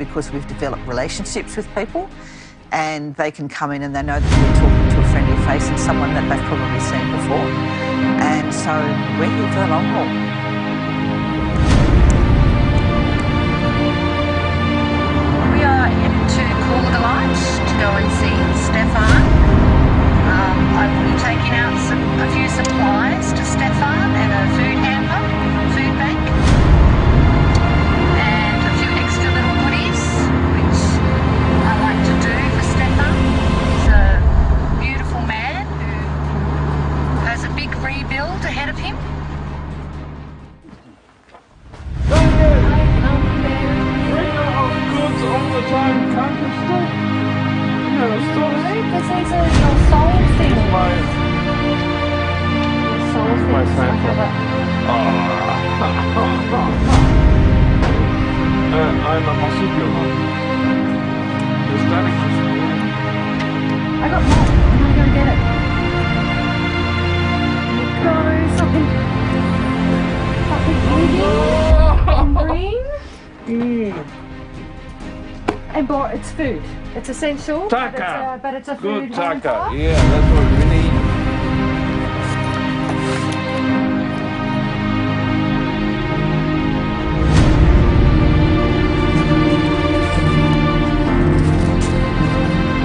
because we've developed relationships with people and they can come in and they know that they're talking to a friendly face and someone that they've probably seen before. And so we're here for the long haul. We are headed to Coolgardie to go and see Stefan. I will be taking out a few supplies to Stefan and a food hamper, food bank, and a few extra little goodies, which I like to do for Stefan. He's a beautiful man who has a big rebuild ahead of him. Goods all the time, can't you stop? No, stop. Because these are your soul things. Your soul things. My Santa. I'm a marsupial. You're starting to scream. I got more. I'm gonna go get it. There you go. Something living and green. And it's food. It's essential. Taka. But it's a Good food taka. hamper. Yeah, that's what we need.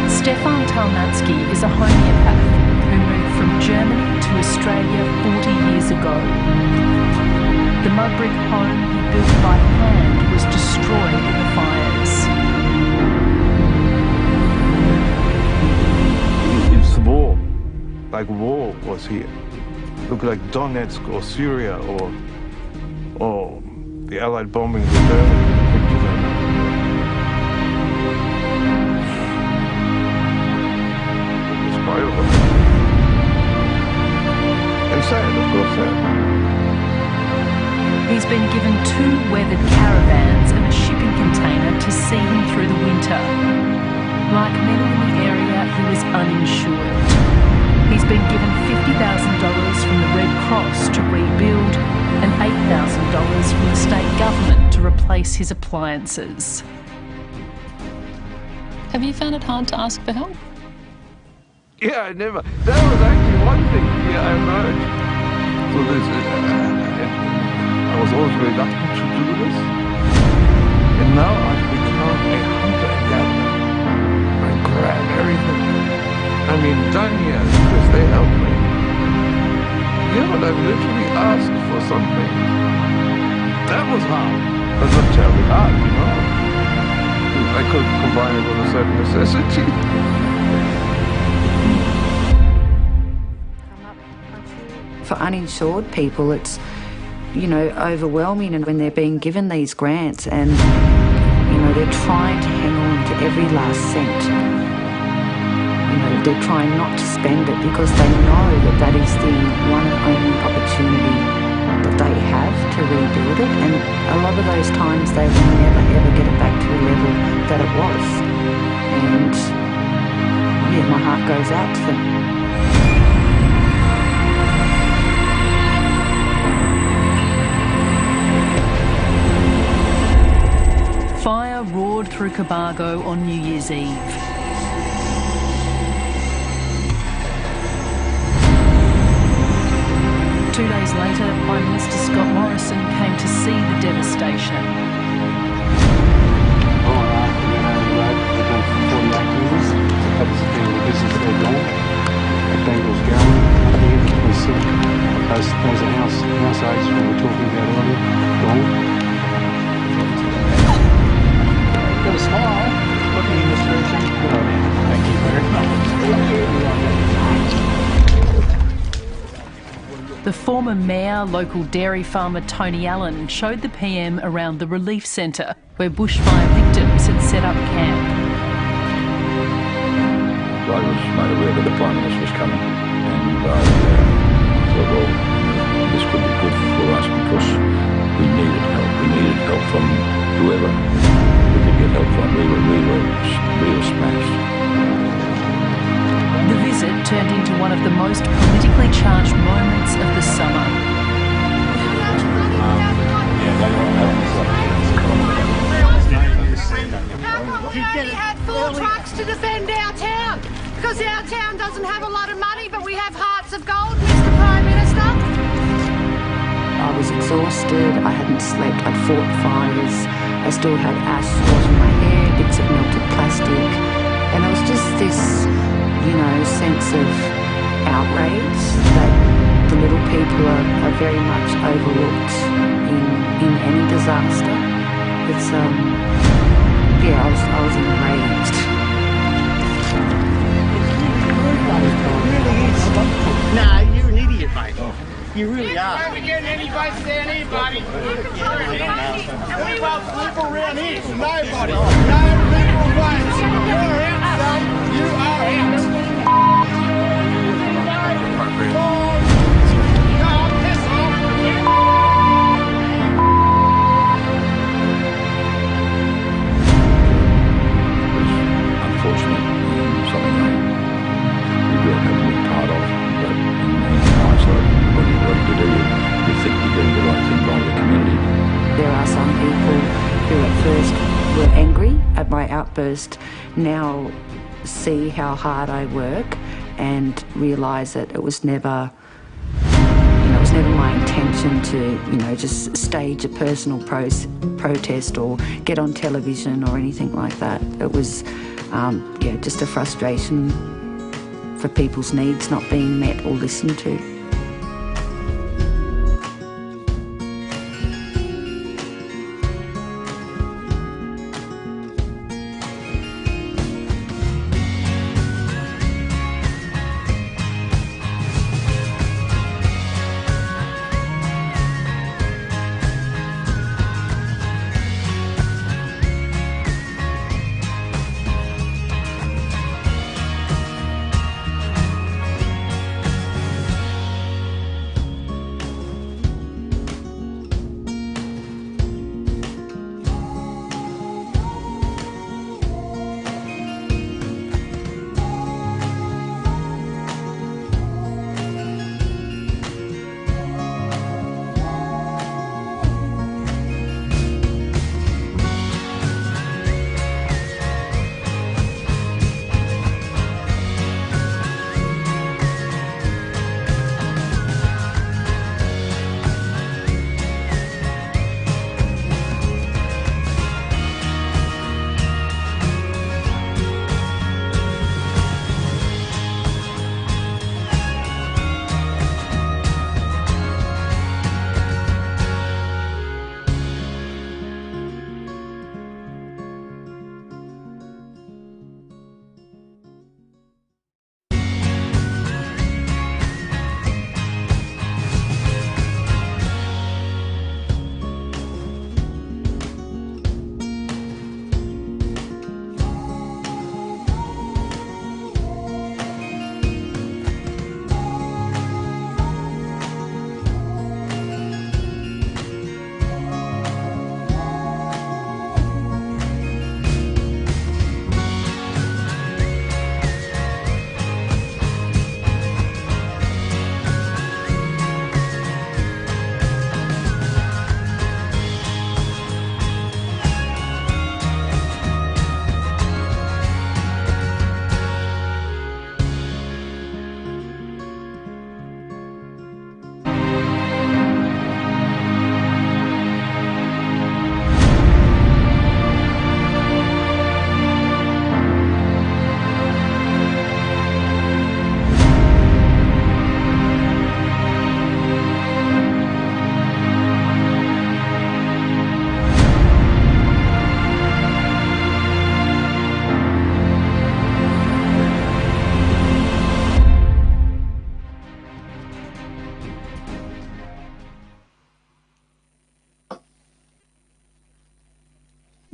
Stefan Talnatsky is a homeopath who moved from Germany to Australia 40 years ago. The mud brick home he built by hand was destroyed in the fires. It's war. Like war was here. Look like Donetsk or Syria or the Allied bombing of Berlin. Pictures I know. And sad, of course, sad. He's been given 2 weathered caravans and a shipping container to see him through the winter. Like many in the area, he was uninsured. He's been given $50,000 from the Red Cross to rebuild and $8,000 from the state government to replace his appliances. Have you found it hard to ask for help? Yeah, I never. That was actually one thing. Yeah, I emerged. So this, I was always reluctant to do this, and now I've become a hunter and gatherer. I grab everything. I mean, done here because they help me. Yeah, but I've literally asked for something. That was hard, but not terribly hard, you know. I could combine it with a certain necessity. For uninsured people, it's, overwhelming, and when they're being given these grants and, they're trying to hang on to every last cent. They're trying not to spend it because they know that that is the one and only opportunity that they have to rebuild it, and a lot of those times they will never ever get it back to a level that it was. And, my heart goes out to them. Fire roared through Cobargo on New Year's Eve. Two days later, Prime Minister Scott Morrison came to see the devastation. Those are house aides we were talking about earlier, gone. Got a smile, looking in this direction. Thank you very much. The former mayor, local dairy farmer Tony Allen, showed the PM around the relief centre where bushfire victims had set up camp. I was made aware that the Prime Minister was coming, and I thought, well, this could be good for us because we needed help. We needed help from whoever we could get help from. We were smashed. The visit turned into one of the most politically charged moments of the summer. Yeah, they all have we only had 4 trucks to defend our town because our town doesn't have a lot of money, but we have hearts of gold, Mr. Prime Minister. I was exhausted, I hadn't slept, I'd fought fires, I still had ash all in my hair, bits of melted plastic, and it was just this, sense of outrage that the little people are very much overlooked in any disaster. It's, I was enraged. Nah, you're an idiot, mate. You really are. We're getting any votes down here, buddy. We want people around here for nobody. No liberal votes. You're out, son. You are out. Unfortunate, something I regret having been part of, but in hindsight, what you do, you think you're doing the right thing by the community. There are some people who at first were angry at my outburst, now see how hard I work and realise that it was never my intention to, just stage a personal protest or get on television or anything like that. It was, just a frustration for people's needs not being met or listened to.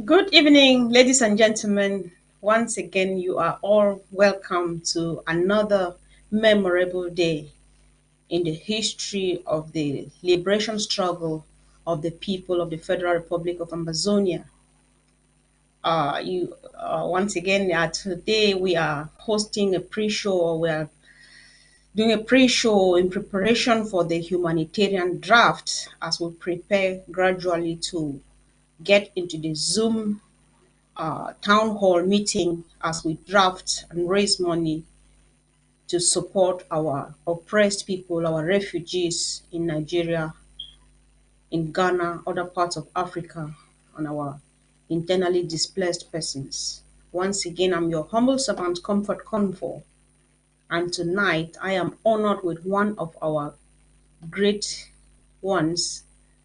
Good evening, ladies and gentlemen. Once again, you are all welcome to another memorable day in the history of the liberation struggle of the people of the Federal Republic of Amazonia. Once again, today we are hosting a pre-show. We are doing a pre-show in preparation for the humanitarian draft as we prepare gradually to get into the Zoom town hall meeting as we draft and raise money to support our oppressed people, our refugees in Nigeria, in Ghana, other parts of Africa, and our internally displaced persons. Once again, I'm your humble servant, Comfort Comfort, and tonight I am honored with one of our great ones,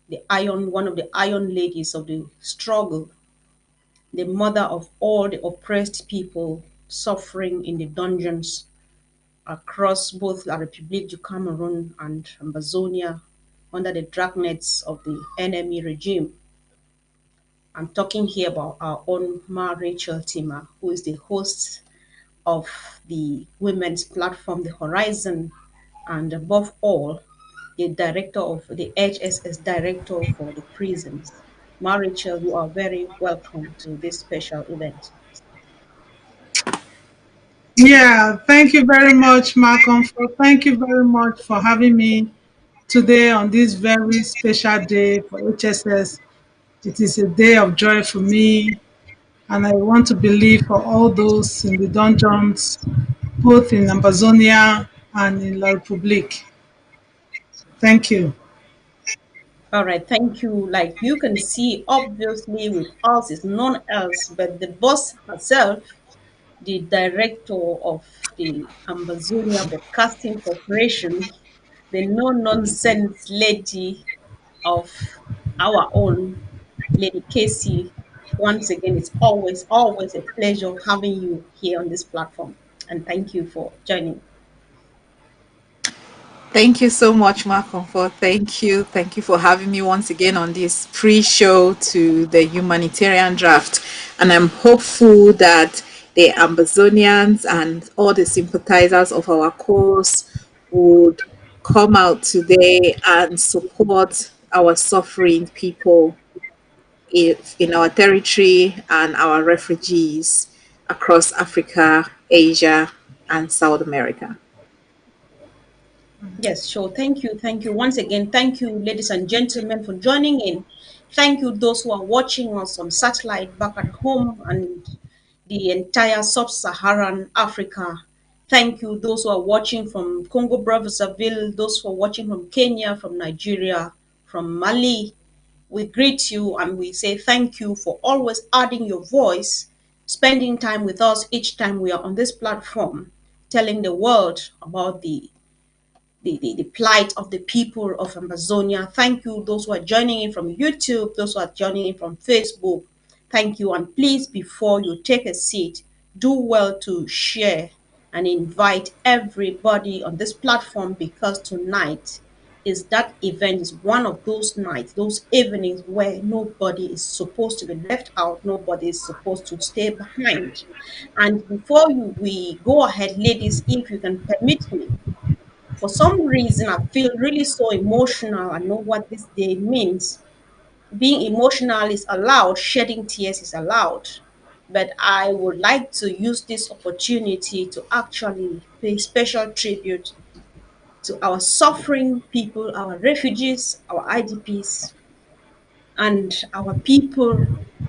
one of the iron ladies of the struggle, the mother of all the oppressed people suffering in the dungeons across both La République du Cameroon and Amazonia under the dragnets of the enemy regime. I'm talking here about our own Ma Rachel Tima, who is the host of the women's platform, The Horizon, and above all, the director of the HSS director for the prisons. Ma Rachel, you are very welcome to this special event. Yeah, thank you very much, Malcolm. Thank you very much for having me today on this very special day for HSS. It is a day of joy for me, and I want to believe for all those in the dungeons, both in Amazonia and in La Republique. Thank you. All right, thank you. Like you can see, obviously, with us is none else but the boss herself, the director of the Amazonia Broadcasting Corporation, the no nonsense lady of our own, Lady Casey. Once again, it's always a pleasure having you here on this platform. And thank you for joining. Thank you so much, Mark Comfort. Thank you. Thank you for having me once again on this pre-show to the Humanitarian Draft. And I'm hopeful that the Amazonians and all the sympathizers of our cause would come out today and support our suffering people in our territory and our refugees across Africa, Asia, and South America. Yes, sure. Thank you. Thank you. Once again, thank you, ladies and gentlemen, for joining in. Thank you, those who are watching us on satellite back at home and the entire sub Saharan Africa. Thank you, those who are watching from Congo Brazzaville, those who are watching from Kenya, from Nigeria, from Mali. We greet you and we say thank you for always adding your voice, spending time with us each time we are on this platform, telling the world about the plight of the people of Amazonia. Thank you, those who are joining in from YouTube, those who are joining in from Facebook. Thank you. And please, before you take a seat, do well to share and invite everybody on this platform because tonight is that event is one of those nights, those evenings where nobody is supposed to be left out, nobody is supposed to stay behind. And before we go ahead, ladies, if you can permit me, for some reason, I feel really so emotional. I know what this day means. Being emotional is allowed, shedding tears is allowed. But I would like to use this opportunity to actually pay special tribute to our suffering people, our refugees, our IDPs, and our people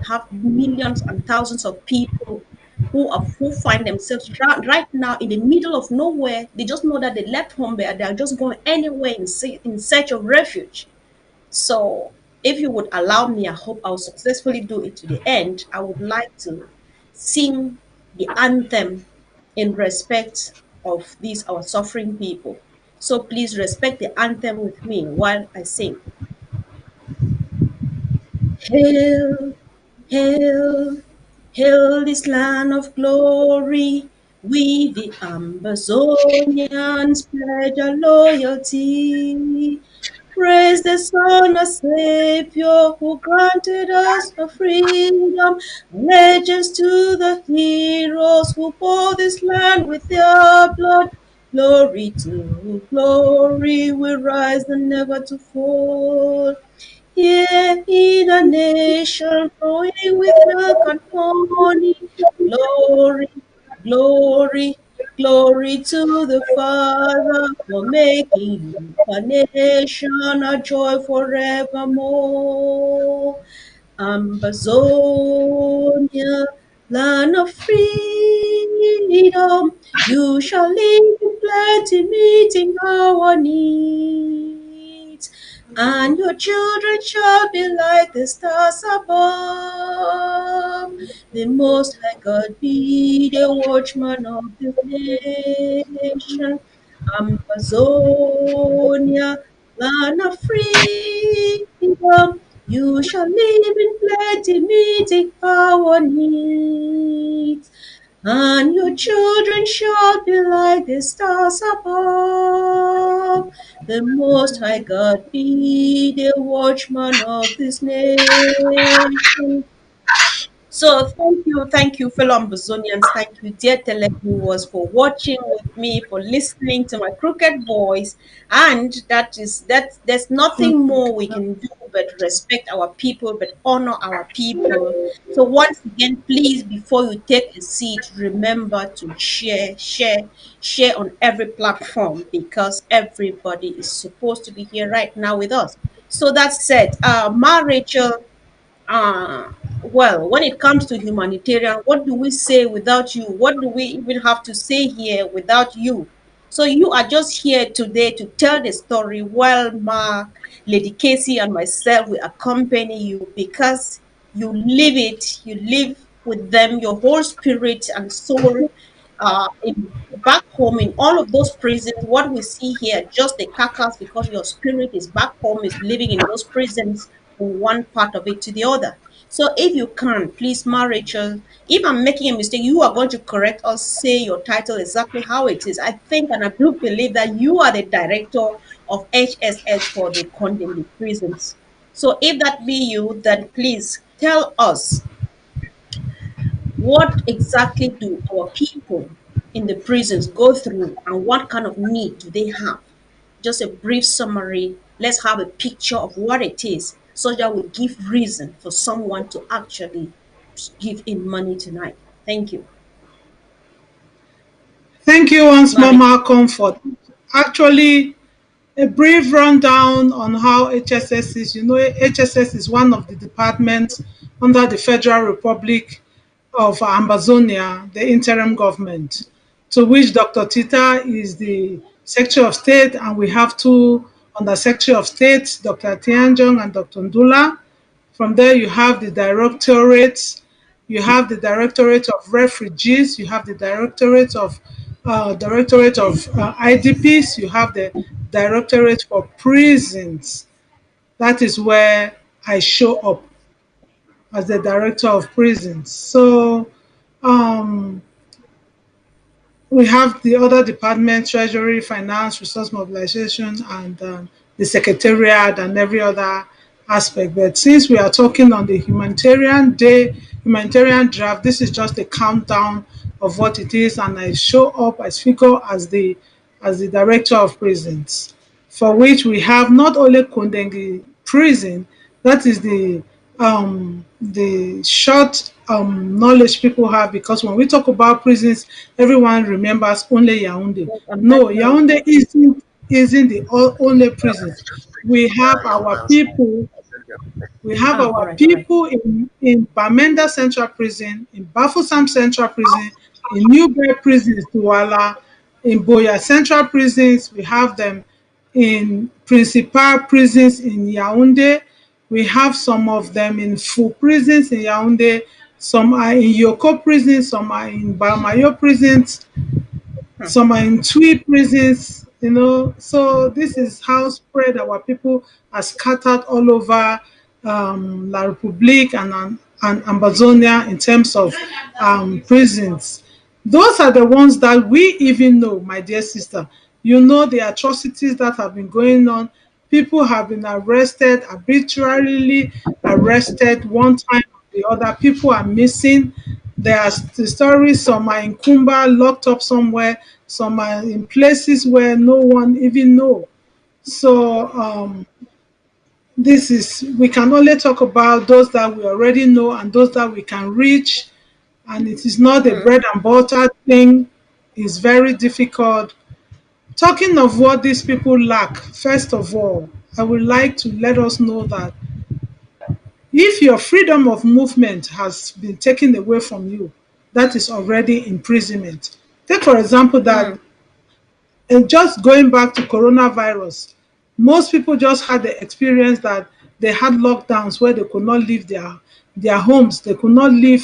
have millions and thousands of people who find themselves right now in the middle of nowhere. They just know that they left home, but they're just going anywhere in search of refuge. So, if you would allow me, I hope I'll successfully do it to the end. I would like to sing the anthem in respect of these our suffering people. So please respect the anthem with me while I sing. Hail, hail, hail this land of glory. We the Amazonians pledge our loyalty. Praise the Son, our Savior, who granted us a freedom. Allegiance to the heroes who bore this land with their blood. Glory to glory, we rise and never to fall. Here in a nation flowing with milk and honey, glory, glory, glory to the Father for making a nation a joy forevermore. Amazonia, land of freedom. You shall live in plenty, meeting our needs. And your children shall be like the stars above. The Most High God be the watchman of this nation. Amazonia, land of freedom. You shall live in plenty, meeting our needs. And your children shall be like the stars above. The Most High God be the watchman of this nation. So thank you, fellow Amazonians. Thank you, dear televiewers, for watching with me, for listening to my crooked voice. And that there's nothing more we can do but respect our people, but honor our people. So once again, please, before you take a seat, remember to share on every platform because everybody is supposed to be here right now with us. So that said, Ma Rachel, uh, well, when it comes to humanitarian, what do we say without you? What do we even have to say here without you? So you are just here today to tell the story while Mark, Lady Casey, and myself will accompany you because you live it, you live with them, your whole spirit and soul in back home in all of those prisons. What we see here, just the carcass, because your spirit is back home, is living in those prisons from one part of it to the other. So if you can, please, Ma Rachel, if I'm making a mistake, you are going to correct us, say your title exactly how it is. I think and I do believe that you are the director of HSS for the condemned prisons. So if that be you, then please tell us, what exactly do our people in the prisons go through and what kind of need do they have? Just a brief summary. Let's have a picture of what it is so that will give reason for someone to actually give in money tonight. Thank you. Thank you once more, Mary. Malcolm, for actually a brief rundown on how HSS is. You know, HSS is one of the departments under the Federal Republic of Amazonia, the interim government, to which Dr. Tita is the Secretary of State, and we have two under Secretary of State, Dr. Tianjong and Dr. Ndula. From there, you have the directorates. You have the Directorate of Refugees. You have the Directorate of IDPs. You have the Directorate for Prisons. That is where I show up as the Director of Prisons. So um, we have the other departments, Treasury, Finance, Resource Mobilization, and the Secretariat and every other aspect. But since we are talking on the humanitarian day, humanitarian draft, this is just a countdown of what it is, and I show up, I speak up as the Director of Prisons, for which we have not only Kundengi Prison, that is the short knowledge people have, because when we talk about prisons, everyone remembers only Yaoundé. No, Yaoundé isn't the only prisons. We have our people. We have our people in Bamenda Central Prison, in Bafoussam Central Prison, in New Bay Prisons, Douala, in Boya Central Prisons. We have them in Principal Prisons in Yaoundé. We have some of them in Fou Prisons in Yaoundé. Some are in Yoko Prisons, some are in Bamayo Prisons, some are in Twi prisons, you know. So this is how spread our people are scattered all over La Republique and Amazonia in terms of prisons. Those are the ones that we even know, my dear sister. You know the atrocities that have been going on. People have been arrested, arbitrarily arrested one time or the other. People are missing. There are the stories, some are in Kumba, locked up somewhere, some are in places where no one even know. So this is, we can only talk about those that we already know and those that we can reach, and it is not a bread and butter thing. It's very difficult. Talking of what these people lack, first of all, I would like to let us know that if your freedom of movement has been taken away from you, that is already imprisonment. Take for example that, Mm. and just going back to coronavirus, most people just had the experience that they had lockdowns where they could not leave their homes, they could not leave,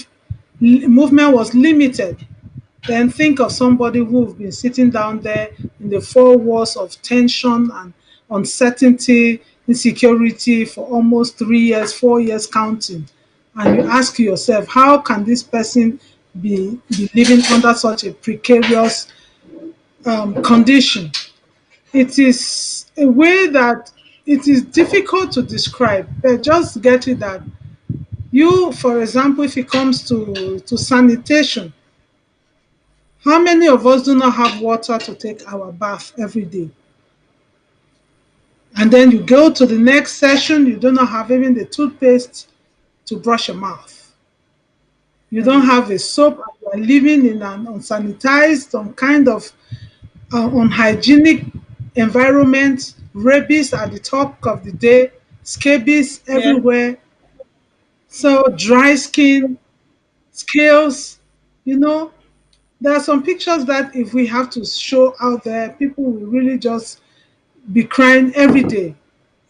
movement was limited. Then think of somebody who've been sitting down there in the four walls of tension and uncertainty, insecurity for almost 3 years, 4 years counting. And you ask yourself, how can this person be living under such a precarious condition? It is a way that it is difficult to describe, but just get it that you, for example, if it comes to sanitation, how many of us do not have water to take our bath every day? And then you go to the next session, you do not have even the toothpaste to brush your mouth. You don't have a soap, and you are living in an unsanitized, some kind of unhygienic environment. Rabies at the top of the day, scabies Yeah. everywhere. So dry skin, scales, you know, there are some pictures that if we have to show out there, people will really just be crying every day.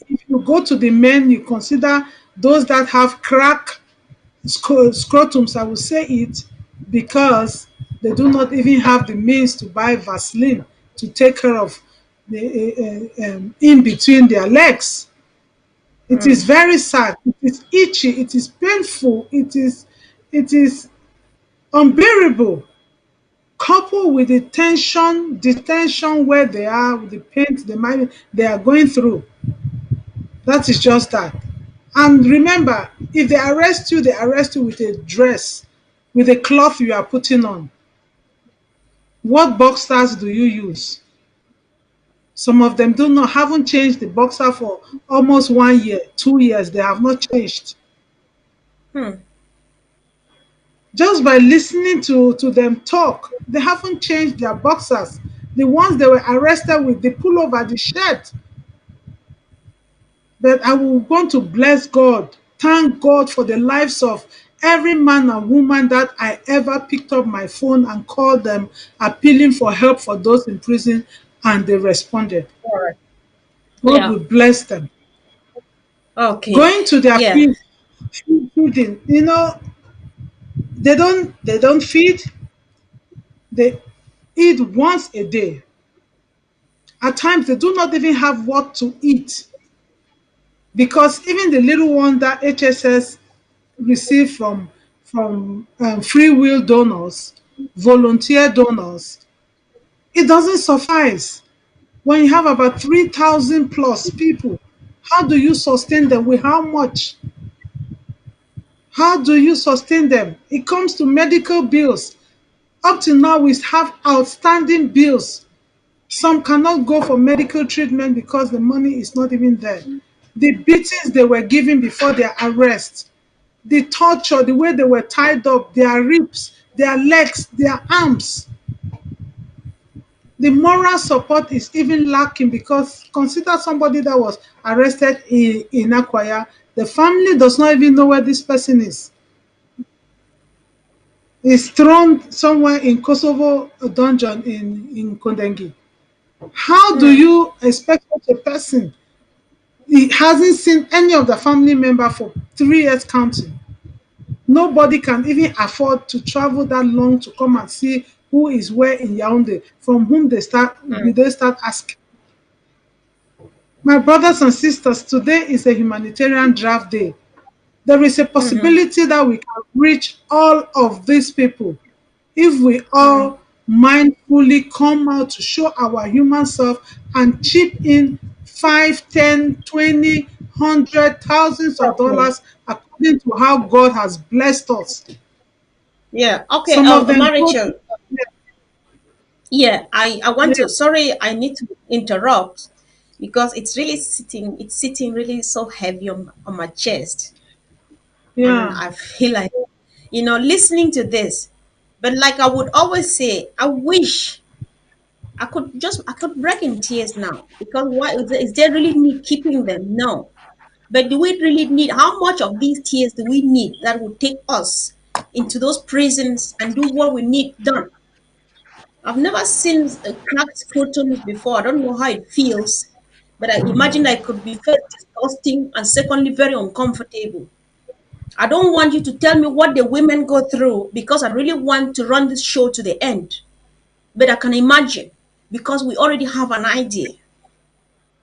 If you go to the men, you consider those that have crack scrotums, I will say it, because they do not even have the means to buy Vaseline to take care of the in between their legs. It is very sad. It is itchy. It is painful. It is unbearable. Coupled with the tension where they are, with the pain they are going through. That is just that. And remember, if they arrest you with a dress, with a cloth you are putting on. What boxers do you use? Some of them do not haven't changed the boxer for almost 1 year, 2 years. They have not changed. Hmm. Just by listening to them talk, they haven't changed their boxers. The ones they were arrested with, they pull over the shirt. But I will want to bless God, thank God for the lives of every man and woman that I ever picked up my phone and called them, appealing for help for those in prison, and they responded. All right. God Yeah. will bless them. Okay. Going to their Yeah. feeding, they don't feed, they eat once a day. At times they do not even have what to eat, because even the little one that HSS receive from free will donors, volunteer donors, it doesn't suffice. When you have about 3,000 plus people, how do you sustain them? With how much? How do you sustain them? It comes to medical bills. Up to now, we have outstanding bills. Some cannot go for medical treatment because the money is not even there. The beatings they were given before their arrest, the torture, the way they were tied up, their ribs, their legs, their arms. The moral support is even lacking, because consider somebody that was arrested in Akwaya. The family does not even know where this person is. He's thrown somewhere in Kosovo dungeon in Kondengi. How do you expect such a person? He hasn't seen any of the family member for 3 years counting. Nobody can even afford to travel that long to come and see who is where in Yaoundé, from whom they start asking. My brothers and sisters, today is a humanitarian draft day. There is a possibility that we can reach all of these people if we all mindfully come out to show our human self and chip in 5, 10, 20, 100, thousands of Okay. dollars according to how God has blessed us. Yeah. Okay. Some of them go Marichel. to, Yeah. I want yeah, to. Sorry, I need to interrupt because it's sitting really so heavy on my chest, and yeah, I feel like listening to this. But like I would always say, I wish I could break in tears now, because why is there really need keeping them? No. But do we really need, how much of these tears do we need that would take us into those prisons and do what we need done. I've never seen cracked scrutiny before. I don't know how it feels, but I imagine that it could be first disgusting and secondly very uncomfortable. I don't want you to tell me what the women go through because I really want to run this show to the end. But I can imagine because we already have an idea.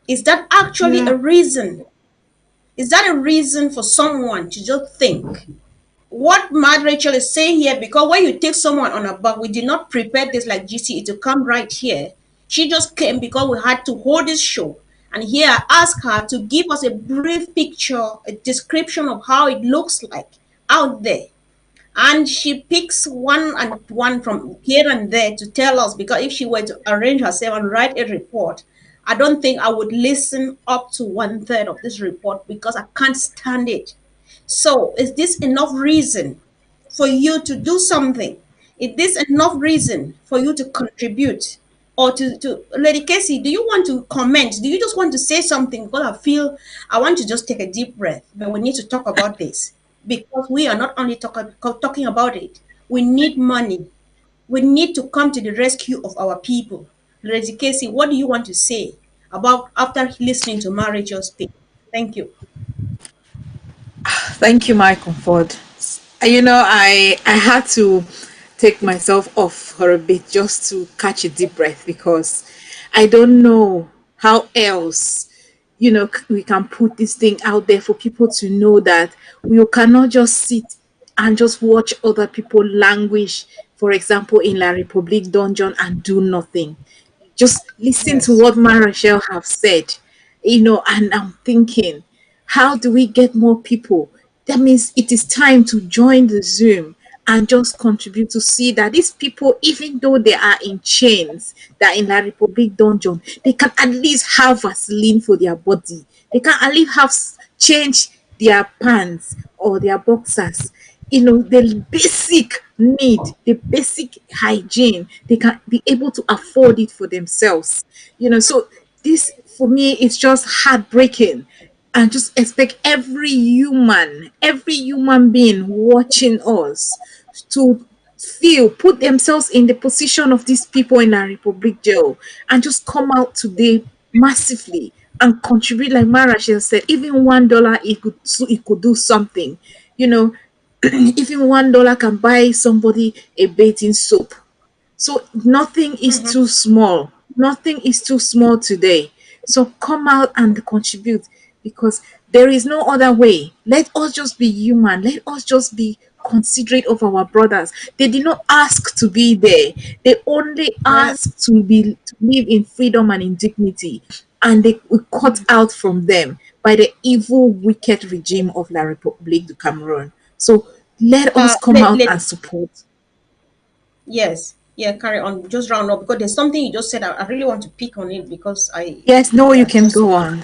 Is that actually Yeah. a reason? Is that a reason for someone to just think? What Mad Rachel is saying here, because when you take someone on a bus, we did not prepare this like GCE to come right here. She just came because we had to hold this show. And here I ask her to give us a brief picture, a description of how it looks like out there. And she picks one and one from here and there to tell us, because if she were to arrange herself and write a report, I don't think I would listen up to one third of this report because I can't stand it. So, is this enough reason for you to do something? Is this enough reason for you to contribute? Or to Lady Casey, do you want to comment? Do you just want to say something? Because I feel I want to just take a deep breath, but we need to talk about this because we are not only talking about it, we need money. We need to come to the rescue of our people. Lady Casey, what do you want to say about after listening to Marriage speak? Thank you. Thank you, my comfort. I had to take myself off for a bit just to catch a deep breath because I don't know how else we can put this thing out there for people to know that we cannot just sit and just watch other people languish, for example, in La Republique dungeon and do nothing. Just listen to Yes. what Marachel have said, and I'm thinking, how do we get more people? That means it is time to join the Zoom and just contribute to see that these people, even though they are in chains, that in La Republic dungeon, they can at least have Vaseline for their body. They can at least have change their pants or their boxers. The basic need, the basic hygiene, they can be able to afford it for themselves. So this for me is just heartbreaking, and just expect every human being watching us to put themselves in the position of these people in our republic jail and just come out today massively and contribute. Like Marashel said, even $1 it could do something. you know Even $1 can buy somebody a bathing soap. So nothing is Mhm. too small. Nothing is too small today. So come out and contribute, because there is no other way. Let us just be human. Let us just be considerate of our brothers. They did not ask to be there. They only Yeah. asked to live in freedom and in dignity. And they were cut out from them by the evil, wicked regime of La République du Cameroon. So let us come out Let and support. yes, yeah, carry on. Just round up because there's something you just said. I really want to pick on it because Yes, no, you yeah, can just go on.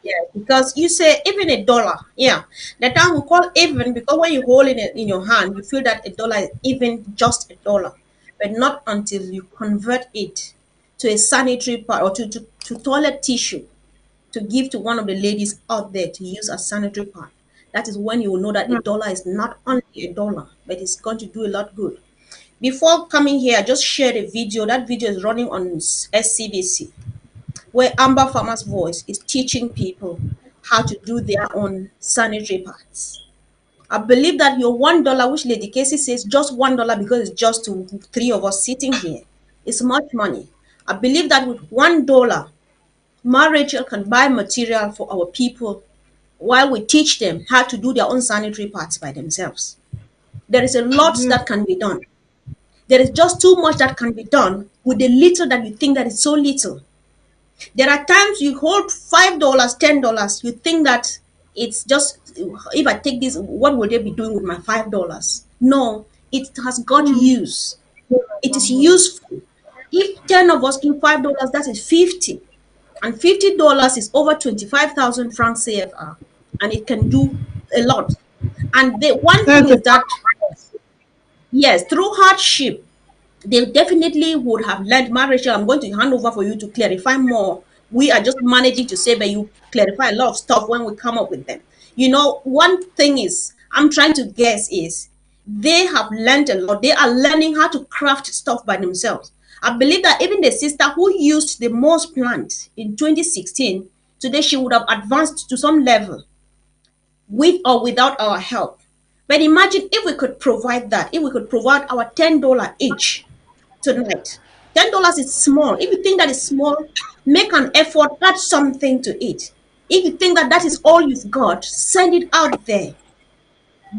yeah, because you say even a dollar. Yeah, the time we call even because when you hold it in your hand, you feel that a dollar is even just a dollar, but not until you convert it to a sanitary pad or to toilet tissue to give to one of the ladies out there to use as sanitary pad. That is when you will know that a dollar is not only a dollar, but it's going to do a lot good. Before coming here, I just shared a video. That video is running on SCBC, where Amber Farmer's Voice is teaching people how to do their own sanitary pads. I believe that your $1, which Lady Casey says just $1 because it's just three of us sitting here, is much money. I believe that with $1, Ma Rachel can buy material for our people while we teach them how to do their own sanitary pads by themselves. There is a lot Yeah. that can be done. There is just too much that can be done with the little that you think that is so little. There are times you hold $5, $10, you think that it's just if I take this, what will they be doing with my $5? No, it has got use. It is useful. If 10 of us give $5, that is 50. And $50 is over 25,000 francs CFR. And it can do a lot. And the one thing That's a is that, yes, through hardship, they definitely would have learned. Rachel, I'm going to hand over for you to clarify more. We are just managing to say, but you clarify a lot of stuff when we come up with them. One thing is, I'm trying to guess is They have learned a lot. They are learning how to craft stuff by themselves. I believe that even the sister who used the most plant in 2016, today she would have advanced to some level with or without our help. But imagine if we could provide that, if we could provide our $10 each tonight. $10 is small. If you think that is small, make an effort, add something to it. If you think that that is all you've got, send it out there.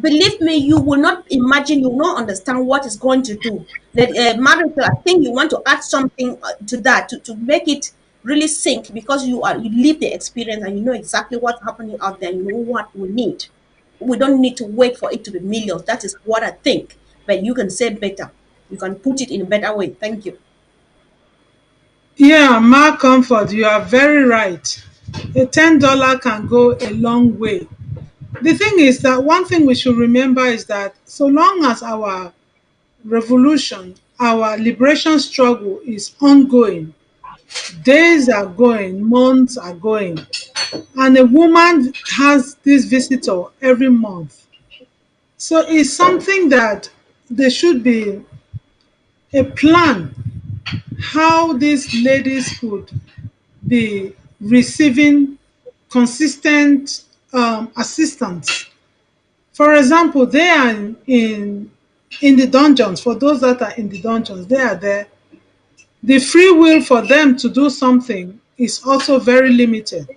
Believe me, you will not imagine, you will not understand what it's going to do. That marriage, I think you want to add something to that to make it really sink, because you live the experience and you know exactly what's happening out there. You know what we need. We don't need to wait for it to be millions. That is what I think. But you can say better. You can put it in a better way. Thank you. Yeah, Mark Comfort, you are very right. A $10 can go a long way. The thing is that one thing we should remember is that so long as our revolution, our liberation struggle is ongoing, days are going, months are going, and a woman has this visitor every month. So it's something that there should be a plan how these ladies could be receiving consistent assistance. For example, they are in the dungeons. For those that are in the dungeons, they are there. The free will for them to do something is also very limited.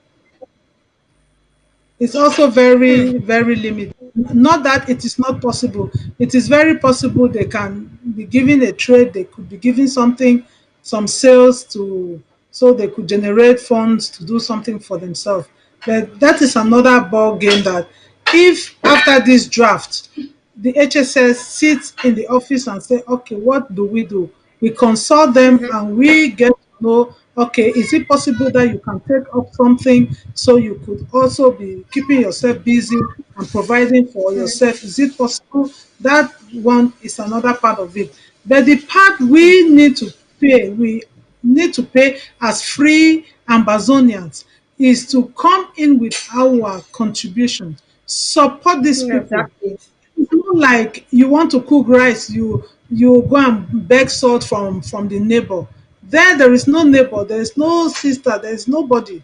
It's also very, very limited. Not that it is not possible. It is very possible they can be given a trade, they could be given something, some sales to so they could generate funds to do something for themselves. But that is another ball game that if after this draft the HSS sits in the office and say, okay, what do? We consult them and we get to know, okay, is it possible that you can take up something so you could also be keeping yourself busy and providing for yourself? Is it possible? That one is another part of it. But the part we need to pay, we need to pay as free Amazonians is to come in with our contribution, support these people. Exactly. It's not like you want to cook rice, you go and beg salt from the neighbor. There is no neighbor, there is no sister, there is nobody.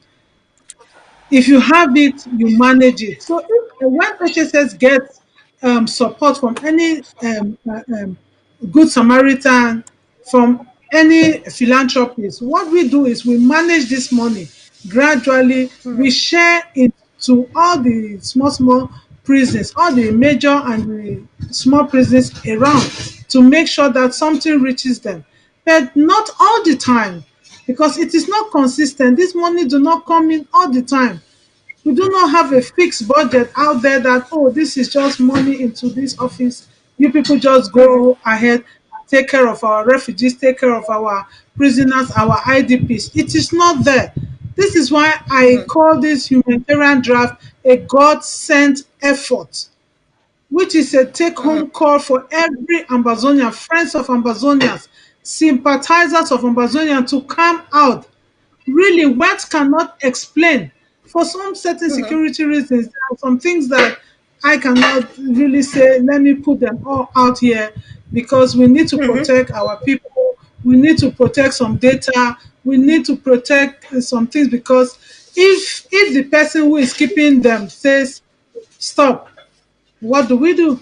If you have it, you manage it. So if when HSS gets support from any good Samaritan, from any philanthropist, what we do is we manage this money gradually. We share it to all the small prisons, all the major and the small prisons around, to make sure that something reaches them. But not all the time, because it is not consistent. This money do not come in all the time. We do not have a fixed budget out there that, oh, this is just money into this office. You people just go ahead, take care of our refugees, take care of our prisoners, our IDPs. It is not there. This is why I call this humanitarian draft a God sent effort, which is a take home call for every Ambazonian, friends of Ambazonians, sympathizers of Ambazonian to come out. Really, words cannot explain. For some certain security reasons, there are some things that I cannot really say, let me put them all out here, because we need to protect our people. We need to protect some data. We need to protect some things, because if the person who is keeping them says, stop, what do we do?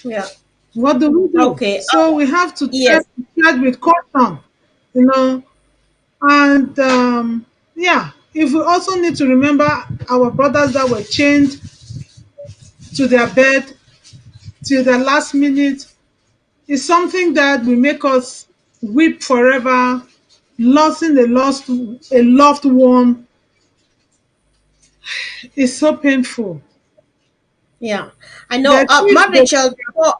Yeah. What do we do? Okay. So we have to Yes. tread with caution, you know. And yeah, if we also need to remember our brothers that were chained to their bed till the last minute, is something that will make us weep forever. Losing a loved one is so painful. Yeah. I know. That if they, Rachel, before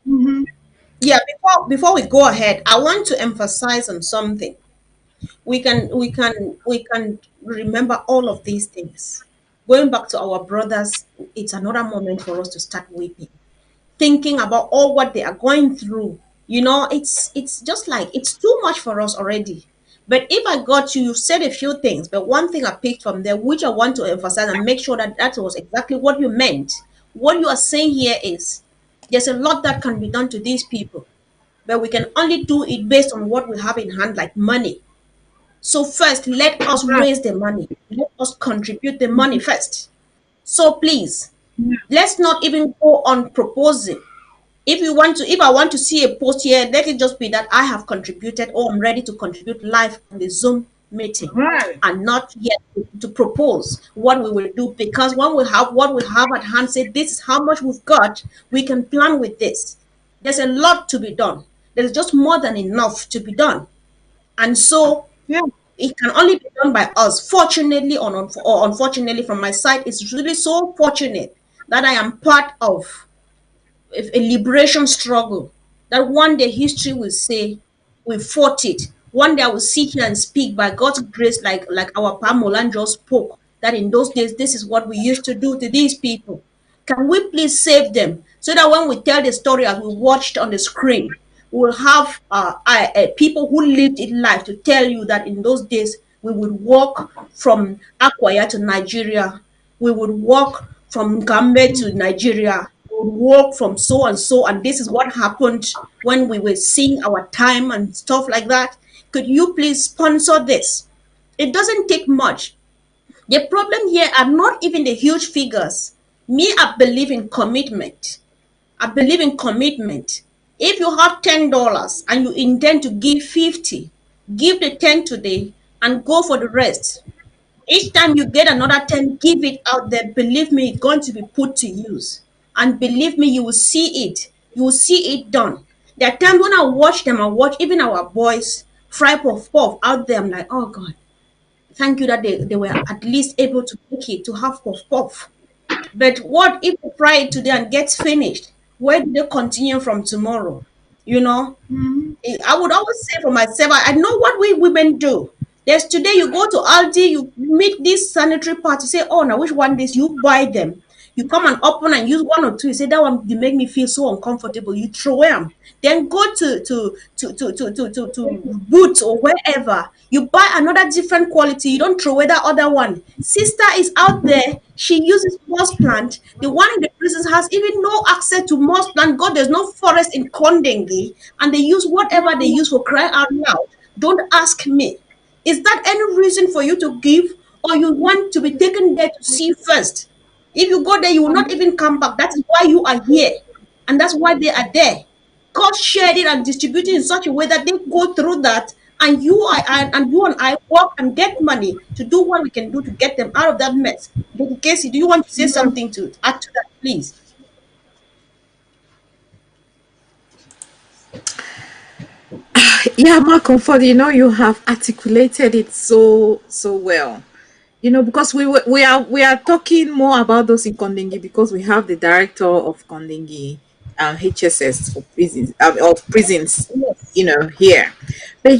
Mhm. yeah, before we go ahead, I want to emphasize on something. We can remember all of these things. Going back to our brothers, it's another moment for us to start weeping, thinking about all what they are going through. It's just like it's too much for us already. But if I got you, you said a few things, but one thing I picked from there, which I want to emphasize and make sure that that was exactly what you meant. What you are saying here is, There's a lot that can be done to these people, but we can only do it based on what we have in hand, like money. So first, let us raise the money. Let us contribute the money first. So please, let's not even go on proposing. If I want to see a post here, let it just be that I have contributed or I'm ready to contribute live on the Zoom meeting, Right. and not yet to propose what we will do, because when we have what we have at hand, say this is how much we've got, we can plan with this. There's a lot to be done. There's just more than enough to be done. And so Yeah. it can only be done by us. Fortunately or unfortunately, from my side, it's really so fortunate that I am part of a liberation struggle that one day history will say we fought it. One day I will sit here and speak by God's grace, like our Pamolan just spoke, that in those days this is what we used to do to these people. Can we please save them so that when we tell the story as we watched on the screen, we'll have people who lived in life to tell you that in those days we would walk from Akwaya to Nigeria, we would walk from Gambe to Nigeria, we would walk from so and so, and this is what happened when we were seeing our time and stuff like that. Could you please sponsor this? It doesn't take much. The problem here are not even the huge figures. Me, I believe in commitment. I believe in commitment. If you have $10 and you intend to give 50, give the 10 today and go for the rest. Each time you get another 10, give it out there. Believe me, it's going to be put to use. And believe me, you will see it. You will see it done. There are times when I watch them, I watch even our boys fry puff puff out there. I'm like, oh God, thank you that they were at least able to make it to have puff puff. But what if we fry it today and gets finished? Where do they continue from tomorrow? You know, I would always say for myself, I know what we women do. There's today you go to Aldi, you meet this sanitary part, you say, oh, now which one this? You buy them. You come and open and use one or two. You say that one they make me feel so uncomfortable. You throw them. Then go to Boots or wherever. You buy another different quality. You don't throw away that other one. Sister is out there. She uses moss plant. The one in the prisons has even no access to moss plant. God, there's no forest in Kondengi, and they use whatever they use for crying out loud. Don't ask me. Is that any reason for you to give, or you want to be taken there to see first? If you go there, you will not even come back. That is why you are here, and that's why they are there. God shared it and distributed it in such a way that they go through that, and you and I work and get money to do what we can do to get them out of that mess. Lady Casey, do you want to say something to add to that, please? Yeah, Malcolm Ford, you have articulated it so well. Because we are talking more about those in Kondingi because we have the director of Kondingi HSS of prisons, here. But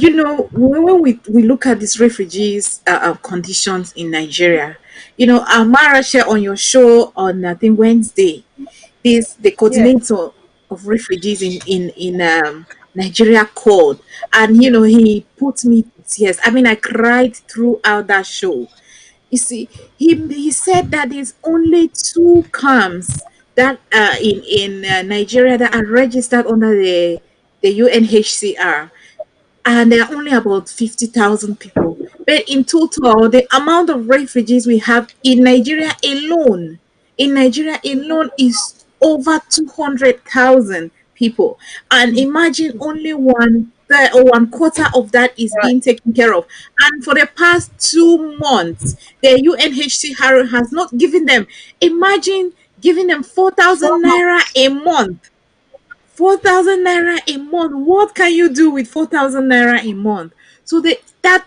when we look at these refugees conditions in Nigeria, Amara shared on your show on I think Wednesday, this the Yes, coordinator of refugees in Nigeria called, and he put me to tears. I mean, I cried throughout that show. You see, he said that there's only two camps that in Nigeria that are registered under the UNHCR, and there are only about 50,000 people. But in total, the amount of refugees we have in Nigeria alone is over 200,000 people. And imagine only one third or one quarter of that is right. being taken care of. And for the past 2 months, the UNHCR has not given them, imagine giving them 4,000 So naira a month. 4,000 naira a month. What can you do with 4,000 naira a month? So that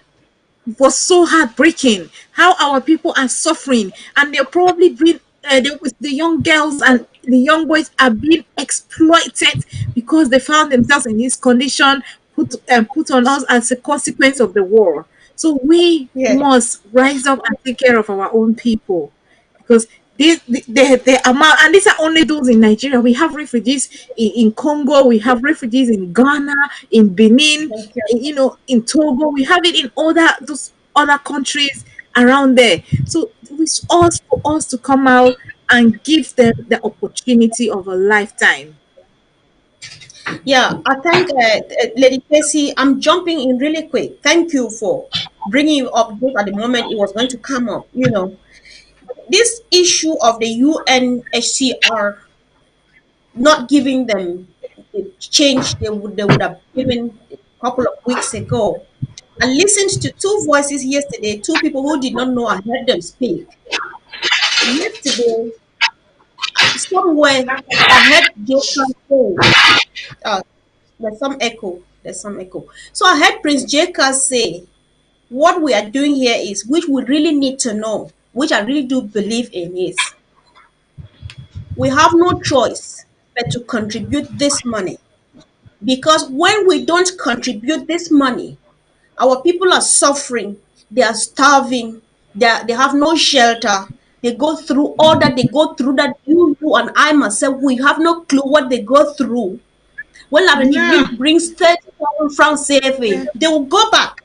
was so heartbreaking. How our people are suffering, and they're probably being the young girls and the young boys are being exploited because they found themselves in this condition put on us as a consequence of the war. So we yes, must rise up and take care of our own people, because the amount, and these are only those in Nigeria. We have refugees in Congo, we have refugees in Ghana, in Benin, thank you. in Togo. We have it in those other countries around there. So it's us for us to come out and give them the opportunity of a lifetime. Yeah, I thank Lady Casey. I'm jumping in really quick. Thank you for bringing it up just at the moment it was going to come up. This issue of the UNHCR not giving them the change they would have given a couple of weeks ago. I listened to two voices yesterday, two people who did not know I heard them speak. Yesterday, somewhere I heard Joker say, uh, there's some echo. There's some echo. So I heard Prince Jacob say, what we are doing here is, which we really need to know, which I really do believe in, is we have no choice but to contribute this money. Because when we don't contribute this money, our people are suffering, they are starving, they have no shelter. They go through all that they go through, that you and I myself, we have no clue what they go through. When La Yeah. République brings 30,000 francs CFA, they will go back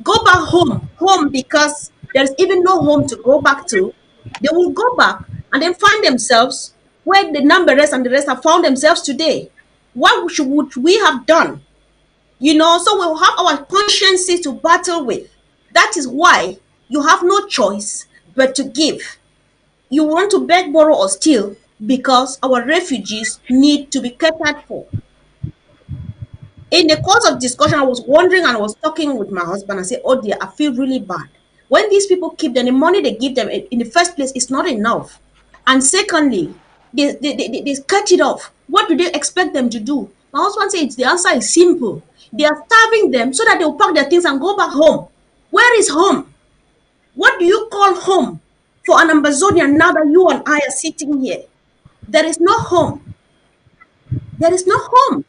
home because there's even no home to go back to. They will go back and then find themselves where the numbers and the rest have found themselves today. What would we have done? So we'll have our consciences to battle with. That is why you have no choice but to give. You want to beg, borrow, or steal because our refugees need to be catered for. In the course of discussion, I was wondering and I was talking with my husband. I said, oh dear, I feel really bad. When these people keep them, the money they give them in the first place is not enough. And secondly, they cut it off. What do they expect them to do? My husband said the answer is simple. They are starving them so that they'll pack their things and go back home. Where is home? What do you call home for an Amazonian now that you and I are sitting here? There is no home. There is no home.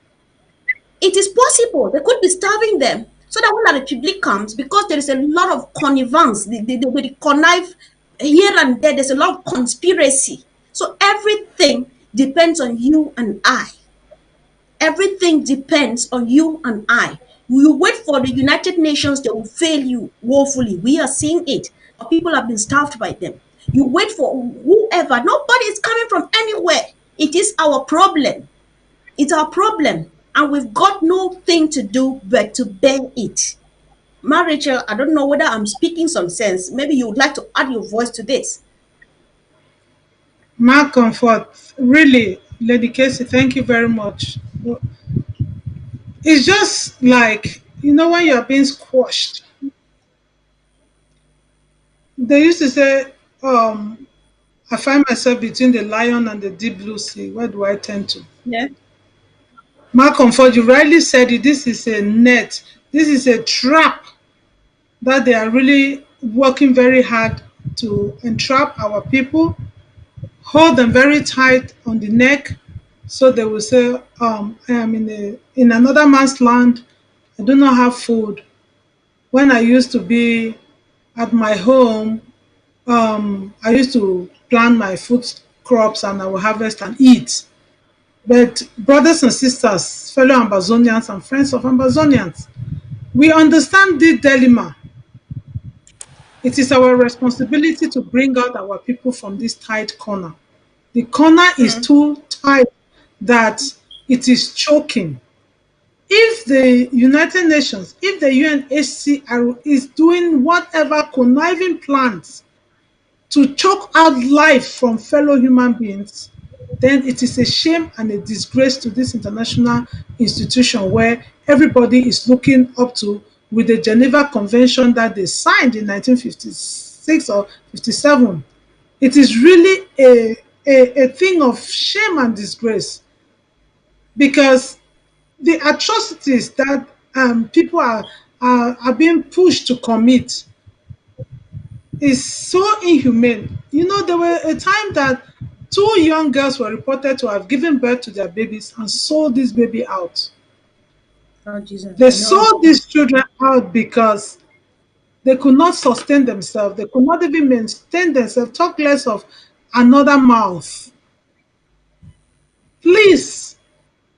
It is possible they could be starving them so that when the republic comes, because there is a lot of connivance, they connive here and there, there's a lot of conspiracy. So everything depends on you and I. Everything depends on you and I. You wait for the United Nations, they will fail you woefully. We are seeing it. Our people have been starved by them. You wait for whoever, nobody is coming from anywhere. It is our problem. It's our problem, and we've got no thing to do but to bear it. Ma Rachel, I don't know whether I'm speaking some sense. Maybe you would like to add your voice to this. My comfort, really, Lady Casey, thank you very much. It's just like, when you're being squashed. They used to say, I find myself between the lion and the deep blue sea. Where do I turn to? Yeah. My comfort, you rightly said it. This is a net. This is a trap that they are really working very hard to entrap our people, hold them very tight on the neck, so they will say, I am in another man's land. I do not have food. When I used to be at my home, I used to plant my food crops and I will harvest and eat. But brothers and sisters, fellow Ambazonians and friends of Ambazonians, we understand this dilemma. It is our responsibility to bring out our people from this tight corner. The corner is too tight that it is choking. If the United Nations, if the UNHCR is doing whatever conniving plans to choke out life from fellow human beings, then it is a shame and a disgrace to this international institution where everybody is looking up to, with the Geneva Convention that they signed in 1956 or 57. It is really a thing of shame and disgrace, because the atrocities that people are being pushed to commit is so inhumane. There were a time that two young girls were reported to have given birth to their babies and sold this baby out. Oh, Jesus. They sold these children out because they could not sustain themselves. They could not even maintain themselves, talk less of another mouth. Please,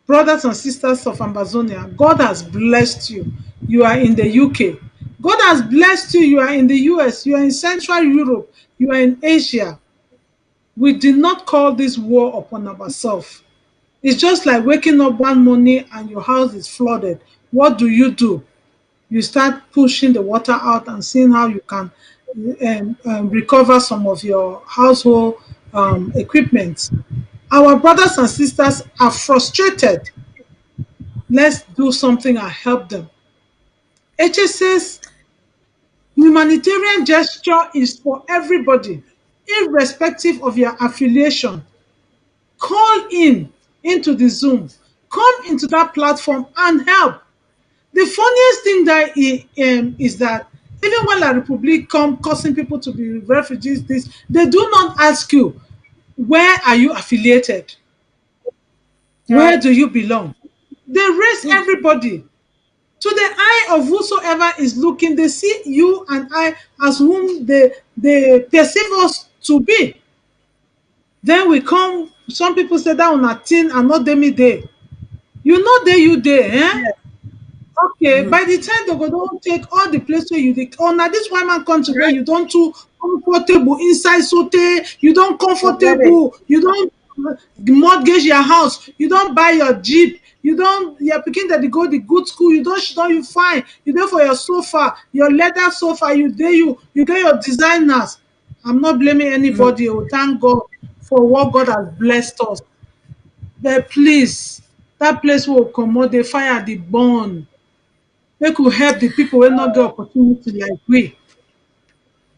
brothers and sisters of Amazonia, God has blessed you. You are in the UK. God has blessed you. You are in the US. You are in Central Europe. You are in Asia. We did not call this war upon ourselves. It's just like waking up one morning and your house is flooded. What do? You start pushing the water out and seeing how you can recover some of your household equipment. Our brothers and sisters are frustrated. Let's do something and help them. HSS humanitarian gesture is for everybody, irrespective of your affiliation. Call in into the Zoom, come into that platform and help. The funniest thing is that even when La Republique come causing people to be refugees, this they do not ask you where are you affiliated, where Right. do you belong. They raise everybody to the eye of whosoever is looking. They see you and I as whom they perceive us to be. Then we come. Some people say that on a thing and not demi day. You know they you there, eh? Okay, by the time they go don take all the place where you dey, oh na this one man country where you don too comfortable inside sotey you don Forget it. comfortable, you don mortgage your house, you don buy your jeep, you don your pikin dem dey go the good school, you don shit on you fine, you dey for your sofa, your leather sofa, you get your designers. I'm not blaming anybody, oh thank God for what God has blessed us. But please, that place wey we comot dey fire dey burn. Make we help the people wey no get opportunity like we.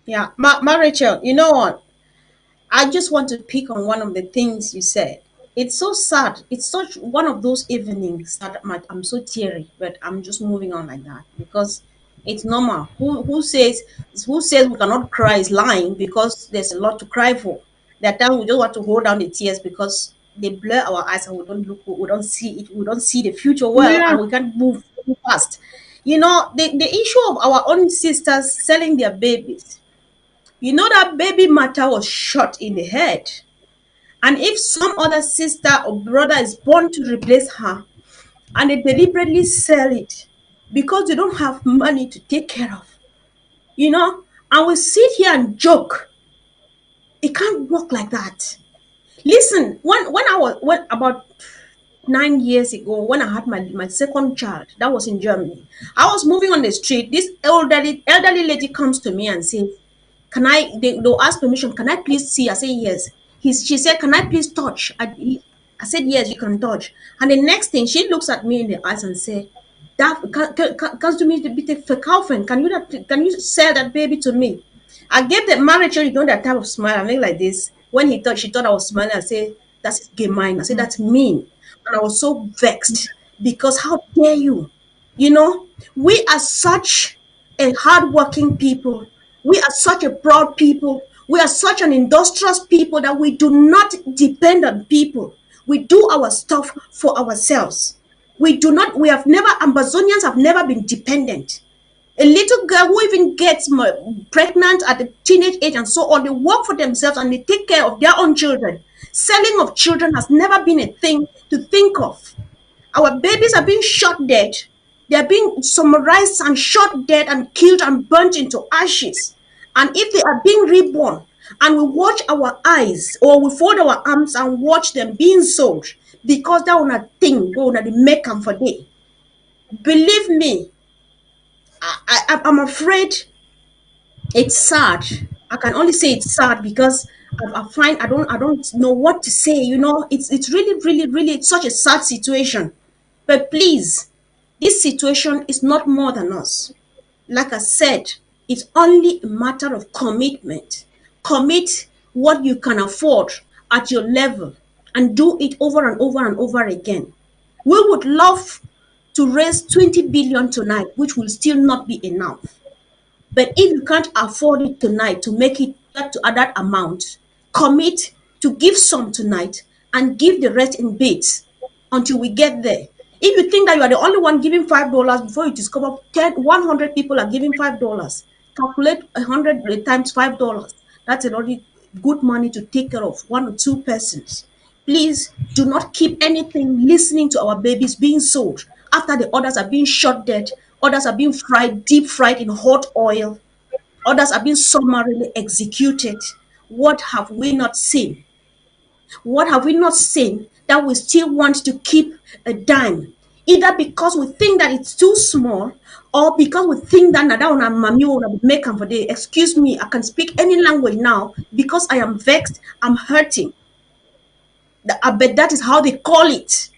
Yeah, Rachel, you know what? I just want to pick on one of the things you said. It's so sad. It's such one of those evenings that I'm so teary, but I'm just moving on like that because it's normal. Who says we cannot cry is lying because there's a lot to cry for. That time we just want to hold down the tears because they blur our eyes and we don't see it, we don't see the future well, Yeah, and we can't move fast. You know, the issue of our own sisters selling their babies, you know that baby matter was shot in the head. And if some other sister or brother is born to replace her and they deliberately sell it because they don't have money to take care of, you know, and we sit here and joke, it can't work like that. Listen, when about 9 years ago, when I had my second child, that was in Germany, I was moving on the street. This elderly lady comes to me and says, they'll ask permission, can I please see? I say yes. She said, can I please touch? I said yes, you can touch. And the next thing, she looks at me in the eyes and said, that kannst du mich bitte verkaufen? Can you sell that baby to me? I gave the manager, you know, that type of smile. I made like this. When she thought I was smiling, I said, that's gemein. I said, that's mean. And I was so vexed because how dare you? You know, we are such a hardworking people. We are such a proud people. We are such an industrious people that we do not depend on people. We do our stuff for ourselves. We have never, Amazonians have never been dependent. A little girl who even gets pregnant at the teenage age and so on, they work for themselves and they take care of their own children. Selling of children has never been a thing to think of. Our babies are being shot dead. They are being summarized and shot dead and killed and burnt into ashes. And if they are being reborn and we watch our eyes or we fold our arms and watch them being sold because that one a thing go na the make them for day. Believe me, I'm afraid it's sad. I can only say it's sad because I find I don't know what to say. You know, it's really it's such a sad situation. But please, this situation is not more than us. Like I said, it's only a matter of commitment. Commit what you can afford at your level and do it over and over and over again. We would love to raise 20 billion tonight, which will still not be enough. But if you can't afford it tonight to make it get to that amount, commit to give some tonight and give the rest in bits until we get there. If you think that you are the only one giving $5 before you discover 100 people are giving $5, calculate 100 times $5. That's already good money to take care of one or two persons. Please do not keep anything listening to our babies being sold after the others are being shot dead, others are being fried, deep fried in hot oil, others are being summarily executed. What have we not seen? What have we not seen that we still want to keep a dime, either because we think that it's too small or because we think that that one mami will make am for the excuse me, I can speak any language now because I am vexed, I'm hurting. I bet that is how they call it.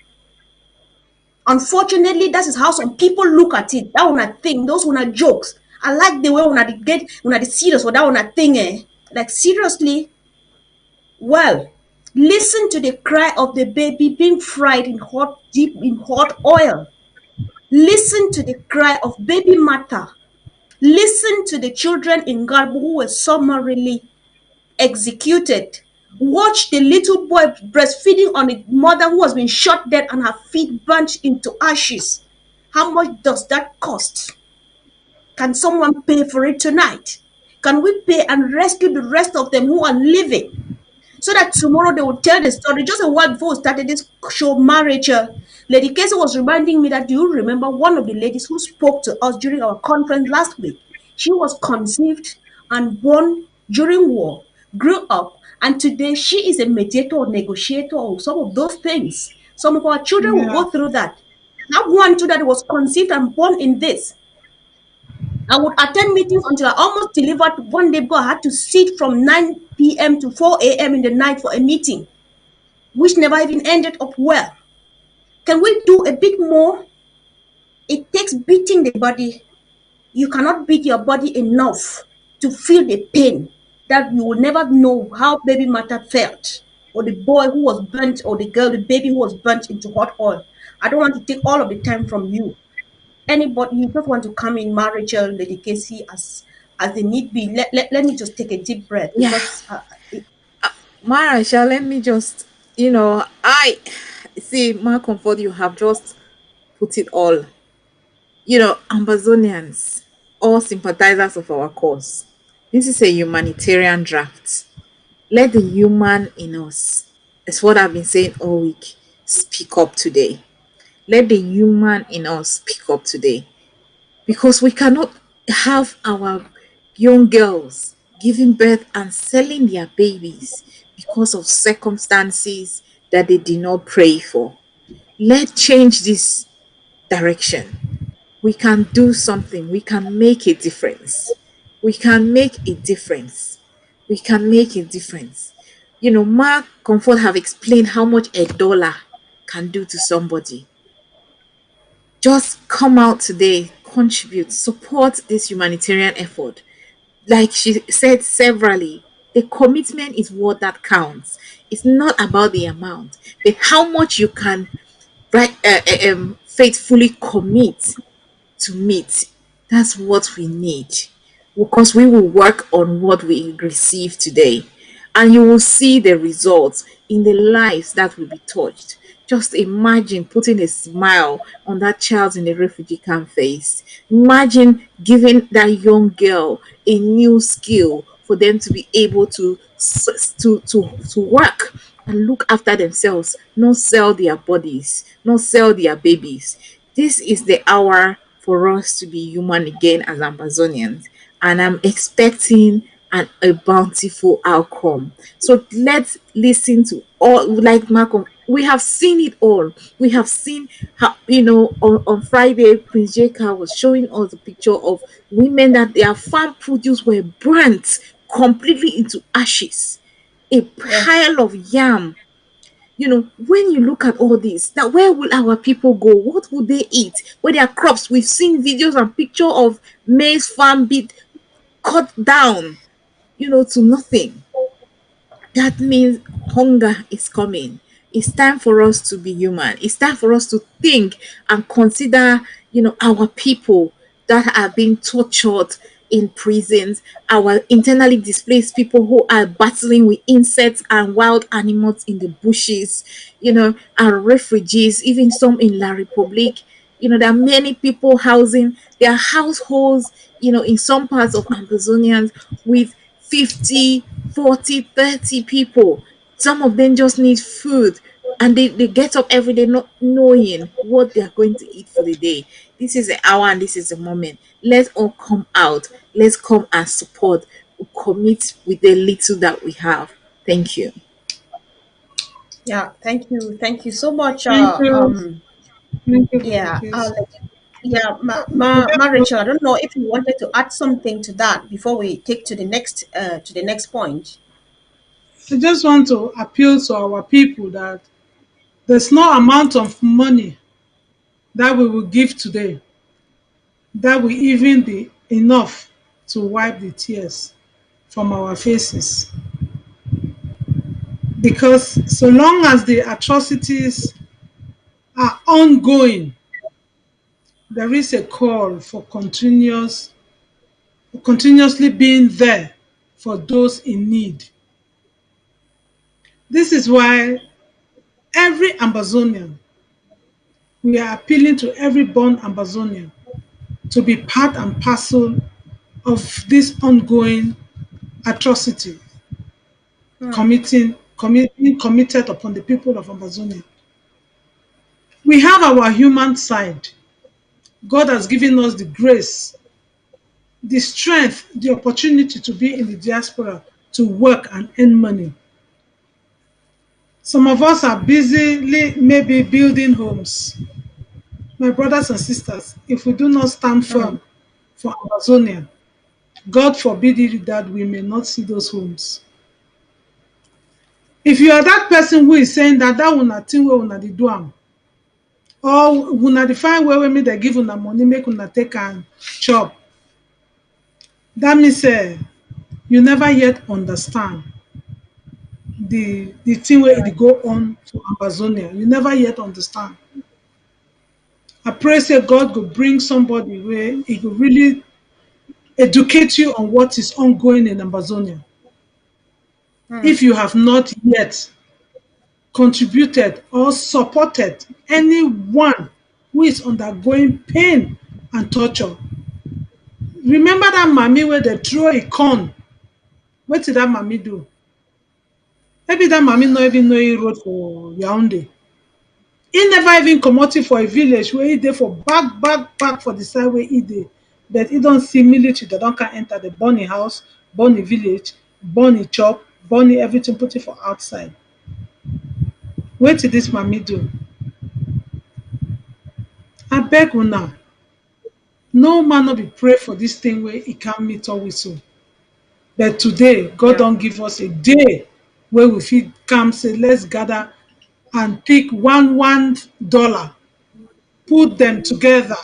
Unfortunately, that is how some people look at it. That one a thing, those one are jokes. I like the way when I get when I serious for that one a thing, like seriously. Well, listen to the cry of the baby being fried in hot, deep in hot oil. Listen to the cry of baby Martha. Listen to the children in Garbo who were summarily executed. Watch the little boy breastfeeding on a mother who has been shot dead and her feet burnt into ashes. How much does that cost? Can someone pay for it tonight? Can we pay and rescue the rest of them who are living? So that tomorrow they will tell the story. Just a while before we started this show, marriage, Lady Casey was reminding me that, do you remember one of the ladies who spoke to us during our conference last week? She was conceived and born during war, grew up, and today she is a mediator or negotiator or some of those things. Some of our children will Yeah. go through that. I have one too that was conceived and born in this. I would attend meetings until I almost delivered one day because I had to sit from 9 p.m. to 4 a.m. in the night for a meeting, which never even ended up well. Can we do a bit more? It takes beating the body. You cannot beat your body enough to feel the pain that you will never know how baby Martha felt, or the boy who was burnt, or the girl, the baby who was burnt into hot oil. I don't want to take all of the time from you. Anybody you just want to come in, marriage, Lady Casey, as the need be. Let me just take a deep breath Yeah. because Marasha, let me just, I see, my comfort, you have just put it all. Amazonians, all sympathizers of our cause. This is a humanitarian draft. Let the human in us, it's what I've been saying all week, speak up today. Let the human in us speak up today. Because we cannot have our young girls giving birth and selling their babies because of circumstances that they did not pray for. Let's change this direction. We can do something. We can make a difference. We can make a difference. We can make a difference. Mark Comfort have explained how much a dollar can do to somebody. Just come out today, contribute, support this humanitarian effort. Like she said severally, the commitment is what that counts. It's not about the amount, but how much you can faithfully commit to meet. That's what we need, because we will work on what we receive today, and you will see the results in the lives that will be touched. Just imagine putting a smile on that child in the refugee camp face. Imagine giving that young girl a new skill for them to be able to work and look after themselves, not sell their bodies, not sell their babies. This is the hour for us to be human again as Amazonians, and I'm expecting a bountiful outcome. So let's listen to all, like Malcolm. We have seen it all. We have seen how, on Friday, Prince Jaka was showing us a picture of women that their farm produce were burnt completely into ashes. A pile of yam. When you look at all this, now where will our people go? What will they eat? Where their crops? We've seen videos and picture of maize farm being cut down, to nothing. That means hunger is coming. It's time for us to be human. It's time for us to think and consider, our people that are being tortured in prisons, our internally displaced people who are battling with insects and wild animals in the bushes, our refugees, even some in La Republique. There are many people housing their households, in some parts of Amazonians with 50, 40, 30 people. Some of them just need food, and they get up every day not knowing what they are going to eat for the day. This is the hour and this is the moment. Let's all come out. Let's come and support. Commit with the little that we have. Thank you. Yeah, thank you so much. Thank you. Thank you, Brother Yeah, Chris. yeah, So let's go. Rachel. I don't know if you wanted to add something to that before we take to the next point. I just want to appeal to our people that there's no amount of money that we will give today that will even be enough to wipe the tears from our faces. Because so long as the atrocities are ongoing, there is a call for continuously being there for those in need. This is why every Amazonian, we are appealing to every born Amazonian to be part and parcel of this ongoing atrocity committed upon the people of Amazonia. We have our human side. God has given us the grace, the strength, the opportunity to be in the diaspora, to work and earn money. Some of us are busily maybe building homes. My brothers and sisters, if we do not stand firm for Amazonia, God forbid it that we may not see those homes. If you are that person who is saying that una thing wey una dey do am, or una dey find way wey make dem give una money make una take am chop, that means you never yet understand the thing wey dey go on for Amazonia. You never yet understand. I pray say God go bring somebody where he go really educate you on what is ongoing in Amazonia. If you have not yet contributed or supported anyone who is undergoing pain and torture, remember that mommy where they throw a corn. What did that mommy do? Maybe that mommy not even know he road for Yaoundé. He never even commoted for a village where he dey for back for the side where he dey. But he don't see military, they don't can enter the burn house, burn village, burn chop, burn everything, put it for outside. What did this mommy do? I beg una, no man no be pray for this thing where he can't meet or whistle. But today, God don't give us a day where we fit come say, let's gather and pick $1, put them together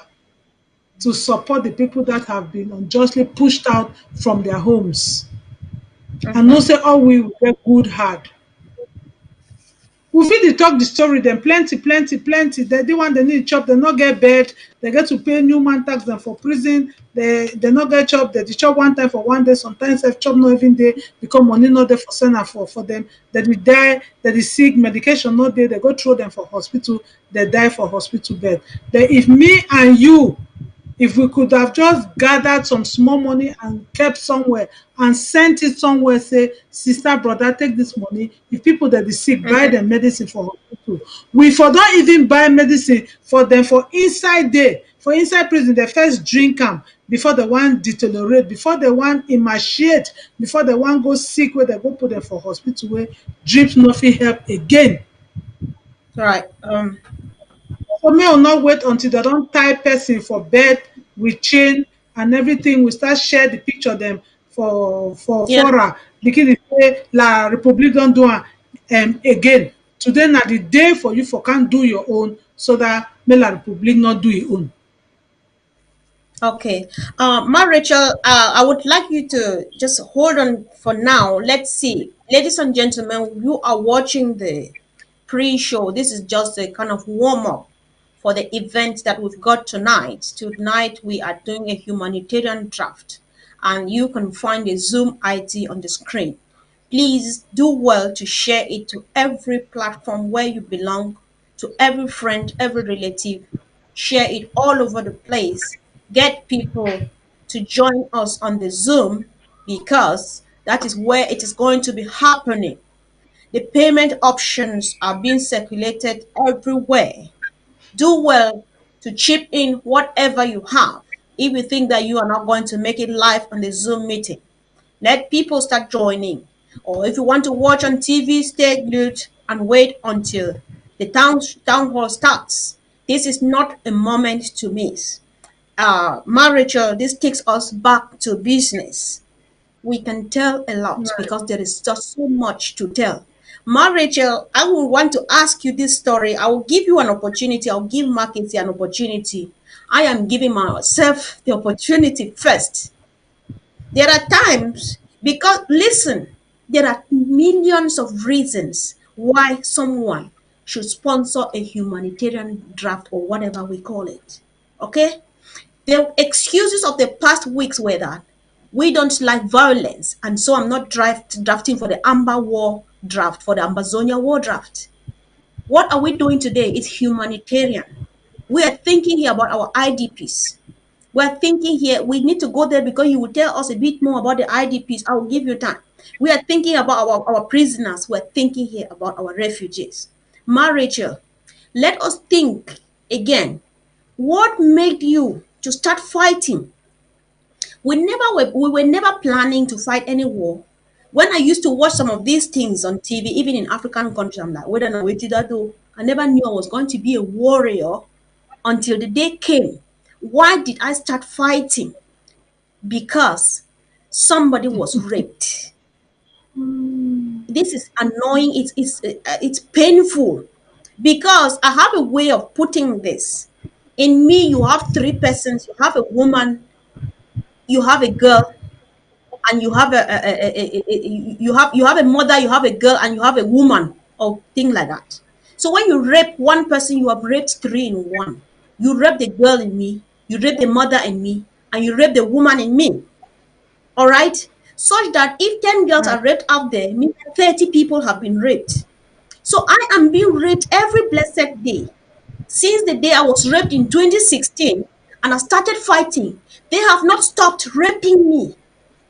to support the people that have been unjustly pushed out from their homes. And no say, oh, we will get good heart. We fit dey talk the story dem plenty. They the one they need chop, they not get bed, they get to pay new man tax them for prison, they not get chop, they chop one time for one day, sometimes they chop not even day because money not there for send for them. They will die, they dey sick, medication not there, they go throw them for hospital, they die for hospital bed. Then if me and you, if we could have just gathered some small money and kept somewhere and sent it somewhere, say, sister, brother, take this money. If people that is sick, buy them medicine for hospital. We for don't even buy medicine for them for inside there, for inside prison, they first drink them before the one deteriorate, before the one emaciate, before the one go sick where they go put them for hospital where drips nothing help again. Right. So may will not wait until they don't tie person for bed with chain and everything. We start share the picture them for fora because they say La Republic don't do again. Today now the day for you for can't do your own so that may La Republic not do your own. Okay. Ma Rachel, I would like you to just hold on for now. Let's see. Ladies and gentlemen, you are watching the pre-show. This is just a kind of warm-up for the event that we've got tonight. Tonight, we are doing a humanitarian draft, and you can find the Zoom ID on the screen. Please do well to share it to every platform where you belong, to every friend, every relative. Share it all over the place. Get people to join us on the Zoom because that is where it is going to be happening. The payment options are being circulated everywhere. Do well to chip in whatever you have. If you think that you are not going to make it live on the Zoom meeting, let people start joining. Or if you want to watch on TV, stay glued and wait until the town hall starts. This is not a moment to miss. Rachel, this takes us back to business. We can tell a lot because there is just so much to tell. Rachel, I will want to ask you this story. I will give you an opportunity. I'll give Marketing an opportunity. I am giving myself the opportunity first. There are times, because listen, there are millions of reasons why someone should sponsor a humanitarian draft or whatever we call it. Okay? The excuses of the past weeks were that we don't like violence, and so I'm not drafting for the Amber War draft, for the Amazonia War draft. What are we doing today? It's humanitarian. We are thinking here about our IDPs. We're thinking here, we need to go there because you will tell us a bit more about the IDPs. I will give you time. We are thinking about our prisoners. We're thinking here about our refugees. Rachel, let us think again. What made you to start fighting? We were never planning to fight any war. When I used to watch some of these things on TV, even in African countries, I'm like, whether I waited that though, I never knew I was going to be a warrior until the day came. Why did I start fighting? Because somebody was raped. This is annoying. It's painful because I have a way of putting this. In me, you have three persons. You have a woman, you have a girl, and you have you have a mother, you have a girl, and you have a woman, or thing like that. So when you rape one person, you have raped three in one. You rape the girl in me, you rape the mother in me, and you rape the woman in me. All right? Such that if 10 girls are raped out there, means 30 people have been raped. So I am being raped every blessed day. Since the day I was raped in 2016 and I started fighting, they have not stopped raping me.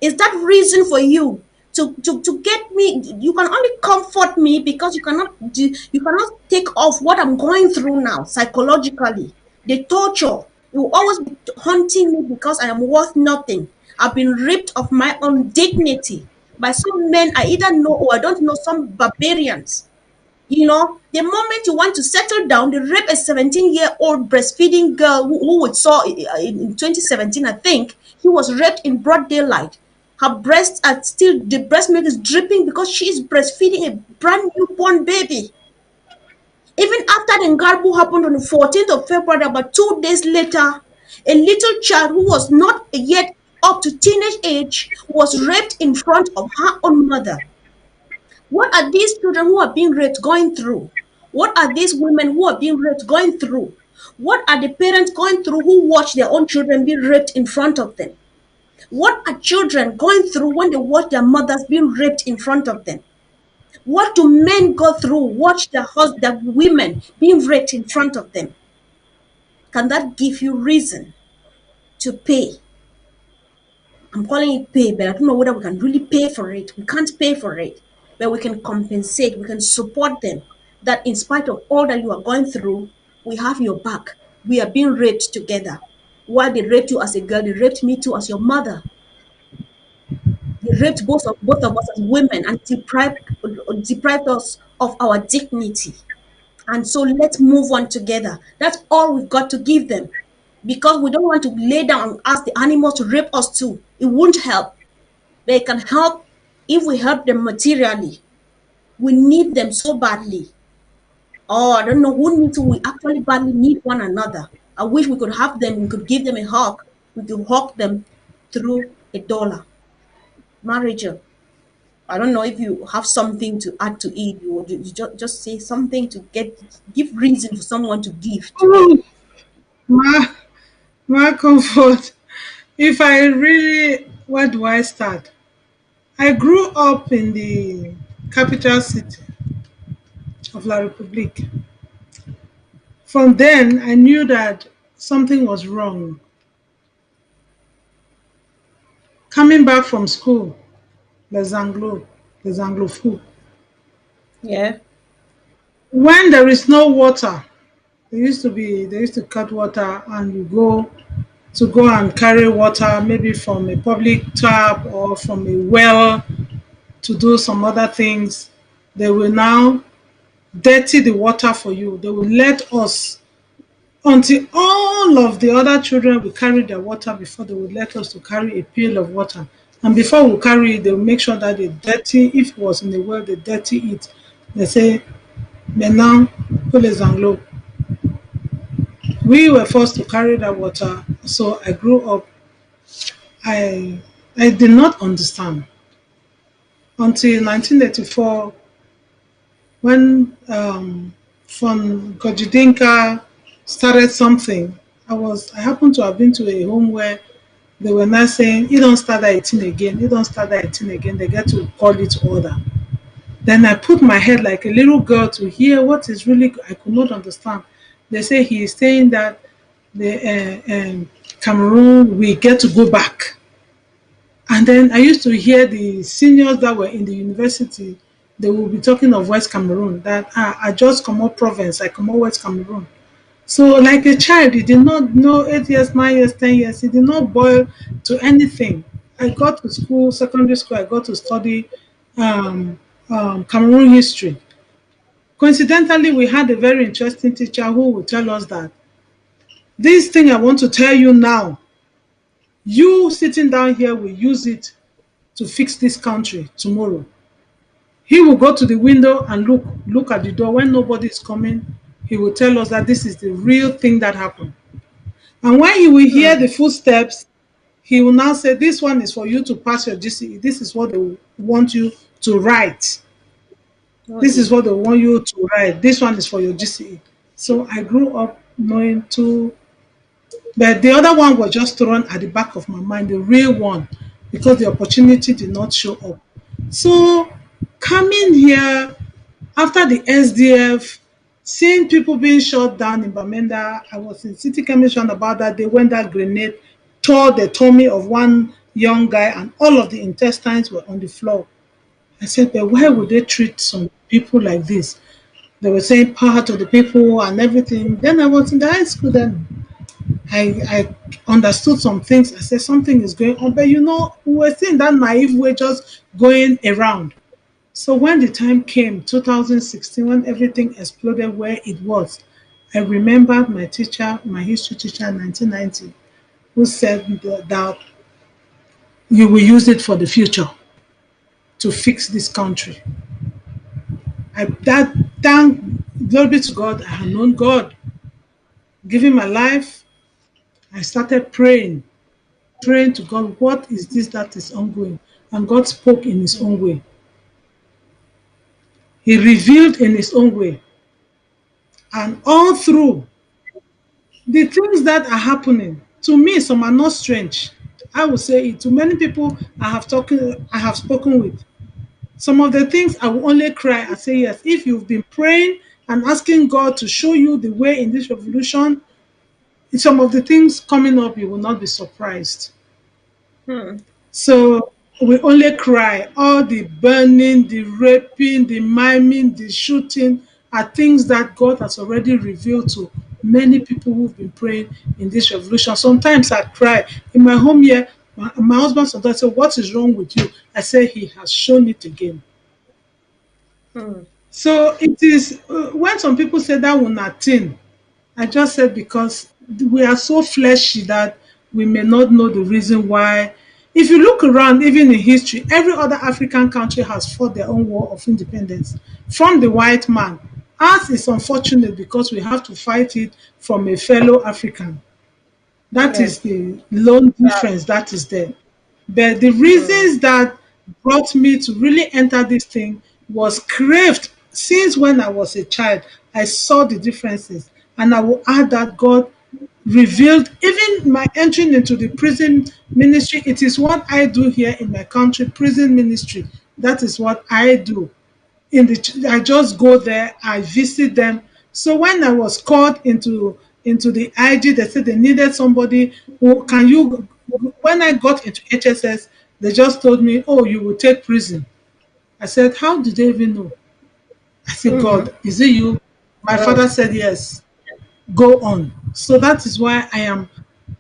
Is that reason for you to get me? You can only comfort me because you cannot take off what I'm going through now psychologically. The torture, you will always be haunting me because I am worth nothing. I've been ripped of my own dignity by some men I either know or I don't know, some barbarians. You know, the moment you want to settle down, they rape a 17-year-old breastfeeding girl who we saw in 2017, I think. He was raped in broad daylight. Her breasts are still, the breast milk is dripping because she is breastfeeding a brand newborn baby. Even after the Ngarbu happened on the 14th of February, about 2 days later, a little child who was not yet up to teenage age was raped in front of her own mother. What are these children who are being raped going through? What are these women who are being raped going through? What are the parents going through who watch their own children being raped in front of them? What are children going through when they watch their mothers being raped in front of them? What do men go through, watch their women being raped in front of them? Can that give you reason to pay? I'm calling it pay, but I don't know whether we can really pay for it. We can't pay for it, but we can compensate, we can support them. That in spite of all that you are going through, we have your back. We are being raped together. While they raped you as a girl, they raped me too as your mother. They raped both of us as women and deprived us of our dignity. And so let's move on together. That's all we've got to give them. Because we don't want to lay down and ask the animals to rape us too. It won't help. They can help if we help them materially. We need them so badly. Oh, I don't know who needs to. We actually badly need one another. I wish we could have them. We could give them a hug. We could hug them through $1. Marriage. I don't know if you have something to add to it. You just say something to give reason for someone to give. My comfort. If I really, where do I start? I grew up in the capital city of La Republique. From then, I knew that something was wrong. Coming back from school, les Anglophones. Yeah. When there is no water, they used to cut water and you go and carry water maybe from a public tap or from a well to do some other things. They will now dirty the water for you. They will let us until all of the other children will carry their water before they will let us to carry a pail of water. And before we carry it, they will make sure that they dirty, if it was in the well, they dirty it. They say, maintenant, pour les anglos. We were forced to carry that water. So I grew up, I I did not understand until 1984 when von Gojidinka started something. I happened to have been to a home where they were not saying, you don't start that 18 again, you don't start that 18 again. They get to call it order. Then I put my head like a little girl to hear what is really, I could not understand. They say he is saying that the Cameroon, we get to go back. And then I used to hear the seniors that were in the university, they will be talking of West Cameroon, that I just come up province, I come up West Cameroon. So like a child, he did not know 8 years, 9 years, 10 years, he did not boil to anything. I got to school, secondary school, I got to study Cameroon history. Coincidentally, we had a very interesting teacher who would tell us that this thing I want to tell you now, you sitting down here will use it to fix this country tomorrow. He will go to the window and look at the door when nobody is coming. He will tell us that this is the real thing that happened. And when he will hear the footsteps, he will now say, this one is for you to pass your GCE. This is what they want you to write. This is what they want you to write. This one is for your GCE. So I grew up knowing two, but the other one was just thrown at the back of my mind, the real one, because the opportunity did not show up. So coming here after the SDF, seeing people being shot down in Bamenda, I was in City Commission about that day when that grenade tore the tummy of one young guy and all of the intestines were on the floor. I said, but why would they treat some people like this? They were saying power to the people and everything. Then I was in the high school, then I understood some things. I said something is going on, but we were still in that naive way, just going around. So when the time came, 2016, when everything exploded where it was, I remembered my teacher, my history teacher in 1990, who said that you will use it for the future to fix this country. Thank glory be to God, I had known God. Giving my life, I started praying to God, what is this that is ongoing? And God spoke in his own way. He revealed in his own way. And all through, the things that are happening, to me, some are not strange. I would say it. To many people I have spoken with, some of the things I will only cry and say, yes, if you've been praying and asking God to show you the way in this revolution, some of the things coming up, you will not be surprised. So we only cry. All the burning, the raping, the maiming, the shooting are things that God has already revealed to many people who've been praying in this revolution. Sometimes I cry. In my home here, my husband sometimes says, what is wrong with you? I say, he has shown it again. So it is, when some people say that we're not thin, I just said because we are so fleshy that we may not know the reason why. If you look around, even in history, every other African country has fought their own war of independence from the white man. Ours is unfortunate because we have to fight it from a fellow African. That is the lone difference that is there. But the reasons that brought me to really enter this thing was craved since when I was a child. I saw the differences, and I will add that God revealed even my entering into the prison ministry. It is what I do here in my country, prison ministry. That is what I do. I just go there, I visit them. So when I was called into the IG, they said they needed somebody who when I got into HSS, they just told me, oh, you will take prison. I said, how did they even know? I said, God, is it you? My father said, yes, go on. So that is why I am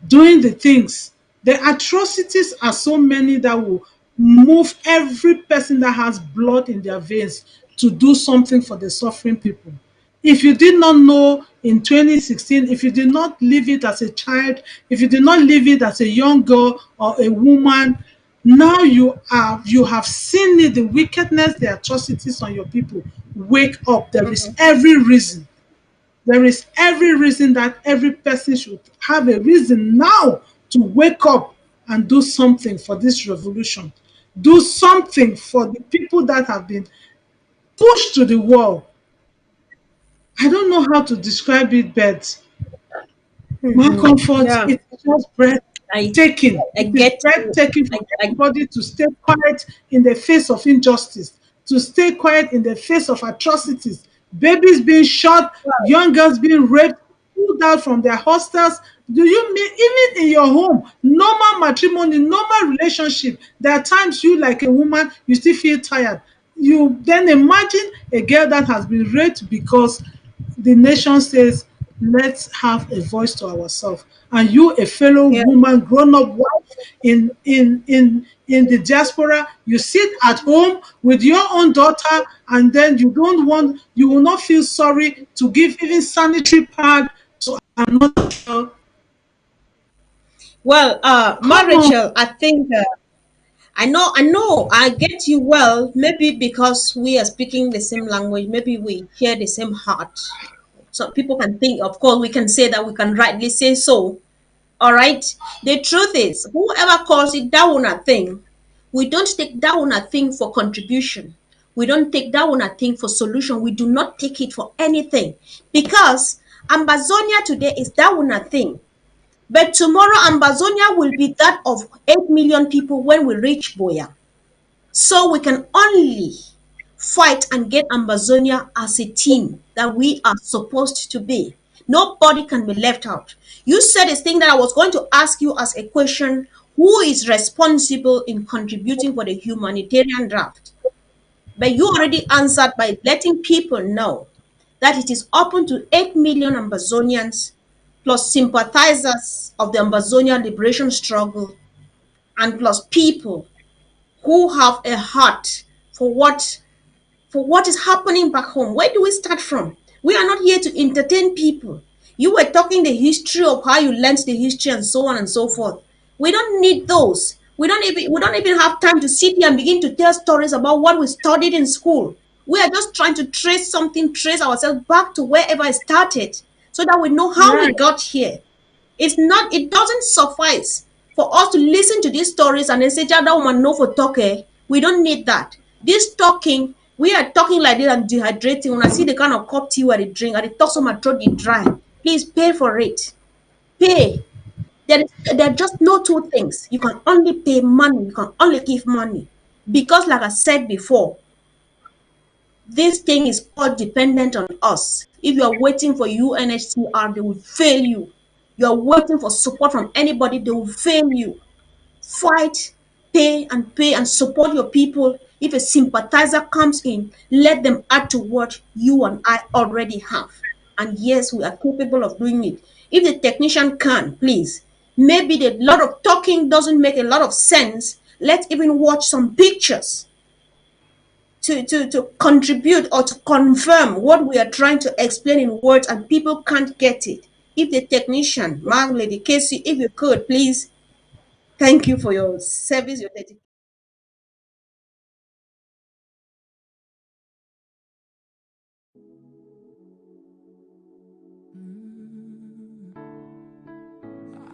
doing the things. The atrocities are so many that will move every person that has blood in their veins to do something for the suffering people. If you did not know in 2016, if you did not live it as a child, if you did not live it as a young girl or a woman, now you have seen it, the wickedness, the atrocities on your people. Wake up. There is every reason. There is every reason that every person should have a reason now to wake up and do something for this revolution. Do something for the people that have been pushed to the wall. I don't know how to describe it, but my comfort Yeah, is just I breathtaking. I It is get you. breathtaking for I everybody to stay quiet in the face of injustice, to stay quiet in the face of atrocities. Babies being shot, young girls being raped, pulled out from their hostels. Do you mean even in your home, normal matrimony, normal relationship, there are times you, like a woman, you still feel tired. You then imagine a girl that has been raped because the nation says, let's have a voice to ourselves. And you, a fellow yeah. woman, grown up wife in the diaspora, you sit at home with your own daughter, and then you will not feel sorry to give even sanitary pad to another girl. Well, Ma Come on. Rachel, I think I get you well. Maybe because we are speaking the same language, maybe we share the same heart. So people can think, of course, we can say that, we can rightly say so. All right. The truth is, whoever calls it down a thing, we don't take down a thing for contribution. We don't take down a thing for solution. We do not take it for anything because Ambazonia today is down a thing. But tomorrow, Ambazonia will be that of 8 million people when we reach Boya. So we can only fight and get Ambazonia as a team that we are supposed to be. Nobody can be left out. You said this thing that I was going to ask you as a question: who is responsible in contributing for the humanitarian draft? But you already answered by letting people know that it is open to 8 million Ambazonians plus sympathizers of the Ambazonia liberation struggle and plus people who have a heart for what is happening back home. Where do we start from? We are not here to entertain people. You were talking the history of how you learned the history and so on and so forth. We don't need those. We don't even have time to sit here and begin to tell stories about what we studied in school. We are just trying to trace ourselves back to wherever it started so that we know how we Right. got here. It doesn't suffice for us to listen to these stories and then say, "Ja, that woman no for talk, eh?" We don't need that. This talking, we are talking like this and dehydrating. When I see the kind of cup tea where they drink and they talk so my throat is dry, please pay for it. Pay. There are just no two things. You can only pay money, you can only give money. Because like I said before, this thing is all dependent on us. If you are waiting for UNHCR, they will fail you. You are waiting for support from anybody, they will fail you. Fight, pay and support your people. If a sympathizer comes in, let them add to what you and I already have. And yes, we are capable of doing it. If the technician can, please, maybe the lot of talking doesn't make a lot of sense. Let's even watch some pictures to contribute or to confirm what we are trying to explain in words and people can't get it. If the technician, Mark, Lady Casey, if you could, please, thank you for your service, your dedication.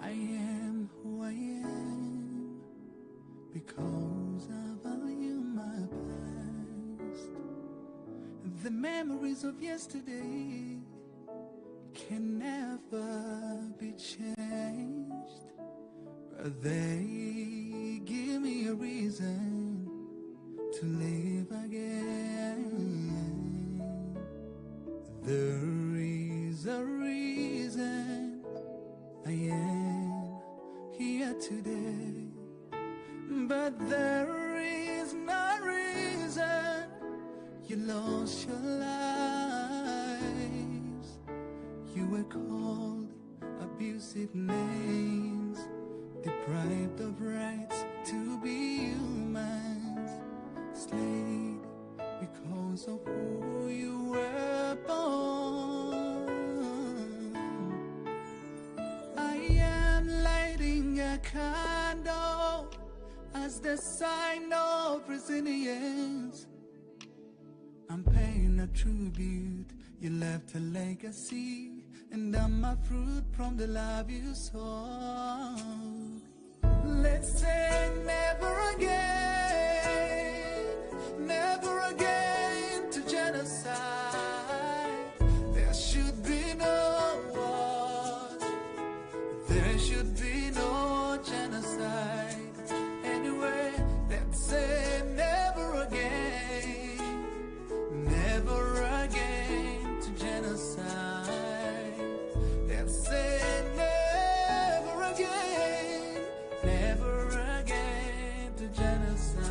I am who I am because I value my past. The memories of yesterday can never be changed, but they give me a reason to live again. There is a reason I am here today, but there is no reason you lost your lives. You were called abusive names, deprived of rights to be humans, slayed because because of who you were born. I am lighting a candle as the sign of resilience. I'm paying a tribute. You left a legacy, and I'm a fruit from the love you sowed. Let's say never again to genocide. There should be no war. There should be no genocide. Anyway, let's say never again to genocide. Let's say never again to genocide.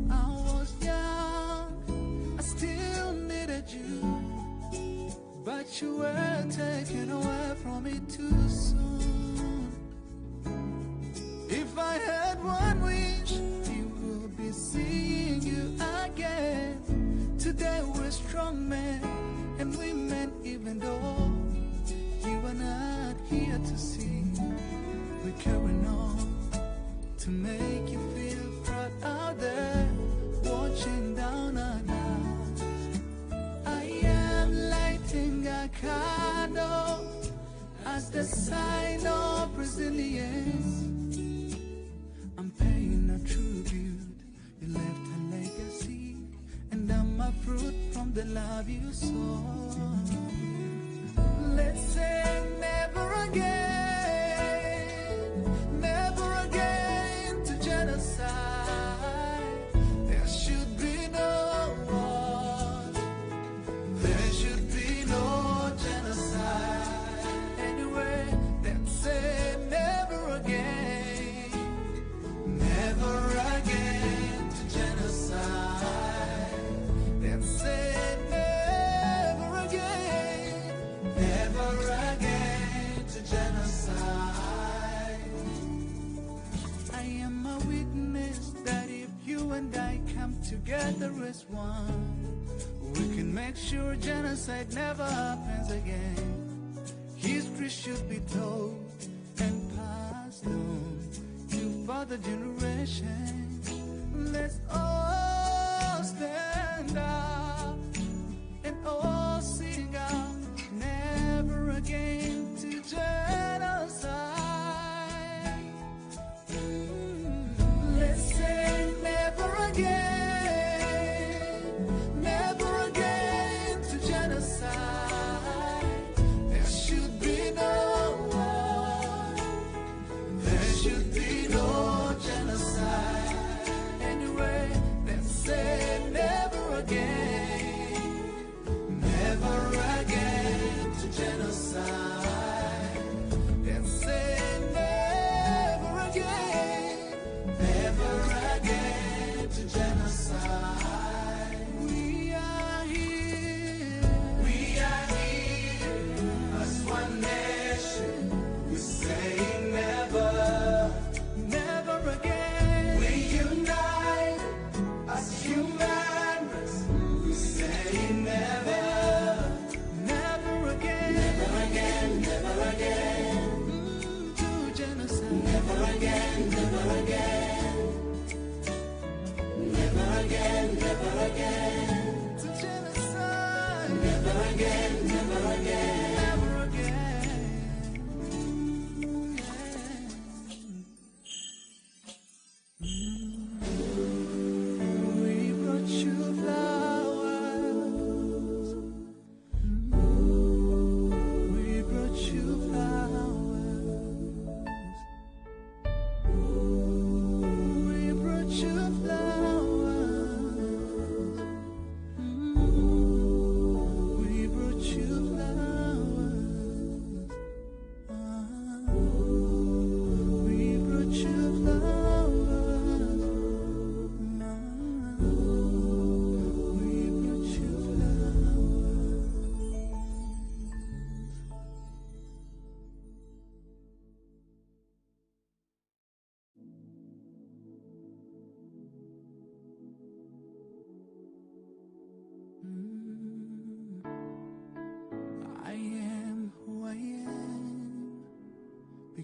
I was young, I still needed you, but you were taken away from me too soon. If I had one wish, it would be seeing you again. Today we're strong men and women, even though you are not here to see. We're carrying on to make you feel proud out there, watching down on us. I am lighting a candle as the sign of resilience. I'm paying a tribute. You left a legacy, and I'm a fruit from the love you sowed. Let's say never again to genocide. There should be no war. There should be no genocide. Anyway, let's say never again to genocide. Let's say never again to genocide. I am a witness that if you and I come together as one, we can make sure genocide never happens again. History should be told and passed on to further generations. Let's all stand up and all sing out, never again to genocide. Let's say never again to genocide. There should be no war. There should be no genocide. Anyway,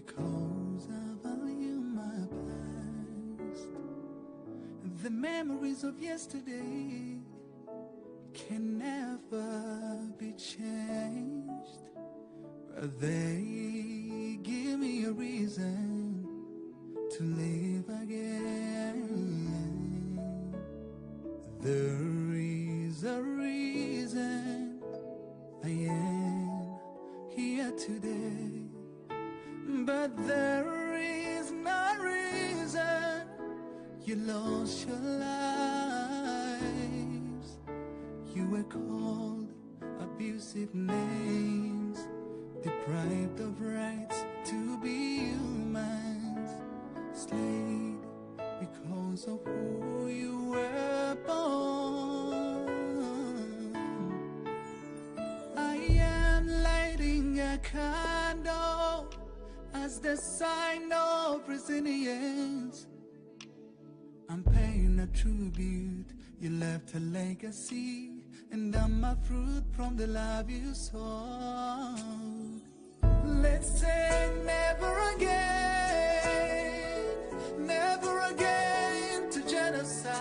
because I value my past. The memories of yesterday can never be changed, but they give me a reason to live again. There is a reason I am here today, but there is no reason you lost your lives. You were called abusive names, deprived of rights to be humans, slayed because of who you were born. I am lighting a candle as the sign of resilience. I'm paying a tribute. You left a legacy, and I'm a fruit from the love you sowed. Let's say never again to genocide.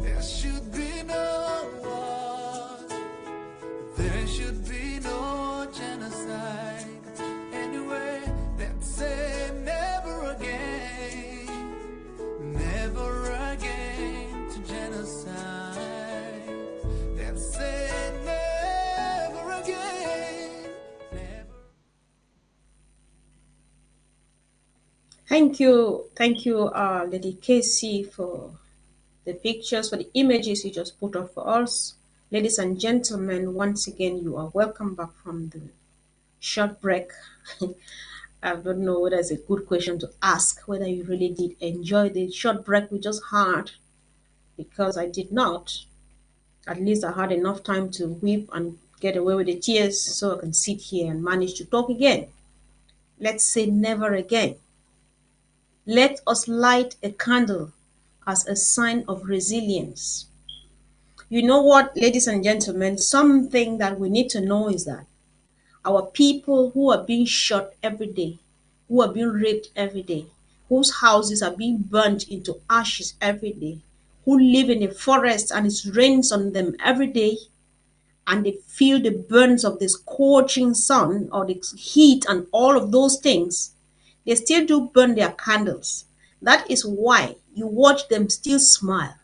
There should be no war. There should be no genocide. Anyway, let's say never again to genocide. Let's say never again. Thank you, Lady Casey, for the pictures, for the images you just put up for us. Ladies and gentlemen, once again, you are welcome back from the short break. I don't know whether it's a good question to ask, whether you really did enjoy the short break we just had, because I did not. At least I had enough time to weep and get away with the tears so I can sit here and manage to talk again. Let's say never again. Let us light a candle as a sign of resilience. You know what, ladies and gentlemen, something that we need to know is that our people who are being shot every day, who are being raped every day, whose houses are being burnt into ashes every day, who live in the forest and it rains on them every day, and they feel the burns of the scorching sun or the heat and all of those things, they still do burn their candles. That is why you watch them still smile.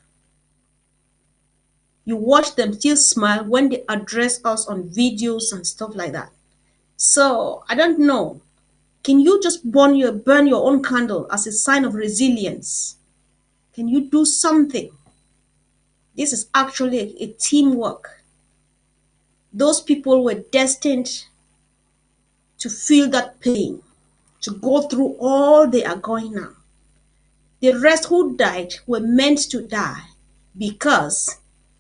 You watch them still smile when they address us on videos and stuff like that. So I don't know. Can you just burn your own candle as a sign of resilience? Can you do something? This is actually a teamwork. Those people were destined to feel that pain, to go through all they are going now. The rest who died were meant to die because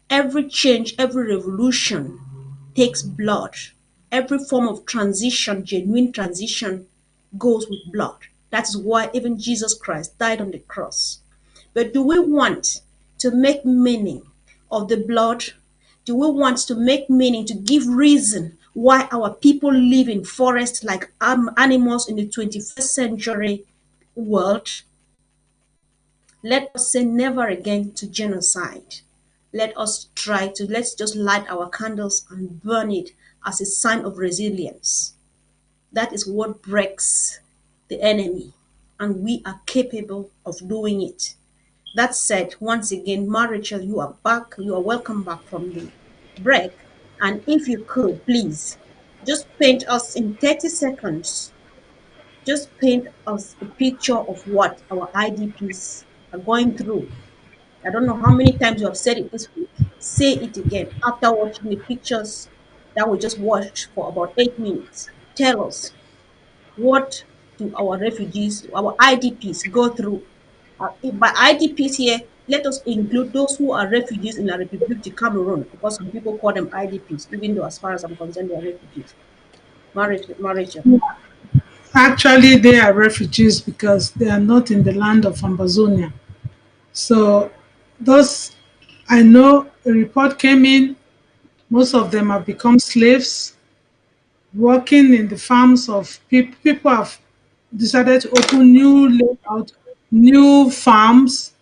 every change, every revolution takes blood. Every form of transition, genuine transition, goes with blood. That's why even Jesus Christ died on the cross. But do we want to make meaning of the blood? Do we want to make meaning, to give reason why our people live in forests like animals in the 21st century world? Let us say never again to genocide. Let's just light our candles and burn it as a sign of resilience. That is what breaks the enemy, and we are capable of doing it. That said, once again, Rachel, you are back. You are welcome back from the break. And if you could, please, just paint us in 30 seconds, just paint us a picture of what our IDPs are going through. I don't know how many times you have said it this week. Say it again after watching the pictures that we just watched for about 8 minutes. Tell us, what do our refugees, our IDPs go through? By IDPs here, let us include those who are refugees in the Republic of Cameroon, because some people call them IDPs, even though as far as I'm concerned, they are refugees. Marriage. Actually, they are refugees because they are not in the land of Ambazonia. So, those, I know a report came in, most of them have become slaves. working in the farms of people. People have decided to open new layout, new farms,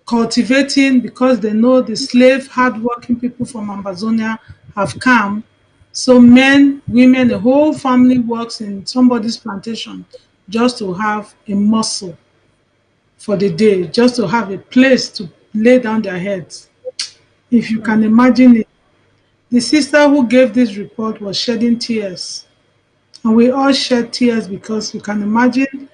cultivating because they know the slave, hardworking people from Amazonia have come. So men, women, the whole family works in somebody's plantation just to have a muscle for the day, just to have a place to lay down their heads. If you can imagine it, the sister who gave this report was shedding tears. And we all shed tears because you can imagine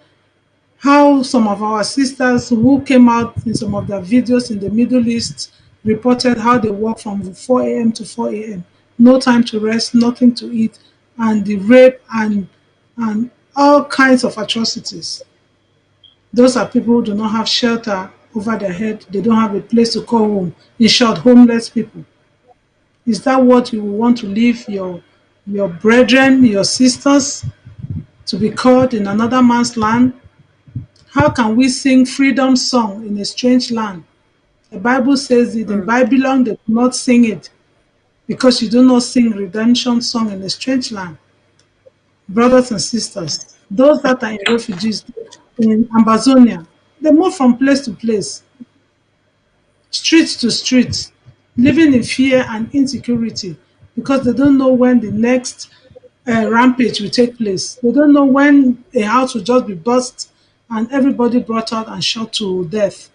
how some of our sisters who came out in some of their videos in the Middle East reported how they work from 4 a.m. to 4 a.m. No time to rest, nothing to eat, and the rape and all kinds of atrocities. Those are people who do not have shelter over their head. They don't have a place to call home. In short, homeless people. Is that what you want to leave your brethren, your sisters, to be called in another man's land? How can we sing freedom song in a strange land? The Bible says it in Babylon, they do not sing it because you do not sing redemption song in a strange land. Brothers and sisters, those that are in refugees in Amazonia, they move from place to place, street to street, living in fear and insecurity because they don't know when the next rampage will take place. They don't know when a house will just be burst and everybody brought out and shot to death.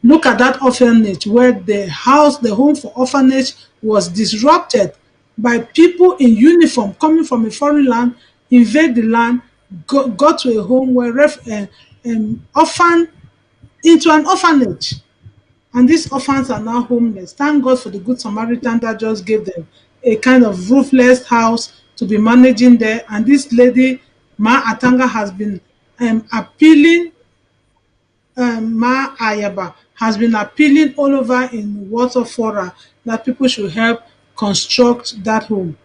Look at that orphanage where the house, the home for orphanage was disrupted by people in uniform coming from a foreign land, invade the land, got to a home where orphan into an orphanage. And these orphans are now homeless. Thank God for the Good Samaritan that just gave them a kind of roofless house to be managing there. And this lady, Ma Atanga, has been appealing, Ma Ayaba has been appealing all over in water fora that people should help construct that home.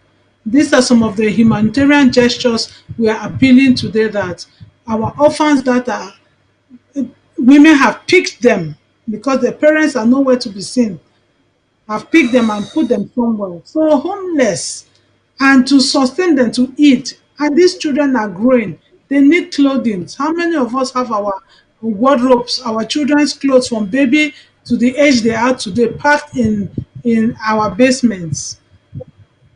These are some of the humanitarian gestures we are appealing today, that our orphans that are women have picked them because their parents are nowhere to be seen, have picked them and put them somewhere. So homeless, and to sustain them to eat. And these children are growing. They need clothing. How many of us have our wardrobes, our children's clothes from baby to the age they are today packed in our basements?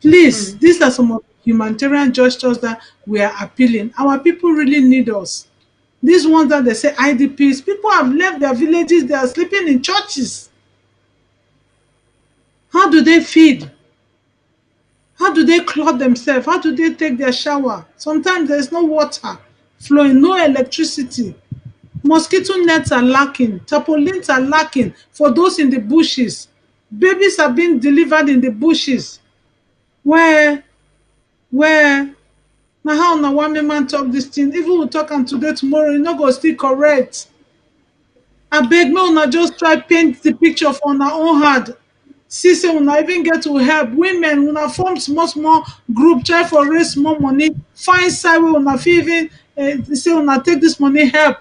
Please, these are some of the humanitarian gestures that we are appealing. Our people really need us. These ones that they say IDPs, people have left their villages, they are sleeping in churches. How do they feed? How do they clothe themselves? How do they take their shower? Sometimes there's no water flowing, no electricity. Mosquito nets are lacking. Tarpaulins are lacking for those in the bushes. Babies are being delivered in the bushes. Where na how na one man talk this thing? Even we talk am today, tomorrow, e no go still correct. Abeg, make una just try paint the picture for una own heart. See say una even get to help women, una form small group, try for raise small money, find side wey una fit even say una take this money help.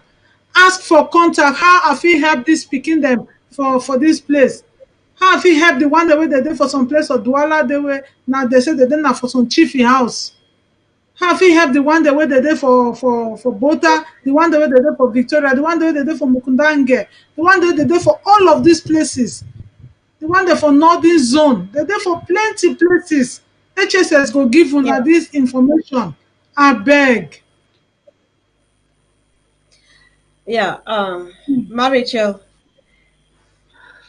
Ask for contact, how I fit help this pikin dem for this place. How I fit help the one wey dey dey for some place of Douala dey wey na dey say dey dey na for some chiefy house. How I fit help the one wey dey dey for Bota, the one wey dey dey for Victoria, the one wey dey dey for Mukundange, the one wey dey dey for all of these places. The one dey for northern zone, dey dey for plenty places. HSS go give una this information. Abeg. Yeah, Ma Rachel,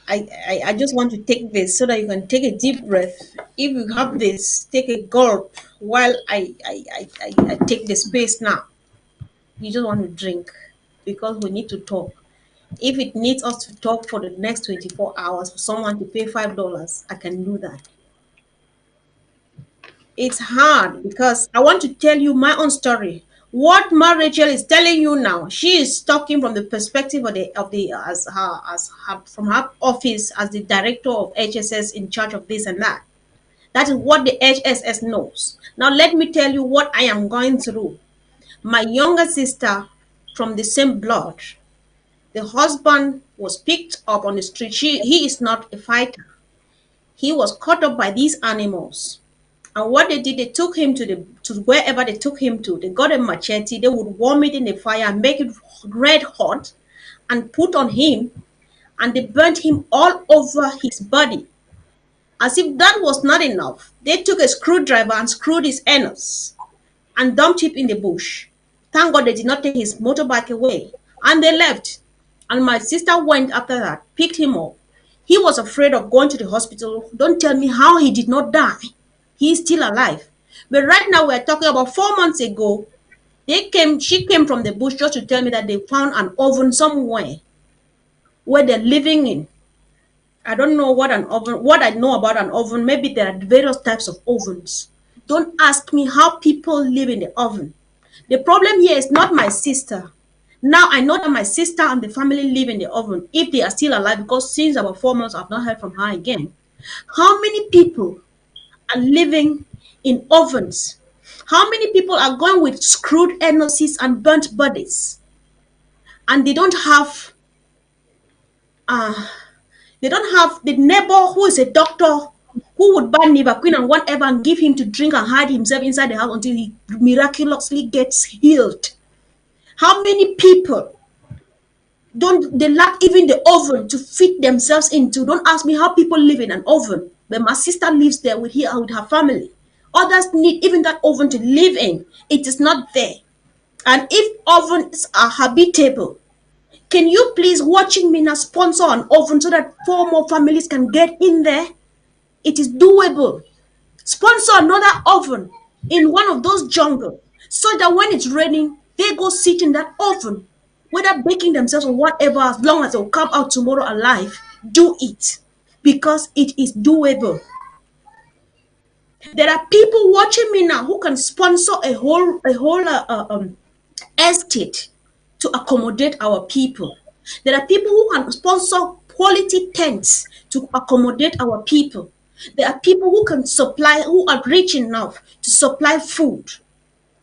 I just want to take this so that you can take a deep breath. If you have this, take a gulp while I take the space now. You just want to drink because we need to talk. If it needs us to talk for the next 24 hours for someone to pay $5, I can do that. It's hard because I want to tell you my own story. What Ma Rachel is telling you now, she is talking from the perspective of the as her from her office as the director of HSS in charge of this and that. That is what the HSS knows. Now let me tell you what I am going through. My younger sister from the same blood, the husband was picked up on the street. He is not a fighter. He was caught up by these animals And what they did, they took him to wherever they took him to. They got a machete. They would warm it in the fire and make it red hot, and put on him, and they burnt him all over his body. As if that was not enough, they took a screwdriver and screwed his anus and dumped him in the bush. Thank God they did not take his motorbike away. And they left. And my sister went after that, picked him up. He was afraid of going to the hospital. Don't tell me how he did not die. He's still alive. But right now we're talking about 4 months ago. She came from the bush just to tell me that they found an oven somewhere where they're living in. I don't know what I know about an oven. Maybe there are various types of ovens. Don't ask me how people live in the oven. The problem here is not my sister. Now I know that my sister and the family live in the oven, if they are still alive, because since about 4 months I've not heard from her again. How many people are living in ovens? How many people are going with screwed anuses and burnt bodies? And they don't have the neighbor who is a doctor who would buy Nivaquine and whatever and give him to drink and hide himself inside the house until he miraculously gets healed. How many people they lack even the oven to feed themselves into? Don't ask me how people live in an oven. But my sister lives there with her family. Others need even that oven to live in. It is not there. And if ovens are habitable, can you please, watching me now, sponsor an oven so that 4 more families can get in there? It is doable. Sponsor another oven in one of those jungles so that when it's raining, they go sit in that oven, whether baking themselves or whatever, as long as they'll come out tomorrow alive, do it, because it is doable. There are people watching me now who can sponsor a whole estate to accommodate our people. There are people who can sponsor quality tents to accommodate our people. There are people who are rich enough to supply food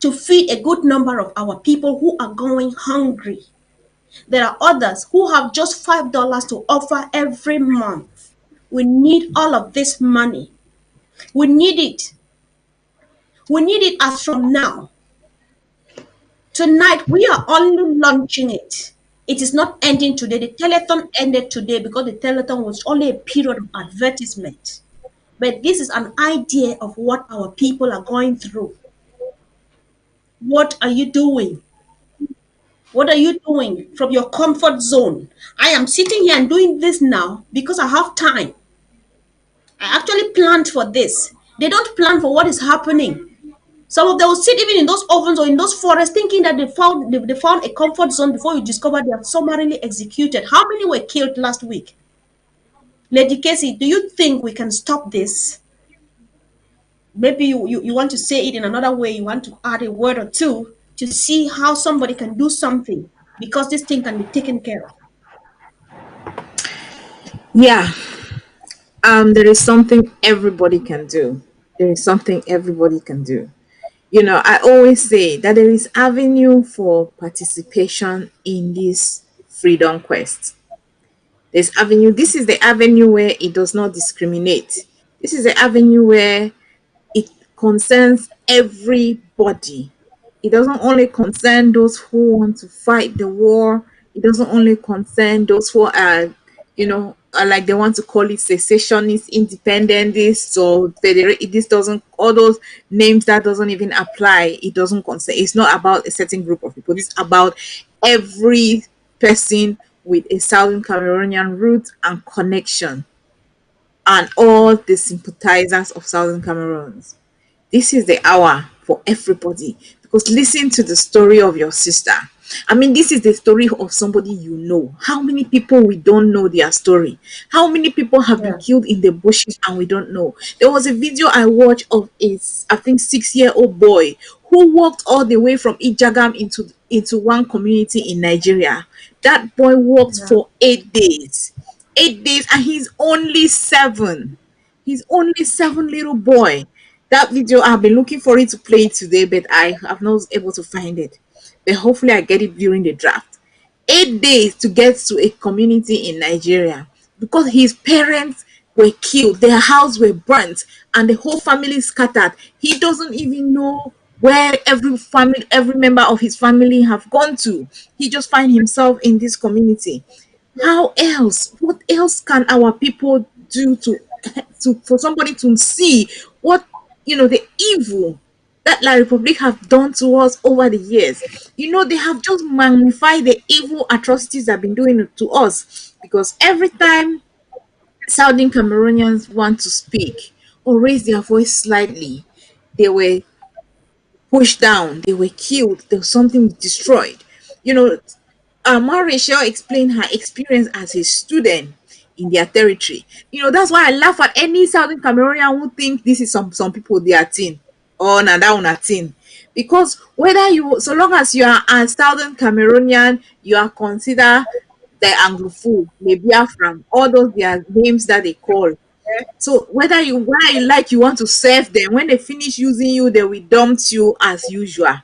to feed a good number of our people who are going hungry. There are others who have just $5 to offer every month. We need all of this money. We need it. We need it as from now. Tonight, we are only launching it. It is not ending today. The telethon ended today because the telethon was only a period of advertisement. But this is an idea of what our people are going through. What are you doing? What are you doing from your comfort zone? I am sitting here and doing this now because I have time. I actually planned for this. They don't plan for what is happening. Some of them will sit even in those ovens or in those forests thinking that they found a comfort zone before you discover they are summarily executed. How many were killed last week? Lady Casey, do you think we can stop this? Maybe you want to say it in another way. You want to add a word or two to see how somebody can do something, because this thing can be taken care of. Yeah. There is something everybody can do. There is something everybody can do. I always say that there is avenue for participation in this freedom quest. There's avenue. This is the avenue where it does not discriminate. This is the avenue where it concerns everybody. It doesn't only concern those who want to fight the war. It doesn't only concern those who are, like they want to call it secessionists, independentists, or this doesn't, all those names that doesn't even apply. It doesn't concern. It's not about a certain group of people. It's about every person with a Southern Cameroonian root and connection, and all the sympathizers of Southern Cameroons. This is the hour for everybody, because listen to the story of your sister. I mean, this is the story of somebody you know. How many people we don't know their story? How many people have been killed in the bushes and we don't know? There was a video I watched of a, I think, 6-year-old boy who walked all the way from Ijagam into one community in Nigeria. That boy walked for 8 days. 8 days, and he's only 7. He's only 7, little boy. That video, I've been looking for it to play today, but I have not able to find it. But hopefully I get it during the draft. 8 days to get to a community in Nigeria because his parents were killed, their house were burnt, and the whole family scattered. He doesn't even know where every member of his family have gone to. He just find himself in this community. How else? What else can our people do to for somebody to see what the evil that La Republic have done to us over the years? They have just magnified the evil atrocities they've been doing to us, because every time Southern Cameroonians want to speak or raise their voice slightly, they were pushed down, they were killed, there was something destroyed. You know, Marisha explained her experience as a student in their territory. That's why I laugh at any Southern Cameroonian who think this is some people they are teen or na that one a teen. Because whether so long as you are a Southern Cameroonian, you are considered the Anglophone, the Biafran, all those their names that they call. So whether you want to serve them, when they finish using you, they will dump you as usual.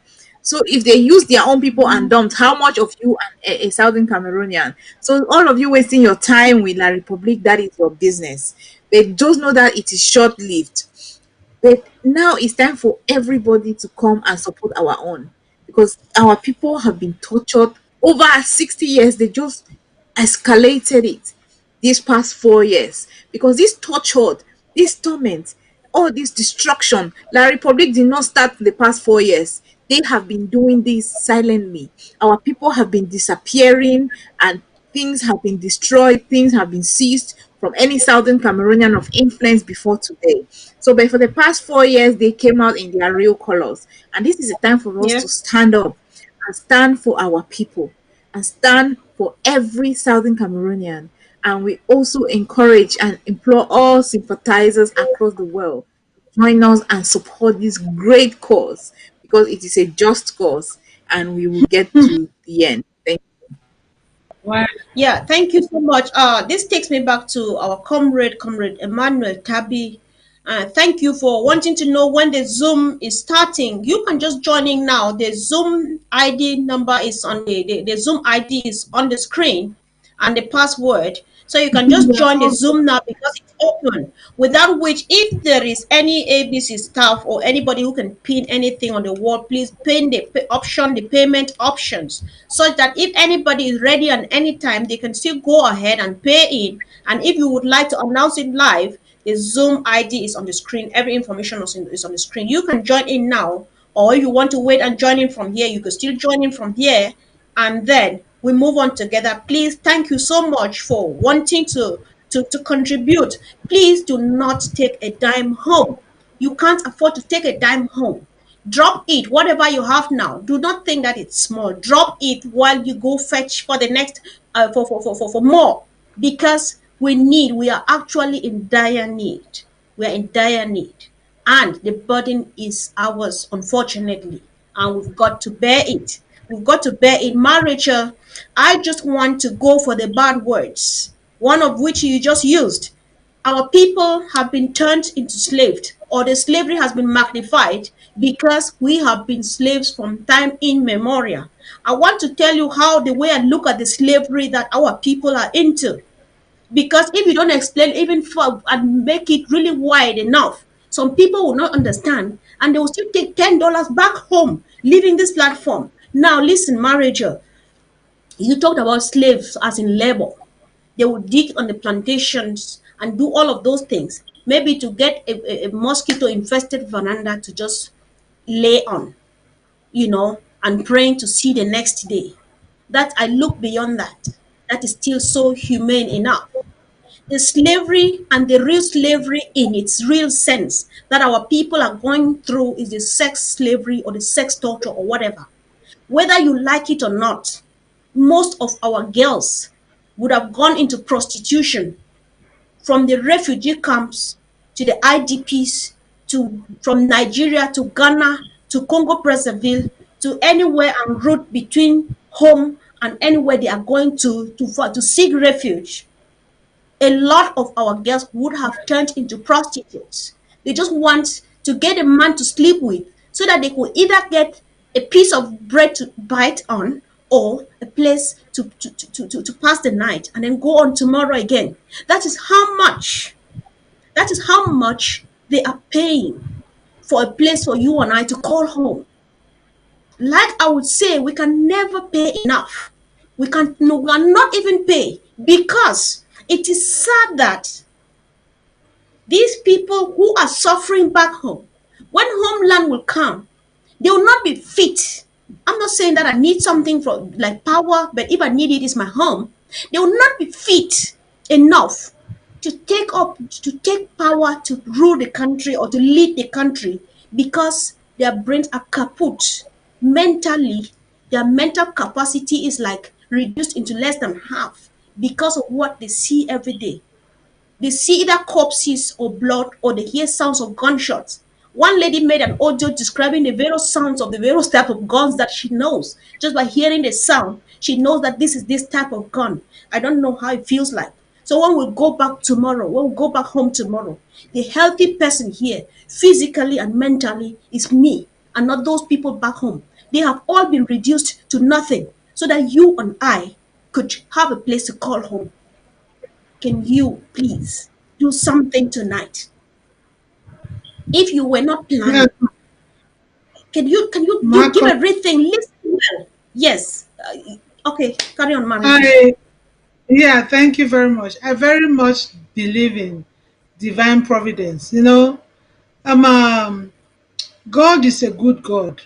So if they use their own people and dumped, how much of you are a Southern Cameroonian? So all of you wasting your time with La Republic, that is your business. But just know that it is short lived. But now it's time for everybody to come and support our own, because our people have been tortured over 60 years. They just escalated it these past 4 years, because this tortured, this torment, all this destruction, La Republic did not start the past 4 years. They have been doing this silently. Our people have been disappearing, and things have been destroyed, things have been seized from any Southern Cameroonian of influence before today. So, but for the past 4 years, they came out in their real colors. And this is a time for us Yeah. to stand up and stand for our people and stand for every Southern Cameroonian. And we also encourage and implore all sympathizers across the world to join us and support this great cause, because it is a just cause and we will get to the end. Thank Wow. Yeah, thank you so much. This takes me back to our comrade Emmanuel Tabi. Thank you for wanting to know when the Zoom is starting. You can just join in now. The Zoom ID number is on the Zoom ID is on the screen, and the password. So you can just join the Zoom now because it's open. Without which, if there is any ABC staff or anybody who can pin anything on the wall, please pin the payment options, such that if anybody is ready at any time, they can still go ahead and pay in. And if you would like to announce it live, the Zoom ID is on the screen. Every information is on the screen. You can join in now, or if you want to wait and join in from here, you can still join in from here, and then we move on together. Please, thank you so much for wanting to contribute. Please do not take a dime home. You can't afford to take a dime home. Drop it, whatever you have now. Do not think that it's small. Drop it while you go fetch for the next for more, because we are actually in dire need. We are in dire need, and the burden is ours, unfortunately, and we've got to bear it. We've got to bear it. Marriage, I just want to go for the bad words, one of which you just used. Our people have been turned into slaves, or the slavery has been magnified because we have been slaves from time immemorial. I want to tell you how the way I look at the slavery that our people are into, because if you don't explain even for and make it really wide enough, some people will not understand, and they will still take $10 back home leaving this platform. Now listen, marriager, you talked about slaves as in labor. They would dig on the plantations and do all of those things, maybe to get a mosquito infested veranda to just lay on, and praying to see the next day. That I look beyond that. That is still so humane enough. The slavery, and the real slavery in its real sense that our people are going through, is the sex slavery or the sex torture or whatever. Whether you like it or not, most of our girls would have gone into prostitution, from the refugee camps to the IDPs, to from Nigeria to Ghana to Congo Brazzaville, to anywhere en route between home and anywhere they are going to seek refuge. A lot of our girls would have turned into prostitutes. They just want to get a man to sleep with, so that they could either get a piece of bread to bite on, or a place to pass the night and then go on tomorrow again. That is how much That is how much they are paying for a place for you and I to call home. Like I would say, we can never pay enough. We can no, we cannot even pay, because it is sad that these people who are suffering back home, when homeland will come, they will not be fit. I'm not saying that I need something from like power, but if I need it, it's my home. They will not be fit enough to take power to rule the country or to lead the country, because their brains are kaput. Mentally, their mental capacity is like reduced into less than half because of what they see every day. They see either corpses or blood, or they hear sounds of gunshots. One lady made an audio describing the various sounds of the various type of guns that she knows. Just by hearing the sound, she knows that this is this type of gun. I don't know how it feels like. So when we go back tomorrow, when we go back home tomorrow, the healthy person here, physically and mentally, is me and not those people back home. They have all been reduced to nothing so that you and I could have a place to call home. Can you please do something tonight? If you were not Yeah, planning, can you give Malcolm, everything? Listen well. Yes. Okay, carry on, manager. I yeah, thank you very much. I very much believe in divine providence. God is a good God,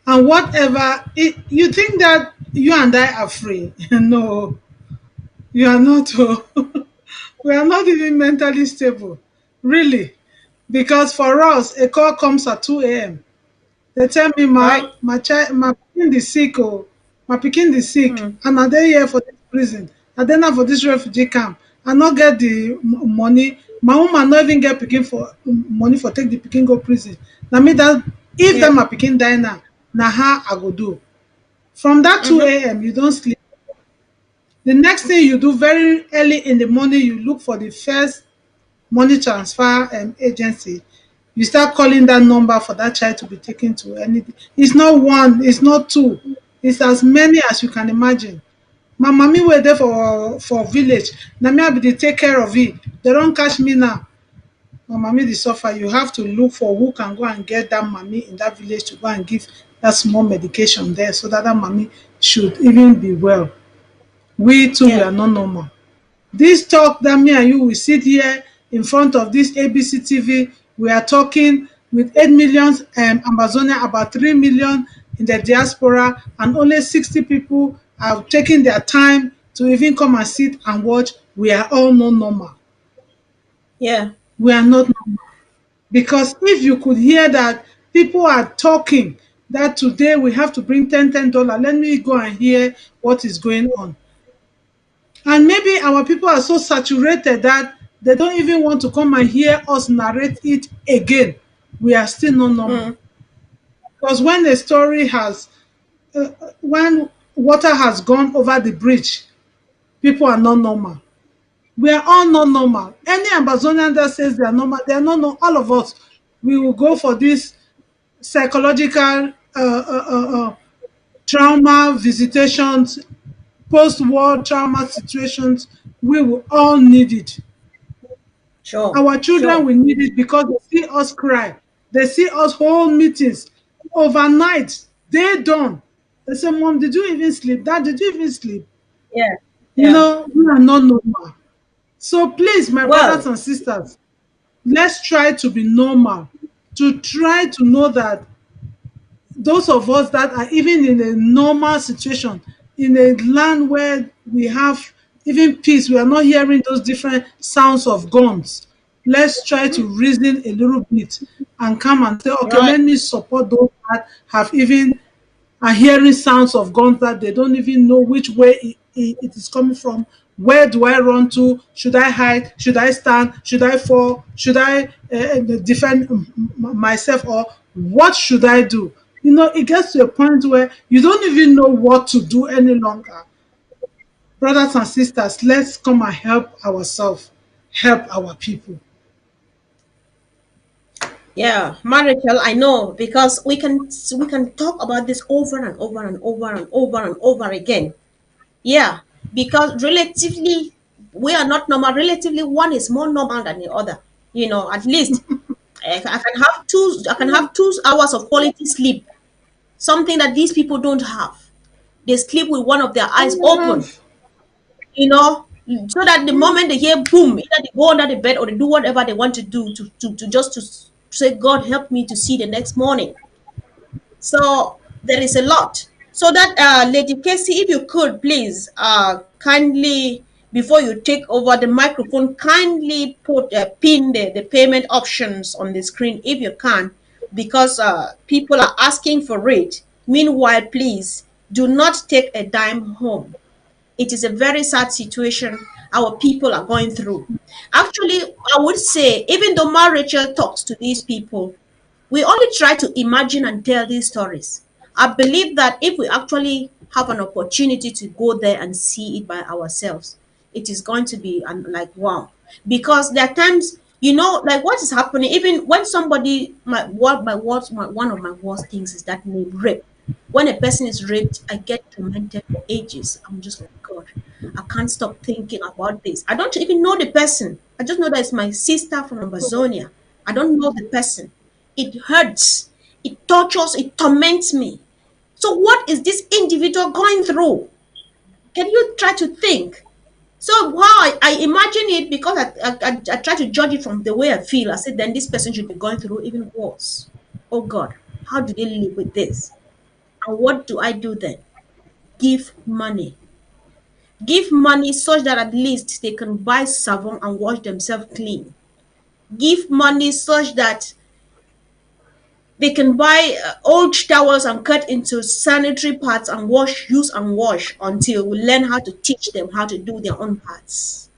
and whatever you think that you and I are free, no, you are not. Oh. We are not even mentally stable, really, because for us, a call comes at 2 a.m. They tell me Right? my child, my pikin is sick, oh, my pikin is sick, Mm, and are they here for this prison? Are they not for this refugee camp? I not get the money. My woman not even get pikin for money for take the pikin go prison. Now me that if yeah. that my pikin die now how I go do? From that Mm-hmm. 2 a.m. you don't sleep. The next thing you do very early in the morning, you look for the first money transfer agency. You start calling that number for that child to be taken to anything. It's not one, it's not two, it's as many as you can imagine. My mommy were there for village. Na me I be dey take care of it. They don't catch me now. My mommy dey suffer. You have to look for who can go and get that mommy in that village to go and give that small medication there, so that that mommy should even be well. We too, we Yeah. are not normal. This talk that me and you will sit here in front of this ABC TV, we are talking with 8 million Amazonia, about 3 million in the diaspora, and only 60 people are taking their time to even come and sit and watch. We are all not normal. Yeah. We are not normal. Because if you could hear that people are talking that today we have to bring $10, let me go and hear what is going on. And maybe our people are so saturated that they don't even want to come and hear us narrate it again. We are still not normal. Mm, Because when the story has, when water has gone over the bridge, people are not normal. We are all not normal. Any Amazonian that says they are normal, they are not normal. All of us, we will go for this psychological trauma visitations, post-war trauma situations. We will all need it. sure. Our children Sure. will need it because they see us cry. They see us hold meetings overnight, day dawn. They say, Mom, did you even sleep? Dad, did you even sleep? Yeah. Yeah. We are not normal. So please, my brothers Well, and sisters, let's try to be normal, to try to know that those of us that are even in a normal situation, in a land where we have even peace, we are not hearing those different sounds of guns. Let's try to reason a little bit and come and say, okay, right. let me support those that have even are hearing sounds of guns that they don't even know which way it is coming from. Where do I run to? Should I hide? Should I stand? Should I fall? Should I defend myself? Or what should I do? It gets to a point where you don't even know what to do any longer. Brothers and sisters, let's come and help ourselves, help our people. Yeah, Marichal, I know, because we can talk about this over and over and over and over and over again. Yeah, because relatively We are not normal. Relatively, one is more normal than the other. At least I can have 2 hours of quality sleep, something that these people don't have. They sleep with one of their eyes open, so that the moment they hear boom, either they go under the bed or they do whatever they want to do to just to say, God help me to see the next morning. So there is a lot. So that Lady Casey, if you could please kindly, before you take over the microphone, kindly pin the payment options on the screen if you can, because people are asking for it. Meanwhile, please do not take a dime home. It is a very sad situation our people are going through. Actually, I would say, even though Ma Rachel talks to these people, we only try to imagine and tell these stories. I believe that if we actually have an opportunity to go there and see it by ourselves, it is going to be like wow. Because there are times, like what is happening. Even when somebody, one of my worst things is that name rape. When a person is raped, I get tormented for ages. I'm just like, God, I can't stop thinking about this. I don't even know the person. I just know that it's my sister from Amazonia. I don't know the person. It hurts, it tortures, it torments me. So, what is this individual going through? Can you try to think? So, how I imagine it, because I try to judge it from the way I feel. I said, then this person should be going through even worse. Oh God, how do they live with this? And what do I do then? Give money. Give money such that at least they can buy savon and wash themselves clean. Give money such that they can buy old towels and cut into sanitary parts and use and wash until we learn how to teach them how to do their own parts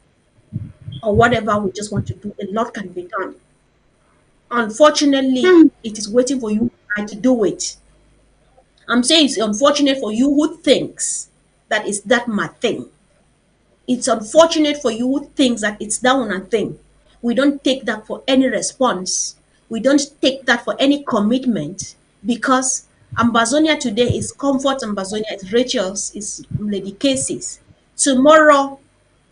or whatever we just want to do. A lot can be done. Unfortunately, it is waiting for you to do it. I'm saying it's unfortunate for you who thinks that it's that my thing. It's unfortunate for you who thinks that it's that one thing. We don't take that for any response. We don't take that for any commitment, because Ambazonia today is Comfort Ambazonia, it's Rachel's, it's Lady Casey's. Tomorrow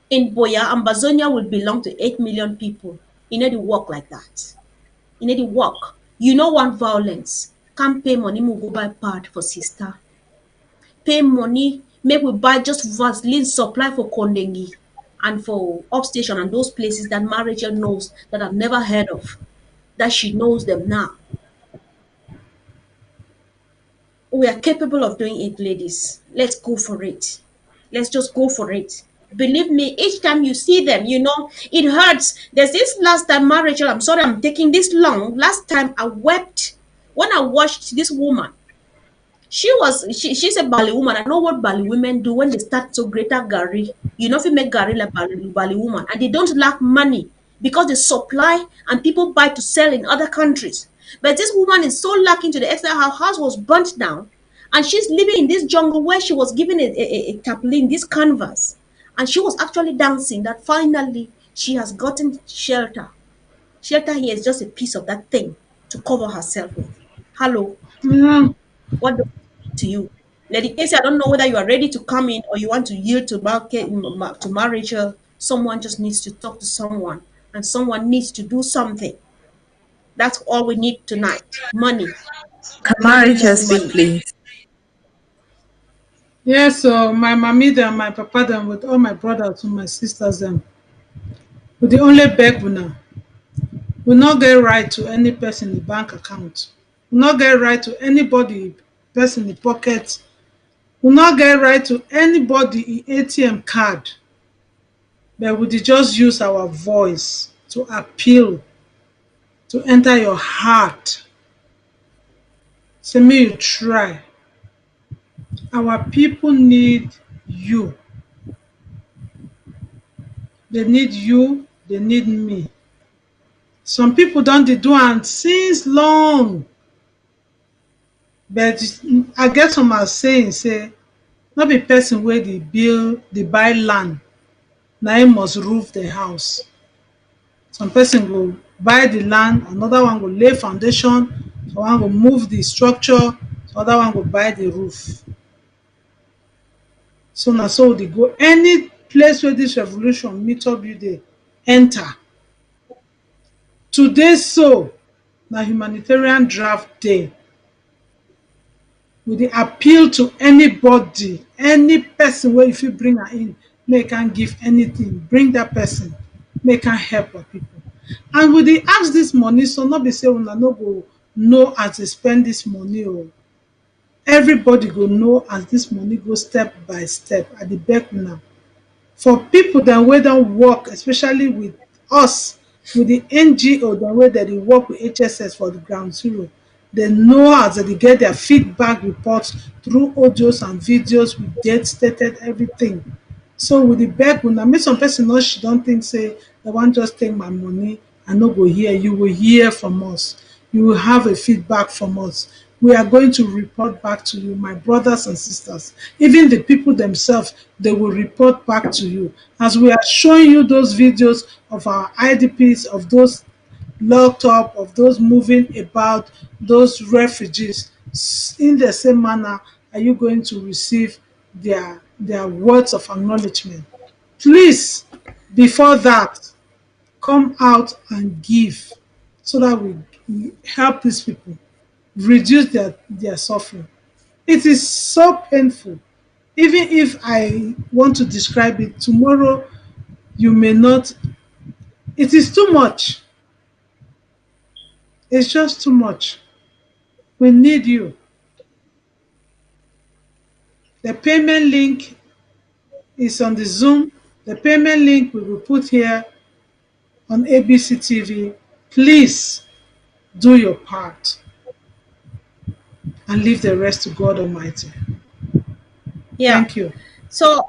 in Boya, Ambazonia will belong to 8 million people. You need to work like that. You need to work. You know one violence. Can't pay money, we go buy part for sister. Pay money, make we buy just Vaseline supply for Kondengi and for upstation and those places that Marriage knows that I've never heard of, that she knows them now. We are capable of doing it, ladies. Let's go for it. Let's just go for it. Believe me, each time you see them, it hurts. There's this last time, Rachel, I'm sorry I'm taking this long. Last time I wept when I watched this woman. She's a Bali woman. I know what Bali women do when they start to greater Gary. If you make Gary like Bali woman, and they don't lack money because they supply and people buy to sell in other countries. But this woman is so lacking to the extent her house was burnt down, and she's living in this jungle where she was given a tarpaulin, this canvas, and she was actually dancing that finally she has gotten shelter. Shelter here is just a piece of that thing to cover herself with. Hello. What does it mean to you? Lady Casey, I don't know whether you are ready to come in or you want to yield to marriage. Someone just needs to talk to someone, and someone needs to do something. That's all we need tonight. Money. Marriage speak, please. Yes, so my mommy them, my papa them, with all my brothers and my sisters them, with the only beg we not get right to any person in the bank account. We not get right to anybody person in the pocket. We not get right to anybody in ATM card. But we dey just use our voice to appeal, to enter your heart. Say may you try. Our people need you. They need you, they need me. Some people don dey do am since long. But I get some are saying say no be person wey dey buy land na im must roof the house. Some person go buy the land, another one go lay foundation, some one go move the structure, some other one go buy the roof. So na so we dey go. Any place where this revolution meet up you dey enter. Today so na humanitarian draft day. We dey appeal to anybody, any person wey you fit bring am in make am give anything, bring dat person make am help our pipu. And we dey ask dis money so no be say una no go know as dey spend dis money oo. Everybody go know as dis money go step by step. I dey beg una. For pipu dem wey don work especially with us, with the NGO dem wey dem dey work with HSS for the ground zero, dem know as dem dey get their feedback report through audios and videos with date stated everything. So we dey beg una make some person no don think say dem wan just take my money, I no go hear. You will hear from us. You will have a feedback from us. We are going to report back to you, my brothers and sisters. Even the people themselves, they will report back to you. As we are showing you those videos of our IDPs, of those locked up, of those moving about, those refugees, in the same manner are you going to receive their words of acknowledgement. Please, before that, come out and give so that we help these people reduce their suffering. It is so painful. Even if I want to describe it, tomorrow you may not. It is too much. It's just too much. We need you. The payment link is on the Zoom. The payment link we will put here on ABC TV. Please do your part and leave the rest to God Almighty. Yeah. Thank you. So,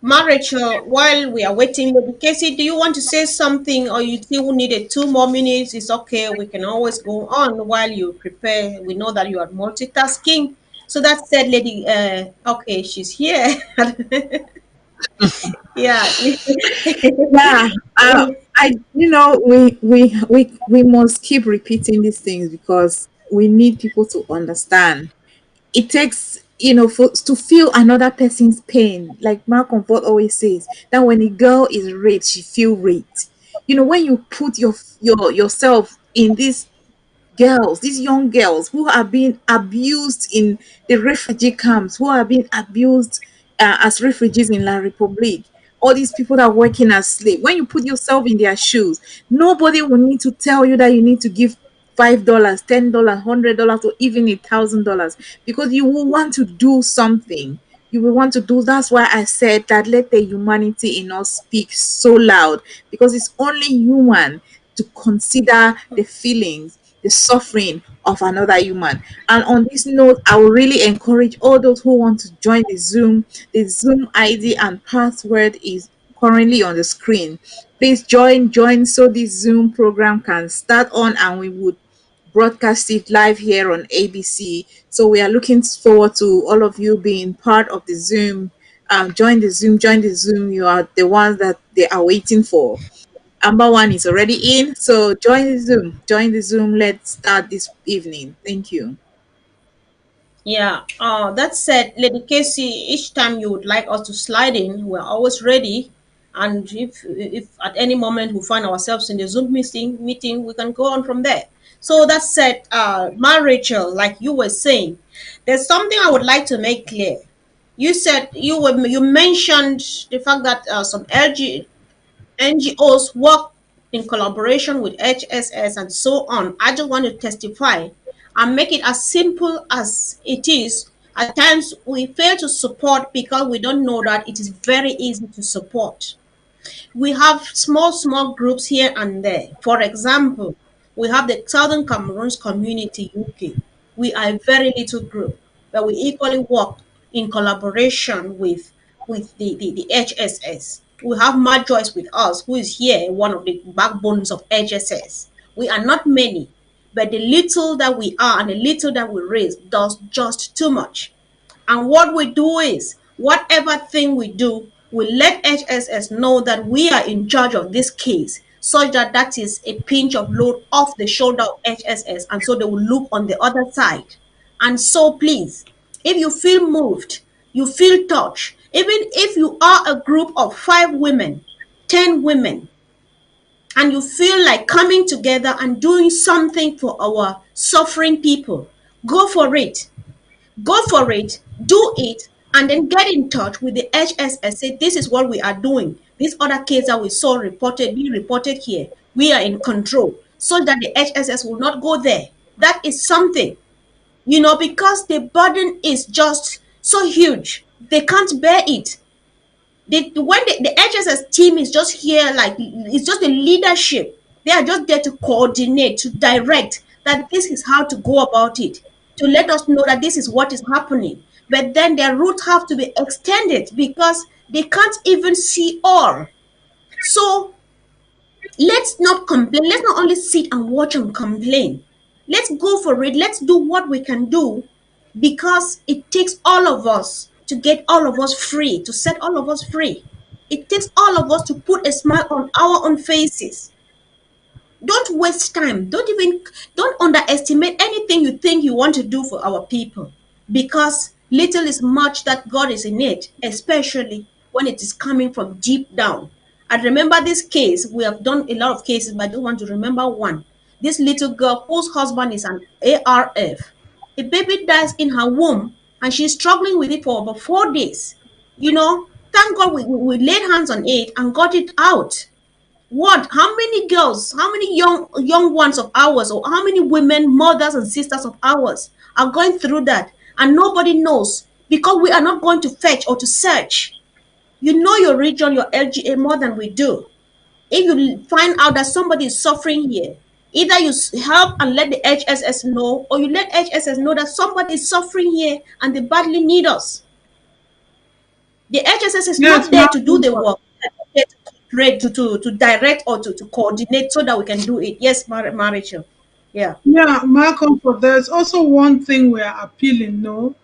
Rachel, while we are waiting, maybe Casey, do you want to say something, or you still needed 2 more minutes? It's okay. We can always go on while you prepare. We know that you are multitasking. So that said, lady, okay, she's here. Yeah. Yeah, we must keep repeating these things because we need people to understand. It takes for to feel another person's pain, like Malcolm Ford always says that when a girl is raped she feel raped. When you put yourself in this girls, these young girls who are being abused in the refugee camps, who are being abused as refugees in La Republique. All these people that are working as slaves. When you put yourself in their shoes, nobody will need to tell you that you need to give $5, $10, $100, or even $1,000 because you will want to do something. You will want to do. That's why I said that let the humanity in us speak so loud because it's only human to consider the feelings, the suffering of another human. And on this note, I will really encourage all those who want to join the Zoom. The Zoom ID and password is currently on the screen. Please join so this Zoom program can start on and we would broadcast it live here on ABC. So we are looking forward to all of you being part of the Zoom. Join the Zoom. You are the ones that they are waiting for. Amber one is already in, so join the Zoom. Join the Zoom. Let's start this evening. Thank you. Yeah. That said, Lady Casey, each time you would like us to slide in, we're always ready. And if at any moment we find ourselves in the Zoom meeting, we can go on from there. So that said, Ma Rachel, like you were saying, there's something I would like to make clear. You said you mentioned the fact that some NGOs work in collaboration with HSS and so on. I just want to testify and make it as simple as it is. At times, we fail to support because we don't know that it is very easy to support. We have small groups here and there. For example, we have the Southern Cameroons Community UK. We are a very little group, but we equally work in collaboration with the HSS. We have Matt Joyce with us, who is here, one of the backbones of HSS. We are not many, but the little that we are and the little that we raise does just too much. And what we do is, whatever thing we do, we let HSS know that we are in charge of this case, such that that is a pinch of load off the shoulder of HSS, and so they will look on the other side. And so, please, if you feel moved, you feel touched, Even if you are a group of 5 women, 10 women, and you feel like coming together and doing something for our suffering people, go for it. Go for it, do it, and then get in touch with the HSS. Say, this is what we are doing. These other cases that we saw reported, being reported here, we are in control, so that the HSS will not go there. That is something, because the burden is just so huge. They can't bear it. When the HSS team is just here, like it's just the leadership. They are just there to coordinate, to direct that this is how to go about it, to let us know that this is what is happening. But then their routes have to be extended because they can't even see all. So let's not complain. Let's not only sit and watch and complain. Let's go for it. Let's do what we can do, because it takes all of us to get all of us free, to set all of us free. It takes all of us to put a smile on our own faces. Don't waste time. Don't underestimate anything you think you want to do for our people, because little is much that God is in it, especially when it is coming from deep down. I remember this case. We have done a lot of cases, but I just want to remember one. This little girl whose husband is an ARF. A baby dies in her womb and she's struggling with it for about 4 days. Thank God we laid hands on it and got it out. What? How many girls, how many young ones of ours, or how many women, mothers and sisters of ours are going through that, and nobody knows, because we are not going to fetch or to search. You know your region, your LGA more than we do. If you find out that somebody is suffering here, either you help and let the HSS know, or you let HSS know that somebody is suffering here and they badly need us. The HSS is Yes, not there to do Malcolm. the work. They're there to direct or to coordinate so that we can do it. Yes, Marichel. Yeah. Yeah, Malcolm, for there's also one thing we are appealing, no,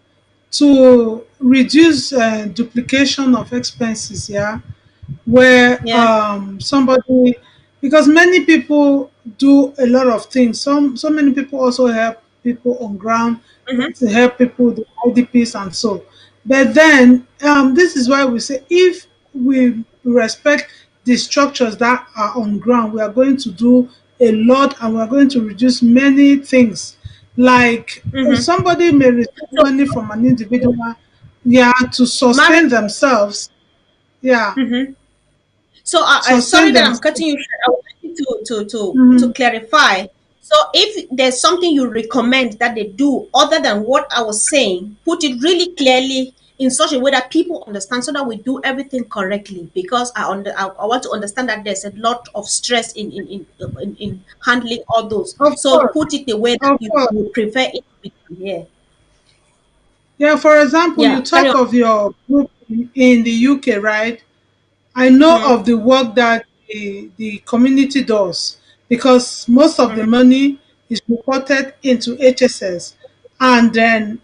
to reduce duplication of expenses. Yeah, where Yeah. somebody, because many people do a lot of things. So many people also help people on ground, Mm-hmm. to help people with the IDPs and so. But then this is why we say, if we respect the structures that are on ground, we are going to do a lot, and we are going to reduce many things. Like Mm-hmm. somebody may receive So, money from an individual, yeah, to sustain Marichel. themselves. Yeah, Mm-hmm. So, sustain sorry that I'm themselves. cutting you short. I would like you to Mhm. clarify. So, if there's something you recommend that they do other than what I was saying, put it really clearly in such a way that people understand, so that we do everything correctly. Because I want to understand that there's a lot of stress in handling all those. Of So, course, put it the way that of you course. would prefer it to be. Yeah. Yeah, for example, you Yeah. Carry talk on. of your group in the UK, right? I know Mm-hmm. of the work that the community does, because most of the Mm-hmm. money is reported into HSS, and then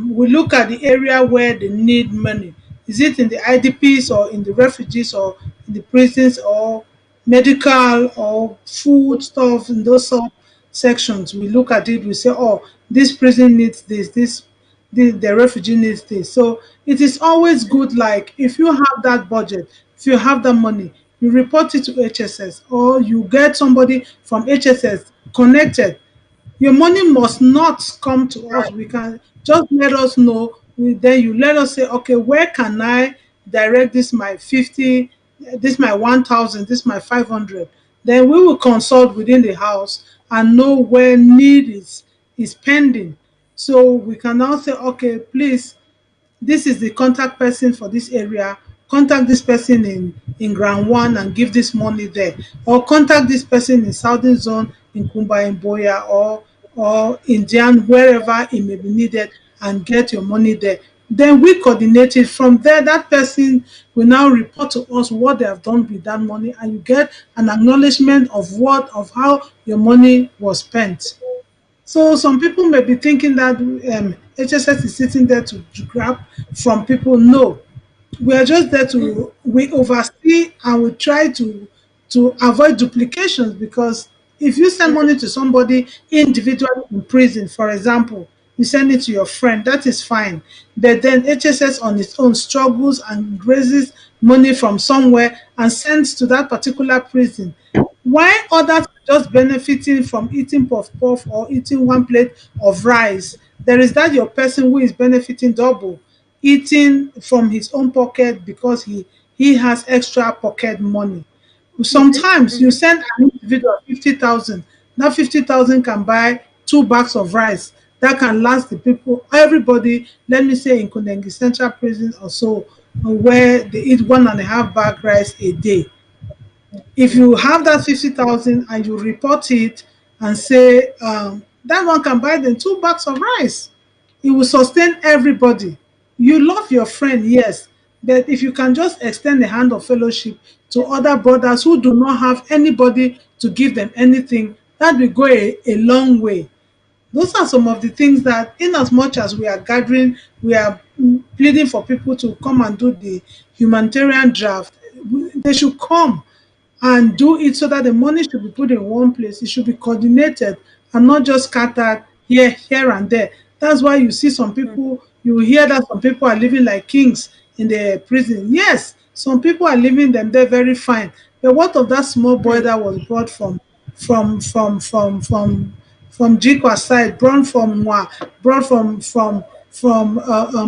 we look at the area where they need money. Is it in the IDPs, or in the refugees, or in the prisons, or medical, or food stuff in those sections? We look at it, we say, oh, this prison needs this, the refugee needs this. So it is always good, like if you have that budget, if you have that money, you report it to HSS, or you get somebody from HSS connected. Your money must not come to us. We can just let us know. Then you let us say, okay, where can I direct this my 50, this my 1,000, this my 500. Then we will consult within the house and know where need is pending. So we can now say, okay, please, this is the contact person for this area. Contact this person in ground one and give this money there, or contact this person in southern zone in Kumba, in Boya, or Indian, wherever it may be needed, and get your money there. Then we coordinate it from there. That person will now report to us what they have done with that money, and you get an acknowledgement of how your money was spent. So some people may be thinking that HSS is sitting there to grab from people. No, we are just there to we oversee, and we try to avoid duplications, because if you send money to somebody individually in prison, for example, you send it to your friend, that is fine. But then HSS on its own struggles and raises money from somewhere and sends to that particular prison. Why others are just benefiting from eating puff puff or eating one plate of rice, there is that your person who is benefiting double, eating from his own pocket because he has extra pocket money. Sometimes you send an individual 50,000. That 50,000 can buy 2 bags of rice. That can last the people, everybody, let me say in Kundengi Central Prison or so, where they eat 1.5 bag rice a day. If you have that 50,000 and you report it and say that one can buy them 2 bags of rice, it will sustain everybody. You love your friend, yes, but if you can just extend the hand of fellowship to other brothers who do not have anybody to give them anything, that will go a long way. Those are some of the things that, in as much as we are gathering, we are pleading for people to come and do the humanitarian draft. They should come and do it so that the money should be put in one place. It should be coordinated and not just scattered here and there. That's why you see some people, you hear that some people are living like kings in the prison. Yes, some people are living them there very fine. But what of that small boy that was brought from from from from from Jikwa side, brought from Mwa, brought from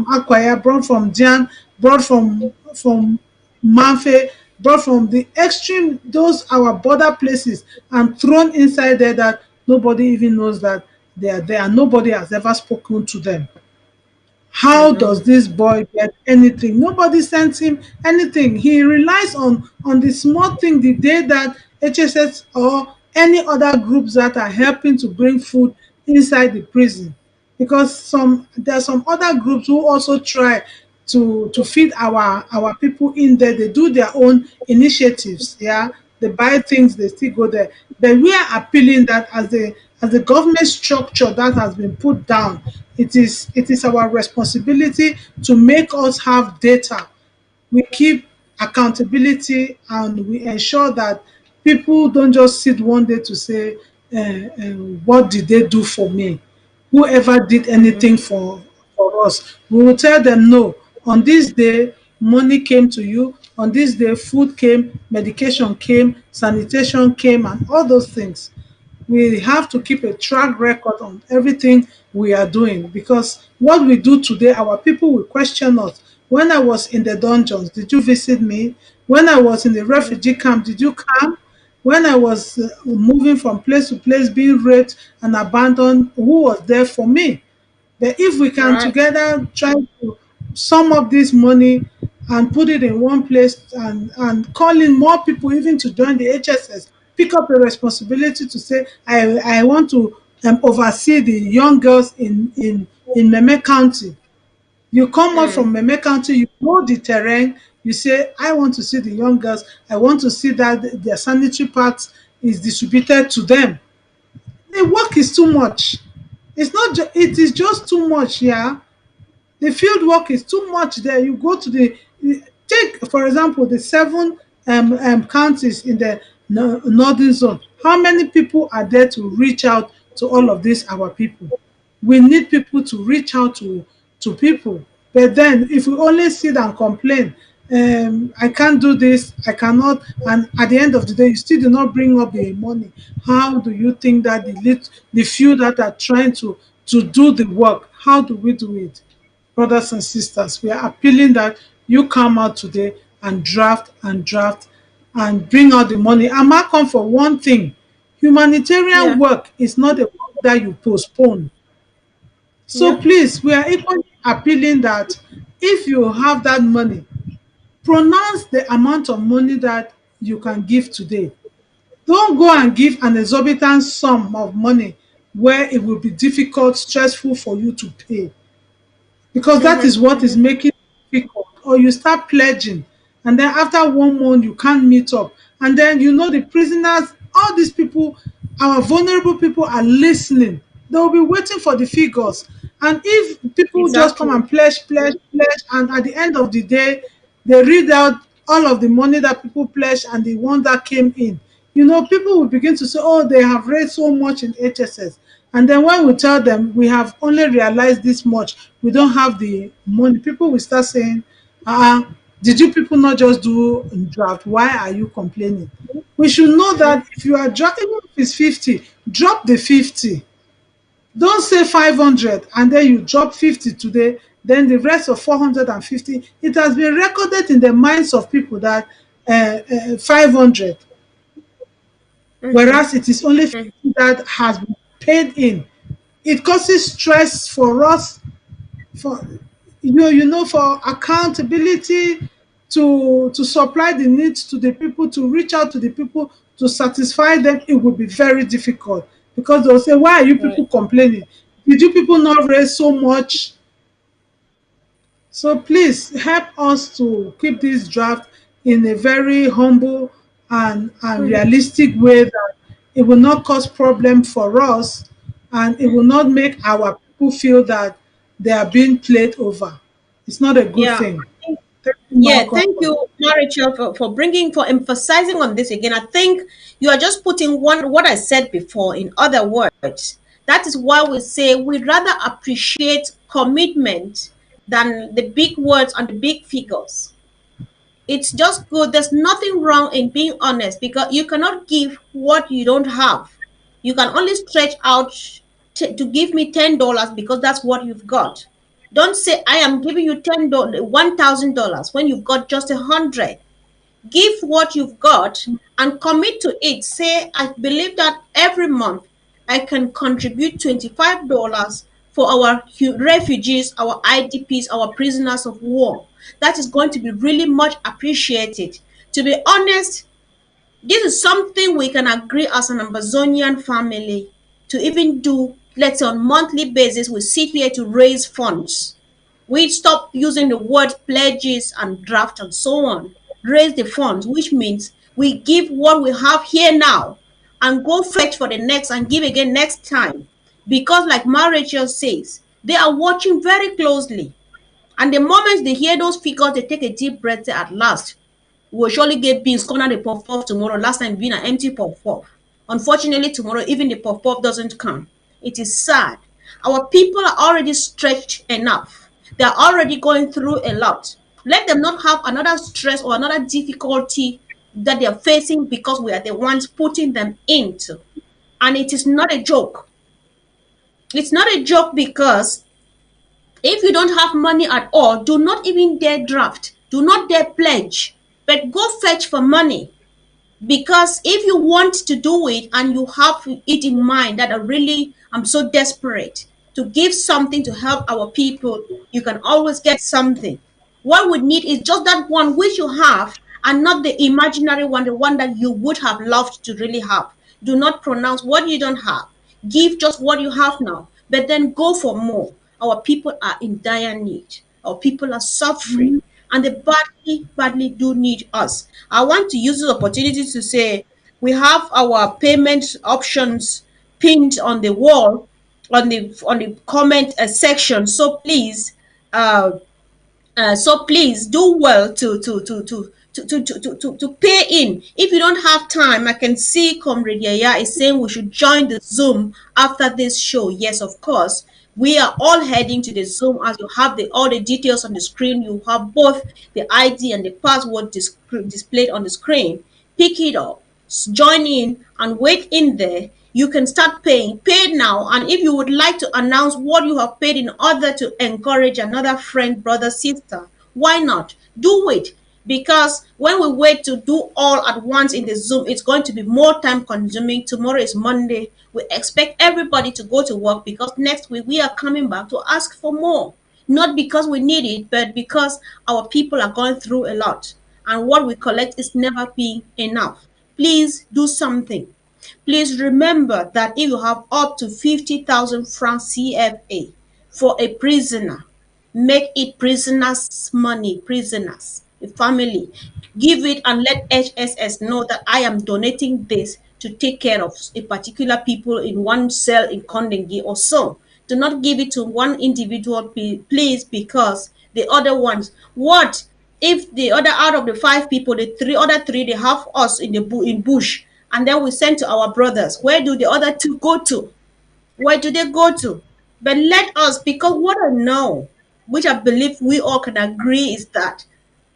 Akwaya, brought from Jan, brought from Manfe, brought from the extreme, those our border places, and thrown inside there that nobody even knows that they are there and nobody has ever spoken to them. How does this boy get anything? Nobody sends him anything. He relies on the small thing the day that HSS or any other groups that are helping to bring food inside the prison. Because there are some other groups who also try to feed our people in there. They do their own initiatives. Yeah, they buy things, they still go there. But we are appealing that as the government structure that has been put down, it is our responsibility to make us have data. We keep accountability and we ensure that people don't just sit one day to say, what did they do for me? Whoever did anything for us, we will tell them no. On this day, money came to you. On this day, food came, medication came, sanitation came, and all those things. We have to keep a track record on everything we are doing, because what we do today, our people will question us. When I was in the dungeons, did you visit me? When I was in the refugee camp, did you come? When I was moving from place to place, being raped and abandoned, who was there for me? But if we can together try to sum up this money and put it in one place, and call in more people even to join the HSS, pick up a responsibility to say, I want to oversee the young girls in Meme County. You come out from Meme County, you know the terrain, you say, I want to see the young girls, I want to see that their sanitary pads is distributed to them. The work is too much. It's not, it is just too much, yeah. The field work is too much there. You go to take, for example, the 7 counties in the northern zone. How many people are there to reach out to all of these our people? We need people to reach out to people. But then if we only sit and complain, I can't do this, I cannot, and at the end of the day, you still do not bring up the money. How do you think that the few that are trying to do the work, how do we do it? Brothers and sisters, we are appealing that you come out today and draft and bring out the money. And mark on for one thing, humanitarian work is not a work that you postpone. So please, we are equally appealing that if you have that money, pronounce the amount of money that you can give today. Don't go and give an exorbitant sum of money where it will be difficult, stressful for you to pay, because that is what is making it difficult. Or you start pledging, and then after 1 month you can't meet up, and then the prisoners, all these people, our vulnerable people are listening. They will be waiting for the figures, and if people just come and pledge, and at the end of the day they read out all of the money that people pledged and the one that came in, people will begin to say, oh, they have raised so much in HSS, And then when we tell them we have only realized this much, we don't have the money, people will start saying, did you people not just do draft? Why are you complaining? We should know that if you are drafting, even if it's 50, drop the 50. Don't say 500 and then you drop 50 today, then the rest of 450. It has been recorded in the minds of people that 500, whereas it is only 50 that has been paid in. It causes stress for us, for for accountability, to supply the needs to the people, to reach out to the people, to satisfy them. It will be very difficult because they'll say, why are you people complaining? Did you people not raise so much? So please help us to keep this draft in a very humble and realistic way, that it will not cause problem for us and it will not make our people feel that they are being played over. It's not a good Yeah. thing. Thank you, Yeah, Malcolm. thank you, Marichel, for emphasizing on this again. I think you are just putting what I said before in other words. That is why we say we'd rather appreciate commitment than the big words and the big figures. It's just good. There's nothing wrong in being honest, because you cannot give what you don't have. You can only stretch out to give me $10 because that's what you've got. Don't say I am giving you $1,000 when you've got just 100. Give what you've got and commit to it. Say, I believe that every month I can contribute $25 for our refugees, our IDPs, our prisoners of war. That is going to be really much appreciated. To be honest, this is something we can agree as an Amazonian family to even do, let's say on monthly basis. We sit here to raise funds. We stop using the word pledges and draft and so on. Raise the funds, which means we give what we have here now and go fetch for the next and give again next time. Because like Rachel says, they are watching very closely. And the moment they hear those figures, they take a deep breath, say, at last, we'll surely get beans, corner the puff puff tomorrow. Last time being an empty puff puff. Unfortunately, tomorrow even the puff puff doesn't come. It is sad. Our people are already stretched enough. They are already going through a lot. Let them not have another stress or another difficulty that they are facing because we are the ones putting them into. And it is not a joke. It's not a joke, because if you don't have money at all, do not even dare draft. Do not dare pledge. But go fetch for money. Because if you want to do it and you have it in mind that I'm so desperate to give something to help our people, you can always get something. What we need is just that one which you have, and not the imaginary one, the one that you would have loved to really have. Do not pronounce what you don't have. Give just what you have now, but then go for more. Our people are in dire need. Our people are suffering, and they badly, badly do need us. I want to use this opportunity to say we have our payment options pinned on the wall, on the comment section. So please do well to pay in. If you don't have time, I can see Comrade Yaya is saying we should join the Zoom after this show. Yes, of course. We are all heading to the Zoom. As you have all the details on the screen, you have both the ID and the password displayed on the screen. Pick it up, join in, and wait in there. You can start paying. Pay now. And if you would like to announce what you have paid in order to encourage another friend, brother, sister, why not? Do it. Because when we wait to do all at once in the Zoom, it's going to be more time consuming. Tomorrow is Monday. We expect everybody to go to work, because next week we are coming back to ask for more. Not because we need it, but because our people are going through a lot. And what we collect is never being enough. Please do something. Please remember that if you have up to 50,000 francs CFA for a prisoner, make it prisoners' money, prisoners, the family. Give it and let HSS know that I am donating this to take care of a particular people in one cell in Kondengi or so. Do not give it to one individual, please, because the other ones, what if the other out of the 5 people, the other three, they have us in the bush, and then we send to our brothers? Where do the other 2 go to? Where do they go to? But let us, because what I know, which I believe we all can agree, is that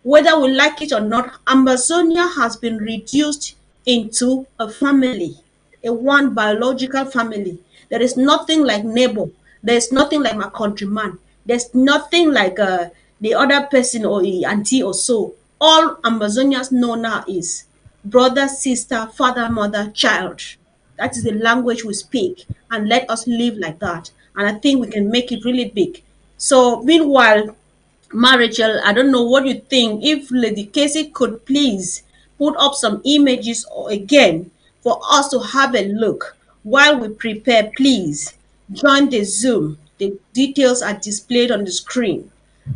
whether we like it or not, Amazonia has been reduced into a family, a one biological family. There is nothing like neighbor. There is nothing like my countryman. There's nothing like the other person or auntie or so. All Amazonians know now is brother, sister, father, mother, child. That is the language we speak, and let us live like that. And I think we can make it really big. So, meanwhile, Marichel, I don't know what you think. If Lady Casey could please put up some images again for us to have a look while we prepare, please join the Zoom. The details are displayed on the screen.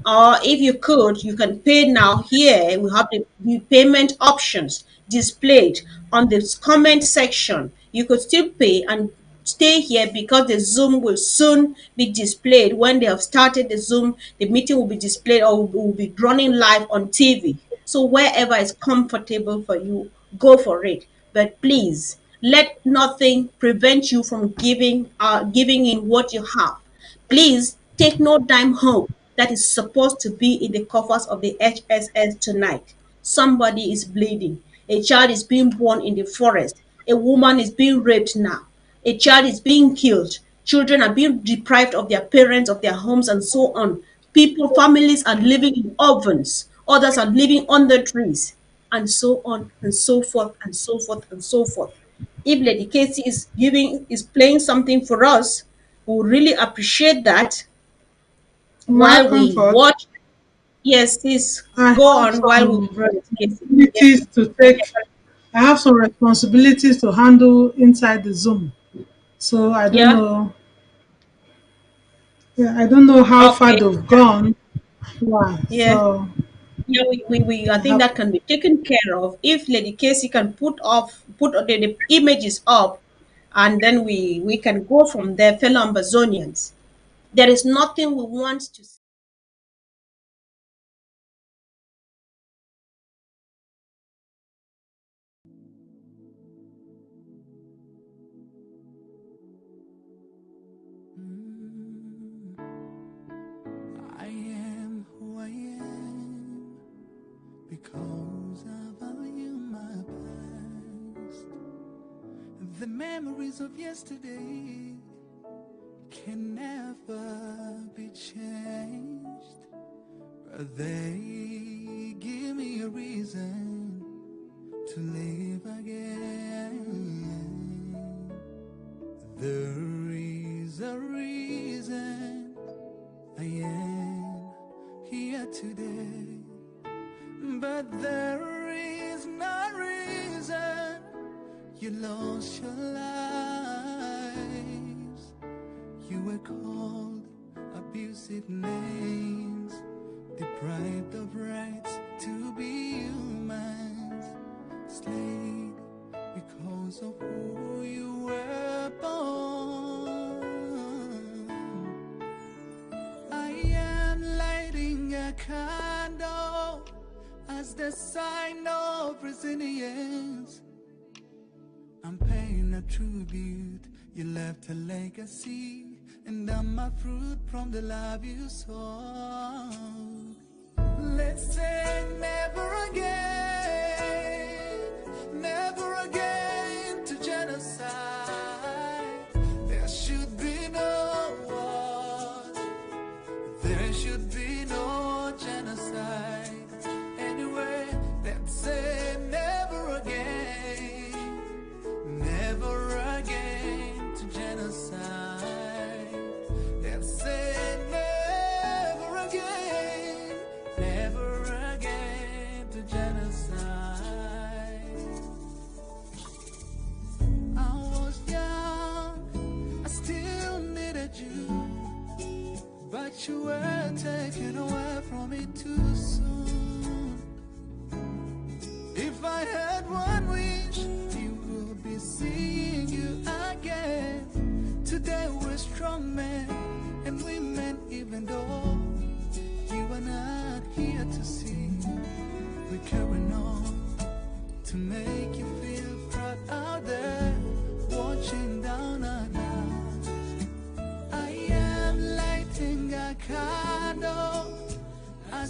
Or if you could, you can pay now. Here we have the payment options displayed on this comment section. You could still pay and stay here because the Zoom will soon be displayed. When they have started the Zoom, the meeting will be displayed or will be running live on TV. So wherever is comfortable for you, go for it. But please, let nothing prevent you from giving in what you have. Please take no dime home that is supposed to be in the coffers of the HSS tonight. Somebody is bleeding. A child is being born in the forest. A woman is being raped now. A child is being killed. Children are being deprived of their parents, of their homes, and so on. Families are living in ovens. Others are living under trees, and so on, and so forth, and so forth, and so forth. If Lady Casey is playing something for us, we would really appreciate that My while we comfort, watch. Yes, please I go have on while we some watch Lady Casey. Yes. responsibilities to take. I have some responsibilities to handle inside the Zoom. So I don't Yeah. know. Yeah, I don't know how far Okay. they've gone. Yeah. Yeah. So Yeah, I I think have. that can be taken care of if Lady Casey can put the images up, and then we can go from there, fellow Amazonians. There is nothing we want to see. I am who I am because I value my past. The memories of yesterday can never be changed, but they give me a reason to live again. There is a reason I am here today, but there is no reason you lost your lives. You were called abusive names, deprived of rights to be humans, slayed because of who you were born. I am lighting a candle as the sign of resilience. I'm paying a tribute. You left a legacy, and I'm a fruit from the love you sowed. Let's say never again, never again to genocide. There should be no war. There should be no genocide. Anyway, let's say never again, never again to genocide. Let's say never again, never again to genocide. I was young, I still needed you, but you were taken away from me too soon. If I had one wish, it would be seeing you again. Today we're strong men and women, even though you are not here to see. We're carrying on to make you feel proud out there, watching down on us.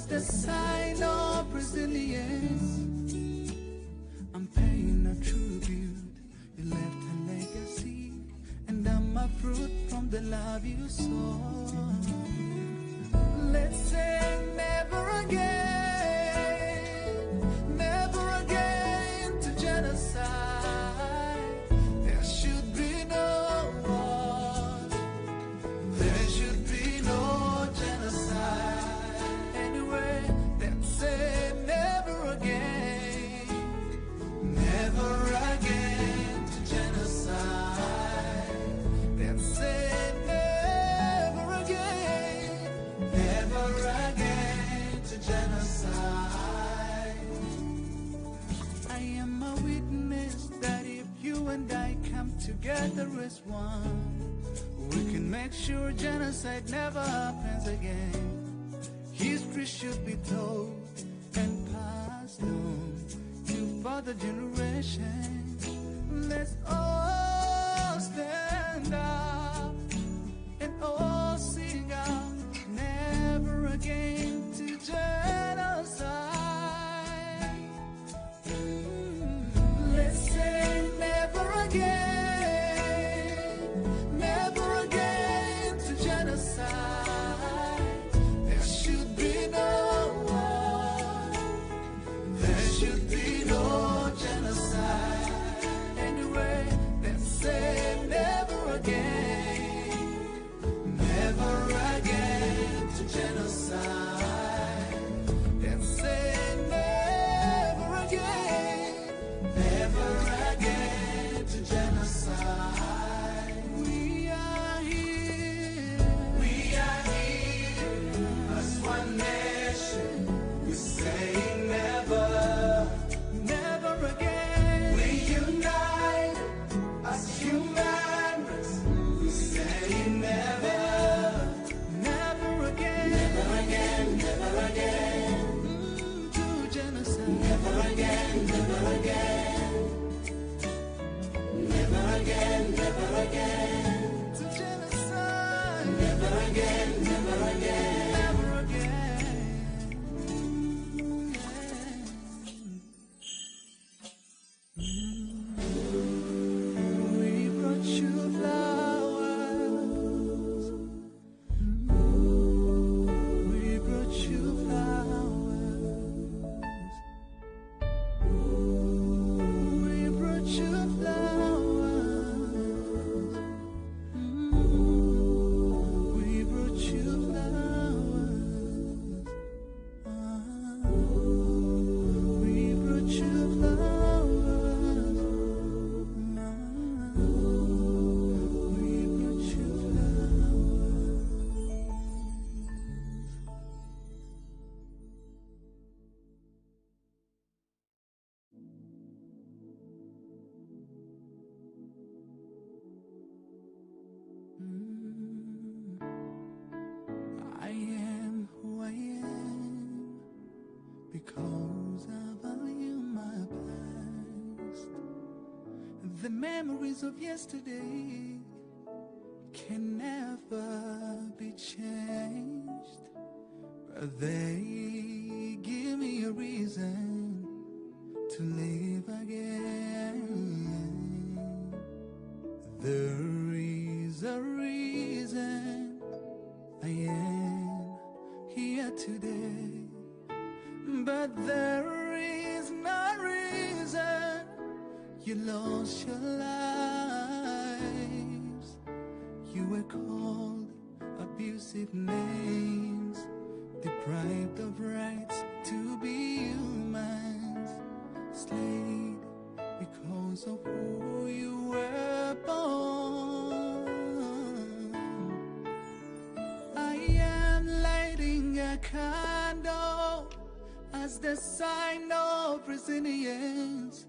as the sign of resilience. I'm paying a tribute. You left a legacy, and I'm a fruit from the love you sow. Let's say never again, never again to genocide. There should be no war. There should be no genocide. Anyway, let's say never again, never again to genocide. Let's say never again, never again to genocide. I am a witness that if you and I come together as one, we can make sure genocide never happens again. History should be told and passed on to further generations. Let's all stand up and all sing out, never again to genocide. Let's say never again, never again to genocide. There should be no war. There should be no genocide. Anyway, let's say never again, never again to genocide. Let's say never again, never again to genocide. We are here as one nation. We say never, never again. We unite as human race. We say never, never again, never again, never again to genocide. Never again, never again, never again, never again to genocide. Never again, never again, never again. We brought you flowers. We brought you flowers. We brought you flowers. We brought you flowers. We brought you flowers. We brought you I am who I am because I value my past. The memories of yesterday can never be changed, but they give me a reason to live again. There is a reason I am here today, but there is no reason you lost your lives. You were called abusive names, deprived of rights to be humans, slayed because of who you were born. I am lighting a candle as the sign of resilience.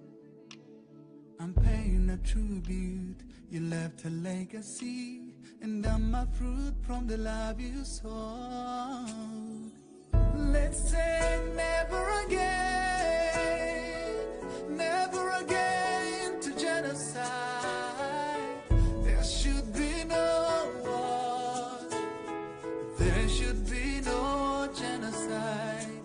I'm paying a tribute. You left a legacy, and I'm a fruit from the love you sowed. Let's say never again, never again to genocide. There should be no war. There should be no genocide.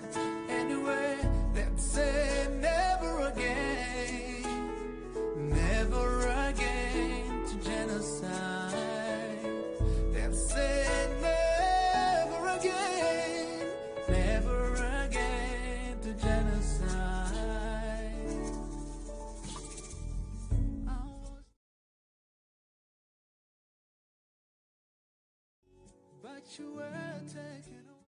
you were taken away.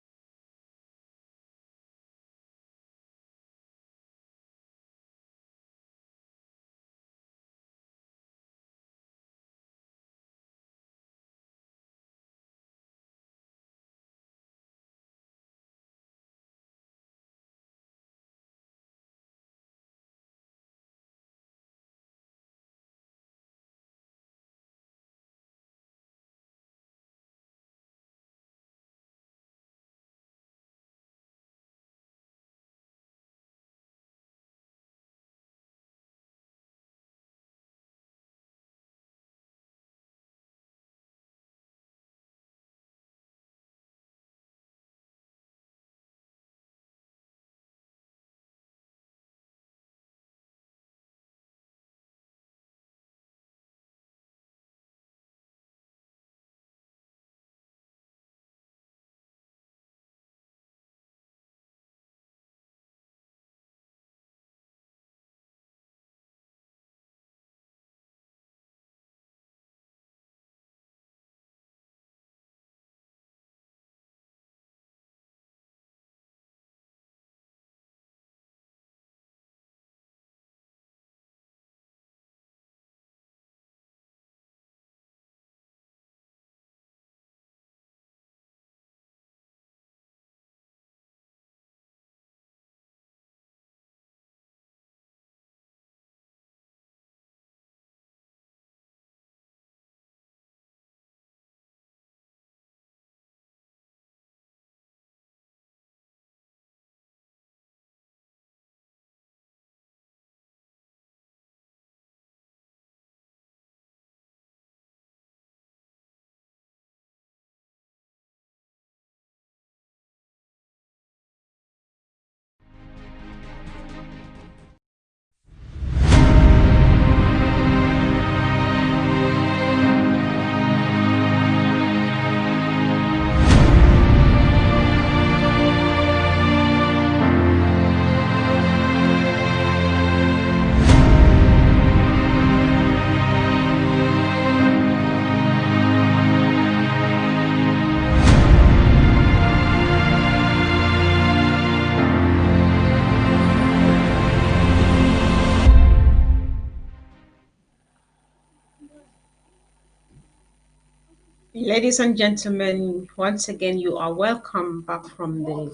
Ladies and gentlemen, once again, you are welcome back from the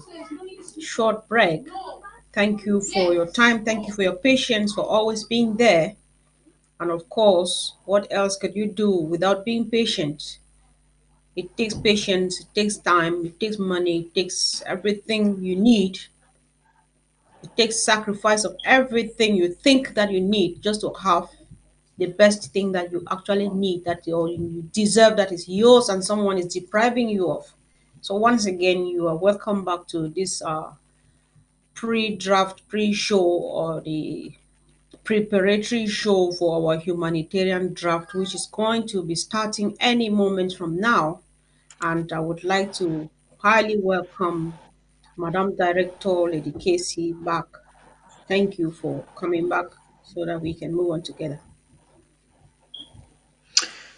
short break. Thank you for your time. Thank you for your patience, for always being there. And of course, what else could you do without being patient? It takes patience, it takes time, it takes money, it takes everything you need. It takes sacrifice of everything you think that you need just to have the best thing that you actually need, that you deserve, that is yours, and someone is depriving you of. So once again, you are welcome back to this pre-draft, pre-show, or the preparatory show for our humanitarian draft, which is going to be starting any moment from now. And I would like to highly welcome Madam Director Lady Casey back. Thank you for coming back so that we can move on together.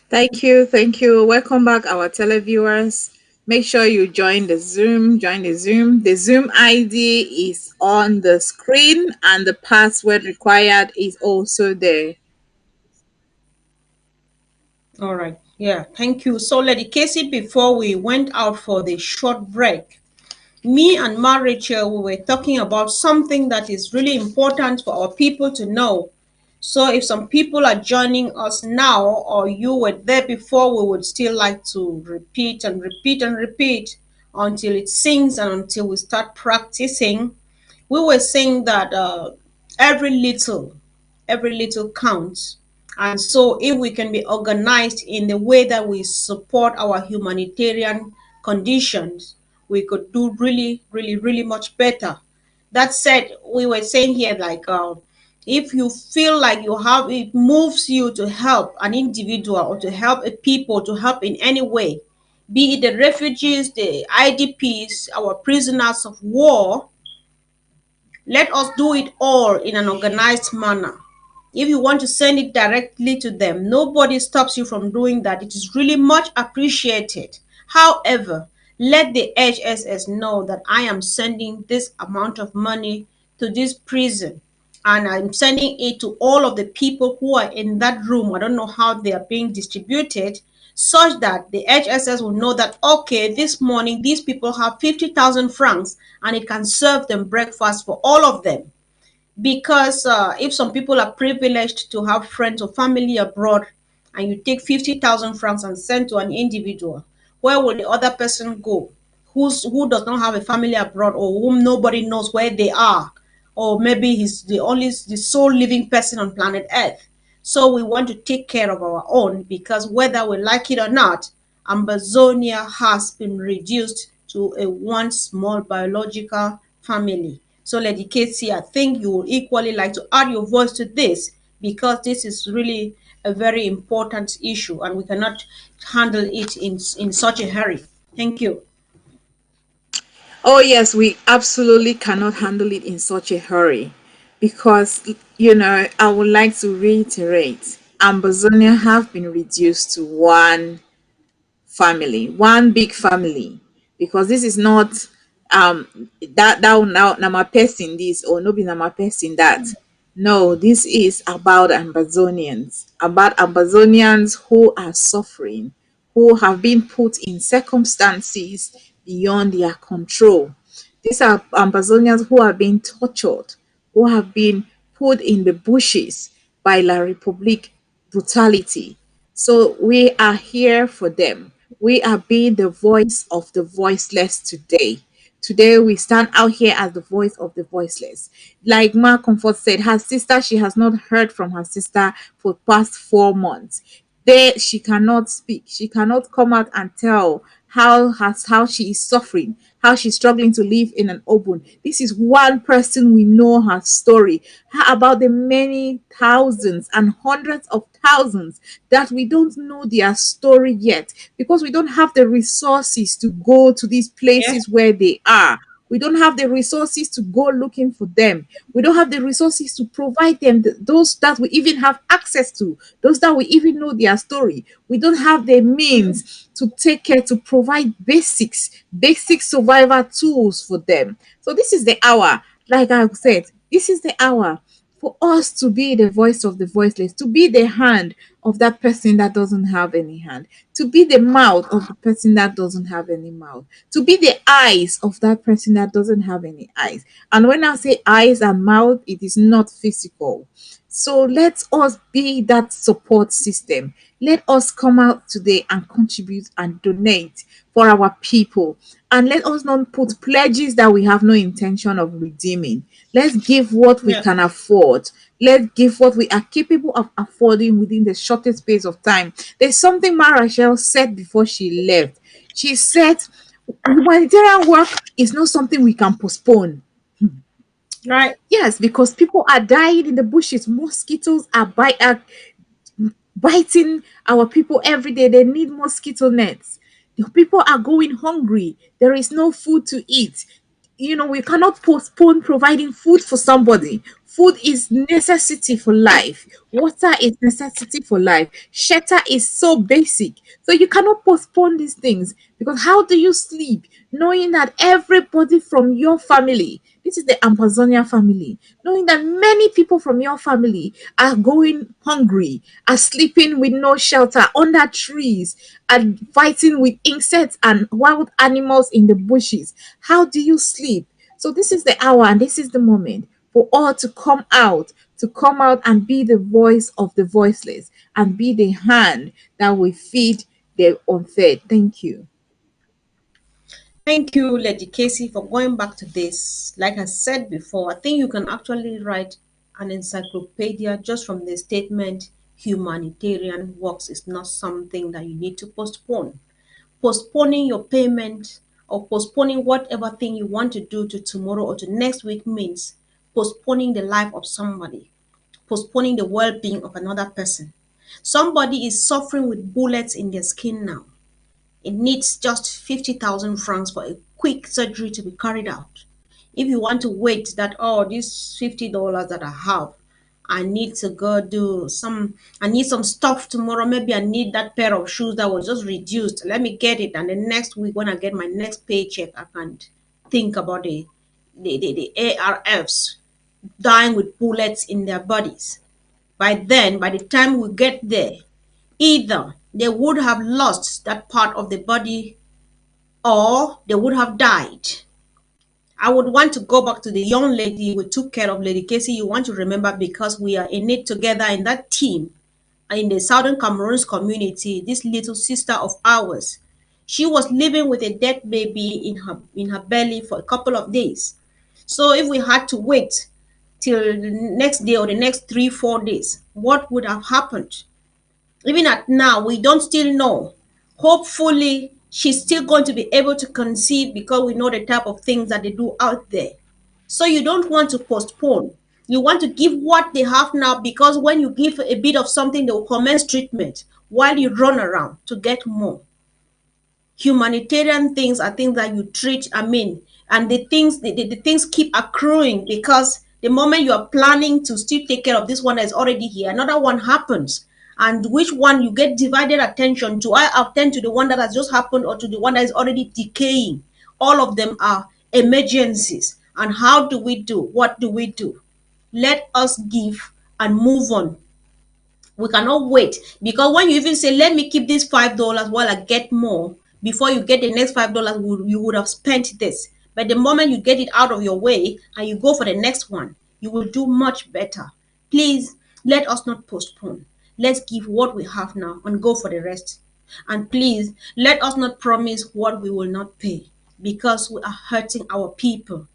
Thank you. Thank you. Welcome back, our televiewers. Make sure you join the Zoom. Join the Zoom. The Zoom ID is on the screen and the password required is also there. All right. Yeah. Thank you. So, Lady Casey, before we went out for the short break, me and Ma Rachel, we were talking about something that is really important for our people to know. So if some people are joining us now or you were there before, we would still like to repeat and repeat and repeat until it sinks and until we start practicing. We were saying that every little, every little counts. And so if we can be organized in the way that we support our humanitarian conditions, we could do really, really, really much better. That said, we were saying here like if you feel like you have, it moves you to help an individual or to help a people, to help in any way, be it the refugees, the IDPs, our prisoners of war, let us do it all in an organized manner. If you want to send it directly to them, nobody stops you from doing that. It is really much appreciated. However, let the HSS know that I am sending this amount of money to this prison, and I'm sending it to all of the people who are in that room. I don't know how they are being distributed, such that the HSS will know that, okay, this morning these people have 50,000 francs and it can serve them breakfast for all of them. Because if some people are privileged to have friends or family abroad, and you take 50,000 francs and send to an individual, where will the other person go? Who does not have a family abroad, or whom nobody knows where they are, or maybe he's the sole living person on planet Earth. So we want to take care of our own, because whether we like it or not, Ambazonia has been reduced to a one small biological family. So, Lady Casey, I think you would equally like to add your voice to this, because this is really a very important issue and we cannot handle it in such a hurry. Thank you. Oh, yes, we absolutely cannot handle it in such a hurry because, I would like to reiterate Ambazonia have been reduced to one big family, because this is not that now my person this or no be na my person that. No, this is about Ambazonians who are suffering, who have been put in circumstances beyond their control. These are Ambazonians who are being tortured, who have been put in the bushes by La Republique brutality. So we are here for them. We are being the voice of the voiceless today. Today we stand out here as the voice of the voiceless. Like Ma Comfort said, her sister, she has not heard from her sister for past 4 months. There she cannot speak. She cannot come out and tell how she is suffering, how she's struggling to live in an open. This is one person we know her story. How about the many thousands and hundreds of thousands that we don't know their story yet, because we don't have the resources to go to these Yeah. places where they are. We don't have the resources to go looking for them. We don't have the resources to provide them those that we even have access to, those that we even know their story. We don't have the means to take care, to provide basic survival tools for them. So this is the hour, like I said, this is the hour for us to be the voice of the voiceless, to be the hand of that person that doesn't have any hand, to be the mouth of the person that doesn't have any mouth, to be the eyes of that person that doesn't have any eyes. And when I say eyes and mouth, it is not physical. So let us be that support system. Let us come out today and contribute and donate for our people. And let us not put pledges that we have no intention of redeeming. Let's give what we Yeah. can afford. Let's give what we are capable of affording within the shortest space of time. There's something Ma Rachel said before she left. She said, humanitarian work is not something we can postpone. Right. Yes, because people are dying in the bushes. Mosquitoes are biting our people every day. They need mosquito nets. The people are going hungry. There is no food to eat. We cannot postpone providing food for somebody. Food is necessity for life. Water is necessity for life. Shelter is so basic. So you cannot postpone these things, because how do you sleep knowing that everybody from your family, this is the Amazonia family, knowing that many people from your family are going hungry, are sleeping with no shelter under trees, and fighting with insects and wild animals in the bushes? How do you sleep? So this is the hour and this is the moment for all to come out and be the voice of the voiceless and be the hand that will feed the unfed. Thank you. Thank you, Lady Casey, for going back to this. Like I said before, I think you can actually write an encyclopedia just from the statement: humanitarian works is not something that you need to postpone. Postponing your payment or postponing whatever thing you want to do to tomorrow or to next week means postponing the life of somebody, postponing the well being of another person. Somebody is suffering with bullets in their skin now. It needs just 50,000 francs for a quick surgery to be carried out. If you want to wait that, oh, this $50 that I have, I need to go do some, I need some stuff tomorrow. Maybe I need that pair of shoes that was just reduced. Let me get it. And the next week, when I get my next paycheck, I can think about the ARFs dying with bullets in their bodies. By then, by the time we get there, either they would have lost that part of the body or they would have died. I would want to go back to the young lady we took care of, Lady Casey. You want to remember, because we are in it together in that team in the Southern Cameroons community. This little sister of ours, she was living with a dead baby in her belly for a couple of days. So if we had to wait till the next day or the next 3 4 days, what would have happened? Even at now, we don't still know. Hopefully, she's still going to be able to conceive, because we know the type of things that they do out there. So you don't want to postpone. You want to give what they have now, because when you give a bit of something, they will commence treatment while you run around to get more. Humanitarian things are things that you treat, and the things keep accruing, because the moment you are planning to still take care of this one that is already here, another one happens. And which one you get divided attention to? I attend to the one that has just happened or to the one that is already decaying? All of them are emergencies. And how do we do? What do we do? Let us give and move on. We cannot wait, because when you even say, let me keep this $5 while I get more, before you get the next $5, you would have spent this. But the moment you get it out of your way and you go for the next one, you will do much better. Please, let us not postpone. Let's give what we have now and go for the rest. And please, let us not promise what we will not pay, because we are hurting our people.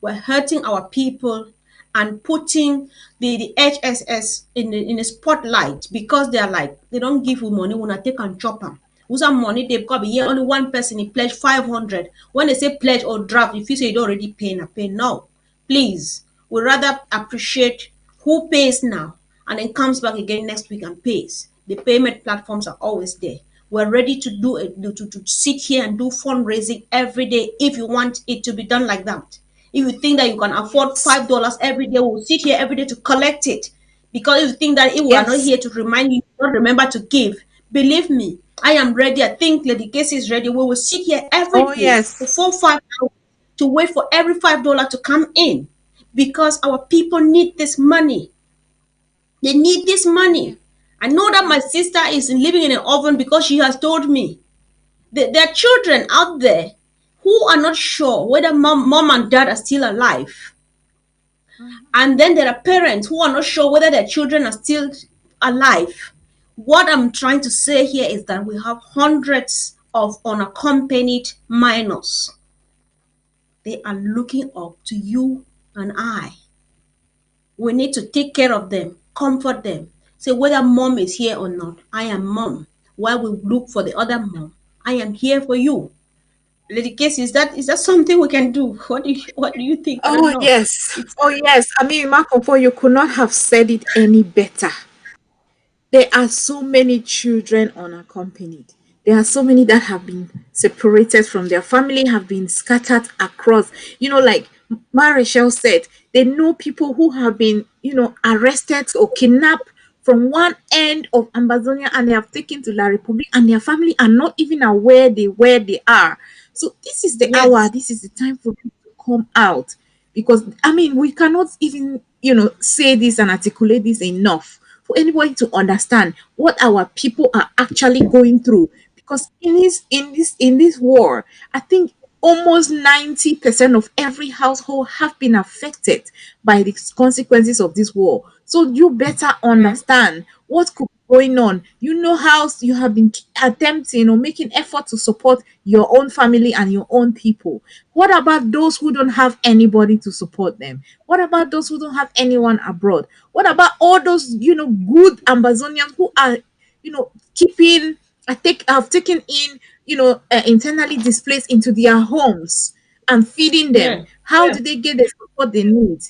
We're hurting our people and putting the HSS in the spotlight, because they are like, they don't give you money when I take and chop them. Who's some money they've got? Here only one person he pledged 500. When they say pledge or draft, if you say you don't already pay, na pay. No, please, we rather appreciate who pays now and then comes back again next week and pays. The payment platforms are always there. We're ready to do it, to sit here and do fundraising every day if you want it to be done like that. If you think that you can afford $5 every day, we'll sit here every day to collect it. Because if you think that if we are not here to remind you, don't remember to give. Believe me, I am ready. I think Lady Casey is ready. We will sit here every day for 4 5 hours to wait for every $5 to come in, because our people need this money. They need this money. I know that my sister is living in an oven, because she has told me that there are children out there who are not sure whether mom and dad are still alive. And then there are parents who are not sure whether their children are still alive. What I'm trying to say here is that we have hundreds of unaccompanied minors. They are looking up to you and I. We need to take care of them, comfort them. Say whether mom is here or not, I am mom. While we look for the other mom, I am here for you. Lady Casey, is that something we can do? What do you think? I don't Oh know. yes. Oh yes. I mean, Marco, you could not have said it any better. There are so many children unaccompanied. There are so many that have been separated from their family, have been scattered across. Like Marishel said, they know people who have been, arrested or kidnapped from one end of Amazonia, and they have taken to La Republic, and their family are not even aware where they are. So this is the hour, this is the time for them to come out, because I mean, we cannot even, say this and articulate this enough for anybody to understand what our people are actually going through. Because in this war, I think almost 90% of every household have been affected by the consequences of this war. So you better understand what could be going on. You know how you have been attempting or making effort to support your own family and your own people. What about those who don't have anybody to support them? What about those who don't have anyone abroad? What about all those, good Amazonians who are, keeping, have taken in, internally displaced into their homes and feeding them? How do they get the support they need?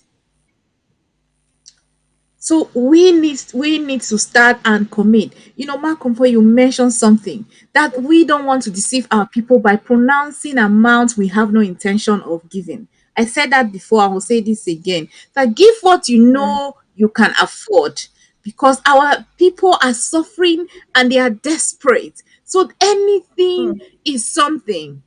So we need to start and commit. Malcolm, you mentioned something that we don't want to deceive our people by pronouncing amounts we have no intention of giving. I said that before, I will say this again. That give what you know you can afford, because our people are suffering and they are desperate. So anything is something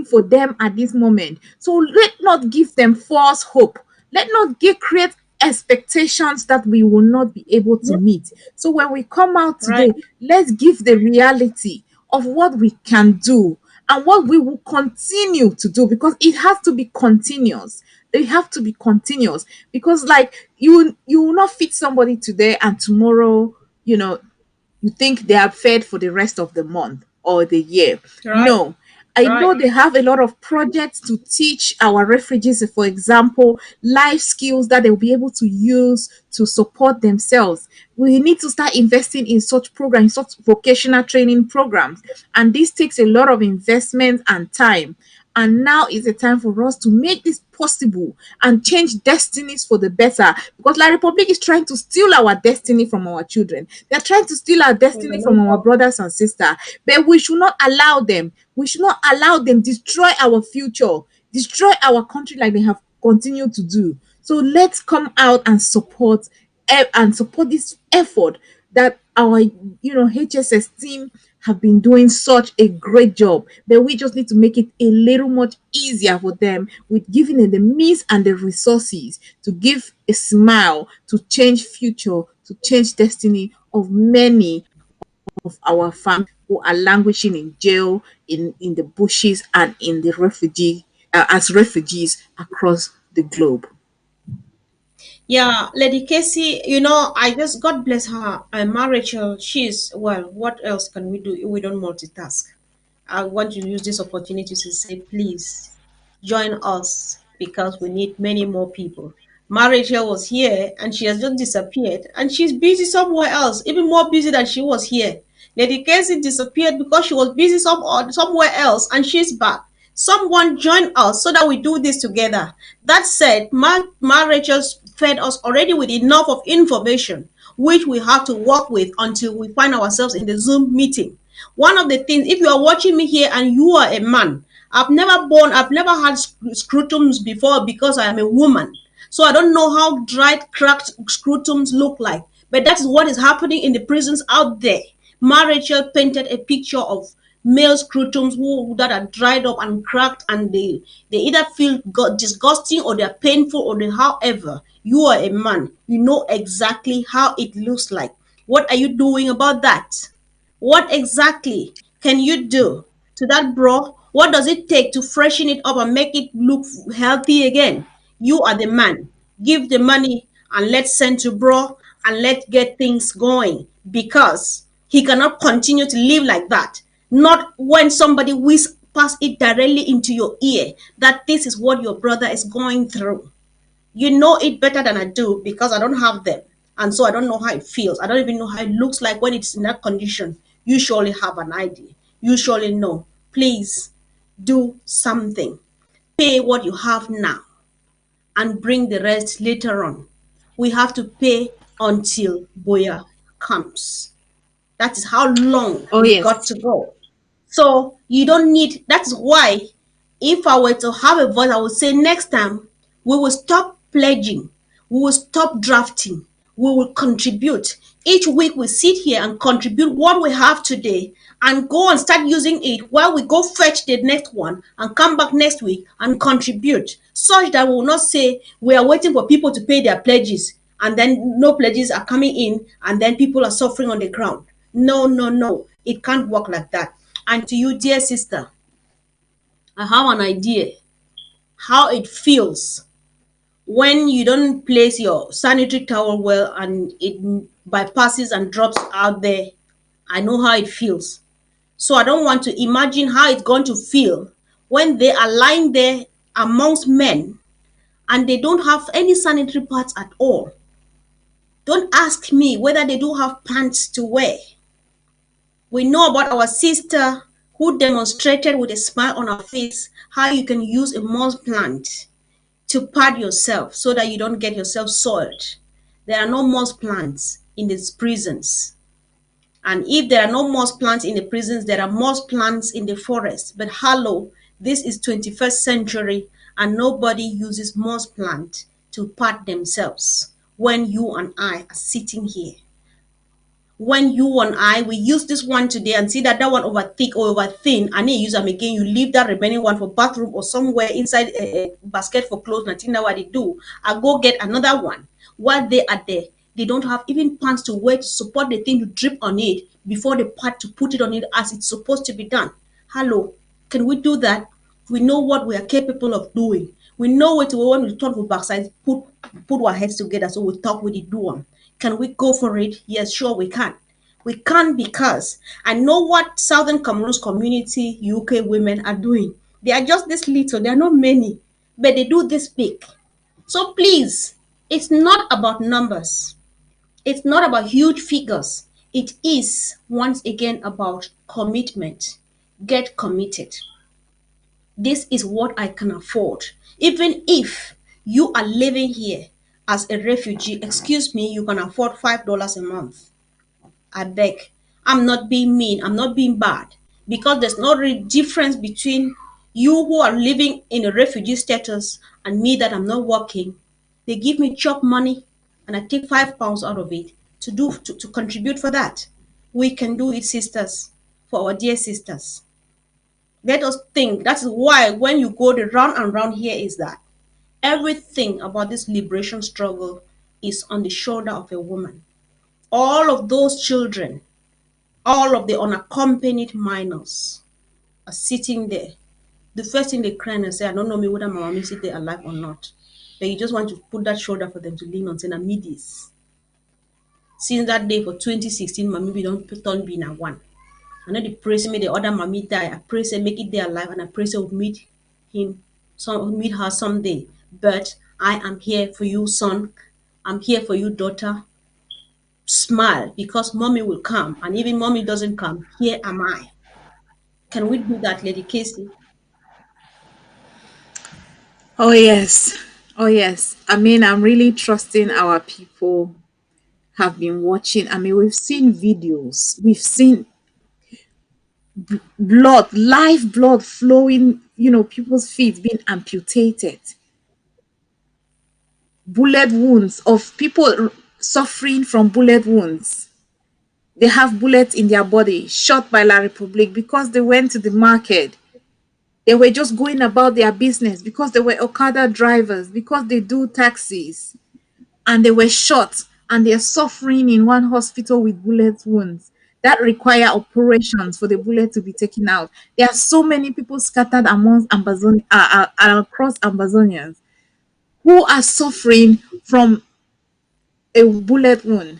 for them at this moment. So let not give them false hope. Let not create expectations that we will not be able to meet. So when we come out Right. today, let's give the reality of what we can do and what we will continue to do, because it has to be continuous. They have to be continuous, because like you will not feed somebody today and tomorrow, you know, you think they are fed for the rest of the month or the year. Right. No. I Right. know they have a lot of projects to teach our refugees, for example, life skills that they'll be able to use to support themselves. We need to start investing in such programs, such vocational training programs. And this takes a lot of investment and time. And now is the time for us to make this possible and change destinies for the better. Because La Republic is trying to steal our destiny from our children. They're trying to steal our With destiny a from no our doubt. brothers and sisters. But we should not allow them. We should not allow them destroy our future, destroy our country like they have continued to do. So let's come out and support this effort that our HSS team have been doing such a great job. But we just need to make it a little much easier for them with giving them the means and the resources to give a smile, to change future, to change destiny of many of our families who are languishing in jail, in the bushes, and in the as refugees across the globe. Yeah, Lady Casey, I just, God bless her. Ma Rachel, she's, well, what else can we do if we don't multitask? I want to use this opportunity to say, please join us because we need many more people. Ma Rachel was here and she has just disappeared and she's busy somewhere else, even more busy than she was here. Lady Casey disappeared because she was busy somewhere else and she's back. Someone join us so that we do this together. That said, Ma Rachel fed us already with enough of information, which we have to work with until we find ourselves in the Zoom meeting. One of the things, if you are watching me here and you are a man, I've never had scrutums before because I am a woman. So I don't know how dried, cracked scrutums look like. But that is what is happening in the prisons out there. Ma Rachel painted a picture of male scrutums that are dried up and cracked, and they either feel disgusting or they're painful or they, however. You are a man. You know exactly how it looks like. What are you doing about that? What exactly can you do to that, bro? What does it take to freshen it up and make it look healthy again? You are the man. Give the money and let's send to bro and let's get things going, because he cannot continue to live like that. Not when somebody whispers it directly into your ear that this is what your brother is going through. You know it better than I do because I don't have them. And so I don't know how it feels. I don't even know how it looks like when it's in that condition. You surely have an idea. You surely know. Please do something. Pay what you have now and bring the rest later on. We have to pay until Boya comes. That is how long Oh, we've got yes. to go. So you don't need, that's why if I were to have a voice, I would say next time we will stop pledging, we will stop drafting, we will contribute. Each week we sit here and contribute what we have today and go and start using it while we go fetch the next one and come back next week and contribute, such that we will not say we are waiting for people to pay their pledges and then no pledges are coming in and then people are suffering on the ground. No, no, no. It can't work like that. And to you, dear sister, I have an idea how it feels when you don't place your sanitary towel well and it bypasses and drops out there. I know how it feels. So I don't want to imagine how it's going to feel when they are lying there amongst men and they don't have any sanitary pads at all. Don't ask me whether they do have pants to wear. We know about our sister who demonstrated with a smile on her face how you can use a moss plant to pad yourself so that you don't get yourself soiled. There are no moss plants in these prisons. And if there are no moss plants in the prisons, there are moss plants in the forest. But hello, this is 21st century and nobody uses moss plant to pat themselves when you and I are sitting here. When you and I, we use this one today and see that one over thick or over thin, and then you use them again, you leave that remaining one for bathroom or somewhere inside a basket for clothes. Nothing know what they do. I go get another one. While they are there, they don't have even pants to wear to support the thing to drip on it before the part to put it on it as it's supposed to be done. Hello, can we do that? We know what we are capable of doing. We know what we want to turn for backside, put our heads together so we talk with the do them. Can we go for it? Yes, sure we can. We can because I know what Southern Cameroon's community UK women are doing. They are just this little, they are not many, but they do this big. So please, it's not about numbers. It's not about huge figures. It is once again about commitment. Get committed. This is what I can afford. Even if you are living here as a refugee, excuse me, you can afford $5 a month. I beg. I'm not being mean. I'm not being bad. Because there's no real difference between you who are living in a refugee status and me that I'm not working. They give me job money and I take £5 out of it to contribute for that. We can do it, sisters, for our dear sisters. Let us think. That's why when you go the round and round here is that everything about this liberation struggle is on the shoulder of a woman. All of those children, all of the unaccompanied minors are sitting there. The first thing they cry and say, I don't know me whether my mom is there alive or not. But you just want to put that shoulder for them to lean on, saying, I need this. Since that day for 2016, mommy we don't turn being a one. I know the praise me the other mommy die. I pray say make it there alive and I pray say we'll meet him, meet her someday. But I am here for you, son. I'm here for you, daughter. Smile because mommy will come. And even mommy doesn't come, here am I. Can we do that, Lady Casey? Oh, yes. Oh, yes. I mean, I'm really trusting our people have been watching. I mean, we've seen videos, we've seen blood, live blood flowing, people's feet being amputated, bullet wounds of people suffering from bullet wounds. They have bullets in their body, shot by La Republique because they went to the market. They were just going about their business because they were Okada drivers, because they do taxis, and they were shot and they're suffering in one hospital with bullet wounds that require operations for the bullet to be taken out. There are so many people scattered amongst across Amazonians who are suffering from a bullet wound,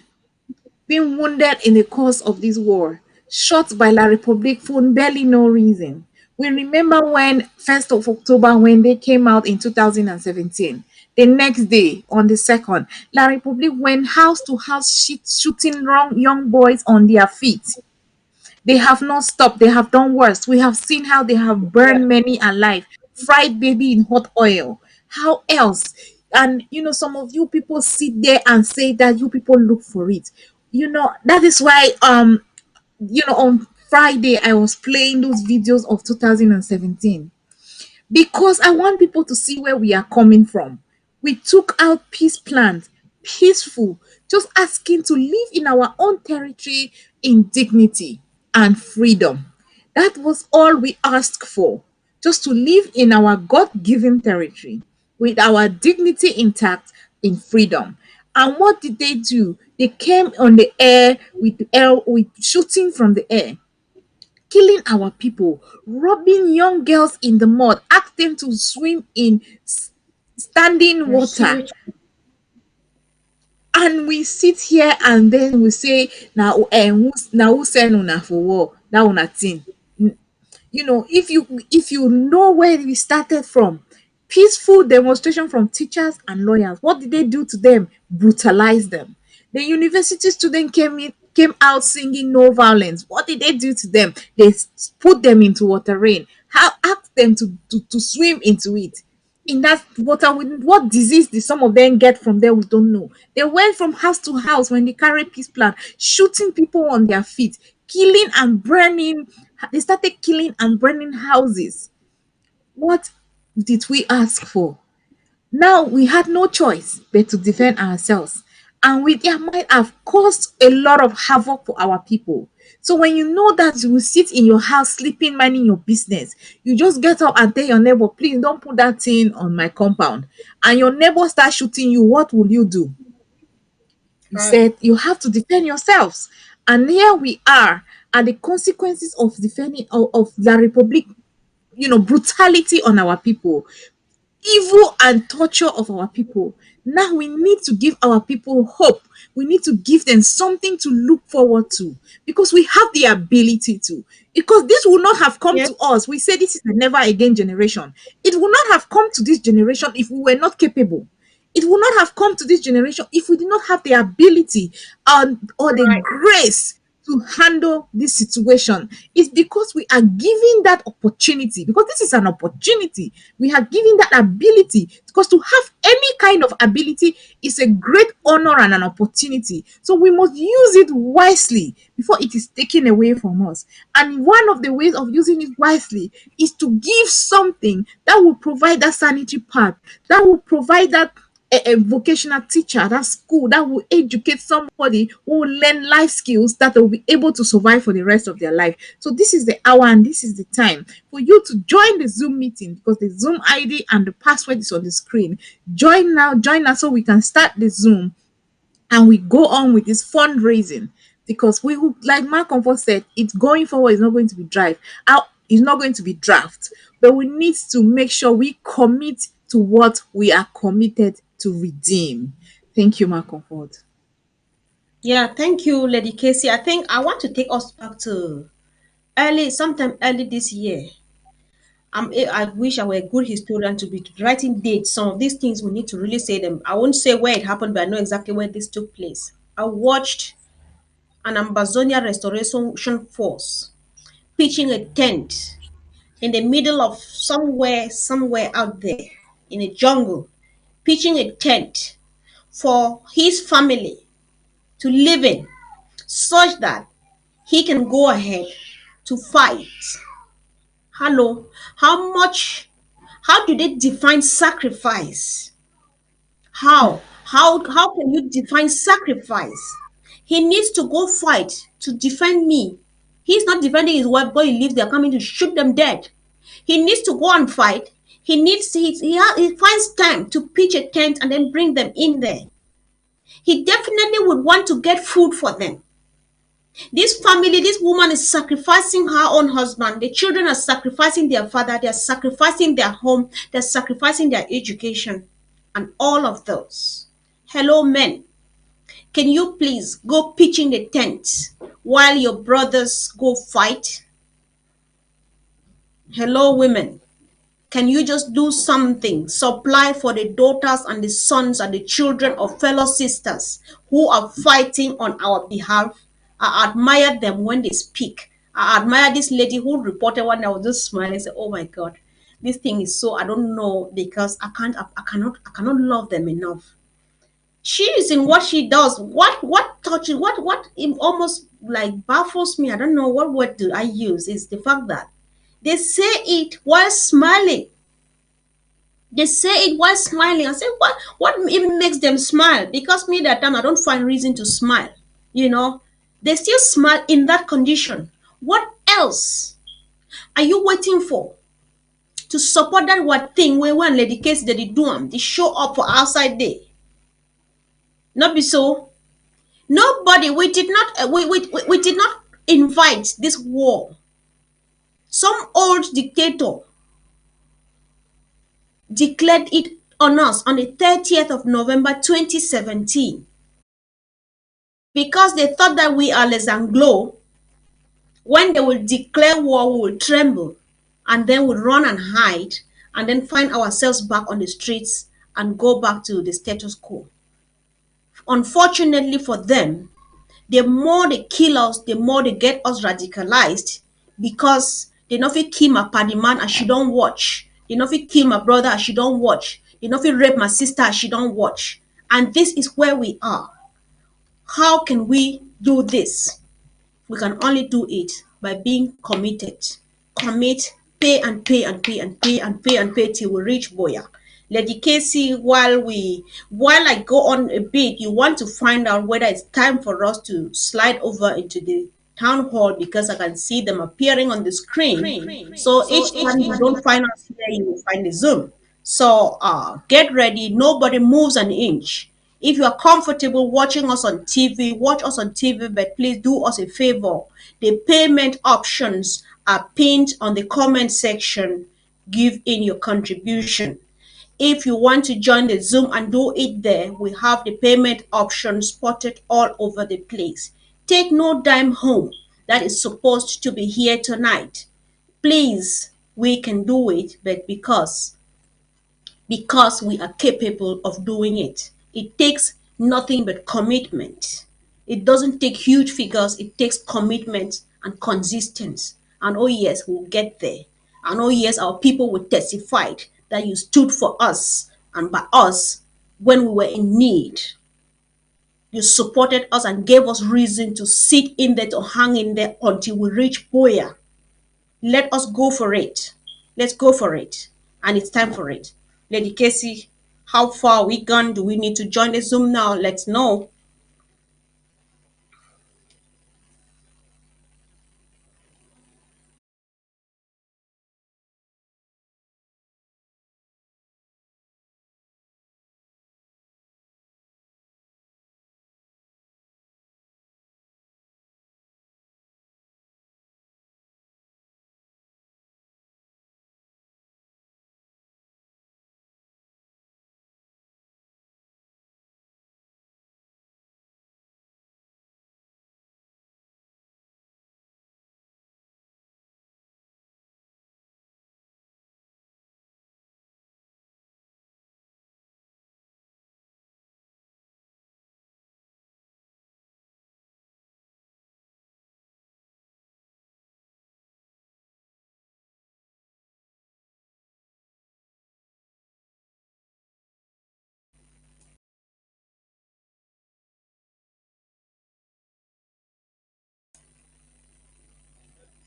being wounded in the course of this war, shot by La Republique for barely no reason. We remember when 1st of October when they came out in 2017. The next day, on the 2nd, La Republique went house to house shooting young boys on their feet. They have not stopped. They have done worse. We have seen how they have burned many alive, fried baby in hot oil. How else? And some of you people sit there and say that you people look for it. That is why on Friday I was playing those videos of 2017 because I want people to see where we are coming from. We took out peace plans, peaceful, just asking to live in our own territory in dignity and freedom. That was all we asked for, just to live in our God given territory with our dignity intact in freedom. And what did they do? They came on the air with shooting from the air, killing our people, robbing young girls in the mud, ask them to swim in standing water. And we sit here and then we say, now who send una for war? That una thing. If you know where we started from, peaceful demonstration from teachers and lawyers, what did they do to them? Brutalize them. The university student came out singing no violence. What did they do to them? They put them into water rain. How asked them to swim into it. In that water, what disease did some of them get from there? We don't know. They went from house to house when they carry peace plan, shooting people on their feet, killing and burning. They started killing and burning houses. What did we ask for? Now we had no choice but to defend ourselves. And it might have caused a lot of havoc for our people. So when you know that you will sit in your house sleeping, minding your business, you just get up and tell your neighbor, please don't put that thing on my compound. And your neighbor starts shooting you, what will you do? You said you have to defend yourselves. And here we are at the consequences of defending of La Republic, brutality on our people, evil and torture of our people. Now we need to give our people hope. We need to give them something to look forward to because we have the ability to. Because this will not have come to us. We say this is a never again generation. It will not have come to this generation if we were not capable. It will not have come to this generation if we did not have the ability or the grace to handle this situation. It's because we are giving that opportunity, because this is an opportunity. We are giving that ability, because to have any kind of ability is a great honor and an opportunity. So we must use it wisely before it is taken away from us. And one of the ways of using it wisely is to give something that will provide that sanitary pad, that will provide that a vocational teacher, that school that will educate somebody who will learn life skills that will be able to survive for the rest of their life. So this is the hour and this is the time for you to join the Zoom meeting, because the Zoom ID and the password is on the screen. Join now, join us so we can start the Zoom and we go on with this fundraising, because we, like Mark Comfort said, it's going forward. It's not going to be drive out. It's not going to be draft, but we need to make sure we commit to what we are committed to redeem. Thank you, Mark Comfort. Yeah, thank you, Lady Casey. I think I want to take us back to sometime early this year. I wish I were a good historian to be writing dates. Some of these things we need to really say them. I won't say where it happened, but I know exactly where this took place. I watched an Ambazonia Restoration Force pitching a tent in the middle of somewhere out there in a jungle, pitching a tent for his family to live in, such that he can go ahead to fight. Hello, how do they define sacrifice? How can you define sacrifice? He needs to go fight to defend me. He's not defending his wife, but he lives there coming to shoot them dead. He needs to go and fight. He finds time to pitch a tent and then bring them in there. He definitely would want to get food for them. This family, this woman is sacrificing her own husband. The children are sacrificing their father. They are sacrificing their home. They're sacrificing their education. And all of those. Hello, men. Can you please go pitch in the tent while your brothers go fight? Hello, women. Can you just do something? Supply for the daughters and the sons and the children of fellow sisters who are fighting on our behalf. I admire them when they speak. I admire this lady who reported when I was just smiling and said, "Oh my God, this thing is so, I don't know, because I cannot love them enough." She is in what she does. What touches, what almost like baffles me. I don't know what word do I use. Is the fact that they say it while smiling. They say it while smiling. I say, what even makes them smile? Because me that time I don't find reason to smile. They still smile in that condition. What else are you waiting for to support that what thing where one lady case that they do them, they show up for outside day? Not be so. Nobody. We did not. We did not invite this war. Some old dictator declared it on us on the 30th of November 2017 because they thought that we are Les Anglo. When they will declare war, we will tremble and then we'll run and hide and then find ourselves back on the streets and go back to the status quo. Unfortunately for them, the more they kill us, the more they get us radicalized, because they know if you kill my paddy man and she don't watch. They know if you kill my brother and she don't watch. They know if you rape my sister and she don't watch. And this is where we are. How can we do this? We can only do it by being committed. Commit, pay and pay and pay and pay and pay and pay till we reach Boya. Lady Casey, while I go on a bit, you want to find out whether it's time for us to slide over into the town hall because I can see them appearing on the screen. So each time you don't find us here, you will find the Zoom. So get ready. Nobody moves an inch. If you are comfortable watching us on TV, watch us on TV, but please do us a favor. The payment options are pinned on the comment section. Give in your contribution. If you want to join the Zoom and do it there, we have the payment option spotted all over the place. Take no dime home that is supposed to be here tonight. Please, we can do it, but because we are capable of doing it. It takes nothing but commitment. It doesn't take huge figures, it takes commitment and consistency. And oh, yes, we'll get there. And oh, yes, our people will testify that you stood for us and by us when we were in need. You supported us and gave us reason to sit in there, to hang in there until we reach Boya. Let us go for it. Let's go for it. And it's time for it. Lady Casey, how far are we gone? Do we need to join the Zoom now? Let's know.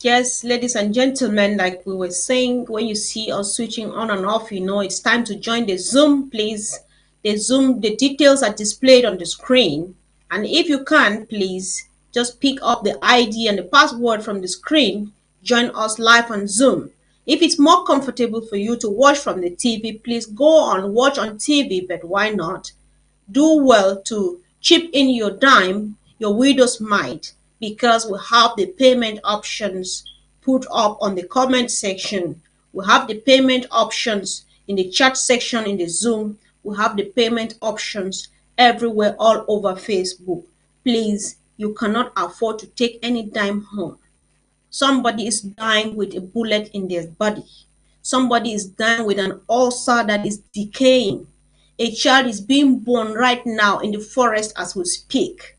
Yes, ladies and gentlemen, like we were saying, when you see us switching on and off, you know it's time to join the Zoom, please. The Zoom, the details are displayed on the screen. And if you can, please just pick up the ID and the password from the screen. Join us live on Zoom. If it's more comfortable for you to watch from the TV, please go on, watch on TV, but why not? Do well to chip in your dime, your widow's mite, because we have the payment options put up on the comment section. We have the payment options in the chat section in the Zoom. We have the payment options everywhere all over Facebook. Please, you cannot afford to take any dime home. Somebody is dying with a bullet in their body. Somebody is dying with an ulcer that is decaying. A child is being born right now in the forest as we speak.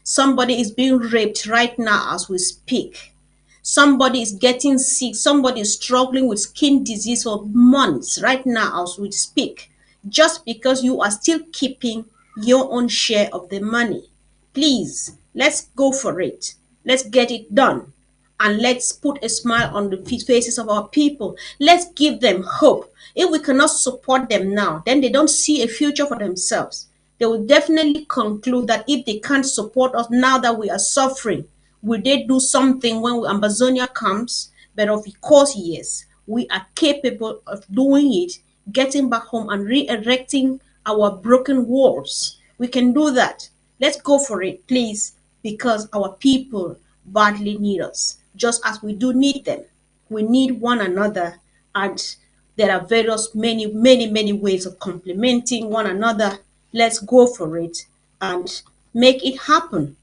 Somebody is being raped right now as we speak. Somebody is getting sick. Somebody is struggling with skin disease for months right now as we speak. Just because you are still keeping your own share of the money. Please, let's go for it. Let's get it done. And let's put a smile on the faces of our people. Let's give them hope. If we cannot support them now, then they don't see a future for themselves. They will definitely conclude that if they can't support us now that we are suffering, will they do something when Amazonia comes? But of course, yes, we are capable of doing it, getting back home and re-erecting our broken walls. We can do that. Let's go for it, please, because our people badly need us, just as we do need them. We need one another, and there are many ways of complementing one another. Let's go for it and make it happen.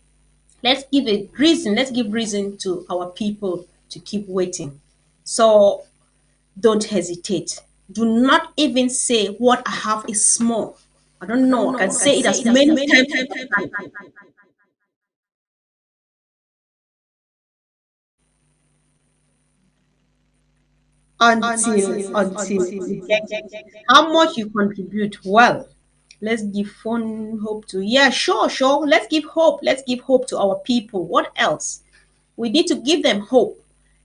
Let's give reason to our people to keep waiting. So don't hesitate. Do not even say what I have is small. I don't know. I can say it as many times as I can. Until we get how much you contribute. Well, let's give fun hope to, yeah, sure, let's give hope. Let's give hope to our people. What else? We need to give them hope.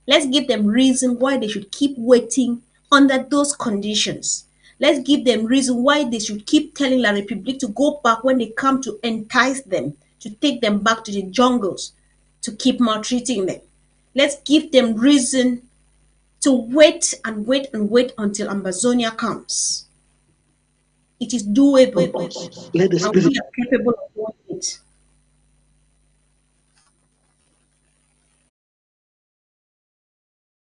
Let's give them reason why they should keep waiting under those conditions. Let's give them reason why they should keep telling La République to go back when they come to entice them, to take them back to the jungles, to keep maltreating them. Let's give them reason to wait and wait and wait until Amazonia comes. It is doable. Let the and Spirit we are capable of doing it.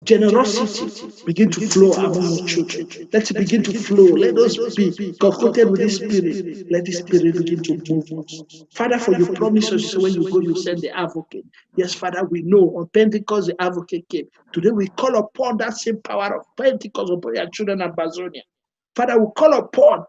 generosity begin to flow among your children. Let it begin to flow. Let us be concocted with this spirit. Let this spirit begin to move us. Father, for your promises, when you go, you send the advocate. Yes, Father, we know on Pentecost the advocate came. Today we call upon that same power of Pentecost upon your children at Bazonia. Father, we call upon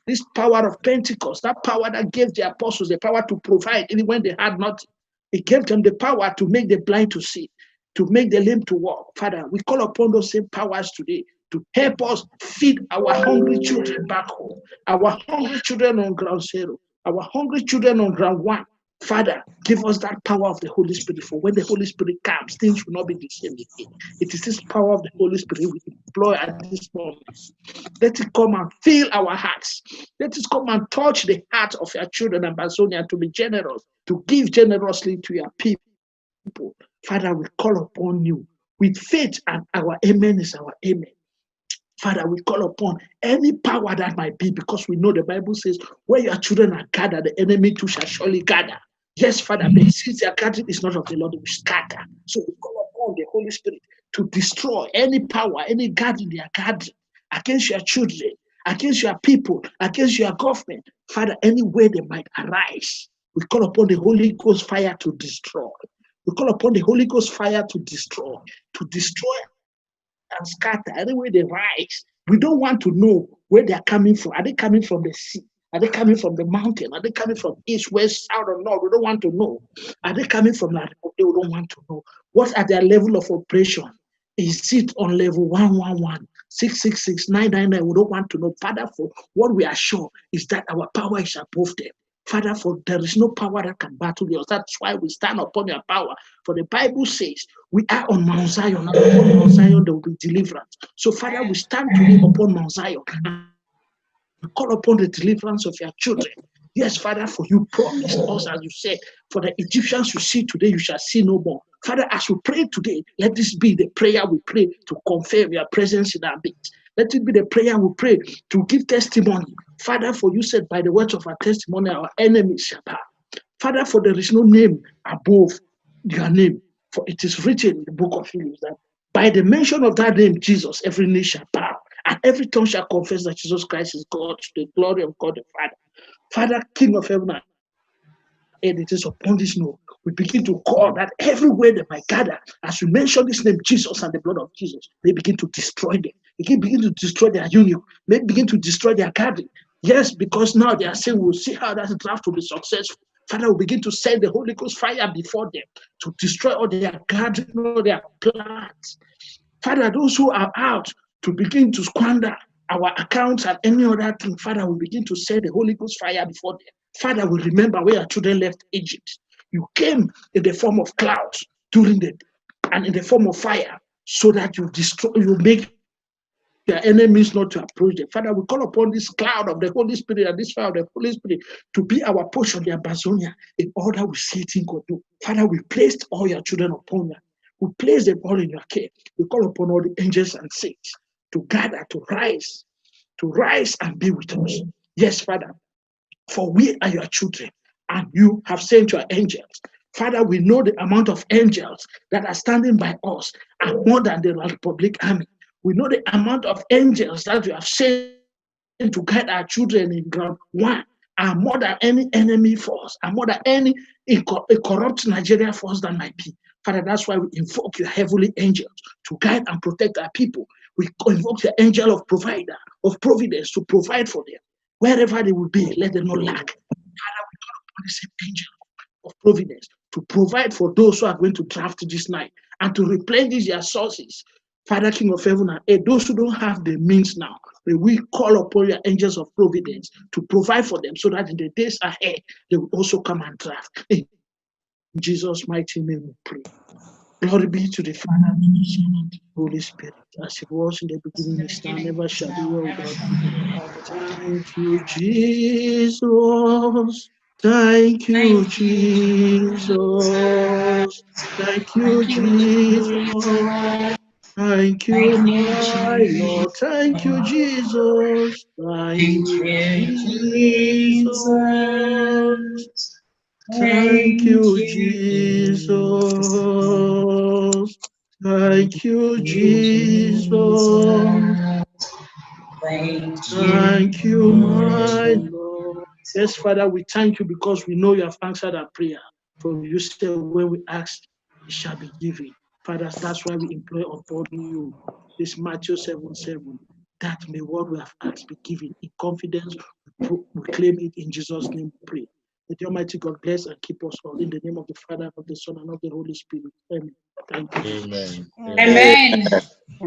this power of Pentecost, that power that gave the apostles the power to provide even when they had nothing. It gave them the power to make the blind to see, to make the lame to walk. Father, we call upon those same powers today to help us feed our hungry children back home, our hungry children on ground zero, our hungry children on ground one. Father, give us that power of the Holy Spirit, for when the Holy Spirit comes, things will not be the same again. It is this power of the Holy Spirit we employ at this moment. Let it come and fill our hearts. Let it come and touch the heart of your children and Bazonia to be generous, to give generously to your people. Father, we call upon you with faith, and our amen is our amen. Father, we call upon any power that might be, because we know the Bible says, where your children are gathered, the enemy too shall surely gather. Yes, Father, but since their gathering is not of the Lord, we scatter. So we call upon the Holy Spirit to destroy any power, any gathering they are gathering against your children, against your people, against your government. Father, any way they might arise, we call upon the Holy Ghost fire to destroy. We call upon the Holy Ghost fire to destroy and scatter anywhere they rise. We don't want to know where they are coming from. Are they coming from the sea? Are they coming from the mountain? Are they coming from east, west, south, or north? We don't want to know. Are they coming from that? We don't want to know. What are their level of operation? Is it on level 111, 666, 999? We don't want to know. Father, for what we are sure is that our power is above them. Father, for there is no power that can battle us. That's why we stand upon your power. For the Bible says we are on Mount Zion, and upon Mount Zion there will be deliverance. So, Father, we stand today upon Mount Zion and call upon the deliverance of your children. Yes, Father, for you promised us, as you said, for the Egyptians you see today, you shall see no more. Father, as we pray today, let this be the prayer we pray to confirm your presence in our midst. Let it be the prayer we pray to give testimony. Father, for you said, by the words of our testimony, our enemies shall bow. Father, for there is no name above your name. For it is written in the book of Hebrews that by the mention of that name, Jesus, every knee shall bow, and every tongue shall confess that Jesus Christ is God, to the glory of God the Father. Father, King of heaven, and it is upon this note we begin to call that everywhere they might gather, as we mention this name, Jesus, and the blood of Jesus, they begin to destroy them. They begin to destroy their union. They begin to destroy their gathering. Yes, because now they are saying we'll see how that draft will be successful. Father, we begin to send the Holy Ghost fire before them to destroy all their gathering, all their plans. Father, those who are out to begin to squander our accounts and any other thing, Father, we begin to send the Holy Ghost fire before them. Father, we remember where our children left Egypt. You came in the form of clouds during the and in the form of fire, so that you destroy, you make their enemies not to approach them. Father, we call upon this cloud of the Holy Spirit and this fire of the Holy Spirit to be our portion, the Amazonia, in order we see things go do. Father, we placed all your children upon you. We place them all in your care. We call upon all the angels and saints to gather, to rise and be with us. Yes, Father, for we are your children, and you have sent your angels. Father, we know the amount of angels that are standing by us are more than the Republic Army. We know the amount of angels that you have sent to guide our children in ground one are more than any enemy force, are more than any corrupt Nigeria force that might be. Father, that's why we invoke your heavenly angels to guide and protect our people. We invoke the angel of provider, of providence to provide for them. Wherever they will be, let them not lack. Father, we call upon the same angel of providence to provide for those who are going to draft this night and to replenish their sources. Father, King of heaven and earth, those who don't have the means now, may we call upon your angels of providence to provide for them so that in the days ahead, they will also come and draft. In Jesus' mighty name we pray. Glory be to the Father, and the Son, and the Holy Spirit, as it was in the beginning, is now, never shall be, world without end. Thank you, Jesus. Thank you, Jesus. Thank you, Jesus. Thank you, my Lord. Thank you, Jesus. Thank you, Jesus. Thank you, Jesus. Thank you, Jesus. Thank you, my Lord. Yes, Father, we thank you because we know you have answered our prayer. For you said when we ask, it shall be given. Father, that's why we implore upon you this Matthew 7:7, that may what we have asked be given in confidence. We claim it in Jesus' name, we pray. May the Almighty God bless and keep us all in the name of the Father, of the Son, and of the Holy Spirit. Amen. Thank you. Amen. Amen.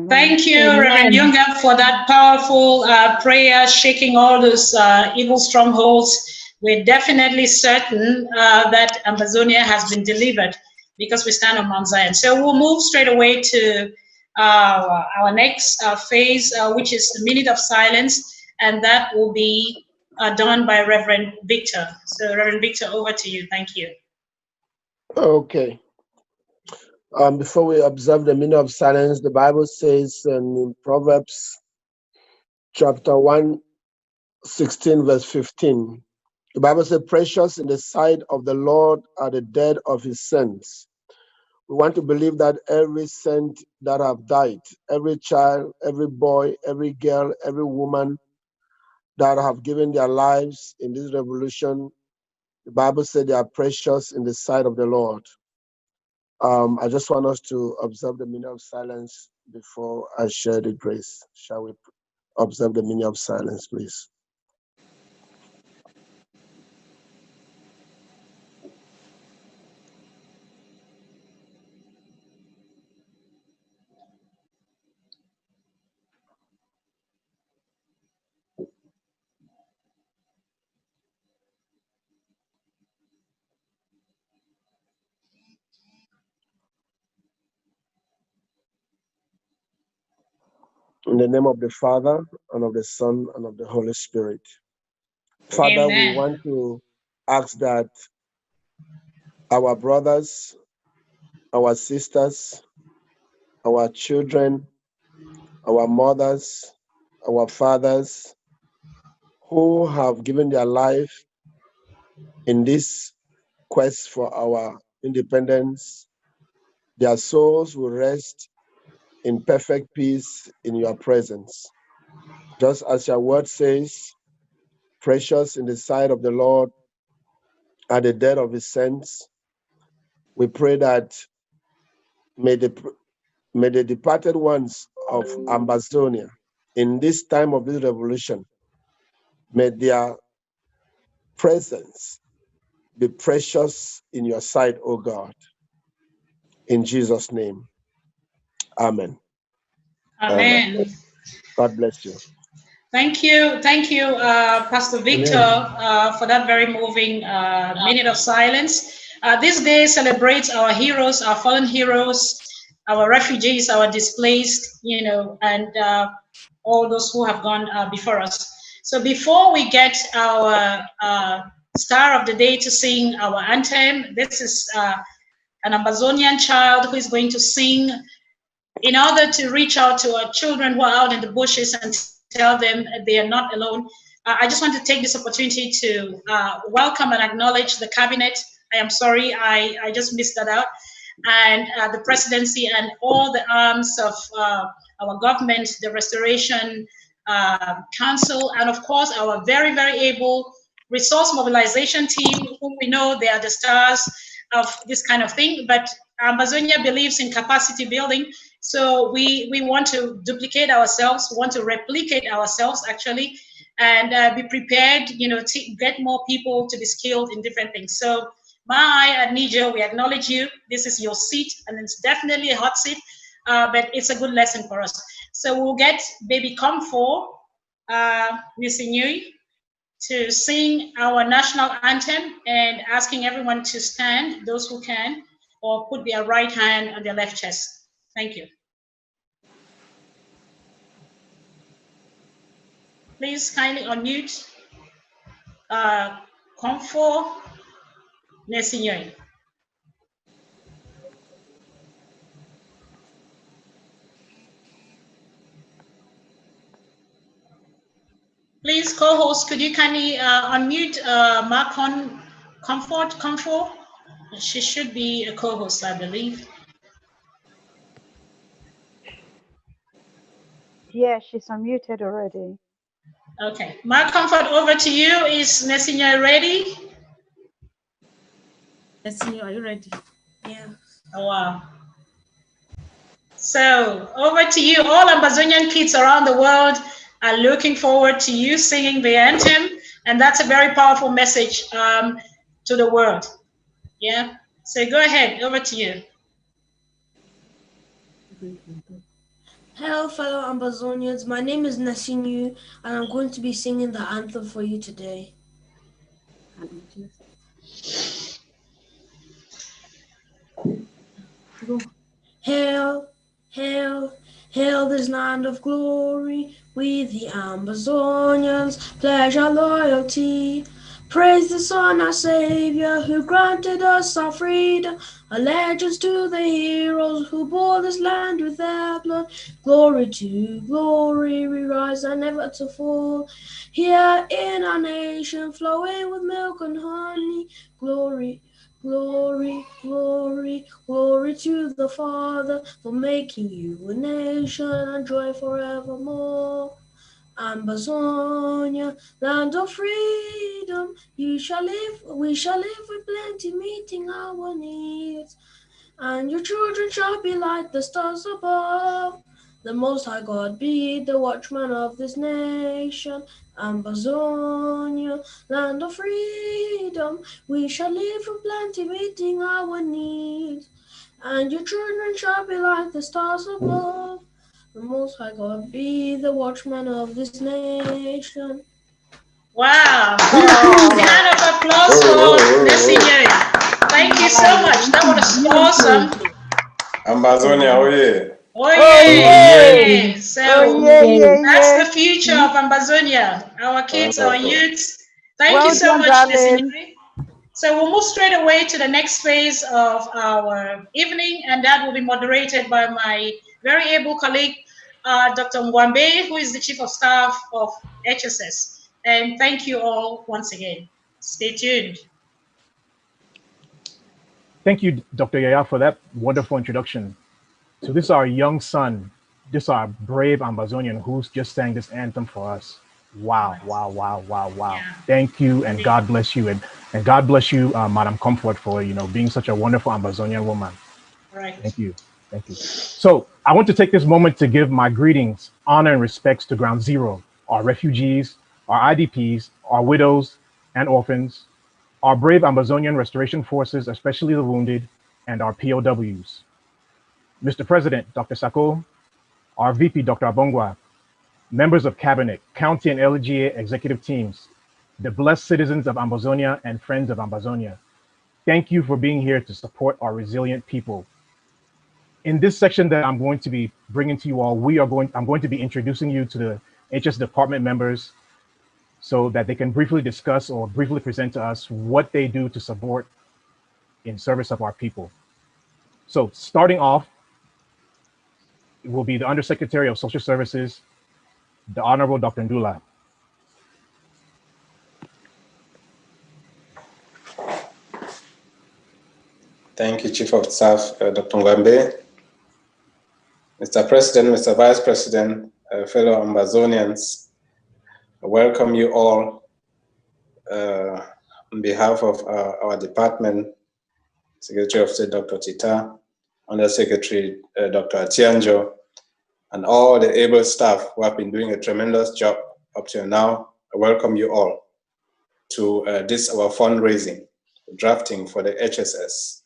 Thank you, Reverend Younger, for that powerful prayer, shaking all those evil strongholds. We're definitely certain that Amazonia has been delivered because we stand on Mount Zion. So we'll move straight away to our next phase, which is the minute of silence, and that will be done by Reverend Victor. So, Reverend Victor, over to you. Thank you. Okay. Before we observe the minute of silence, the Bible says in Proverbs chapter 1:16, verse 15, the Bible says, precious in the sight of the Lord are the dead of his saints. We want to believe that every saint that have died, every child, every boy, every girl, every woman that have given their lives in this revolution, the Bible said they are precious in the sight of the Lord. I just want us to observe the minute of silence before I share the grace. Shall we observe the minute of silence, please? In the name of the Father, and of the Son, and of the Holy Spirit. Father, Amen. we want to ask that our brothers, our sisters, our children, our mothers, our fathers, who have given their life in this quest for our independence, their souls will rest in perfect peace in your presence. Just as your word says, precious in the sight of the Lord are the dead of his saints. We pray that may the departed ones of Amazonia in this time of this revolution, may their presence be precious in your sight, O God. In Jesus' name, amen. Amen. God bless you. Thank you, Pastor Victor, for that very moving minute of silence. This day celebrates our heroes, our fallen heroes, our refugees, our displaced, and all those who have gone before us. So before we get our star of the day to sing our anthem, this is an Amazonian child who is going to sing in order to reach out to our children who are out in the bushes and tell them they are not alone. I just want to take this opportunity to welcome and acknowledge the cabinet. I am sorry, I just missed that out. And the presidency and all the arms of our government, the Restoration Council, and of course our very, very able resource mobilization team, whom we know they are the stars of this kind of thing. But Amazonia believes in capacity building. So we want to duplicate ourselves, want to replicate ourselves actually, and be prepared, to get more people to be skilled in different things. So Mai and Nijo, we acknowledge you. This is your seat, and it's definitely a hot seat, but it's a good lesson for us. So we'll get Baby Comfort, Miss Inui, to sing our national anthem, and asking everyone to stand, those who can. or put their right hand on their left chest. Thank you. Please kindly unmute Comfort Nesinyoy. Please, co-host, could you kindly unmute Marcon Comfort? She should be a co-host, I believe. Yeah, she's unmuted already. Okay, Mark Comfort, over to you. Is Nesinyoy ready? Nesinyoy, are you ready? Yeah. Oh, wow. So, over to you. All Ambazonian kids around the world are looking forward to you singing the anthem, and that's a very powerful message to the world. Yeah. So go ahead. Over to you. Hello, fellow Ambazonians. My name is Nesinyoy, and I'm going to be singing the anthem for you today. Hail, hail, hail this land of glory. We the Ambazonians pledge our loyalty. Praise the Son, our Savior, who granted us our freedom. Allegiance to the heroes who bore this land with their blood. Glory to glory, we rise and never to fall. Here in our nation, flowing with milk and honey. Glory, glory, glory, glory to the Father for making you a nation and joy forevermore. Ambazonia, land of freedom, we shall live with plenty, meeting our needs. And your children shall be like the stars above. The Most High God be the watchman of this nation. Ambazonia, land of freedom, we shall live with plenty, meeting our needs. And your children shall be like the stars above. The Most High God be the watchman of this nation. Wow. Round of applause for Nesinyoy. Thank you so much. That was awesome. Ambazonia, oh yeah. Oh yeah. So that's the future of Ambazonia. Our kids, our youth. Thank you so much, Nesinyoy. So we'll move straight away to the next phase of our evening, and that will be moderated by my very able colleague, Dr. Mwambe, who is the Chief of Staff of HSS. And thank you all once again. Stay tuned. Thank you, Dr. Yaya, for that wonderful introduction. So this is our young son, this is our brave Ambazonian who's just sang this anthem for us. Wow, wow, wow, wow, wow. Yeah. Thank you, and God bless you. And God bless you, Madam Comfort, for being such a wonderful Ambazonian woman. Right. Thank you. Thank you. So I want to take this moment to give my greetings, honor, and respects to Ground Zero, our refugees, our IDPs, our widows and orphans, our brave Ambazonian restoration forces, especially the wounded, and our POWs. Mr. President, Dr. Sako, our VP, Dr. Abongwa, members of Cabinet, County and LGA executive teams, the blessed citizens of Ambazonia and friends of Ambazonia, thank you for being here to support our resilient people. In this section that I'm going to be bringing to you all, I'm going to be introducing you to the HS department members so that they can briefly discuss or briefly present to us what they do to support in service of our people. So starting off, it will be the Undersecretary of Social Services, the Honorable Dr. Ndula. Thank you, Chief of Staff, Dr. Mwambe. Mr. President, Mr. Vice President, fellow Ambazonians, I welcome you all on behalf of our department, Secretary of State Dr. Tita, Undersecretary Dr. Atianjo, and all the able staff who have been doing a tremendous job up till now. I welcome you all to this, our fundraising, drafting for the HSS.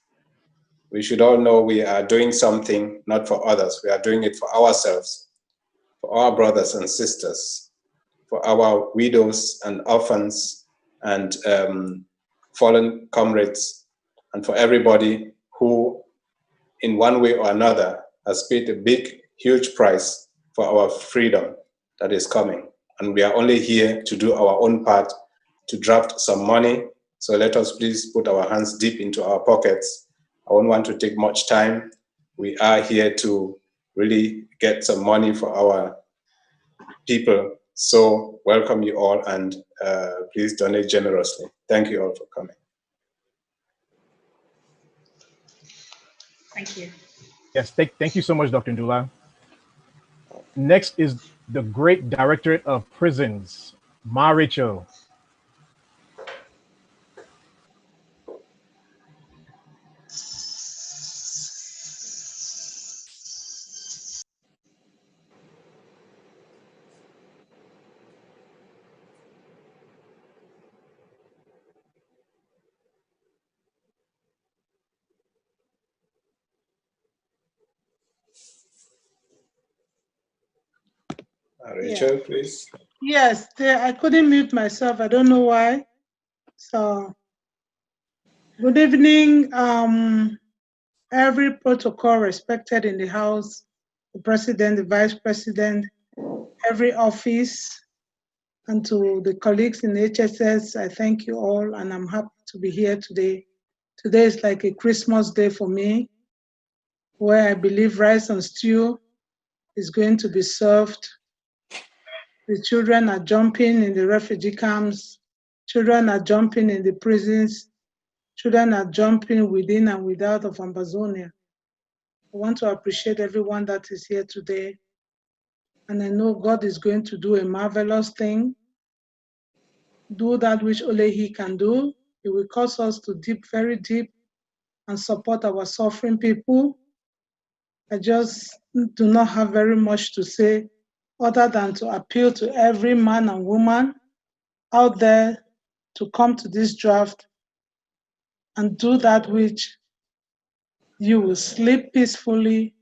We should all know we are doing something not for others. We are doing it for ourselves, for our brothers and sisters, for our widows and orphans and fallen comrades, and for everybody who in one way or another, has paid a big, huge price for our freedom that is coming. And we are only here to do our own part to draft some money. So let us please put our hands deep into our pockets. I won't want to take much time. We are here to really get some money for our people. So welcome you all, and please donate generously. Thank you all for coming. Thank you. Yes, thank you so much, Dr. Ndula. Next is the Great Directorate of Prisons, Ma Rachel. Rachel, please. Yes, I couldn't mute myself. I don't know why. So, good evening. Every protocol respected in the House, the President, the Vice President, every office, and to the colleagues in HSS, I thank you all, and I'm happy to be here today. Today is like a Christmas day for me, where I believe rice and stew is going to be served. The children are jumping in the refugee camps. Children are jumping in the prisons. Children are jumping within and without of Ambazonia. I want to appreciate everyone that is here today. And I know God is going to do a marvelous thing, do that which only He can do. He will cause us to dip very deep and support our suffering people. I just do not have very much to say other than to appeal to every man and woman out there to come to this draft and do that which you will sleep peacefully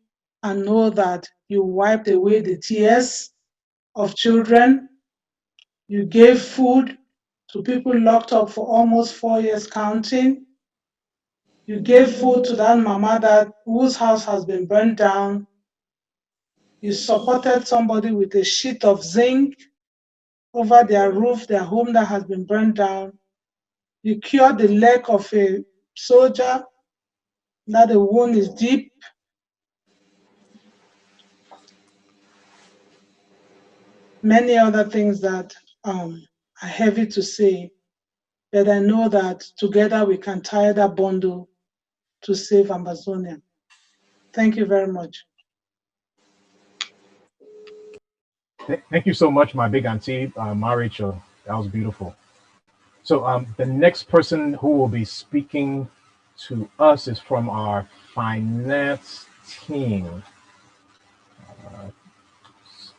and know that you wiped away the tears of children. You gave food to people locked up for almost 4 years counting. You gave food to that mama whose house has been burned down. You supported somebody with a sheet of zinc over their roof, their home that has been burned down. You cured the leg of a soldier that the wound is deep. Many other things that are heavy to say, but I know that together we can tie that bundle to save Amazonia. Thank you very much. Thank you so much, my big auntie, Ma Rachel. That was beautiful. So the next person who will be speaking to us is from our finance team,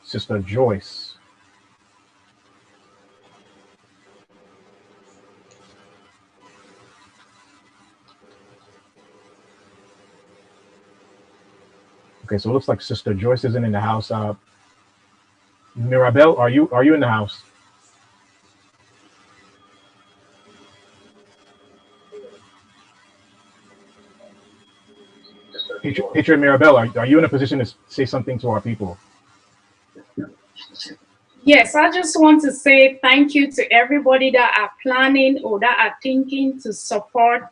Sister Joyce. Okay, so it looks like Sister Joyce isn't in the house. Mirabelle, are you in the house? Patriot Mirabelle, are you in a position to say something to our people? Yes, I just want to say thank you to everybody that are planning or that are thinking to support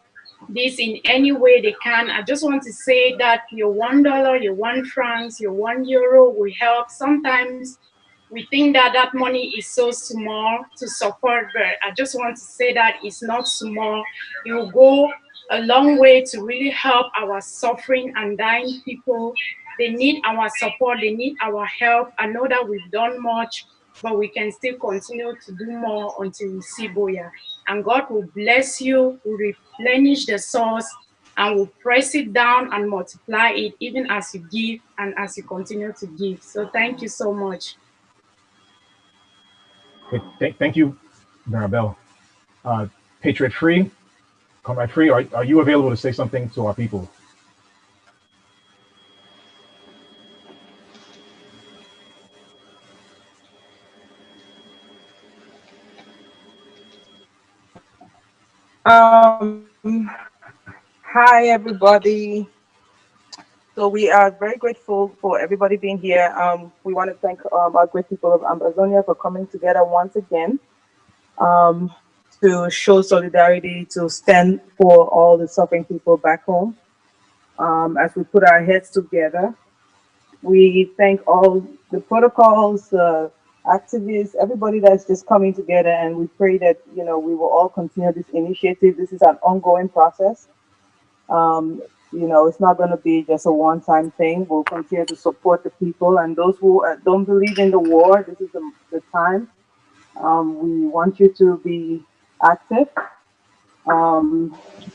this in any way they can. I just want to say that your $1, your £1, your €1 will help. Sometimes we think that that money is so small to support, but I just want to say that it's not small. It will go a long way to really help our suffering and dying people. They need our support. They need our help. I know that we've done much, but we can still continue to do more until we see Boya. And God will bless you, will replenish the source, and will press it down and multiply it even as you give and as you continue to give. So thank you so much. Thank you, Maribel. Patriot Free, Comrade Free, are you available to say something to our people? Hi everybody. So we are very grateful for everybody being here. We want to thank our great people of Amazonia for coming together once again um, to show solidarity, to stand for all the suffering people back home. As we put our heads together, we thank all the protocols, activists, everybody that's just coming together, and we pray that we will all continue this initiative. This is an ongoing process. It's not going to be just a one-time thing. We'll continue to support the people and those who don't believe in the war. This is the time. We want you to be active.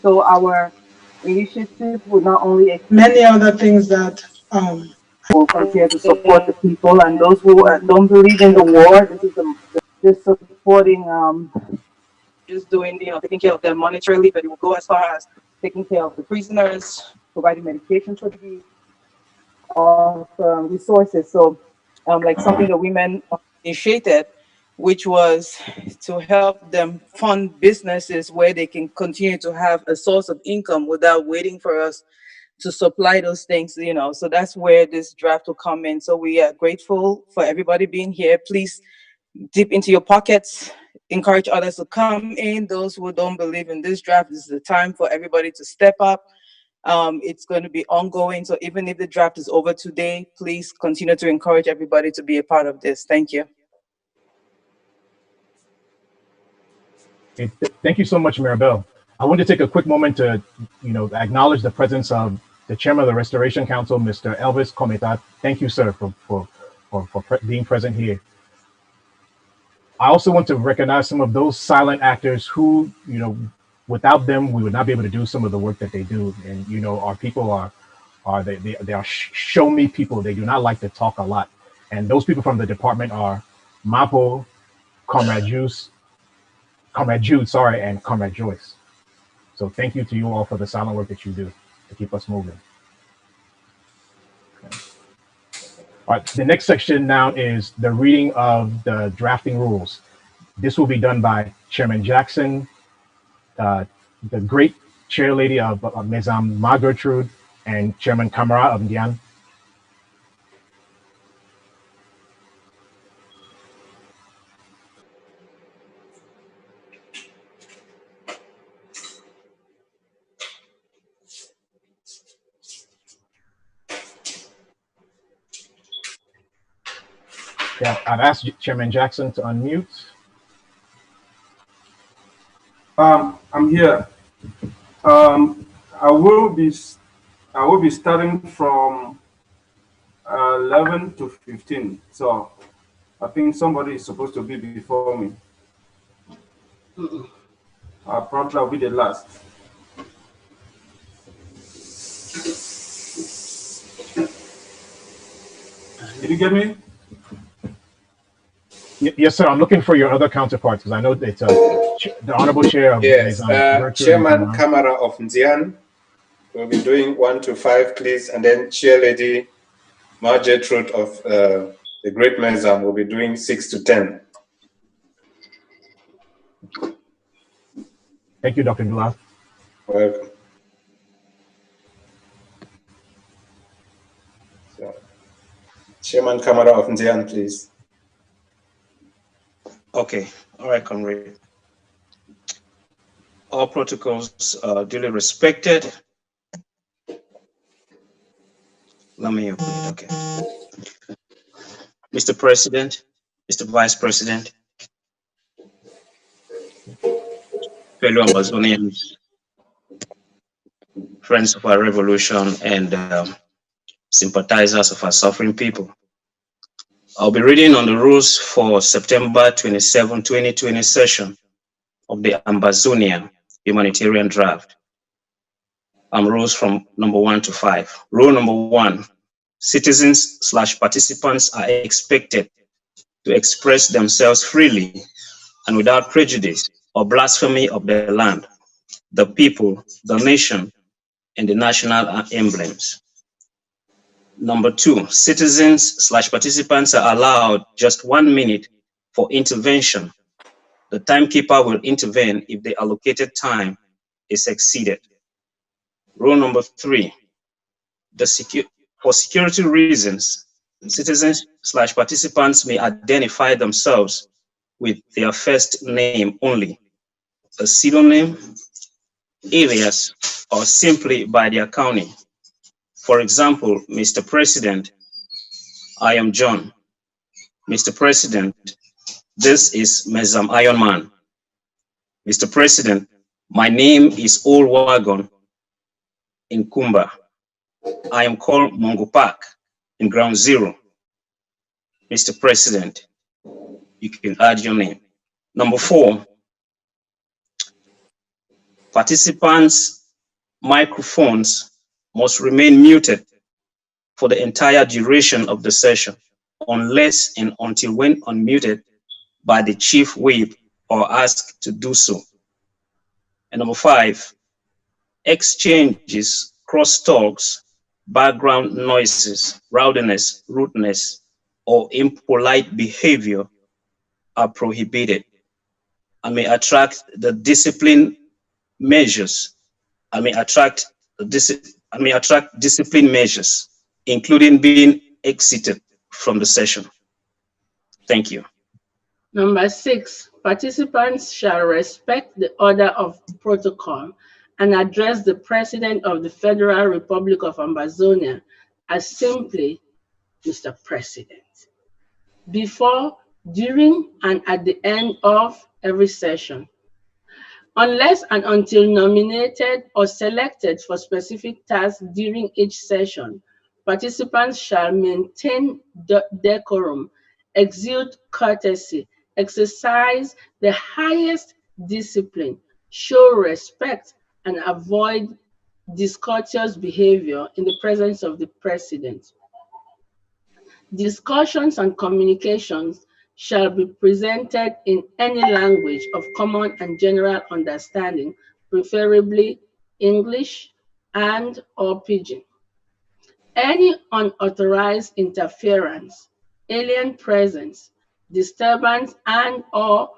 So our initiative will not only many other things that will continue to support the people and those who don't believe in the war. This is just supporting, just doing, taking care of them monetarily, but it will go as far as taking care of the prisoners, providing medication for the of resources. So, like something the women initiated, which was to help them fund businesses where they can continue to have a source of income without waiting for us to supply those things, So that's where this draft will come in. So we are grateful for everybody being here. Please dip into your pockets, encourage others to come in. Those who don't believe in this draft, this is the time for everybody to step up. It's going to be ongoing. So even if the draft is over today, please continue to encourage everybody to be a part of this. Thank you. Okay, thank you so much, Maribel. I want to take a quick moment to, acknowledge the presence of the chairman of the Restoration Council, Mr. Elvis Cometa. Thank you, sir, for being present here. I also want to recognize some of those silent actors who, without them, we would not be able to do some of the work that they do. And, our people they are show me people. They do not like to talk a lot. And those people from the department are Mapo, Comrade Jude, and Comrade Joyce. So thank you to you all for the silent work that you do to keep us moving. Okay. All right, the next section now is the reading of the drafting rules. This will be done by Chairman Jackson, the great chair lady of Mesam Ma Gertrude, and Chairman Kamara of Ndian. Yeah, I've asked Chairman Jackson to unmute. I'm here. I will be starting from 11 to 15. So I think somebody is supposed to be before me. Probably I'll be the last. Did you get me? Yes, sir. I'm looking for your other counterparts because I know it's the Honorable Chair of Yes, Chairman Kamara of Ndian will be doing 1 to 5, please, and then Chair Lady Margaret Truth of the Great Mezam will be doing 6 to 10. Thank you, Dr. Dula. Welcome. So, Chairman Kamara of Ndian, please. Okay, all right, comrade. All protocols are duly respected. Let me open it, okay. Mr. President, Mr. Vice President, fellow Amazonians, friends of our revolution, and sympathizers of our suffering people. I'll be reading on the rules for September 27, 2020 session of the Ambazonia Humanitarian Draft. Rules from number 1 to 5. Rule number 1, citizens/participants are expected to express themselves freely and without prejudice or blasphemy of the land, the people, the nation, and the national emblems. Number 2, citizens/participants are allowed just 1 minute for intervention. The timekeeper will intervene if the allocated time is exceeded. Rule number 3, For security reasons, citizens/participants may identify themselves with their first name only, a pseudonym, alias, or simply by their county. For example, Mr. President, I am John. Mr. President, this is Mezam Ironman. Mr. President, my name is Old Wagon in Kumba. I am called Mongo Park in Ground Zero. Mr. President, you can add your name. Number 4, participants' microphones must remain muted for the entire duration of the session, unless and until when unmuted by the chief whip or asked to do so. And number 5, exchanges, crosstalks, background noises, rowdiness, rudeness, or impolite behavior are prohibited and may attract the discipline measures. Discipline measures, including being exited from the session. Thank you. Number 6, participants shall respect the order of protocol and address the President of the Federal Republic of Ambazonia as simply Mr. President. Before, during, and at the end of every session. Unless and until nominated or selected for specific tasks during each session, participants shall maintain decorum, exude courtesy, exercise the highest discipline, show respect, and avoid discourteous behavior in the presence of the President. Discussions and communications shall be presented in any language of common and general understanding, preferably English and/or Pidgin. Any unauthorized interference, alien presence, disturbance and/or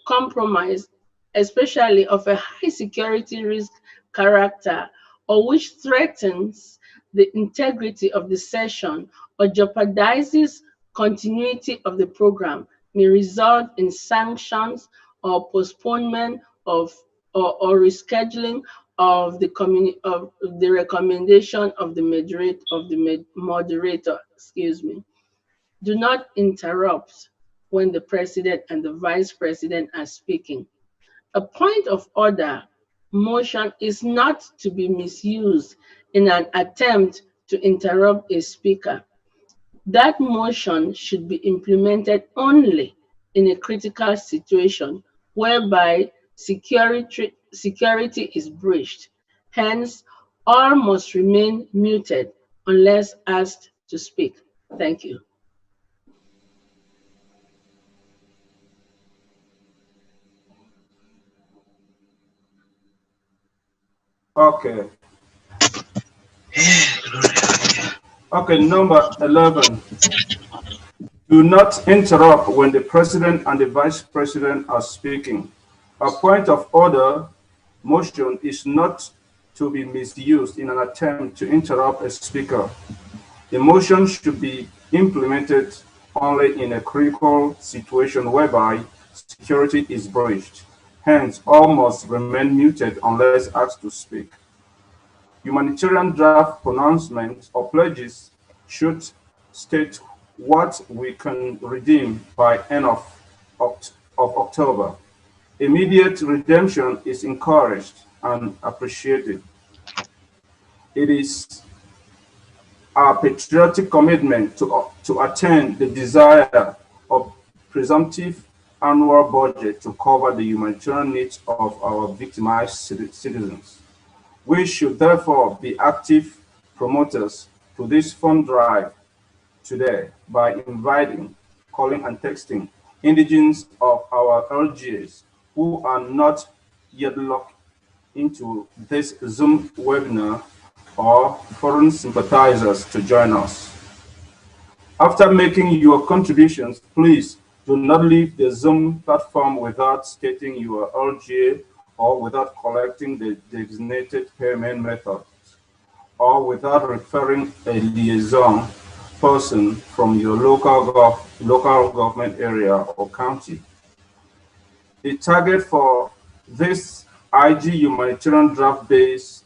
compromise, especially of a high security risk character or which threatens the integrity of the session or jeopardizes continuity of the program, may result in sanctions or postponement of or rescheduling of the recommendation of the moderator. Excuse me. Do not interrupt when the president and the vice president are speaking. A point of order motion is not to be misused in an attempt to interrupt a speaker. That motion should be implemented only in a critical situation whereby security is breached. Hence, all must remain muted unless asked to speak. Thank you. Okay. Okay, number 11. Do not interrupt when the president and the vice president are speaking. A point of order motion is not to be misused in an attempt to interrupt a speaker. The motion should be implemented only in a critical situation whereby security is breached. Hence, all must remain muted unless asked to speak. Humanitarian draft pronouncements or pledges should state what we can redeem by end of October. Immediate redemption is encouraged and appreciated. It is our patriotic commitment to attain the desire of presumptive annual budget to cover the humanitarian needs of our victimized citizens. We should therefore be active promoters to this fund drive today by inviting, calling, and texting indigents of our LGAs who are not yet logged into this Zoom webinar or foreign sympathizers to join us. After making your contributions, please do not leave the Zoom platform without stating your LGA or without collecting the designated payment methods. or without referring a liaison person from your local government area or county. The target for this IG humanitarian draft based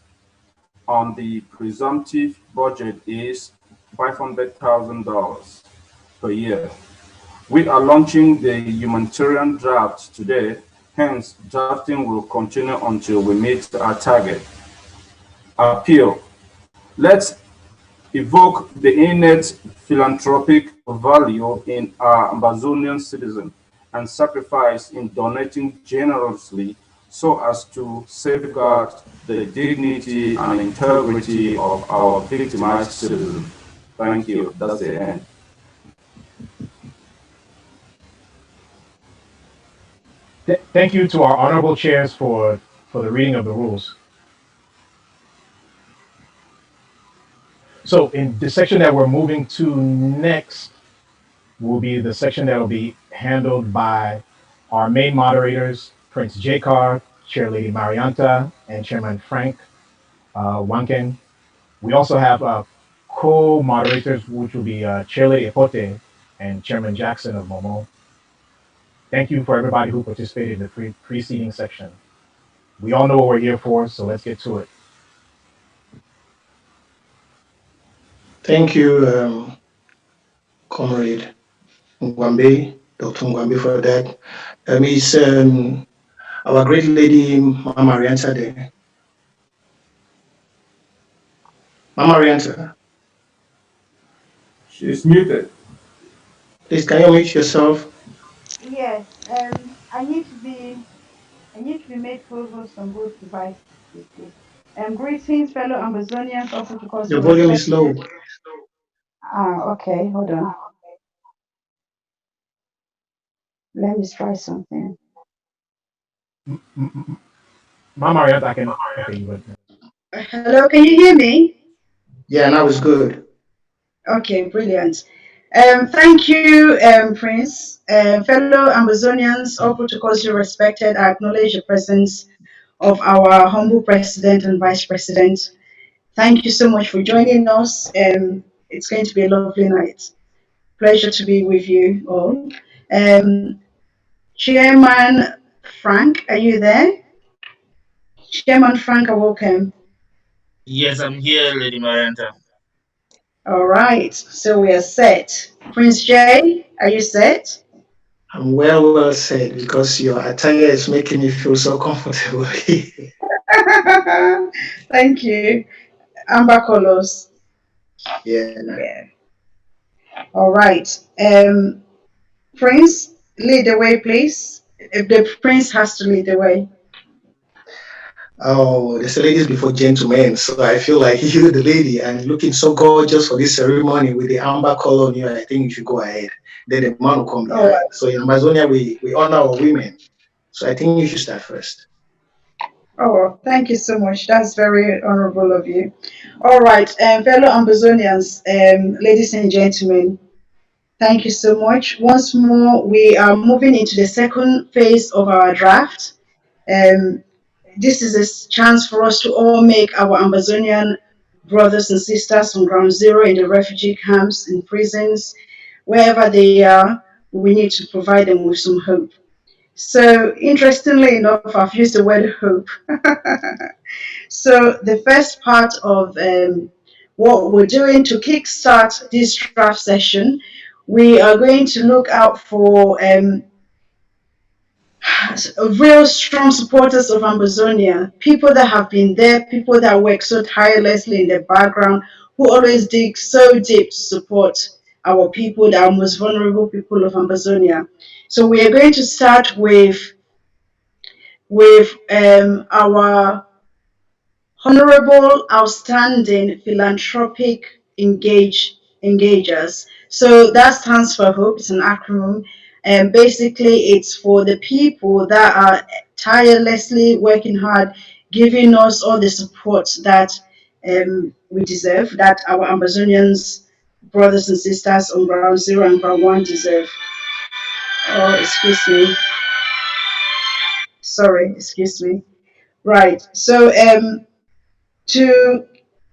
on the presumptive budget is $500,000 per year. We are launching the humanitarian draft today, hence drafting will continue until we meet our target. Appeal. Let's evoke the innate philanthropic value in our Amazonian citizen and sacrifice in donating generously so as to safeguard the dignity and integrity of our victimized citizens. Thank you. That's the end. Thank you to our honorable chairs for the reading of the rules. So in the section that we're moving to next will be the section that will be handled by our main moderators, Prince Jakar, Chair Lady Marianta, and Chairman Frank Wanken. We also have co-moderators, which will be Chair Lady Epote and Chairman Jackson of Momo. Thank you for everybody who participated in the preceding section. We all know what we're here for, so let's get to it. Thank you, Comrade Ngwambe, Dr. Ngwambe, for that. Is our great lady, Mama Rianta, there? Mama Rianta. She's muted. Please, can you mute yourself? Yes, I need to be made full host on both devices, please. Greetings, fellow Amazonians, also to cause Your you volume is low. respected. Okay, hold on. Let me try something. Mama Rianta, I can okay, you would. Hello, can you hear me? Yeah, now it's good. Okay, brilliant. Thank you, Prince. Fellow Amazonians, all protocols you respected, I acknowledge the presence of our humble president and vice president. Thank you so much for joining us. It's going to be a lovely night. Pleasure to be with you all. Chairman Frank, are you there? Chairman Frank, welcome. Yes, I'm here, Lady Marianta. All right, so we are set. Prince Jay, are you set? I'm well said, because your attire is making me feel so comfortable. Thank you. Amber colors. Yeah. All right. Prince, lead the way, please. If the prince has to lead the way. Oh, there's ladies before gentlemen, so I feel like you're the lady and looking so gorgeous for this ceremony with the amber color on you. I think you should go ahead. Then the man will come behind. Oh. So in Amazonia, we honor our women. So I think you should start first. Oh, thank you so much. That's very honorable of you. All right, fellow Amazonians, ladies and gentlemen, thank you so much. Once more, we are moving into the second phase of our draft. This is a chance for us to all make our Amazonian brothers and sisters from ground zero in the refugee camps, in prisons, wherever they are, we need to provide them with some hope. So, interestingly enough, I've used the word hope. So, the first part of what we're doing to kickstart this draft session, we are going to look out for real strong supporters of Amazonia, people that have been there, people that work so tirelessly in the background, who always dig so deep to support our people, our most vulnerable people of Amazonia. So we are going to start with our honorable, outstanding, philanthropic engagers. So that stands for HOPE. It's an acronym, and basically it's for the people that are tirelessly working hard, giving us all the support that we deserve, that our Amazonians brothers and sisters on ground zero and ground one deserve. Oh, excuse me. Sorry, excuse me. Right. So to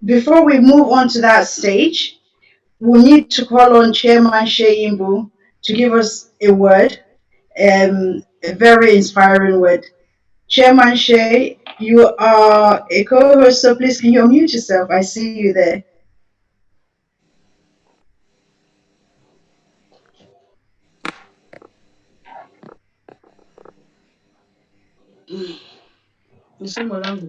Before we move on to that stage, we need to call on Chairman Sheyimbu to give us a word, a very inspiring word. Chairman Shay, you are a co-host, so please can you unmute yourself? I see you there. Marco,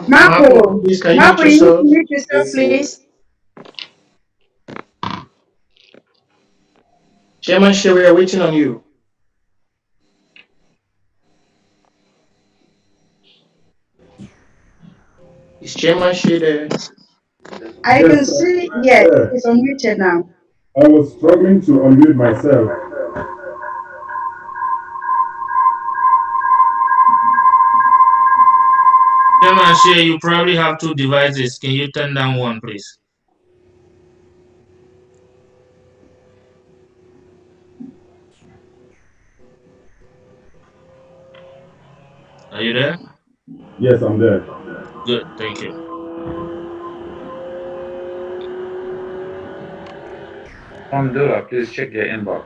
Marco, please can you mute Marco, you need to yourself? mute yourself, please. Chairman Shay, we are waiting on you. Is Chairman Shay there? I Yes, can see, I'm yes, there. it's unmuted now. I was struggling to unmute myself. Chairman Shea, you probably have two devices. Can you turn down one, please? Are you there? Yes, I'm there. Good, thank you. Dora, please check your inbox.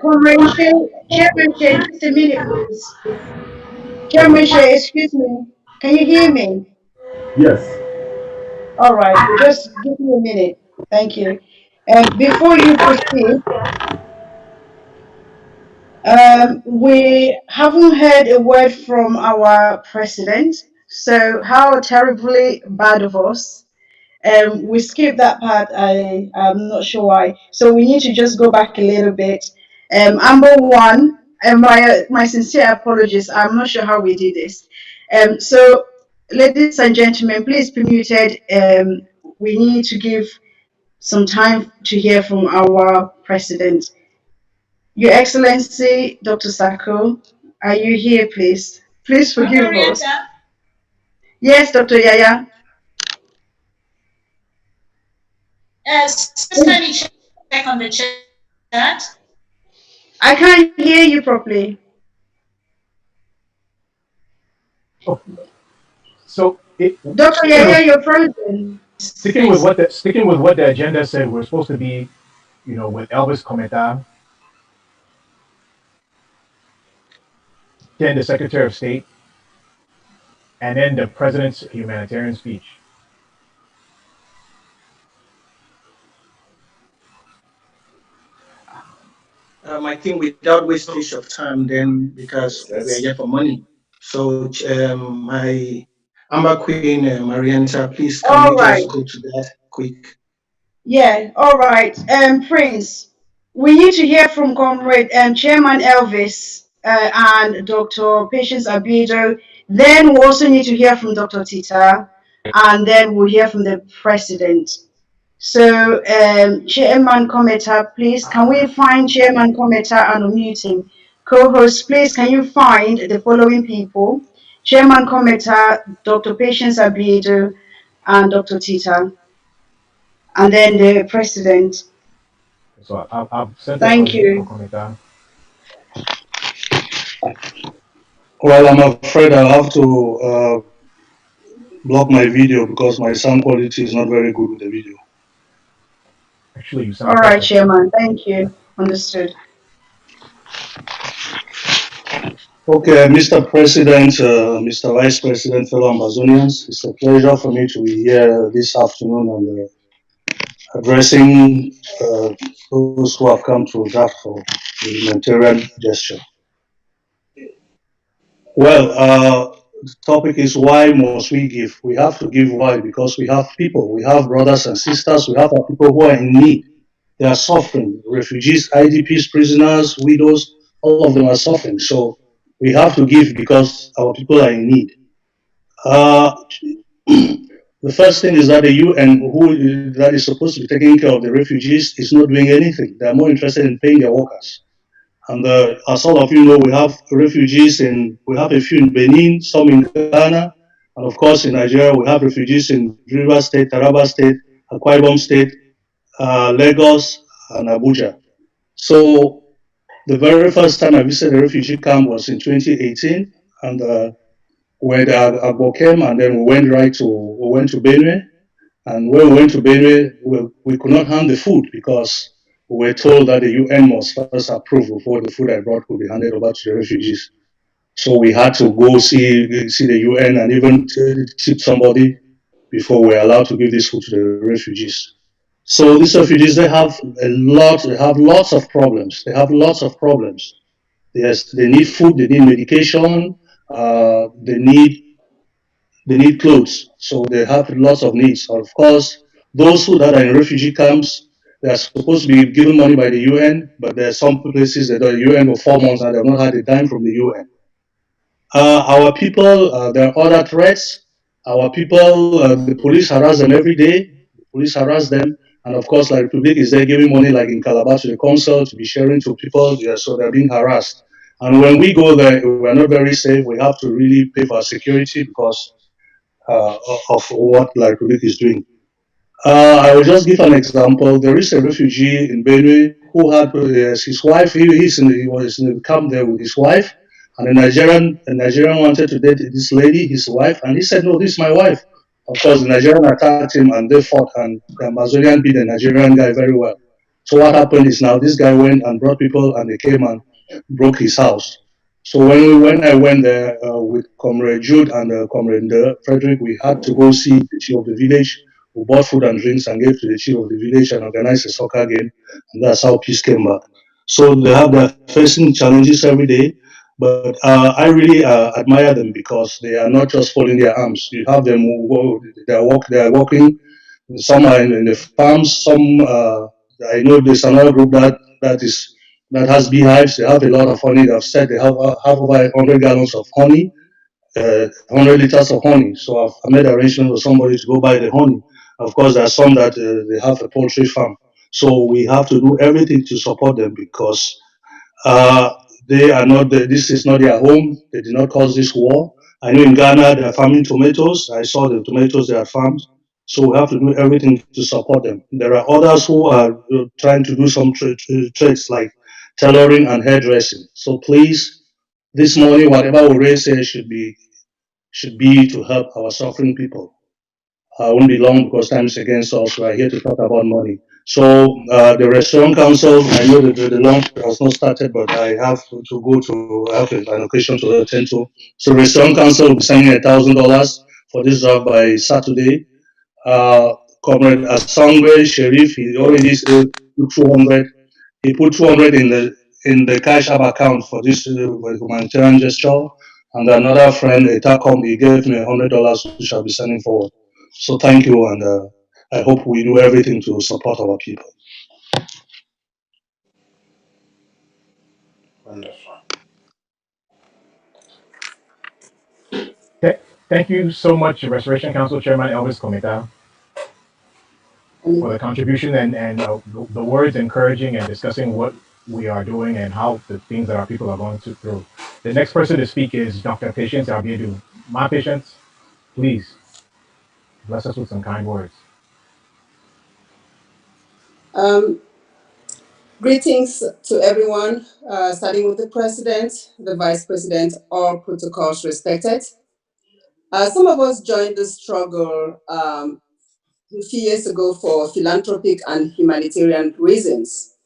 Comrade Shay, Chairman Shay, just a minute, please. Chairman Shay, excuse me. Can you hear me? Yes. All right, just give me a minute. Thank you. Before you proceed, we haven't heard a word from our president. So how terribly bad of us. We skipped that part. I'm not sure why. So we need to just go back a little bit. Amber one, and my sincere apologies. I'm not sure how we did this. So, ladies and gentlemen, please be muted. We need to give some time to hear from our president. Your Excellency, Dr. Sako, are you here, please? Please forgive us. Marietta, Yes, Dr. Yaya. sis, can you check on the chat? I can't hear you properly. So, Dr. Yaya, you're frozen. sticking with what the agenda said, we're supposed to be, with Elvis Cometa, then the Secretary of State, and then the President's humanitarian speech. I think without wastage of time, then because we are here for money. So, my Amber Queen, Marianta, please can All we right. just go to that quick? Yeah, all right. Prince, we need to hear from Comrade Chairman Elvis and Dr. Patience Abido. Then we also need to hear from Dr. Tita, and then we'll hear from the President. So, Chairman Kometa, please, can we find Chairman Kometa and unmute him? Co-host, please, can you find the following people? Chairman Kometa, Dr. Patience Abiedo, and Dr. Tita, and then the President. So I've sent an Thank unmute for you. Cometa. Well, I'm afraid I'll have to block my video because my sound quality is not very good with the video. Actually, you All sound right, perfect. Chairman. Thank you. Understood. Okay, Mr. President, Mr. Vice President, fellow Amazonians, it's a pleasure for me to be here this afternoon and addressing those who have come to draft for the humanitarian gesture. Well, the topic is why must we give? We have to give why? Because we have people, we have brothers and sisters, we have our people who are in need. They are suffering. Refugees, IDPs, prisoners, widows, all of them are suffering. So we have to give because our people are in need. The first thing is that the UN, who that is supposed to be taking care of the refugees, is not doing anything. They are more interested in paying their workers. And as all of you know, we have refugees we have a few in Benin, some in Ghana, and of course in Nigeria, we have refugees in Rivers State, Taraba State, Akwa Ibom State, Lagos, and Abuja. So The very first time I visited a refugee camp was in 2018, and when the Agbo came, and then we went to Benue, and when we went to Benue, we could not hand the food because we were told that the UN must first approve before the food I brought could be handed over to the refugees. So we had to go see the UN and even tip somebody before we're allowed to give this food to the refugees. So these refugees, they have lots of problems. They have lots of problems. Yes, they need food, they need medication, they need clothes. So they have lots of needs. Of course, those who that are in refugee camps, they are supposed to be given money by the UN, but there are some places that the UN for 4 months and they have not had a dime from the UN. Our people, there are other threats. Our people, the police harass them every day. The police harass them. And of course, like Republic is there giving money like in Calabar to the council to be sharing to people. Yeah, so they're being harassed. And when we go there, we're not very safe. We have to really pay for our security because of what like Republic is doing. I will just give an example. There is a refugee in Benue who had his wife. He was in the camp there with his wife, and a Nigerian wanted to date this lady, his wife, and he said, "No, this is my wife." Of course, the Nigerian attacked him, and they fought, and the Amazonian beat the Nigerian guy very well. So what happened is now this guy went and brought people, and they came and broke his house. So when I went there with Comrade Jude and Comrade Frederick, we had to go see the chief of the village. We bought food and drinks and gave to the chief of the village and organized a soccer game, and that's how peace came back. So they're facing challenges every day, but I really admire them because they are not just folding their arms. You have them who they are working. Some are in the farms. Some I know there's another group that has beehives. They have a lot of honey. They've said they have over 100 gallons of honey, 100 liters of honey. So I've made arrangement with somebody to go buy the honey. Of course, there are some that they have a poultry farm. So we have to do everything to support them because uh, they are not. This is not their home. They did not cause this war. I know in Ghana they are farming tomatoes. I saw the tomatoes they are farmed. So we have to do everything to support them. There are others who are trying to do some trades like tailoring and hairdressing. So please, this money, whatever we raise here, should be to help our suffering people. I won't be long because time is against us. We're here to talk about money. So the restaurant council, I know that the launch has not started, but I have to go to I have an occasion to attend to. So the restaurant council will be sending $1,000 for this job by Saturday. Comrade Asangwe Sharif, he already put 200. He put 200 in the cash app account for this humanitarian gesture. And another friend, Etakom, he gave me $100 which I'll be sending forward. So thank you, and I hope we do everything to support our people. Wonderful. Thank you so much, Restoration Council Chairman Elvis Kometa, for the contribution and the words encouraging and discussing what we are doing and how the things that our people are going through. The next person to speak is Dr. Patience Abiedu. My Patience, please bless us with some kind words. Greetings to everyone, starting with the President, the Vice President, all protocols respected. Some of us joined the struggle a few years ago for philanthropic and humanitarian reasons.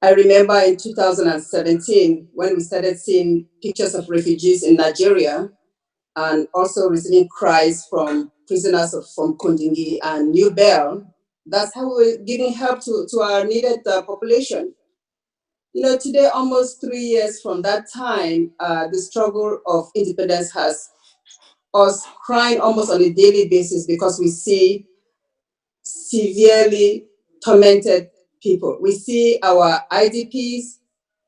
I remember in 2017 when we started seeing pictures of refugees in Nigeria and also receiving cries from prisoners from Kundingi and New Bell. That's how we're giving help to our needed population. You know, today, almost 3 years from that time, the struggle of independence has us crying almost on a daily basis because we see severely tormented people. We see our IDPs.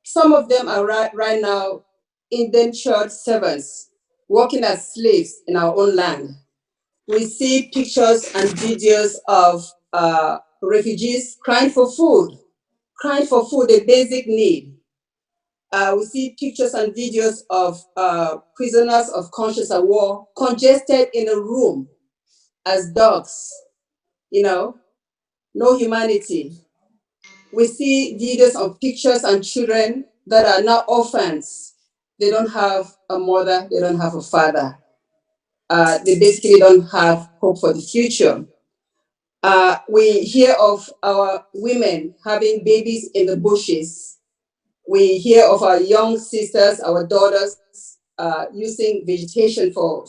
Some of them are right now indentured servants working as slaves in our own land. We see pictures and videos of refugees crying for food, a basic need. We see pictures and videos of prisoners of conscience at war congested in a room as dogs, you know, no humanity. We see videos of pictures and children that are now orphans. They don't have a mother, they don't have a father. They basically don't have hope for the future. We hear of our women having babies in the bushes. We hear of our young sisters, our daughters, using vegetation for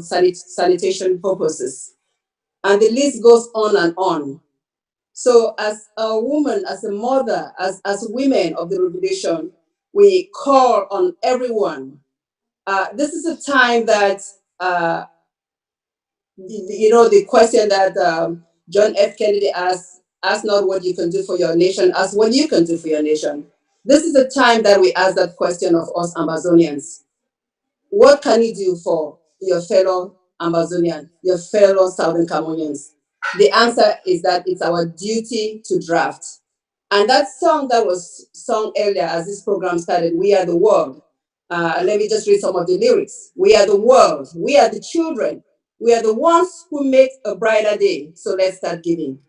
sanitation purposes. And the list goes on and on. So as a woman, as a mother, as women of the revolution, we call on everyone. This is a time that, the question that John F. Kennedy asked, ask not what you can do for your nation, ask what you can do for your nation. This is the time that we ask that question of us Amazonians. What can you do for your fellow Amazonian, your fellow Southern Cameroonians? The answer is that it's our duty to draft. And that song that was sung earlier as this program started, We Are the World. Let me just read some of the lyrics. We are the world. We are the children. We are the ones who make a brighter day. So let's start giving.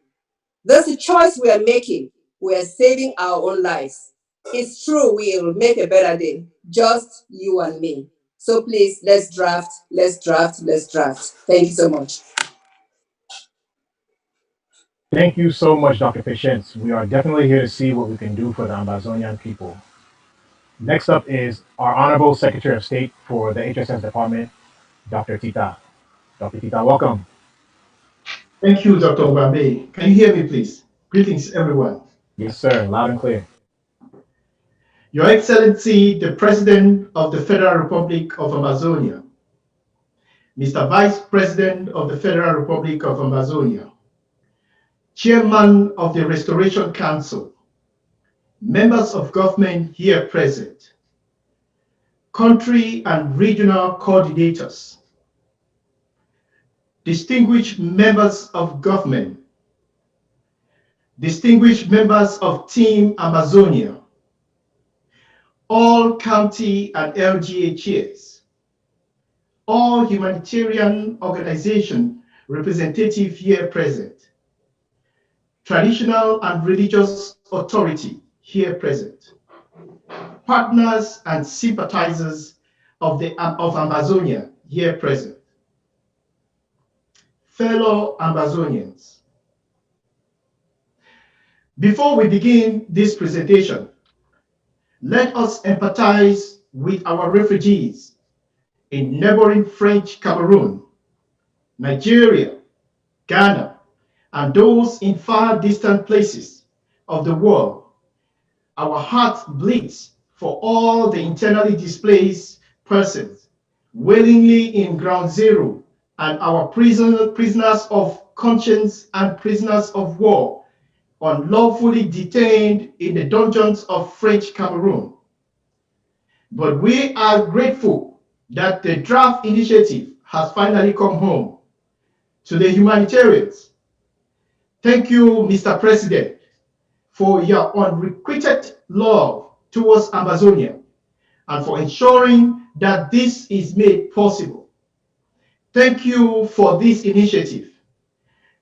That's a choice we are making. We are saving our own lives. It's true, we will make a better day. Just you and me. So please, let's draft, let's draft, let's draft. Thank you so much. Thank you so much, Dr. Patience. We are definitely here to see what we can do for the Amazonian people. Next up is our Honorable Secretary of State for the HSS Department, Dr. Tita. Dr. Tita, welcome. Thank you, Dr. Obambe. Can you hear me, please? Greetings, everyone. Yes, sir. Loud and clear. Your Excellency, the President of the Federal Republic of Amazonia, Mr. Vice President of the Federal Republic of Amazonia, Chairman of the Restoration Council, members of government here present, country and regional coordinators, distinguished members of government, distinguished members of Team Amazonia, all county and LGA chairs, all humanitarian organization representative here present, traditional and religious authority here present, partners and sympathizers of Amazonia here present, fellow Amazonians. Before we begin this presentation, let us empathize with our refugees in neighboring French Cameroon, Nigeria, Ghana, and those in far distant places of the world. Our heart bleeds for all the internally displaced persons willingly in ground zero and our prisoners of conscience and prisoners of war unlawfully detained in the dungeons of French Cameroon. But we are grateful that the draft initiative has finally come home. To the humanitarians, thank you, Mr. President, for your unrequited love towards Amazonia and for ensuring that this is made possible. Thank you for this initiative.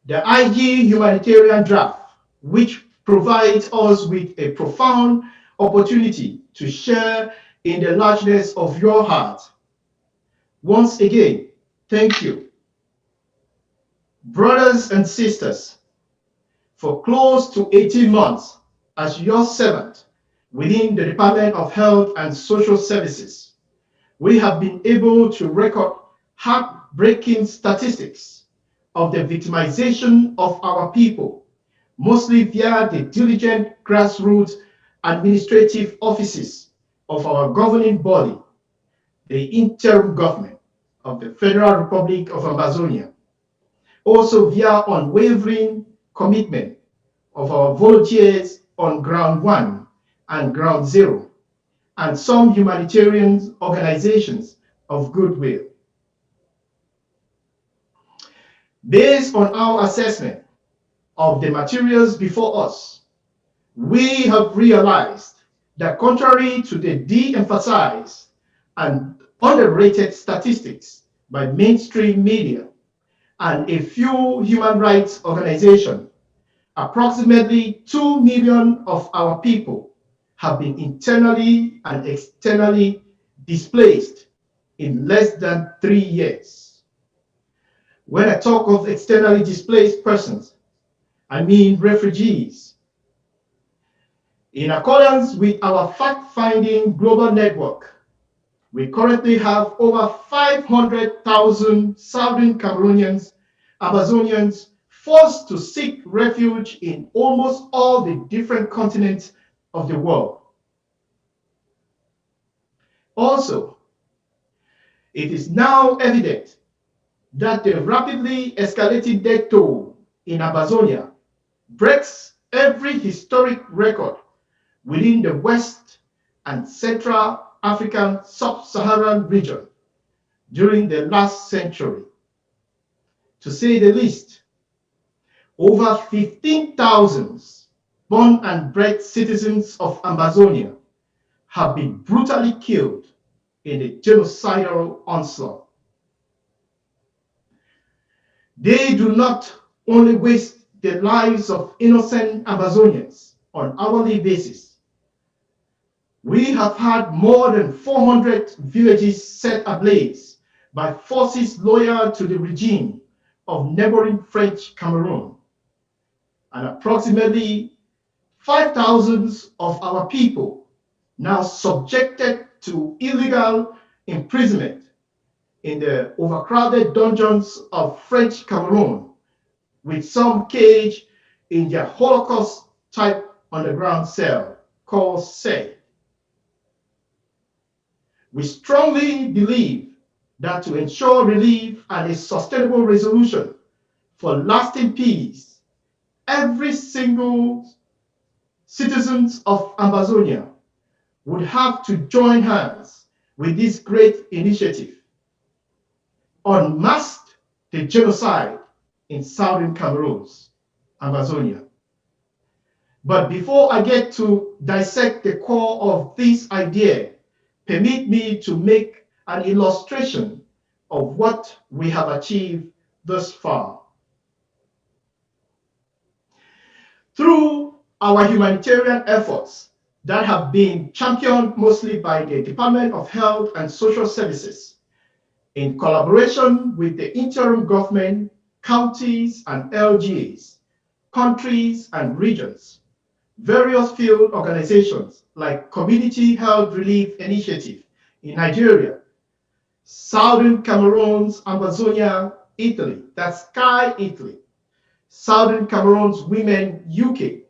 The IG Humanitarian Draft, which provides us with a profound opportunity to share in the largeness of your heart. Once again, thank you. Brothers and sisters, for close to 18 months as your servant within the Department of Health and Social Services, we have been able to record heartbreaking statistics of the victimization of our people, mostly via the diligent grassroots administrative offices of our governing body, the interim government of the Federal Republic of Amazonia, also via unwavering commitment of our volunteers on ground one and ground zero, and some humanitarian organizations of goodwill. Based on our assessment of the materials before us, we have realized that contrary to the de-emphasized and underrated statistics by mainstream media and a few human rights organizations, approximately 2 million of our people have been internally and externally displaced in less than 3 years. When I talk of externally displaced persons, I mean refugees. In accordance with our fact-finding global network, we currently have over 500,000 Southern Cameroonians, Amazonians, forced to seek refuge in almost all the different continents of the world. Also, it is now evident that the rapidly escalating death toll in Amazonia breaks every historic record within the West and Central African Sub-Saharan region during the last century. To say the least, over 15,000 born and bred citizens of Amazonia have been brutally killed in a genocidal onslaught. They do not only waste the lives of innocent Amazonians on hourly basis. We have had more than 400 villages set ablaze by forces loyal to the regime of neighboring French Cameroon, and approximately 5,000 of our people now subjected to illegal imprisonment in the overcrowded dungeons of French Cameroon, with some caged in their Holocaust-type underground cell called SED. We strongly believe that to ensure relief and a sustainable resolution for lasting peace, every single citizen of Amazonia would have to join hands with this great initiative, unmask the genocide in southern Cameroon's Amazonia. But before I get to dissect the core of this idea, permit me to make an illustration of what we have achieved thus far. Through our humanitarian efforts that have been championed mostly by the Department of Health and Social Services, in collaboration with the interim government, counties and LGAs, countries and regions, various field organizations like Community Health Relief Initiative in Nigeria, Southern Cameroon's Amazonia, Italy, that's Sky Italy, Southern Cameroon's Women, UK,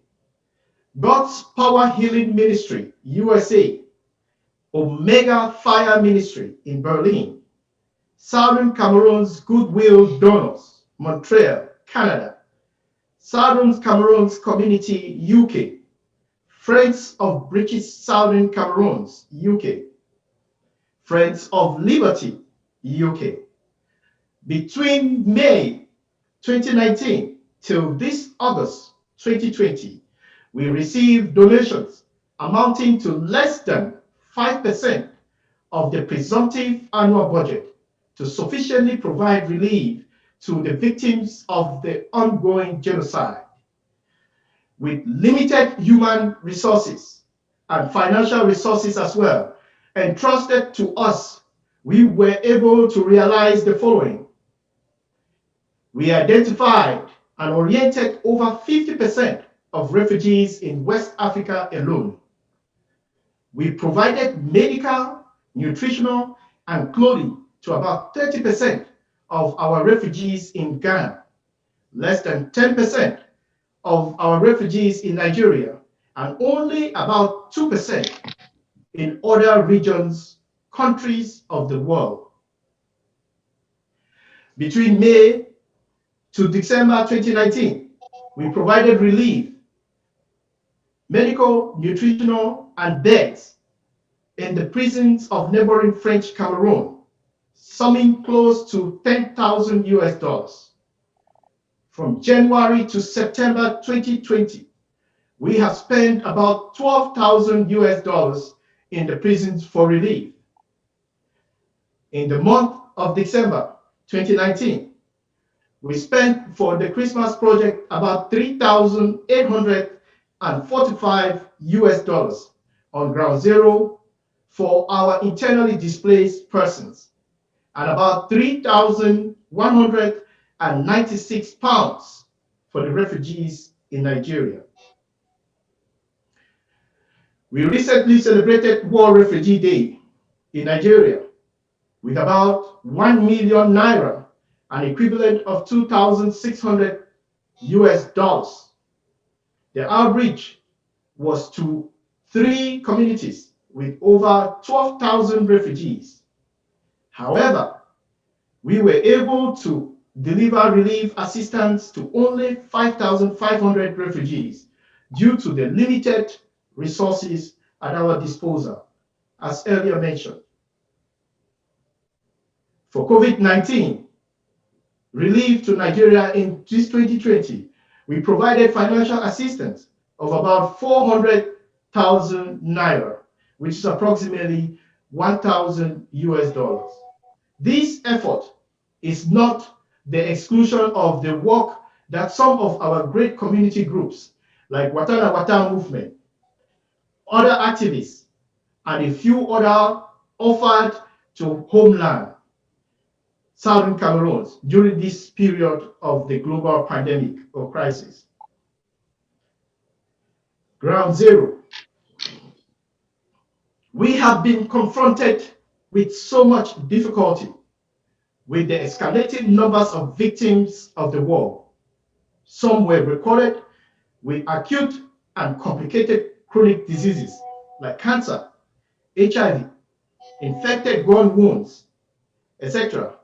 God's Power Healing Ministry, USA, Omega Fire Ministry in Berlin, Southern Cameroon's Goodwill Donors, Montreal, Canada, Southern Cameroon's Community, UK, Friends of British Southern Cameroon's, UK, Friends of Liberty, UK. Between May 2019 till this August 2020, we received donations amounting to less than 5% of the presumptive annual budget to sufficiently provide relief to the victims of the ongoing genocide. With limited human resources and financial resources as well entrusted to us, we were able to realize the following. We identified and oriented over 50% of refugees in West Africa alone. We provided medical, nutritional, and clothing to about 30% of our refugees in Ghana, less than 10% of our refugees in Nigeria, and only about 2% in other regions, countries of the world. Between May to December 2019, we provided relief, medical, nutritional, and beds in the prisons of neighboring French Cameroon, summing close to $10,000 US. From January to September 2020, we have spent about $12,000 US in the prisons for relief. In the month of December 2019, we spent for the Christmas project about $3,845 US, on ground zero for our internally displaced persons and about 3,196 pounds for the refugees in Nigeria. We recently celebrated World Refugee Day in Nigeria with about 1 million naira, an equivalent of 2,600 US dollars. The outreach was to 3 communities with over 12,000 refugees. However, we were able to deliver relief assistance to only 5,500 refugees due to the limited resources at our disposal, as earlier mentioned. For COVID-19 relief to Nigeria in this 2020, we provided financial assistance of about 400,000 naira, which is approximately 1,000 US dollars. This effort is not the exclusion of the work that some of our great community groups like Watana Wata movement, other activists, and a few other offered to homeland, Southern Cameroon, during this period of the global pandemic or crisis. Ground zero. We have been confronted with so much difficulty with the escalating numbers of victims of the war. Some were recorded with acute and complicated chronic diseases like cancer, HIV, infected gun wounds, etc.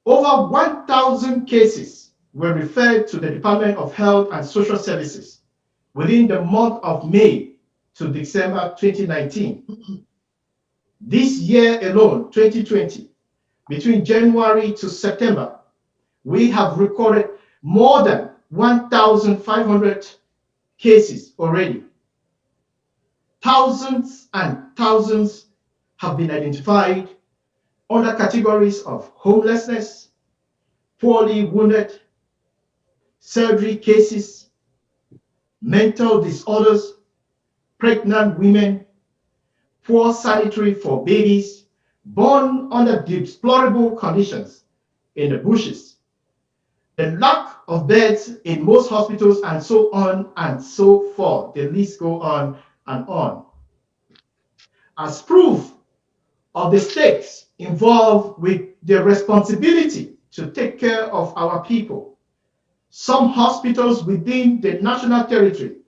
Over 1,000 cases were referred to the Department of Health and Social Services within the month of May to December 2019. This year alone, 2020, between January to September, we have recorded more than 1,500 cases already. Thousands and thousands have been identified under categories of homelessness, poorly wounded, surgery cases, mental disorders, pregnant women, poor sanitary for babies, born under deplorable conditions in the bushes, the lack of beds in most hospitals, and so on and so forth. The list goes on and on. As proof of the stakes involved with the responsibility to take care of our people, some hospitals within the national territory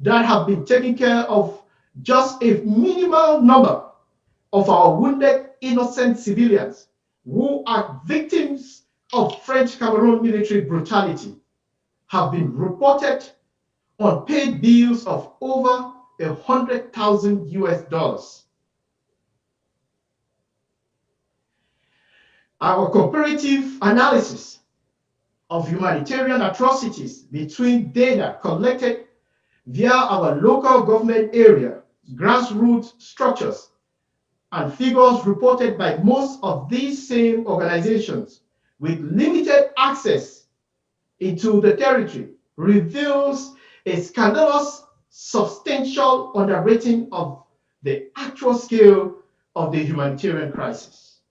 that have been taking care of just a minimal number of our wounded innocent civilians who are victims of French Cameroon military brutality have been reported on paid bills of over 100,000 US dollars. Our comparative analysis of humanitarian atrocities between data collected via our local government area, grassroots structures, and figures reported by most of these same organizations with limited access into the territory reveals a scandalous, substantial underrating of the actual scale of the humanitarian crisis.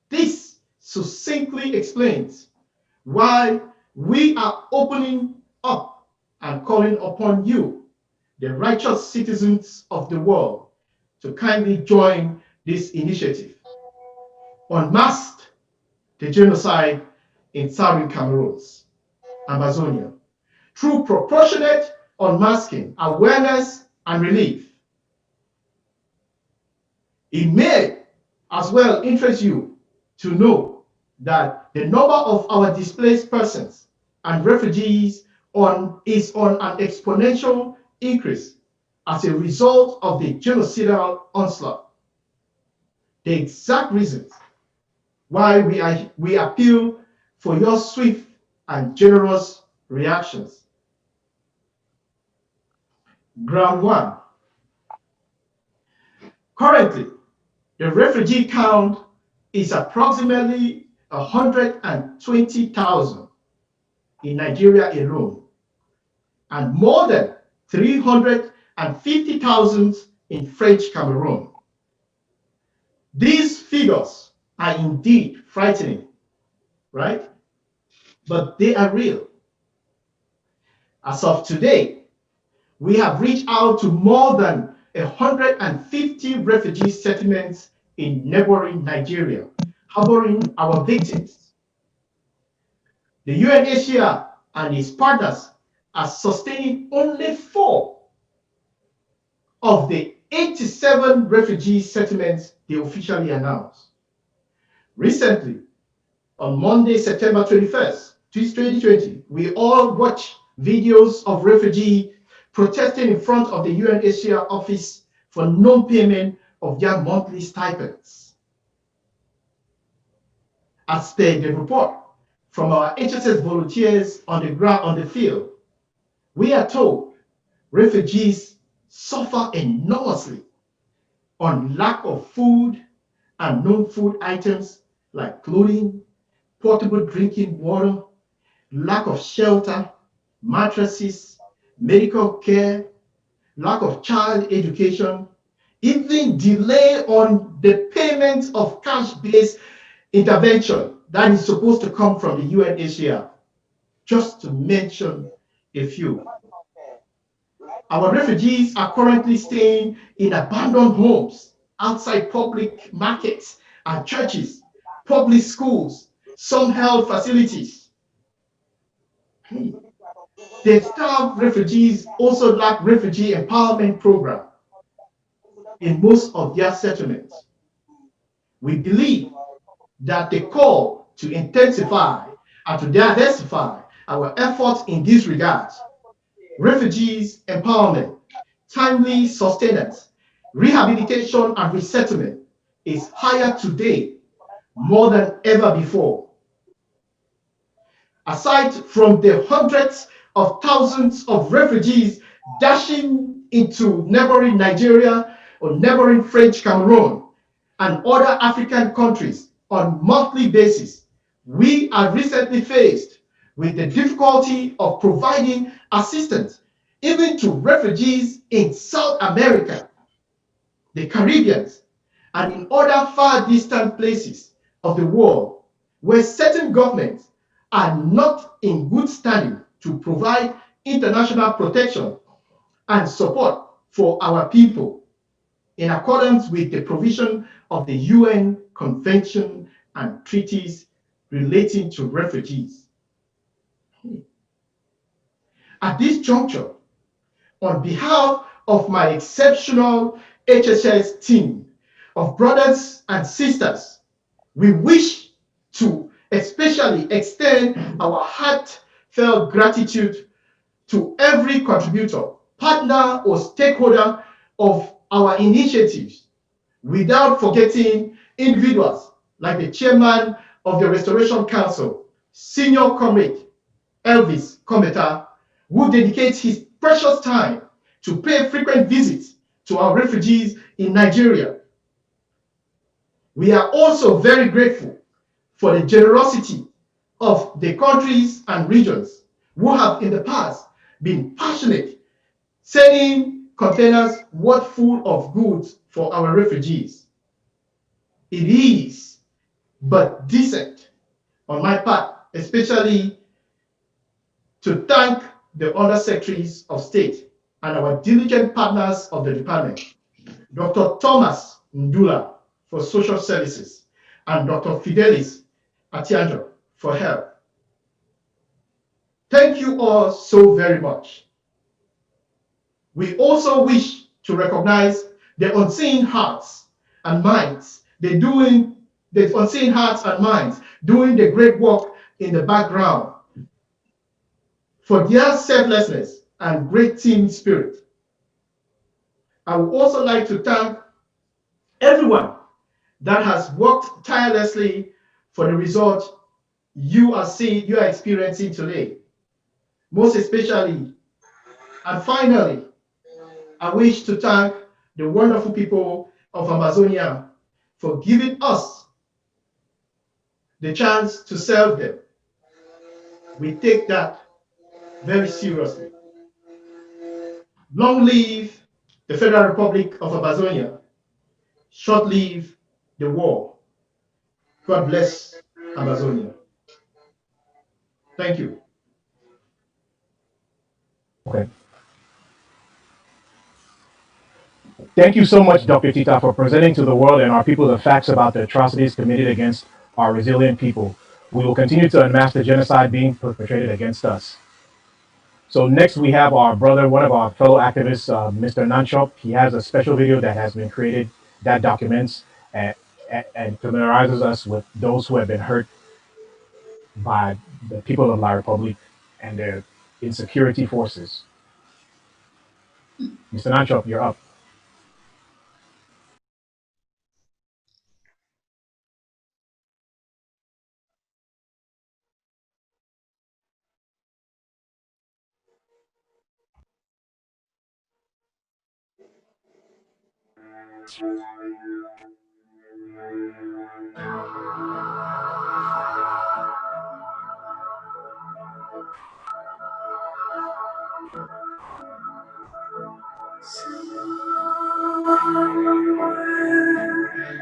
This succinctly explains why we are opening up and calling upon you, the righteous citizens of the world, to kindly join this initiative. Unmasked the genocide in Southern Cameroon, Amazonia, through proportionate unmasking, awareness, and relief. It may as well interest you to know that the number of our displaced persons and refugees is on an exponential increase as a result of the genocidal onslaught. The exact reasons why we appeal for your swift and generous reactions. Ground one. Currently, the refugee count is approximately 120,000 in Nigeria alone, and more than and 50,000 in French Cameroon. These figures are indeed frightening, right? But they are real. As of today, we have reached out to more than 150 refugee settlements in neighboring Nigeria, harboring our victims. The UNHCR and its partners are sustaining only 4 of the 87 refugee settlements they officially announced. Recently, on Monday, September 21st, 2020, we all watched videos of refugees protesting in front of the UNHCR office for non-payment of their monthly stipends. As per the report from our HSS volunteers on the ground, on the field, we are told refugees suffer enormously on lack of food and non-food items like clothing, portable drinking water, lack of shelter, mattresses, medical care, lack of child education, even delay on the payment of cash-based intervention that is supposed to come from the UNHCR, just to mention a few. Our refugees are currently staying in abandoned homes, outside public markets and churches, public schools, some health facilities. The staff refugees also lack refugee empowerment program in most of their settlements. We believe that the call to intensify and to diversify our efforts in this regard, refugees empowerment, timely sustenance, rehabilitation and resettlement is higher today more than ever before. Aside from the hundreds of thousands of refugees dashing into neighboring Nigeria or neighboring French Cameroon and other African countries on a monthly basis, we are recently faced with the difficulty of providing assistance even to refugees in South America, the Caribbean, and in other far distant places of the world where certain governments are not in good standing to provide international protection and support for our people in accordance with the provision of the UN Convention and treaties relating to refugees. At this juncture, on behalf of my exceptional HSS team of brothers and sisters, we wish to especially extend our heartfelt gratitude to every contributor, partner, or stakeholder of our initiatives, without forgetting individuals like the chairman of the Restoration Council, Senior Comrade Elvis Kometa, who dedicates his precious time to pay frequent visits to our refugees in Nigeria. We are also very grateful for the generosity of the countries and regions who have in the past been passionate, sending containers worth full of goods for our refugees. It is but decent on my part, especially to thank the other secretaries of state and our diligent partners of the department, Dr. Thomas Ndula for social services and Dr. Fidelis Atianjo for health. Thank you all so very much. We also wish to recognize the unseen hearts and minds doing the great work in the background for their selflessness and great team spirit. I would also like to thank everyone that has worked tirelessly for the result you are experiencing today. Most especially, and finally, I wish to thank the wonderful people of Amazonia for giving us the chance to serve them. We take that very seriously. Long live the Federal Republic of Amazonia. Short live the war. God bless Amazonia. Thank you. Okay. Thank you so much, Dr. Tita, for presenting to the world and our people the facts about the atrocities committed against our resilient people. We will continue to unmask the genocide being perpetrated against us. So next we have our brother, one of our fellow activists, Mr. Nanchop. He has a special video that has been created that documents and familiarizes us with those who have been hurt by the people of La Republic and their insecurity forces. Mr. Nanchop, you're up.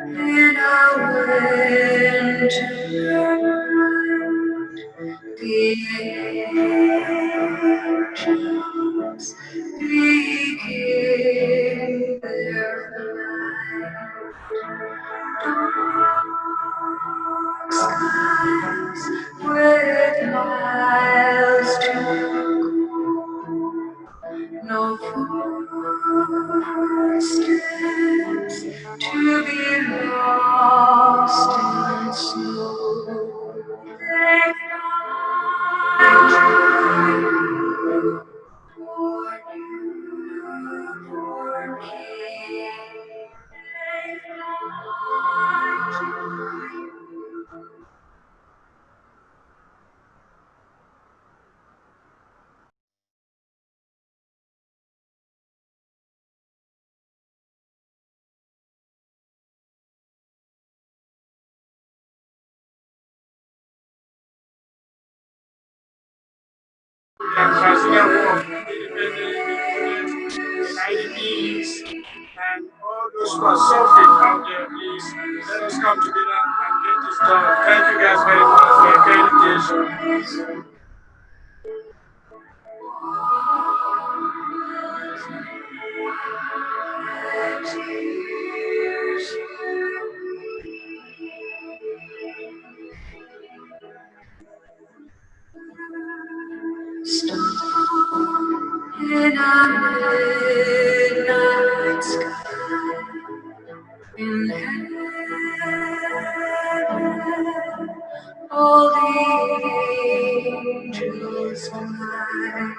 In a winter the angels begin their flight. Skies with miles to no footsteps to be lost in snow. They fly toward newborn King. They fly Tanzania War of Independence and IDPs and all those who are suffering out there, please let us come together and get this done. Thank you guys very much for your kind attention. in a midnight sky. In heaven, all the angels fly.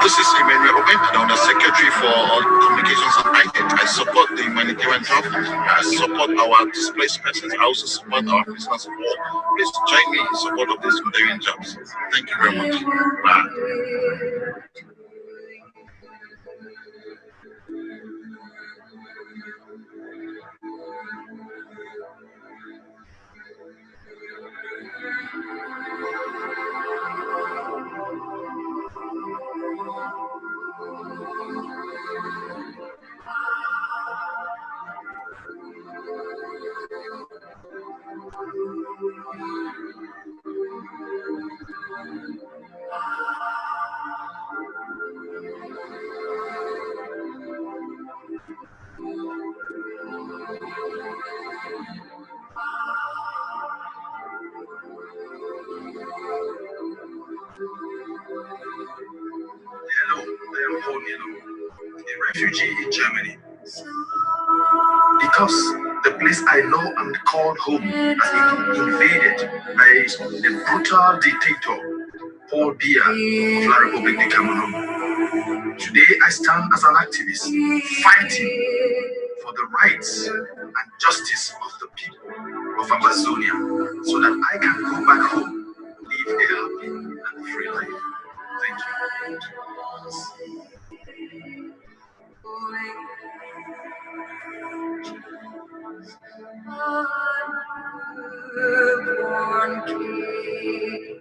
This is Emmanuel Obe, I'm the Secretary for Communications and IT. I support the Humanitarian Draft. I support our displaced persons. I also support our prisoners of war. Please join me in support of these Humanitarian jobs. Thank you very much. Bye. Hello, I am Honilo, a refugee in Germany. Because the place I know and call home has been invaded by the brutal dictator Paul Biya of La Republique de Cameroon. Today I stand as an activist fighting for the rights and justice of the people of Amazonia so that I can go back home, live a happy and free life. Thank you. Newborn King.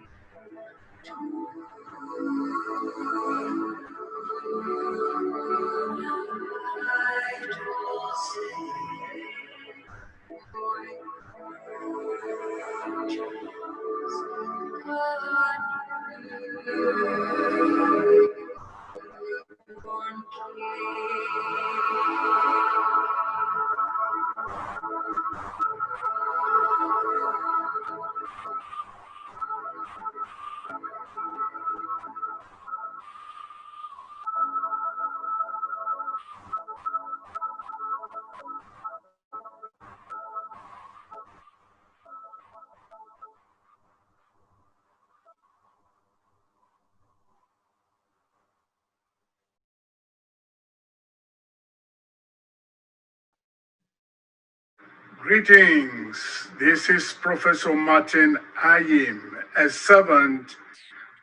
Greetings. This is Professor Martin Ayim, a servant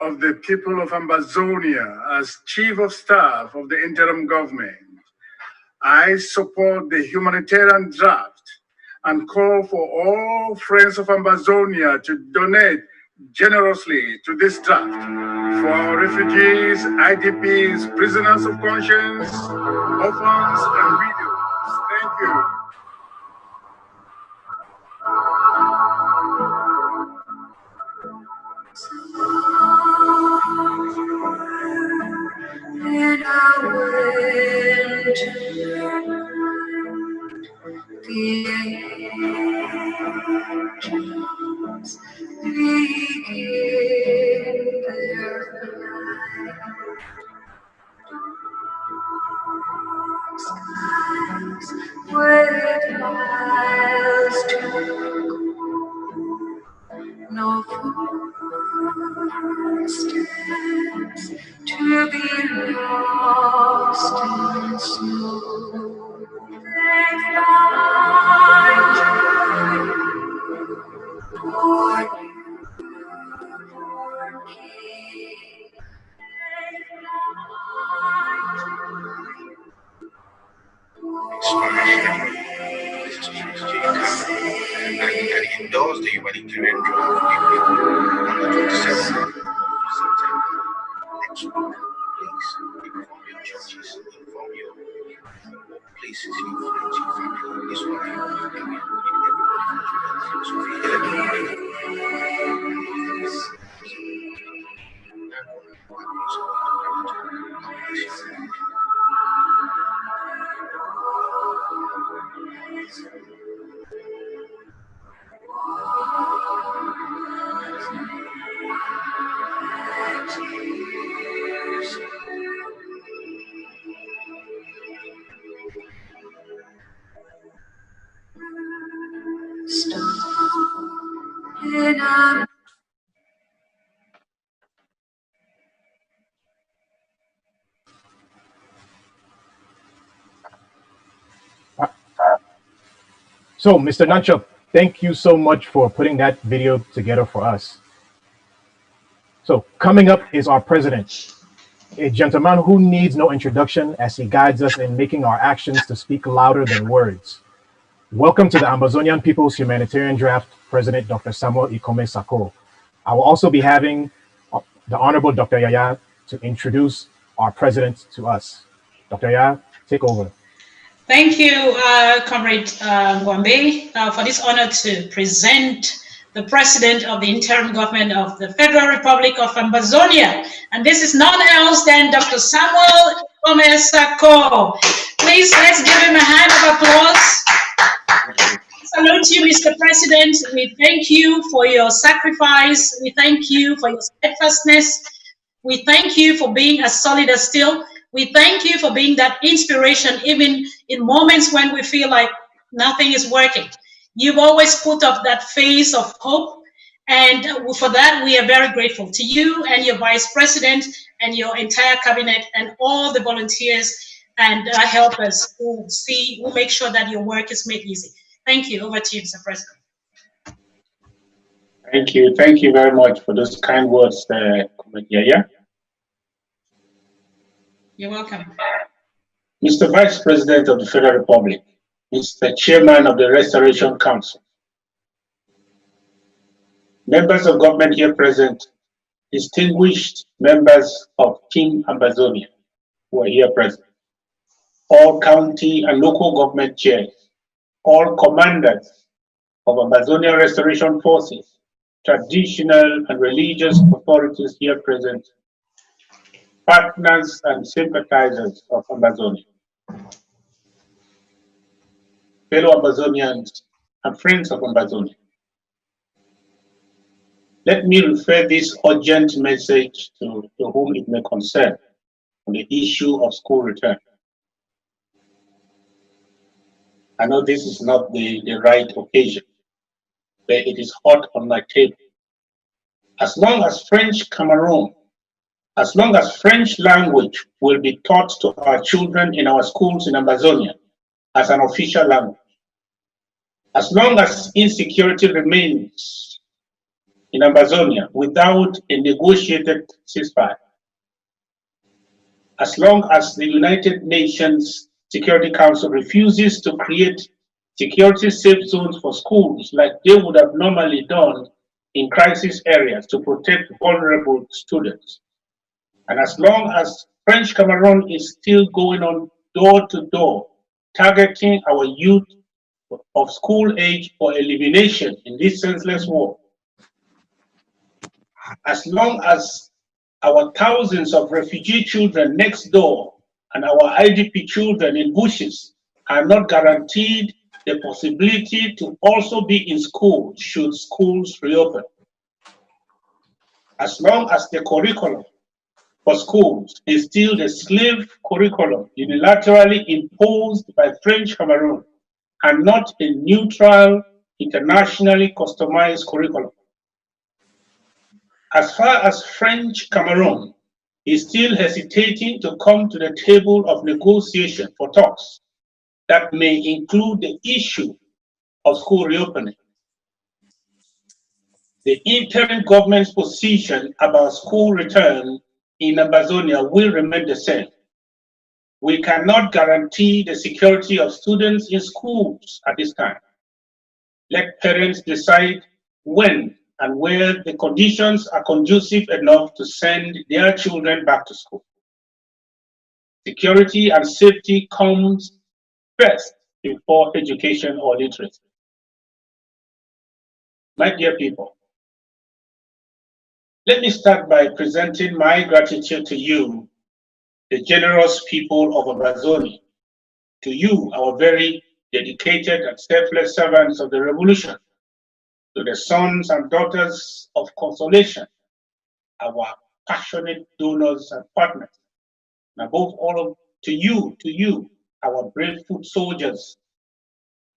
of the people of Ambazonia as Chief of Staff of the interim government. I support the humanitarian draft and call for all friends of Ambazonia to donate generously to this draft for our refugees, IDPs, prisoners of conscience, orphans, and widows. Thank you. In our winter, the angels begin their flight. Skies wait miles to no footsteps to be lost in snow. They fly for newborn King. They and endorse the Humanitarian Draft on the 27th of September next week. Please inform your churches, inform your places, your friends, your family. This one, and we need everybody in our So, Mr. Nanchuk, thank you so much for putting that video together for us. So, coming up is our president, a gentleman who needs no introduction as he guides us in making our actions to speak louder than words. Welcome to the Ambazonian People's Humanitarian Draft, President Dr. Samuel Ikome Sako. I will also be having the Honorable Dr. Yaya to introduce our president to us. Dr. Yaya, take over. Thank you, Comrade Gwambe, for this honor to present the President of the Interim Government of the Federal Republic of Ambazonia. And this is none else than Dr. Samuel Ikome Sako. Please, let's give him a hand of applause. Salute you, Mr. President. We thank you for your sacrifice. We thank you for your steadfastness. We thank you for being as solid as steel. We thank you for being that inspiration, even in moments when we feel like nothing is working. You've always put up that face of hope, and for that, we are very grateful to you and your Vice President and your entire cabinet and all the volunteers and helpers who make sure that your work is made easy. Thank you. Over to you, Mr. President. Thank you. Thank you very much for those kind words, Comrade Yaya. You're welcome. Mr. Vice President of the Federal Republic, Mr. Chairman of the Restoration Council, members of government here present, distinguished members of Team Ambazonia who are here present, all county and local government chairs, all commanders of Ambazonia Restoration Forces, traditional and religious authorities here present, partners and sympathizers of Ambazonia, fellow Ambazonians and friends of Ambazonia. Let me refer this urgent message to whom it may concern on the issue of school return. I know this is not the right occasion, but it is hot on my table. As long as French Cameroon, as long as French language will be taught to our children in our schools in Ambazonia as an official language, As long as insecurity remains in Amazonia without a negotiated ceasefire, as long as the United Nations Security Council refuses to create security safe zones for schools like they would have normally done in crisis areas to protect vulnerable students, and as long as French Cameroon is still going on door to door, targeting our youth of school age for elimination in this senseless war, as long as our thousands of refugee children next door and our IDP children in bushes are not guaranteed the possibility to also be in school should schools reopen, as long as the curriculum for schools is still the slave curriculum unilaterally imposed by French Cameroon and not a neutral, internationally customized curriculum. As far as French Cameroon is still hesitating to come to the table of negotiation for talks that may include the issue of school reopening, the interim government's position about school return in Amazonia will remain the same. We cannot guarantee the security of students in schools at this time. Let parents decide when and where the conditions are conducive enough to send their children back to school. Security and safety comes first before education or literacy. My dear people, let me start by presenting my gratitude to you, the generous people of Amazonia, to you, our very dedicated and selfless servants of the revolution, to the sons and daughters of consolation, our passionate donors and partners, and above all, to you, our brave foot soldiers,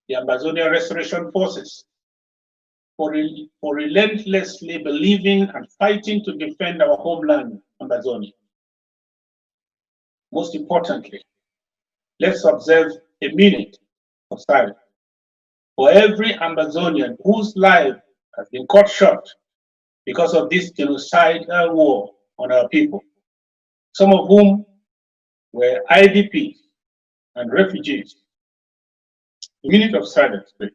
the Amazonia Restoration Forces, for relentlessly believing and fighting to defend our homeland, Amazonia. Most importantly, let's observe a minute of silence for every Amazonian whose life has been cut short because of this genocidal war on our people, some of whom were IDPs and refugees. A minute of silence, please.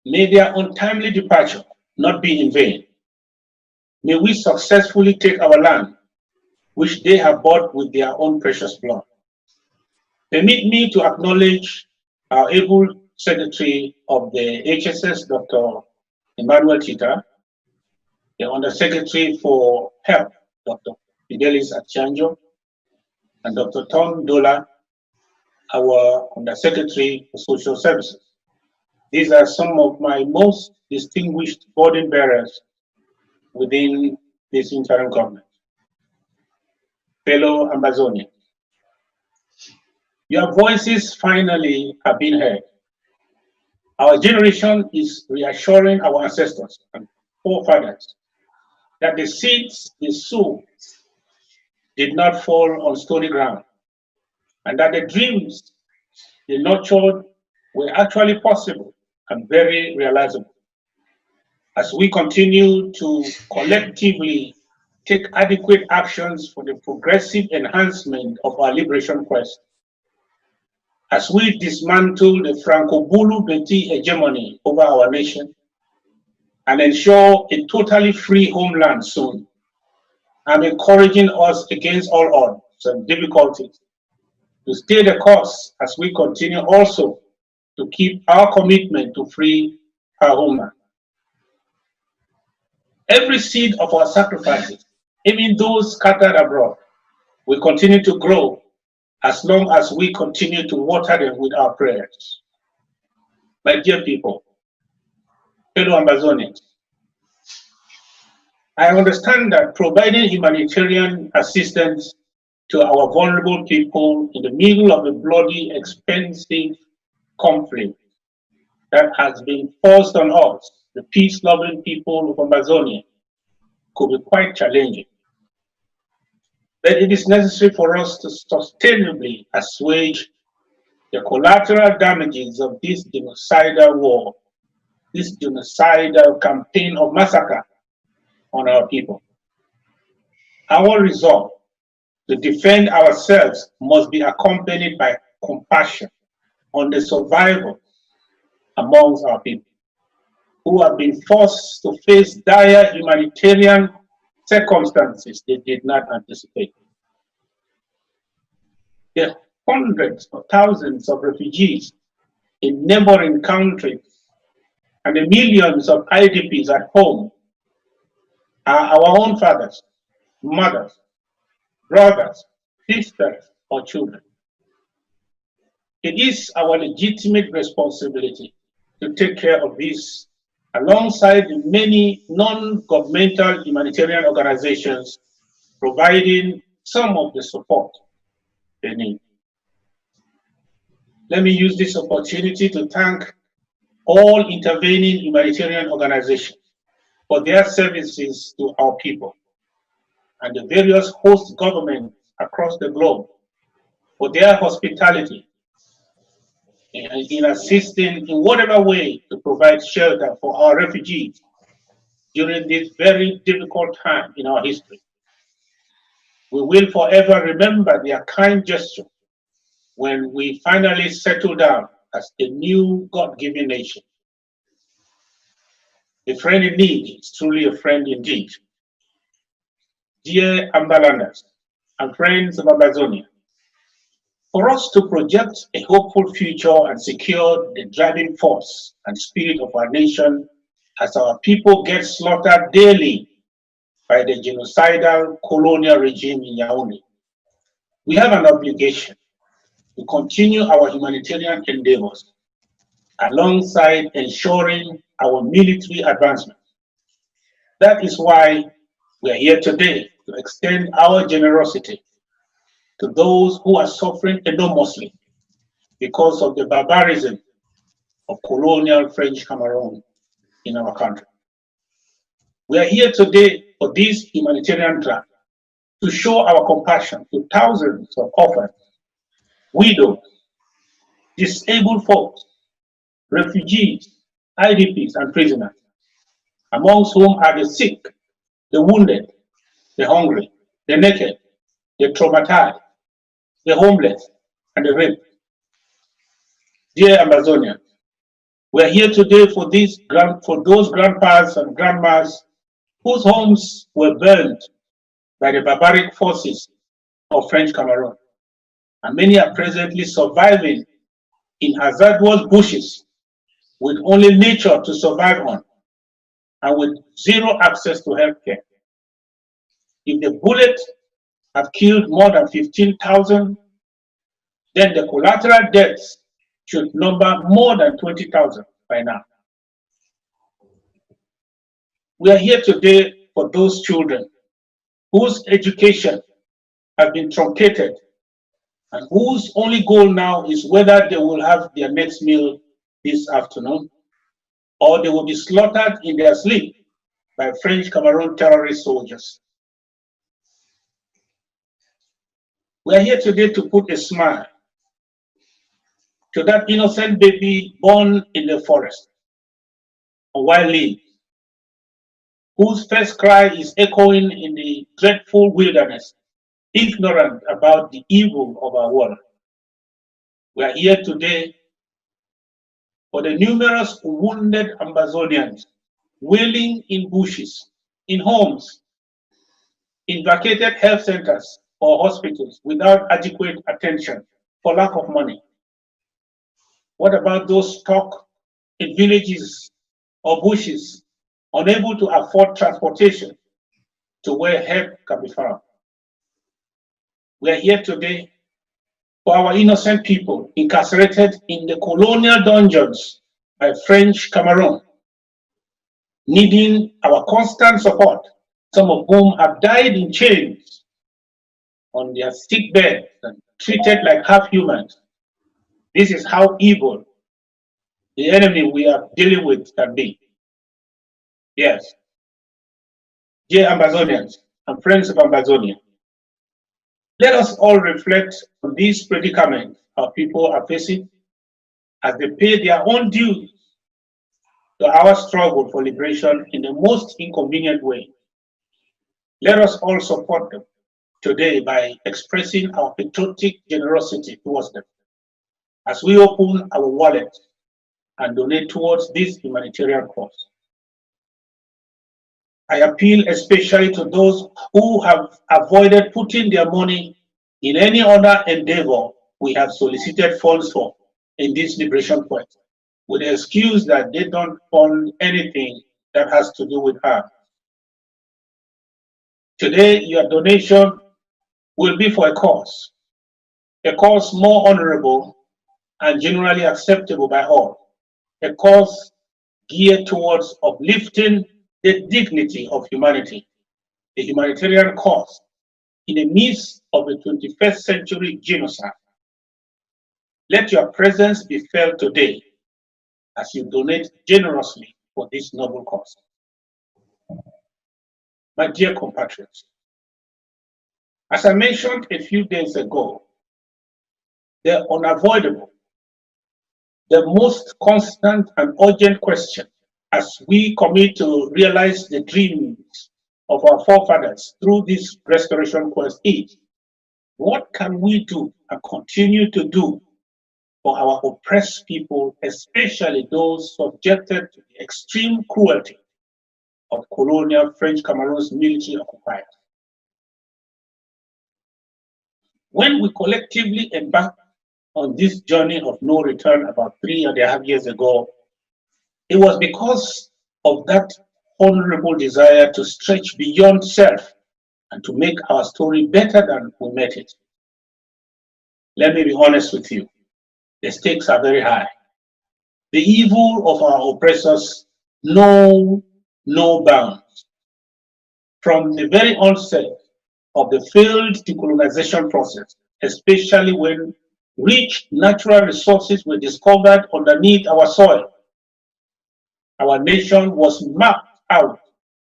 May their untimely departure not be in vain. May we successfully take our land, which they have bought with their own precious blood. Permit me to acknowledge our able Secretary of the HSS, Dr. Emmanuel Chita, the Undersecretary for Health, Dr. Fidelis Achanjo, and Dr. Tom Dola, our Undersecretary for Social Services. These are some of my most distinguished burden bearers within this interim government. Fellow Amazonians, your voices finally have been heard. Our generation is reassuring our ancestors and forefathers that the seeds they sowed did not fall on stony ground, and that the dreams they nurtured were actually possible and very realizable. As we continue to collectively take adequate actions for the progressive enhancement of our liberation quest, as we dismantle the Franco-Bulu-Beti hegemony over our nation and ensure a totally free homeland soon, I'm encouraging us against all odds and difficulties to stay the course as we continue also to keep our commitment to free our homeland. Every seed of our sacrifices, even those scattered abroad, will continue to grow as long as we continue to water them with our prayers. My dear people, fellow Amazonians, I understand that providing humanitarian assistance to our vulnerable people in the middle of a bloody, expensive conflict that has been forced on us, the peace-loving people of Amazonia, could be quite challenging. But it is necessary for us to sustainably assuage the collateral damages of this genocidal war, this genocidal campaign of massacre on our people. Our resolve to defend ourselves must be accompanied by compassion on the survivors amongst our people who have been forced to face dire humanitarian circumstances they did not anticipate. The hundreds of thousands of refugees in neighboring countries and the millions of IDPs at home are our own fathers, mothers, brothers, sisters, or children. It is our legitimate responsibility to take care of this alongside the many non-governmental humanitarian organizations providing some of the support they need. Let me use this opportunity to thank all intervening humanitarian organizations for their services to our people and the various host governments across the globe for their hospitality in assisting in whatever way to provide shelter for our refugees during this very difficult time in our history. We will forever remember their kind gesture when we finally settle down as a new God-given nation. A friend in need is truly a friend indeed. Dear Ambalanders and friends of Amazonia, for us to project a hopeful future and secure the driving force and spirit of our nation as our people get slaughtered daily by the genocidal colonial regime in Yaoundé, we have an obligation to continue our humanitarian endeavors alongside ensuring our military advancement. That is why we are here today to extend our generosity to those who are suffering enormously because of the barbarism of colonial French Cameroon in our country. We are here today for this humanitarian draft to show our compassion to thousands of orphans, widows, disabled folks, refugees, IDPs, and prisoners, amongst whom are the sick, the wounded, the hungry, the naked, the traumatized, the homeless, and the raped. Dear Amazonians, we are here today for those grandpas and grandmas whose homes were burned by the barbaric forces of French Cameroon, and many are presently surviving in hazardous bushes with only nature to survive on and with zero access to healthcare. If the bullets have killed more than 15,000, then the collateral deaths should number more than 20,000 by now. We are here today for those children whose education has been truncated and whose only goal now is whether they will have their next meal this afternoon or they will be slaughtered in their sleep by French Cameroon terrorist soldiers. We are here today to put a smile to that innocent baby born in the forest on wild leaves, whose first cry is echoing in the dreadful wilderness, ignorant about the evil of our world. We are here today for the numerous wounded Amazonians wailing in bushes, in homes, in vacated health centers or hospitals without adequate attention for lack of money. What about those stuck in villages or bushes, unable to afford transportation to where help can be found? We are here today for our innocent people incarcerated in the colonial dungeons by French Cameroon, needing our constant support some of whom have died in chains on their sick beds and treated like half humans. This is how evil the enemy we are dealing with can be. Yes. Dear Ambazonians and friends of Ambazonia, let us all reflect on these predicaments our people are facing as they pay their own dues to our struggle for liberation in the most inconvenient way. Let us all support them today by expressing our patriotic generosity towards them as we open our wallets and donate towards this humanitarian cause. I appeal especially to those who have avoided putting their money in any other endeavor we have solicited funds for in this liberation quest, with the excuse that they don't fund anything that has to do with her. Today, your donation will be for a cause more honorable and generally acceptable by all, a cause geared towards uplifting the dignity of humanity, a humanitarian cause in the midst of the 21st century genocide. Let your presence be felt today as you donate generously for this noble cause. My dear compatriots, as I mentioned a few days ago, the unavoidable, the most constant and urgent question as we commit to realize the dreams of our forefathers through this restoration quest is, what can we do and continue to do for our oppressed people, especially those subjected to the extreme cruelty of colonial French Cameroon's military occupiers? When we collectively embarked on this journey of no return about 3.5 years ago, it was because of that honorable desire to stretch beyond self and to make our story better than we met it. Let me be honest with you, the stakes are very high. The evil of our oppressors know no bounds. From the very onset of the failed decolonization process, especially when rich natural resources were discovered underneath our soil, our nation was mapped out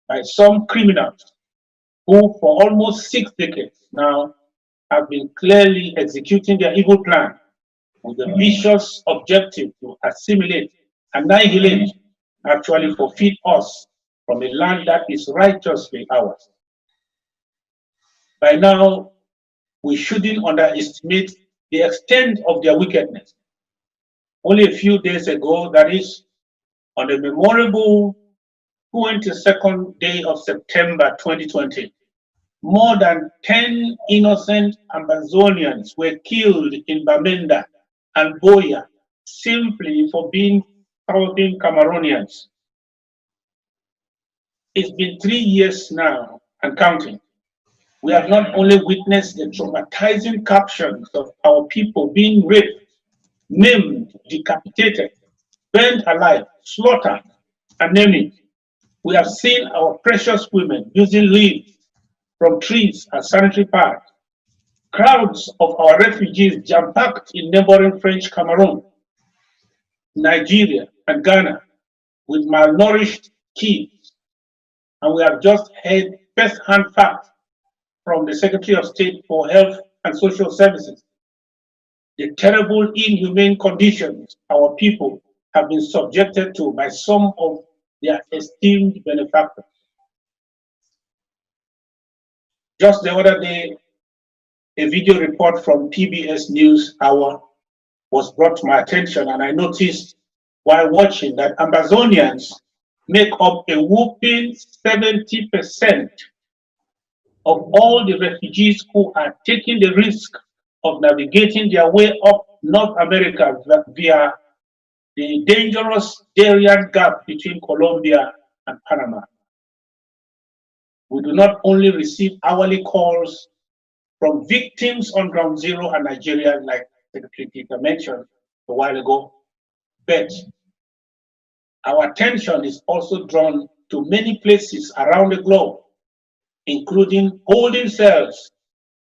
by some criminals who for almost 6 decades now have been clearly executing their evil plan with the vicious objective to assimilate, annihilate, actually forfeit us from a land that is righteously ours. By now, we shouldn't underestimate the extent of their wickedness. Only a few days ago, that is, on the memorable 22nd day of September 2020, more than 10 innocent Amazonians were killed in Bamenda and Boya simply for being southern Cameroonians. It's been 3 years now and counting. We have not only witnessed the traumatizing captions of our people being raped, maimed, decapitated, burned alive, slaughtered, and name it. We have seen our precious women using leaves from trees as sanitary pads. Crowds of our refugees jam-packed in neighboring French Cameroon, Nigeria, and Ghana with malnourished kids. And we have just heard first-hand facts from the Secretary of State for Health and Social Services, the terrible, inhumane conditions our people have been subjected to by some of their esteemed benefactors. Just the other day, a video report from PBS News Hour was brought to my attention, and I noticed while watching that Amazonians make up a whopping 70% of all the refugees who are taking the risk of navigating their way up North America via the dangerous Darien Gap between Colombia and Panama. We do not only receive hourly calls from victims on Ground Zero and Nigeria, like Secretary Peter mentioned a while ago, but our attention is also drawn to many places around the globe including holding cells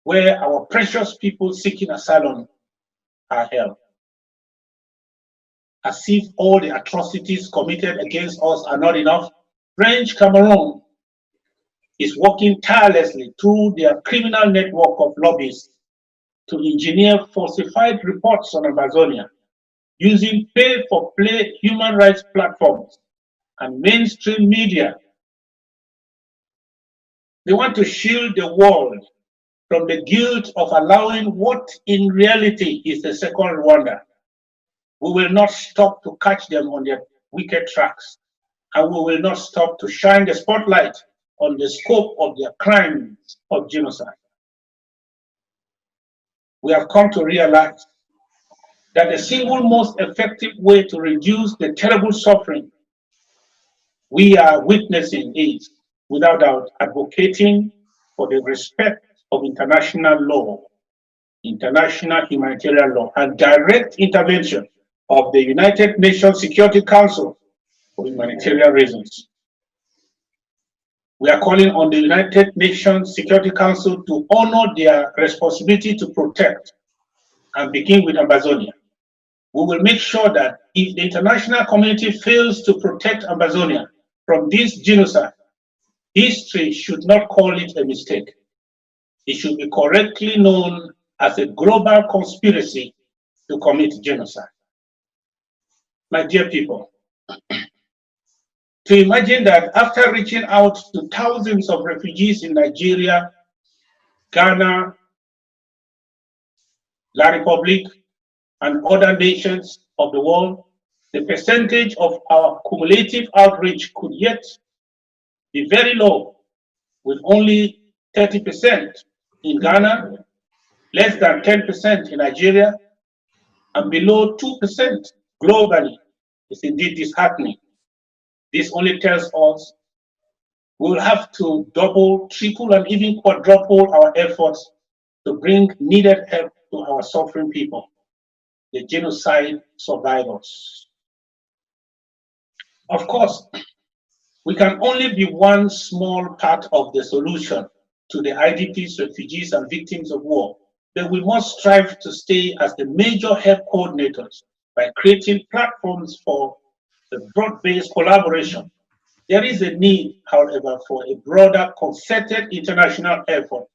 where our precious people seeking asylum are held. As if all the atrocities committed against us are not enough, French Cameroon is working tirelessly through their criminal network of lobbyists to engineer falsified reports on Amazonia using pay-for-play human rights platforms and mainstream media. They want to shield the world from the guilt of allowing what in reality is the second Rwanda. We will not stop to catch them on their wicked tracks, and we will not stop to shine the spotlight on the scope of their crimes of genocide. We have come to realize that the single most effective way to reduce the terrible suffering we are witnessing is, without doubt, advocating for the respect of international law, international humanitarian law, and direct intervention of the United Nations Security Council for humanitarian reasons. We are calling on the United Nations Security Council to honor their responsibility to protect and begin with Amazonia. We will make sure that if the international community fails to protect Amazonia from this genocide, history should not call it a mistake. It should be correctly known as a global conspiracy to commit genocide. My dear people, to imagine that after reaching out to thousands of refugees in Nigeria, Ghana, La Republic, and other nations of the world, the percentage of our cumulative outreach could yet be very low, with only 30% in Ghana, less than 10% in Nigeria, and below 2% globally is indeed disheartening. This only tells us we will have to double, triple, and even quadruple our efforts to bring needed help to our suffering people, the genocide survivors. Of course, we can only be one small part of the solution to the IDPs, refugees, and victims of war, but we must strive to stay as the major help coordinators by creating platforms for a broad-based collaboration. There is a need, however, for a broader concerted international effort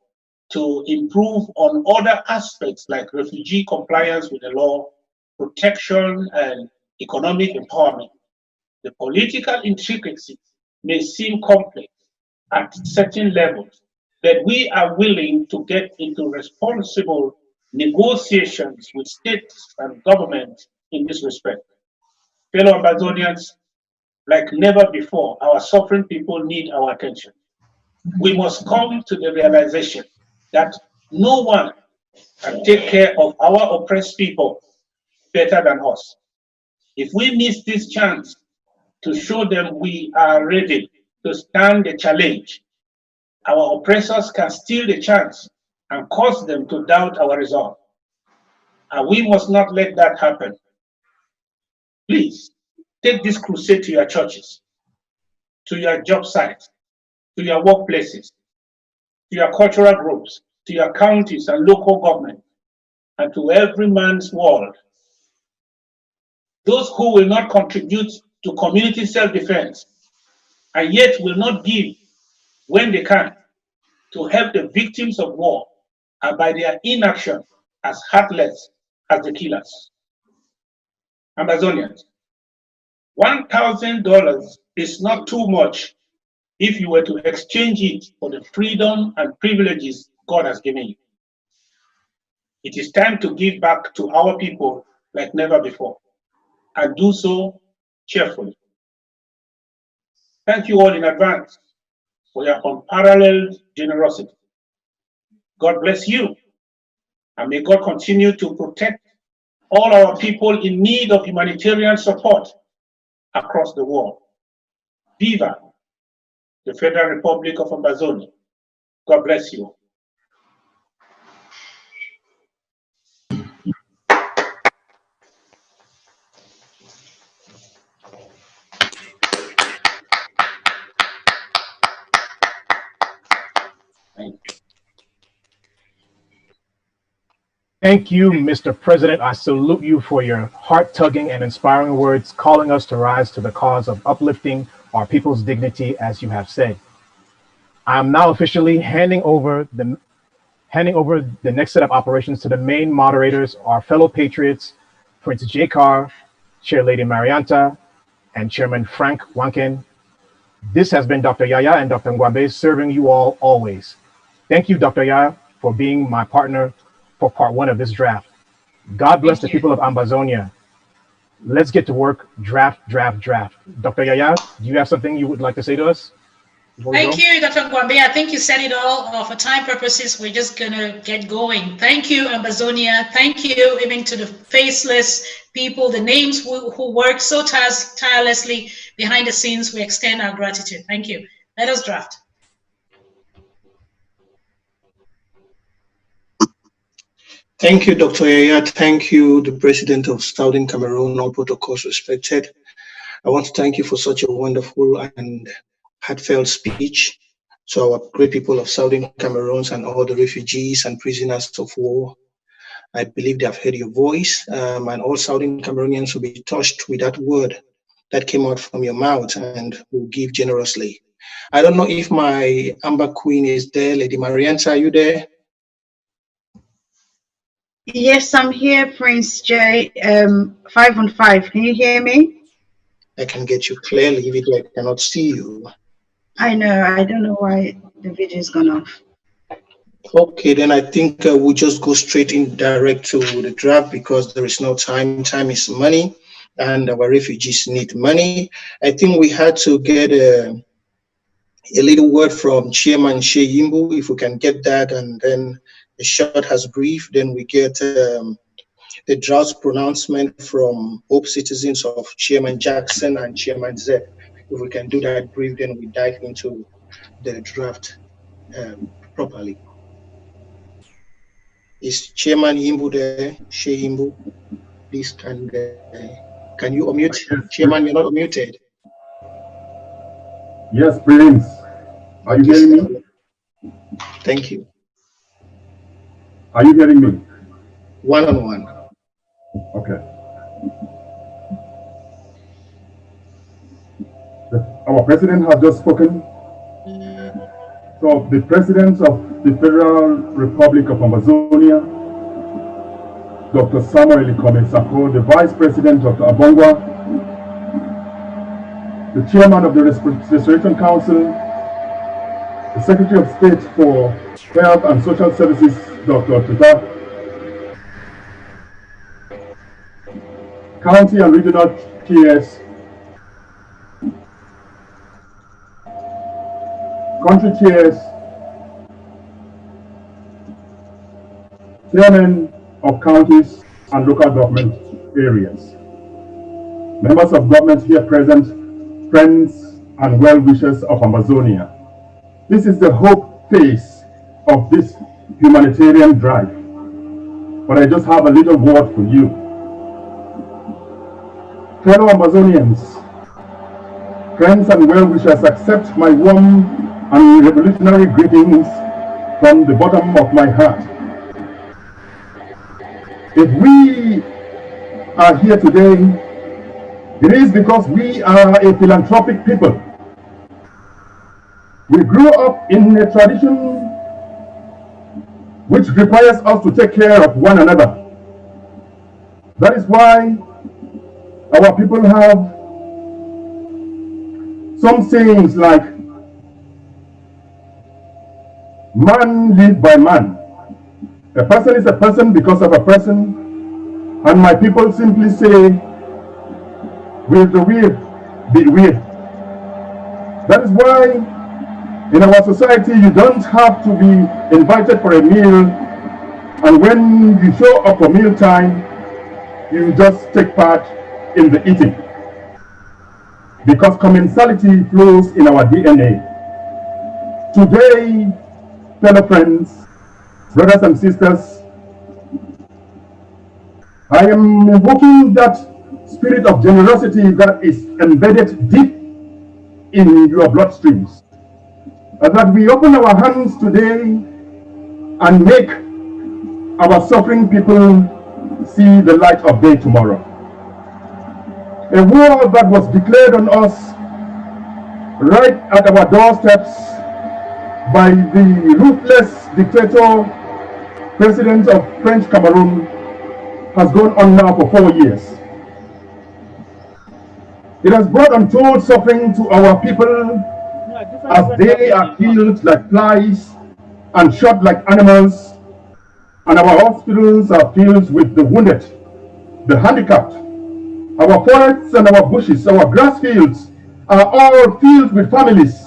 to improve on other aspects like refugee compliance with the law, protection, and economic empowerment. The political intricacies may seem complex at certain levels, but we are willing to get into responsible negotiations with states and governments in this respect. Fellow Amazonians, like never before, our suffering people need our attention. We must come to the realization that no one can take care of our oppressed people better than us. If we miss this chance to show them we are ready to stand the challenge, our oppressors can steal the chance and cause them to doubt our resolve. And we must not let that happen. Please, take this crusade to your churches, to your job sites, to your workplaces, to your cultural groups, to your counties and local government, and to every man's world. Those who will not contribute to community self-defense and yet will not give when they can to help the victims of war are by their inaction as heartless as the killers. Amazonians, $1,000 is not too much if you were to exchange it for the freedom and privileges God has given you. It is time to give back to our people like never before, and do so cheerfully. Thank you all in advance for your unparalleled generosity. God bless you, and may God continue to protect all our people in need of humanitarian support across the world. Viva the Federal Republic of Amazonia. God bless you. Thank you, Mr. President. I salute you for your heart-tugging and inspiring words, calling us to rise to the cause of uplifting our people's dignity, as you have said. I am now officially handing over the next set of operations to the main moderators, our fellow patriots, Prince J. Carr, Chair Lady Marianta, and Chairman Frank Wanken. This has been Dr. Yaya and Dr. Ngwabe serving you all always. Thank you, Dr. Yaya, for being my partner for part one of this draft. God bless the people of Ambazonia. Let's get to work. Draft, draft, draft. Dr. Yaya, do you have something you would like to say to us? Thank you, Dr. Ngwambe. I think you said it all. For time purposes, we're just going to get going. Thank you, Ambazonia. Thank you even to the faceless people, the names who work so tirelessly behind the scenes. We extend our gratitude. Thank you. Let us draft. Thank you, Dr. Yaya. Thank you, the President of Southern Cameroon, all protocols respected. I want to thank you for such a wonderful and heartfelt speech to our great people of Southern Cameroon and all the refugees and prisoners of war. I believe they have heard your voice, and all Southern Cameroonians will be touched with that word that came out from your mouth and will give generously. I don't know if my Amber Queen is there. Lady Marianta, are you there? Yes, I'm here, Prince J. 5 on 5. Can you hear me? I can get you clearly, even though I cannot see you. I know. I don't know why the video is gone off. Okay, then I think we'll just go straight in direct to the draft because there is no time. Time is money, and our refugees need money. I think we had to get a little word from Chairman Sheyimbu, if we can get that, and then a short as brief. Then we get the draft pronouncement from both citizens of Chairman Jackson and Chairman Zeb. If we can do that brief, then we dive into the draft properly. Is Chairman Yimbu there? Sheyimbu, please can you unmute? Chairman, you're not muted. Yes, Prince. Are you hearing me? Thank you. Are you hearing me? One on one. Okay. Our president has just spoken. So the president of the Federal Republic of Amazonia, Dr. Samuel Ikome Sako, the vice president, Dr. Abongwa, the chairman of the Restoration Council, the Secretary of State for Health and Social Services, Dr. Tuta, county and regional chairs, country chairs, chairmen of counties and local government areas, members of government here present, friends and well-wishers of Amazonia. This is the hope phase of this humanitarian drive, but I just have a little word for you. Fellow Amazonians, friends and well-wishers, accept my warm and revolutionary greetings from the bottom of my heart. If we are here today, it is because we are a philanthropic people. We grew up in a tradition which requires us to take care of one another. That is why our people have some sayings like, man live by man. A person is a person because of a person, and my people simply say, will the will be will. That is why in our society you don't have to be invited for a meal, and when you show up for meal time, you just take part in the eating. Because commensality flows in our DNA. Today, fellow friends, brothers and sisters, I am invoking that spirit of generosity that is embedded deep in your bloodstreams. That we open our hands today and make our suffering people see the light of day tomorrow. A war that was declared on us right at our doorsteps by the ruthless dictator, president of French Cameroon, has gone on now for 4 years. It has brought untold suffering to our people as they are killed like flies and shot like animals, and our hospitals are filled with the wounded, the handicapped. Our forests and our bushes, our grass fields are all filled with families,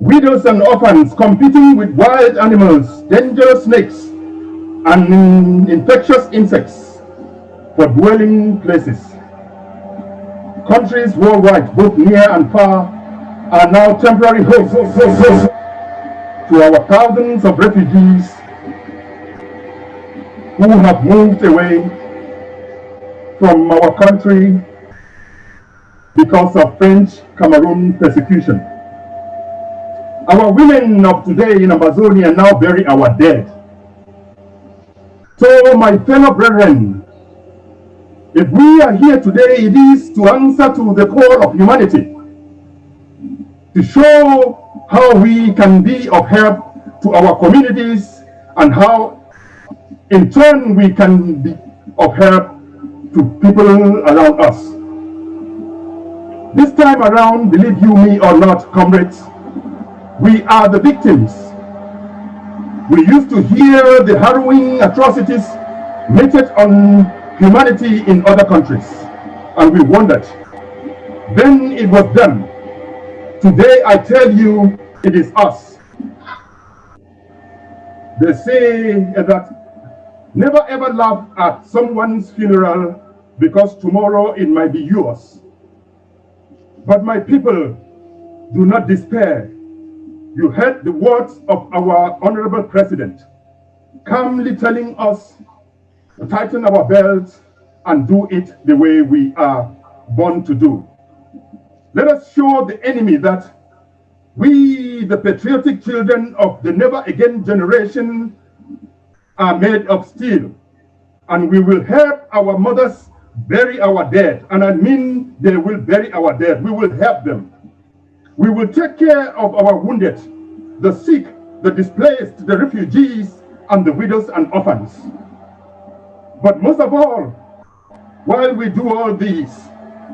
widows and orphans competing with wild animals, dangerous snakes, and infectious insects for dwelling places. Countries worldwide, both near and far, are now temporary hosts to our thousands of refugees who have moved away from our country because of French Cameroon persecution. Our women of today in Amazonia now bury our dead. So, my fellow brethren, if we are here today, it is to answer to the call of humanity, to show how we can be of help to our communities and how, in turn, we can be of help to people around us. This time around, believe you me or not, comrades, we are the victims. We used to hear the harrowing atrocities meted on humanity in other countries, and we wondered. Then it was them. Today I tell you, it is us. They say that never ever laugh at someone's funeral because tomorrow it might be yours. But my people, do not despair. You heard the words of our honorable president, calmly telling us to tighten our belts and do it the way we are born to do. Let us show the enemy that we, the patriotic children of the never again generation, are made of steel, and we will help our mothers bury our dead. And I mean, they will bury our dead. We will help them. We will take care of our wounded, the sick, the displaced, the refugees, and the widows and orphans. But most of all, while we do all these,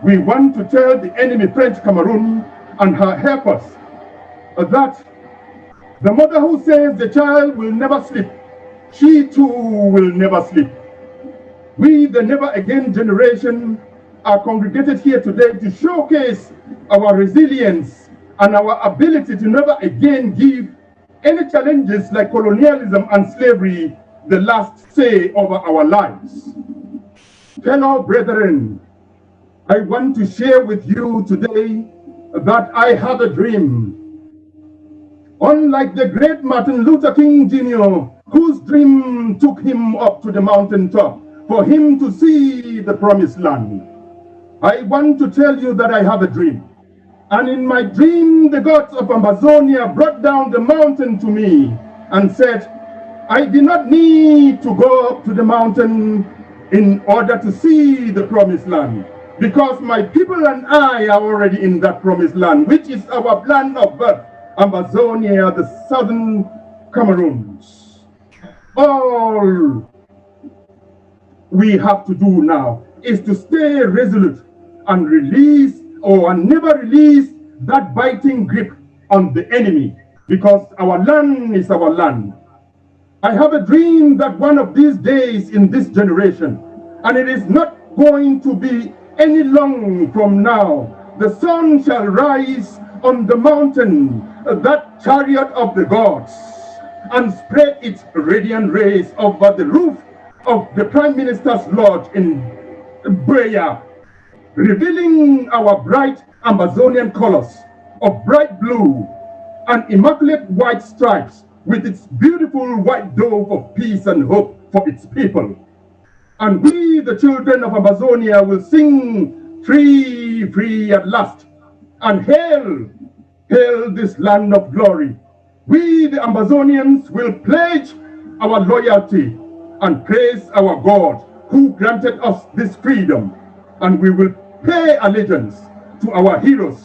we want to tell the enemy French Cameroon and her helpers that the mother who says the child will never sleep, she too will never sleep. We, the never again generation, are congregated here today to showcase our resilience and our ability to never again give any challenges like colonialism and slavery the last say over our lives. Fellow brethren, I want to share with you today that I have a dream. Unlike the great Martin Luther King Jr., whose dream took him up to the mountaintop for him to see the promised land, I want to tell you that I have a dream. And in my dream, the gods of Amazonia brought down the mountain to me and said, I did not need to go up to the mountain in order to see the promised land, because my people and I are already in that promised land, which is our land of birth, Amazonia, the southern Cameroons. All we have to do now is to stay resolute and release or never release that biting grip on the enemy, because our land is our land. I have a dream that one of these days in this generation, and it is not going to be any long from now, the sun shall rise on the mountain, that chariot of the gods, and spread its radiant rays over the roof of the Prime Minister's lodge in Breya, revealing our bright Amazonian colors of bright blue and immaculate white stripes with its beautiful white dove of peace and hope for its people. And we, the children of Amazonia, will sing free, free at last, and hail, hail this land of glory. We, the Amazonians, will pledge our loyalty and praise our God who granted us this freedom, and we will pay allegiance to our heroes,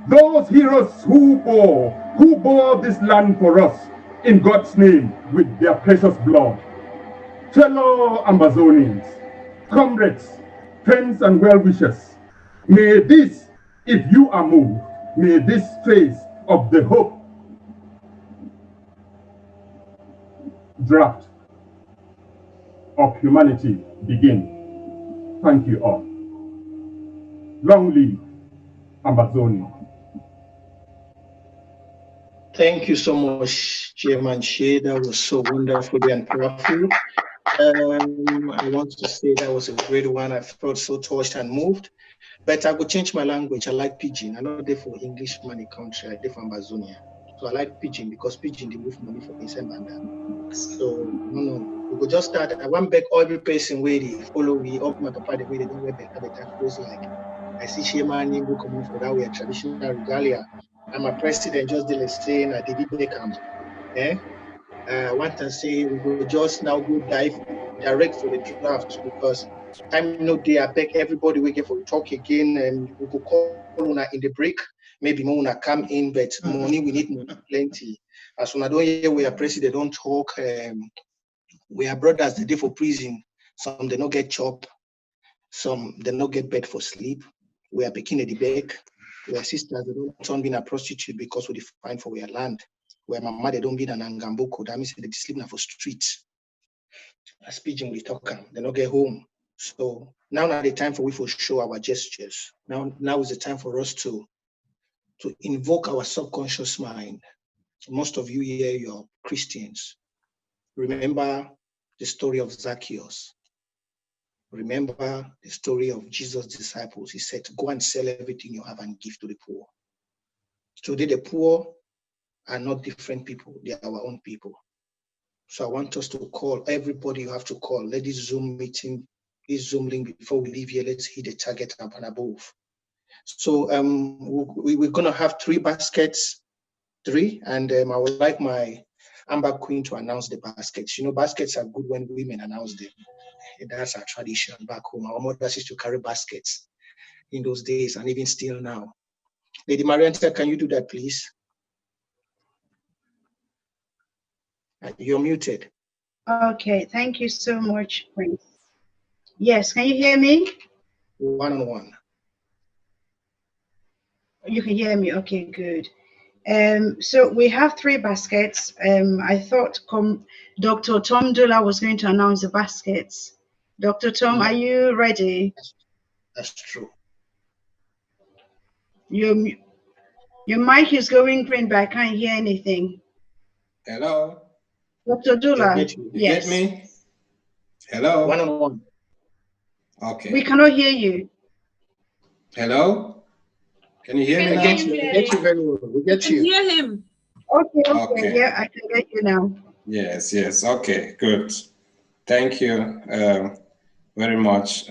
those heroes who bore this land for us in God's name with their precious blood. Fellow Ambazonians, comrades, friends, and well-wishers, may this, if you are moved, may this phase of the hope draft of humanity begin. Thank you all. Long live Amazonia. Thank you so much, Chairman Shea. That was so wonderfully and powerful. I want to say that was a great one. I felt so touched and moved. But I would change my language. I like Pidgin. I'm not there for English money country. I there for Amazonia. So I like Pidgin because Pidgin they move money for inside Banda. So no. We could just start. I want back every person where they follow me, up my papa the way they don't wear better clothes like I see Chairman go coming for that way traditional regalia. I'm a president just did saying David Beckham. Want to say we will just now go dive direct for the draft because time no day. I beg everybody we get for talk again and we will call una in the break. Maybe more una come in, but money we need money plenty. As soon as don't hear we are president don't talk. We are brothers the day for prison. Some they not get chop, some they not get bed for sleep. We are picking at the back. We are sisters they don't turn being a prostitute because we define for our land. Where my mother don't be an angamboko, that means they sleep now for streets. As Pidgin we talk, they don't get home. So now the time for we for show our gestures. Now is the time for us to invoke our subconscious mind. Most of you here, you're Christians. Remember the story of Zacchaeus. Remember the story of Jesus' disciples. He said, go and sell everything you have and give to the poor. Today, the poor are not different people. They are our own people. So I want us to call everybody you have to call. Let this Zoom meeting, this Zoom link before we leave here, let's hit the target up and above. So we're going to have 3 baskets, and I would like my Amber Queen to announce the baskets. You know, baskets are good when women announce them. That's our tradition back home. Our mothers used to carry baskets in those days and even still now. Lady Marianta, can you do that, please? You're muted. Okay, thank you so much, Prince. Yes, can you hear me? One-on-one. You can hear me, okay, good. So we have 3 baskets. I thought Dr. Tom Dula was going to announce the baskets. Dr. Tom, are you ready? That's true. Your mic is going green, but I can't hear anything. Hello? Dr. Dula, You yes. get me? Hello? One-on-one. Okay. We cannot hear you. Hello? Can you hear me now? We get you very well. We get you. Hear him. Okay. Yeah, I can get you now. Yes. Okay, good. Thank you very much,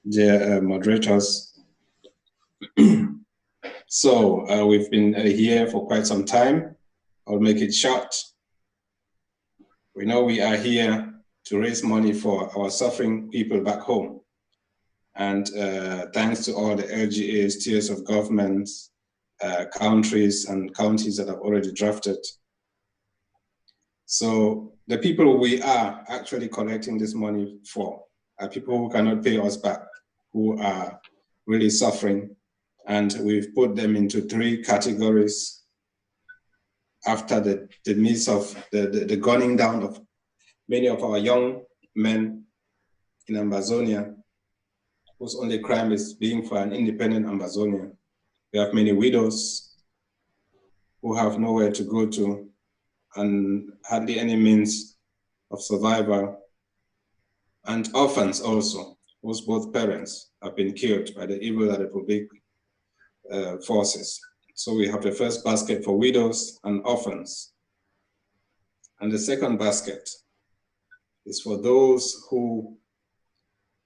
dear moderators. So we've been here for quite some time. I'll make it short. We know we are here to raise money for our suffering people back home. And thanks to all the LGAs, tiers of governments, countries and counties that have already drafted. So the people we are actually collecting this money for are people who cannot pay us back, who are really suffering. And we've put them into 3 categories after the midst of the gunning down of many of our young men in Amazonia, whose only crime is being for an independent Amazonia. We have many widows who have nowhere to go to and hardly any means of survival, and orphans also, whose both parents have been killed by the evil Republic forces. So we have the first basket for widows and orphans. And the second basket is for those who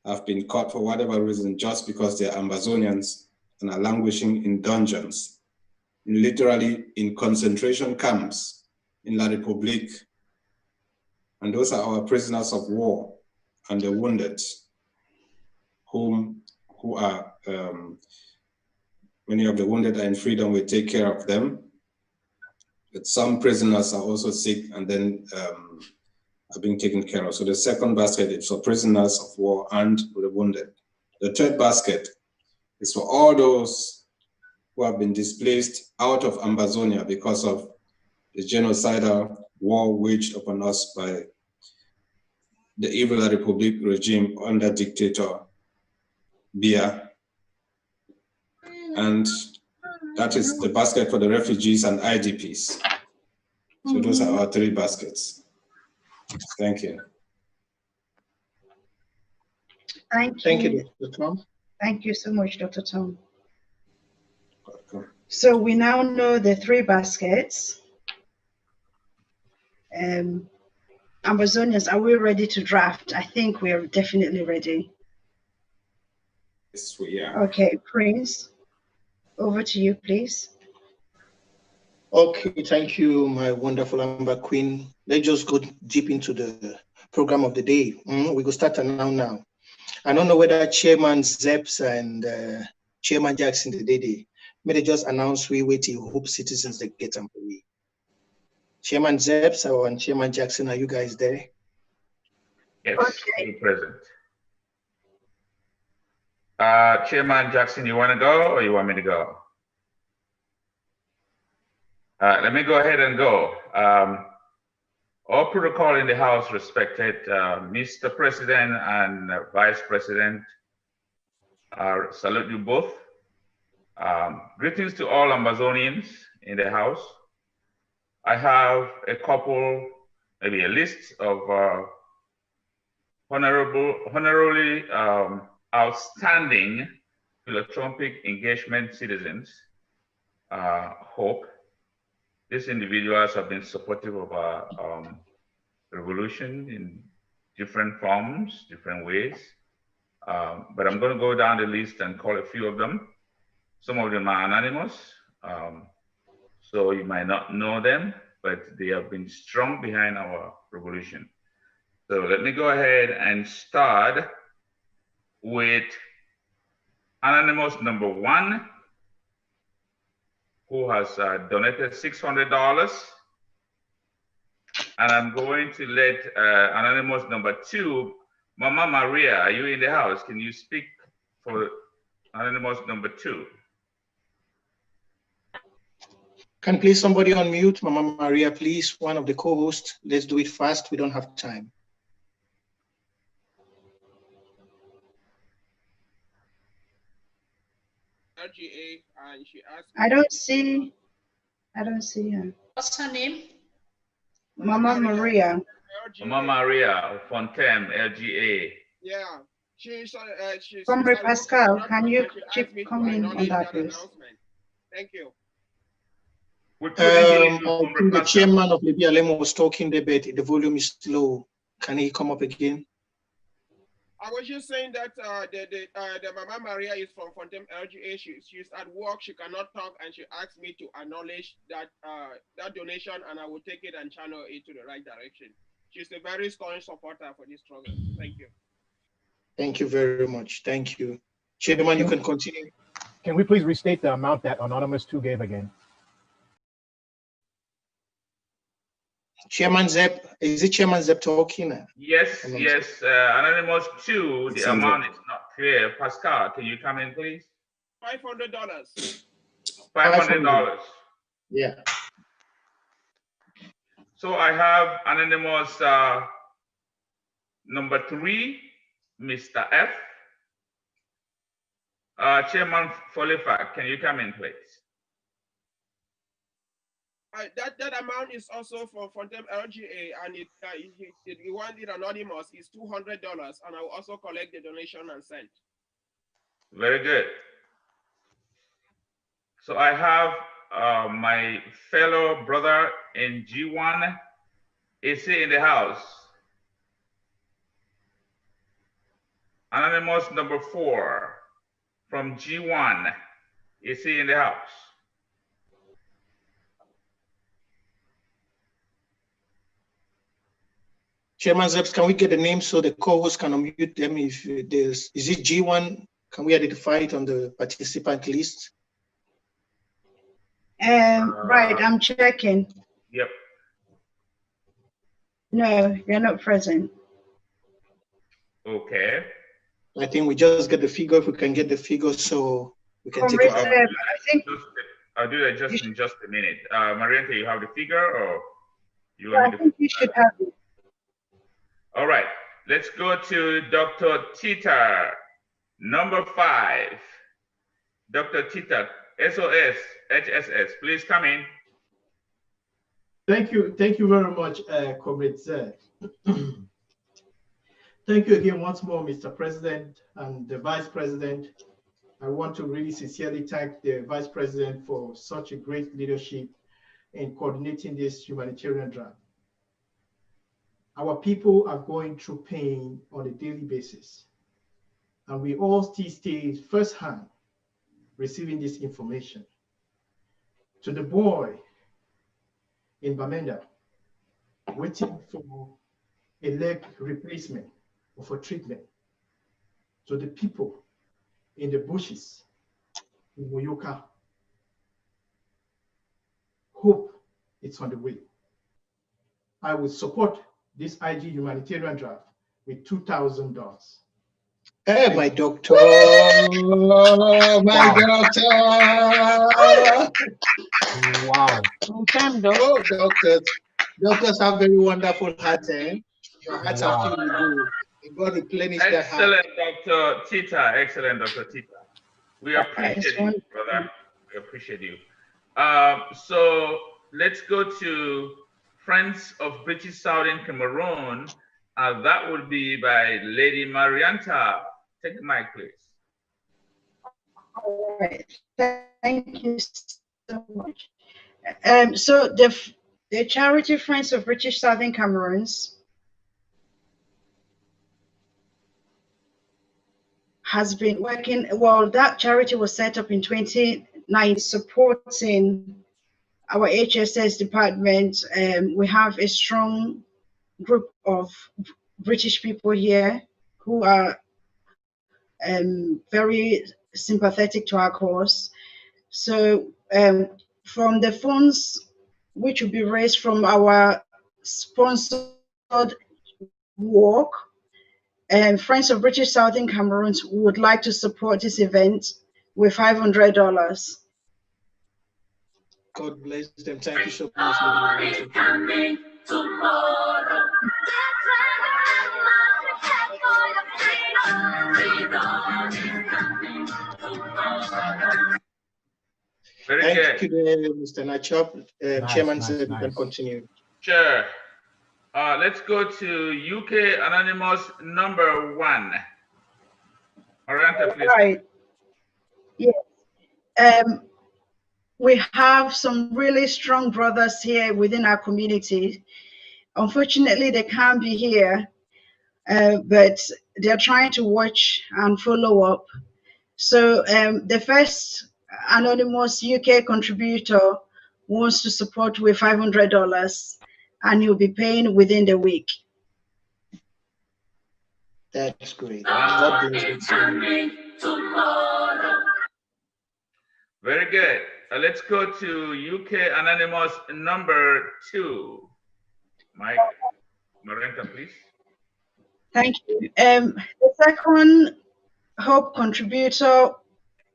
have been caught for whatever reason just because they're Amazonians and are languishing in dungeons, literally in concentration camps in La Republique And those are our prisoners of war and the wounded, who are, many of the wounded are in freedom, we take care of them. But some prisoners are also sick and then are being taken care of. So the second basket is for prisoners of war and the wounded. The third basket is for all those who have been displaced out of Ambazonia because of the genocidal war waged upon us by the evil Republic regime under dictator Biya. And that is the basket for the refugees and IDPs. So those are our three baskets. Thank you. Thank you, Dr. Tom. Thank you so much, Dr. Tom. So we now know the three baskets. Amazonians, are we ready to draft? I think we are definitely ready. Yes, we are. Okay, Prince, over to you, please. Okay, thank you, my wonderful Amber Queen. Let's just go deep into the program of the day. We go start now. I don't know whether Chairman Zeps and Chairman Jackson today, may they just announce we wait till hope citizens they get them for we. Chairman Zeps and Chairman Jackson, are you guys there? Yes, you're present. Chairman Jackson, you want to go or you want me to go? Let me go ahead and go. All protocol in the House respected. Mr. President and Vice President, salute you both. Greetings to all Amazonians in the House. I have a couple, maybe a list of honorably outstanding philanthropic engagement citizens. Hope. These individuals have been supportive of our revolution in different forms, different ways. But I'm going to go down the list and call a few of them. Some of them are anonymous, so you might not know them, but they have been strong behind our revolution. So let me go ahead and start with anonymous number 1, who has donated $600. And I'm going to let anonymous number 2, Mama Maria, are you in the house? Can you speak for anonymous number 2? Can please somebody unmute Mama Maria, please, one of the co-hosts. Let's do it fast, we don't have time. RGA, and she asked. I don't see her. What's her name? Mama Maria. Mama Maria Fontem, LGA. Yeah, she's Comrade Pascal, can you keep coming on that, please? Thank you. I think the chairman of Libya Lemo was talking there, but the volume is low. Can he come up again? I was just saying that the Mama Maria is from Fontem LGA. She's at work, she cannot talk, and she asked me to acknowledge that that donation, and I will take it and channel it to the right direction. She's a very strong supporter for this struggle. Thank you. Thank you very much. Thank you. Chairman, you can continue. Can we please restate the amount that Anonymous 2 gave again? Chairman Zep, is it Chairman Zep talking? Yes, yes. Anonymous 2, the amount is not clear. Pascal, can you come in, please? $500. $500. Yeah. So I have anonymous number 3, Mr. F. Chairman Folifak, can you come in, please? That amount is also for Fontem LGA, and he wanted anonymous is $200, and I will also collect the donation and send. Very good. So I have my fellow brother in G1, is he in the house? Anonymous number 4 from G1, is he in the house? Chairman Zeps, can we get the name so the co-host can unmute them if there's, is it G1? Can we identify it on the participant list? Right, I'm checking. Yep. No, you're not present. Okay. I think we just get the figure, if we can get the figure so we can take it Comrade, back. I think I'll do that just in just a minute. Marianta, you have the figure, or you I want me to? think you should have it. All right, let's go to Dr. Tita, number 5. Dr. Tita, SOS, HSS, please come in. Thank you very much, Comrade Zed. Thank you again once more, Mr. President and the Vice President. I want to really sincerely thank the Vice President for such a great leadership in coordinating this humanitarian draft. Our people are going through pain on a daily basis, and we all still stay firsthand receiving this information. To the boy in Bamenda, waiting for a leg replacement or for treatment, to the people in the bushes in Moyoka, hope it's on the way. I will support this IG humanitarian draft with $2,000. Hey, my doctor, my doctor. Wow. Oh, doctors have very wonderful hearts, eh? Your hearts are filled with good. God replenish their heart. Excellent, Dr. Tita. Excellent, Dr. Tita. We appreciate you, brother. We appreciate you. So let's go to Friends of British Southern Cameroon. That would be by Lady Marianta. Take the mic, please. All right. Thank you so much. So the charity Friends of British Southern Cameroons has been working, well, that charity was set up in 2019 supporting our HSS department. We have a strong group of British people here who are very sympathetic to our cause. So from the funds which will be raised from our sponsored walk, Friends of British Southern Cameroons would like to support this event with $500. God bless them. Thank you so much. Tomorrow. Thank you, Mr. Nachop. Chairman said we can continue. Sure. Let's go to UK Anonymous number 1. Marianta, please. Right. Yes. We have some really strong brothers here within our community. Unfortunately, they can't be here, but they're trying to watch and follow up. So the first anonymous UK contributor wants to support with $500, and he'll be paying within the week. That's great. God bless you. Very good. Let's go to UK Anonymous number 2. Mike, Marianta, please. Thank you. The second Hope contributor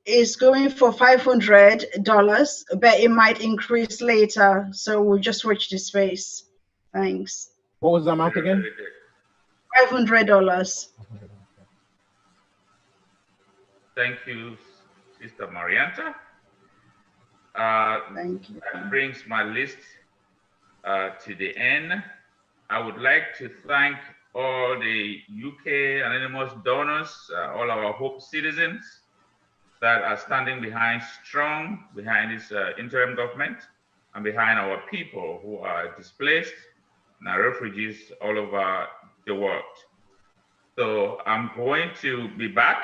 is going for $500, but it might increase later. So we'll just watch this space. Thanks. What was the amount again? $500. Thank you, Sister Marianta. Thank you. That brings my list to the end. I would like to thank all the UK Anonymous donors, all our Hope citizens that are standing strong behind this interim government and behind our people who are displaced and are refugees all over the world. So I'm going to be back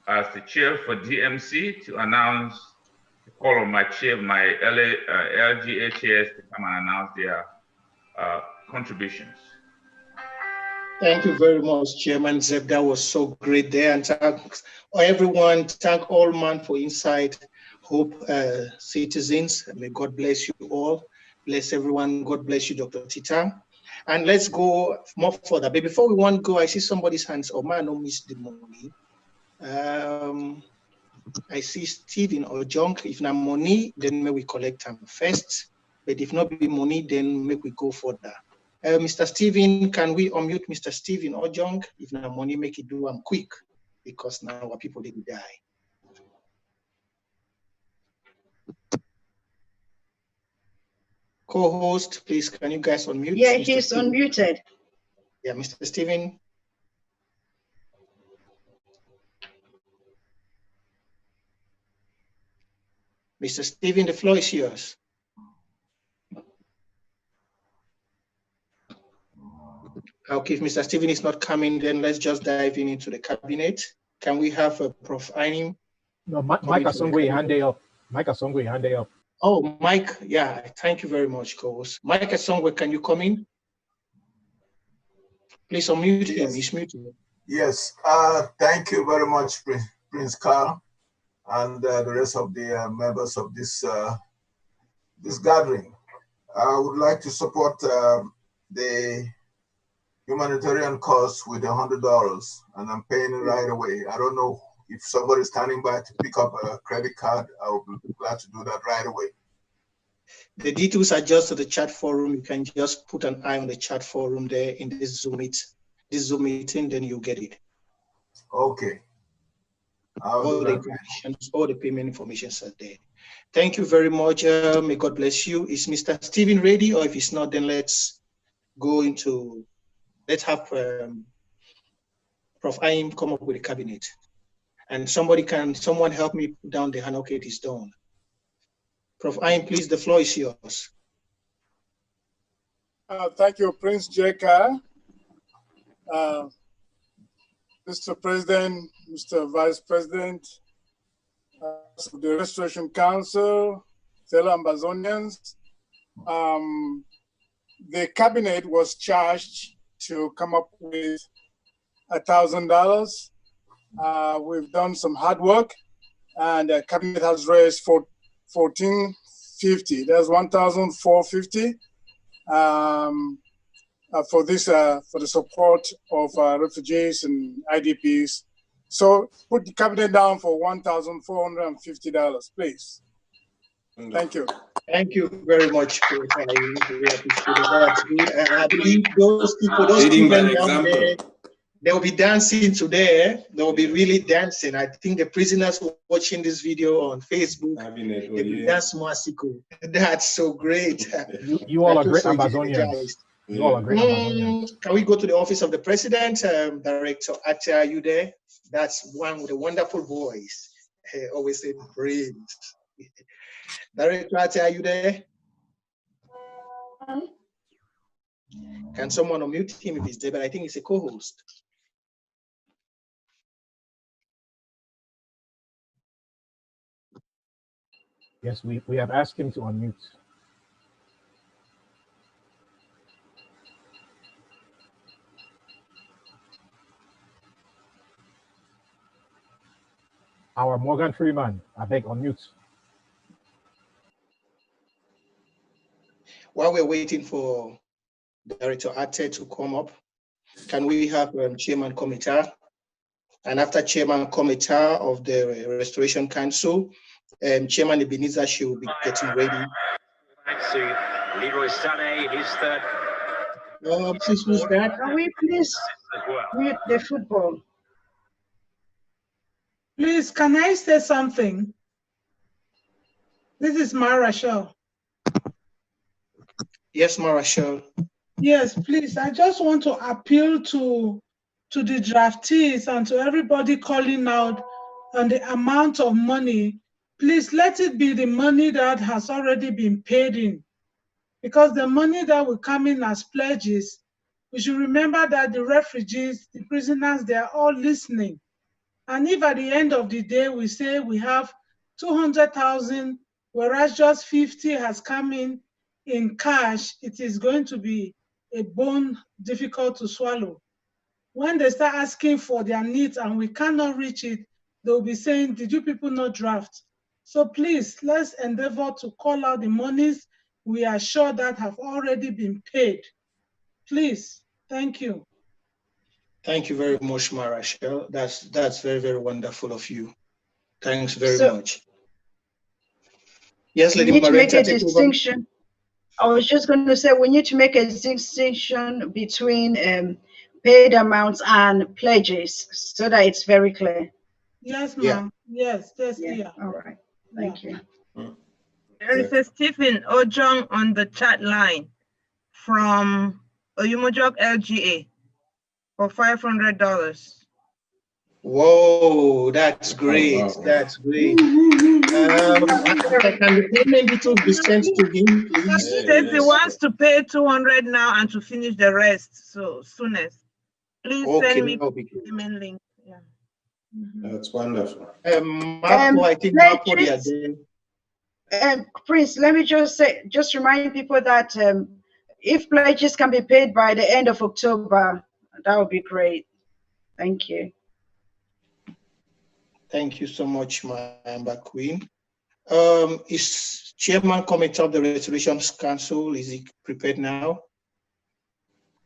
as the chair for DMC to announce the call of my chair, my LGHS to come and announce their contributions. Thank you very much, Chairman Zeb. That was so great there. And thank everyone, thank all man for Inside Hope citizens. May God bless you all. Bless everyone. God bless you, Dr. Tita. And let's go more further. But before we want to go, I see somebody's hands. Oh, man, I don't miss the money. I see Stephen or Junk. If not money, then may we collect them first. But if not be money, then make we go further. Mr. Stephen, can we unmute Mr. Stephen or Junk? If not money, make it do them quick because now our people didn't die. Co-host, please, can you guys unmute? Yeah, Mr. he's Stephen? unmuted. Yeah, Mr. Stephen. Mr. Stephen, the floor is yours. Okay, if Mr. Stephen is not coming, then let's just dive into the cabinet. Can we have a Prof. Anim? No, Mike Asongwe, hand up. Mike Asongwe, hand up. Oh, Mike, yeah, thank you very much, co-host. Mike Asongwe, can you come in? Please unmute him, he's muted. Yes, thank you very much, Prince Carl, and the rest of the members of this this gathering. I would like to support the humanitarian cause with $100, and I'm paying it right away. I don't know if somebody's standing by to pick up a credit card. I would be glad to do that right away. The details are just to the chat forum. You can just put an eye on the chat forum there in this Zoom meeting, then you'll get it. Okay. All the payment information are there. Thank you very much. May God bless you. Is Mr. Stephen ready? Or if he's not, then let's go into, let's have Prof. Aim come up with a cabinet. And someone help me put down the hand. Okay, it is done. Prof. Aim, please, the floor is yours. Thank you, Prince Jeka. Mr. President, Mr. Vice President of the Restoration Council, fellow Ambazonians, the cabinet was charged to come up with $1,000. We've done some hard work, and the cabinet has raised $1,450. There's $1,450 for this for the support of refugees and IDPs. So put the cabinet down for $1,450, please. Thank you. Thank you very much. I believe those people down there, they will be dancing today. They will be really dancing. I think the prisoners watching this video on Facebook, they will dance Masiko. That's so great. You all are great Ambazonians. You all are great Ambazonians. Can we go to the office of the president? Director Ate, are you there? That's one with a wonderful voice. Always say praise. Director Ate, are you there? Can someone unmute him if he's there? But I think he's a co-host. Yes, we have asked him to unmute. Our Morgan Freeman, I beg, unmute. While we're waiting for Director Ate to come up, can we have Chairman Komita? And after Chairman Komita of the Restoration Council, Chairman Ebenezer, she will be getting ready. Leroy Sané, his third. Please, who's that? Can we please mute the football? Please, can I say something? This is Mara Shaw. Yes, Mara Shaw. Yes, please. I just want to appeal to the draftees and to everybody calling out on the amount of money. Please let it be the money that has already been paid in. Because the money that will come in as pledges, we should remember that the refugees, the prisoners, they are all listening. And if at the end of the day we say we have 200,000, whereas just 50 has come in cash, it is going to be a bone difficult to swallow. when they start asking for their needs and we cannot reach it, they'll be saying, did you people not draft? So please, let's endeavor to call out the monies we are sure that have already been paid. Please, thank you. Thank you very much, Marashel. That's very, very wonderful of you. Thanks very much. Yes, We Lady need to make Marietta, a take over. distinction. I was just going to say we need to make a distinction between paid amounts and pledges so that it's very clear. Yes, ma'am. Yeah. Yes, that's Yeah. clear. All right. Thank you. There is a Stephen Ojong on the chat line from Oyumojok LGA for $500. Whoa, that's great. wow. That's great. Can the payment details be sent to him, please? He says he wants to pay 200 now and to finish the rest so soonest. Please send me the payment link. Yeah. That's wonderful. Marco, I think Marco, they are there. Prince, let me just say, just remind people that if pledges can be paid by the end of October, that would be great. Thank you. Thank you so much, my Amber Queen. Is Chairman Committee of the Resolutions Council, is he prepared now?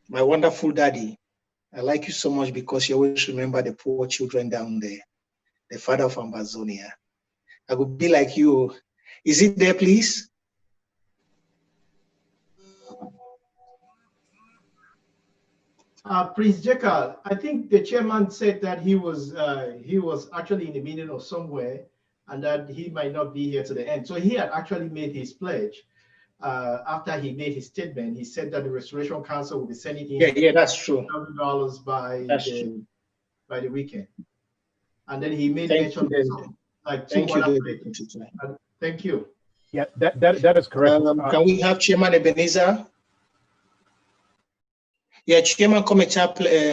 My wonderful daddy, I like you so much because you always remember the poor children down there, the father of Ambazonia. I would be like you. Is it there, please? Prince Jekyll, I think the chairman said that he was actually in a meeting or somewhere, and that he might not be here to the end. So he had actually made his pledge. After he made his statement, he said that the Restoration Council will be sending in Yeah, that's true. $1,000 by the weekend. And then he made mention of some, like two other pledges. Thank you. Yeah, that is correct. Can we have Chairman Ebenezer? Yeah, Chairman Committee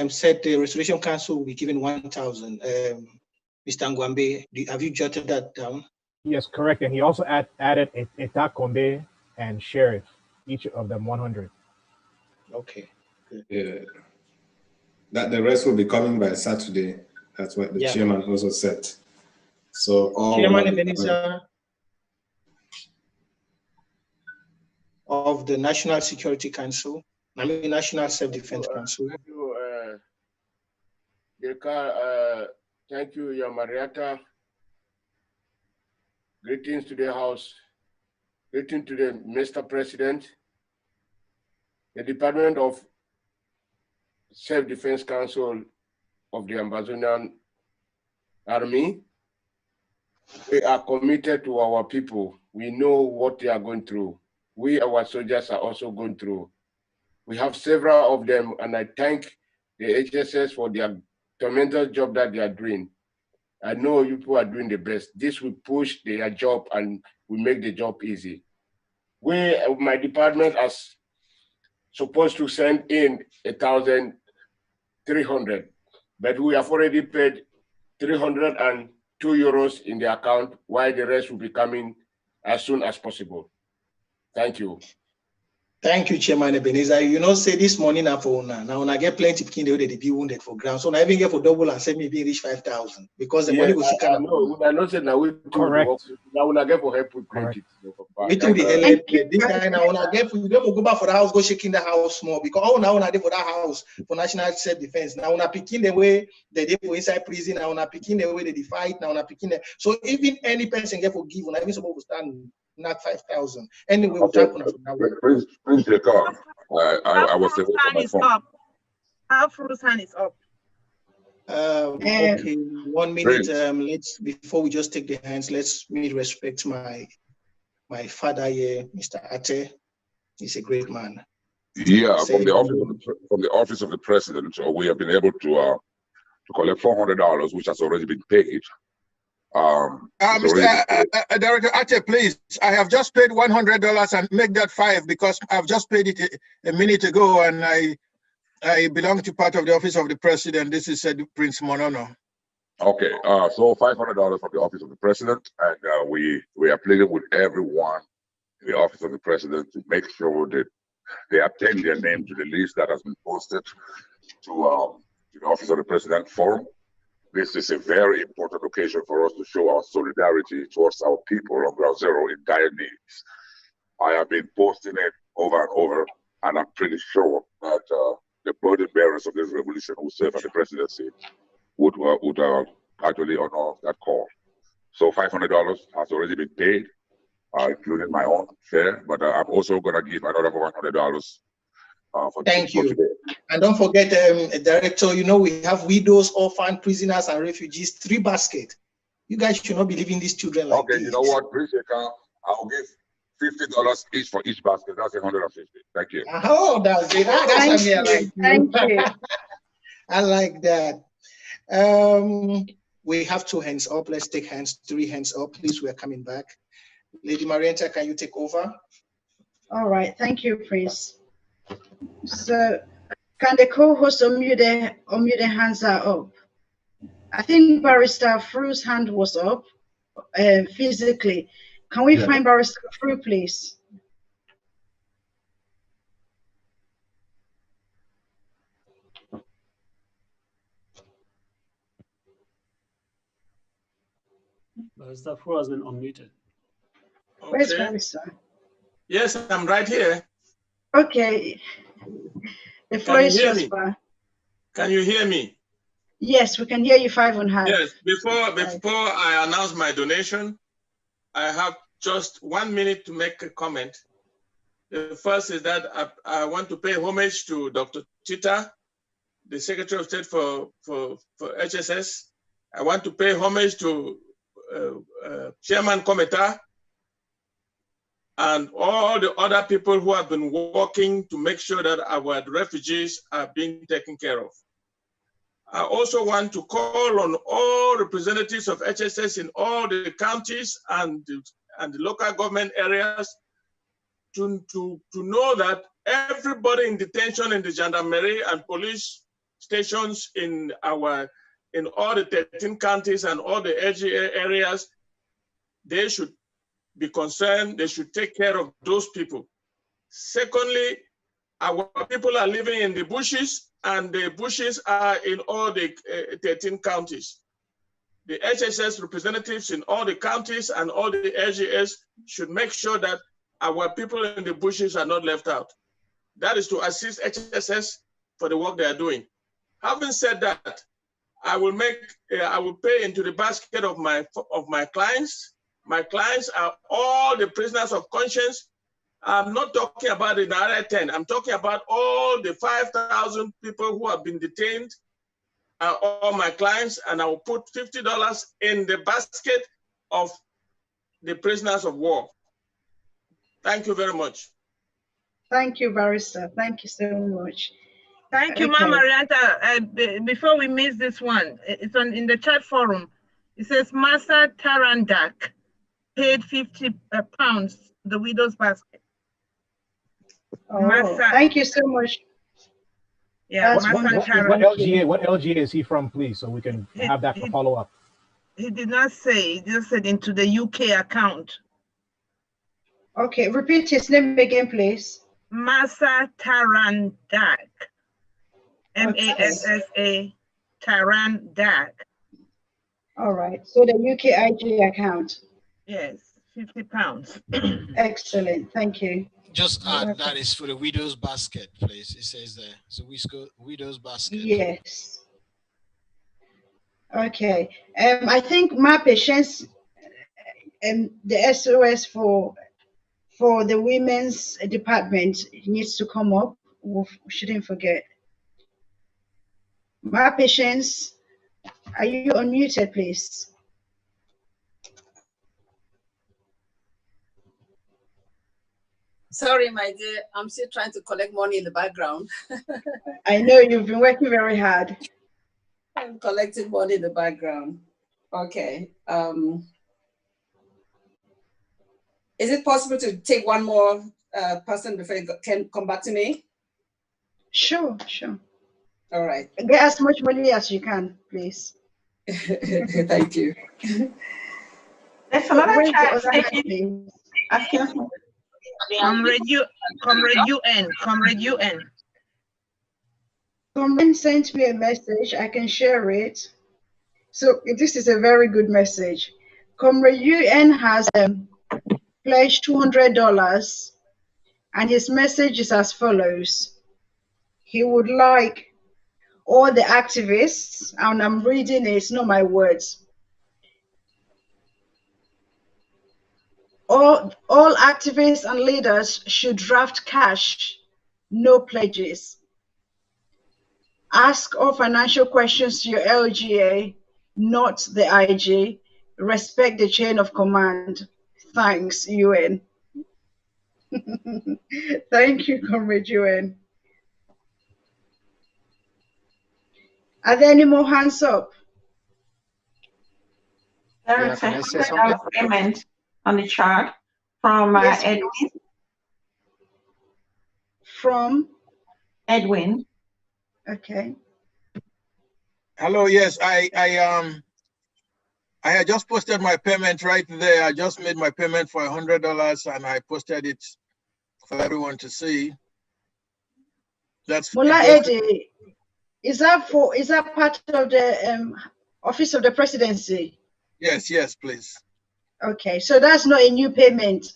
said the Restoration Council will be giving 1,000. Mr. Ngwambe, have you jotted that down? Yes, correct. And he also added Eta Kombe and Sheriff, each of them 100. Okay. Good. Yeah. That the rest will be coming by Saturday. That's what the chairman also said. So all Chairman Ebenezer of the National Security Council, I mean National Self-Defense Council. Thank you, thank you, Marietta. Greetings to the House. Greetings to the Mr. President, the Department of Self-Defense Council of the Ambazonian Army. We are committed to our people. We know what they are going through. We, our soldiers, are also going through. We have several of them, and I thank the HSS for their tremendous job that they are doing. I know you people are doing the best. This will push their job and will make the job easy. We, my department, are supposed to send in 1,300, but we have already paid 302 euros in the account, while the rest will be coming as soon as possible. Thank you. Thank you, Chairman Ebenezer. You know, say this morning for now when I get plenty of people they be wounded for ground. So now I even get for double and send me being reach 5,000 because the money was kind of no. I know say now we correct. Now when I get for help with credit. We do the LA this kind now when I get for you go back for the house, go shaking the house more because all now when I did for that house for national self-defense. Now when I picking the way they did for inside prison, now when I picking the way they fight, now when I picking the so even any person get forgiven, I even supposed to stand not 5,000. Anyway, okay. Prince Jacob, I was able to my phone. Afro's hand is up. Okay, 1 minute. Let's before we just take the hands, let's me respect my father here, Mr. Ate. He's a great man. Yeah, from the office of the president, we have been able to collect $400, which has already been paid. Director Ate, please. I have just paid $100 and make that 5 because I've just paid it a minute ago, and I belong to part of the office of the president. This is Prince Monono. Okay, so $500 from the office of the president, and we are pleading with everyone in the office of the president to make sure that they append their name to the list that has been posted to to the Office of the President Forum. This is a very important occasion for us to show our solidarity towards our people on ground zero in dire needs. I have been posting it over and over, and I'm pretty sure that the burden bearers of this revolution who serve at the presidency would actually honor that call. So $500 has already been paid, including my own share, but I'm also going to give another $100 for Thank you. today. And don't forget, Director, you know, we have widows, orphans, prisoners, and refugees, 3 baskets. You guys should not be leaving these children like this. Okay, you know what, appreciate it. I'll give $50 each for each basket. That's $150. Thank you. Oh, that's it. That's what I like. Thank you. I like that. We have 2 hands up. Let's take hands, 3 hands up. Please, we're coming back. Lady Marienta, can you take over? All right. Thank you, Prince. So, can the co-host unmute their hands are up? I think Barrister Fru's hand was up physically. Can we find Barrister Fru, please? Barrister Fru has been unmuted. Where's Barrister? Yes, I'm right here. Okay. The floor is yours, Bar. Can you hear me? Yes, we can hear you 5.5. Yes, before I announce my donation, I have just 1 minute to make a comment. The first is that I want to pay homage to Dr. Tita, the Secretary of State for HSS. I want to pay homage to Chairman Kometa and all the other people who have been working to make sure that our refugees are being taken care of. I also want to call on all representatives of HSS in all the counties and the local government areas to know that everybody in detention in the gendarmerie and police stations in all the 13 counties and all the LGA areas, they should be concerned, they should take care of those people. Secondly, our people are living in the bushes, and the bushes are in all the 13 counties. The HSS representatives in all the counties and all the LGAs should make sure that our people in the bushes are not left out. That is to assist HSS for the work they are doing. Having said that, I will pay into the basket of my clients. My clients are all the prisoners of conscience. I'm not talking about the other 10. I'm talking about all the 5,000 people who have been detained, all my clients, and I will put $50 in the basket of the prisoners of war. Thank you very much. Thank you, Barrister. Thank you so much. Thank you, Mama Marianta. Before we miss this one, it's in the chat forum. It says Masa Tarandak paid 50 pounds, the widow's basket. Oh, thank you so much. Yeah, what LGA is he from, please, so we can have that for follow-up? He did not say, he just said into the UK account. Okay, repeat his name again, please. Masa Tarandak. M-A-S-S-A Tarandak. All right, so the UKIG account. Yes, 50 pounds. Excellent, thank you. Just add that is for the widow's basket, please. It says there. So widow's basket. Yes. Okay. I think my patients and the SOS for the women's department needs to come up. We shouldn't forget. My patients, are you unmuted, please? Sorry, my dear, I'm still trying to collect money in the background. I know you've been working very hard. I'm collecting money in the background. Okay. Is it possible to take one more person before you can come back to me? Sure, sure. All right. Get as much money as you can, please. Thank you. There's another chat asking for Comrade UN. Comrade sent me a message. I can share it. So this is a very good message. Comrade UN has pledged $200, and his message is as follows. He would like all the activists, and I'm reading it, it's not my words. All activists and leaders should draft cash, no pledges. Ask all financial questions to your LGA, not the IG. Respect the chain of command. Thanks, UN. Thank you, Comrade UN. Are there any more hands up? There is a $100 payment on the chart from Yes, Edwin. From? Edwin. Okay. Hello, yes, I had just posted my payment right there. I just made my payment for $100 and I posted it for everyone to see. That's Mullah Eddie, is that part of the Office of the Presidency? Yes, please. Okay, so that's not a new payment.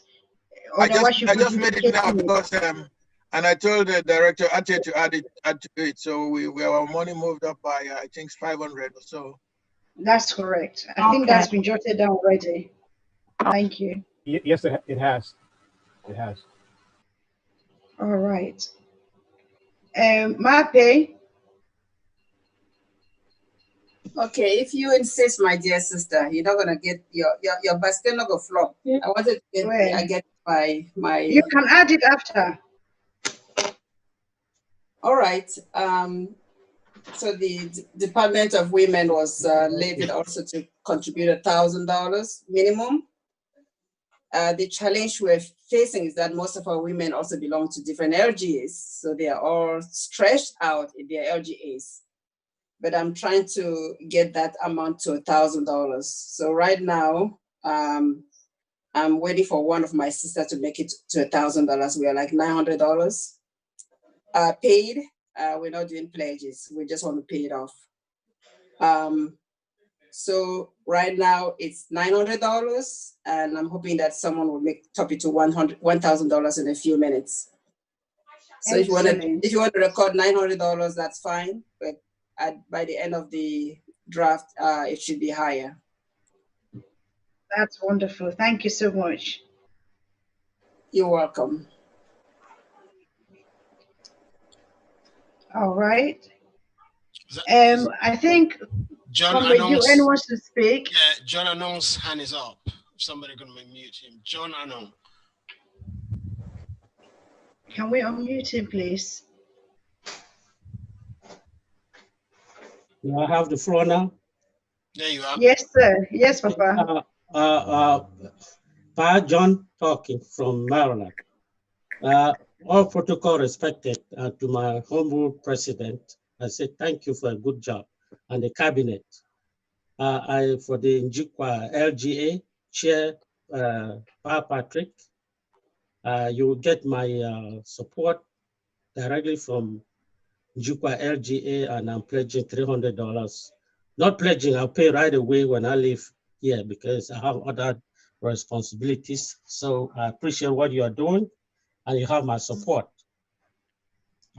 I just made it now because and I told the director Ate to add to it. So our money moved up by I think 500 or so. That's correct. I think that's been jotted down already. Thank you. Yes, it has. It has. All right. Mape. Okay, if you insist, my dear sister, you're not gonna get your basket not gonna flop. I wanted to get my. You can add it after. All right. So the Department of Women was levied also to contribute $1,000 minimum. The challenge we're facing is that most of our women also belong to different LGAs, so they are all stretched out in their LGAs. But I'm trying to get that amount to $1,000. So right now, I'm waiting for one of my sisters to make it to $1,000. We are like $900 paid. We're not doing pledges. We just want to pay it off. So right now it's $900, and I'm hoping that someone will top it to $1,000 in a few minutes. So if you want to record $900, that's fine. But by the end of the draft, it should be higher. That's wonderful. Thank you so much. You're welcome. All right. I think John UN wants to speak. Yeah, John Anon's hand is up. Somebody gonna mute him. John Anon. Can we unmute him, please? Do I have the floor now? There you are. Yes, sir. Yes, Papa. Pa John talking from Maryland. All protocol respected, to my humble president, I say thank you for a good job, and the cabinet. For the Njikwa LGA chair, Pa Patrick, you will get my support directly from Njikwa LGA, and I'm pledging $300. Not pledging, I'll pay right away when I leave here because I have other responsibilities. So I appreciate what you are doing, and you have my support.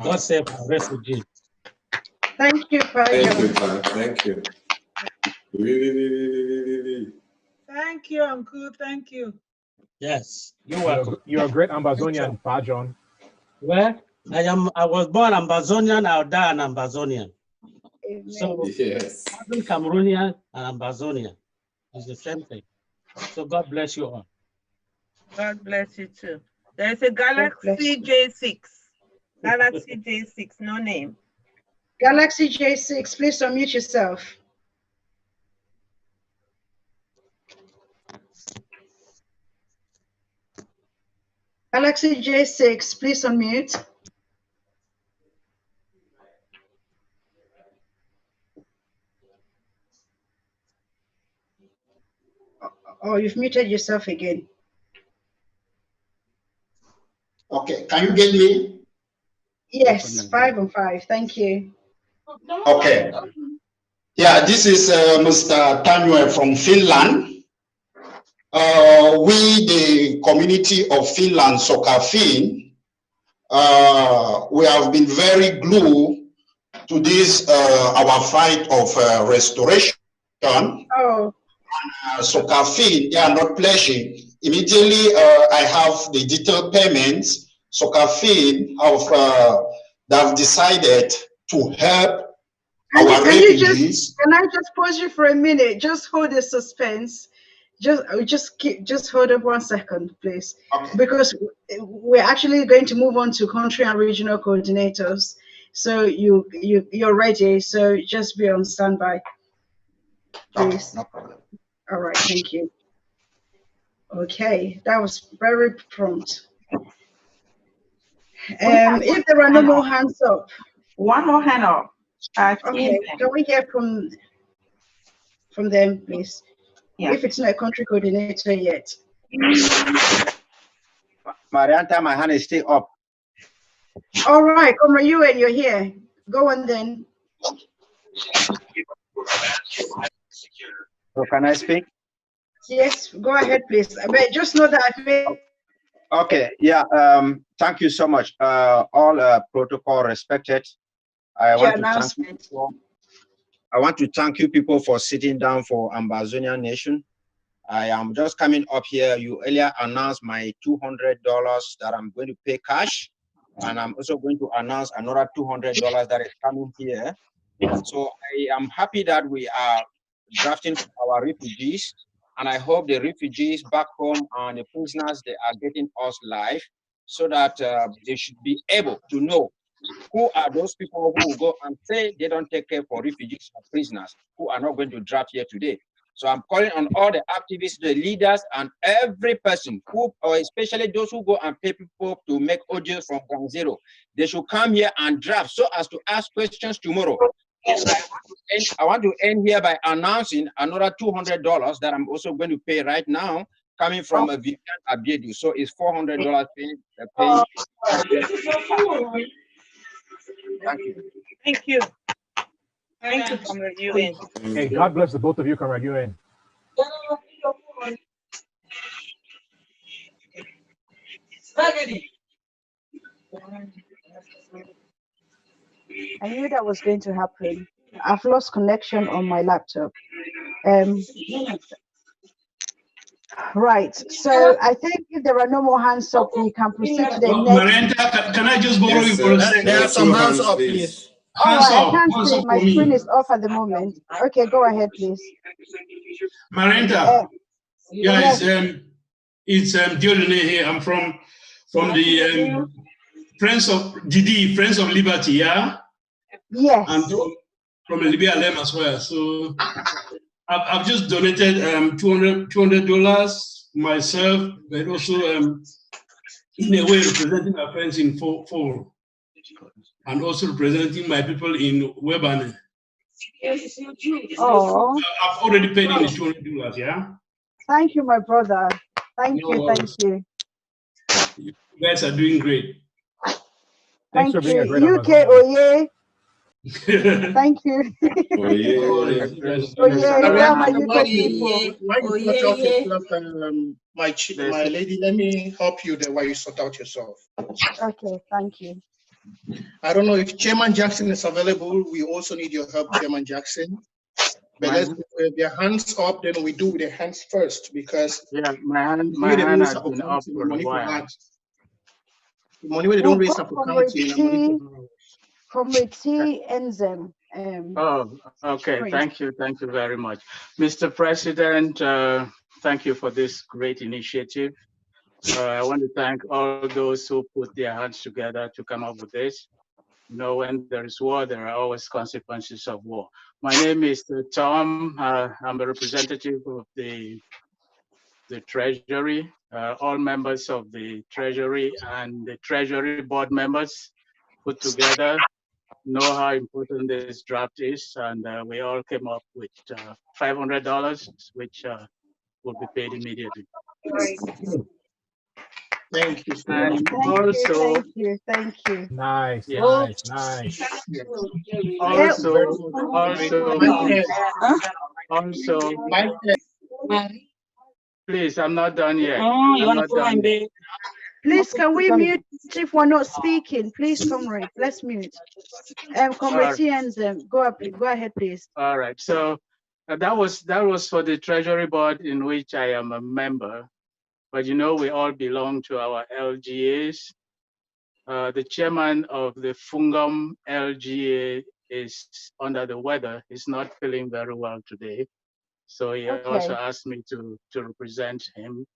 God save our refugees. Thank you, Pa. Thank you, Pa. Thank you. Thank you, Uncle. Thank you. Yes, you're welcome. You're a great Ambazonian, Pa John. Well, I was born Ambazonian, I'll die an Ambazonian. Amen. So yes. I'm Cameroonian and Ambazonian. It's the same thing. So God bless you all. God bless you too. There's a Galaxy J6. Galaxy J6, no name. Galaxy J6, please unmute yourself. Galaxy J6, please unmute. Oh, you've muted yourself again. Okay, can you get me? Yes, 5 on 5. Thank you. Okay. Yeah, this is Mr. Tanwe from Finland. We, the community of Finland, Sokafin, we have been very glued to this, our fight of restoration. Oh. Sokafin, they are not pledging. Immediately, I have the detailed payments. Sokafin have decided to help our refugees. Can I just pause you for a minute? Just hold the suspense. Just hold up 1 second, please. Okay. Because we're actually going to move on to country and regional coordinators. So you're ready. So just be on standby, please. Okay, no problem. All right, thank you. Okay, that was very prompt. If there are no more hands up. One more hand up. Okay, can we hear from them, please? Yeah. If it's not a country coordinator yet. Marianta, my hand is still up. All right, Comrade Ewan, you're here. Go on then. So can I speak? Yes, go ahead, please. But just know that I've made. Okay, yeah, thank you so much. All protocol respected. I want to thank you people for sitting down for Ambazonian Nation. I am just coming up here. You earlier announced my $200 that I'm going to pay cash, and I'm also going to announce another $200 that is coming here. So I am happy that we are drafting for our refugees, and I hope the refugees back home and the prisoners, they are getting us live so that they should be able to know who are those people who will go and say they don't take care for refugees or prisoners who are not going to draft here today. So I'm calling on all the activists, the leaders, and every person who, or especially those who go and pay people to make audios from ground zero. They should come here and draft so as to ask questions tomorrow. I want to end here by announcing another $200 that I'm also going to pay right now, coming from a Vivian Abiedu. So it's $400 paying. Thank you. Thank you. Thank you, Comrade UN. Hey, God bless the both of you, Comrade UN. I knew that was going to happen. I've lost connection on my laptop. Right. So I think if there are no more hands up, we can proceed to the next. Marianta, can I just borrow you for a second? There are some hands up, please. All right, I can't Hands see. up My for me. screen is off at the moment. Okay, go ahead, please. Marianta, yes. it's Diodone here. I'm from the Friends of Liberty, yeah? Yes. And from Libya Lem as well. So I've just donated $200 myself, but also in a way representing my friends in Fall, and also representing my people in Webane. Oh. I've already paid in the $200, yeah? Thank you, my brother. Thank you, thank you. You guys are doing great. Thanks for being a great UK, Oye. Thank you. Oye. Why you sort out yourself, my lady? Let me help you there while you sort out yourself. Okay, thank you. I don't know if Chairman Jackson is available. We also need your help, Chairman Jackson. But let's with their hands up, then we do the hands first because my hand has been up for a while. The money where they don't raise up for counting. Committee Enzem. Okay. Thank you very much, Mr. President. Thank you for this great initiative. I want to thank all those who put their hands together to come up with this. You know, when there is war, there are always consequences of war. My name is Tom. I'm a representative of the Treasury. All members of the Treasury and the Treasury board members put together know how important this draft is, and we all came up with $500, which will be paid immediately. Thank you so And much. Thank you. Nice, yeah. nice. Please, I'm not done yet. you I'm not done yet. Please, can we mute if we're not speaking? Please, comrade, let's mute. Comrade TNZ, go ahead, please. All right. So that was for the Treasury Board in which I am a member. But we all belong to our LGAs. The chairman of the Fungum LGA is under the weather. He's not feeling very well today. So he also asked me to represent him.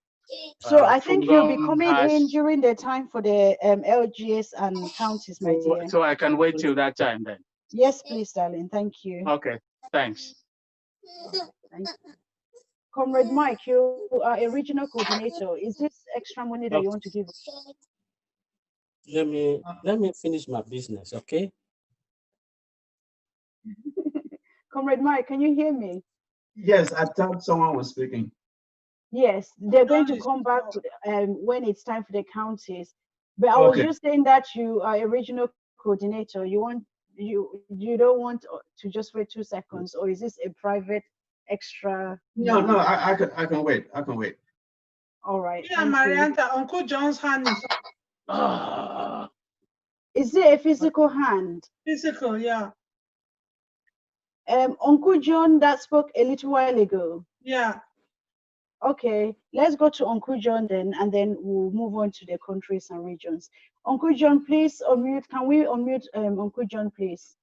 So I think you'll be Fungum coming in during the time for the LGAs and counties, my dear. So I can wait till that time then. Yes, please, darling. Thank you. Okay, thanks. Thank you. Comrade Mike, you are a regional coordinator. Is this extra money that you want to give? Let me finish my business, okay? Comrade Mike, can you hear me? Yes, I thought someone was speaking. Yes, they're going to come back when it's time for the counties. But I was just saying that you are a regional coordinator. You don't want to just wait 2 seconds, or is this a private extra? No, I can wait. I can wait. All right. Yeah, Marianta, Uncle John's hand is up. Is it a physical hand? Physical, yeah. Uncle John that spoke a little while ago. Yeah. Okay, let's go to Uncle John then, and then we'll move on to the countries and regions. Uncle John, please unmute. Can we unmute Uncle John, please?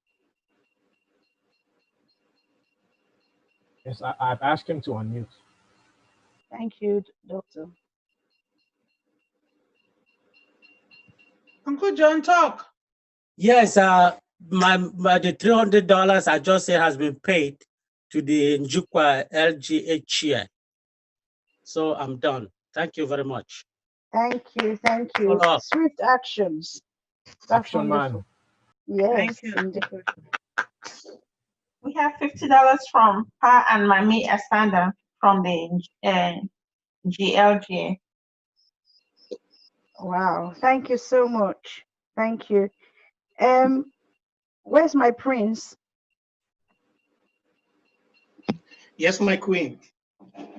Yes, I've asked him to unmute. Thank you, Doctor. Uncle John, talk. Yes, the $300 I just said has been paid to the Njukwa LGA chair. So I'm done. Thank you very much. Thank you. Swift actions. That's Action wonderful. man. Yes. Thank you. We have $50 from Pa and Mami Asanda from the GLGA. Wow. Thank you so much. Thank you. Where's my prince? Yes, my queen.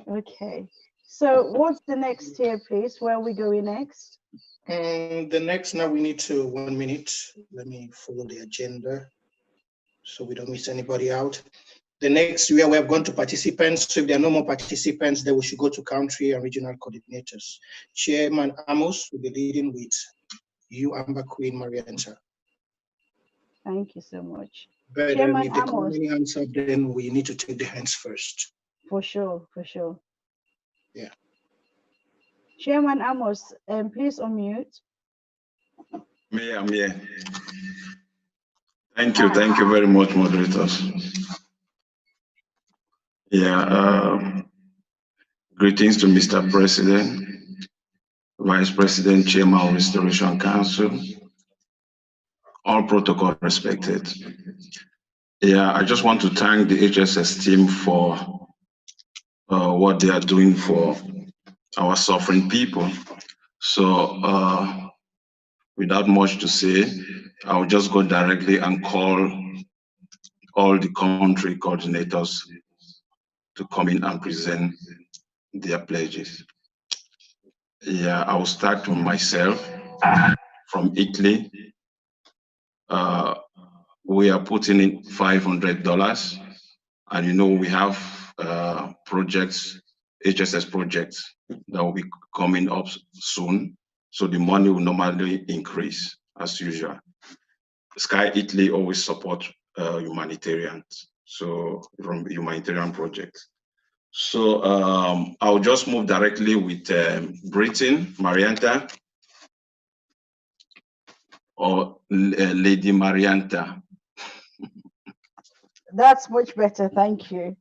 Okay. So what's the next here, please? Where are we going next? The next, now we need to 1 minute. Let me follow the agenda so we don't miss anybody out. The next, we have gone to participants. So if there are no more participants, then we should go to country and regional coordinators. Chairman Amos will be leading with you, Amber Queen Marianta. Thank you so much. But Chairman if there are Amos. many hands up, then we need to take the hands first. For sure. Yeah. Chairman Amos, please unmute. I'm here. Thank you very much, moderators. Yeah, greetings to Mr. President, Vice President, Chairman of Restoration Council, all protocol respected. Yeah, I just want to thank the HSS team for what they are doing for our suffering people. So without much to say, I'll just go directly and call all the country coordinators to come in and present their pledges. Yeah, I'll start with myself from Italy. We are putting in $500, and we have projects, HSS projects that will be coming up soon. So the money will normally increase as usual. Sky Italy always support humanitarians, so from humanitarian projects. So I'll just move directly with Britain, Marianta, or Lady Marianta. That's much better, thank you.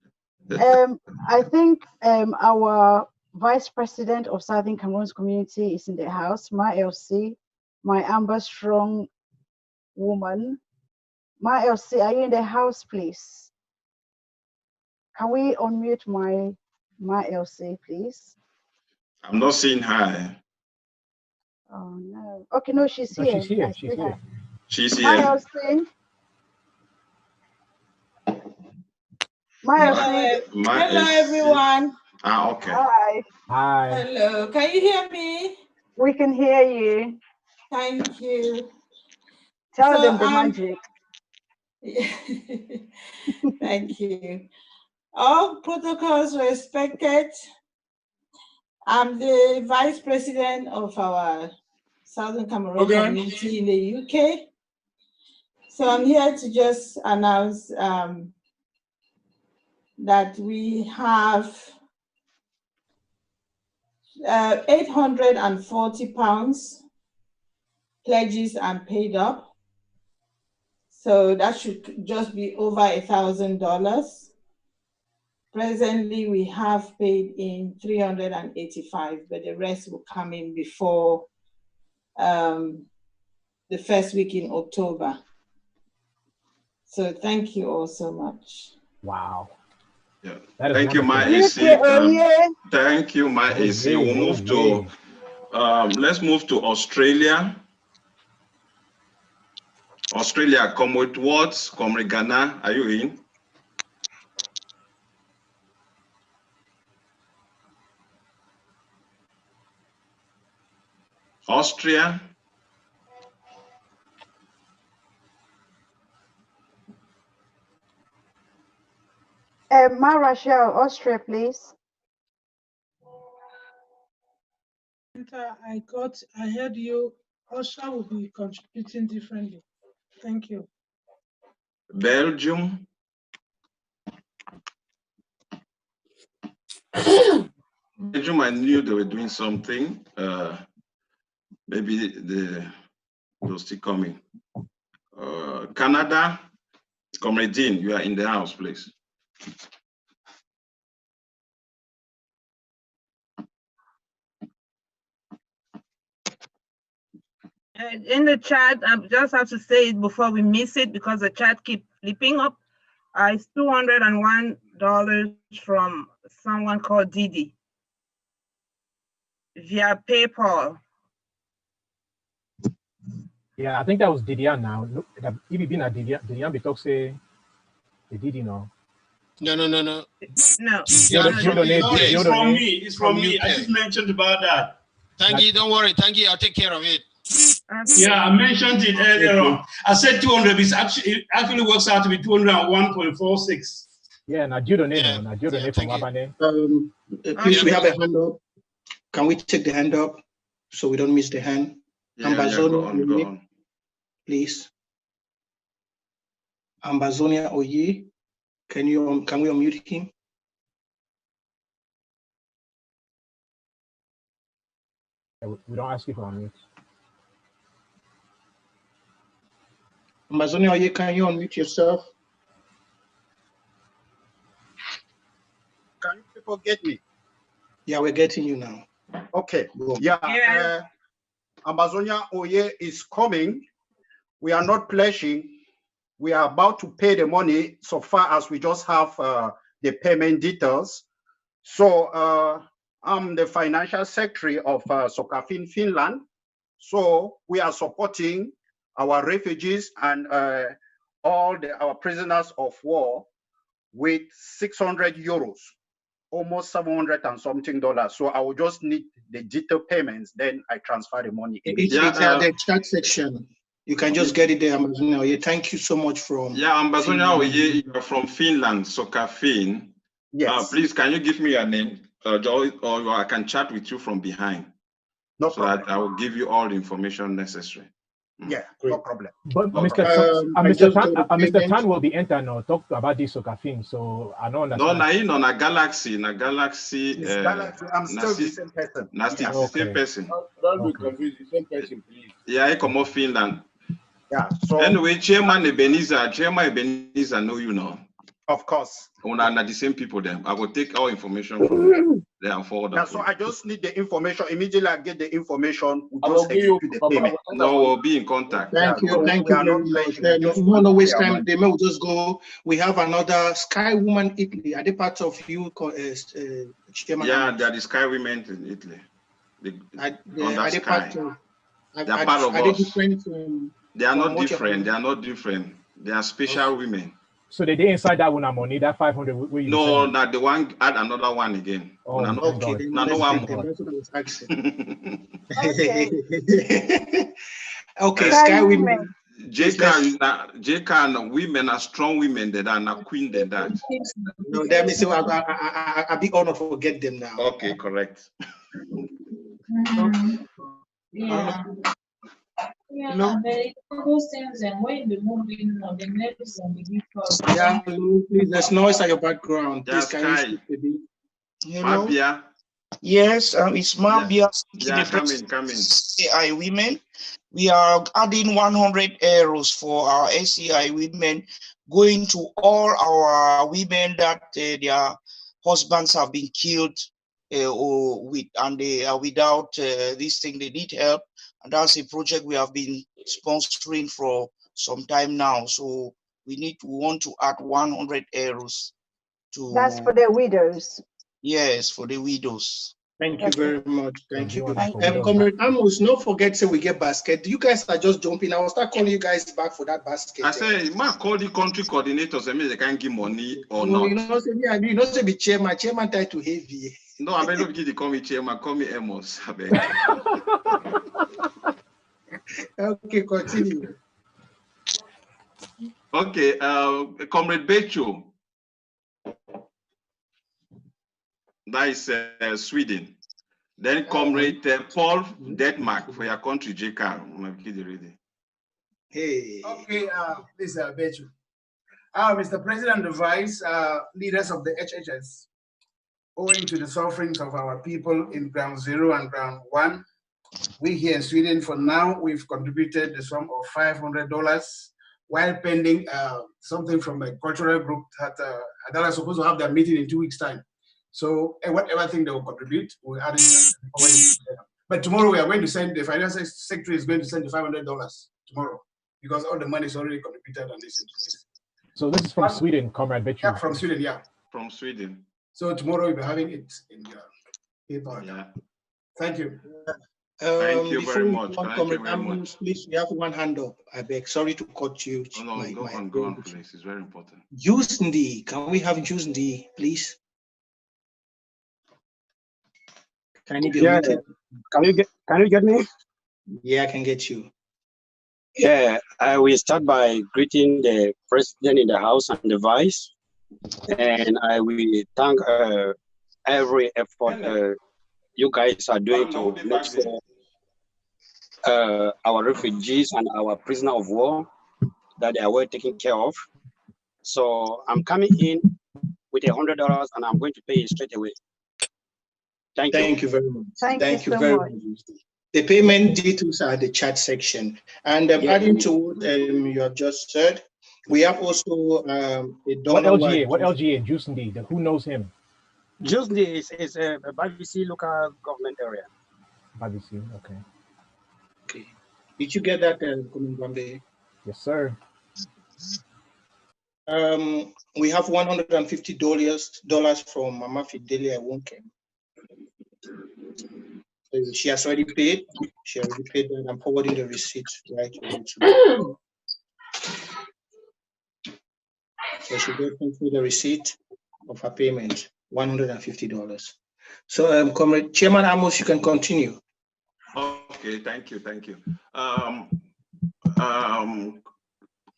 I think our Vice President of Southern Cameroon's community is in the house, my LC, my Amber Strong woman. My LC, are you in the house, please? Can we unmute my LC, please? I'm not seeing her. Oh no. Okay, no, she's No, here. she's here. I She's see her. here. She's My here. Austin. My Austin. Hello, everyone. Ah, okay. Hi. Hi. Hello. Can you hear me? We can hear you. Thank you. Tell them the magic. Thank you. All protocols respected. I'm the Vice President of our Southern Cameroon community in the UK. So I'm here to just announce that we have 840 pounds pledges and paid up. So that should just be over $1,000. Presently, we have paid in 385, but the rest will come in before the first week in October. So thank you all so much. Wow. Yeah. That is Thank you, my wonderful. AC. Thank you, my AC. We'll move to, let's move to Australia. Australia, Comrade Watts, Comrade Ghana, are you in? Austria. Ma Rachel, Austria, please. I heard you. Austria will be contributing differently. Thank you. Belgium. Belgium, I knew they were doing something. Maybe they're still coming. Canada, Comrade Dean, you are in the house, please. In the chat, I just have to say it before we miss it because the chat keeps flipping up. It's $201 from someone called Didi via PayPal. Yeah, I think that was Didian now. Look, if you been at Didian, be talk say the Didi now. No. No. It's from me. It's from me. I just mentioned about that. Tangi, don't worry. Tangi, I'll take care of it. Yeah, I mentioned it earlier on. I said 200. It actually works out to be 201.46. Yeah, now you donate from Wabane. Please, we have a hand up. Can we take the hand up so we don't miss the hand? Yeah, go on. Please. Ambazonia Oye, can we unmute him? We don't ask you for unmute. Ambazonia Oye, can you unmute yourself? Can you people get me? Yeah, we're getting you now. Okay. Yeah. Amazonia Oye is coming. We are not pledging. We are about to pay the money so far as we just have the payment details. So I'm the financial secretary of Sokafin, Finland. So we are supporting our refugees and all our prisoners of war with 600 euros. Almost 700 and something dollars. So I will just need the detailed payments, then I transfer the money. It's at the chat section. You can just get it there, Ambazonia Oye. Thank you so much from. Yeah, Ambazonia Oye, you're from Finland, Sokafin. Yes. Please, can you give me your name? Or I can chat with you from behind. No so problem. that I will give you all the information necessary. Yeah, no problem. But No Mr. Tan will be entering now. Talk about this Sokafin. So I don't understand. No, na Galaxy. Galaxy. I'm still the same person. Still the same person. Don't be confused. The same person, please. Yeah, I come off Finland. Yeah. So anyway, Chairman Ebenezer know you now. Of course. Are the same people then. I will take all information from there and forward. Yeah, so I just need the information. Immediately I get the information, we'll just execute the payment. No, we'll be in contact. Thank you very much. No waste time. The mail will just go. We have another Sky Woman Italy. Are they part of you? Yeah, they are the Sky Women in Italy. Are they part of? They are part of they us. different from? They are not what you're different. They are not different. They are special women. So they inside that one money, that 500. Where you No, send? not the one. Add another one again. Oh, no, my okay, God. then no, let's one take them. more. That's what I was asking. Okay. Okay, Sky Sky Women. Women. J-Can women are strong women that are not queen than that. No, that means I'll be honored to forget them now. Okay, correct. Yeah. No. Those things and when the moving on the next and the Yeah, hello, please. There's noise at your background. Please, Yeah, can you Sky. speak a bit? Hello. Mabia. Yes, it's Mabia. Yeah, come in. SCI women. We are adding 100 euros for our SCI women, going to all our women that their husbands have been killed and they are without this thing. They need help, and that's a project we have been sponsoring for some time now. So we want to add 100 euros to. That's for the widows. Yes, for the widows. Thank you very much. Thank you. you. Comrade Amos, don't forget, say we get basket. You guys are just jumping. I will start calling you guys back for that basket. I say, man, call the country coordinators and they can give money or No, not. you know, say me, you know, say be chairman tied to heavy. No, I beg you to call me chairman, call me Amos. I beg. Okay, continue. Okay, Comrade Becho. That is Sweden. Then Comrade Paul Denmark for your country, JK. Hey. Okay, this is Bechu. Mr. President, the Vice, leaders of the HHS, owing to the sufferings of our people in Ground Zero and Ground One, we here in Sweden, for now, we've contributed the sum of $500 while pending something from a cultural group that are supposed to have their meeting in 2 weeks' time. So whatever thing they will contribute, we'll add it. But tomorrow we are going to send, the Finance Secretary is going to send the $500 tomorrow because all the money is already contributed on this. So this is from Sweden, Comrade Bechu. Yeah, from Sweden, yeah. From Sweden. So tomorrow we'll be having it in the paper. Yeah. Thank you. Thank you very much. Please, we have one hand up. I beg. Sorry to cut you. No, go on, please. It's very important. Jusndi, can we have Jusndi, please? Can you yeah. Can you get me? Yeah, I can get you. Yeah, I will start by greeting the president in the house and the vice, and I will thank every effort you guys are doing to make sure our refugees and our prisoners of war that they are well taken care of. So I'm coming in with $100 and I'm going to pay it straight away. Thank you. Thank you very much. Thank you very much. The payment details are the chat section. And adding to what you have just said, we have also a donor. What LGA? Jusndi, who knows him? Jusndi is a BBC local government area. BBC, okay. Okay. Did you get that, Kumbambe? Yes, sir. We have $150 from Mama Fidelia Wonke. She has already paid. She already paid, and I'm forwarding the receipt right away to you. So she gave me the receipt of her payment, $150. So, Comrade Chairman Amos, you can continue. Okay, thank you.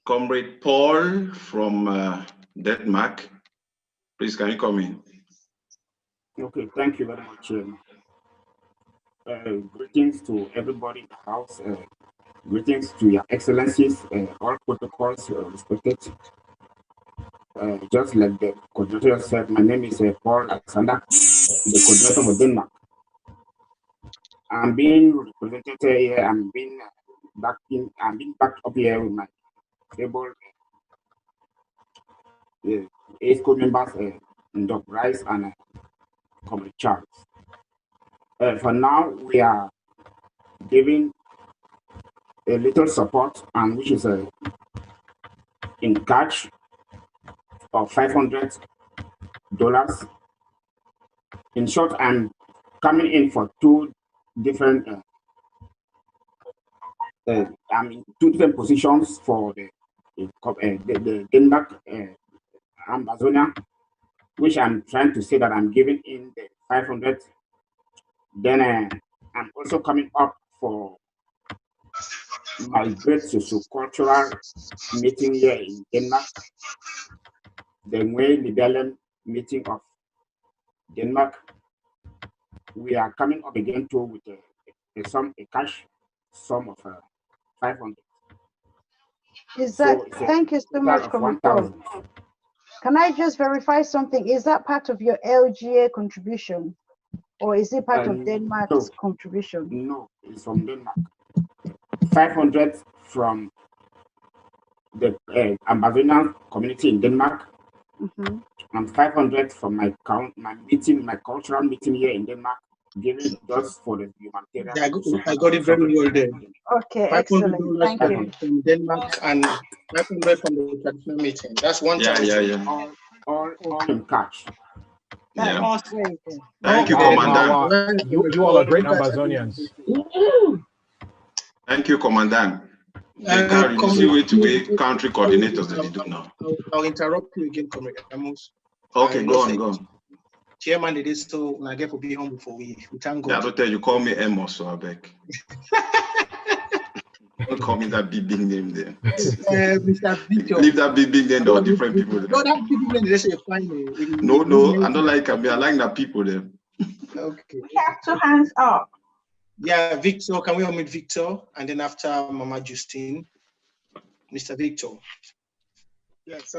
Comrade Paul from Denmark, please can you come in? Okay, thank you very much. Greetings to everybody in the house. Greetings to your excellencies, all protocols respected. Just like the coordinator said, my name is Paul Alexander, the coordinator for Denmark. I'm being represented here. I'm being backed up here with my able ACE co-members, Dr. Rice and Comrade Charles. For now, we are giving a little support, and which is in cash of $500. In short, I'm coming in for two different I'm in 2 different positions for the Denmark Amazonia, which I'm trying to say that I'm giving in the 500. Then I'm also coming up for my great socio-cultural meeting here in Denmark, the Way Libellen meeting of Denmark. We are coming up again too with a cash sum of 500. Is that, So thank you so much, Comrade Paul. Can I just verify something? Is that part of your LGA contribution? Or is it part of Denmark's contribution? No, it's from Denmark. 500 from the Ambazonian community in Denmark, and 500 from my cultural meeting here in Denmark, given just for the humanitarian. I got it very well there. Okay, excellent. Thank you. From Denmark and 500 from the traditional meeting. That's 1,000. Yeah. All in cash. That's Yeah. great. Thank you, Commandant. You all are great Ambazonians. Thank you, Commandant. You see way to be country coordinators that you do now. I'll interrupt you again, Comrade Amos. Okay, go on. Chairman, it is so when I get to be home before we thank God. Yeah, I don't tell you, call me Amos, so I beg. Don't call me that big name there. Mr. Victor. Leave that big name, there are different people there. No, that big name, they say fine. No, I don't like them. I like that people there. Okay. We have 2 hands up. Yeah, Victor, can we unmute Victor? And then after Mama Justine, Mr. Victor. Yes,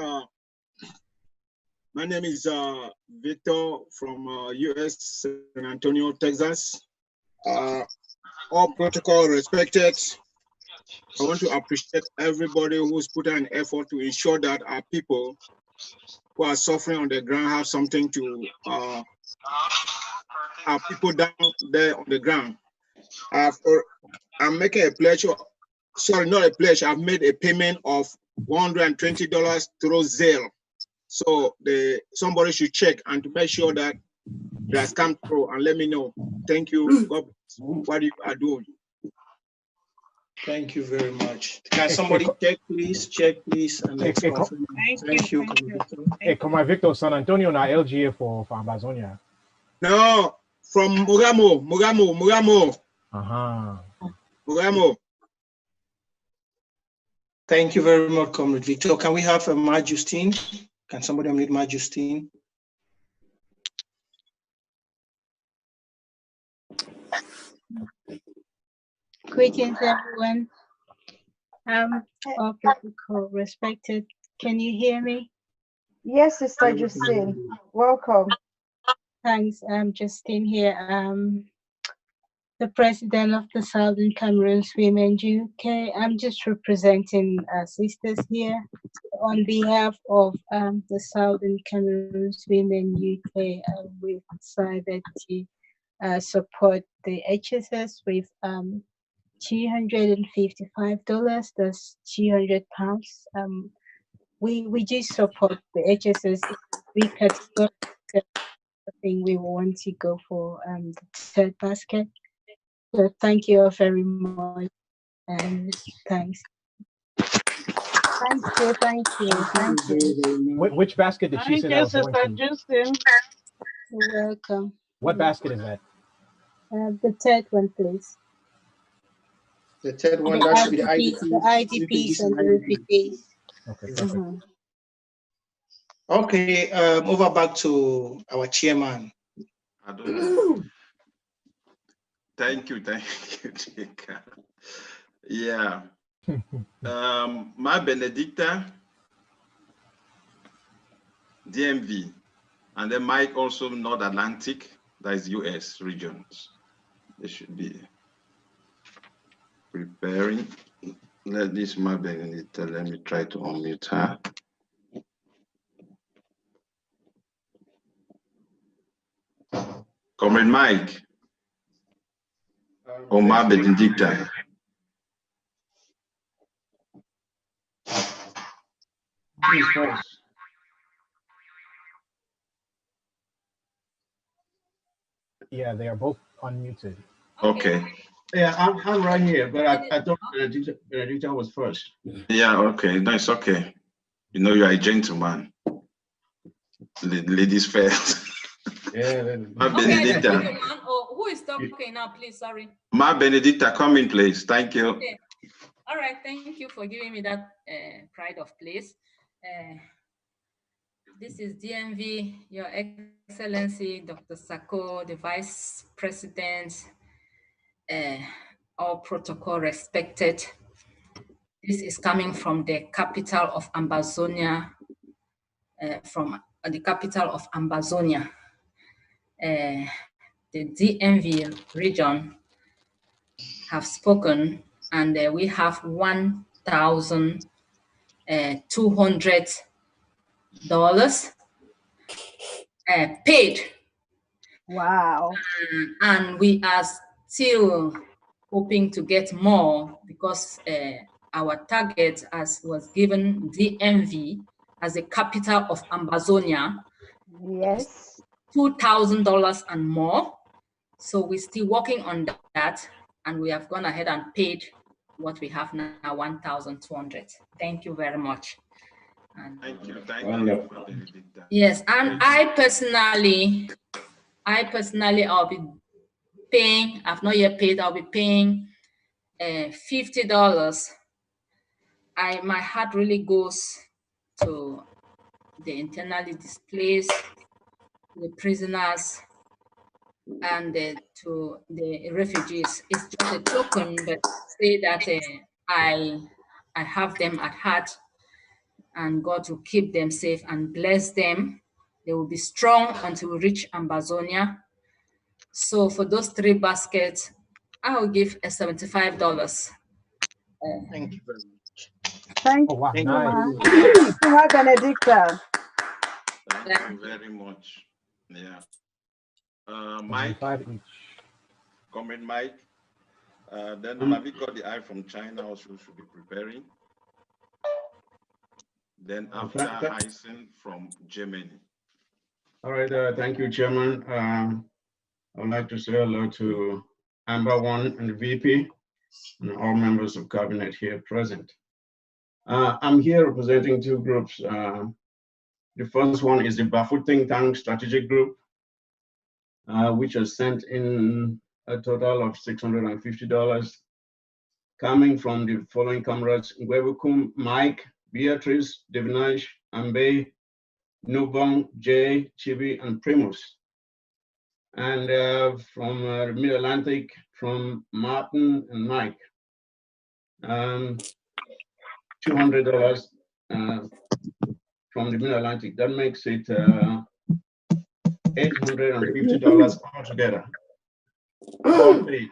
my name is Victor from US, San Antonio, Texas. All protocol respected. I want to appreciate everybody who's put an effort to ensure that our people who are suffering on the ground have something to, our people down there on the ground. I'm making a pledge, sorry, not a pledge, I've made a payment of $120 through Zelle. So somebody should check and to make sure that it has come through and let me know. Thank you. God bless what you are doing. Thank you very much. Can somebody check, please? And let's confirm. Thank you. Hey, Comrade Victor, San Antonio, na LGA for Amazonia. No, from Mugamo. Mugamo. Thank you very much, Comrade Victor. Can we have Ma Justine? Can somebody unmute Ma Justine? Greetings, everyone. All protocol respected. Can you hear me? Yes, Sister Justine. Welcome. Thanks. I'm Justine here. The president of the Southern Cameroon's Women UK. I'm just representing sisters here on behalf of the Southern Cameroon's Women UK. We've decided to support the HSS with $255. That's £200. We just support the HSS. We categorize. I think we want to go for the third basket. So thank you all very much, and thanks. Thank you. Which basket did she say that was going to? You're welcome. What basket is that? The third one, please. The third one, that should be the IDPs. The IDPs and the refugees. Okay, perfect. Okay, over back to our chairman. Thank you, Jeka. Yeah. My Benedicta, DMV, and then Mike also North Atlantic, that is US regions. They should be preparing. Let this my Benedicta, let me try to unmute her. Comrade Mike. My Benedicta. Yeah, they are both unmuted. Okay. Yeah, I'm right here, but I thought Benedicta was first. Yeah, okay. No, it's okay. You know, you are a gentleman. Ladies first. Yeah. Ma Okay, Benedicta. gentleman, who is talking now, please? Sorry. Ma Benedicta, come in, please. Thank you. Okay. All right. Thank you for giving me that pride of place. This is DMV, Your Excellency, Dr. Sako, the Vice President, all protocol respected. This is coming from the capital of Ambazonia, from the capital of Ambazonia. The DMV region have spoken, and we have $1,200 paid. Wow. And we are still hoping to get more because our target, as was given DMV as the capital of Ambazonia, yes, $2,000 and more. So we're still working on that, and we have gone ahead and paid what we have now, 1,200. Thank you very much. And thank you. Thank you. yes, and I personally, I'll be paying. I've not yet paid. I'll be paying $50. My heart really goes to the internally displaced, the prisoners, and to the refugees. It's just a token, but say that I have them at heart, and God will keep them safe and bless them. They will be strong until we reach Ambazonia. So for those 3 baskets, I will give a $75. Thank you very much. Thank you. you, Thank Ma. Ma Benedicta. Thank you very much. Yeah. Mike, comment Mike. Then Mavi got the eye from China also should be preparing. Then after Heisen from Germany. All right, thank you, Chairman. I would like to say hello to Amber One and the VP and all members of cabinet here present. I'm here representing 2 groups. The first one is the Bafut Think Tank Strategic Group, which has sent in a total of $650 coming from the following comrades: Ngwebukum, Mike, Beatrice, Devinash, Ambe, Nubong, Jay, Chibi, and Primus. And from the Mid-Atlantic, from Martin and Mike, $200 from the Mid-Atlantic. That makes it $850 altogether. All paid.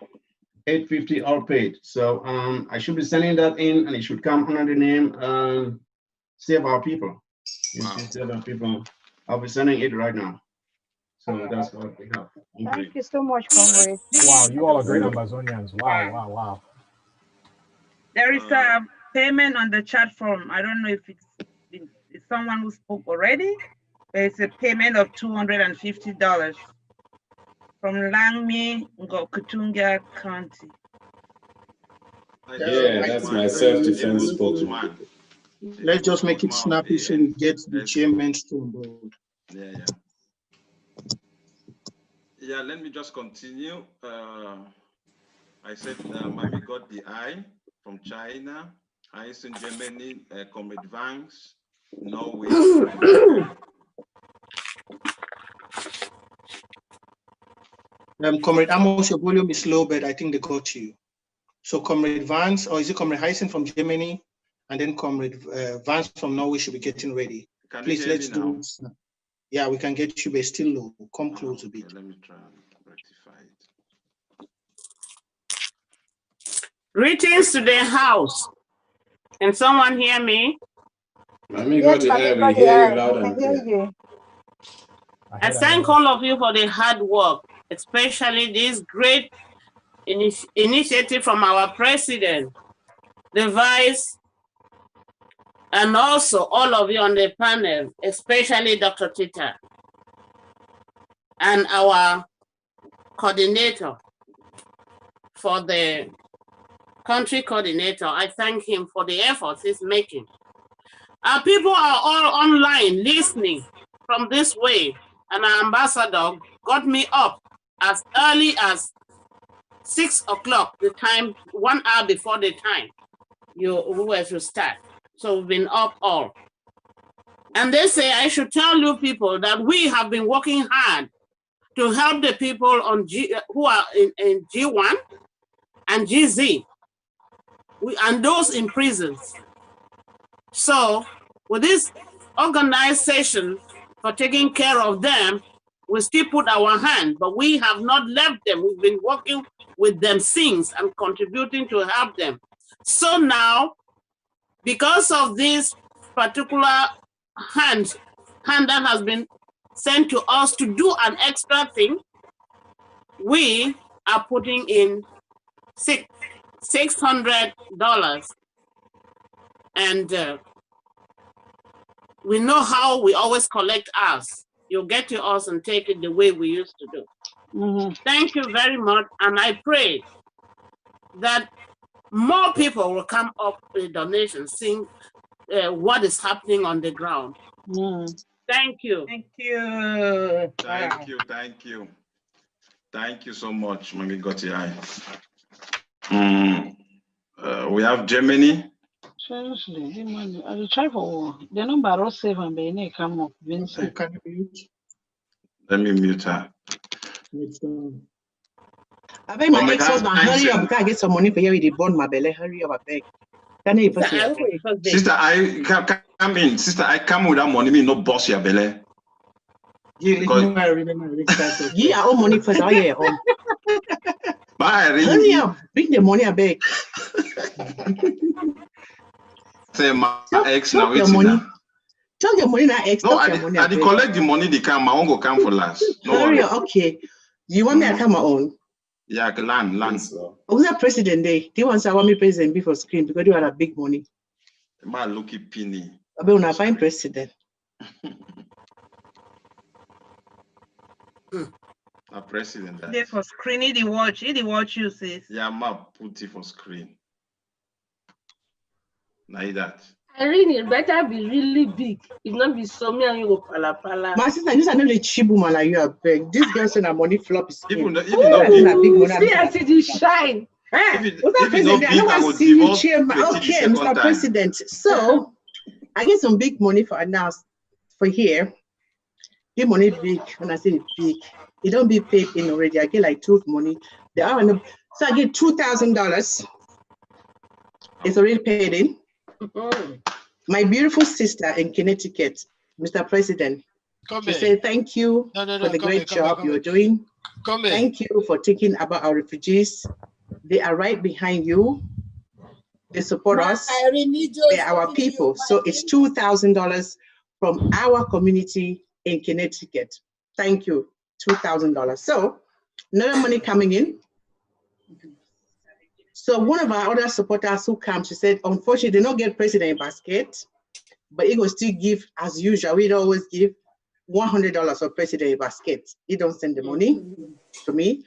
$850 all paid. So I should be sending that in, and it should come under the name Save Our People. Save Our People. I'll be sending it right now. So that's what we have. Thank you so much, comrade. Wow, you all are great Ambazonians. Wow, wow, wow. There is a payment on the chat form. I don't know if it's someone who spoke already. There's a payment of $250 from Langmi, Ngokutunga County. Yeah, that's my self-defense spokesman. Let's just make it snappy so we get the chairman to board. Yeah. Yeah, let me just continue. I said Mavi got the eye from China, Ice in Germany, Comet Vance, Norway. Comrade Amos, your volume is low, but I think they got you. So Comrade Vance, or is it Comrade Heisen from Germany? And then Comrade Vance from Norway should be getting ready. Can Please, you hear let's me do now? it. Yeah, we can get you, but still low. Come close a bit. Okay, let me try and rectify it. Greetings to the house. Can someone hear me? Yes, we hear you. I thank all of you for the hard work, especially this great initiative from our president, the vice, and also all of you on the panel, especially Dr. Tita, and our coordinator for the country coordinator. I thank him for the efforts he's making. Our people are all online listening from this way, and our ambassador got me up as early as 6 o'clock, the time, 1 hour before the time we were to start. So we've been up all. And they say I should tell you people that we have been working hard to help the people on who are in G1 and GZ, and those in prisons. So with this organization for taking care of them, we still put our hand, but we have not left them. We've been working with them since and contributing to help them. So now, because of this particular hand that has been sent to us to do an extra thing, we are putting in $600. And we know how we always collect ours. You get to us and take it the way we used to do. Thank you very much. And I pray that more people will come up with donations, seeing what is happening on the ground. Thank you. Thank you. Thank you. Thank you. Thank you so much, Mami Gotiai. We have Germany. Seriously, the money. I will try for the number of 7, but it come up. Vincent, can you mute? Let me mute her. I beg my ex-husband, hurry up, can I get some money for you with the bond, my belly, hurry up, I beg. Can you Sister, I come in. Sister, I come with that money, me no boss your belly. Yeah, all money first, oh yeah, hurry up, bring the money, I beg. Say my ex now, your money. Tell your money now, ex. No, I collect the money, they come, my own go come for last. No hurry up, okay. You want me to come my own? Yeah, land. Who's that president day? They want to want me president before screen because you had a big money. My lucky penny. I be una find president. A president. There for screen, he watch you, sis. Yeah, ma put it for screen. Now that. Irene, it better be really big. If not be so me and you go pala. My sister, this is not a cheap woman like you are beg. This girl said her money flop is even not big money. See as it shine. What's that president? I don't want to see you chairman. Okay, Mr. President. So I get some big money for announced for here. Give money big. When I say big, it don't be paid in already. I get like 2 money. They are so I get $2,000. It's already paid in. My beautiful sister in Connecticut, Mr. President, she said thank you for the great job you're doing. Thank you for thinking about our refugees. They are right behind you. They support us. They are our people. So it's $2,000 from our community in Connecticut. Thank you, $2,000. So another money coming in. So one of our other supporters who came, she said, unfortunately, they don't get president basket, but it will still give, as usual, we'd always give $100 for president basket. He don't send the money to me.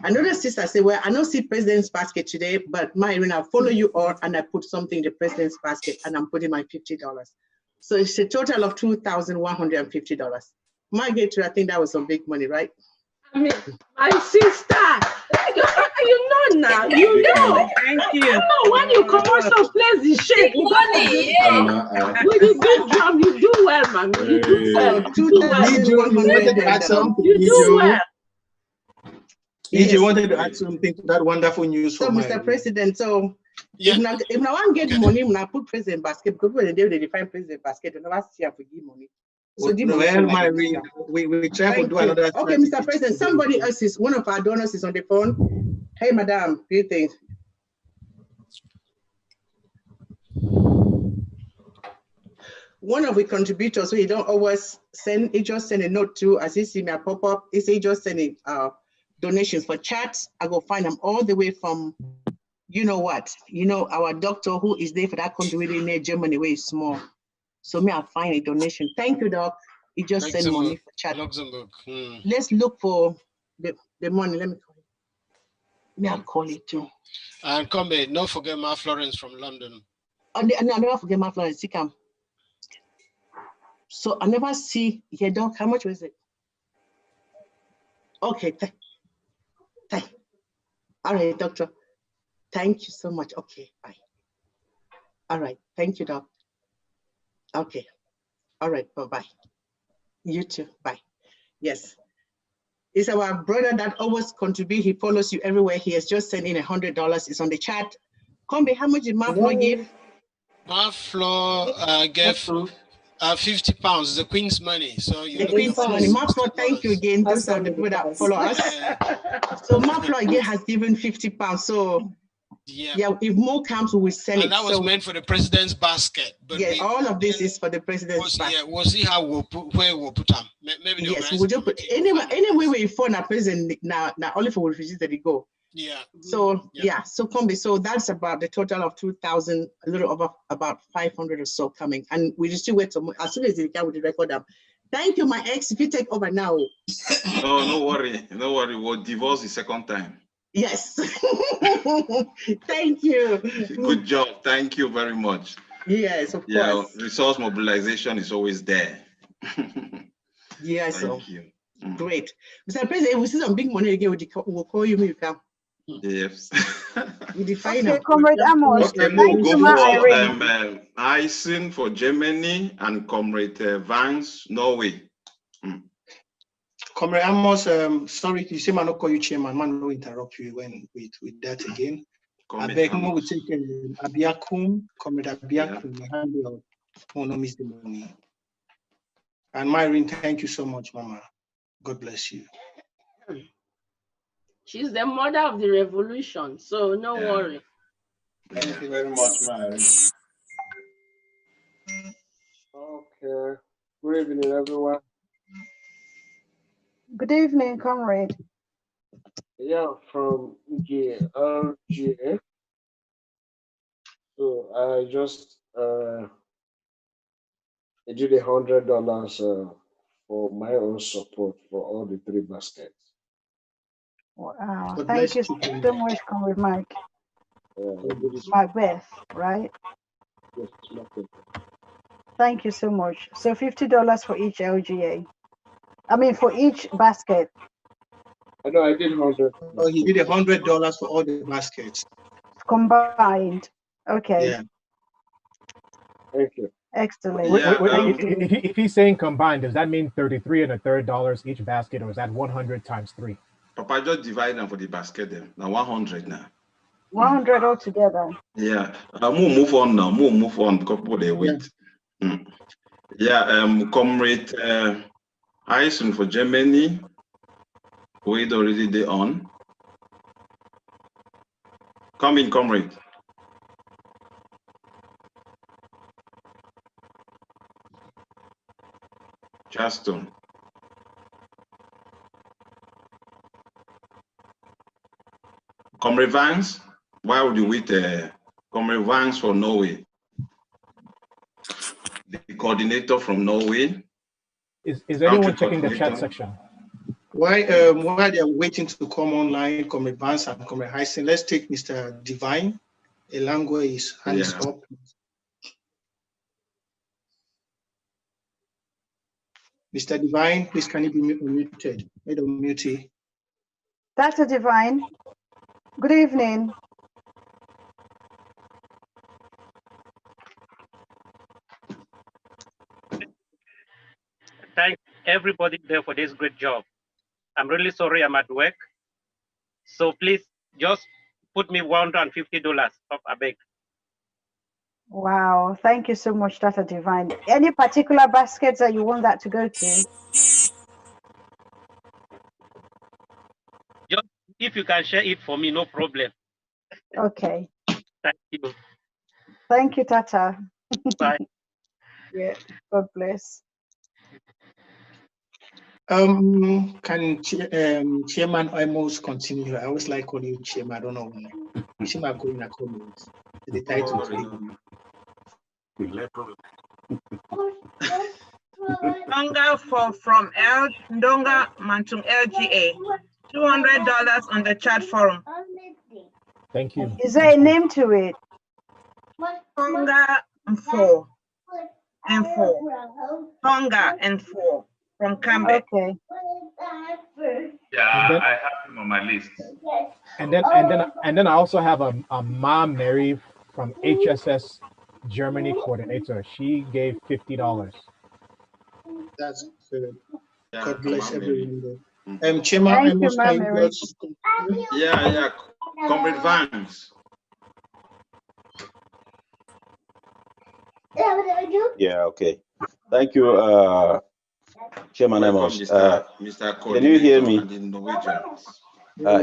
Another sister said, well, I don't see president's basket today, but Irene, I'll follow you all and I put something in the president's basket and I'm putting my $50. So it's a total of $2,150. My get to, I think that was some big money, right? I mean, my sister, you know now, you know. Thank you. I know when you come out some place, the shake. When you do job, you do well, man. You do well. You do well. You wanted to add something to that wonderful news. So, Mr. President, so if I want to get money, I put president basket because when they define president basket, they never see for give money. So we try to do another. Okay, Mr. President, somebody else is one of our donors is on the phone. Hey, madam, do you think? One of the contributors, so he don't always send, he just send a note to, as he see me pop up, he just sending donations for chats. I go find them all the way from, you know what, our doctor who is there for that country within Germany, where it's small. So me, I'll find a donation. Thank you, Doc. He just sent money for chat. Let's look for the money. Let me call it. Me, I'll call it too. And Combe, don't forget Ma Florence from London. And I never forget Ma Florence. She come. So I never see here, Doc. How much was it? Okay. All right, doctor. Thank you so much. Okay, bye. All right. Thank you, Doc. Okay. All right. Bye-bye. You too. Bye. Yes. It's our brother that always contributes. He follows you everywhere. He has just sent in $100. It's on the chat. Combi, how much did Maflo give? Maflo gave 50 pounds, the Queen's money. So you the Queen's money. Maflo, thank you again. Those are the people that follow us. So Maflo again has given 50 pounds. So yeah, if more comes, we will send it. And that was meant for the president's basket. But yeah, all of this is for the president's basket. Yeah, we'll see how where we'll put them. Maybe yes, we'll just put anyway we phone our president now only for refugees that we go. Yeah. So yeah, so Combi, so that's about the total of 2,000, a little over about 500 or so coming, and we just still wait as soon as we can with the record them. Thank you, my ex. If you take over now. No worry, we'll divorce the second time. Yes. Thank you. Good job. Thank you very much. Yes, of course. Yeah, resource mobilization is always there. Yes. Thank you. Great. Mr. President, if we see some big money again, we'll call you when you come. Yes. Okay, Comrade Amos. Okay, Thank you, Ma Irene. Eisen for Germany and Comrade Vance, Norway. Comrade Amos, sorry, you say man not call you chairman, man no interrupt you when with that again. I beg we take Abiakum, Comrade Abiakum, handle no miss the money. And Myrin, thank you so much, Mama. God bless you. She's the mother of the revolution, so no worry. Thank you very much, Myrin. Okay. Good evening, everyone. Good evening, comrade. Yeah, from GLGA. So I just did $100 for my own support for all the 3 baskets. Wow, thank you so much, Comrade Mike. Macbeth, right? Yes, Macbeth. Thank you so much. So $50 for each LGA. I mean, for each basket. I know I did 100. Oh, he did $100 for all the baskets. Combined. Okay. Yeah. Thank you. Excellent. If he's saying combined, does that mean $33 and $1/3 each basket, or is that 100 times 3? Papa, just divide them for the basket then. Now 100 now. 100 altogether. Yeah. We'll move on now. We'll move on because people they wait. Yeah. Comrade Eisen for Germany. Wait already they on. Come in, comrade. Justin. Comrade Vance, why would you wait? Comrade Vance for Norway. The coordinator from Norway. Is anyone checking the chat section? While they're waiting to come online, Comrade Vance and Comrade Heisen, let's take Mr. Divine. Elangwe is hands up. Mr. Divine, please can you be muted? Made on mute. Dr. Divine, good evening. Thank everybody there for this great job. I'm really sorry I'm at work. So please just put me $150 up a beg. Wow, thank you so much, Dr. Divine. Any particular baskets that you want that to go to? Just if you can share it for me, no problem. Okay. Thank you. Thank you, Tata. Bye. Yeah, God bless. Can Chairman almost continue? I always like calling you Chairman. I don't know why. You seem like going a comment. The title. Ndonga from Ndonga Mantung LGA. $200 on the chat forum. Thank you. Is there a name to it? Tonga and four. Tonga and four from Cambe. Okay. Yeah, And then, I have him on my list. and then I also have a mom, Mary, from HSS Germany coordinator. She gave $50. That's good. Yeah, God bless Mama Mary. everyone. Chairman, Thank you, Amos, can you Mary. just Yeah, Comrade Vance. Yeah, okay. Thank you, Chairman Amos. Mr. Can you hear Coordinator me? and the Norwegians.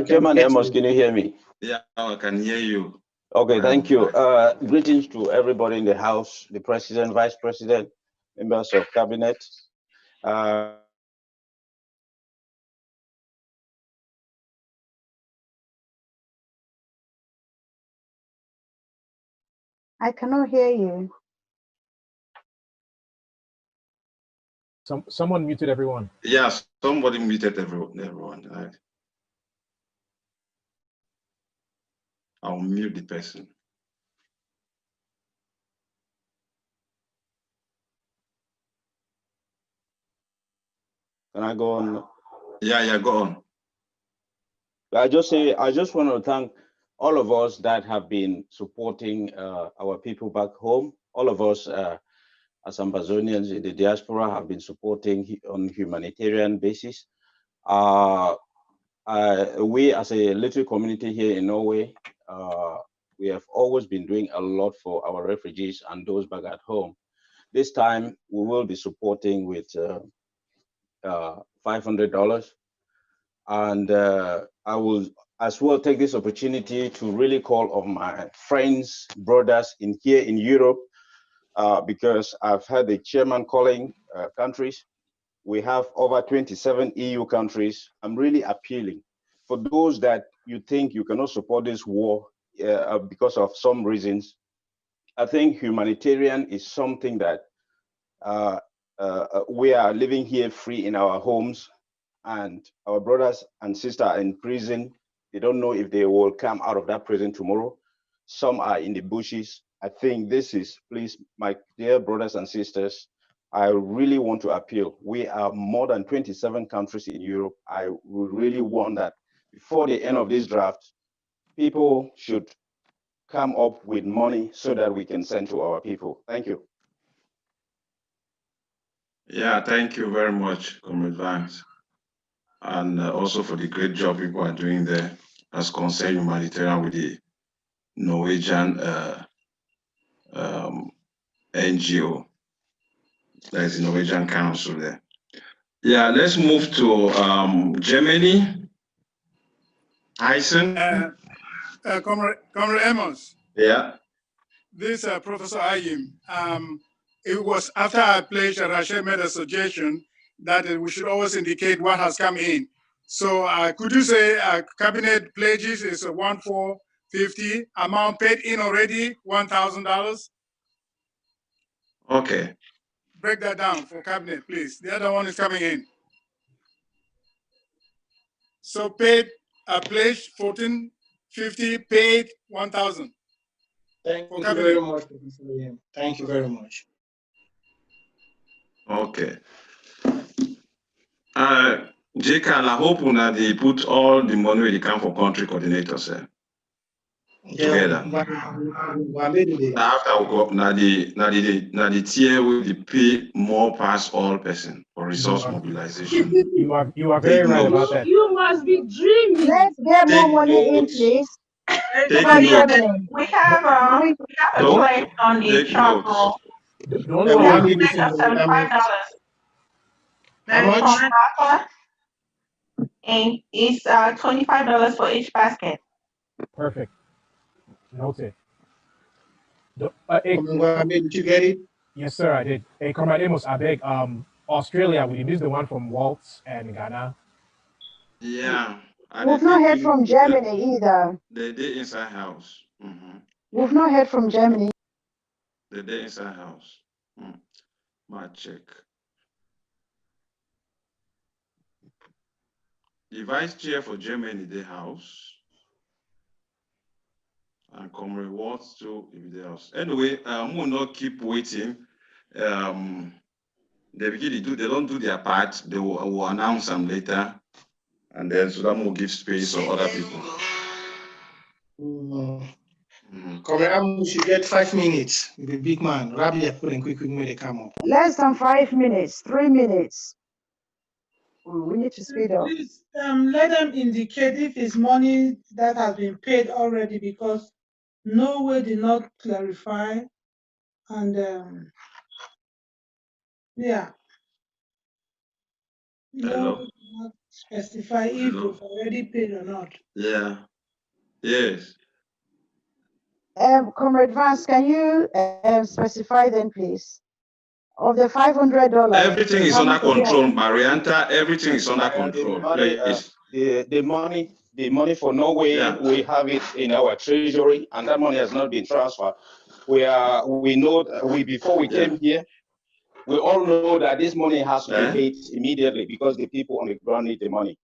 Chairman Amos, can you hear me? Yeah, I can hear you. Okay, thank you. Greetings to everybody in the House, the President, Vice President, members of Cabinet. I cannot hear you. Someone muted everyone. Yes, somebody muted everyone. I'll mute the person. Can I go on? Yeah, go on. I just want to thank all of us that have been supporting our people back home. All of us as Ambazonians in the diaspora have been supporting on humanitarian basis. We as a little community here in Norway, we have always been doing a lot for our refugees and those back at home. This time we will be supporting with $500. And I will as well take this opportunity to really call on my friends, brothers here in Europe, because I've heard the chairman calling countries. We have over 27 EU countries. I'm really appealing for those that you think you cannot support this war because of some reasons. I think humanitarian is something that we are living here free in our homes, and our brothers and sisters are in prison. They don't know if they will come out of that prison tomorrow. Some are in the bushes. I think this is, please, my dear brothers and sisters, I really want to appeal. We are more than 27 countries in Europe. I would really want that before the end of this draft, people should come up with money so that we can send to our people. Thank you. Yeah, thank you very much, Comrade Vance. And also for the great job people are doing there as concerned humanitarian with the Norwegian NGO. That is the Norwegian Council there. Yeah, let's move to Germany. Eisen. Comrade Amos. Yeah. This Professor Ayim, it was after I pledged that Rachel made a suggestion that we should always indicate what has come in. So could you say cabinet pledges is $1,450, amount paid in already $1,000? Okay. Break that down for cabinet, please. The other one is coming in. So paid, pledged $1,450, paid $1,000. Thank you very much. Thank you very much. Okay. Jekan, I hope that they put all the money where they come for country coordinators together. After we go up, now the tier will pay more past all person for resource mobilization. You are very right about that. You must be dreaming. Let's get more money in, please. Take note. We have a pledge on the chat roll. The only one I need $75. There is from Martha, and it's $25 for each basket. Perfect. Noted. Did you get it? Yes, sir, I did. Hey, Comrade Amos, I beg, Australia, we missed the one from Waltz and Ghana. Yeah. We've not heard from Germany either. They did inside house. We've not heard from Germany. They did inside house. Might check. the vice chair for Germany, the house. And Comrade Watts too, if the house. Anyway, we'll not keep waiting. They begin to do, they don't do their part. They will announce them later. And then so that will give space for other people. Comrade Amos, you get 5 minutes. You're a big man. Grab your phone and quick when they come up. Less than 5 minutes, 3 minutes. We need to speed up. Please let them indicate if it's money that has been paid already, because no way did not clarify. And yeah, no way did not specify if they've already paid or not. Yeah. Yes. Comrade Vance, can you specify then, please? Of the $500, Everything is under control, Marianta. Everything is under control. The money for Norway, we have it in our treasury, and that money has not been transferred. We know before we came here, we all know that this money has to be paid immediately because the people on the ground need the money.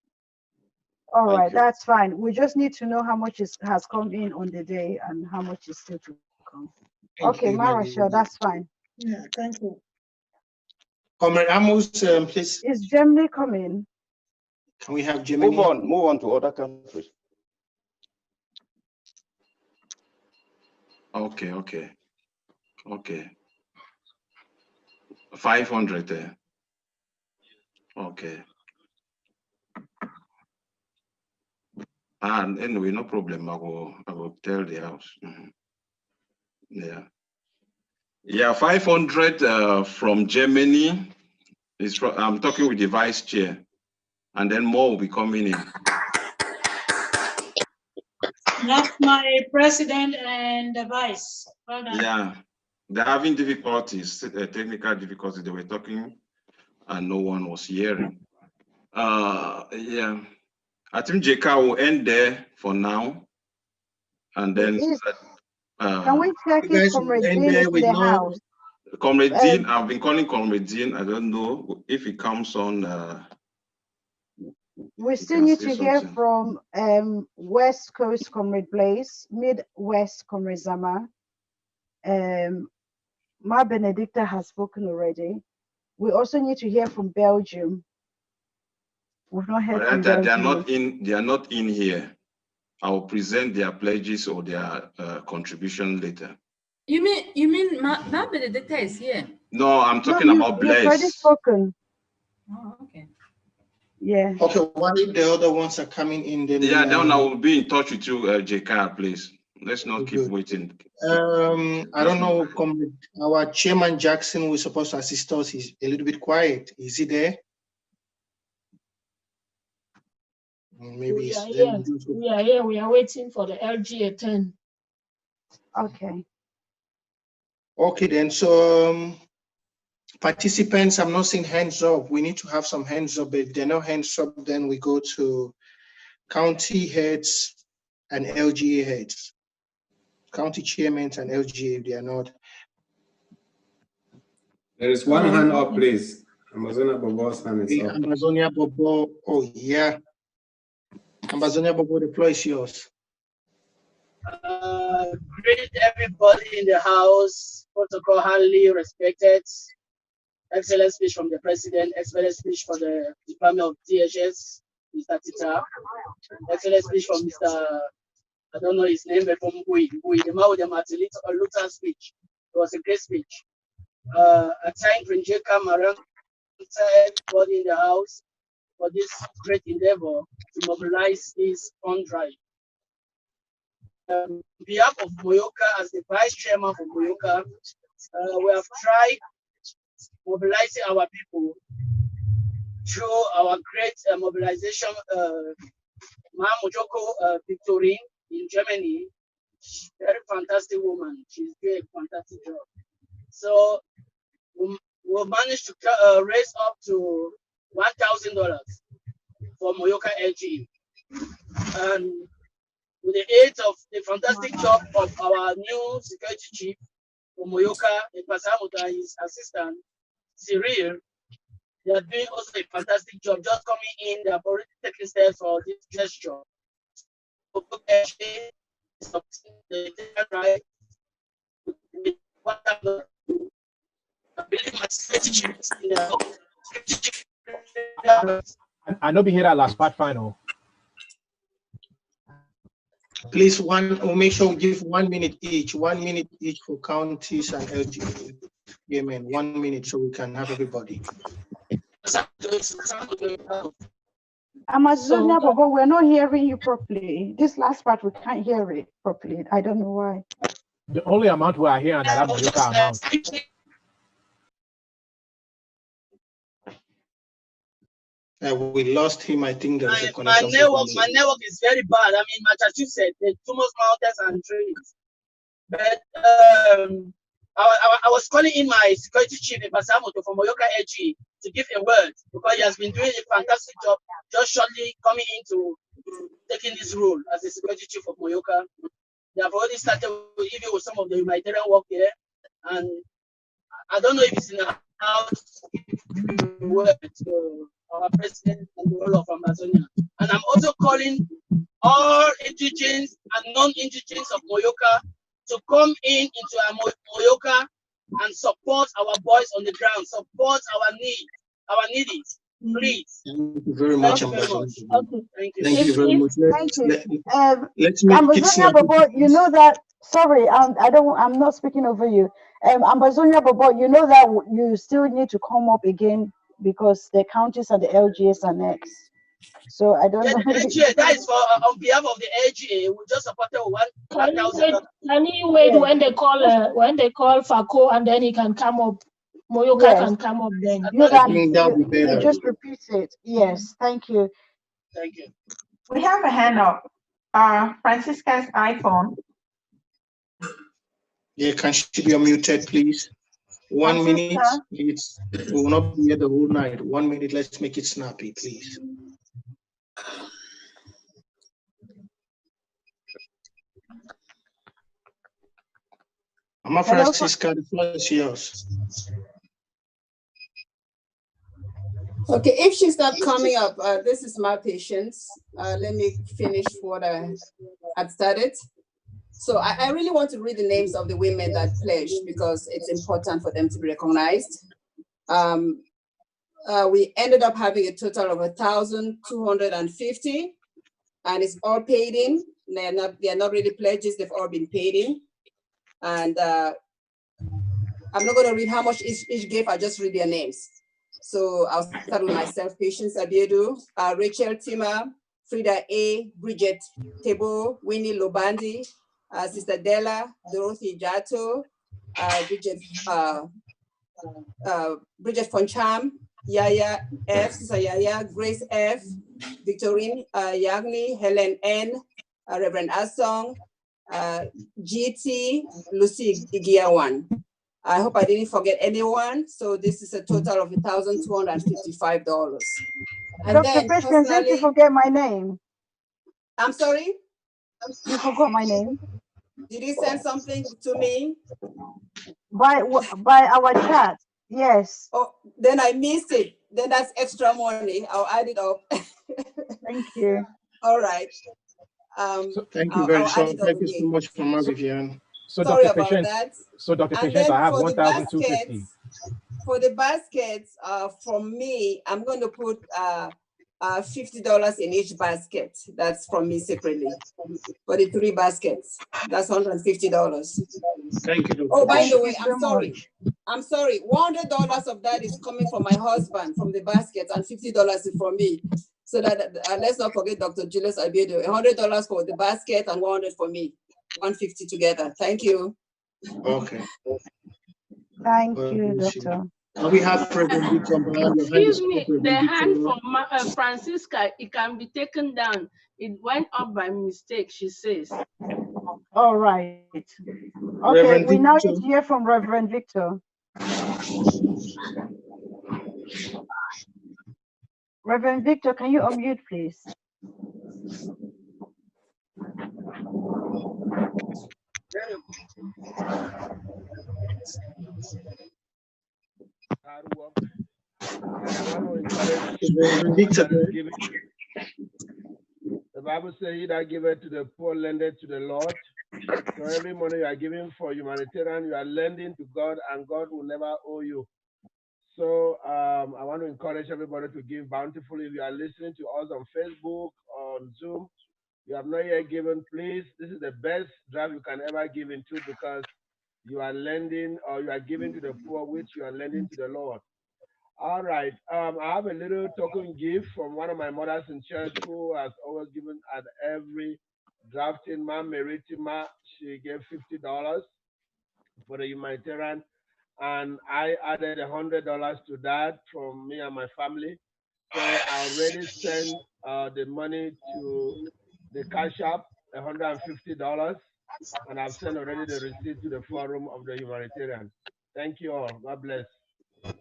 All right, that's fine. We just need to know how much has come in on the day and how much is still to come. Okay, Marashall, that's fine. Yeah, thank you. Comrade Amos, please. Is Germany coming? Can we have Germany? Move on to other countries. Okay. 500 there. Okay. And anyway, no problem. I will tell the house. Yeah, 500 from Germany. I'm talking with the vice chair, and then more will be coming in. That's my president and the vice. Well done. Yeah, they're having difficulties, technical difficulties. They were talking, and no one was hearing. Yeah, I think JK will end there for now, and then. Can we check if Comrade Dean is in the house? Comrade Dean, I've been calling Comrade Dean. I don't know if he comes on. We still need to hear from West Coast Comrade Blaze, Midwest Comrade Zama. Ma Benedicta has spoken already. We also need to hear from Belgium. We've not heard from Belgium. They are not in here. I will present their pledges or their contribution later. You mean Ma Benedicta is here? No, I'm talking about Blaze. You've already spoken. Oh, okay. Yeah. Okay, what if the other ones are coming in? Then then I will be in touch with you, JK, please. Let's not keep waiting. I don't know, our chairman Jackson was supposed to assist us. He's a little bit quiet. Is he there? Maybe we are here. We are waiting for the LGA 10. Okay. Okay, then. So participants, I'm not seeing hands up. We need to have some hands up. If there are no hands up, then we go to county heads and LGA heads. County chairmen and LGA, if they are not. There is one hand up, please. Amazonia Bobo's hand is up. Amazonia Bobo, oh yeah. Amazonia Bobo, the floor is yours. Greet everybody in the house, protocol highly respected. Excellent speech from the president, excellent speech for the Department of DHS, Mr. Tita. Excellent speech from Mr. I don't know his name, but from Bui, the man with the Martin Luther speech. It was a great speech. I thank Ranger Cameron, everybody in the house for this great endeavor to mobilize this fund drive. On behalf of Moyoka, as the vice chairman for Moyoka, we have tried mobilizing our people through our great mobilization. Mojoko Victorine in Germany, very fantastic woman. She's doing a fantastic job. So we managed to raise up to $1,000 for Moyoka LG. And with the aid of the fantastic job of our new security chief for Moyoka, Pasamuta, his assistant, Cyril, They are doing also a fantastic job, just coming in. They have already taken steps for this gesture. Right. I know we hear that last part final. Please, we'll make sure we give 1 minute each. 1 minute each for counties and LG. Amen. 1 minute so we can have everybody. Amazonia, but we're not hearing you properly. This last part, we can't hear it properly. I don't know why. The only amount we are hearing is that Moyoka amount. We lost him. I think there is a My connection. network is very bad. I mean, Massachusetts, there's too much mountains and trees. But I was calling in my security chief in Basamoto from Moyoka AG to give a word because he has been doing a fantastic job, just shortly coming into taking this role as the security chief of Moyoka. They have already started even with some of the humanitarian work there, and I don't know if it's in how to work to our president and the role of Amazonia. And I'm also calling all indigenes and non-indigenes of Moyoka to come into our Moyoka and support our boys on the ground, support our needies. Please. Thank you very much, Ambassador. Okay. Thank you. Thank you very much. Thank you. Let's make it Amazonia Bobo, you know that. Sorry, I'm not speaking over you. Amazonia Bobo, you know that you still need to come up again because the counties and the LGS are next. So I don't know. AGA, that is for on behalf of the AGA. We just supported $1,000. Can you wait when they call Fako and then he can come up? Moyoka can come up then. You just repeat it. Yes, thank you. Thank you. We have a hand up. Francisca's iPhone. Yeah, can she be unmuted, please? 1 minute. We will not be here the whole night. 1 minute. Let's make it snappy, please. Mama Francisca, the floor is yours. Okay, if she's not coming up, this is my patience. Let me finish what I had started. So I really want to read the names of the women that pledged because it's important for them to be recognized. We ended up having a total of 1,250, and it's all paid in. They are not really pledges, they've all been paid in. And I'm not going to read how much each gave, I'll just read their names. So I'll start with myself, Patience Abiedu, Rachel Tima, Frida A, Bridget Tebo, Winnie Lobandi, Sister Della, Dorothy Jato, Bridget Foncham, Yaya F, Sister Yaya, Grace F, Victorine Yagni, Helen N, Reverend Asong, GT, Lucy Igiawan. I hope I didn't forget anyone. So this is a total of $1,255. And Dr. Patience, did you forget my name? I'm sorry? You forgot my name? Did you send something to me? By our chat, yes. Oh, then I missed it. Then that's extra money. I'll add it up. Thank you. All right. Thank you very much. Thank you so much, Mama Vivian. So Sorry Dr. about Patience, that. so Dr. And Patience, then I have for the 1,250. For the baskets, from me, I'm going to put $50 in each basket. That's from me separately. For the 3 baskets, that's $150. Thank you. Oh, by the way, I'm sorry. $100 of that is coming from my husband from the basket, and $50 is from me. So that let's not forget Dr. Julius Abiedo. $100 for the basket and $100 for me. $150 together. Thank you. Okay. Thank you, Doctor. We have President Victor. Excuse me, the hand from Francisca, it can be taken down. It went up by mistake, she says. All right. Okay, Reverend we now Victor. need to hear from Reverend Victor. Reverend Victor, can you unmute, please? Victor. The Bible says, "He that giveth to the poor lendeth to the Lord." So every money you are giving for humanitarian, you are lending to God, and God will never owe you. So I want to encourage everybody to give bountifully. If you are listening to us on Facebook or on Zoom, you have not yet given, please. This is the best draft you can ever give into, because you are lending, or you are giving to the poor, which you are lending to the Lord. All right. I have a little token gift from one of my mothers in church who has always given at every drafting. Ma'am Meritima, she gave $50 for the humanitarian, and I added $100 to that from me and my family. So I already sent the money to the Cash App, $150, and I've sent already the receipt to the forum of the humanitarian. Thank you all. God bless.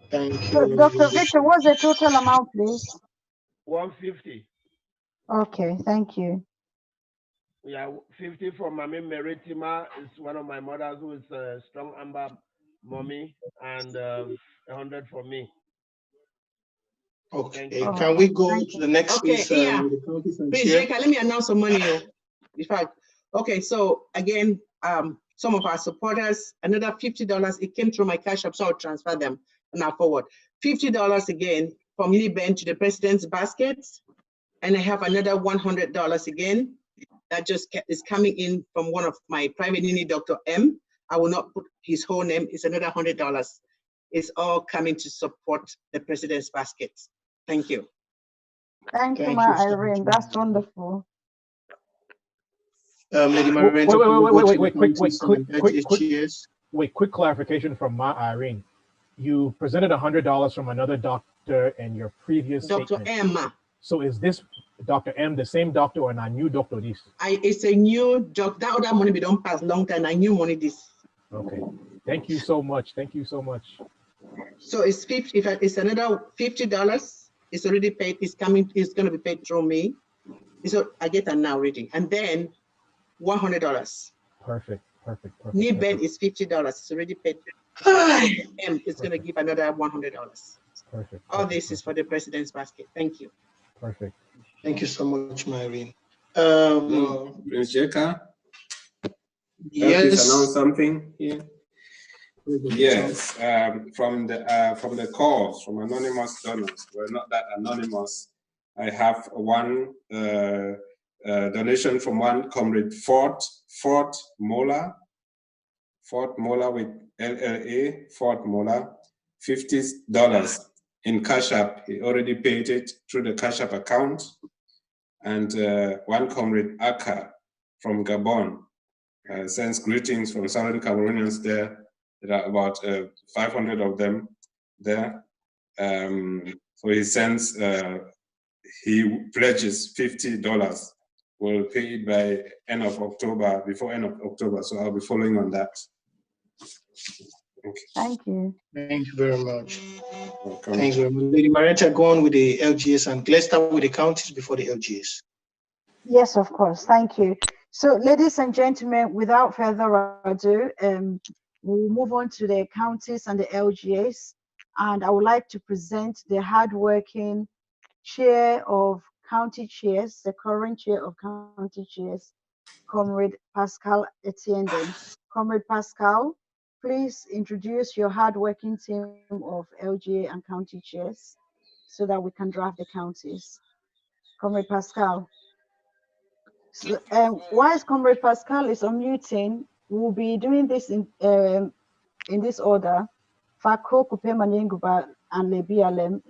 Thank So, you. Dr. Victor, what's the total amount, please? 150. Okay, thank you. Yeah, 50 from Mami Meritima is one of my mothers who is a strong Amber mommy, and 100 for me. Okay, can we go to the next Okay, piece? yeah. The counties and Please, chair? Jake, let me announce some money. In fact, okay, so again, some of our supporters, another $50, it came through my Cash App, so I'll transfer them and I'll forward. $50 again from Liben to the president's basket. And I have another $100 again. That just is coming in from one of my private uni, Dr. M. I will not put his whole name. It's another $100. It's all coming to support the president's basket. Thank you. Thank you, Thank Ma you so Irene. much. That's wonderful. Lady Wait, Marenta, can we go to the counties and LGS? Quick clarification from Ma Irene. You presented $100 from another doctor in your previous Dr. statement. M. So is this Dr. M the same doctor or a new doctor? This? It's a new doctor. That other money we don't pass long time. I knew money this. Okay. Thank you so much. Thank you so much. So it's 50. If it's another $50, it's already paid. It's coming. It's going to be paid through me. So I get that now already. And then $100. Perfect. Niben is $50. It's already paid. M is going to give another $100. Perfect. All this is for the president's basket. Thank you. Perfect. Thank you so much, Myrene. Prince Jeka, yes. Please announce something here. Yes, from the calls from anonymous donors, well, not that anonymous. I have one donation from one comrade Fort Mola with LLA, Fort Mola, $50 in Cash App. He already paid it through the Cash App account. And one comrade Aka from Gabon sends greetings from Southern Cameroonians there. There are about 500 of them there. So he sends, he pledges $50. We'll pay it by end of October, before end of October. So I'll be following on that. Thank you. Thank you very much. Welcome. Thanks very much. Lady Marenta, go on with the LGS, and let's start with the counties before the LGS. Yes, of course. Thank you. So, ladies and gentlemen, without further ado, we'll move on to the counties and the LGAs. And I would like to present the hardworking chair of county chairs, the current chair of county chairs, Comrade Pascal Etienne. Comrade Pascal, please introduce your hardworking team of LGA and county chairs so that we can draft the counties. Comrade Pascal. So, whilst Comrade Pascal is unmuting, we'll be doing this in this order. Fako, Kupema Nyenguba, and Lebi Alem.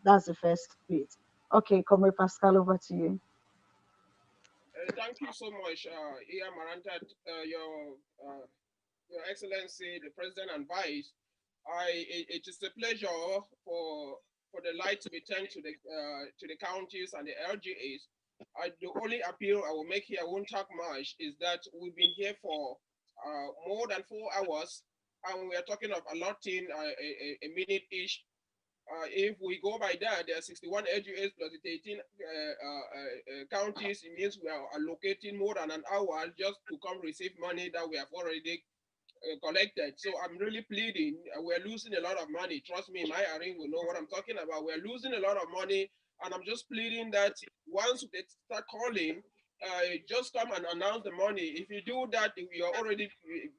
That's the first bit. Okay, Comrade Pascal, over to you. Thank you so much, Iya Maranta, Your Excellency, the President and Vice. It is a pleasure for the light to be turned to the counties and the LGAs. The only appeal I will make here, I won't talk much, is that we've been here for more than 4 hours, and we are talking of allotting a minute each. If we go by that, there are 61 LGAs plus 18 counties. It means we are allocating more than an hour just to come receive money that we have already collected. So I'm really pleading. We're losing a lot of money. Trust me, my Irene will know what I'm talking about. We're losing a lot of money And I'm just pleading that once they start calling, just come and announce the money. If you do that, you're already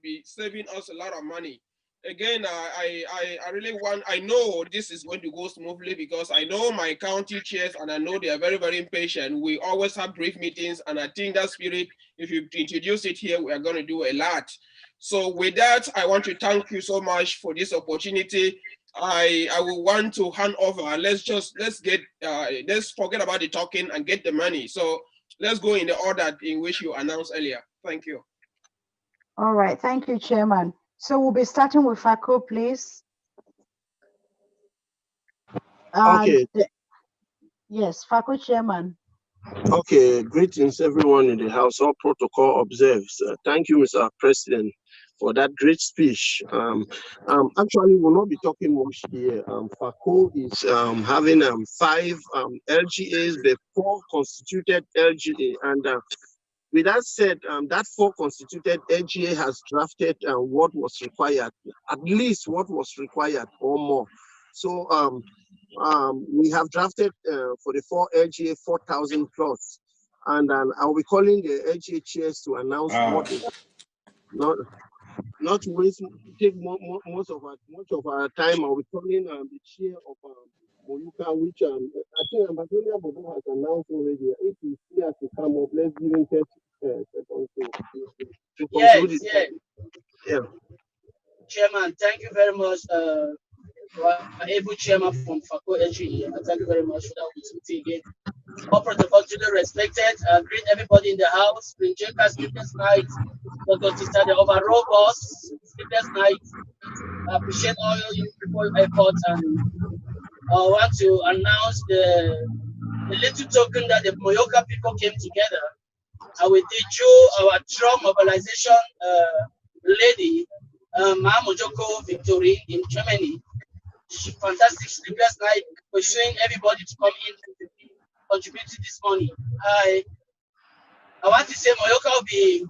be saving us a lot of money. Again, I really I know this is going to go smoothly because I know my county chairs and I know they are very, very impatient. We always have brief meetings, and I think that spirit, if you introduce it here, we are going to do a lot. So with that, I want to thank you so much for this opportunity. I will want to hand over. Let's forget about the talking and get the money. So let's go in the order in which you announced earlier. Thank you. All right, thank you, Chairman. So we'll be starting with Fako, please. Okay. Yes, Fako, Chairman. Okay, greetings everyone in the house. All protocol observes. Thank you, Mr. President, for that great speech. Actually, we'll not be talking much here. Fako is having 5 LGAs, the 4 constituted LGA, and with that said, that 4 constituted LGA has drafted what was required, at least what was required or more. So we have drafted for the 4 LGA 4,000 plus, and I'll be calling the LGA chairs to announce what they not to waste take much of our time. I'll be calling the chair of Moyuka, which I think Ambassador Bobo has announced already. If you see us to come up, let's give him 30 seconds to conclude it. Yes. Yeah. Chairman, thank you very much. Able chairman from Fako LGE. Thank you very much for that opportunity again. All protocol duly respected. Greet everybody in the house. Bring Jenka sleepless night. Dr. Tista, the overall boss, sleepless night. I appreciate all your people efforts, and I want to announce the little token that the Moyoka people came together. And we did through our drum mobilization lady, Mojoko Victory in Germany. Fantastic sleepless night, pursuing everybody to come in and contribute to this money. I want to say Moyoka will be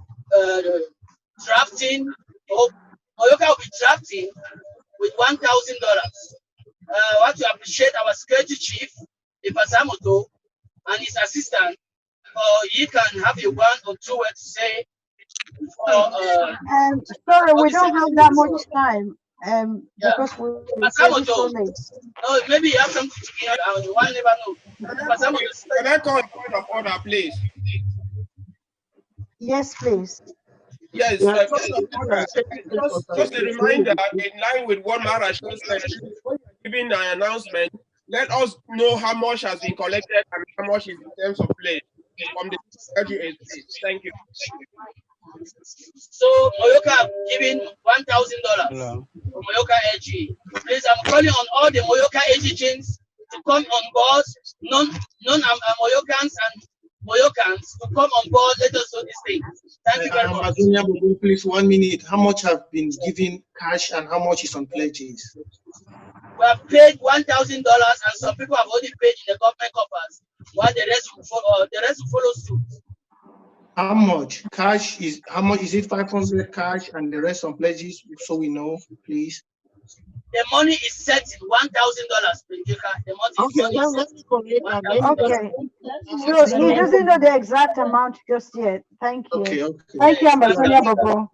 drafting. Moyoka will be drafting with $1,000. I want to appreciate our security chief, Ipasamoto, and his assistant. He can have a 1 or 2 words to say. Sorry, we don't have that much time. Because we're so late. No, maybe you have something to give. One never know. Can I call a point of order, please? Yes, please. Yes, just a reminder, in line with what Maharashtra said, when you're giving an announcement, let us know how much has been collected and how much is in terms of play from the LGA. Thank you. So Moyoka giving $1,000 for Moyoka LG. Please, I'm calling on all the Moyoka LG chains to come on board, non-Moyokans and Moyokans to come on board. Let us do this thing. Thank you very much. Please, 1 minute. How much have been given cash and how much is on pledges? We have paid $1,000 and some people have already paid in the government coffers, while the rest will follow suit. How much cash is? How much is it? 500 cash and the rest on pledges, so we know, please. The money is set in $1,000. The money So he doesn't know the exact amount just yet. Thank you. Okay. Thank you, Ambassador Bobo.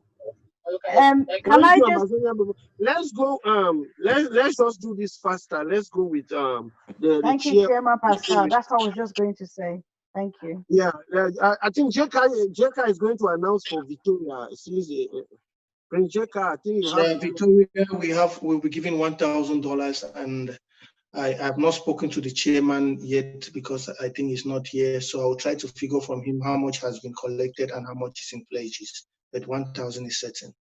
Can I just let's go? Let's just do this faster. Let's go with Thank you, Chairman Pascal. That's what I was just going to say. Thank you. Yeah, I think Jeka is going to announce for Victoria. Prince Jeka, I think you have Victoria. We'll be giving $1,000, and I have not spoken to the chairman yet because I think he's not here. So I'll try to figure from him how much has been collected and how much is in pledges. But 1,000 is certain.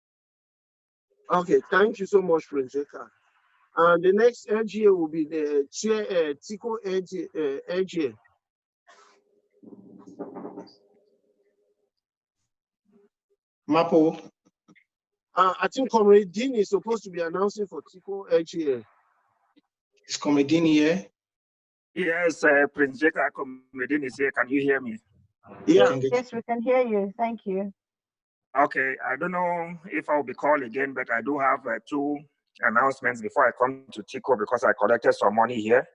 Okay, thank you so much, Prince Jeka. The next LGA will be the chair Tico LGA. Mapo. I think Comrade Dean is supposed to be announcing for Tico LGA. Is Comrade Dean here? Yes, Prince Jeka, Comrade Dean is here. Can you hear me? Yeah. Yes, we can hear you. Thank you. Okay, I don't know if I'll be called again, but I do have 2 announcements before I come to Tico because I collected some money here.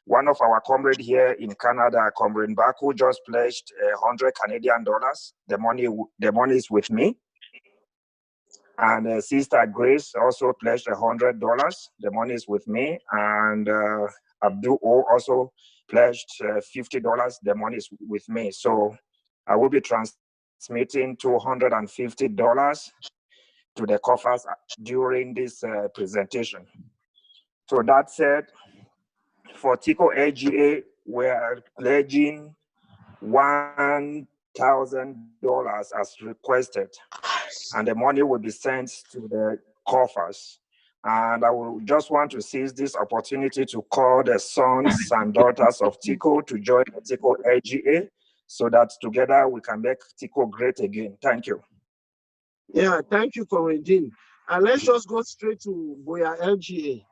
One of our comrades here in Canada, Comrade Baku, just pledged $100 Canadian. The money is with me. And Sister Grace also pledged $100. The money is with me. And Abdul also pledged $50. The money is with me. So I will be transmitting $250 to the coffers during this presentation. So that said, for TICO LGA, we are pledging $1,000 as requested, and the money will be sent to the coffers. And I will just want to seize this opportunity to call the sons and daughters of TICO to join the TICO LGA so that together we can make TICO great again. Thank you. Yeah, thank you, Comrade Dean. And let's just go straight to Boya LGA.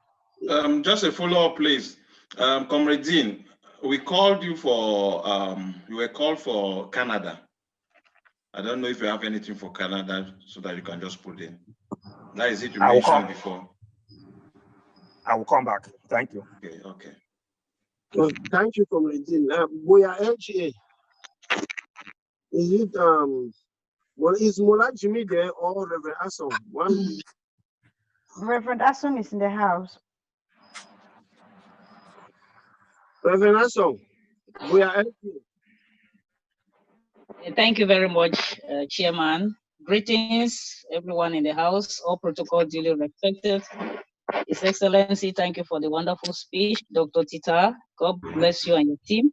Just a follow-up, please. Comrade Dean, we called you for, you were called for Canada. I don't know if you have anything for Canada so that you can just put in. That is it you mentioned before. I will come back. Thank you. Okay, okay. Well, thank you, Comrade Dean. Boya LGA. Is it, well, is Mola Jimmy there or Reverend Asson? One. Reverend Asson is in the house. Reverend Asson, Boya LGA. Thank you very much, Chairman. Greetings, everyone in the house, all protocol duly respected. His Excellency, thank you for the wonderful speech. Dr. Tita, God bless you and your team.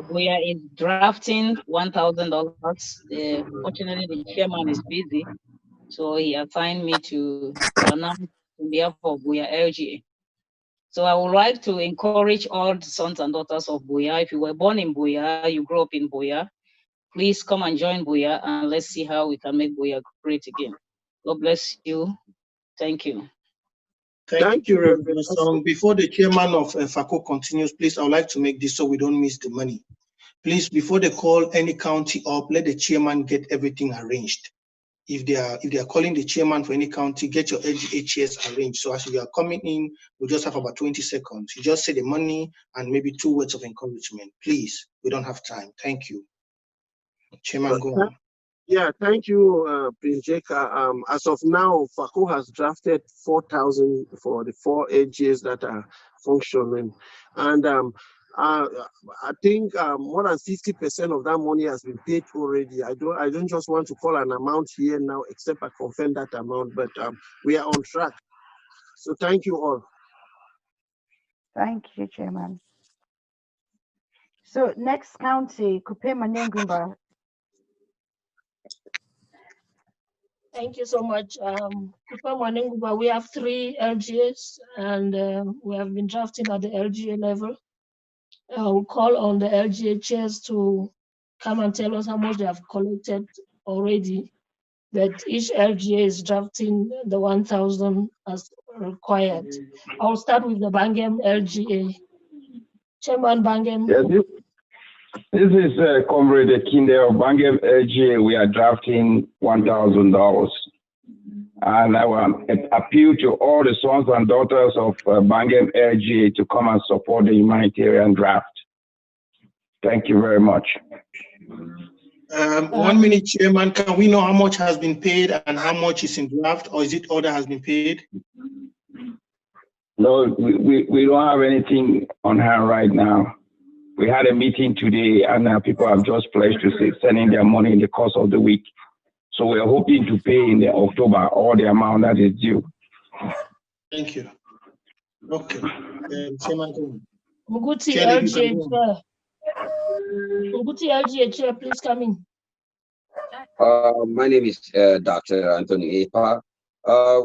We are in drafting $1,000. Fortunately, the chairman is busy, so he assigned me to announce on behalf of Buya LGA. So I would like to encourage all the sons and daughters of Buya. If you were born in Buya, you grew up in Buya, please come and join Buya and let's see how we can make Buya great again. God bless you. Thank you. Thank you, Reverend Song. Before the chairman of FACO continues, please, I would like to make this so we don't miss the money. Please, before they call any county up, let the chairman get everything arranged. If they are calling the chairman for any county, get your LGHS arranged. So as you are coming in, we just have about 20 seconds. You just say the money and maybe 2 words of encouragement. Please, we don't have time. Thank you. Chairman, go on. Yeah, thank you, Prince Jeka. As of now, FACO has drafted 4,000 for the 4 AGs that are functioning. And I think more than 50% of that money has been paid already. I don't just want to call an amount here now, except I confirm that amount, but we are on track. So thank you all. Thank you, Chairman. So next county, Kupe Manengumba. Thank you so much. We have 3 LGAs and we have been drafting at the LGA level. We'll call on the LGA chairs to come and tell us how much they have collected already. But each LGA is drafting the 1,000 as required. I'll start with the Bangem LGA. Chairman Bangem. Yes, this is Comrade Kinde of Bangem LGA. We are drafting $1,000. And I will appeal to all the sons and daughters of Bangem LGA to come and support the humanitarian draft. Thank you very much. 1 minute, Chairman. Can we know how much has been paid and how much is in draft, or is it all that has been paid? No, we don't have anything on hand right now. We had a meeting today, and people have just pledged to send in their money in the course of the week. So we're hoping to pay in October all the amount that is due. Thank you. Okay. Chairman, Muguti LGA Chair. Muguti LGA Chair, please come in. My name is Dr. Anthony Epa.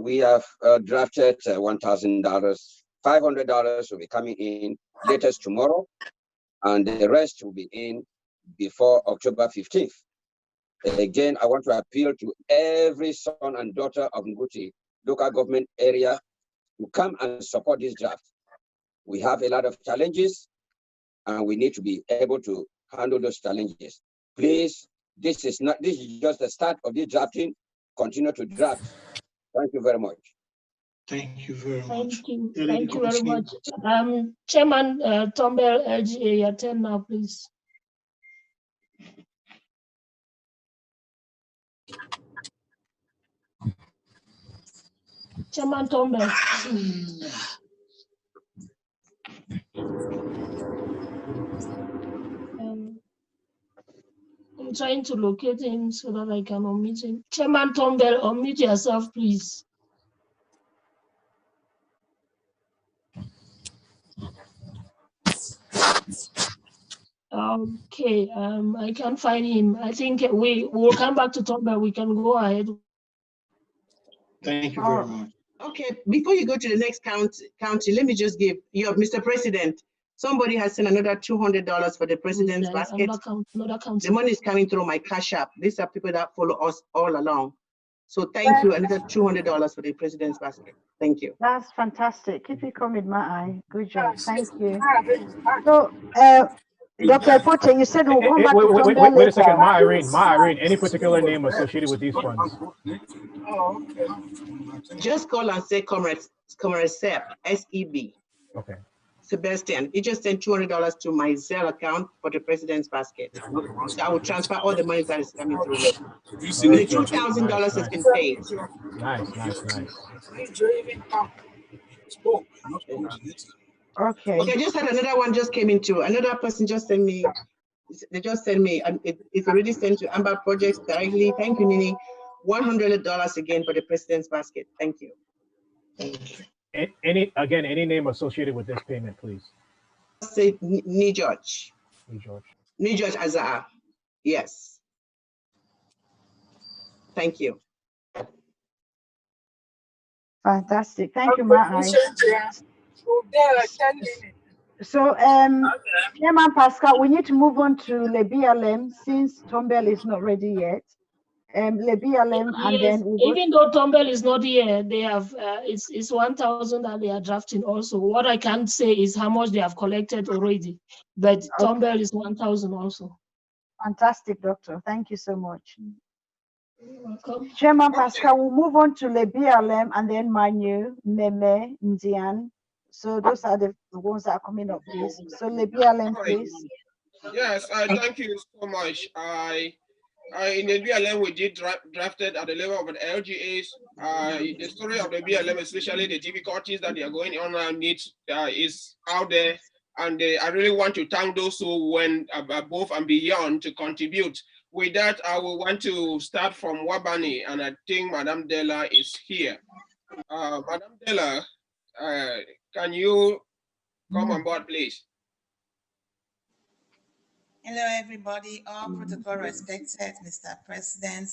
We have drafted $1,000. $500 will be coming in latest tomorrow, and the rest will be in before October 15th. Again, I want to appeal to every son and daughter of Nguti local government area to come and support this draft. We have a lot of challenges, and we need to be able to handle those challenges. Please, this is just the start of this drafting. Continue to draft. Thank you very much. Thank you very much. Thank you. Thank you very much. Chairman Tombel, LGA, your turn now, please. Chairman Tombel. I'm trying to locate him so that I can unmute him. Chairman Tombel, unmute yourself, please. Okay, I can't find him. I think we will come back to Tombel. We can go ahead. Thank you very much. Okay, before you go to the next county, let me just give you, Mr. President, somebody has sent another $200 for the president's basket. Another county. The money is coming through my Cash App. These are people that follow us all along. So thank you, another $200 for the president's basket. Thank you. That's fantastic. Keep it coming, my eye. Good job. Thank you. So, Dr. Pote, you said we'll come back to Tombel wait a second, later. Ma Irene, any particular name associated with these funds? Oh, okay. Just call and say Comrade Seb, S-E-B. Okay. Sebastian, he just sent $200 to my Zelle account for the president's basket. So I will transfer all the money that is coming through. The $2,000 has been paid. Nice. Okay. Okay, I just had another one just came into. Another person just sent me. They just sent me, and it's already sent to Amber Projects directly. Thank you, Nini. $100 again for the president's basket. Thank you. Any name associated with this payment, please? Say George. George Azar. Yes. Thank you. Fantastic. Thank you, Ma. So, Chairman Pascal, we need to move on to Le BLM since Tombel is not ready yet. Le BLM, Yes, and then we'll even though Tombel is not here, they have it's 1,000 that they are drafting also. What I can't say is how much they have collected already, but Tombel is 1,000 also. Fantastic, Doctor. Thank you so much. You're welcome. Chairman Pascal, we'll move on to Le BLM and then Manu, Meme, Ndian. So those are the ones that are coming up, please. So Le BLM, please. Yes, thank you so much. In the BLM, we did drafted at the level of the LGAs. The story of the BLM, especially the difficulties that they are going on is out there. And I really want to thank those who went above and beyond to contribute. With that, I will want to start from Wabani, and I think Madame Della is here. Madame Della, can you come on board, please? Hello, everybody. All protocol respected, Mr. President.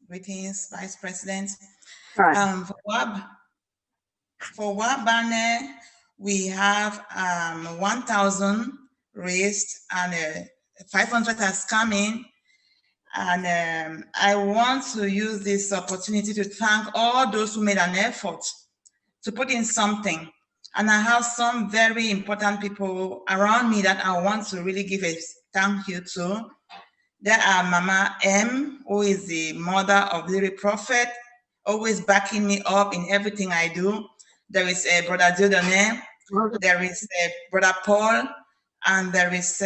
Greetings, Vice President. For Wabane, we have 1,000 raised and 500 has come in. And I want to use this opportunity to thank all those who made an effort to put in something. And I have some very important people around me that I want to really give a thank you to. There are Mama M, who is the mother of Lyric Prophet, always backing me up in everything I do. There is Brother Dieudonné, there is Brother Paul, and there is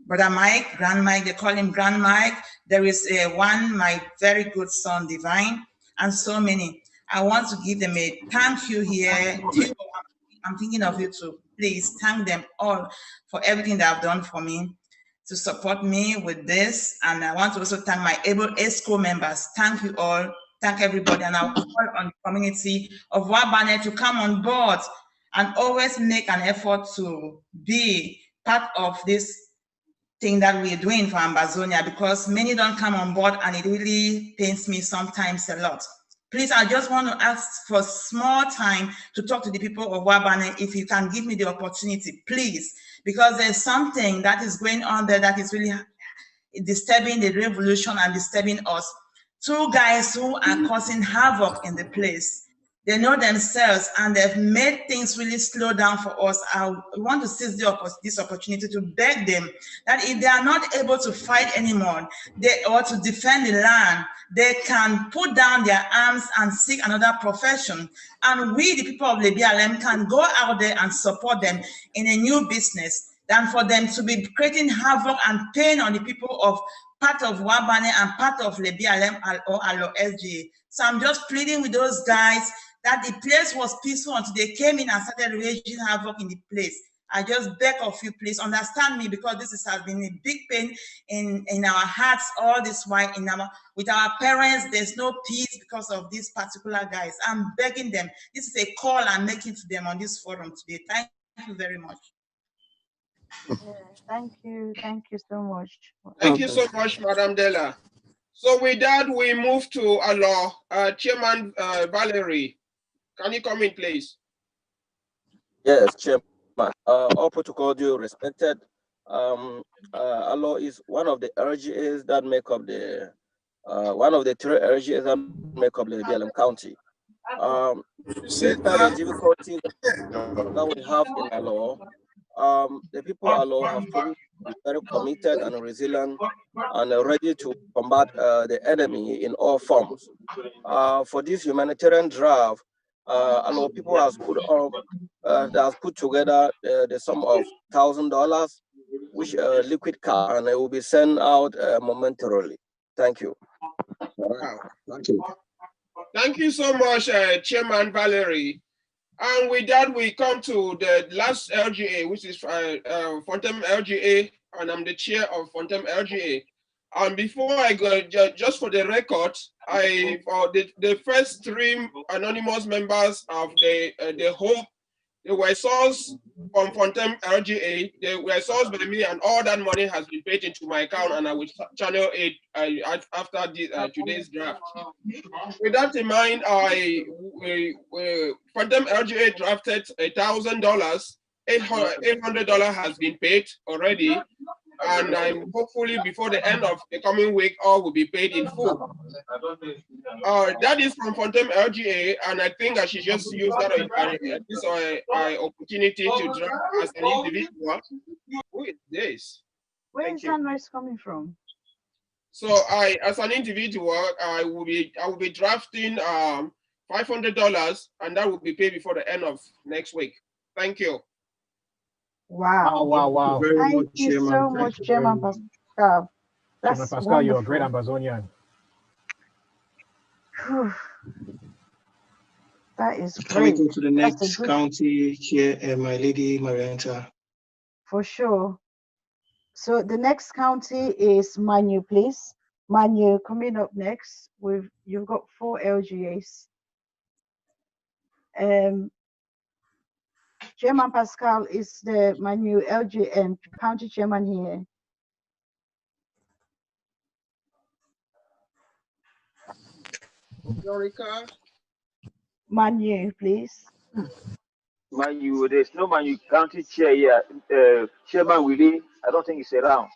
Brother Mike, Grand Mike, they call him Grand Mike. There is my very good son, Divine, and so many. I want to give them a thank you here. I'm thinking of you too. Please thank them all for everything they have done for me to support me with this. And I want to also thank my able ESCO members. Thank you all. Thank everybody. And I will call on the community of Wabane to come on board and always make an effort to be part of this thing that we're doing for Ambazonia, because many don't come on board and it really pains me sometimes a lot. Please, I just want to ask for small time to talk to the people of Wabane, if you can give me the opportunity, please, because there's something that is going on there that is really disturbing the revolution and disturbing us. Two guys who are causing havoc in the place. They know themselves, and they've made things really slow down for us. I want to seize this opportunity to beg them that if they are not able to fight anymore, or to defend the land, they can put down their arms and seek another profession. And we, the people of Lebialem, can go out there and support them in a new business than for them to be creating havoc and pain on the people of part of Wabane and part of Lebialem or Alo SGA. So I'm just pleading with those guys that the place was peaceful until they came in and started raging havoc in the place. I just beg of you, please understand me, because this has been a big pain in our hearts all this while. With our parents, there's no peace because of these particular guys. I'm begging them. This is a call I'm making to them on this forum today. Thank you very much. Thank you so much. Thank you so much, Madam Della. So with that, we move to our Chairman Valerie. Can you come in, please? Yes, Chairman. All protocol due respected. ALO is one of the RGAs that make up the one of the 3 RGAs that make up the BLM County. Despite the difficulties that we have in ALO, the people ALO have proven to be very committed and resilient and ready to combat the enemy in all forms. For this humanitarian draft, a lot of people has put together the sum of $1,000, which liquid card, and it will be sent out momentarily. Thank you. Wow. Thank you. Thank you so much, Chairman Valerie. And with that, we come to the last LGA, which is Fontem LGA, and I'm the chair of Fontem LGA. And before I go, just for the record, for the first 3 anonymous members of the Hope, they were sourced from Fontem LGA. They were sourced by me, and all that money has been paid into my account, and I will channel it after today's draft. With that in mind, Fontem LGA drafted $1,000. $800 has been paid already. And I'm hopefully before the end of the coming week, all will be paid in full. That is from Fontem LGA, and I think I should just use that opportunity to draft as an individual. Who is this? Where is sunrise coming from? So as an individual, I will be drafting $500, and that will be paid before the end of next week. Thank you. Wow. Wow. Thank you so much, Chairman Pascal. Chairman Pascal, you're a great Amazonian. That is Can we great. go to the next county here, my lady Marianta? For sure. So the next county is Manu, please. Manu, coming up next. You've got 4 LGAs. Chairman Pascal is the Manu LGM county chairman here. Yorica. Manu, please. Manu, there's no Manu county chair here. Chairman Willie, I don't think he's around.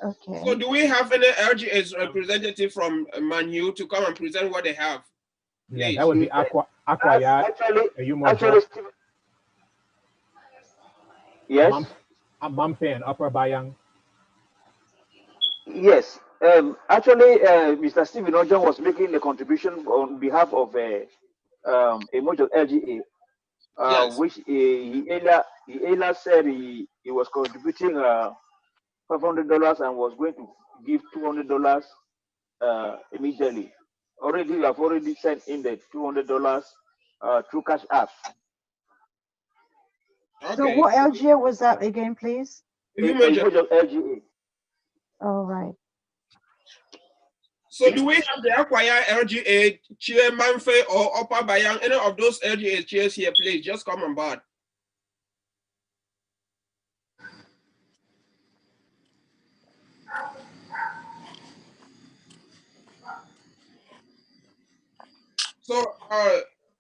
Okay. So do we have any LGA's representative from Manu to come and present what they have? Yeah, that would be Aqua Actually, yes. Mamfe and Upper Bayang. Yes. Actually, Mr. Stephen Ojon was making a contribution on behalf of a Mojo LGA, yes. which he earlier said he was contributing $500 and was going to give $200 immediately. Already, we have already sent in the $200 through Cash App. Okay. So what LGA was that again, please? Mojo LGA. All right. So do we have the Acquire LGA chair, Manfe or Upper Bayang, any of those LGA chairs here, please? Just come on board. So,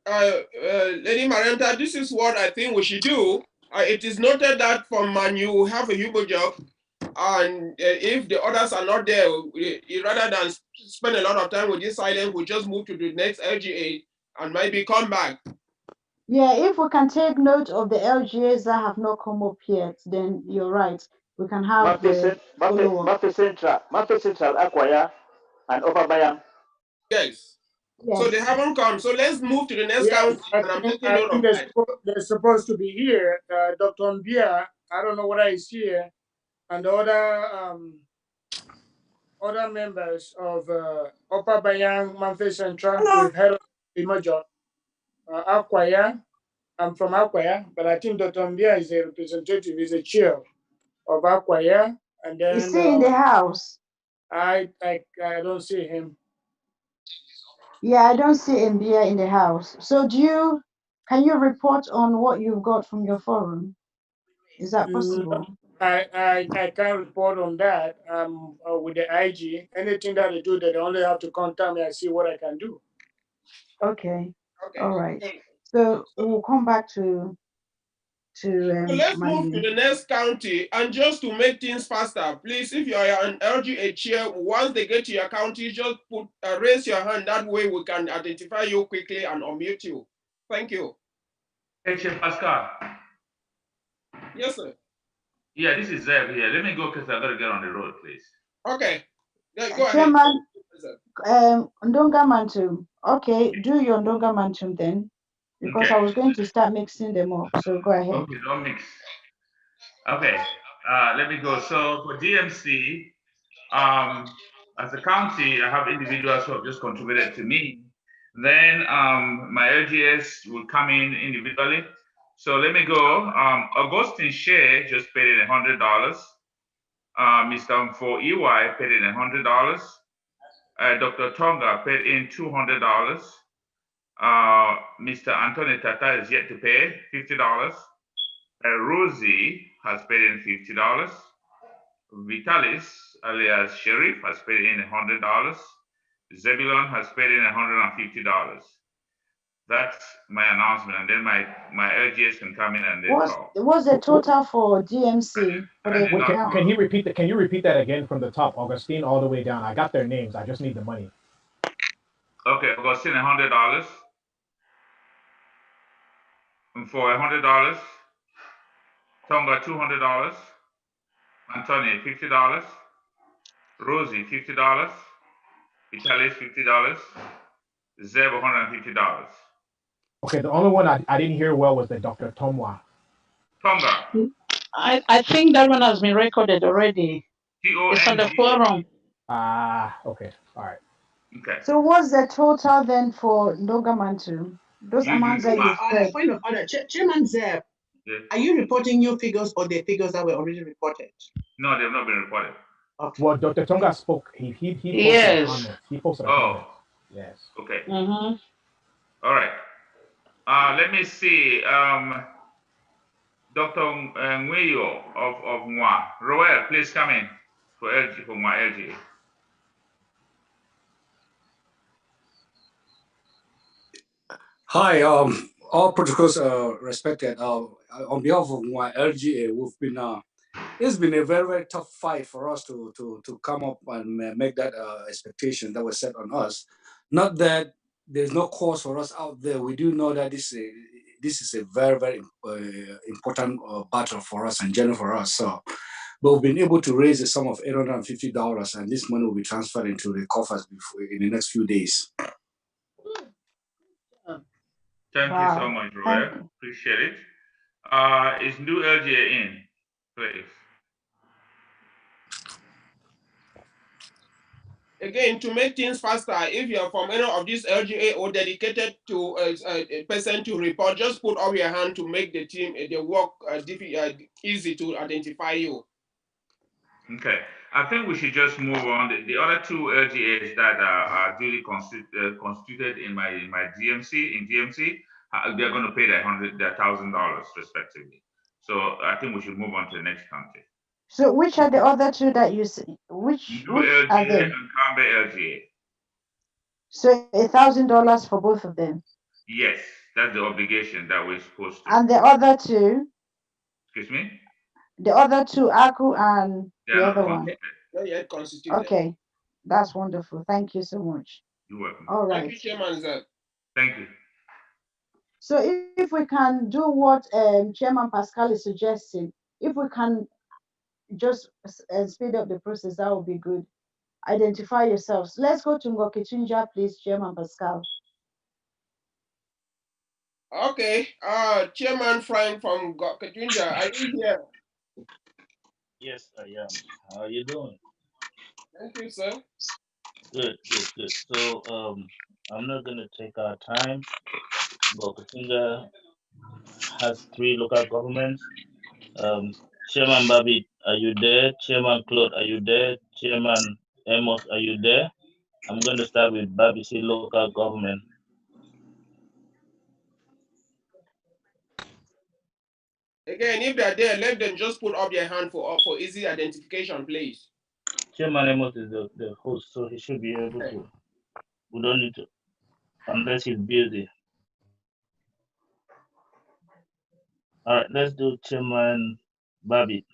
Lady Marianta, this is what I think we should do. It is noted that from Manu, we have a huge job. And if the others are not there, rather than spend a lot of time with this silent, we just move to the next LGA and maybe come back. Yeah, if we can take note of the LGAs that have not come up yet, then you're right. We can have the follow-up. Mafe Central, Akwaya, and Upper Bayam. Yes. Yes. So they haven't come. So let's move to the next Yes, county, I and I'm think, taking note of that. they're supposed to be here. Dr. Mbia, I don't know whether he's here, and the other members of Upper Bayang, Manfe Central. We've heard of Imajo, Akwaya. I'm from Akwaya, but I think Dr. Mbia is a representative, is a chair of Akwaya. And then Is he in the house? I don't see him. Yeah, I don't see Mbia in the house. So can you report on what you've got from your forum? Is that possible? I can't report on that. With the IG. Anything that they do, they only have to contact me and see what I can do. Okay. All right. So we'll come back to So let's move to the next county, and just to make things faster, please, if you are an LGA chair, once they get to your county, just raise your hand. That way we can identify you quickly and unmute you. Thank you. Hey, Chef Pascal. Yes, sir. Yeah, this is Zeb here. Let me go because I got to get on the road, please. Okay. Yeah, go ahead. Chairman, Ndonga Mantum. Okay, do your Ndonga Mantum then, because Okay. I was going to start mixing them up. So go ahead. Okay, don't mix. Okay, let me go. So for DMC, as a county, I have individuals who have just contributed to me. Then my LGS will come in individually. So let me go. Augustine Shea just paid in $100. Mr. For EY paid in $100. Dr. Tonga paid in $200. Mr. Anthony Tata is yet to pay $50. Rosie has paid in $50. Vitalis, alias Sheriff, has paid in $100. Zebulon has paid in $150. That's my announcement, and then my LGS can come in and they talk. What's the total for DMC? Can you repeat that? Can you repeat that again from the top, Augustine, all the way down? I got their names. I just need the money. Okay, Augustine, $100. And for $100, Tonga, $200. Anthony, $50. Rosie, $50. Vitalis, $50. Zeb, $150. Okay, the only one I didn't hear well was the Dr. Tomwa. Tonga. I think that one has been recorded already. It's on the forum. Okay, all right. Okay. So what's the total then for Ndonga Mantum? Those amounts that you said. Point of order, Chairman Zeb, are you reporting new figures or the figures that were already reported? No, they've not been reported. Okay. Well, Dr. Tonga spoke. He posted a comment. He posted a comment. Yes. Okay. All right. Let me see. Dr. Nguyo of Mwa. Roel, please come in for Mwa LG. Hi, all protocols are respected. On behalf of my LGA, we've been it's been a very, very tough fight for us to come up and make that expectation that was set on us. Not that there's no cause for us out there. We do know that this is a very, very important battle for us and journey for us. So, but we've been able to raise a sum of $850, and this money will be transferred into the coffers in the next few days. Thank you so much, Roel. Appreciate it. Is new LGA in, please? Again, to make things faster, if you're from any of these LGA or dedicated to a person to report, just put up your hand to make the team, the work easy to identify you. Okay. I think we should just move on. The other two LGAs that are duly constituted in my DMC, they're going to pay their $1,000 respectively. So I think we should move on to the next county. So which are the other two that you see? Which LGA are they? and Kambe LGA. So $1,000 for both of them. Yes, that's the obligation that we're supposed to. And the other two? Excuse me? The other two, Aku and the other one. Not yet constituted. Okay, that's wonderful. Thank you so much. You're welcome. All right. Thank you, Chairman. Thank you. So if we can do what Chairman Pascal is suggesting, if we can just speed up the process, that would be good. Identify yourselves. Let's go to Ngoketunja, please, Chairman Pascal. Okay, Chairman Frank from Ngoketunja, are you here? Yes, I am. How are you doing? Thank you, sir. Good, good, good. So I'm not gonna take our time. Ngoketunja has 3 local governments. Chairman Babi, are you there? Chairman Claude, are you there? Chairman Amos, are you there? I'm going to start with Babisi local government. Again, if they're there, let them just put up their hand for easy identification, please. Chairman Amos is the host, so he should be able to. We don't need to, unless he's busy. All right, let's do Chairman Babi.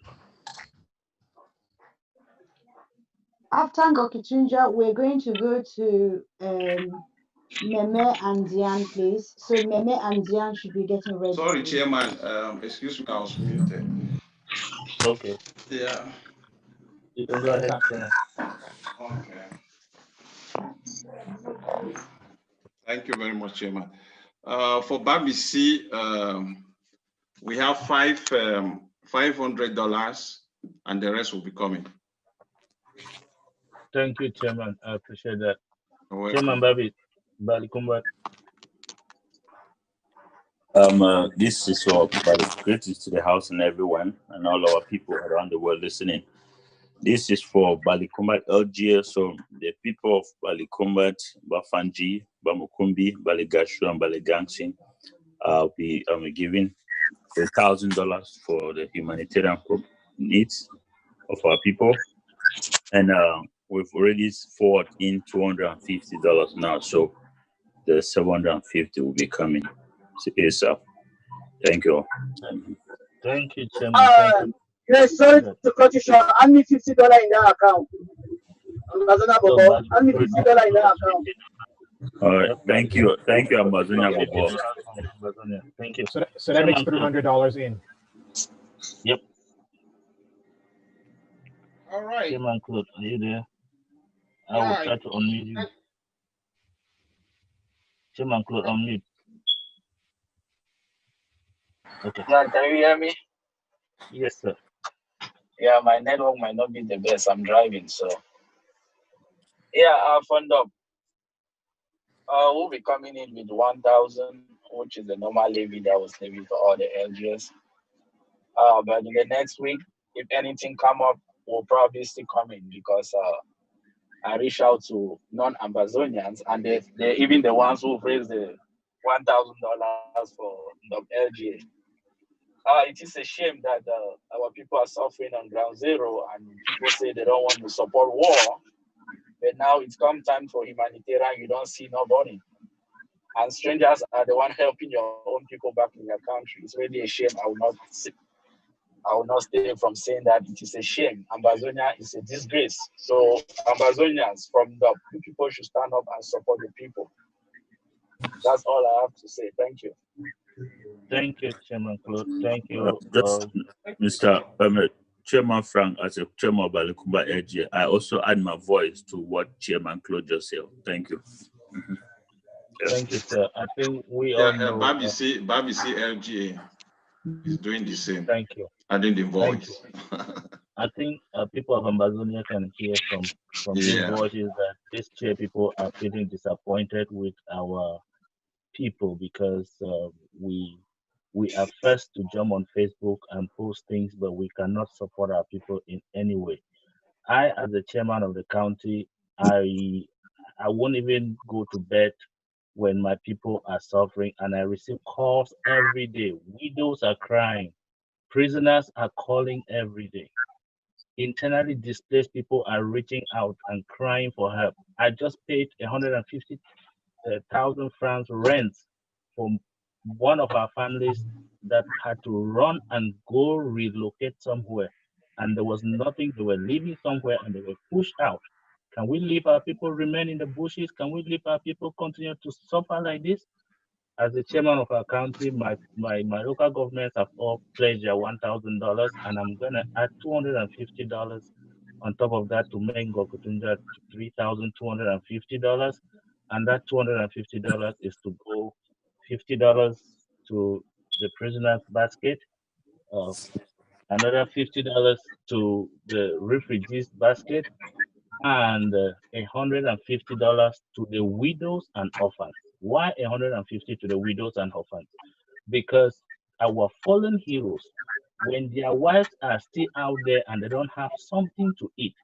After Ngoketunja, we're going to go to Meme and Diane, please. So Meme and Diane should be getting ready. Sorry, please. Chairman. Excuse me, I was muted. Okay. Yeah. You can go ahead, Chairman. Okay. Thank you very much, Chairman. For Babisi, we have $500, and the rest will be coming. Thank you, Chairman. I appreciate that. Chairman Babi, Balikumba. This is for greetings to the house and everyone and all our people around the world listening. This is for Balikumbat LGA, so the people of Balikumbat, Bafanji, Bamukumbi, Baligashu, and Baligangsing we are giving $1,000 for the humanitarian needs of our people. And we've already forwarded in $250 now, so the $750 will be coming ASAP. Thank you all. Thank you, Chairman. Thank you. Yes, sorry to cut you short. I need $50 in that account. I need $50 in that account. All right. Thank you. Thank you, Amazonia Bobo. Thank you. So that makes $300 in. Yep. All right. Chairman Claude, are you there? I will try to unmute you. Chairman Claude, unmute. Okay. John, can you hear me? Yes, sir. Yeah, my network might not be the best. I'm driving, so. Yeah, fund up. We'll be coming in with 1,000, which is the normal levy that was levied for all the LGS. But in the next week, if anything come up, we'll probably still come in because I reach out to non-Ambazonians and they're even the ones who raised the $1,000 for the LGA. It is a shame that our people are suffering on ground zero and people say they don't want to support war. But now it's come time for humanitarian, you don't see nobody. And strangers are the one helping your own people back in your country. It's really a shame. I will not stay from saying that it is a shame. Ambazonia is a disgrace. So Ambazonians from the people should stand up and support the people. That's all I have to say. Thank you. Thank you, Chairman Claude. Thank you. Mr. Chairman Frank, as a chairman of Balikumba LGA, I also add my voice to what Chairman Claude just said. Thank you. Thank you, sir. I think we all know. Babisi LGA is doing the same. Thank you. Adding the voice. I think people of Ambazonia can hear from these voices that these chair people are feeling disappointed with our people because we are first to jump on Facebook and post things, but we cannot support our people in any way. I, as the chairman of the county, I won't even go to bed when my people are suffering, and I receive calls every day. Widows are crying. Prisoners are calling every day. Internally displaced people are reaching out and crying for help. I just paid 150,000 francs rent from one of our families that had to run and go relocate somewhere. And there was nothing. They were living somewhere and they were pushed out. Can we leave our people remain in the bushes? Can we leave our people continue to suffer like this? As the chairman of our county, my local governments have all pledged their $1,000, and I'm gonna add $250 on top of that to make Gokutunja $3,250, and that $250 is to go $50 to the prisoners basket, another $50 to the refugees basket, and $150 to the widows and orphans. Why $150 to the widows and orphans? Because our fallen heroes, when their wives are still out there and they don't have something to eat,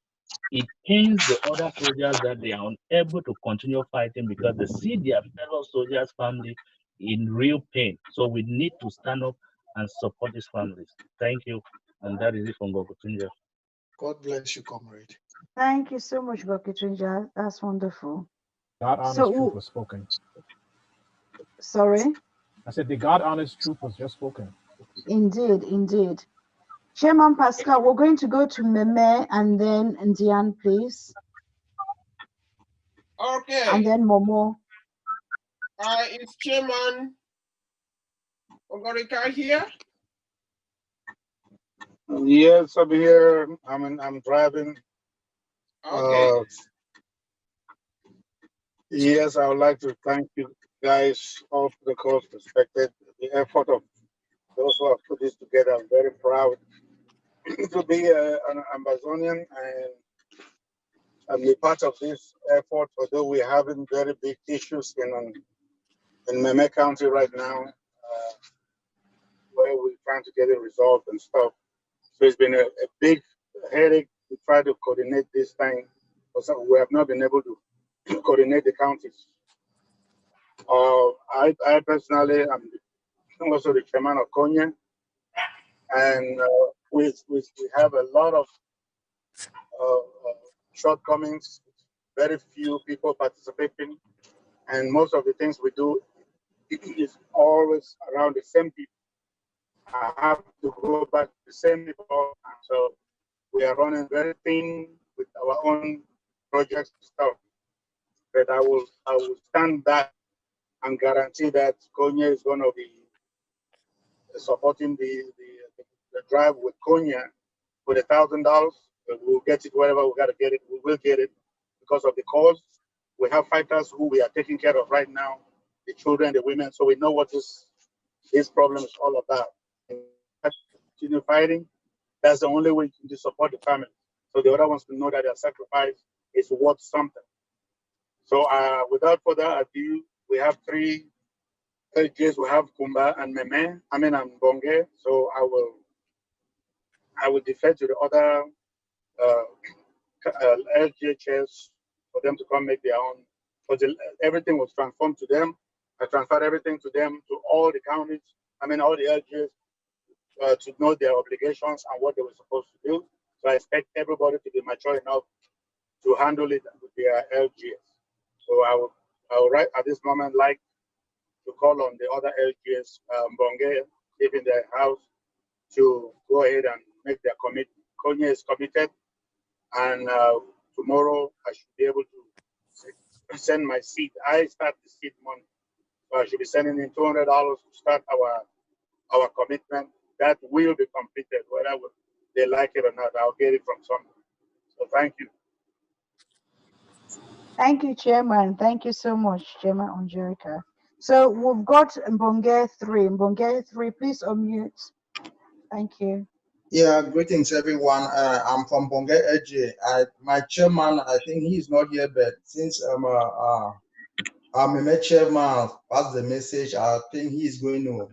it pains the other soldiers that they are unable to continue fighting because they see their fellow soldiers' family in real pain. So we need to stand up and support these families. Thank you. And that is it from Gokutunja. God bless you, comrade. Thank you so much, Gokutunja. That's wonderful. God honest truth was spoken. Sorry? I said the God honest truth was just spoken. Indeed, indeed. Chairman Pascal, we're going to go to Meme and then Ndian, please. Okay. And then Momo. Is Chairman Ogorika here? Yes, I'm here. I'm driving. Okay. Yes, I would like to thank you guys of the cause respected the effort of those who have put this together. I'm very proud to be an Amazonian and be part of this effort, although we're having very big issues in Meme County right now, where we're trying to get it resolved and stuff. So it's been a big headache to try to coordinate this thing, because we have not been able to coordinate the counties. I personally am also the chairman of Konya, and we have a lot of shortcomings, very few people participating, and most of the things we do is always around the same people. I have to go back to the same people, so we are running very thin with our own projects and stuff. But I will stand back and guarantee that Konya is going to be supporting the drive with Konya with $1,000. We'll get it wherever we got to get it. We will get it because of the cause. We have fighters who we are taking care of right now, the children, the women. So we know what this problem is all about. Continue fighting. That's the only way to support the family. So the other ones to know that their sacrifice is worth something. So without further ado, we have three LGs. We have Kumba and Meme. And Bonge. So I will defer to the other LGA chairs for them to come make their own. Because everything was transformed to them. I transferred everything to them, to all the counties. All the LGAs to know their obligations and what they were supposed to do. So I expect everybody to be mature enough to handle it with their LGAs. So I would right at this moment like to call on the other LGAs, Bonge, if in their house, to go ahead and make their commitment. Konya is committed, and tomorrow I should be able to send my seed. I start the seed money, so I should be sending in $200 to start our commitment. That will be completed, whether they like it or not. I'll get it from somebody. So thank you. Thank you, Chairman. Thank you so much, Chairman Onjurika. So we've got Mbonge 3. Mbonge 3, please unmute. Thank you. Yeah, greetings everyone. I'm from Bonge Eje. My chairman, I think he's not here, but since I'm a chairman, pass the message. I think he's going to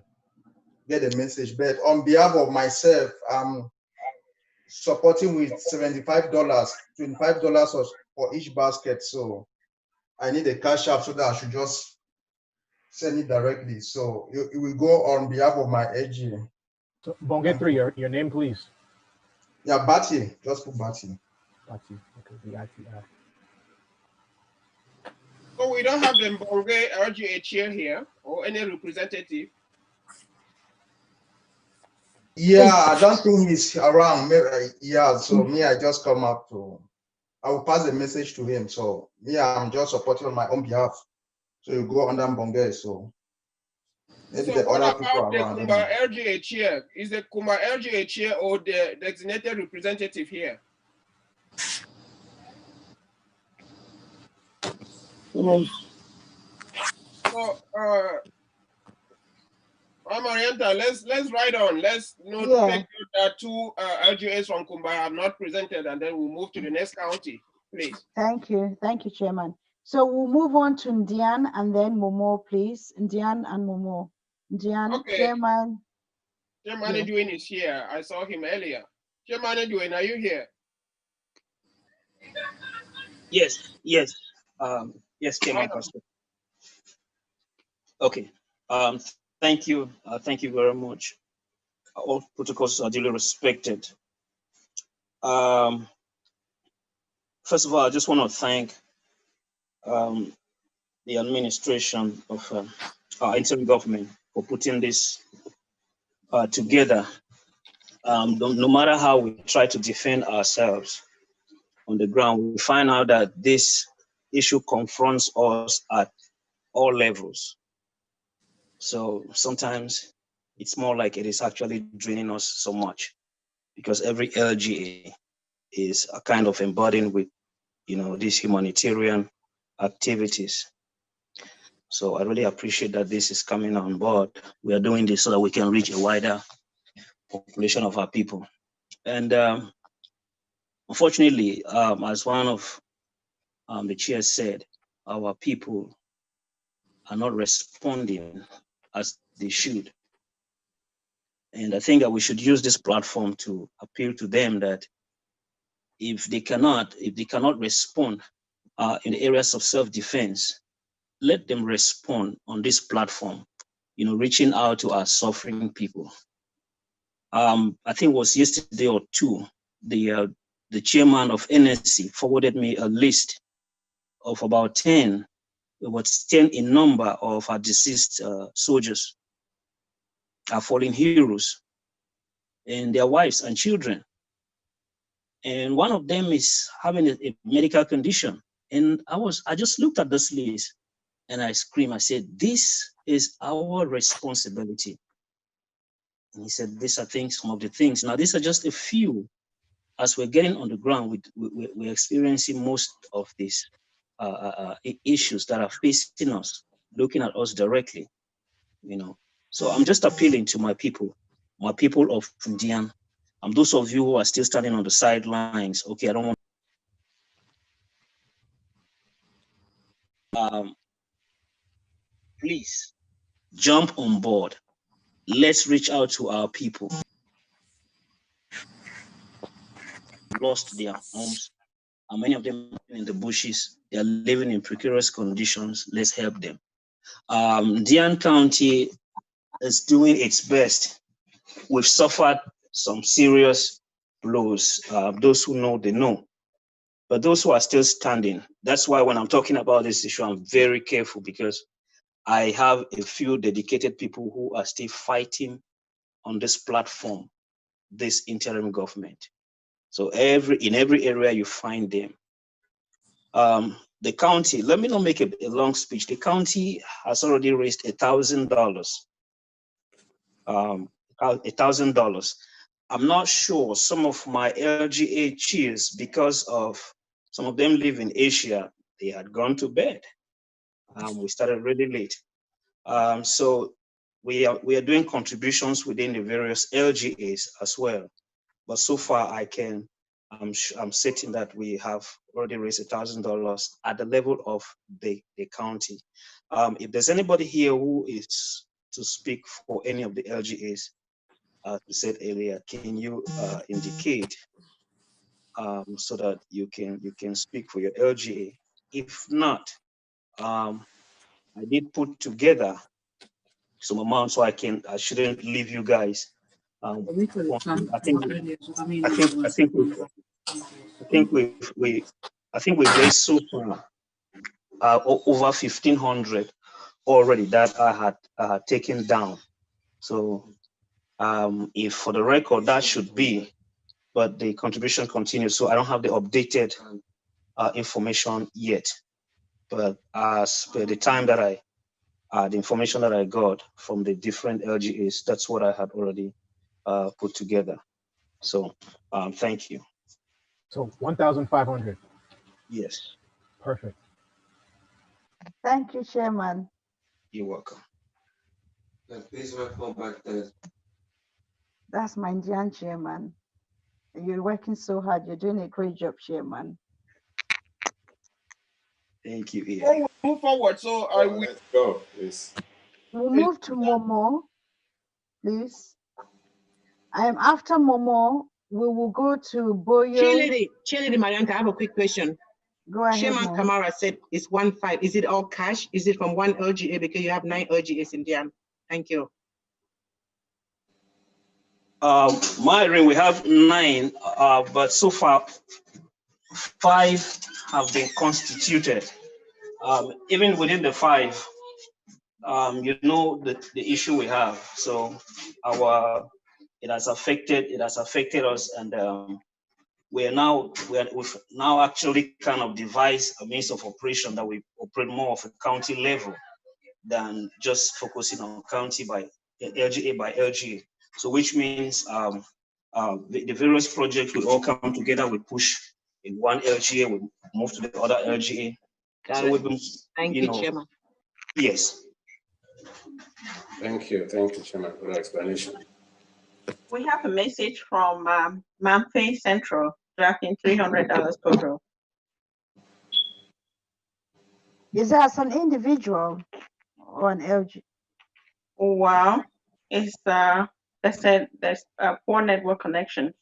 get the message. But on behalf of myself, I'm supporting with $75, $25 for each basket. So I need a cash app so that I should just send it directly. So it will go on behalf of my AG. So Bonge 3, your name, please. Yeah, Bati. Just put Bati. Bati. Okay, B-I-T-I. So we don't have the Bonge LGA chair here or any representative. Yeah, I don't think he's around. Yeah, so me, I just come up to, I will pass the message to him. So yeah, I'm just supporting on my own behalf. So you go under Bonge. So Maybe So the what other people about the around, I don't Kumba know. LGA chair? Is the Kumba LGA chair or the designated representative here? So, Marianta, let's ride on. Let's take Yeah. that two LGAs from Kumba have not presented, and then we'll move to the next county, please. Thank you, Chairman. So we'll move on to Ndian and then Momo, please. Ndian and Momo. Ndian, Okay. Chairman. Chairman Edwin is here. I saw him earlier. Chairman Edwin, are you here? Yes, yes, yes, Chairman Pastor. Okay, thank you very much. All protocols are duly respected. First of all, I just want to thank the administration of our interim government for putting this together. No matter how we try to defend ourselves on the ground, we find out that this issue confronts us at all levels. So sometimes it's more like it is actually draining us so much, because every LGA is a kind of embodying with, these humanitarian activities. So I really appreciate that this is coming on board. We are doing this so that we can reach a wider population of our people. And unfortunately, as one of the chairs said, our people are not responding as they should. And I think that we should use this platform to appeal to them that if they cannot respond in the areas of self-defense, let them respond on this platform, reaching out to our suffering people. I think it was yesterday or two, the chairman of NSC forwarded me a list of about 10 in number of our deceased soldiers, our fallen heroes, and their wives and children. And one of them is having a medical condition. And I just looked at this list and I screamed, I said, this is our responsibility. And he said, these are some of the things. Now, these are just a few. As we're getting on the ground, we're experiencing most of these issues that are facing us, looking at us directly, So I'm just appealing to my people of Ndian. Those of you who are still standing on the sidelines, okay, I don't want. Please jump on board. Let's reach out to our people. Lost their homes, and many of them are in the bushes. They are living in precarious conditions. Let's help them. Ndian County is doing its best. We've suffered some serious blows. Those who know, they know. But those who are still standing, that's why when I'm talking about this issue, I'm very careful, because I have a few dedicated people who are still fighting on this platform, this interim government. So in every area you find them. The county, let me not make a long speech. The county has already raised $1,000. $1,000. I'm not sure some of my LGA cheers, because of some of them live in Asia, they had gone to bed. We started really late. So we are doing contributions within the various LGAs as well. But so far I'm certain that we have already raised $1,000 at the level of the county. If there's anybody here who is to speak for any of the LGAs, as we said earlier, can you indicate so that you can speak for your LGA? If not, I did put together some amount so I shouldn't leave you guys. I think we've raised so far over 1,500 already that I had taken down. So if for the record that should be, but the contribution continues. So I don't have the updated information yet. But as per the time that I the information that I got from the different LGAs, that's what I had already put together. So thank you. So 1,500. Yes. Perfect. Thank you, Chairman. You're welcome. Please welcome back there. That's my Indian Chairman. You're working so hard. You're doing a great job, Chairman. Thank you, Ian. Before we move forward, so I will. Let's go, please. We'll move to Momo, please. After Momo, we will go to Boyo. Chairlady Marianta, I have a quick question. Go ahead, Chairman Mom. Kamara said it's 1.5. Is it all cash? Is it from one LGA? Because you have 9 LGAs in there. Thank you. Myron, we have 9, but so far 5 have been constituted. Even within the 5, you know the issue we have. So it has affected us, and we've now actually kind of devised a means of operation that we operate more of a county level than just focusing on county by LGA by LGA. So which means the various projects will all come together. We push in one LGA, we move to the other LGA. So we've been, Thank you, Chairman. Yes. Thank you, Chairman, for the explanation. We have a message from Mamfe Central, drafting $300 total. Is that as an individual or an LG? Well, it's they said there's a poor network connection,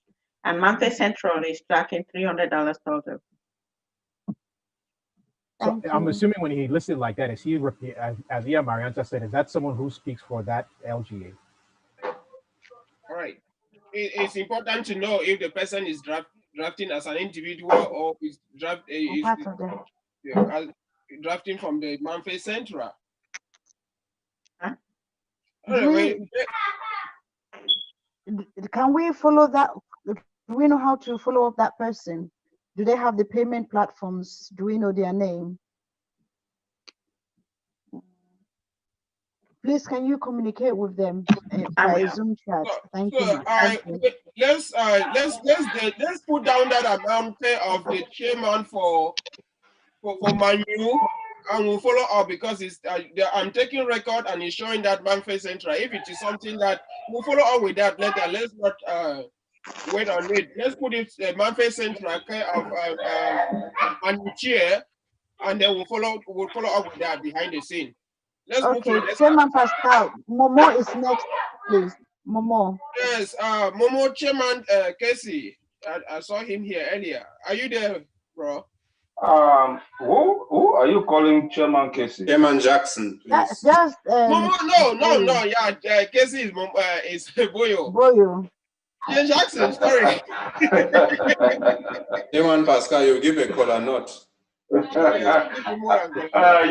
and Mamfe Central is tracking $300 total. So I'm assuming when he listed like that, is he, as Ia Marianta said, is that someone who speaks for that LGA? All right. It's important to know if the person is drafting as an individual or is drafting from the Mamfe Central. Huh? Can we follow that? Do we know how to follow up that person? Do they have the payment platforms? Do we know their name? Please, can you communicate with them by Zoom chat? Thank you. Let's put down that amount of the chairman for Manu, and we'll follow up because it's I'm taking record and it's showing that Mamfe Central. If it is something that we'll follow up with that later, let's not wait on it. Let's put it Mamfe Central of Manu chair, and then we'll follow up with that behind the scene. Let's move to the next. Chairman Pascal, Momo is next, please. Momo. Yes, Momo Chairman Casey. I saw him here earlier. Are you there, bro? Who are you calling Chairman Casey? Chairman Jackson, please. Momo, no, yeah, Casey is Boyo. Boyo. Yeah, Jackson, sorry. Chairman Pascal, you give a call or not? You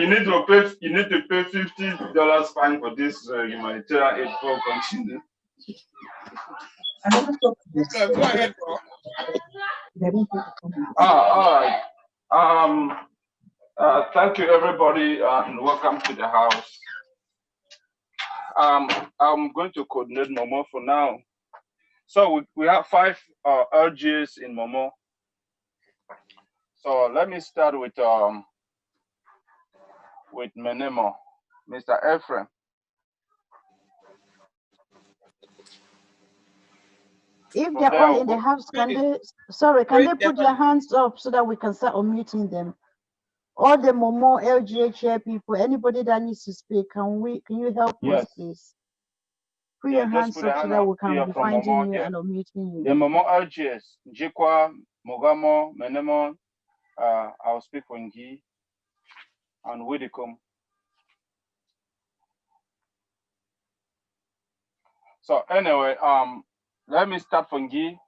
need to pay $50 fine for this humanitarian aid for continue. Go ahead, bro. All right. Thank you, everybody, and welcome to the house. I'm going to coordinate Momo for now. So we have 5 LGs in Momo. So let me start with Menemo, Mr. Ephraim. If they're all in the house, can they put their hands up so that we can start unmuting them? All the Momo LGA chair people, anybody that needs to speak, can you help us, please? Put your hands up so that we can be finding you and unmuting you. The Momo LGS, Jikwa, Mogamo, Menemo, I'll speak for Ngi and Widikum. So anyway, let me start from Ngi.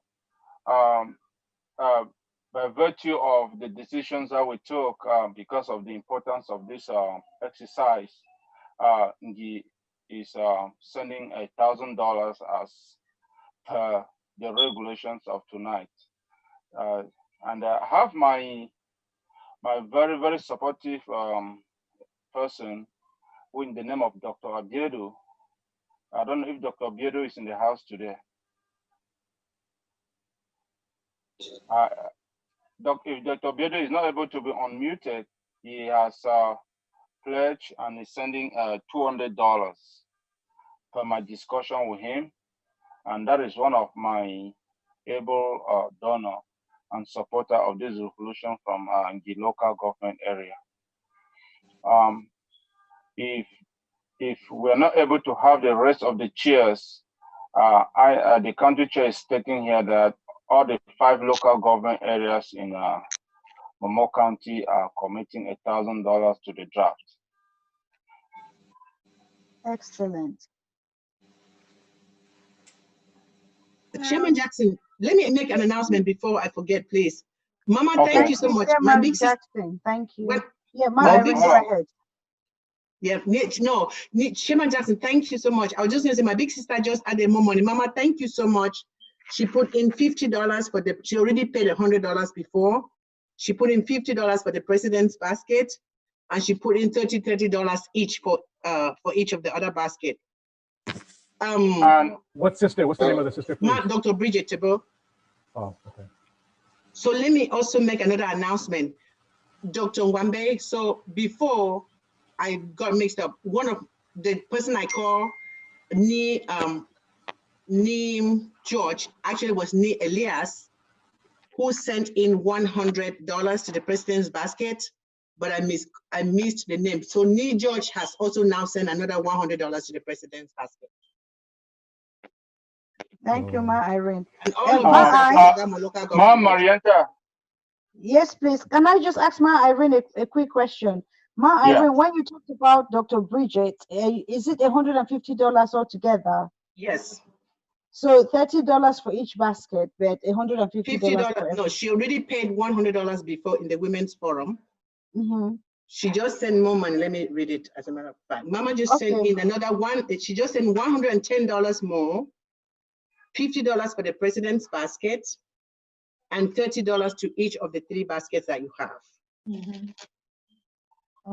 By virtue of the decisions that we took, because of the importance of this exercise, Ngi is sending $1,000 as per the regulations of tonight. And I have my very, very supportive person, who in the name of Dr. Abiedu. I don't know if Dr. Abiedu is in the house today. If Dr. Abiedu is not able to be unmuted, he has pledged and is sending $200 for my discussion with him. And that is one of my able donor and supporter of this resolution from the local government area. If we're not able to have the rest of the chairs, the county chair is stating here that all the 5 local government areas in Momo County are committing $1,000 to the draft. Excellent. Chairman Jackson, let me make an announcement before I forget, please. Mama, Okay. thank you so much. Chairman Jackson, thank you. Yeah, Ma Irene, go ahead. Yeah, no, Chairman Jackson, thank you so much. I was just gonna say my big sister just added more money. Mama, thank you so much. She put in $50 for she already paid $100 before. She put in $50 for the president's basket, and she put in $30 each for each of the other basket. What sister? What's the name of the sister, please? Dr. Bridget Tebo. Oh, okay. So let me also make another announcement. Dr. Nwambe, so before I got mixed up, one of the person I call Neem George actually was Nee Elias, who sent in $100 to the president's basket, but I missed the name. So Nee George has also now sent another $100 to the president's basket. Thank you, Ma Irene. And all of Ma Marianta. Yes, please. Can I just ask Ma Irene a quick question? Ma Irene, when you talked about Dr. Bridget, is it $150 altogether? Yes. So $30 for each basket, but $150 for every. No, she already paid $100 before in the women's forum. Mm-hmm. She just sent more money. Let me read it as a matter of fact. Mama just sent in another one. She just sent $110 more, $50 for the president's basket, and $30 to each of the 3 baskets that you have. Mm-hmm.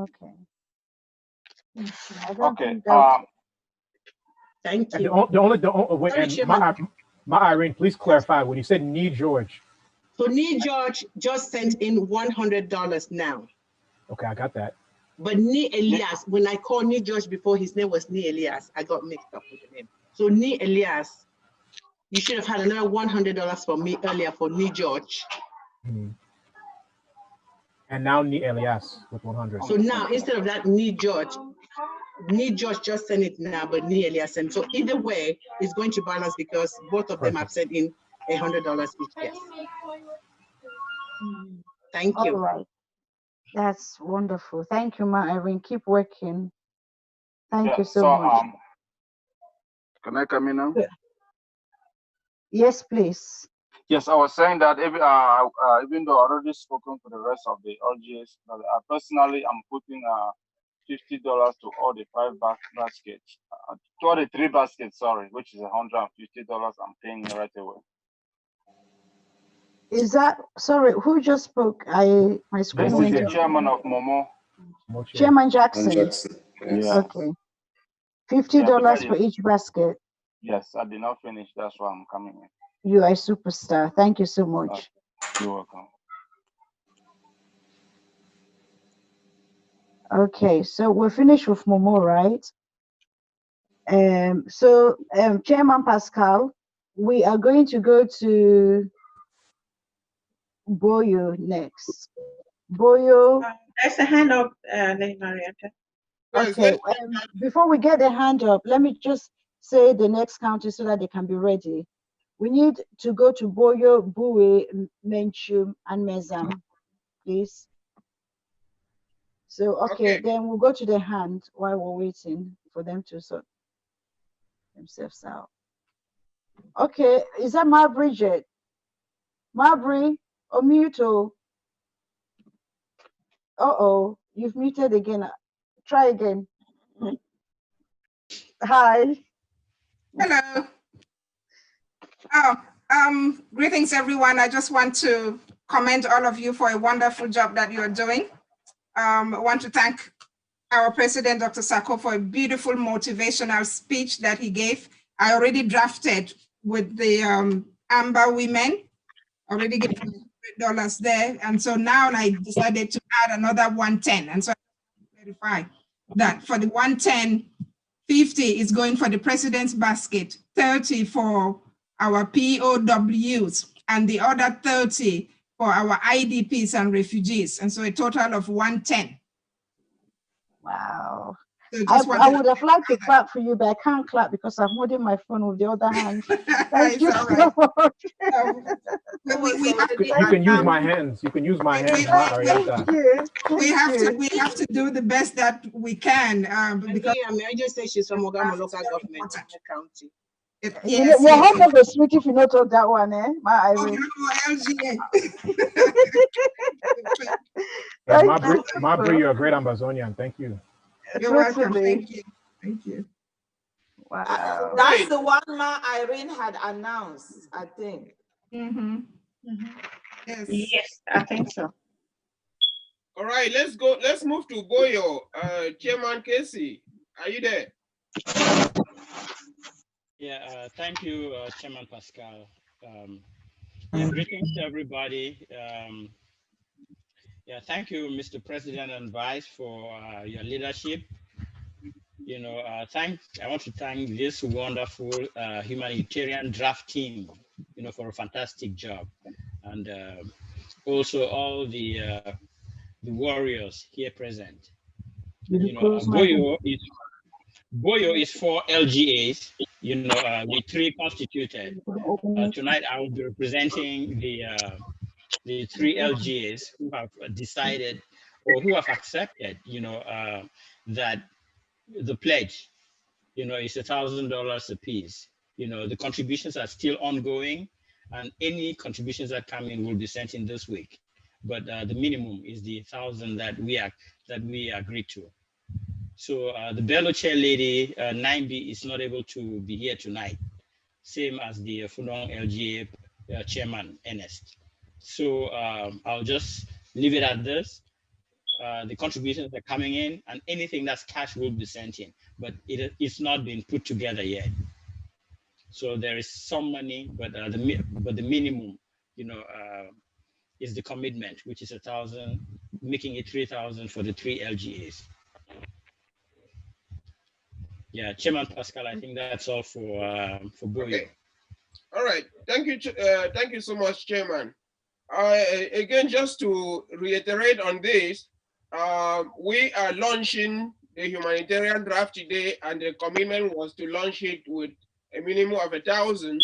Okay. Okay. Thank you. Wait, Ma Irene, please clarify when you said Nee George. So Nee George just sent in $100 now. Okay, I got that. But Nee Elias, when I called Nee George before, his name was Nee Elias. I got mixed up with the name. So Nee Elias, you should have had another $100 for me earlier for Nee George. And now Nee Elias with 100. So now instead of that, Nee George just sent it now, but Nee Elias sent. So either way, it's going to balance because both of them have sent in $100 each. Yes. Thank you. All right. That's wonderful. Thank you, Ma Irene. Keep working. Thank you so much. Can I come in now? Yes, please. Yes, I was saying that even though I already spoken to the rest of the LGS, personally, I'm putting $50 to all the 5 baskets, to all the 3 baskets, sorry, which is $150. I'm paying right away. Is that, sorry, who just spoke? My screen went This is the off. chairman of Momo. Chairman Jackson. Yes. Okay. $50 for each basket. Yes, I did not finish. That's why I'm coming in. You are a superstar. Thank you so much. You're welcome. Okay, so we're finished with Momo, right? Chairman Pascal, we are going to go to Boyo next. Boyo. There's a hand up, Lady Marietta. Okay, before we get the hand up, let me just say the next county so that they can be ready. We need to go to Boyo, Bue, Menchum, and Mezam, please. So, okay, then we'll go to the hand while we're waiting for them to sort themselves out. Okay, is that Ma Bridget? Mabry, or mute? Uh-oh, you've muted again. Try again. Hi. Hello. Greetings, everyone. I just want to commend all of you for a wonderful job that you're doing. I want to thank our president, Dr. Sako, for a beautiful motivational speech that he gave. I already drafted with the Amber women, already gave $100 there. And so now I decided to add another 110. And so I verify that for the 110, 50 is going for the president's basket, 30 for our POWs, and the other 30 for our IDPs and refugees. And so a total of 110. Wow. So I would have liked to clap for you, but I can't clap because I'm holding my phone with the other hand. Thank you so much. You can use my hands. You can use my hands. We have to do the best that we can. Because I just say she's from Ogama local government county. Your home of a sweet if you not talk that one, eh? My Mabry, you're a great Ambazonian. Thank you. You're welcome. Thank you. Thank you. Wow. That's the one Irene had announced, I think. Yes, I think so. All right, let's go. Let's move to Boyo. Chairman Casey, are you there? Yeah, thank you, Chairman Pascal. Greetings to everybody. Thank you, Mr. President and Vice, for your leadership. I want to thank this wonderful humanitarian draft team, for a fantastic job, and also all the warriors here present. Boyo is 4 LGAs. We 3 constituted. Tonight I will be representing the 3 LGAs who have decided or who have accepted, that the pledge, is $1,000 a piece. The contributions are still ongoing, and any contributions that come in will be sent in this week. But the minimum is the 1,000 that we agreed to. So the Bello chair lady, 9B, is not able to be here tonight, same as the Funong LGA chairman, Ernest. So I'll just leave it at this. The contributions are coming in, and anything that's cash will be sent in, but it's not been put together yet. So there is some money, but the minimum, is the commitment, which is 1,000, making it 3,000 for the 3 LGAs. Yeah, Chairman Pascal, I think that's all for Boyo. Okay. All right, thank you so much, Chairman. Again, just to reiterate on this, we are launching the humanitarian draft today, and the commitment was to launch it with a minimum of 1,000.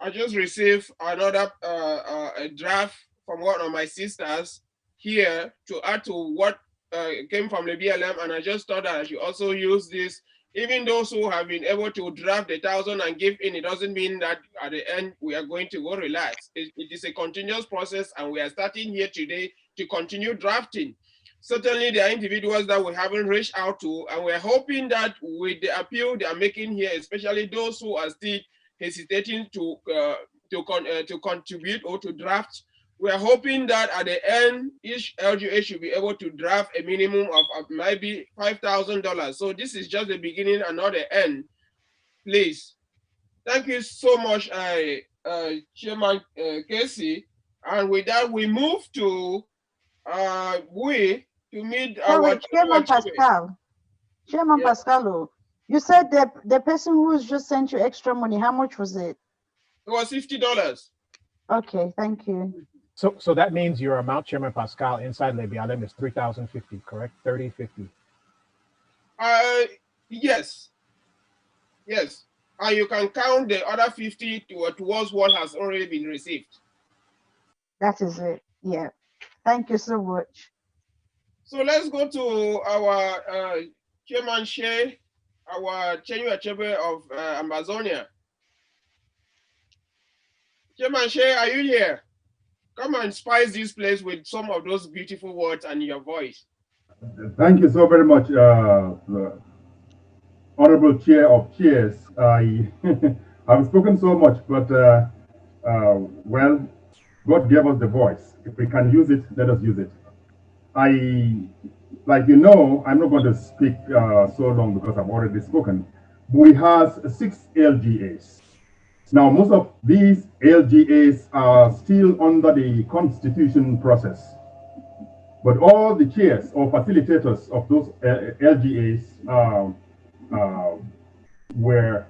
I just received another a draft from one of my sisters here to add to what came from the BLM, and I just thought that I should also use this. Even those who have been able to draft 1,000 and give in, it doesn't mean that at the end we are going to go relax. It is a continuous process, and we are starting here today to continue drafting. Certainly there are individuals that we haven't reached out to, and we're hoping that with the appeal they are making here, especially those who are still hesitating to contribute or to draft, we are hoping that at the end, each LGA should be able to draft a minimum of maybe $5,000. So this is just the beginning and not the end. Please. Thank you so much, Chairman Casey. And with that, we move to meet our Chairman Pascal. Chairman Pascal, you said the person who's just sent you extra money, how much was it? It was $50. Okay, thank you. So that means your amount, Chairman Pascal, inside Le BLM is 3,050, correct? 3050. Yes. Yes. And you can count the other 50 towards what has already been received. That is it. Yeah. Thank you so much. So let's go to our Chairman Shea, our Chenyu Achebe of Amazonia. Chairman Shea, are you here? Come and spice this place with some of those beautiful words and your voice. Thank you so very much, Honorable Chair of Chairs. I've spoken so much, but well, God gave us the voice. If we can use it, let us use it. I like you know, I'm not going to speak so long because I've already spoken. We have 6 LGAs. Now, most of these LGAs are still under the constitution process, but all the chairs or facilitators of those LGAs were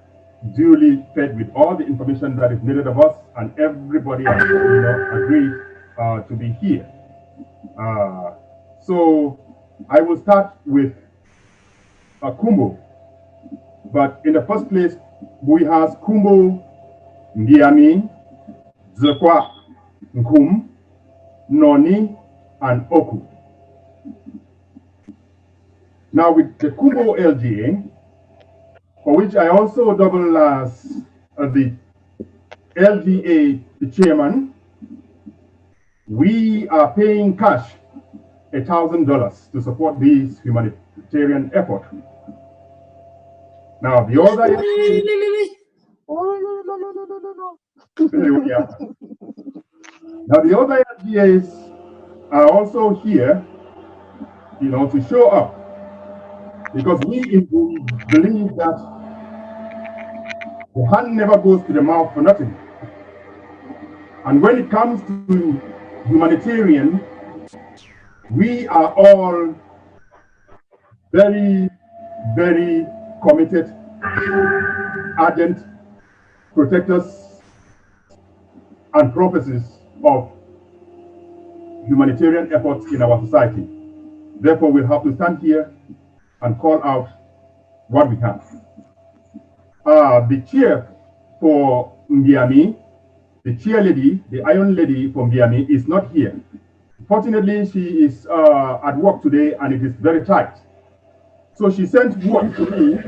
duly fed with all the information that is needed of us, and everybody has, agreed to be here. So I will start with Kumbo, but in the first place, we have Kumbo, Ndiami, Zekwa, Nkum, Noni, and Oku. Now with the Kumbo LGA, for which I also double as the LGA the chairman, we are paying cash $1,000 to support this humanitarian effort. Now the other Now the other LGAs are also here, to show up, because we believe that the hand never goes to the mouth for nothing. And when it comes to humanitarian, we are all very, very committed, ardent protectors and prophetess of humanitarian efforts in our society. Therefore, we'll have to stand here and call out what we have. The chair for Mbiami, the chair lady, the Iron Lady for Mbiami, is not here. Fortunately, she is at work today and it is very tight. So she sent word to me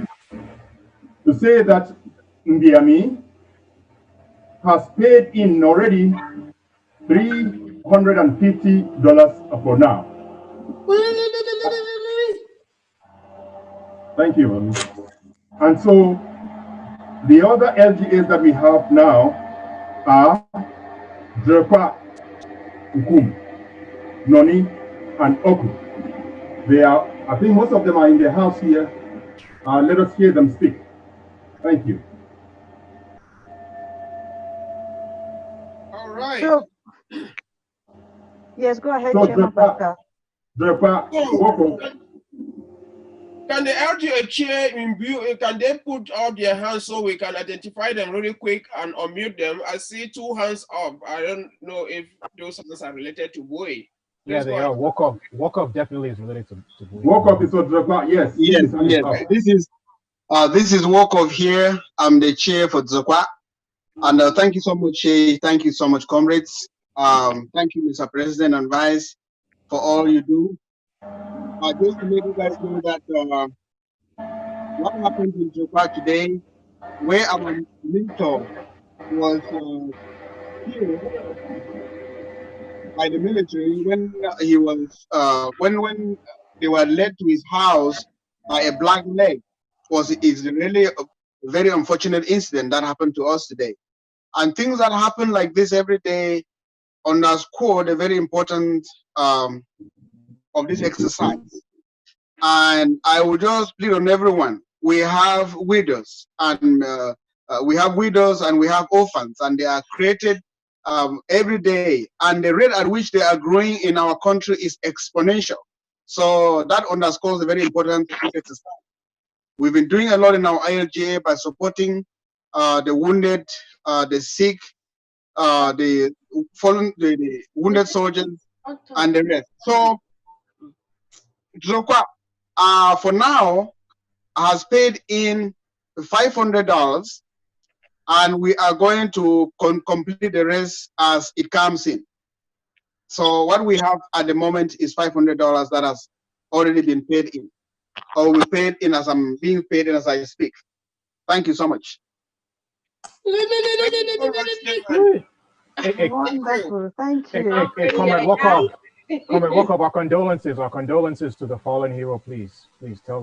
to say that Mbiami has paid in already $350 for now. Thank you. And so the other LGAs that we have now are Drekwa, Nkum, Noni, and Oku. They are, I think most of them are in the house here. Let us hear them speak. Thank you. All right. So, yes, go ahead, Chairman Pascal. Can the LGA chair in view, can they put out their hands so we can identify them really quick and unmute them? I see 2 hands up. I don't know if those hands are related to Boy. Yeah, they are. Walk up definitely is related to Boy. Walk up is what, yes. Yes. This is Walk Off here. I'm the chair for Dzokwa. And thank you so much, thank you so much, comrades. Thank you, Mr. President and Vice, for all you do. Just to let you guys know that what happened in Dzokwa today, where our mentor was killed by the military when he was when they were led to his house by a black leg, is really a very unfortunate incident that happened to us today. And things that happen like this every day underscore the very important of this exercise. And I will just plead on everyone. We have widows and we have orphans, and they are created every day. And the rate at which they are growing in our country is exponential. So that underscores the very important of this exercise. We've been doing a lot in our ILGA by supporting the wounded, the sick, the fallen, the wounded soldiers, and the rest. So, Dzokwa, for now, has paid in $500, and we are going to complete the rest as it comes in. So what we have at the moment is $500 that has already been paid in, or we paid in as I'm being paid in as I speak. Thank you so much. Wonderful, thank you. Comrade Walker, our condolences to the fallen hero, please. Please tell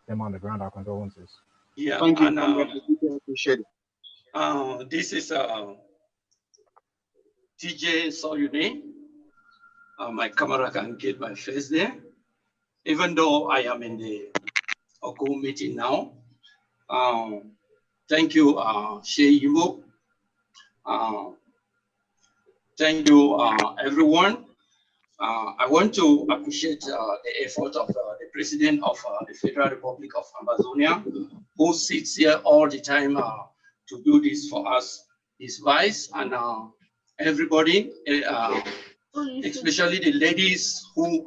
them on the ground our condolences. Yeah, thank you, comrade. I appreciate it. This is TJ Soyude. My camera can get my face there. even though I am in the OCO meeting now. Thank you, Shea Yibo. Thank you, everyone. I want to appreciate the effort of the President of the Federal Republic of Amazonia, who sits here all the time to do this for us, his vice, and everybody, especially the ladies who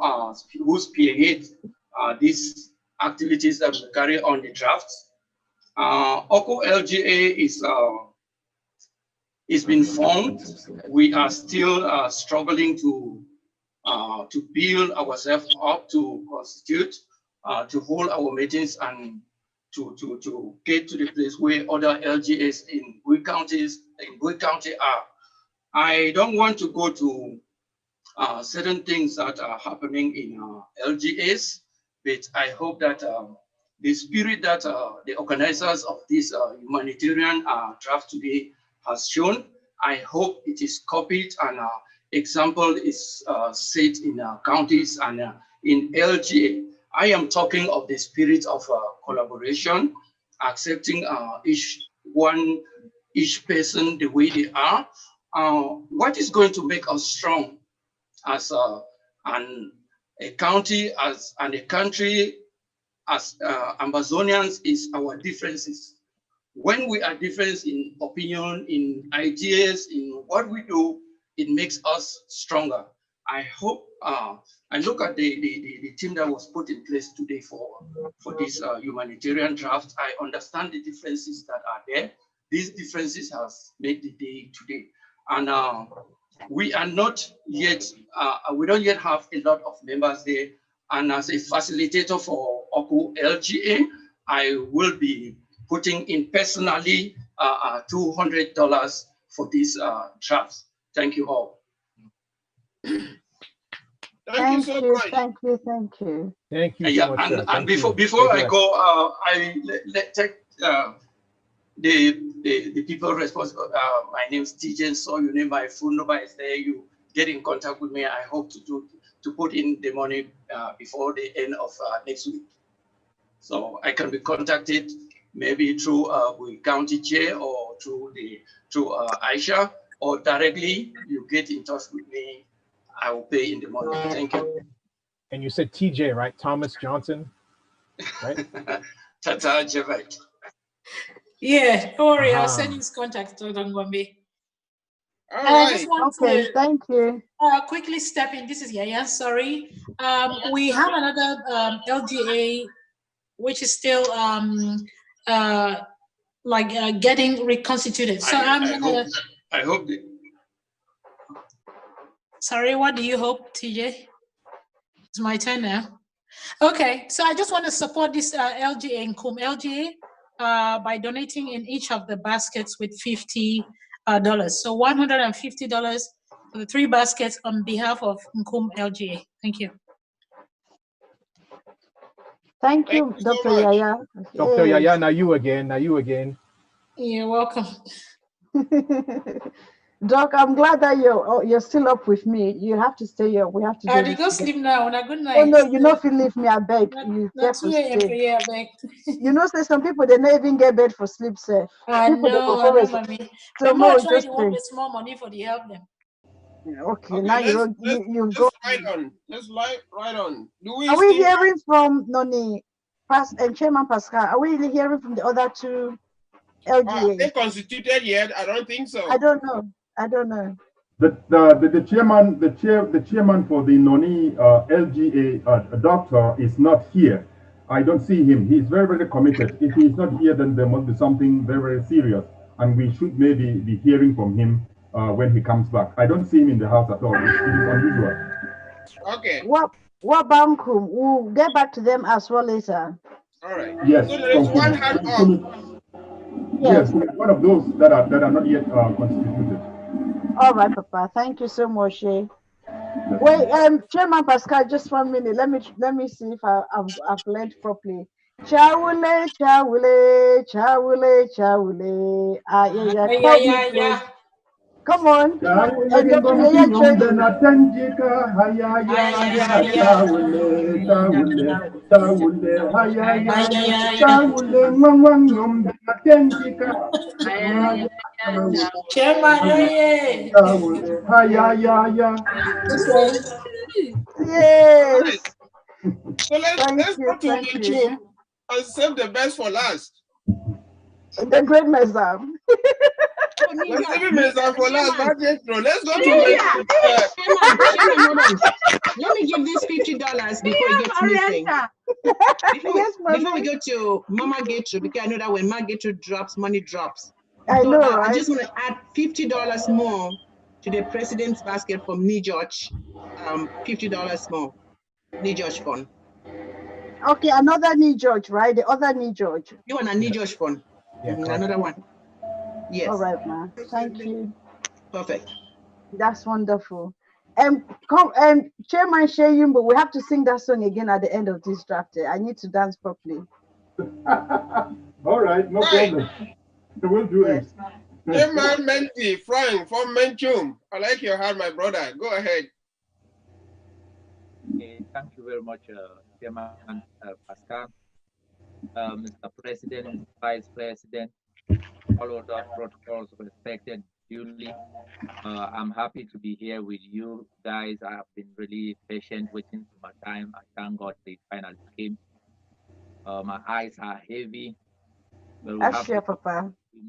spearhead these activities that we carry on the draft. OCO LGA is been formed. We are still struggling to build ourselves up, to constitute, to hold our meetings, and to get to the place where other LGAs in Bowie County are. I don't want to go to certain things that are happening in LGAs, but I hope that the spirit that the organizers of this humanitarian draft today has shown, I hope it is copied and example is set in counties and in LGA. I am talking of the spirit of collaboration, accepting each person the way they are. What is going to make us strong as a county, and a country, as Amazonians, is our differences. When we are different in opinion, in ideas, in what we do, it makes us stronger. I hope, I look at the team that was put in place today for this humanitarian draft. I understand the differences that are there. These differences has made the day today. And we are not yet, we don't yet have a lot of members there. And as a facilitator for OCO LGA, I will be putting in personally $200 for this draft. Thank you all. Thank you so much. Thank you. Thank you Yeah, so much, sir. and Thank before you. I go, I take the people responsible. My name is TJ, so you name my phone number is there. You get in contact with me. I hope to put in the money before the end of next week, so I can be contacted maybe through the county chair or through Aisha, or directly you get in touch with me. I will pay in the money. Thank you. And you said TJ, right? Thomas Johnson, right? Tata Javite. Yeah, don't worry, I'll send his contact to Dongombe. I just want to thank you. Quickly step in. This is Yaya, sorry. We have another LGA which is still getting reconstituted. So I hope sorry, what do you hope, TJ? It's my turn now. Okay, so I just want to support this LGA in Nkum LGA by donating in each of the baskets with $50. So $150 for the 3 baskets on behalf of Nkum LGA. Thank you. Thank you, Dr. Yaya. Dr. Yaya, now you again. You're welcome. Doc, I'm glad that you're still up with me. You have to stay here. We have to do I this did go together. sleep now. On a good night. Oh no, you know if you leave me, I beg. You Not get 2 to a.m. stay. I beg. You know, say some people they never even get bed for sleep, sir. I People know, mommy. So Remember, more I tried just to want stay. the small money for the help them. Okay, now you go. Just right on. Just right on. Are we hearing from Noni and Chairman Pascal? Are we really hearing from the other 2 LGA? They constituted yet? I don't think so. I don't know. The chairman for the Noni LGA doctor is not here. I don't see him. He's very, very committed. If he's not here, then there must be something very, very serious, and we should maybe be hearing from him when he comes back. I don't see him in the house at all. It is unusual. Okay. What about Nkum? We'll get back to them as well later. All right. Yes. So there is one hand up. Yes, one of those that are not yet constituted. All right, Papa. Thank you so much, Shay. Wait, Chairman Pascal, just 1 minute. Let me see if I've learned properly. Chawule, chawule, chawule, chawule. Come on. And Dr. Yaya Yes. So let's go to Manchum and save the best for last. The great Mezam. Let's save Mezam for last. Let's go to Chairman, hold on. Let me give this $50 before it gets missing. Before we go to Mama Getru, because I know that when Mama Getru drops, money drops. I know, right? I just want to add $50 more to the president's basket from New George. $50 more. New George fund. Okay, another New George, right? The other New George. You want a New George fund? Yeah, another one. Yes. All right, ma. Thank you. Perfect. That's wonderful. Chairman Sheyun, but we have to sing that song again at the end of this draft. I need to dance properly. All right, no problem. We'll do it. Chairman Menti, Frank from Menchum. I like your heart, my brother. Go ahead. Okay, thank you very much, Chairman Pascal, Mr. President, Mr. Vice President, all of the protocols respected duly. I'm happy to be here with you guys. I have been really patient waiting for my time. I thank God it finally came. My eyes are heavy, but we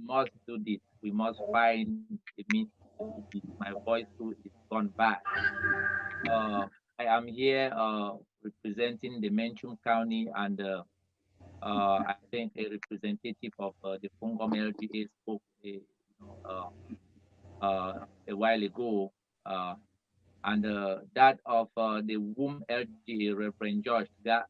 must do this. We must find the means to do this. My voice too is gone back. I am here representing the Menchum County, and I think a representative of the Fungom LGA spoke a while ago, and that of the WOM LGA, Reverend George, that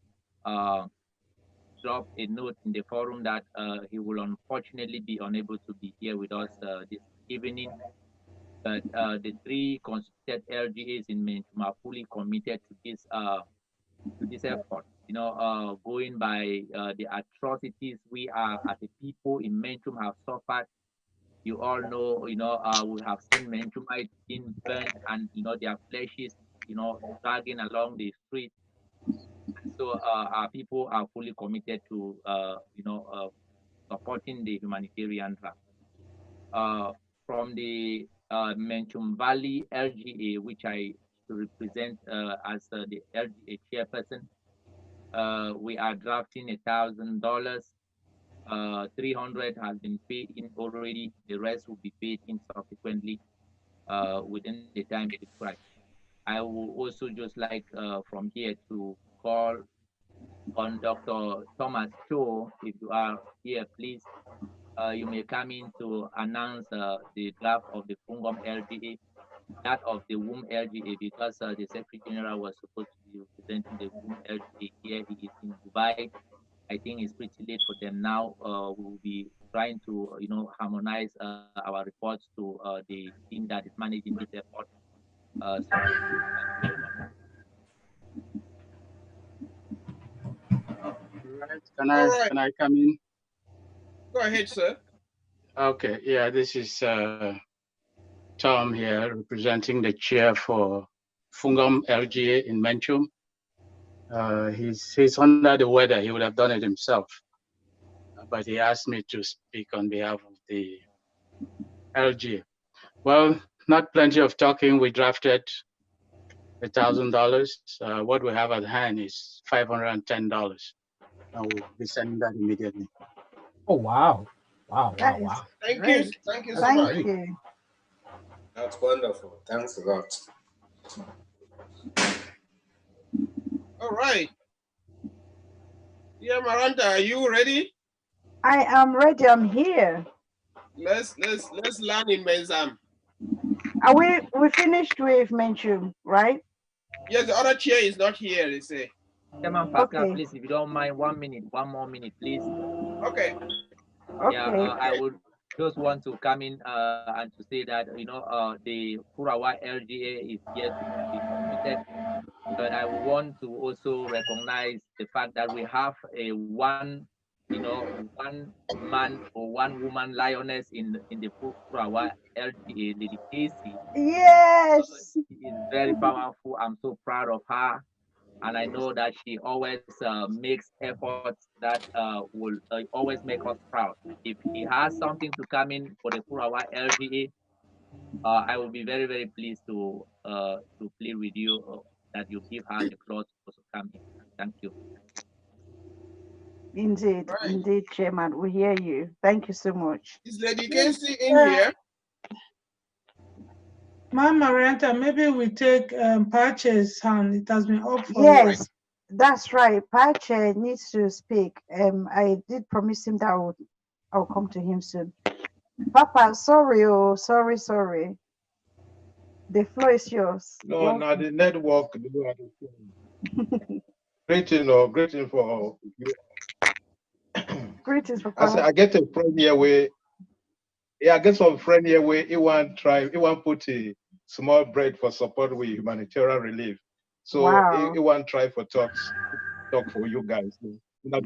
dropped a note in the forum that he will unfortunately be unable to be here with us this evening. But the three constituted LGAs in Menchum are fully committed to this effort. Going by the atrocities we are as a people in Menchum have suffered. You all know, we have seen Menchumites being burnt and, their fleshes, dragging along the street. So our people are fully committed to, supporting the humanitarian draft. From the Menchum Valley LGA, which I represent as the LGA chairperson, we are drafting $1,000. 300 has been paid in already. The rest will be paid in subsequently within the time prescribed. I will also just like from here to call on Dr. Thomas Cho. If you are here, please, you may come in to announce the draft of the Fungom LGA, that of the WOM LGA, because the Secretary General was supposed to be representing the WOM LGA here. He is in Dubai. I think it's pretty late for them now. We will be trying to, harmonize our reports to the team that is managing this effort. Right. Can I come in? Go ahead, sir. Okay. Yeah, this is Tom here, representing the chair for Fungom LGA in Menchum. He's under the weather. He would have done it himself, but he asked me to speak on behalf of the LGA. Well, not plenty of talking. We drafted $1,000. What we have at hand is $510. I will be sending that immediately. Oh wow! Wow! Thank you so much. Thank you. That's wonderful. Thanks a lot. All right. Yeah, Maranta, are you ready? I am ready. I'm here. Let's learn in Mezam. Are we finished with Menchum, right? Yes, the other chair is not here, they say. Chairman Pascal, please, if you don't mind, 1 minute, one more minute, please. Okay. Yeah, I would just want to come in and to say that, the Kurawa LGA is yet to be completed. But I want to also recognize the fact that we have a one one man or one woman lioness in the Kurawa LGA, Lady Casey. Yes. She is very powerful. I'm so proud of her. And I know that she always makes efforts that will always make us proud. If she has something to come in for the Kurawa LGA, I will be very, very pleased to plead with you that you give her the cloth to come in. Thank you. Indeed, indeed, Chairman, we hear you. Thank you so much. Is Lady Casey in here? Mama Renta, maybe we take Pache's hand. It has been up for Yes, that's right. Pache needs to speak. I did promise him that I'll come to him soon. Papa, sorry, oh, sorry. The floor is yours. No, now the network. Greeting for you. Greetings, Papa. I get a friend here where, I get some friend here where he want put a small bread for support with humanitarian relief. So Wow. he want try for talk for you guys.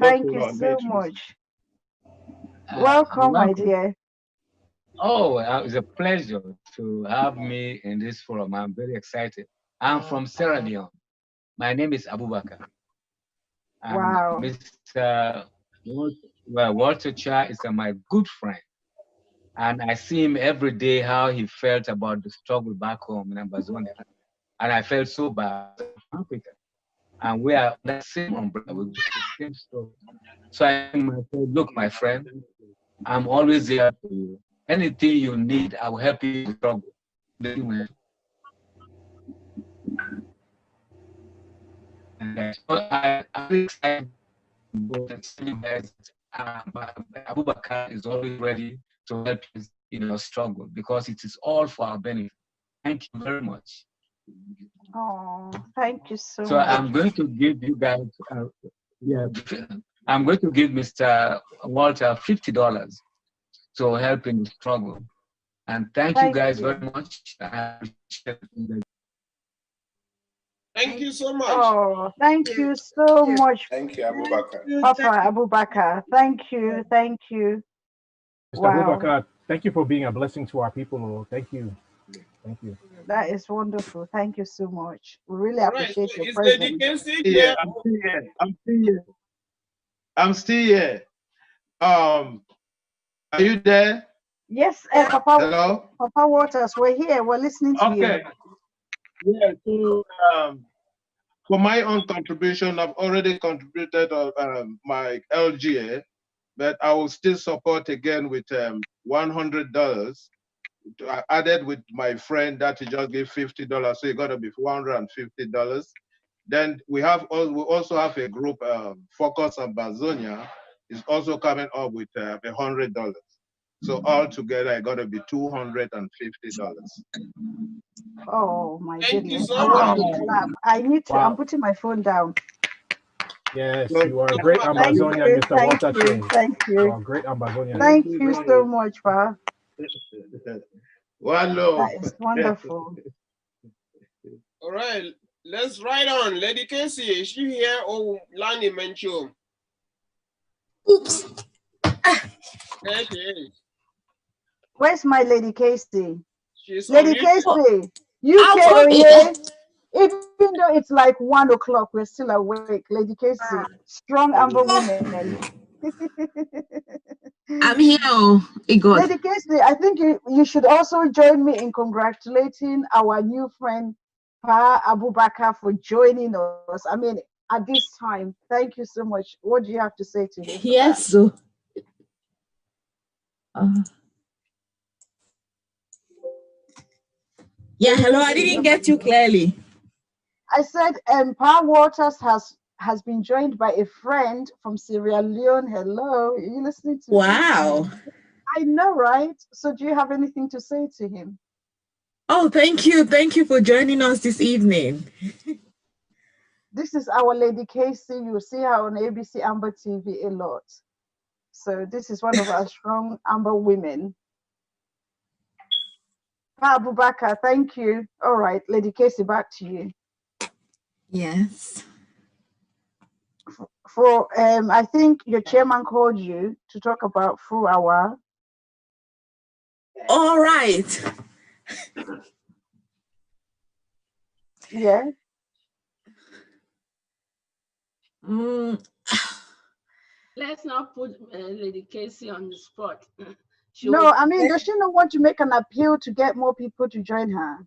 Thank you so much. Welcome, my dear. Oh, it's a pleasure to have me in this forum. I'm very excited. I'm from Sierra Leone. My name is Abubakar. Wow. Mr. Walter Cha is my good friend. And I see him every day, how he felt about the struggle back home in Amazonia. And I felt so bad for Africa. And we are the same umbrella, we go the same story. So I myself, look, my friend, I'm always there for you. Anything you need, I will help you to struggle. And so I'm excited. Abubakar is always ready to help us in our struggle because it is all for our benefit. Thank you very much. Oh, thank you so So much. I'm going to give you guys, I'm going to give Mr. Walter $50 to help in the struggle. And thank you guys very much. I appreciate it. Thank you so much. Oh, thank you so much. Thank you, Abubakar. Papa Abubakar. Thank you. Mr. Wow. Abubakar, thank you for being a blessing to our people. Thank you. Thank you. That is wonderful. Thank you so much. We really All right, appreciate so your is Lady presence. Casey Yeah, here? I'm still here. Are you there? Yes, Papa. Hello? Papa Waters, we're here. We're listening to Okay. Yeah, so for my own contribution, I've already contributed my LGA, but I will still support again with $100. I added with my friend that he just gave $50, so it got to be $150. Then we also have a group, Focus on Bazonia, is also coming up with $100. So altogether, I got to be $250. Oh my Thank you goodness. so I want much. to clap. I need to, I'm putting my phone down. Yes, you are a great Thank Amazonian, you, Mr. thank Walter you, Chang. thank You you. are a great Amazonian. Thank you so much, Pa. One love. That is wonderful. All right, let's ride on. Lady Casey, is she here or Lani Mencho? Oops. There she is. Where's my Lady Casey? She's Lady on Casey, you can hear. Even though it's like 1 o'clock, we're still awake. Lady Casey, strong Amber woman. I'm here, Igor. Lady Casey, I think you should also join me in congratulating our new friend, Pa Abubakar, for joining us. I mean, at this time, thank you so much. What do you have to say to him? Yes, so. Yeah, hello, I didn't get you clearly. I said, Pa Waters has been joined by a friend from Sierra Leone. Hello, are you listening to me? Wow. I know, right? So do you have anything to say to him? Oh, thank you. Thank you for joining us this evening. This is our Lady Casey. You see her on ABC Amber TV a lot. So this is one of our strong Amber women. Pa Abubakar, thank you. All right, Lady Casey, back to you. Yes. for I think your chairman called you to talk about through our. All right. Yeah. Let's not put Lady Casey on the spot. No, I mean, does she not want to make an appeal to get more people to join her?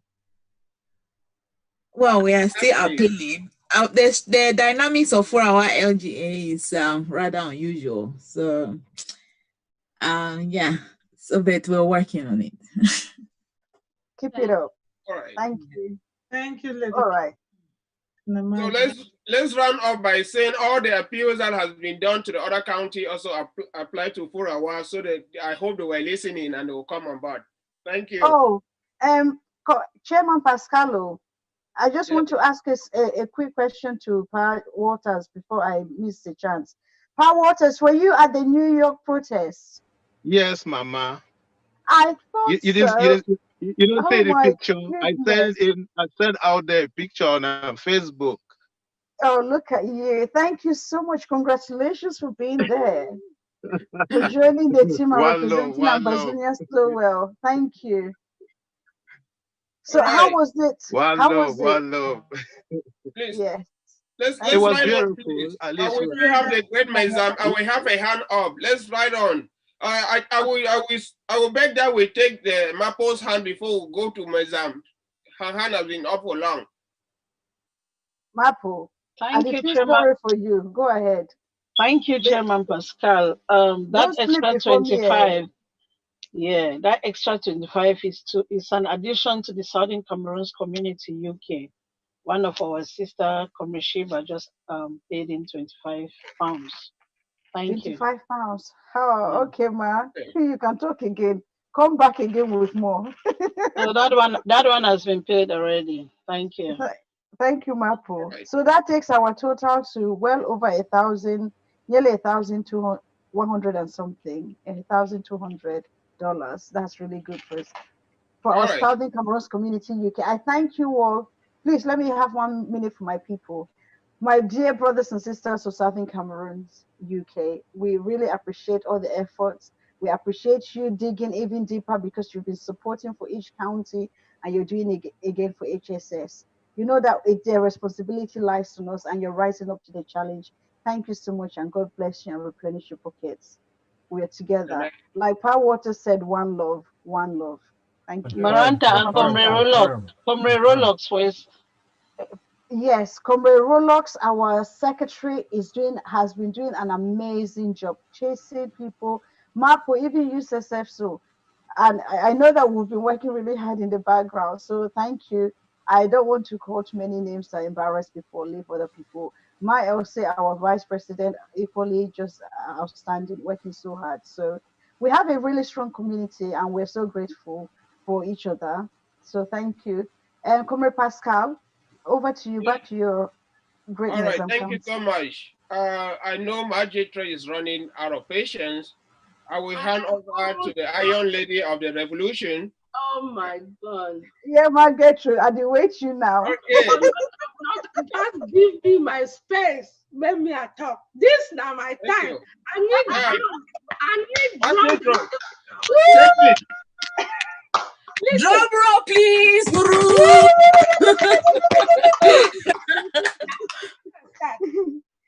Well, we are still appealing. The dynamics of 4-hour LGA is rather unusual. So, yeah. So, but we're working on it. Keep it up. All right. Thank you. Thank you, Lady. All right. So let's round up by saying all the appeals that has been done to the other county also apply to 4 hours, so that I hope they were listening and they will come on board. Thank you. Oh, Chairman Pascalo, I just want to ask us a quick question to Pa Waters before I miss the chance. Pa Waters, were you at the New York protests? Yes, Mama. I thought You so. didn't Oh see the my picture. goodness. I sent out the picture on Facebook. Oh, look at you. Thank you so much. Congratulations for being there, for joining the team and representing Ambazonia so well. Thank you. So how was it? One love. Please. Yes. Let's It was ride beautiful. on, please. At I least will still have the great Mezam and we have a hand up. Let's ride on. I will beg that we take the Mapo's hand before we go to Mezam. Her hand has been up for long. Mapo, Thank I you, feel Chairman. sorry for you. Go ahead. Thank you, Chairman Pascal. That Don't sleep extra before me, 25, yeah, that extra 25 is an addition to the Southern Cameroons Community UK. One of our sister, Comrade Shiva, just paid in £25. Thank you. 25 pounds. Oh, okay, ma. You can talk again. Come back again with more. So that one has been paid already. Thank you. Thank you, Mapo. So that takes our total to well over 1,000, nearly 1,200 and something, $1,200. That's really good for our Southern Cameroons Community UK. I thank you all. Please let me have 1 minute for my people. My dear brothers and sisters of Southern Cameroons UK, we really appreciate all the efforts. We appreciate you digging even deeper because you've been supporting for each county and you're doing it again for HSS. You know that their responsibility lies on us and you're rising up to the challenge. Thank you so much and God bless you and replenish your pockets. We are together. Like Pa Water said, one love, one love. Thank you. Maranta and Comrade Rolox voice. Yes, Comrade Rolox, our secretary, has been doing an amazing job chasing people. Mapo even used SFSO. And I know that we've been working really hard in the background. So thank you. I don't want to call too many names to embarrass people, leave other people. I'll say our vice president, equally just outstanding, working so hard. So we have a really strong community and we're so grateful for each other. So thank you. And Comrade Pascal, over to you, back to your greatness. All right, thank you so much. I know Majitra is running out of patience. I will hand over to the Iron Lady of the Revolution. Oh my God. Yeah, Margaret, I do wait you now. Okay. Just give me my space. Let me talk. This now my time. I need drum. Drum roll, please.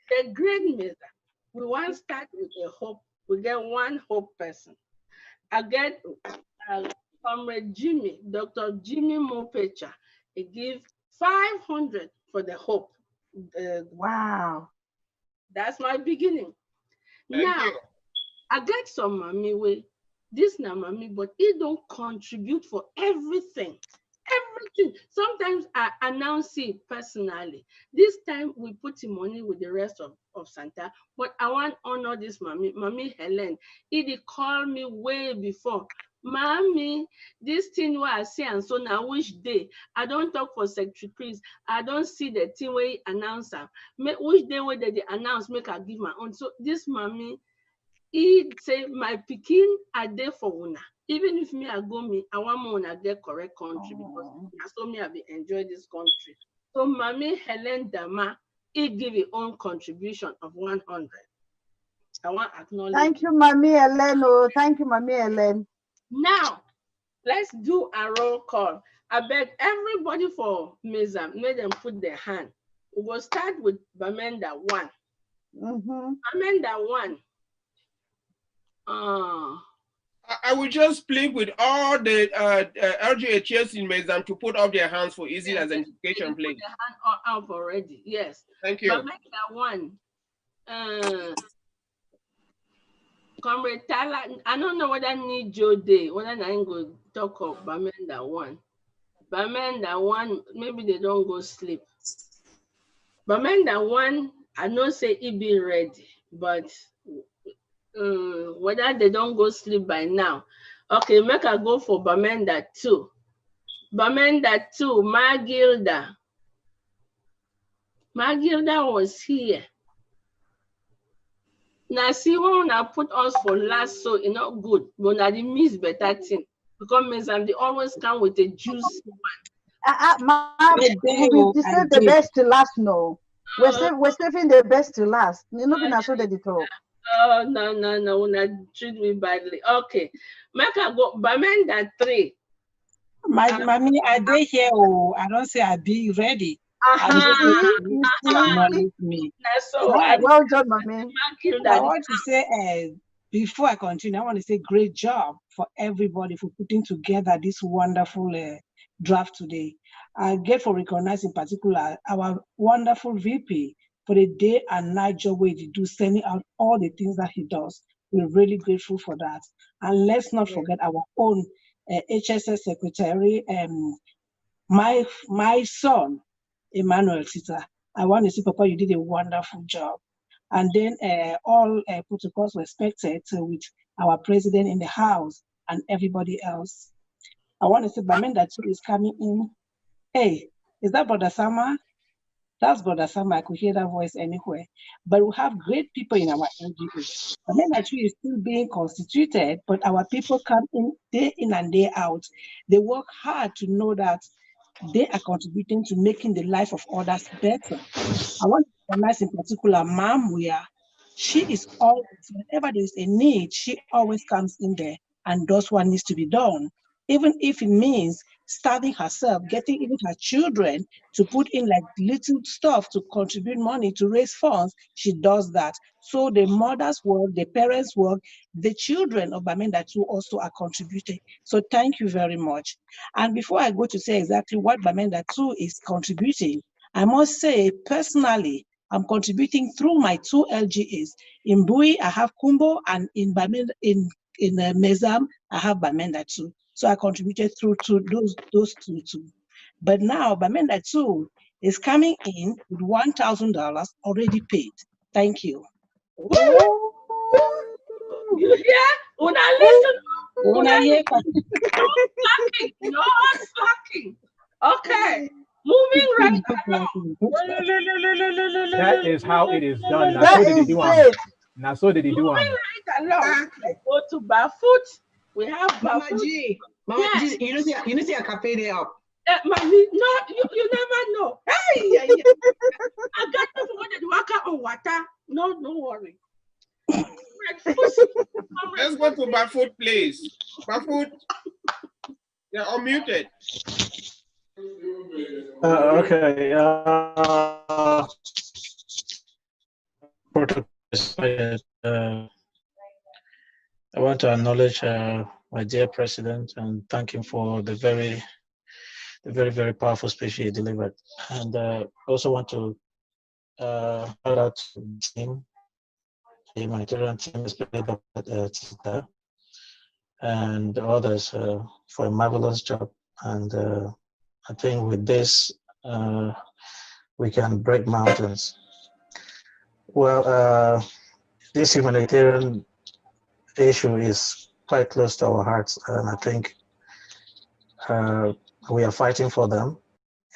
The great measure. We want to start with a hope. We get one hope person. I get Comrade Jimmy, Dr. Jimmy Mopecha. He give 500 for the hope. Wow. That's my beginning. Now, I get some mommy way. This na mommy, but it don't contribute for everything. Everything. Sometimes I announce it personally. This time we put the money with the rest of Santa, but I want to honor this mommy Helen. It called me way before. Mommy, this thing where I say and so now which day? I don't talk for Secretary Chris. I don't see the thing where he announce am. Which day where they announce, make I give my own. So this mommy, he say my pikin are there for una. Even if me I go me, I want more una get correct country because so me I be enjoy this country. So mommy Helen Dama, he give his own contribution of 100. I want to acknowledge. Thank you, Mami Ellen. Oh, thank you, Mami Ellen. Now, let's do a roll call. I beg everybody for Mizam, make them put their hand. We will start with Bamenda 1. Bamenda 1. I will just plead with all the LGA chairs in Mezam to put up their hands for easy identification, please. Put their hand up already. Yes. Thank you. Bamenda 1. Comrade Tala, I don't know whether need Joe Day, whether I ain't go talk of Bamenda 1. Bamenda 1, maybe they don't go sleep. Bamenda 1, I know say he be ready, but whether they don't go sleep by now. Okay, make I go for Bamenda 2. Bamenda 2, Magilda. Magilda was here. Now see when I put us for last, so it's not good. But I didn't miss better thing. Because Mezam, they always come with a juicy one. We save the best to last, no. We're saving the best to last. You know, been so that talk. Oh, no, not treat me badly. Okay. Make I go Bamenda 3. Mommy, I did here. Oh, I don't say I be ready. Acknowledge me. Well done, Mommy. I want to say, before I continue, I want to say great job for everybody for putting together this wonderful draft today. I get for recognize in particular our wonderful VP for the day and night job way to do, sending out all the things that he does. We're really grateful for that. And let's not forget our own HSS secretary, my son, Emmanuel Tita. I want to say, Papa, you did a wonderful job. And then all protocols respected with our president in the house and everybody else. I want to say, Bamenda too is coming in. Hey, is that Brother Sama? That's Brother Sama. I could hear that voice anywhere. But we have great people in our LGA. Bamenda too is still being constituted, but our people come in day in and day out. They work hard to know that they are contributing to making the life of others better. I want to recognize in particular Ma'am Wia. She is always, whenever there is a need, she always comes in there and does what needs to be done. Even if it means starving herself, getting even her children to put in like little stuff to contribute money to raise funds, she does that. So the mothers work, the parents work, the children of Bamenda too also are contributing. So thank you very much. And before I go to say exactly what Bamenda too is contributing, I must say personally, I'm contributing through my 2 LGAs. In Bui, I have Kumbo, and in Bamenda, in Mezam, I have Bamenda too. So I contributed through to those two too. But now Bamenda too is coming in with $1,000 already paid. Thank you. You hear? Una listen. Una hear. No slacking. Okay. Moving right along. That is how it is done. Now, so did he do it. Now, so did he do it. Moving right along. Let's go to Bafoot. We have Mama Bafoot. G. Mama G, you know see a cafe there up. Mommy, no, you never know. Hey, I got to forget the worker on water. No worry. Let's go to Bafoot, please. Bafoot, you're unmuted. Okay. I want to acknowledge my dear president and thank him for the very, very powerful speech he delivered. And also want to shout out to the team, the humanitarian team, especially Tita, and others for a marvelous job. And I think with this, we can break mountains. Well, this humanitarian issue is quite close to our hearts, and I think we are fighting for them,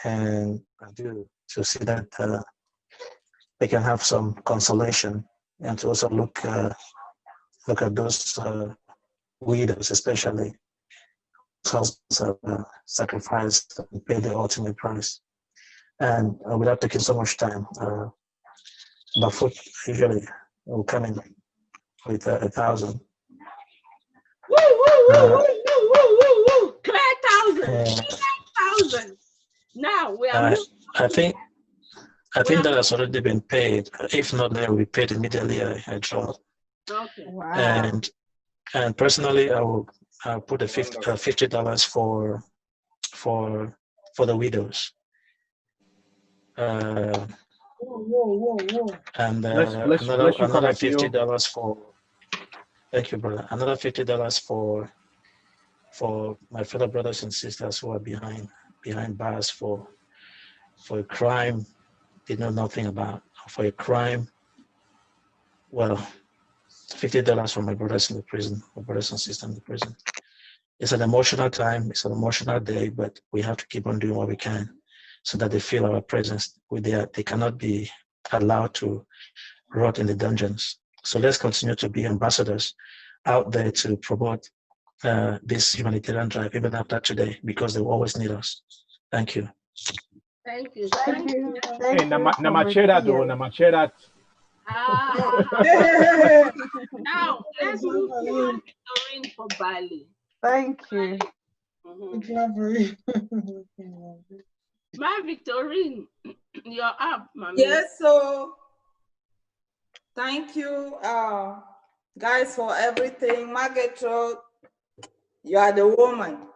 and I do to see that they can have some consolation, and to also look at those widows, especially husbands have sacrificed and paid the ultimate price. And without taking so much time, Bafoot usually will come in with 1,000. Woo, woo, woo, woo, woo, woo, woo, woo. Clear 1,000. Now we are moving. I think that has already been paid. If not, they will be paid immediately. I draw. Okay. Wow. And personally, I'll put a $50 for the widows. And Bless you, another Correctio. $50 for. Thank you, brother. Another $50 for my fellow brothers and sisters who are behind bars for a crime they know nothing about. For a crime, well, $50 for my brothers in the prison, my brothers and sisters in the prison. It's an emotional time, it's an emotional day, but we have to keep on doing what we can so that they feel our presence. They cannot be allowed to rot in the dungeons. So let's continue to be ambassadors out there to promote this humanitarian drive, even after today, because they will always need us. Thank you. Thank you. Hey, namachera do, namachera. Now let's move to Victorine for Bali. Thank you. My Victorine, you're up, mommy. Yes, so thank you, guys, for everything. Margaret, you are the woman.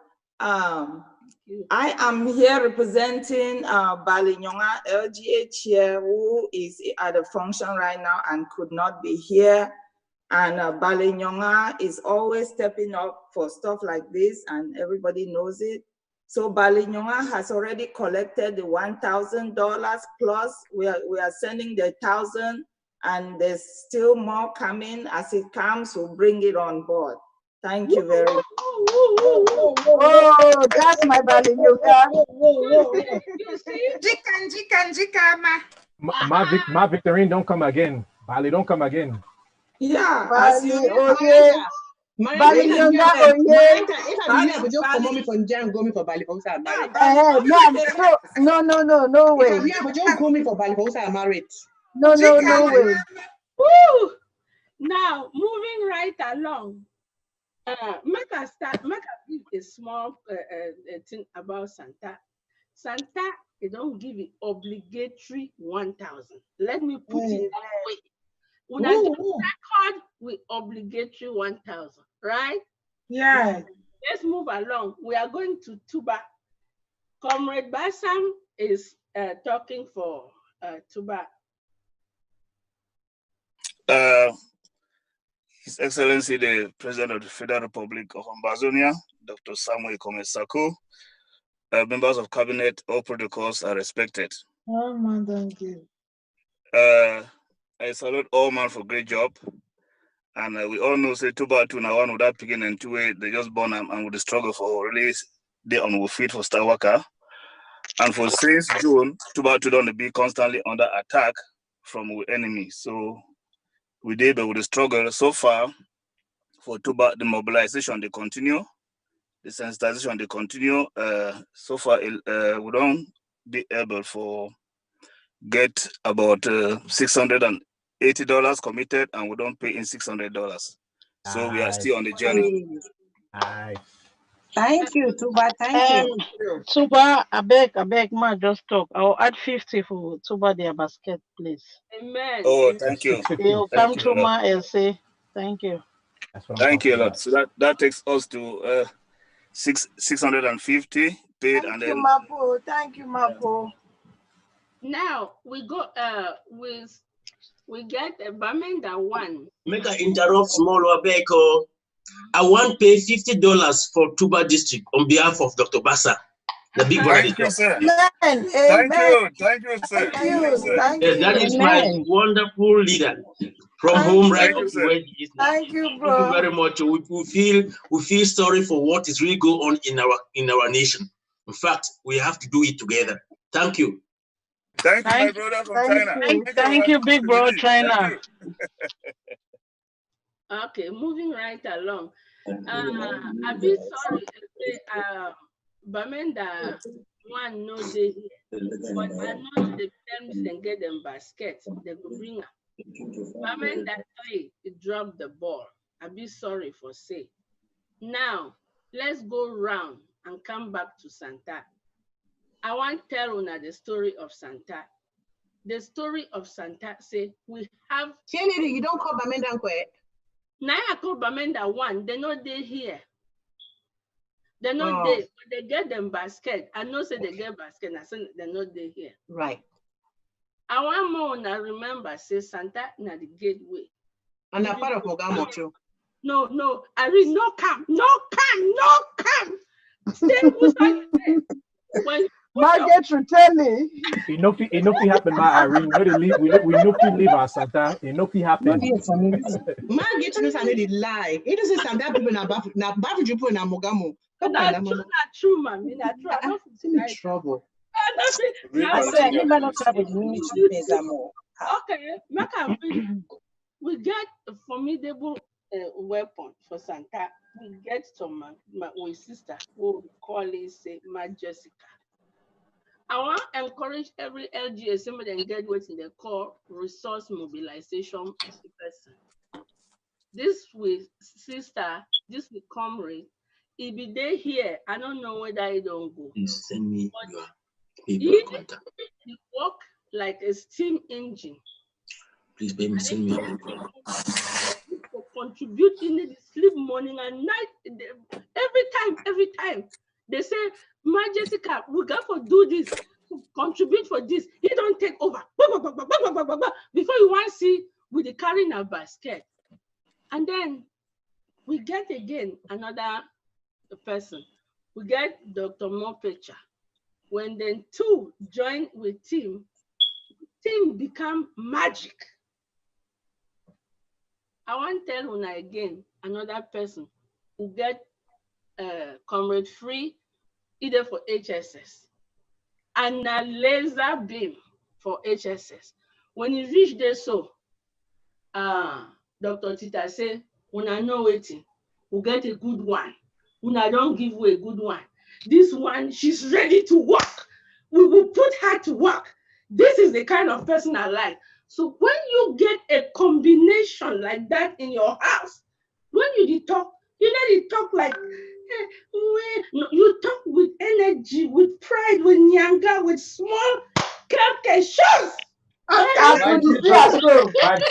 I am here representing Bali Nyonga LGA chair, who is at a function right now and could not be here. And Bali Nyonga is always stepping up for stuff like this, and everybody knows it. So Bali Nyonga has already collected the $1,000 plus. We are sending the 1,000, and there's still more coming. As it comes, we'll bring it on board. Thank you very much. Oh, that's my Bali Nyonga. You see? Ma Victorine, don't come again. Bali, don't come again. Yeah, Bali, oh yeah. Bali Nyonga, oh yeah. If I'm here, just come me from Jan, go me for Bali, folks are married. No way. If I'm here, just go me for Bali, folks are married. No way. Woo! Now, moving right along. Make us give a small thing about Santa. Santa, they don't give it obligatory 1,000. Let me put it that way. When I do record with obligatory 1,000, right? Yeah. Let's move along. We are going to Tuba. Comrade Bassam is talking for Tuba. His Excellency, the President of the Federal Republic of Ambazonia, Dr. Samuel Komesako, members of Cabinet, all protocols are respected. Oh, man, thank you. I salute all man for great job. And we all know, say, Tuba Tuna one without picking and two way, they just born and with the struggle for release, they on feet for Star Worker. And for since June, Tuba don't be constantly under attack from the enemy. So we did, but with the struggle so far, for Tuba, the mobilization, they continue. The sensitization, they continue. So far, we don't be able for get about $680 committed, and we don't pay in $600. So we are still on the journey. Nice. Thank you, Tuba. Thank you. Tuba, I beg, ma, just talk. I'll add 50 for Tuba their basket, please. Amen. Oh, thank you. They'll come to ma and say, thank you. Thank you a lot. So that takes us to 650 paid, and then Mapo. Thank you, Mapo. Now we go we get a Bamenda one. Make I interrupt small Wabeko. I want to pay $50 for Tuba District on behalf of Dr. Bassa, the big brother. Thank you, sir. Amen. Thank you, sir. Thank you. That is my wonderful leader from home right up to where he is now. Thank you, bro. Thank you very much. We feel sorry for what is really going on in our nation. In fact, we have to do it together. Thank you. Thank you, my brother from China. Thank you, big bro, China. Okay, moving right along. A bit sorry, Bamenda one no day here. But I know the parents can get them baskets, they could bring her. But that three, it dropped the ball. I'll be sorry for say. Now, let's go round and come back to Santa. I want to tell Una the story of Santa. The story of Santa say we have. Kennedy, you don't call Bamenda Nkwe. Now I call Bamenda one. They know they here. They know they, but they get them basket. I know say they get basket. I say they know they here. Right. I want more Una remember say Santa na the gateway. And a part of Mogamocho. No. I read no camp. Stay who's when Margaret Rutelli. Enough happened, my Irene. We know leave our Santa. Enough happened. Margaret knows I know the lie. It doesn't stand that people na bafu jupo na Mogamo. Not true, man. Not true. I don't in trouble. Okay, we get a formidable weapon for Santa. We get some my sister who we call it say my Jessica. I want to encourage every LGA somebody and get what they call resource mobilization person. This with sister, this with comrade. If be there here, I don't know whether I don't go. Please send me your He work like a steam engine. Please, baby, send me your contribute in the sleep morning and night. Every time. They say, my Jessica, we got to do this, contribute for this. He don't take over. Before you want to see, with the carrying a basket. And then we get again another person. We get Dr. Mopecha. When then two join with team become magic. I want to tell Una again, another person who get comrade free either for HSS and a laser beam for HSS. When you reach there, so Dr. Tita say, Una know waiting, we get a good one. Una don't give away a good one. This one, she's ready to work. We will put her to work. This is the kind of person I like. So when you get a combination like that in your house, when you talk, you let it talk like, you talk with energy, with pride, with nyanga, with small cupcake shoes.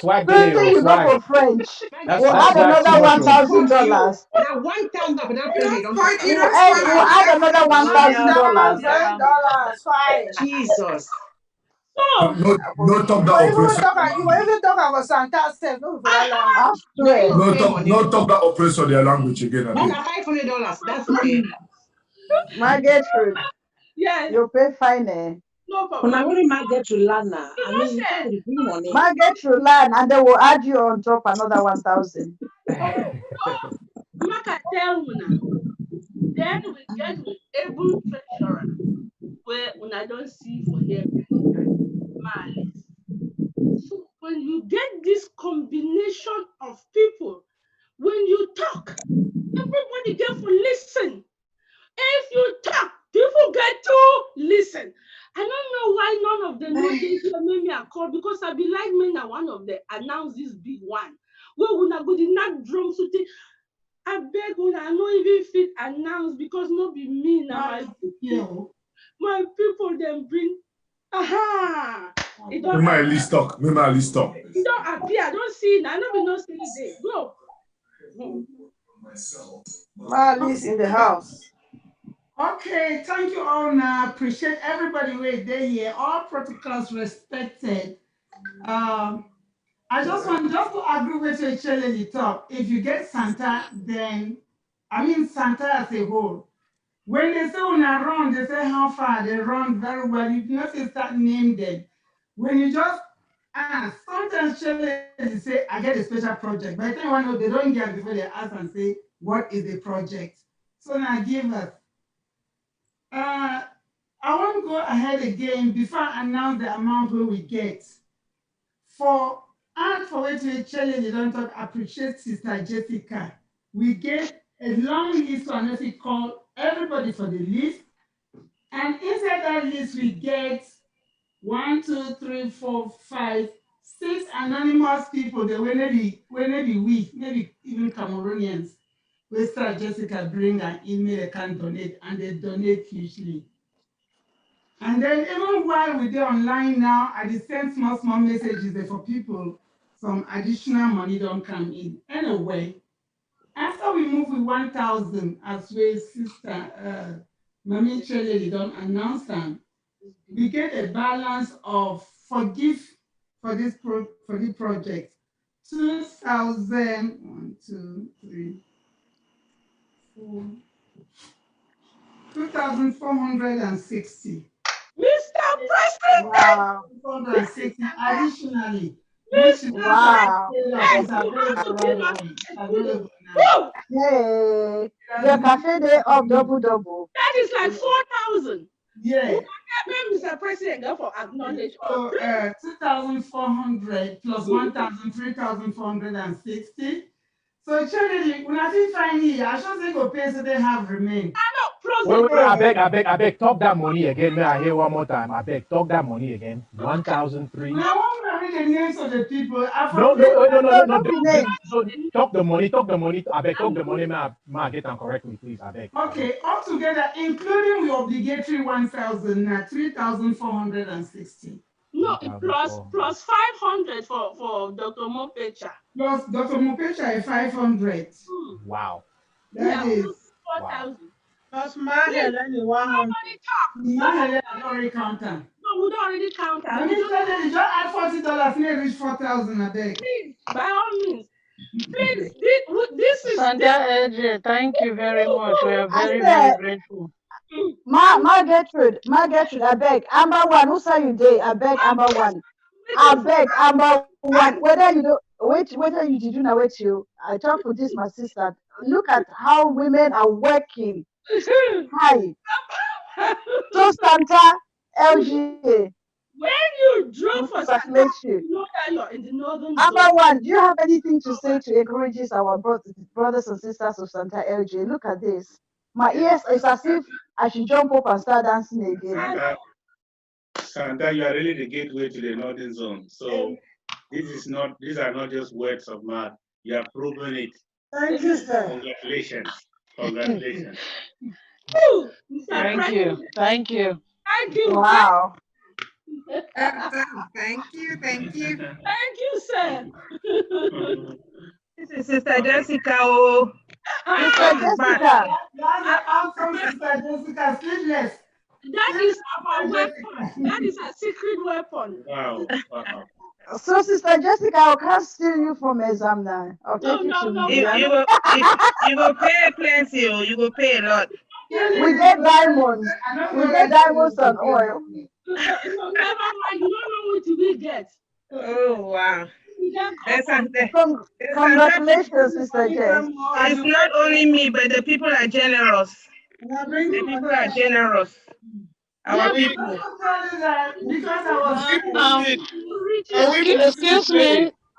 Swag. You go for French. We'll add another $1,000. Now $1,000 for that place. We'll add another $1,000. Fine. Jesus. No talk that operation. You even talk about Santa self. No talk that operation their language again. $500. That's okay. Margaret, yes. You pay fine. No problem. When I want Margaret to learn now, I mean, you can't be money. Margaret to learn, and they will add you on top another 1,000. Maka tell Una. Then we get with able treasurer, where Una don't see for here. So when you get this combination of people, when you talk, everybody get to listen. If you talk, people get to listen. I don't know why none of them know they made me a call, because I be like me now one of them announce this big one. Well, when I go to not drum so I beg when I know even fit announce, because not be me now. My people then bring it don't My list talk. It don't appear. I don't see it. I don't know see it there. Go. Marlies in the house. Okay, thank you all. Now appreciate everybody right there here. All protocols respected. I just want to agree with you, Shelley talk. If you get Santa, then Santa as a whole. When they say when I run, they say how far they run very well. You know, they start name them. When you just ask, sometimes Shelley say I get a special project. By the time they don't get before they ask and say what is the project. So now give us. I want to go ahead again before I announce the amount we get. For which we challenge, you don't talk, appreciate Sister Jessica. We get a long list, and if we call everybody for the list, And inside that list, we get 1, 2, 3, 4, 5, 6 anonymous people. They will maybe maybe even Cameroonians. We start Jessica bring an email, they can donate, and they donate hugely. And then even while we're online now, I just send small messages there for people. Some additional money don't come in. Anyway, after we move with 1,000, as we sister Mami Chele don't announce them, we get a balance of forgive for this project. 2,000, 1, 2, 3, 4, 2,460. Mr. President! Wow. 460 additionally, which is Wow. available right away. Available now. Hey, the cafe day of double. That is like 4,000. Yeah. Mr. President, go for acknowledge. So 2,400 plus 1,000, 3,460. So Charlie, when I think finally, I should say go pay so they have remained. Wait, I beg, talk that money again. May I hear one more time? I beg, talk that money again. 1,003. Now, I want to read the names of the people. No. Talk the money. I beg, talk the money. May I get them correctly, please? I beg. Okay, altogether, including the obligatory 1,000, 3,460. No, plus 500 for Dr. Mopecha. Plus Dr. Mopecha is 500. Wow. That is 4,000. Plus Mahel only 100. Mahel already count them. No, we don't already count them. I mean, just add $40 and reach 4,000 a day. Please, by all means. Please, this is Santa Edge, thank you very much. We are very, very grateful. Ma Gertrude, I beg. Amber one, who say you day? I beg Amber one. I beg Amber one. Whether you did not wait you. I talk with this my sister. Look at how women are working. Hi. So Santa LGA. When you drove for Santa, you know that you're in the northern zone. Amber one, do you have anything to say to encourage our brothers and sisters of Santa LGA? Look at this. My ears is as if I should jump up and start dancing again. Santa, you are really the gateway to the northern zone. So these are not just words of mouth. You have proven it. Thank you, sir. Congratulations. Thank you. Wow. Thank you. Thank you, sir. This is Sister Jessica. Sister Jessica. Sister Jessica, sleepless. That is our weapon. That is a secret weapon. Wow. So, Sister Jessica, I can't steal you from exam now. I'll take you to you go pay plenty, you go pay a lot. We get diamonds. We get diamonds and oil. So never mind, you don't know what we get. Oh, wow. Congratulations, Sister Jess. It's not only me, but the people are generous. The people are generous. Our people. Because I was.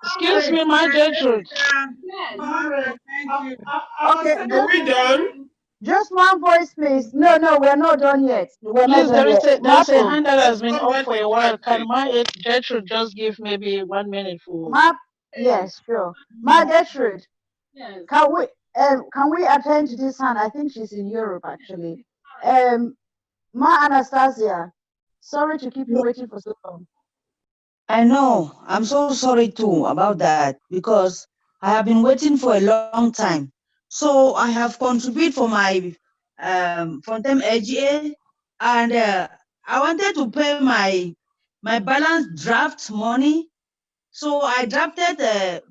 Excuse me, my Gertrude. Okay, are we done? Just one voice, please. No, we're not done yet. Please, there is a hand that has been up for a while. Can my Gertrude just give maybe 1 minute for? Yes, sure. My Gertrude. Yes. Can we attend to this hand? I think she's in Europe actually. Ma Anastasia, sorry to keep you waiting for so long. I know. I'm so sorry too about that because I have been waiting for a long time. So I have contributed for my Fontem AGA, and I wanted to pay my balance draft money. So I drafted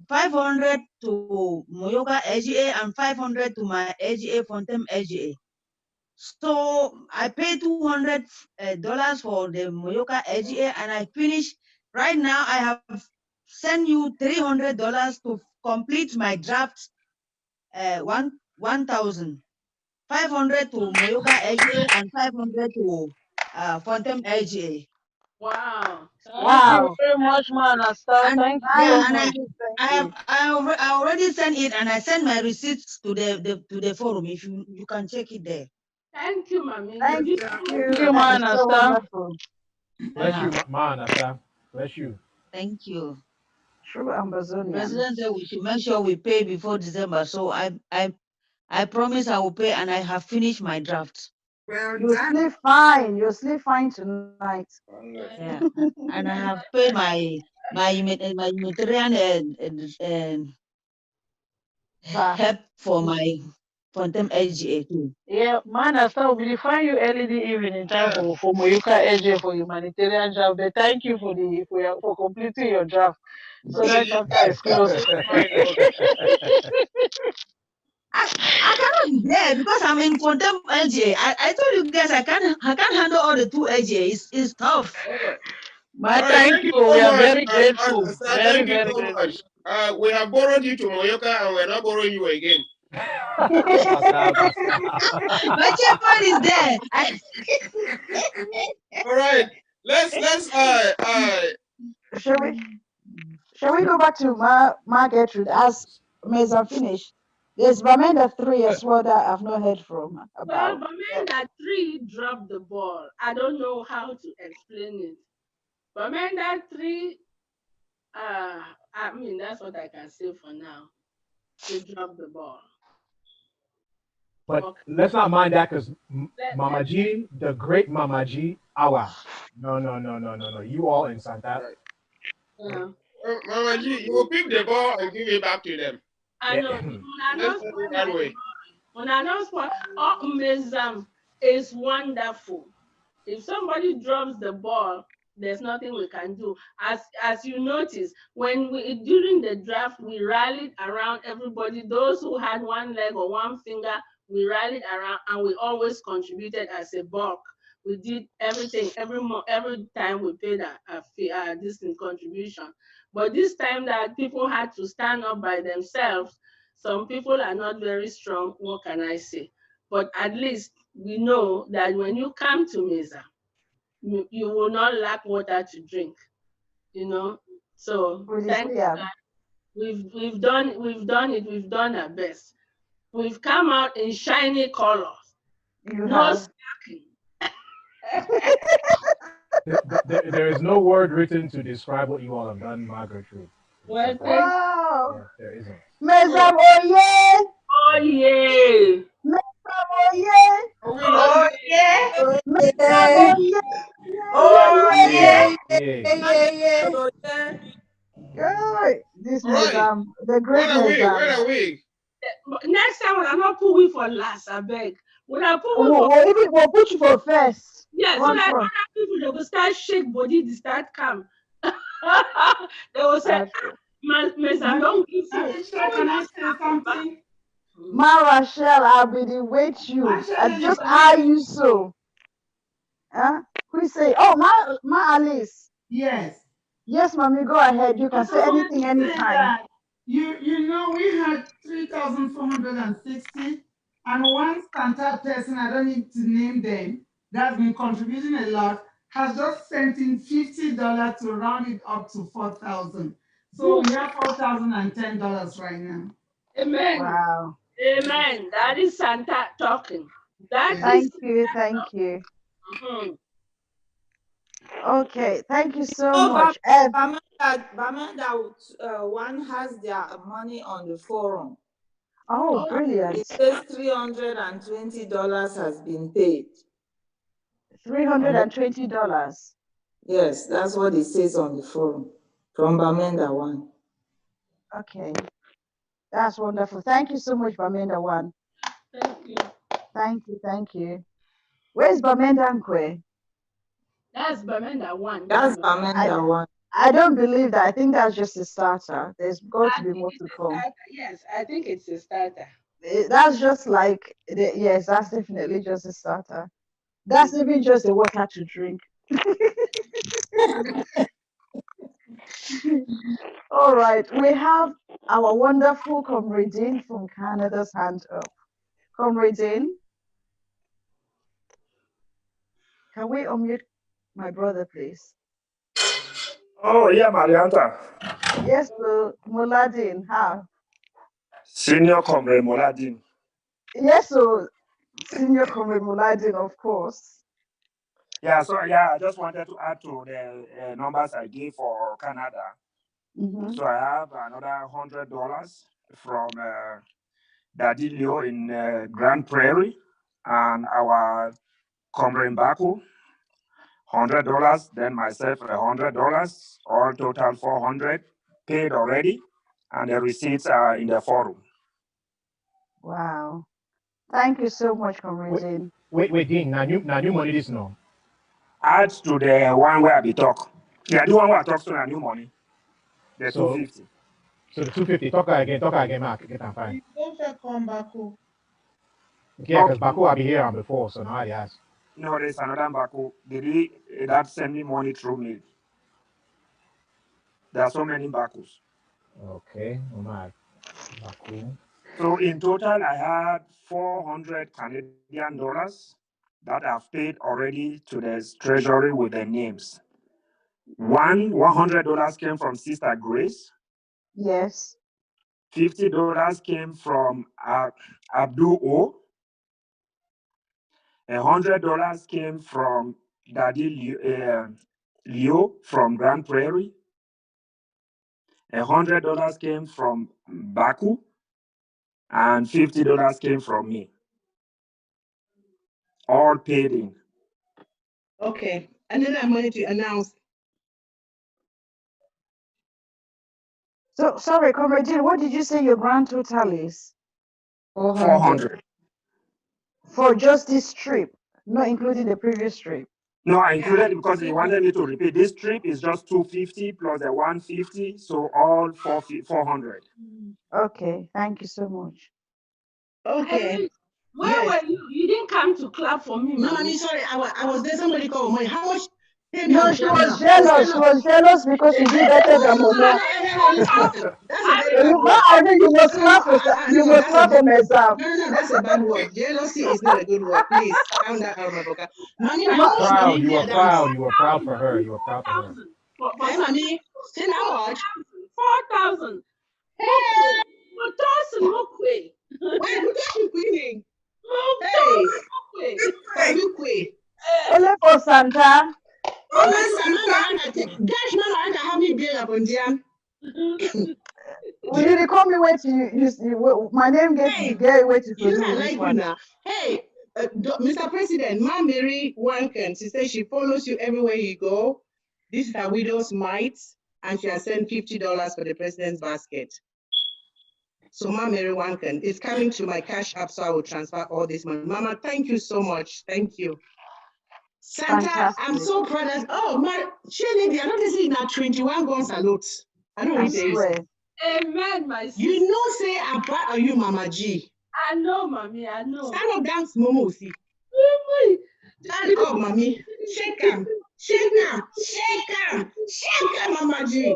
500 to Moyoka AGA and 500 to my AGA Fontem AGA. So I paid $200 for the Moyoka AGA, and I finished. Right now, I have sent you $300 to complete my draft. 1,000, 500 to Moyoka AGA and 500 to Fontem AGA. Wow! Thank you very much, man. Thank you. I already sent it, and I sent my receipts to the forum. If you can check it there. Thank you, Mommy. Thank you. Thank you, That is man, so wonderful. Bless you, Nasa. Bless you. Thank you. True Amazonian. President said we should make sure we pay before December. So I promise I will pay, and I have finished my draft. Well You done. sleep fine. You sleep fine tonight. Yeah, and I have paid my humanitarian help for my Fontem LGA too. Yeah, man, I start will find you early the evening in time for Moyuka AJ for humanitarian draft. But thank you for completing your draft. So that chapter is closed. I cannot be there because I'm in Fontem LGA. I told you guys I can't handle all the two LGA. It's tough. But All right, thank you. so We are much. very grateful. Sir, Very, thank you very so grateful. much. We have borrowed you to Moyoka and we're not borrowing you again. My chairman is there. All right, let's Shall we go back to Ma Gertrude as Mesa finished? There's Bamenda 3 as well that I've not heard from Well, about. Bamenda 3 dropped the ball. I don't know how to explain it. Bamenda 3, I mean, that's what I can say for now. They dropped the ball. But let's not mind that because Mama G, the great Mama G, Awa. No. You all in Santa. Mama G, you will pick the ball and give it back to them. I know. Let's put it that way. Mezam is wonderful. If somebody drops the ball, there's nothing we can do. As you notice, when during the draft, we rallied around everybody. Those who had one leg or one finger, we rallied around and we always contributed as a bulk. We did everything every time we paid a distant contribution. But this time that people had to stand up by themselves, some people are not very strong. What can I say? But at least we know that when you come to Mesa, you will not lack water to drink. So thank God. We've done it. We've done our best. We've come out in shiny colors. No slacking. There is no word written to describe what you all have done, Margaret. Well, wow. Yeah, there isn't. Mezam, oh yeah. Mezam, oh yeah. Good. This Mezam, the great Mezam. Where are we? Next time, we'll not put we for last, I beg. We'll put you for first. Yes, so that other people, they will start shake body, they start calm. They will say, Mesa, don't give you. Can I say something? Ma Rachel, I'll be the wait you. I just are you so. Huh? Who say, oh, Ma Alice. Yes. Yes, mommy, go ahead. You can say anything anytime. You know, we had 3,460, and one Santa person, I don't need to name them, that's been contributing a lot, has just sent in $50 to round it up to 4,000. So we have $4,010 right now. Amen. Wow. Amen. That is Santa talking. Thank you. Okay, thank you so much. Bamenda one has their money on the forum. Oh, brilliant. It says $320 has been paid. $320. Yes, that's what it says on the forum from Bamenda one. Okay, that's wonderful. Thank you so much, Bamenda one. Thank you. Where's Bamenda Nkwe? That's Bamenda one. That's Bamenda one. I don't believe that. I think that's just a starter. There's going to be more to come. Yes, I think it's a starter. That's just like, yes, that's definitely just a starter. That's even just a water to drink. All right, we have our wonderful Comradine from Canada's hand up. Comradine, can we unmute my brother, please? Oh, yeah, Marianta. Yes, Muladin, how? Senior Comrade Muladin. Yes, so Senior Comrade Muladin, of course. Yeah, so yeah, I just wanted to add to the numbers I gave for Canada. Mm-hmm. So I have another $100 from Daddy Leo in Grand Prairie, and our Comrade Baku, $100. Then myself $100. All total 400 paid already, and the receipts are in the forum. Wow. Thank you so much, Comrade Jane. Wait, Dean. Now new money this no. Add to the one where I talk. Yeah, the one where I talk to new money. The So 250. So the 250. Talk again, Mark. Get that fine. Don't come back. Yeah, because Baku I be here on before, so now I ask. No, there's another Baku. Did he that send me money through me? There are so many Bakus. Okay, oh my, Baku. So in total, I had 400 Canadian dollars that I've paid already to the treasury with the names. $100 came from Sister Grace. Yes. $50 came from Abdul O. $100 came from Daddy Leo from Grand Prairie. $100 came from Baku, and $50 came from me. All paid in. Okay, and then I'm going to announce. So sorry, Comrade Jane, what did you say your grand total is? 400. For just this trip, not including the previous trip. No, I included it because he wanted me to repeat. This trip is just 250 plus the 150, so all 400. Okay, thank you so much. Okay. Where were you? You didn't come to clap for me, No, Mommy. I'm sorry. I was there. Somebody called me. How much? No, she was jealous. She was jealous because you did better than Momo. That's a very bad word. I mean, you must clap for them exam. No, that's a bad word. Jealousy is not a good word. Please calm down, Armaboka. Mommy, You how were much proud. money You did were you proud. dance? You were proud for her. You were proud for her. Hey, Mommy, say how much? 4,000. Mokwe. Wait, who got you queening? Hey, are you queen? Only for Santa. Dash mama, I have me being up on Dian. You call me wait you my name get wait to You produce not this like one. you now. Hey, Mr. President, Ma Mary Wanken, she says she follows you everywhere you go. This is her widow's mite, and she has sent $50 for the president's basket. So Ma Mary Wanken is coming to my cash app, so I will transfer all this money. Mama, thank you so much. Thank you. Santa, Fantastic. I'm so proud of, oh my, Shirley, I don't see now 21 gun salutes. I don't read swear. Amen, my sister. You know, say, about are you, Mama G? I know, Mommy, I know. Stand up, dance, Momo, see. Stand up, Mommy. Shake him. Shake him. Shake him. Shake him, Mama G.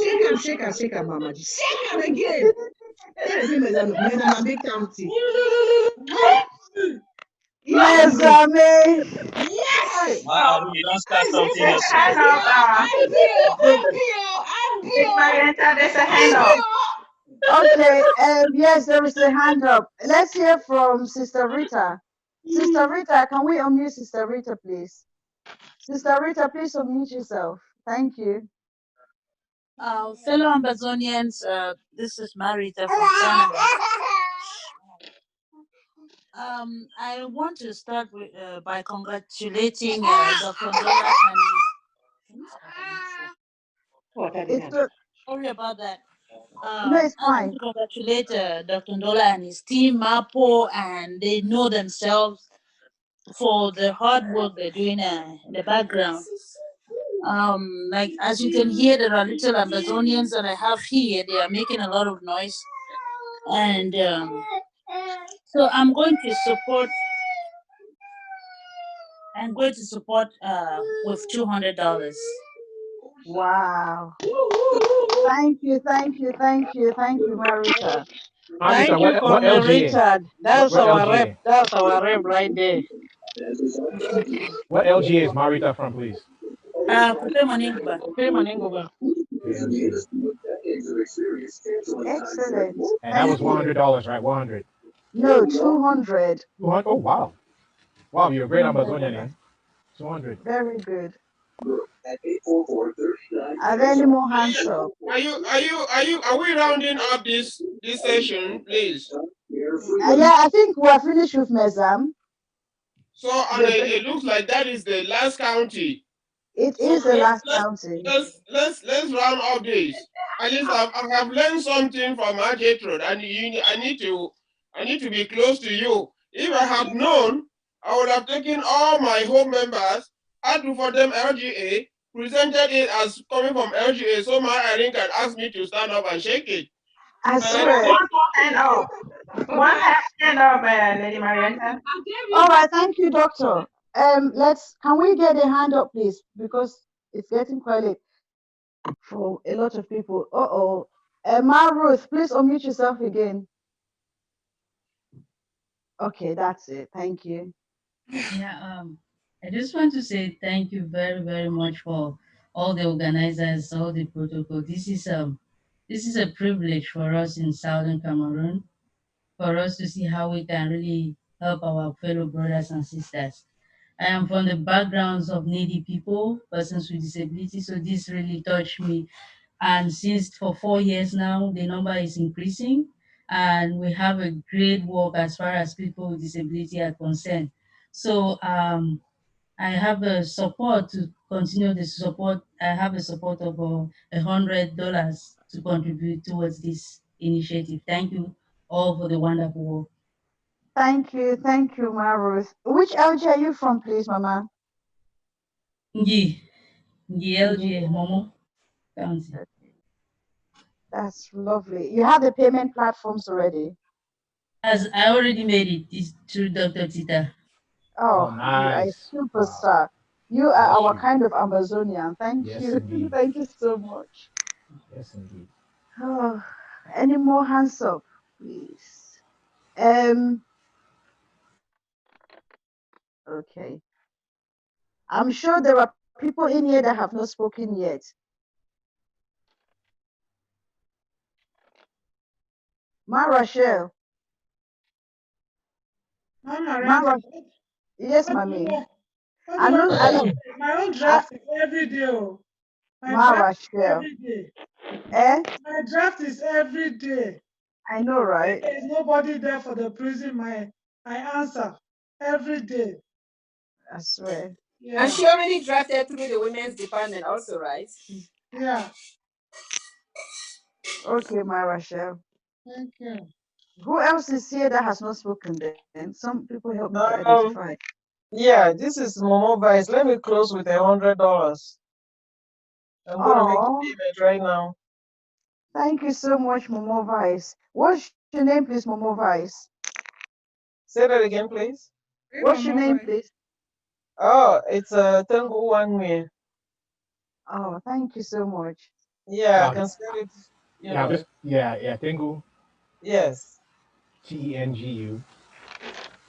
Shake him, shake him, shake him, Mama G. Shake him again. Tell him, Madam, a big county. Yes, Yes. You don't start something else. There's a hand up. Okay, yes, there is a hand up. Let's hear from Sister Rita. Sister Rita, can we unmute Sister Rita, please? Sister Rita, please unmute yourself. Thank you. Fellow Amazonians, this is Marita from Canada. I want to start with, by congratulating Dr. Ndola and sorry about that. No, it's I want to congratulate Dr. Ndola and his team, MAPO, and they know themselves for the hard work they're doing in the background. Like as you can hear, there are little Amazonians that I have here. They are making a lot of noise, and so I'm going to support. I'm going to support with $200. Wow. Thank you, Marita. Thank you, Comrade Richard. That's our rep. That's our rep right there. What LGA is Marita from, please? Kupe Maningoba. Excellent. And that was $100, right? 100. No, 200. 200. Oh, wow. Wow, you're a great Amazonian, eh? $200. 200. Very good. Are there any more hands up? Are we rounding up this session, please? Yeah, I think we're finished with Mezam. So, and it looks like that is the last county. It So is the last county. let's round up this. At least I have learned something from our Road, and I need to be close to you. If I had known, I would have taken all my home members, add for them LGA, presented it as coming from LGA, so my Irene can ask me to stand up and shake it. I swear. One hand up. One hand up, Lady Marietta. All right, thank you, doctor. Can we get a hand up, please? Because it's getting quite late for a lot of people. Ruth, please unmute yourself again. Okay, that's it. Thank you. Yeah, I just want to say thank you very, very much for all the organizers, all the protocol. This is a privilege for us in Southern Cameroon, for us to see how we can really help our fellow brothers and sisters. I am from the backgrounds of needy people, persons with disabilities, so this really touched me. And since for 4 years now, the number is increasing, and we have a great work as far as people with disability are concerned. So I have a support to continue the support. I have a support of $100 to contribute towards this initiative. Thank you all for the wonderful work. Thank you, Ruth. Which LG are you from, please, Mama? Ngi LG Momo County. That's lovely. You have the payment platforms already. As I already made it, it's through Dr. Tita. Oh, nice. You are a superstar. You are our kind of Amazonian. Thank you. Indeed. Thank you so much. Yes, indeed. Oh, any more hands up, please? Okay. I'm sure there are people in here that have not spoken yet. Ma Rachel. Yes, mommy. My own draft is every day. Ma Rachel. Every day. My draft is every day. I know, right? There is nobody there for the prison. I answer every day. I swear. Yeah. And she already drafted through the women's department also, right? Yeah. Okay, my Rachel. Thank you. Who else is here that has not spoken then? Some people help me to identify. Yeah, this is Momo Vice. Let me close with $100. I'm gonna make a payment right now. Thank you so much, Momo Vice. What's your name, please, Momo Vice? Say that again, please. What's your name, please? Oh, it's Tengu Wangwe. Oh, thank you so much. Yeah, I can spell it. Tengu. Yes. TENGU.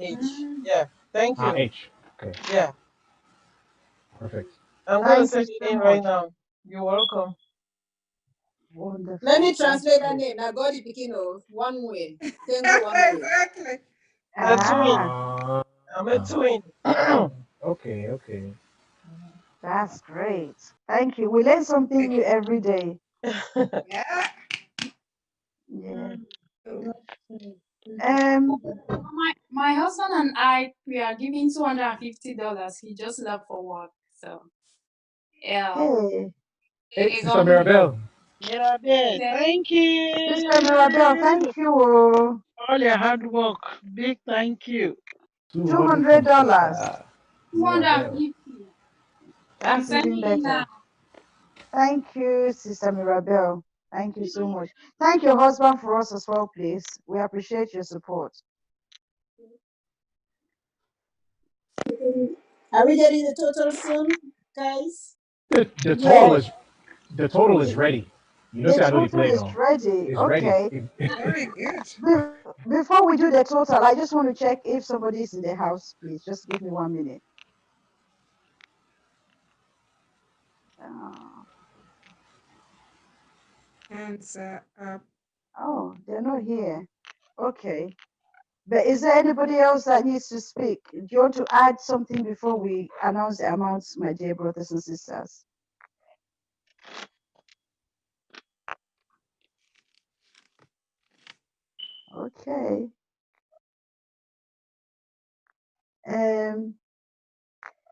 H. Yeah. Thank you. H. Okay. Yeah. Perfect. I'm going to send it in right now. You're welcome. Wonderful. Let me translate that name. Now, God is picking of one way. Tengu one way. Exactly. A twin. I'm a twin. Okay. That's great. Thank you. We learn something new every day. Yeah. Yeah. My husband and I, we are giving $250. He just left for work, so yeah. Hey, Sister Mirabelle. Mirabelle, thank you. Sister Mirabelle, thank you. All your hard work. Big thank you. $200. $250. That's even better. Thank you, Sister Mirabelle. Thank you so much. Thank your husband for us as well, please. We appreciate your support. Are we getting the total soon, guys? The total is ready. You know, The say I know the total play, is no? ready. It's Okay. Very good. Before we do the total, I just want to check if somebody is in the house, please. Just give me 1 minute. Hands up. Oh, they're not here. Okay. But is there anybody else that needs to speak? Do you want to add something before we announce the amounts, my dear brothers and sisters? Okay.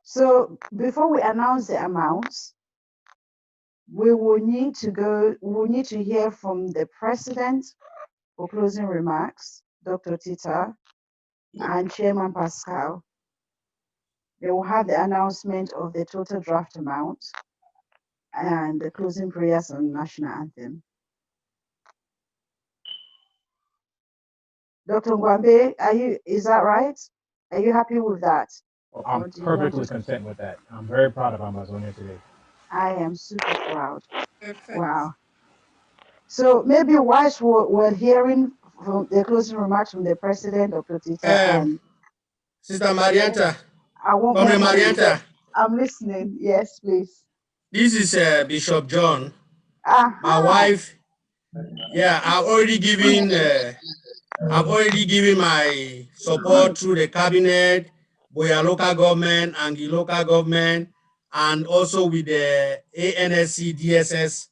So before we announce the amounts, we will need to hear from the president for closing remarks, Dr. Tita, and Chairman Pascal. They will have the announcement of the total draft amount and the closing prayers and national anthem. Dr. Ngwambe, is that right? Are you happy with that? I'm perfectly content with that. I'm very proud of Amazonia today. I am super proud. Perfect. Wow. So maybe whilst we're hearing from the closing remarks from the president, Dr. Tita, and Sister Marianta, I want Comrade Marianta. I'm listening. Yes, please. This is Bishop John. Aha. My wife. Yeah, I've already given my support through the cabinet, Boya local government, Angi local government, and also with the ANSC DSS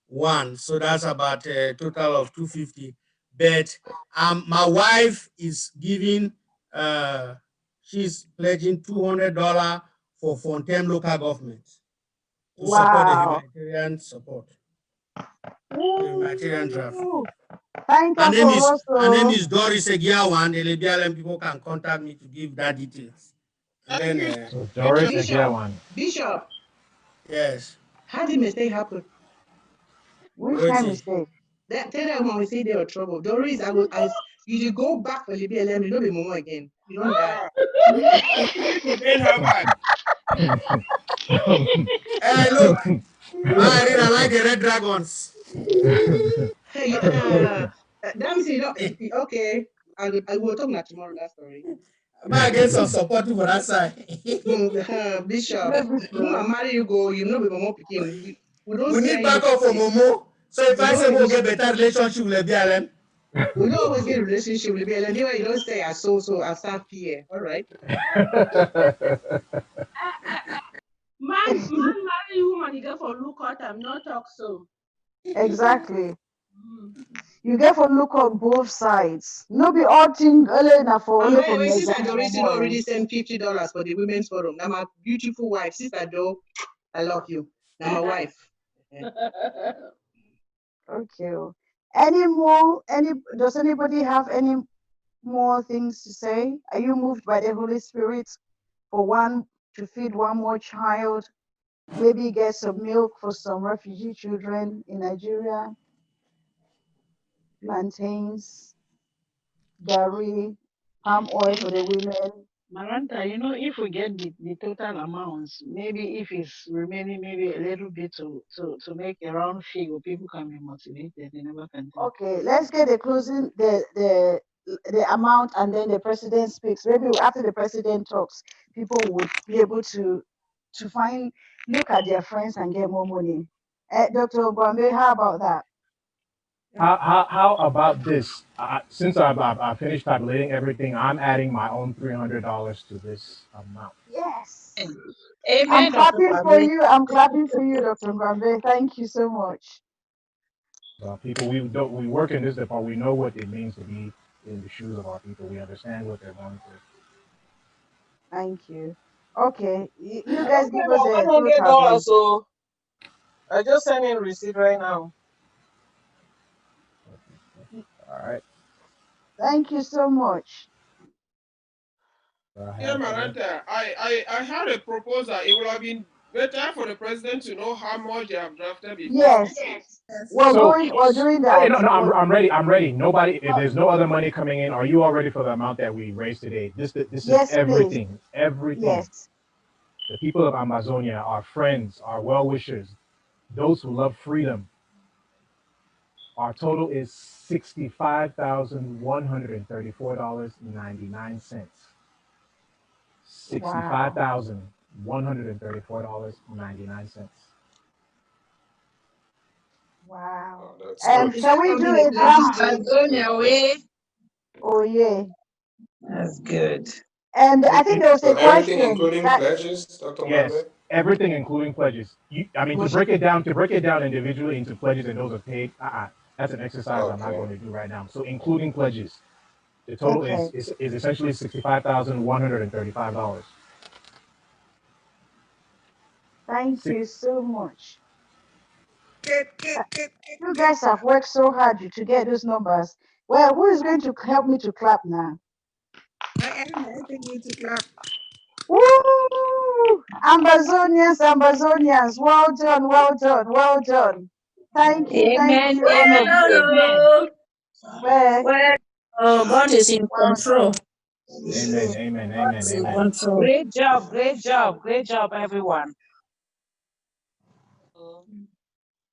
1. So that's about a total of 250. But my wife is giving, she's pledging $200 for Fontem local government to support the humanitarian support. Humanitarian draft. Thank Her you name for her name is Doris Egiawan. The Libyan people can contact me to give that details. And then So Doris Egiawan. Bishop. Yes. How did mistake happen? Which kind of mistake? That tell them when we say they are trouble. Doris, you should go back for Libya, let me know be more again. You don't die. You bring her back. Hey, look. I like the red dragons. Hey, that means you don't. Okay, I will talk about tomorrow. That story. I get some support for that side. Bishop, who I marry you go, you know, be more picking. We don't. We need backup for Momo. So if I say we'll get better relationship with BLM. We don't always get a relationship with BLM. Anyway, you don't say I so I start here. All right. Man marry woman, you get for look out, I'm not talk so. Exactly. You get for look on both sides. No be all thing only na for only for my sister Doris already sent $50 for the women's forum. Now my beautiful wife, Sister Joe, I love you. Now my wife. Okay. Does anybody have any more things to say? Are you moved by the Holy Spirit to feed one more child? Maybe get some milk for some refugee children in Nigeria? Plantains, gari, palm oil for the women. Maranta, if we get the total amounts, maybe if it's remaining maybe a little bit to make a round figure, people can be motivated. They never can tell. Okay, let's get the amount, and then the president speaks. Maybe after the president talks, people would be able to look at their friends and get more money. Dr. Gwambe, how about that? How about this? Since I've finished tabulating everything, I'm adding my own $300 to this amount. Yes. Amen. I'm clapping for you. I'm clapping for you, Dr. Gwambe. Thank you so much. People, we work in this department. We know what it means to be in the shoes of our people. We understand what they're going through. Thank you. Okay, you guys give us $100. total. So I just sent in receipt right now. All right. Thank you so much. Yeah, Maranta, I had a proposal. It would have been better for the president to know how much they have drafted before. Yes. We're doing that. No, I'm ready. I'm ready. Nobody. If there's no other money coming in, are you all ready for the amount that we raised today? This Yes, is everything. please. Everything. Yes. The people of Amazonia, our friends, our well-wishers, those who love freedom. Our total is $65,134.99. $65,134.99. Wow. Can we do a draft? Oh yeah. That's good. And I think there was a So everything question including that pledges, Dr. Yes, Mande? everything including pledges. I mean, to break it down individually into pledges and those are paid, that's an exercise I'm not Okay. going to do right now. So including pledges, the total okay. is essentially $65,135. Thank you so much. You guys have worked so hard to get those numbers. Well, who is going to help me to clap now? I think you to clap. Woo! Ambazonians, well done, well done, well done. Thank you, Amen, all amen, of you. amen. Where? Well, God is in control. Amen, amen, God amen, is in amen. control. Great job, great job, great job, everyone.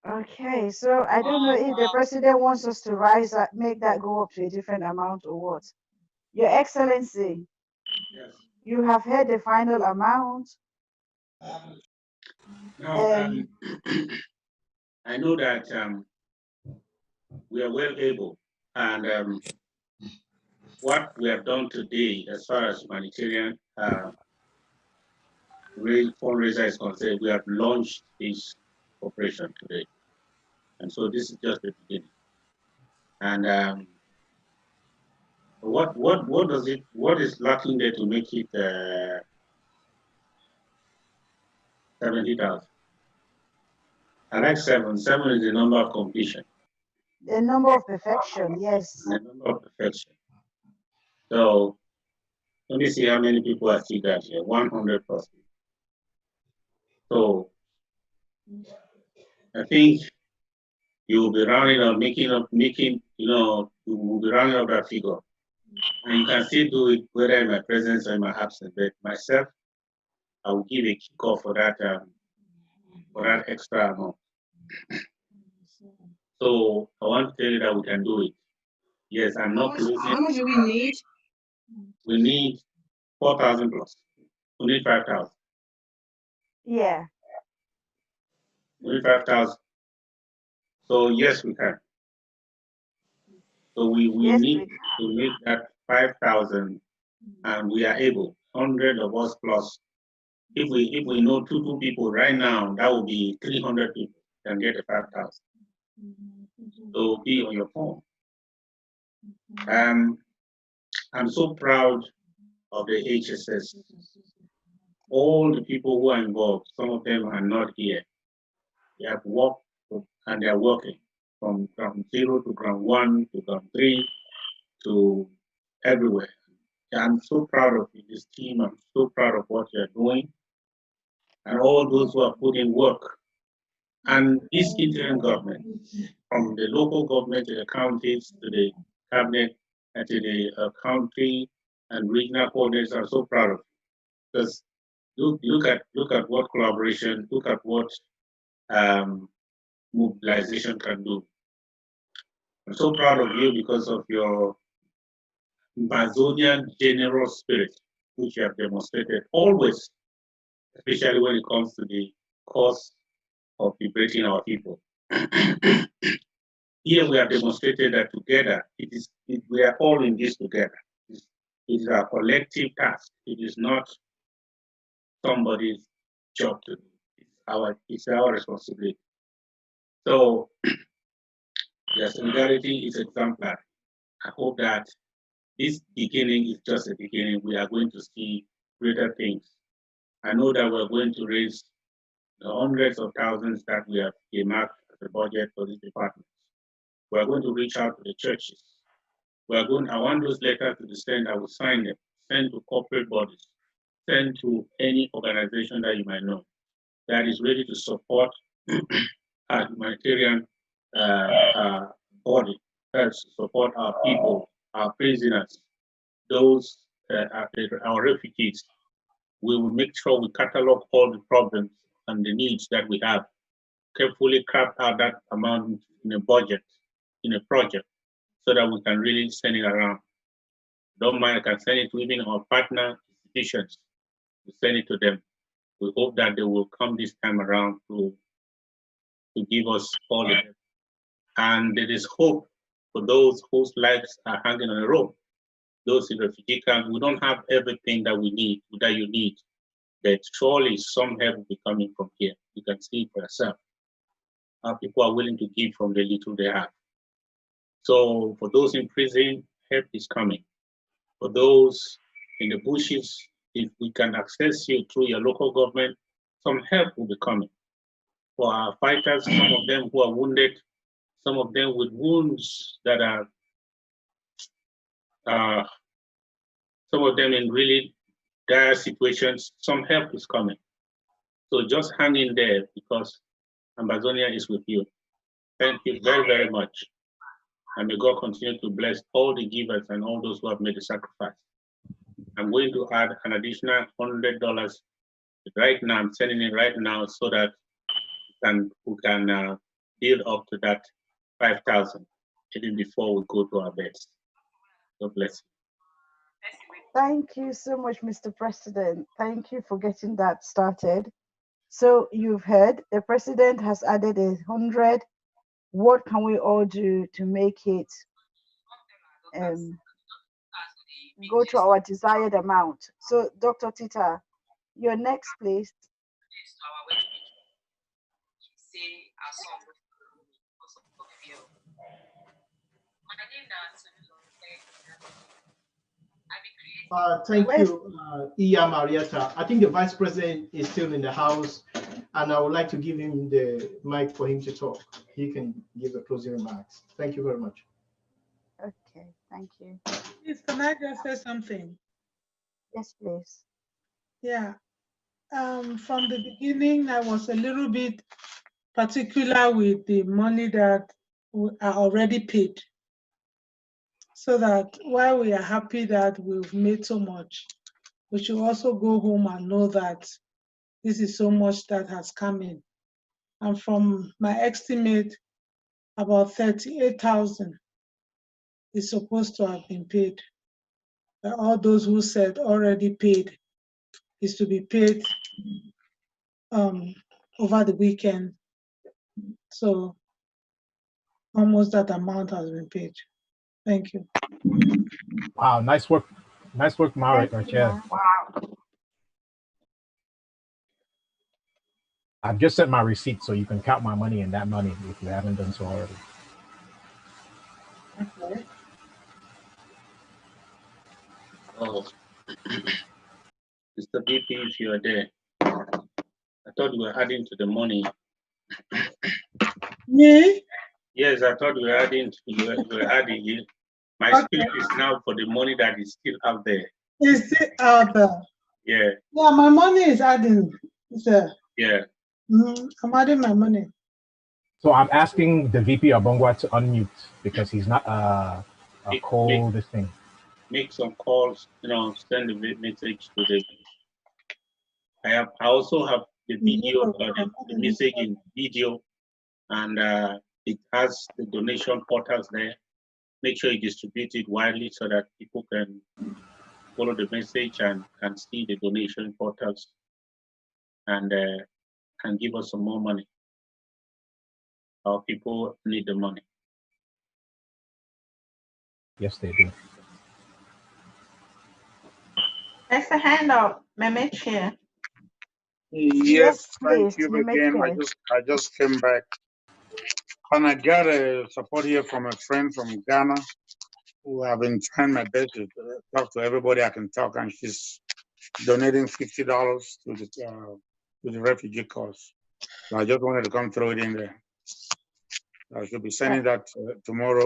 Okay, so I don't know if the president wants us to make that go up to a different amount or what. Your Excellency, Yes. you have heard the final amount. Now, I know that we are well able, and what we have done today, as far as humanitarian fundraiser is concerned, we have launched this operation today, and so this is just the beginning. And what is lacking there to make it 70,000? I like 7. 7 is the number of completion. The number of perfection, yes. The number of perfection. So let me see how many people I see that here. 100 plus. So I think you will be rounding up, you will be rounding up that figure. And you can still do it whether in my presence or in my absence. But myself, I will give a kickoff for that extra amount. So I want to tell you that we can do it. Yes, I'm not closing. How much do we need? We need 4,000 plus. We need 5,000. Yeah. We need 5,000. So yes, we can. So we need to make that 5,000, and we are able. 100 of us plus. If we know two people right now, that will be 300 people can get the 5,000. So be on your phone. I'm so proud of the HSS. All the people who are involved, some of them are not here. They have worked and they are working from ground 0 to ground 1 to ground 3 to everywhere. I'm so proud of this team. I'm so proud of what you're doing and all those who are putting work. And this interim government, from the local government to the counties to the cabinet and to the county and regional coordinators, I'm so proud of you. Because look at what collaboration, look at what mobilization can do. I'm so proud of you because of your Amazonian generous spirit, which you have demonstrated always, especially when it comes to the cause of liberating our people. Here we have demonstrated that together, we are all in this together. It is our collective task. It is not somebody's job to do. It's our responsibility. So your solidarity is exemplary. I hope that this beginning is just a beginning. We are going to see greater things. I know that we're going to raise the hundreds of thousands that we have earmarked as a budget for this department. We're going to reach out to the churches. I want those letters to be sent. I will sign them, send to corporate bodies, send to any organization that you might know that is ready to support our humanitarian body, that support our people, our prisoners, those our refugees. We will make sure we catalog all the problems and the needs that we have, carefully craft out that amount in a budget, in a project, so that we can really send it around. Don't mind, I can send it to even our partner institutions. We send it to them. We hope that they will come this time around to give us all the help. And there is hope for those whose lives are hanging on a rope. those in refugee camps. We don't have everything that we need, that you need, but surely some help will be coming from here. You can see for yourself. People are willing to give from the little they have. So for those in prison, help is coming. For those in the bushes, if we can access you through your local government, some help will be coming. For our fighters, some of them who are wounded, some of them with wounds that are, some of them in really dire situations, some help is coming. So just hang in there because Ambazonia is with you. Thank you very, very much. And may God continue to bless all the givers and all those who have made the sacrifice. I'm going to add an additional $100 right now. I'm sending it right now so that we can build up to that 5,000 even before we go to our beds. God bless you. Thank you so much, Mr. President. Thank you for getting that started. So you've heard the president has added 100. What can we all do to make it go to our desired amount? So Dr. Tita, you're next, please. Thank you, Iya Marietta. I think the vice president is still in the house, and I would like to give him the mic for him to talk. He can give the closing remarks. Thank you very much. Okay, thank you. Please, can I just say something? Yes, please. Yeah. From the beginning, I was a little bit particular with the money that are already paid, so that while we are happy that we've made so much, we should also go home and know that this is so much that has come in. And from my estimate, about 38,000 is supposed to have been paid. All those who said already paid is to be paid over the weekend. So almost that amount has been paid. Thank you. Wow, nice work. Nice work, Marcia. Wow. I've just sent my receipt so you can count my money and that money if you haven't done so already. Okay. Oh, Mr. VP, if you are there, I thought we were adding to the money. Me? Yes, I thought we were adding. We were adding. My spirit is now for the money that is still out there. It's still out there. Yeah. Yeah, my money is adding. Yeah. I'm adding my money. So I'm asking the VP Abongwa to unmute because he's not a cold this thing. Make some calls, send a message to the. I also have the video, the message in video, and it has the donation portals there. Make sure you distribute it widely so that people can follow the message and can see the donation portals and can give us some more money. Our people need the money. Yes, they do. There's a hand up, Mehmet here. Yes, thank please, you again. I just came back, and I got a support here from a friend from Ghana, who I've been trying my best to talk to everybody I can talk, and she's donating $50 to the refugee cause. So I just wanted to come throw it in there. I should be sending that tomorrow.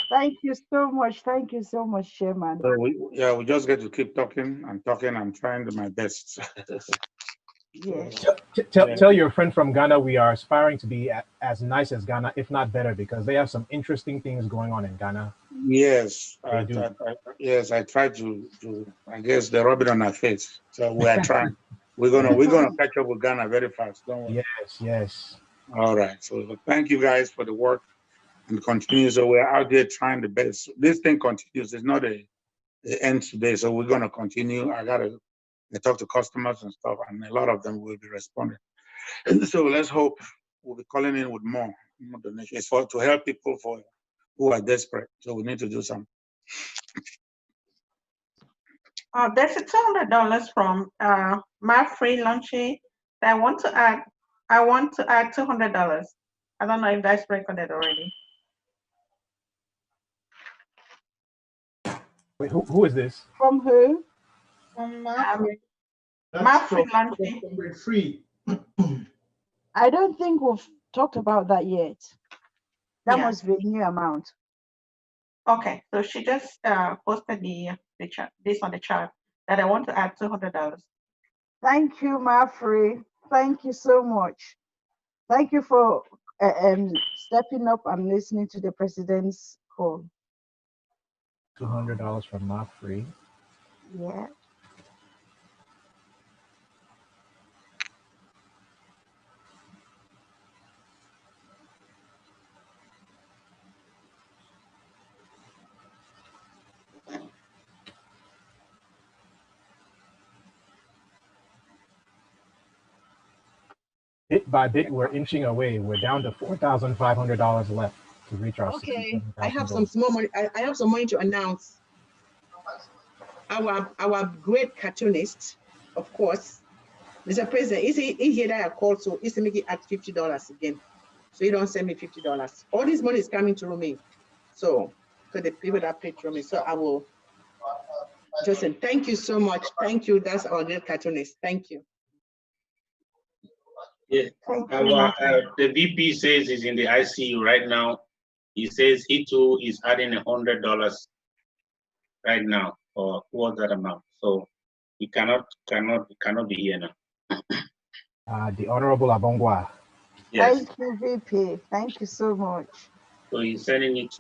Thank you so much. Thank you so much, Chairman. So we just get to keep talking and talking. I'm trying my best. Yes. Tell your friend from Ghana we are aspiring to be as nice as Ghana, if not better, because they have some interesting things going on in Ghana. Yes, Yes, I try to. I guess they're rubbing on our face, so we are trying. We're gonna catch up with Ghana very fast. Don't worry. Yes. All right. So thank you guys for the work and continue. So we're out there trying the best. This thing continues. It's not a end today. So we're gonna continue. I talk to customers and stuff, and a lot of them will be responding. So let's hope we'll be calling in with more donations to help people for who are desperate. So we need to do something. There's a $200 from my free lunchy that I want to add. I want to add $200. I don't know if that's recorded already. Wait, who is this? From who? From That's my free from lunchy. free. I don't think we've talked about that yet. That Yeah. must be a new amount. Okay, so she just posted the chat, this on the chart that I want to add $200. Thank you, Mafri. Thank you so much. Thank you for stepping up and listening to the president's call. $200 from my free. Yeah. Bit by bit, we're inching away. We're down to $4,500 left to reach our Okay, I 67,000 have goal. some small money. I have some money to announce. Our great cartoonist, of course, Mr. President, he here that I called, so he's making it at $50 again. So he don't send me $50. All this money is coming through me. So, because the people that pay through me. So I will just say thank you so much. Thank you. That's our great cartoonist. Thank you. Yeah, the VP says he's in the ICU right now. He says he too is adding $100 right now or towards that amount. So he cannot be here now. The Honorable Abongwa. Yes. Thank you, VP. Thank you so much. So we are sending it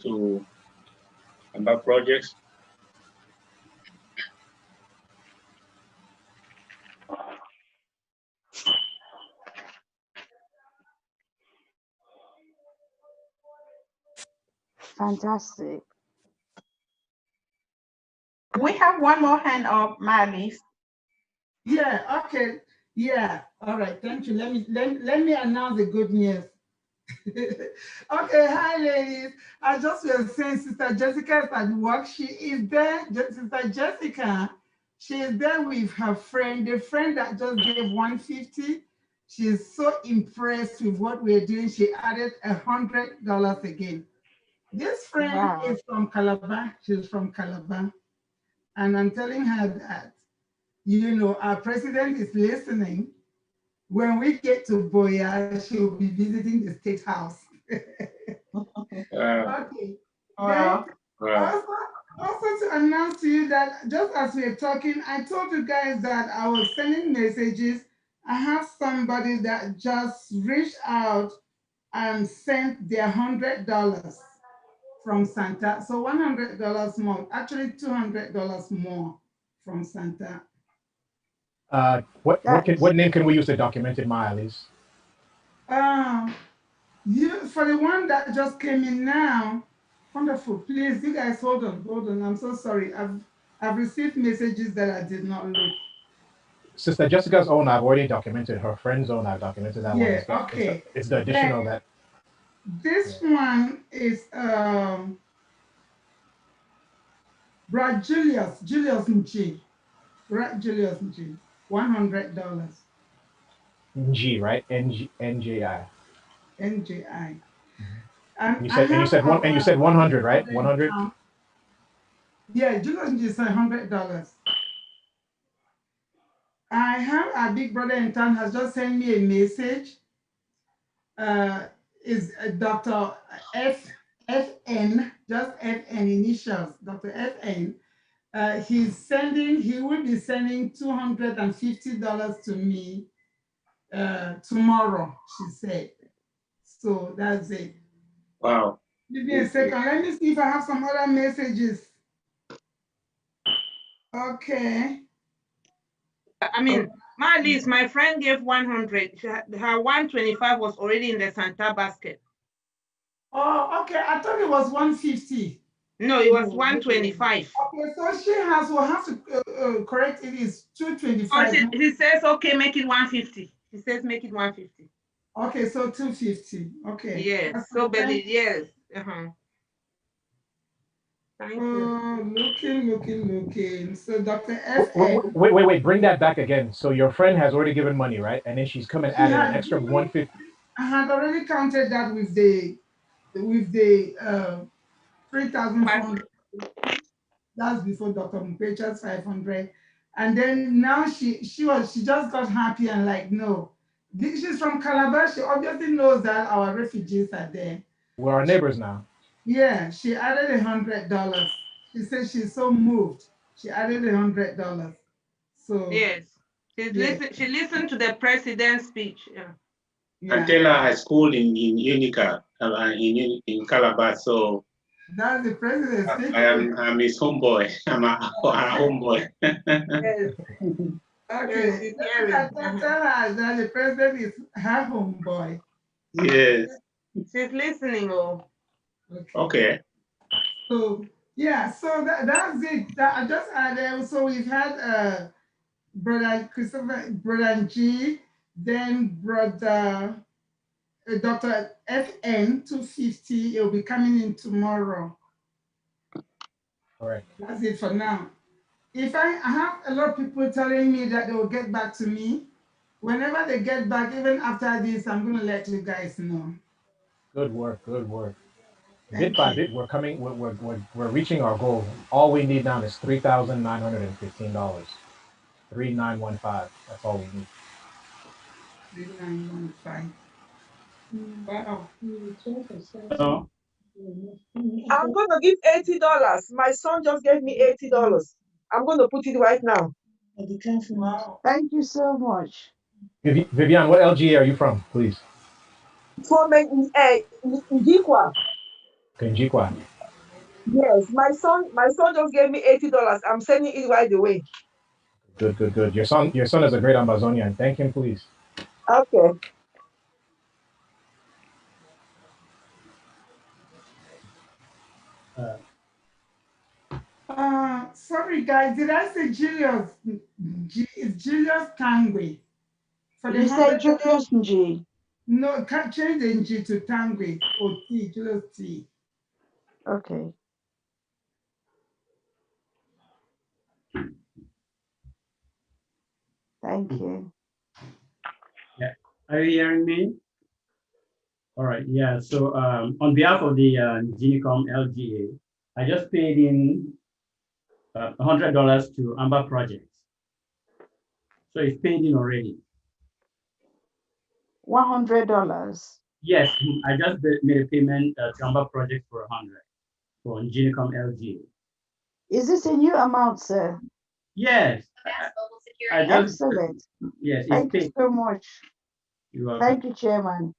to about projects. Fantastic. We have one more hand up, Marlies. Yeah, okay. Yeah, all right, thank you. Let me announce the good news. Okay, hi ladies. I just was saying Sister Jessica is at work. She is there, Sister Jessica. She is there with her friend, the friend that just gave $150. She is so impressed with what we're doing. She added $100 again. This friend is from Calabar. She's from Calabar. And I'm telling her that, you know, our president is listening. When we get to Boya, she'll be visiting the State House. Okay. Also to announce to you that just as we're talking, I told you guys that I was sending messages. I have somebody that just reached out and sent their $100 from Santa. So $100 more, actually $200 more from Santa. What name can we use to document it, Miley's? For the one that just came in now, wonderful. Please, you guys, hold on. I'm so sorry. I've received messages that I did not look. Sister Jessica's own, I've already documented. Her friend's own, I've documented that Yeah, one. okay. It's the additional that. This one is Brad Julius Nji. Brad Julius Nji, $100. NG, right? NJI. NJI. And you said 100, right? 100. Yeah, Julius Nji said $100. I have a big brother in town has just sent me a message. Is Dr. FN, just FN initials, Dr. FN. He will be sending $250 to me tomorrow, she said. So that's it. Wow. Give me a second. Let me see if I have some other messages. Okay. I mean, Marlies, my friend gave 100. Her 125 was already in the Santa basket. Oh, okay. I thought it was 150. No, it was 125. Okay, so she will have to correct it. Is 225. Oh, he says, okay, make it 150. He says, make it 150. Okay, so 250. Okay. Yes. So, but yes, Thank you. Looking. So Dr. Wait. Bring that back again. So your friend has already given money, right? And then she's come and added an extra 150. I had already counted that with the 3,400. That's before Dr. Mpecha's 500. And then now she just got happy and like, no. She's from Calabar. She obviously knows that our refugees are there. We're our neighbors now. Yeah, she added $100. She said she's so moved. She added $100. So yes, she listened to the president's speech. And tell her I schooled in Unica, in Calabar. So that's the president speaking. I'm his homeboy. I'm a homeboy. Yes. Okay. Tell her that the president is her homeboy. Yes. She's listening. Oh. Okay. So yeah, so that's it. I just added. So we've had Brother Christopher, Brother G, then Brother Dr. FN 250. It will be coming in tomorrow. All right. That's it for now. If I have a lot of people telling me that they will get back to me, whenever they get back, even after this, I'm going to let you guys know. Good work. Good work. Bit by bit, we're coming. We're reaching our goal. All we need now is $3,915. 3915. That's all we need. 3915. Wow. So, I'm going to give $80. My son just gave me $80. I'm going to put it right now. Wow. Thank you so much. Vivian, what LGA are you from, please? From Njikwa. Kenjikwa. Yes, my son just gave me $80. I'm sending it right away. Good. Your son is a great Ambazonian. Thank him, please. Okay. Sorry guys, did I say Julius? It's Julius Tangwe. You said Julius G. No, can't change the G to Tangwe or T, Julius T. Okay. Thank you. Yeah. Are you hearing me? All right. Yeah. So on behalf of the Genicom LGA, I just paid in $100 to Amber Projects. So it's paid in already. $100. Yes, I just made a payment to Amber Project for 100 for Genicom LGA. Is this a new amount, sir? Yes. I just, excellent. Yes. Thank you so much. You're welcome. Thank you, Chairman.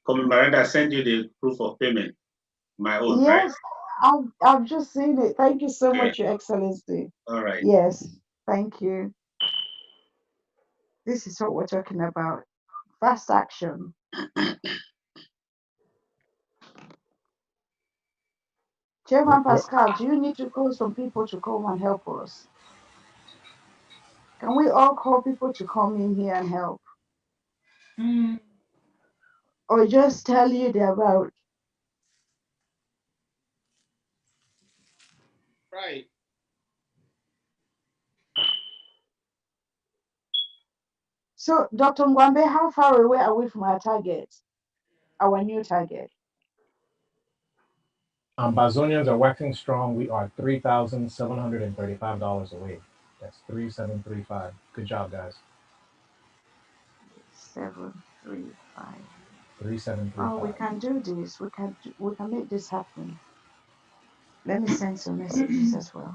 Miranda sent you the proof of payment. My own, Yes, right? I've just seen it. Thank you so much, Your Excellency. All right. Yes, thank you. This is what we're talking about. Fast action. Chairman Pascal, do you need to call some people to come and help us? Can we all call people to come in here and help? Or just tell you the about? Right. So, Dr. Mwambe, how far away are we from our target, our new target? Ambazonians are waxing strong. We are $3,735 away. That's 3735. Good job, guys. 735. 3735. Oh, we can do this. We can make this happen. Let me send some messages as well.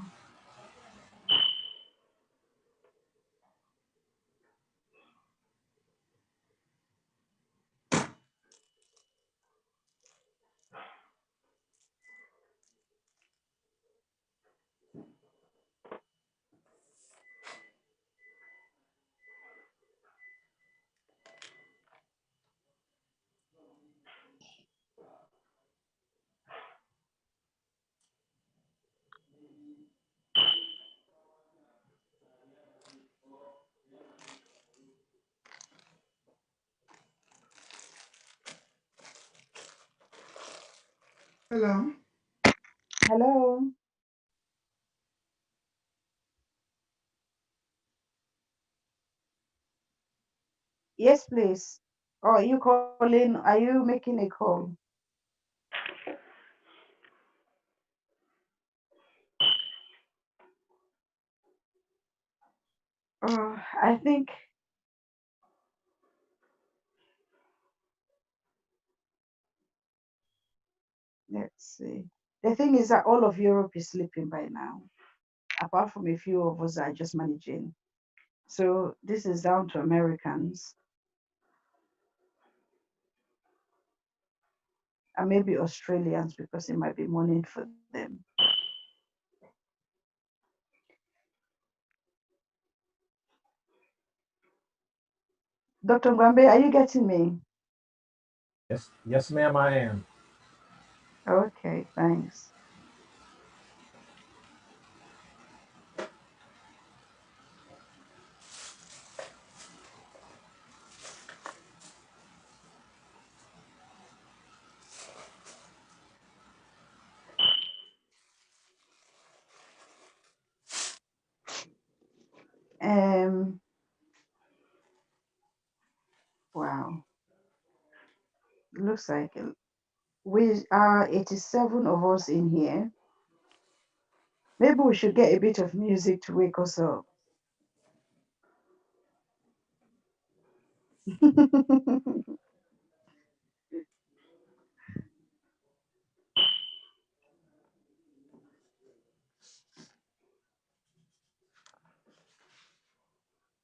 Hello. Hello. Yes, please. Or are you calling? Are you making a call? I think, let's see. The thing is that all of Europe is sleeping by now, apart from a few of us that are just managing. So this is down to Americans and maybe Australians because it might be morning for them. Dr. Gwambe, are you getting me? Yes, ma'am, I am. Okay, thanks. Wow. Looks like we are 87 of us in here. Maybe we should get a bit of music to wake us up.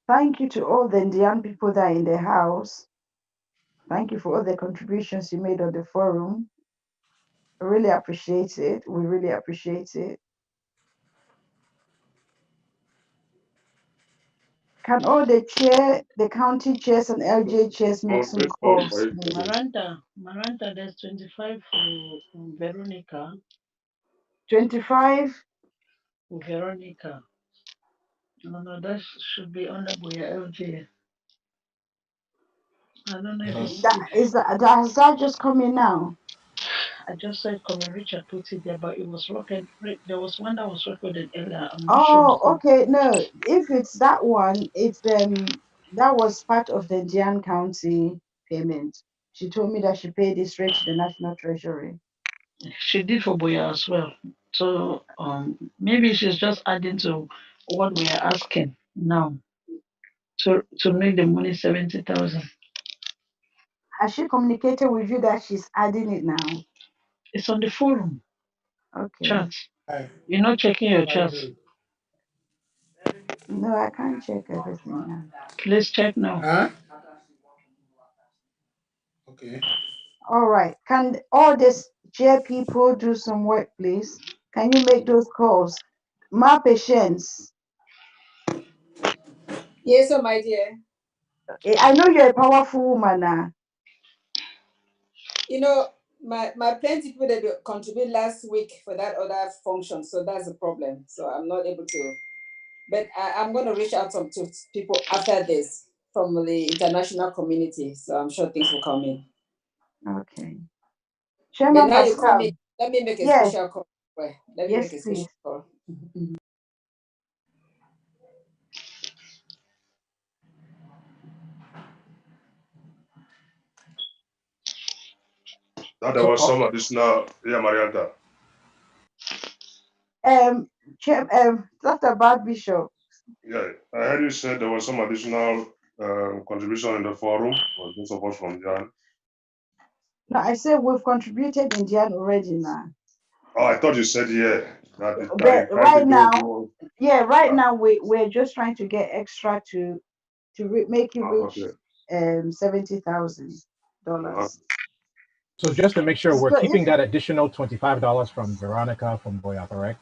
Thank you to all the Indian people that are in the house. Thank you for all the contributions you made on the forum. I really appreciate it. We really appreciate it. Can all the county chairs and LGA chairs make some calls, please? Maranta, there's 25 for Veronica. 25? Veronica. No, that should be under Boya LG. I don't know if it's Has that just come in now? I just said Colin Richard put it there, but it was recorded. There was one that was recorded earlier. I'm not sure. Oh, okay. No, if it's that one, it's that was part of the Indian County payment. She told me that she paid it straight to the National Treasury. She did for Boya as well. So maybe she's just adding to what we are asking now to make the money 70,000. Has she communicated with you that she's adding it now? It's on the forum. Okay. Chat. You're not checking your chat. No, I can't check everything now. Please check now. Huh? Okay. All right. Can all these chair people do some work, please? Can you make those calls? My patience. Yes, oh my dear. I know you're a powerful woman now. You know, my plenty people that contribute last week for that other function, so that's the problem. So I'm not able to. But I'm going to reach out to people after this from the international community. So I'm sure things will come in. Okay. But Chairman now you call me. Pascal. Let me make a Yes. special call. Let me Yes, make a please. special call. Now there was some additional, yeah, Marianta. Dr. Bad Bishop. Yeah, I heard you said there was some additional contribution in the forum. Was this support from Jan? No, I said we've contributed in Jan already now. Oh, I thought you said yeah. That But right now, right now we're just trying to get extra to make it reach $70,000. So just to make sure, we're So keeping that additional $25 from Veronica from Boya, correct?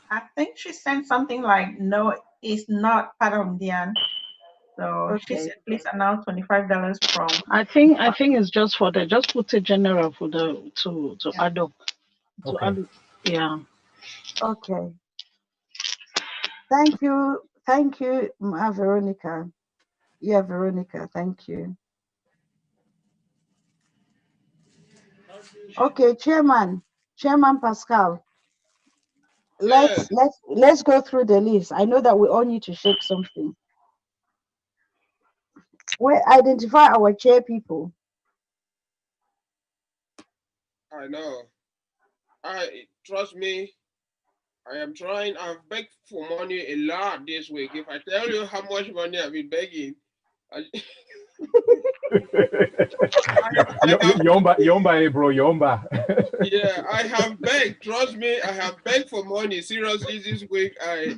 I think she sent something like, no, it's not part of Dian. So she said, please announce $25 from. I think it's just for the just put a general for the to add up. Okay. Add, yeah. Okay. Thank you, Veronica. Yeah, Veronica, thank you. Okay, Chairman Pascal. Let's go through the list. I know that we all need to shake something. We identify our chair people. I know. Trust me, I am trying. I've begged for money a lot this week. If I tell you how much money I've been begging, Yomba, bro, Yomba. yeah, I have begged. Trust me, I have begged for money. Seriously, this week I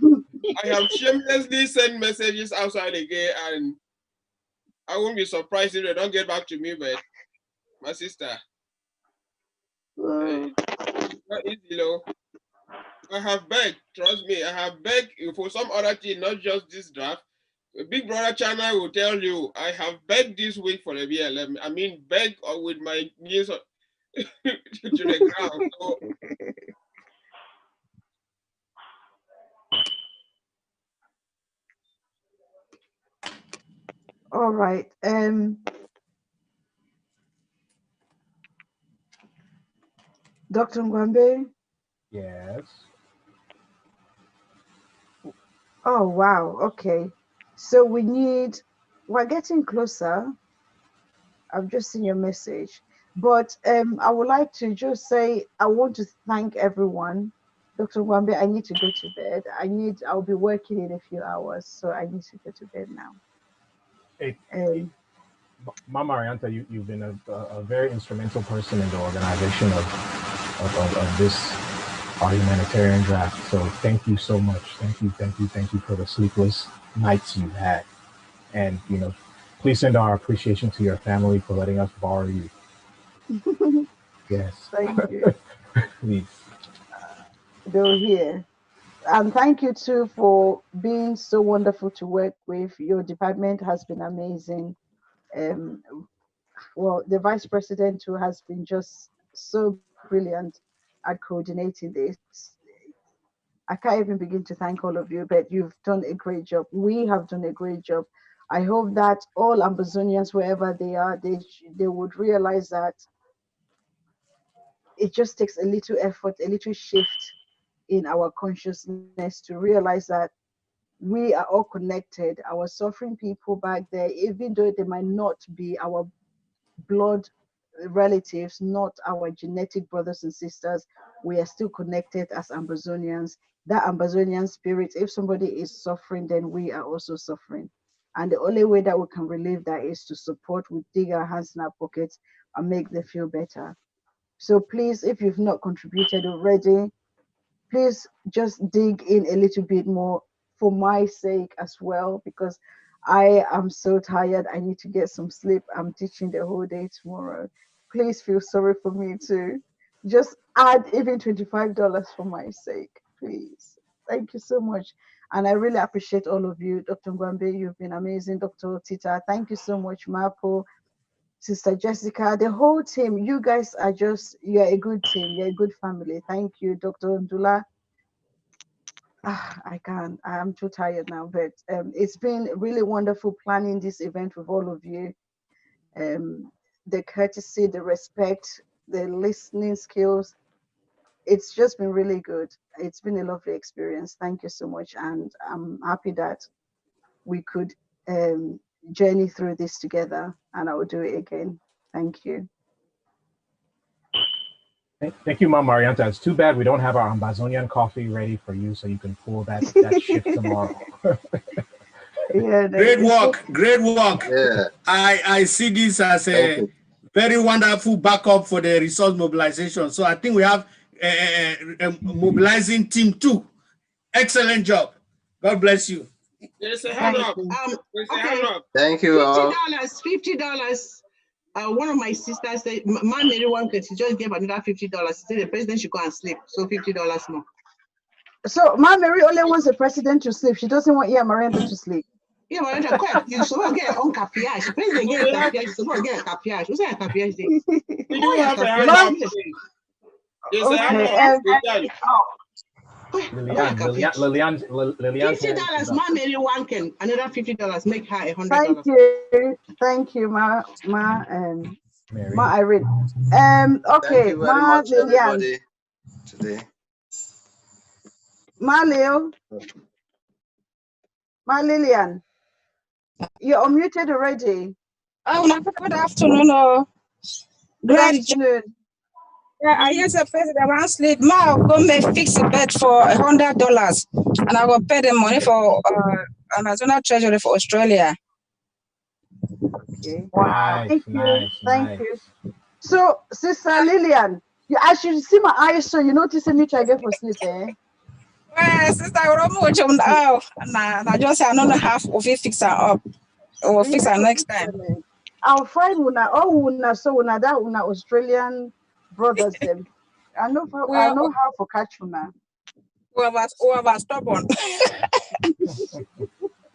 have shamelessly sent messages outside again, and I won't be surprised if they don't get back to me. But my sister, it's not easy, though. I have begged. Trust me, I have begged for some other thing, not just this draft. A Big Brother channel will tell you I have begged this week for the BLM. I mean, beg with my knees to the ground. So, All right. Dr. Ngwambe. Yes. Oh, wow. Okay. So we're getting closer. I've just seen your message. But I would like to just say, I want to thank everyone. Dr. Ngwambe, I need to go to bed. I'll be working in a few hours, so I need to go to bed now. Mama Arianta, you've been a very instrumental person in the organization of this, our humanitarian draft. So thank you so much. Thank you for the sleepless nights you've had. And, please send our appreciation to your family for letting us borrow you. Yes. Thank you. Please. They're here. And thank you too for being so wonderful to work with. Your department has been amazing. Well, the vice president who has been just so brilliant at coordinating this. I can't even begin to thank all of you, but you've done a great job. We have done a great job. I hope that all Ambazonians, wherever they are, they would realize that it just takes a little effort, a little shift in our consciousness to realize that we are all connected. Our suffering people back there, even though they might not be our blood relatives, not our genetic brothers and sisters, we are still connected as Ambazonians. That Ambazonian spirit, if somebody is suffering, then we are also suffering. And the only way that we can relieve that is to support, we dig our hands in our pockets and make them feel better. So please, if you've not contributed already, please just dig in a little bit more for my sake as well, because I am so tired. I need to get some sleep. I'm teaching the whole day tomorrow. Please feel sorry for me too. Just add even $25 for my sake, please. Thank you so much. And I really appreciate all of you. Dr. Ngwambe, you've been amazing. Dr. Tita, thank you so much. Mapo, Sister Jessica, the whole team, you guys are you're a good team. You're a good family. Thank you, Dr. Ndula. I'm too tired now, but it's been really wonderful planning this event with all of you. The courtesy, the respect, the listening skills, it's just been really good. It's been a lovely experience. Thank you so much. And I'm happy that we could journey through this together, and I will do it again. Thank you. Thank you, Mama Marianta. It's too bad we don't have our Ambazonian coffee ready for you so you can pull that shift tomorrow. Yeah, great work. Yeah. I see this as a very wonderful backup for the resource mobilization. So I think we have a mobilizing team too. Excellent job. God bless you. There's a hand up. Thank you. $50. One of my sisters said, "Man, anyone can just give another $50." Said the president should go and sleep, so $50 more. So Ma Mary only wants the president to sleep. She doesn't want Maranta to sleep. Maranta, you supposed to get on capiage. President get capiage. You supposed to get capiage. Who's that capiage? You don't have a hand up. There's a hand up. Lilian, $50. Ma Mary one can another $50. Make her $100. Thank you, Ma, and Mary. Ma Irene. Thank Okay, you very Ma much, Lilian. everybody, today. Ma Leo. Ma Lilian. You're unmuted already. Oh, good afternoon. Good afternoon. Yeah, I hear the president wants sleep. Ma, go make fix a bed for $100, and I will pay the money for Amazon Treasury for Australia. Okay. Wow. Thank you. Nice. Thank you. So, Sister Lillian, I should see my eyes so you notice me try get for sleep, eh? Well, sister, I just I don't know how we fix her up. We'll fix her next time. I'll find una so una that una Australian brothers them. I know how to catch una. Who are stubborn.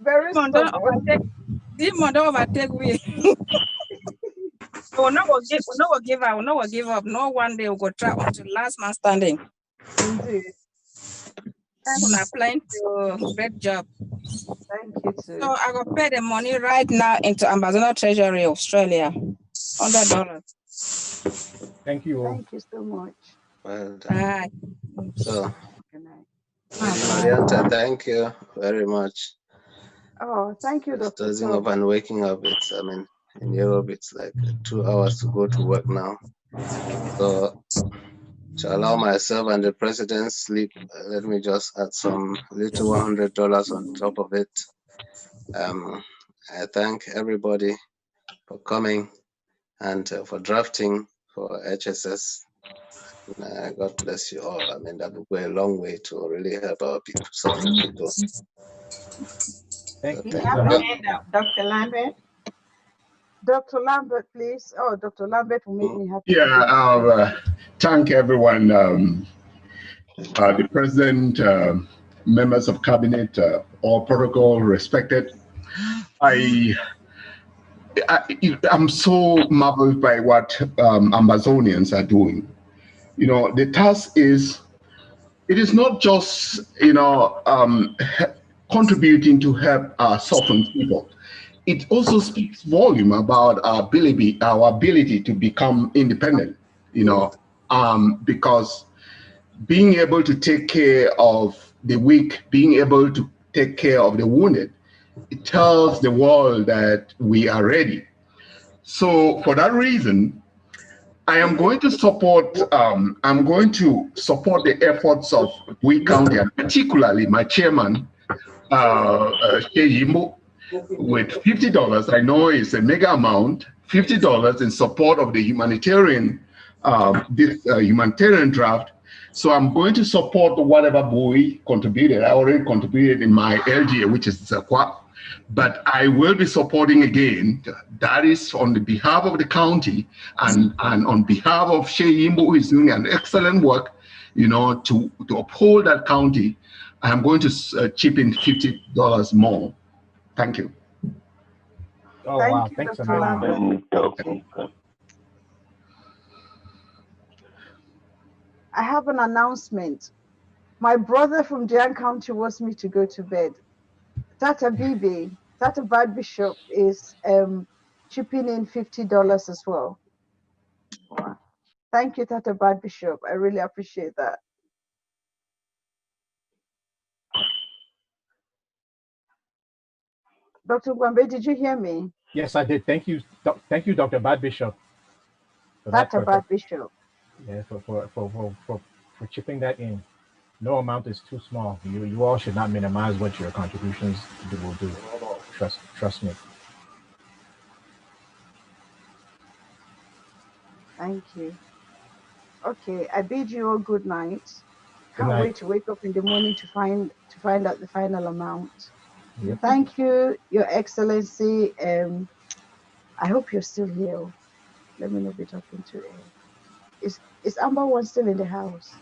Very stubborn. Demon don't overtake we. We'll not give up. We'll not give up. No one day we'll go try until last man standing. Indeed. I'm applying to great job. Thank you too. So I will pay the money right now into Amazon Treasury Australia. $100. Thank you. Thank you so much. Well done. Bye. So, Good night. Lady Marianta, thank you very much. Oh, thank you, Dr. Dozing Tom. up and waking up. In Europe, it's like 2 hours to go to work now. So, to allow myself and the president sleep, let me just add some little $100 on top of it. I thank everybody for coming and for drafting for HSS. God bless you all. That will go a long way to really help our people, suffering people. Thank you. Dr. Lambert. Dr. Lambert, please. Oh, Dr. Lambert will make me happy. Yeah, I'll thank everyone, the president, members of cabinet, all protocol respected. I'm so marveled by what Amazonians are doing. The task is, it is not just, contributing to help suffering people. It also speaks volume about our ability to become independent, because being able to take care of the weak, being able to take care of the wounded, it tells the world that we are ready. So for that reason, I am going to support, the efforts of we county, and particularly my chairman, Sheyimo, with $50. I know it's a mega amount, $50 in support of the humanitarian, humanitarian draft. So I'm going to support whatever Bowie contributed. I already contributed in my LGA, which is Zakwa, but I will be supporting again. That is on the behalf of the county and on behalf of Sheyimo, who is doing an excellent work, to uphold that county. I'm going to chip in $50 more. Thank you. Oh, Thank wow. you, Thanks a Dr. lot. Lambert. I have an announcement. My brother from Jan County wants me to go to bed. Tata Bad Bishop is chipping in $50 as well. Wow. Thank you, Tata Bad Bishop. I really appreciate that. Dr. Gwambe, did you hear me? Yes, I did. Thank you, Dr. Bad Bishop. Dr. Bad Bishop. Yeah, for chipping that in. No amount is too small. You all should not minimize what your contributions will do. Trust me. Thank you. Okay, I bid you all good night. Can't wait to wake up in the morning to find out the final amount. Yep. Thank you, Your Excellency. I hope you're still here. Let me not be talking to Is Amber One still in the house?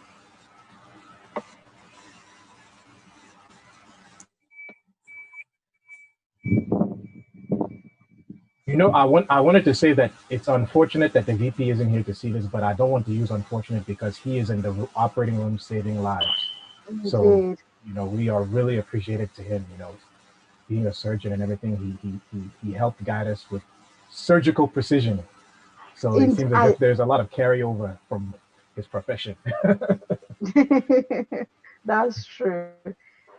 I wanted to say that it's unfortunate that the VP isn't here to see this, but I don't want to use unfortunate because he is in the operating room saving lives. So, we are really appreciative to him, being a surgeon and everything. He helped guide us with surgical precision. So it seems as if there's a lot of carryover from his profession. That's true.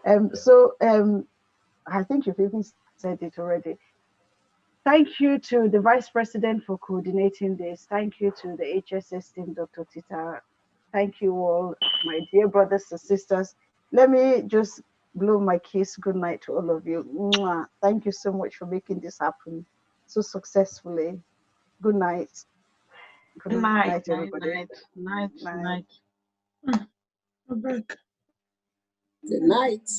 I think you've even said it already. Thank you to the Vice President for coordinating this. Thank you to the HSS team, Dr. Tita. Thank you all, my dear brothers and sisters. Let me just blow my kiss. Good night to all of you. Mwah. Thank you so much for making this happen so successfully. Good night. Good night, everybody. Night. Good night. Good night.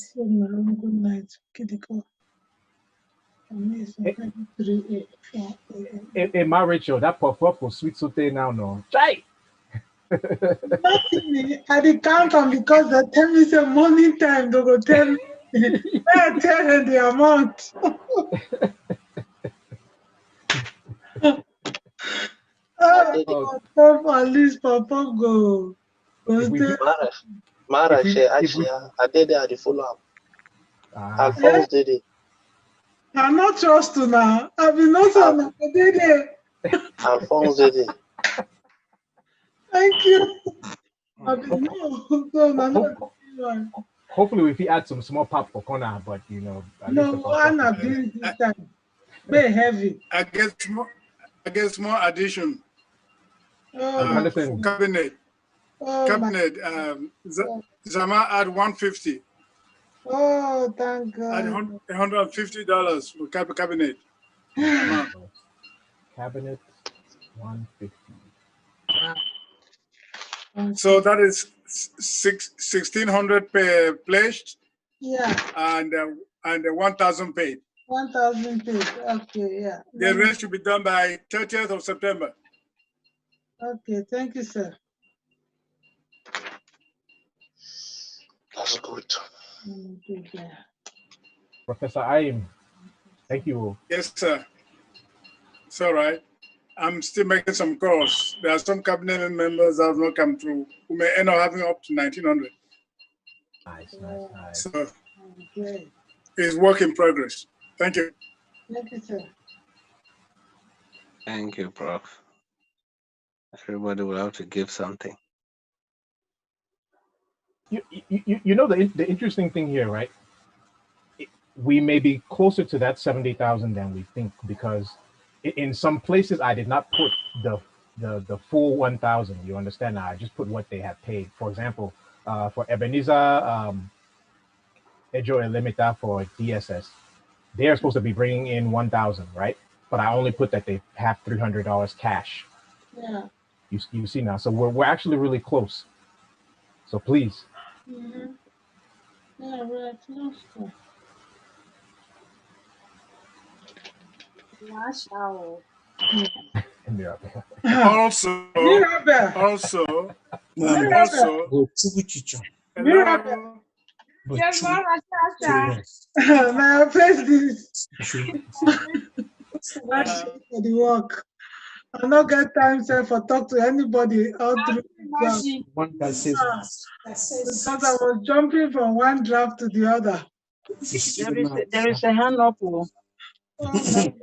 In my Rachel, that puff was sweet sauté now, no. Chai! Nothing. I did count on because they tell me it's a morning time. They go tell me. I tell them the amount. At least Papa go. Mara, actually, I did it at the follow-up. Alphonse did it. I'm not trust you now. I've been not I did it. Alphonse did it. Thank you. Hopefully, if he add some small pop for corner, but you know. No, I'm not doing this time. Very heavy. I get more addition. Cabinet. Cabinet. Zama add 150. Oh, thank God. Add $150 for cabinet. Cabinet 150. So that is 1,600 pledged. Yeah. And 1,000 paid. 1,000 paid. Okay, yeah. The rest should be done by 30th of September. Okay, thank you, sir. That's good. Professor Aim, thank you. Yes, sir. It's all right. I'm still making some calls. There are some cabinet members that have not come through who may end up having up to 1,900. Nice. So it's work in progress. Thank you. Thank you, sir. Thank you, Prof. Everybody will have to give something. You know the interesting thing here, right? We may be closer to that 70,000 than we think, because in some places I did not put the full 1,000. You understand? I just put what they have paid. For example, for Ebenezer Ejo Elimita for DSS, they are supposed to be bringing in 1,000, right? But I only put that they have $300 cash. Yeah. You see now, so we're actually really close. So please. Mm-hmm. Yeah, we're close. Also, Yes, my face this. For the work. I not get time sir, for talk to anybody all through the because I was jumping from one draft to the other. There is a hand up. Oh my God.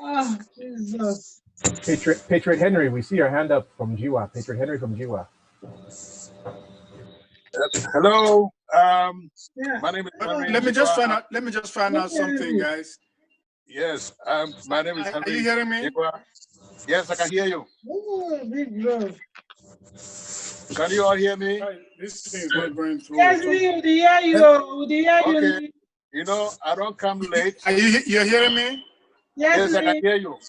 Oh, Jesus. Patriot Henry, we see your hand up from Jiwa. Patriot Henry from Jiwa. Hello. Yeah. My name is Henry. Let me just find out something, guys. Yes. My name is Henry. Are you hearing me? Yes, I can hear you. Oh, big bro. Can you all hear me? This thing is not going through. Yes, we hear you. We hear you. Okay. You know, I don't come late. You're hearing me? Yes, I can hear you.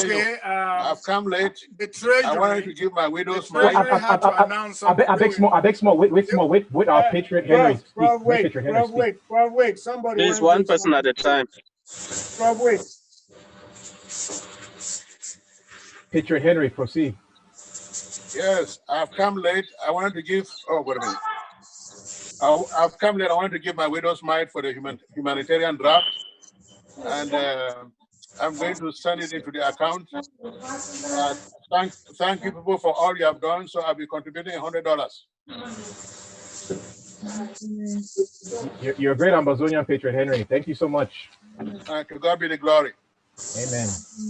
Okay. I've come late. The treasury. I wanted to give my widow's money. I beg small. Wait. Our Patriot Henry. Wait. Somebody. Please, one person at a time. Wait. Patriot Henry, proceed. Yes, I've come late. I wanted to give. Oh, wait a minute. I've come late. I wanted to give my widow's mite for the humanitarian draft, and I'm going to send it into the account. Thank you people for all you have done. So I'll be contributing $100. You're a great Ambazonian, Patriot Henry. Thank you so much. To God be the glory. Amen.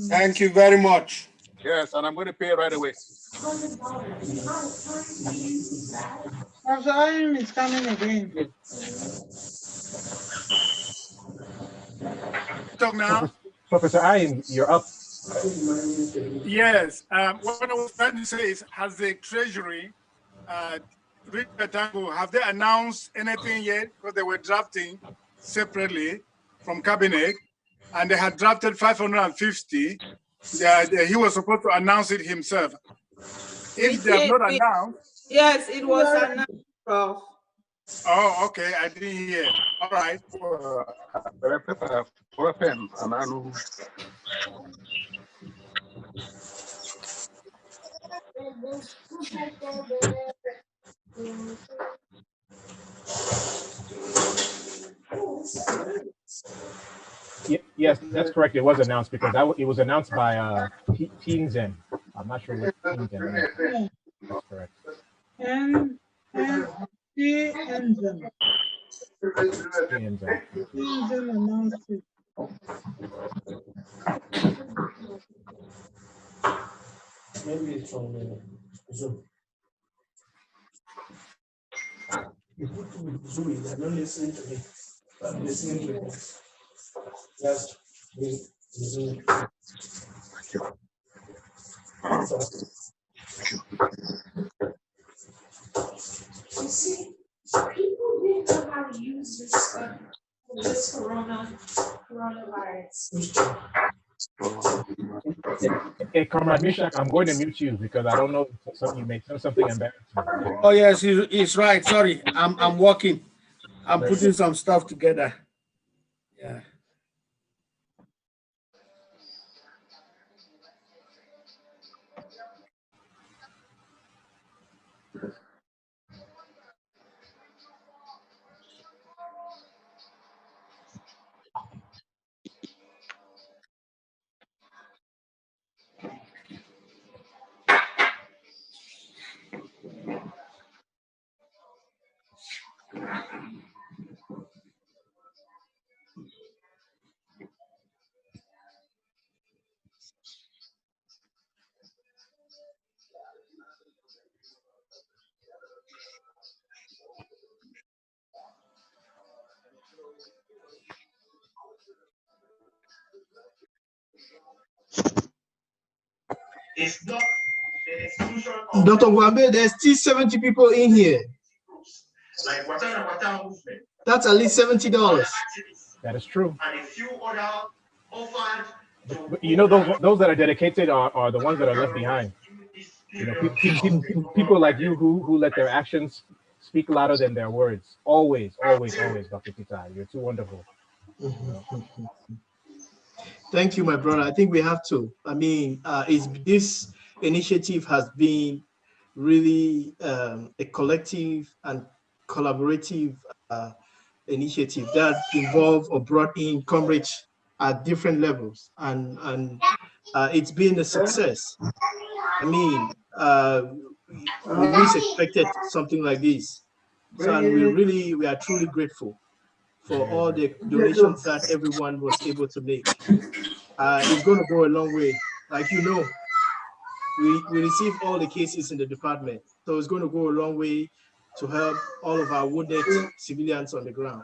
Thank you very much. Yes, and I'm going to pay right away. Pastor Ayim is coming again. Talk now. Professor Ayim, you're up. Yes. What I was trying to say is, has the Treasury, Richard Tango, have they announced anything yet? Because they were drafting separately from cabinet, and they had drafted 550. He was supposed to announce it himself. If they have not announced. Yes, it was announced, Prof. Oh, okay. I didn't hear. All right. Yes, that's correct. It was announced because it was announced by Teenzen. I'm not sure what Teenzen is. That's correct. Teenzen announced it. Maybe it's from Zoom. You put with Zoom, they're not listening to me. I'm listening to them. Just with Zoom. You see, people didn't know how to use this coronavirus. Hey, Comrade Mishak, I'm going to mute you because I don't know you may say something embarrassing. Oh yes, he's right. Sorry, I'm working. I'm putting some stuff together. Yeah. It's not the exclusion of Dr. Wambe, there's still 70 people in here. Like Wata movement. That's at least $70. That is true. And a few other offered. But you know, those that are dedicated are the ones that are left behind. You know, people like you who let their actions speak louder than their words. Always, always, always, Dr. Pita. You're too wonderful. Thank you, my brother. I think we have to. I mean, this initiative has been really a collective and collaborative initiative that involved or brought in coverage at different levels, and it's been a success. I mean, we least expected something like this, so and we are truly grateful for all the donations that everyone was able to make. It's going to go a long way. Like you know, we receive all the cases in the department, so it's going to go a long way to help all of our wounded civilians on the ground.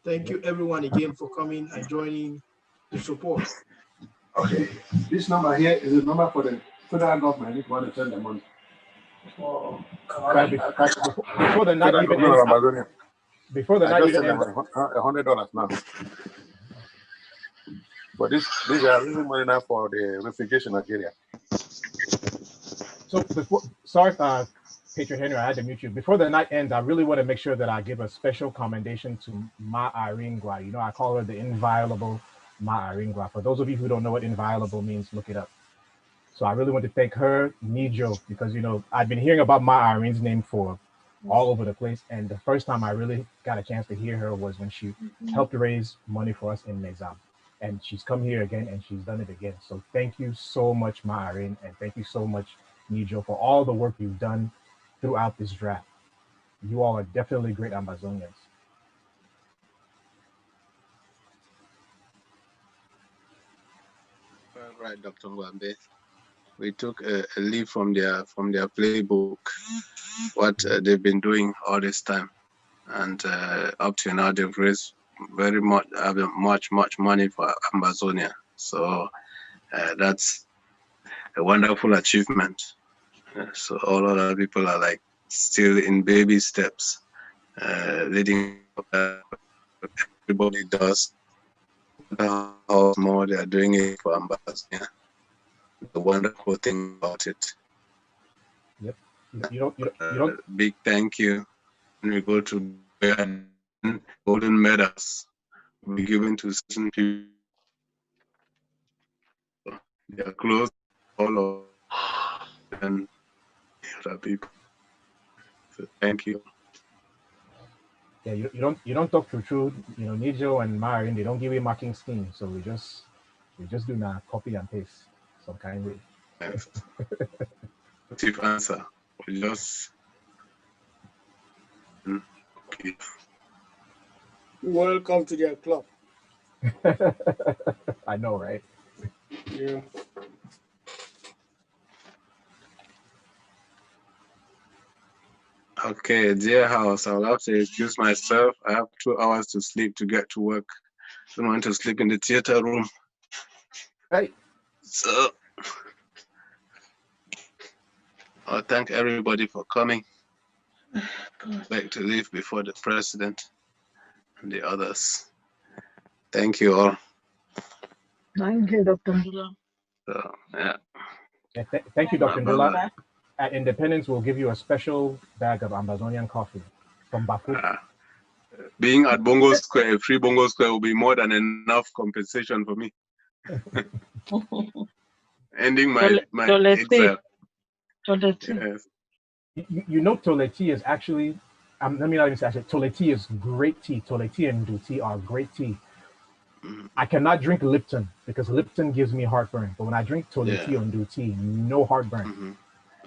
Thank you everyone again for coming and joining the support. Okay, this number here is a number for the federal government if you want to send them money. Before the night even ends, before the night even ends, $100 now. But these are really money now for the refugees in Nigeria. So sorry, Patriot Henry, I had to mute you. Before the night ends, I really want to make sure that I give a special commendation to Ma Aringwa. You know, I call her the inviolable Ma Aringwa. For those of you who don't know what inviolable means, look it up. So I really want to thank her, Nijo, because, you know, I've been hearing about Ma Aring's name for all over the place. And the first time I really got a chance to hear her was when she helped raise money for us in Mezab. And she's come here again and she's done it again. So thank you so much, Ma Aring, and thank you so much, Nijo, for all the work you've done throughout this draft. You all are definitely great Amazonians. right, Dr. Ngwambe. We took a leaf from their playbook, what they've been doing all this time, and up to now they've raised very much money for Amazonia. So that's a wonderful achievement. So all other people are like still in baby steps, leading up. Everybody does. How more they are doing it for Amazonia. The wonderful thing about it. Yep. You don't. Big thank you. When we go to golden medals will be given to certain people. They are close all of and other people. So thank you. Yeah, you don't talk through. You know, Nijo and Marin, they don't give you marking scheme, so we just do now copy and paste some kind of way. Yes. Tip answer. We just okay. Welcome to their club. I know, right? Yeah. Okay, dear house, I'll have to excuse myself. I have 2 hours to sleep to get to work. I don't want to sleep in the theater room. Right. So I'll thank everybody for coming. I'd like to leave before the president and the others. Thank you all. Thank you, Dr. Ndula. So, yeah. Thank you, Dr. Ndula. At Independence, we'll give you a special bag of Amazonian coffee from Baku. Being at Bongo Square, free Bongo Square will be more than enough compensation for me. Ending my exile. Yes. You know, Toleti is actually, let me not even say actually, Toleti is great tea. Toleti and Duti are great tea. I cannot drink Lipton because Lipton gives me heartburn. But when I drink Toleti and Duti, no heartburn.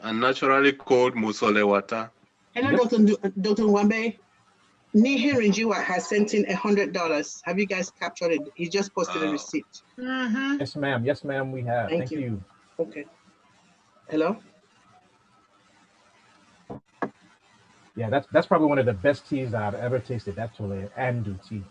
And naturally cold Musole water. Hello, Dr. Nwambe. Nihin Rinjiwa has sent in $100. Have you guys captured it? He just posted a receipt. Yes, ma'am. Yes, ma'am, we have. Thank you. Okay. Hello? Yeah, that's probably one of the best teas that I've ever tasted, that Tole and Duti.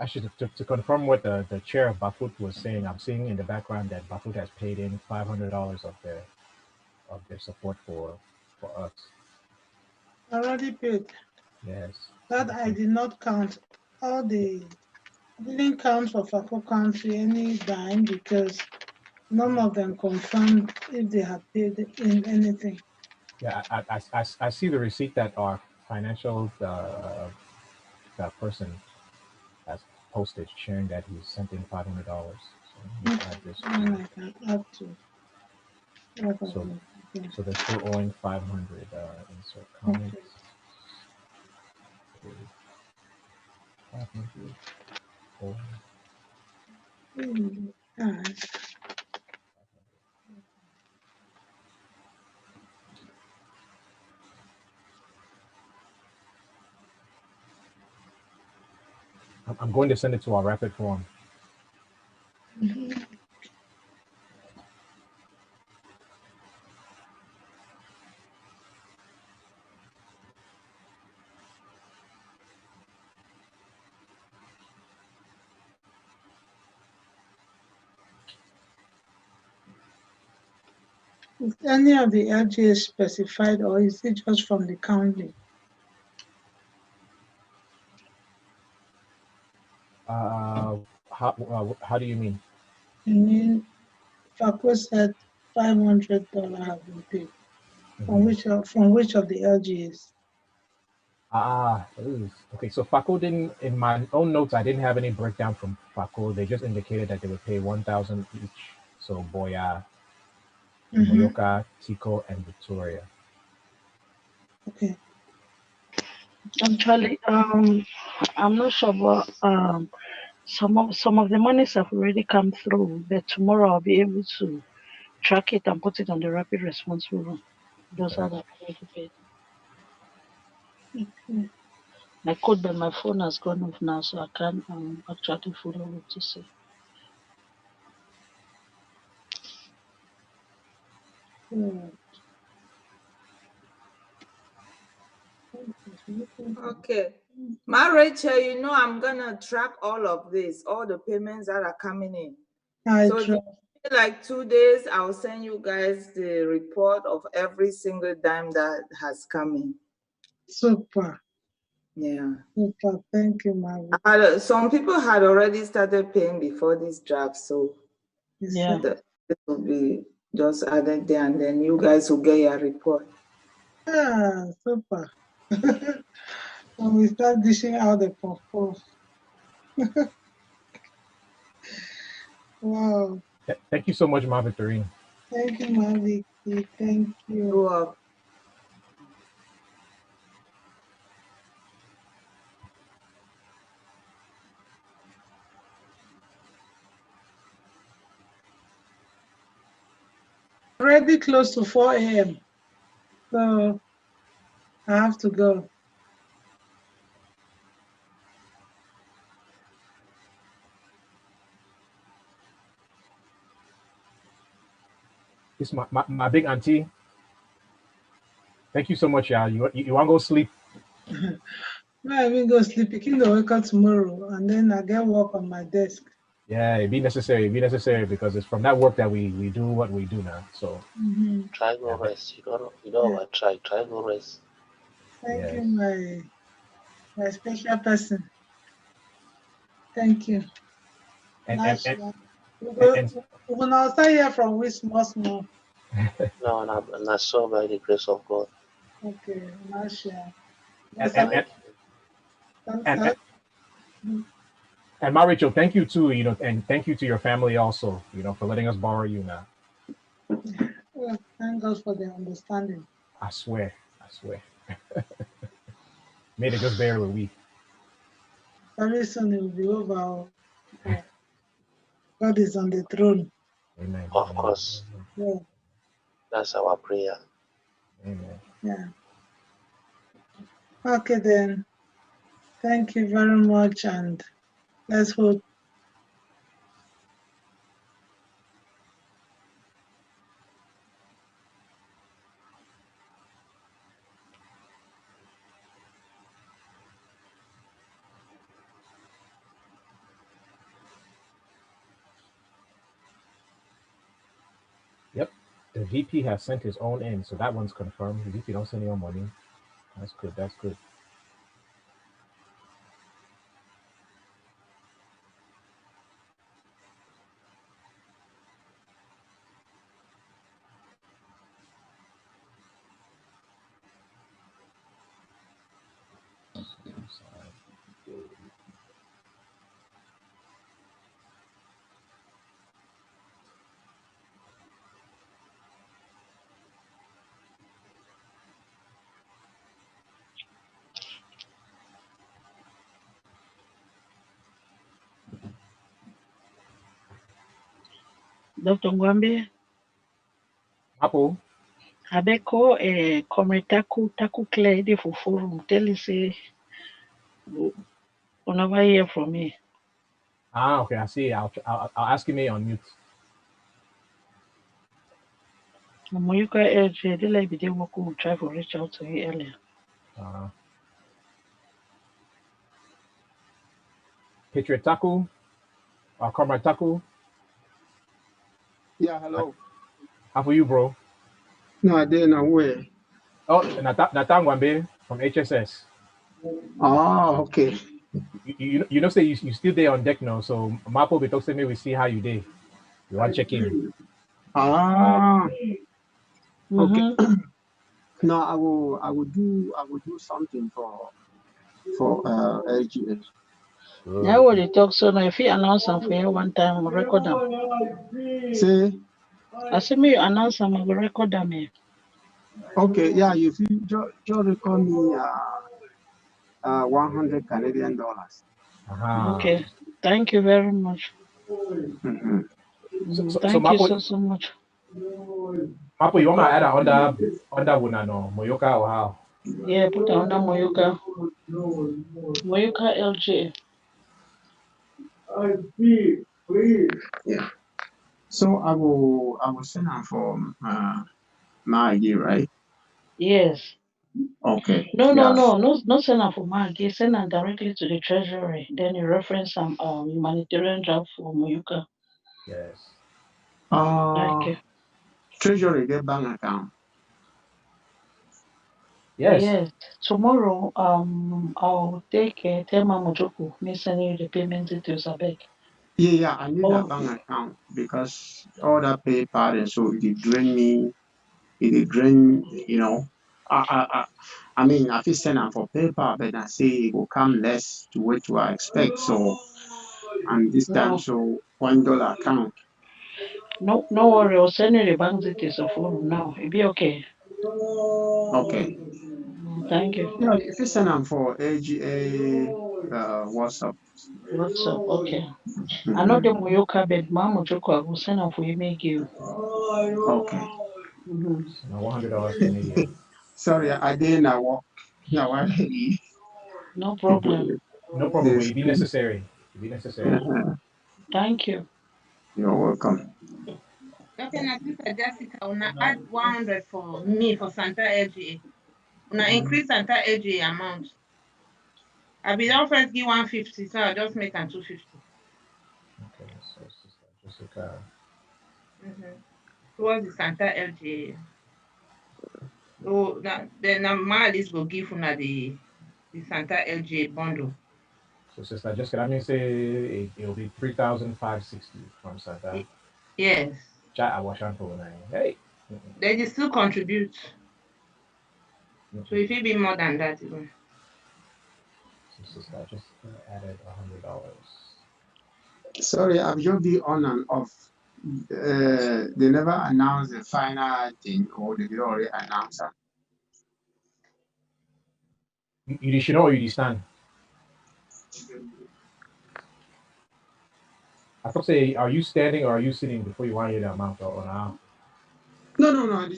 Actually, to confirm what the chair of Bafut was saying, I'm seeing in the background that Bafut has paid in $500 of their support for us. Already paid. Yes. That I did not count. I didn't count for Fako Country any dime because none of them confirmed if they had paid in anything. Yeah, I see the receipt that our financial that person has posted sharing that he sent in $500. So let me add this And to. I can add to. So, so they're still owing 500. Insert comments. Okay. 500. Oh. I'm going to send it to our rapid form. Is any of the LGA specified, or is it just from the county? How do you mean? I mean, FACO said $500 have been paid. From which of the LGAs? Okay. So FACO didn't, in my own notes, I didn't have any breakdown from FACO. They just indicated that they would pay 1,000 each. So Boya, Moyoka, Tico, and Victoria. Okay. Actually, I'm not sure, but some of the monies have already come through. But tomorrow I'll be able to track it and put it on the rapid response room. Those are the already paid. Okay. My code, but my phone has gone off now, so I can't actually follow it to see. Okay. Ma Rachel, you know I'm gonna track all of this, all the payments that are coming in. So if you give me like 2 days, I'll send you guys the report of every single dime that has come in. Super. Yeah. Super. Thank you, Marie. Some people had already started paying before this draft, so Yeah, it will be just added there, and then you guys will get your report. Ah, super. When we start dishing out the puff. Wow. Thank you so much, Ma Victorine. Thank you, Mavic. Thank you. You're welcome. Already close to 4 a.m. So I have to go. This is my big auntie. Thank you so much, y'all. You want to go sleep? No, I will go sleep. You can wake up tomorrow, and then I get work on my desk. Yeah, it'd be necessary. It'd be necessary because it's from that work that we do what we do now. So Try go rest. You don't try go rest. Thank you, my special person. Thank you. And we will now start here from we small. No, not so by the grace of God. Okay, now share. And Ma Rachel, thank you too, and thank you to your family also, for letting us borrow you now. Well, thank God for the understanding. I swear. Made it just barely a week. Very soon it will be over. God is on the throne. Amen. Of course. Yeah. That's our prayer. Amen. Yeah. Okay then. Thank you very much, and let's hope. Yep. The VP has sent his own in, so that one's confirmed. The VP don't send your money. That's good. That's good. Dr. Ngwambe, Apple. Abeko Taku Clay de for forum. Tell us whenever hear from me. Ah, okay, I see. I'll ask him on mute. Moyuka LJ, they like they will try to reach out to you earlier. Patriot Taku, Comrade Taku. Yeah, hello. How for you, bro? No, I didn't know where. Oh, Nathan Wambe from HSS. Oh, okay. You know, say you still there on deck now, so Mapo be talk to me, we see how you day. You want to check in. Ah, okay. Mm-hmm. No, I will do something for LGA. Now what they talk so now if you announce them for you one time, we'll record them. Say, I say me you announce them, I will record them here. okay, yeah, if you just record me 100 Canadian dollars. Okay. Thank you very much. Mm-hmm. Thank you so much. Mapo, you want to add under Wuna no Moyoka or how? Yeah, put under Moyoka. Moyoka LJ. Yeah. So I will send them for my ID, right? Yes. Okay. No, Yeah. not send them for Maggie. Send them directly to the treasury. Then you reference some humanitarian draft for Moyoka. Yes. Thank you. Treasury get bank account. Yes. Tomorrow, I'll take Tema Mojoku. Me send you the payment details. I beg. Yeah, I need a bank account because all that PayPal and so it drain me. It drain, you know. I mean, I feel send them for PayPal, but I say it will come less to what I expect. So, and this time, so $1 account. No worry. I'll send you the bank details of forum now. It'll be okay. Okay. Thank you. Yeah, if you send them for AGA WhatsApp. WhatsApp, okay. I know the Moyoka bed, Mama Joko, I will send them for you, make you. Okay. $100 Canadian. Sorry, I didn't know. No, no problem. No problem. Will be necessary. It'll be necessary. Thank you. You're welcome. Okay, now Sister Jessica, una add 100 for me for Santa LGA. Una increase Santa LGA amount. I be don first give 150, so I just make am 250. Okay, so Sister Jessica. Towards the Santa LGA. So then my list go give una the Santa LGA bundle. So Sister Jessica, that means say it'll be 3,560 from Santa. Yes. Chat I wash for hey. They just still contribute. So if it be more than that even. So Sister Jessica added $100. Sorry, I've just been on and off. They never announced the final thing, or they did already announce it. You should know where you stand. I thought say, are you standing or are you sitting before you want to hear the amount or now? No.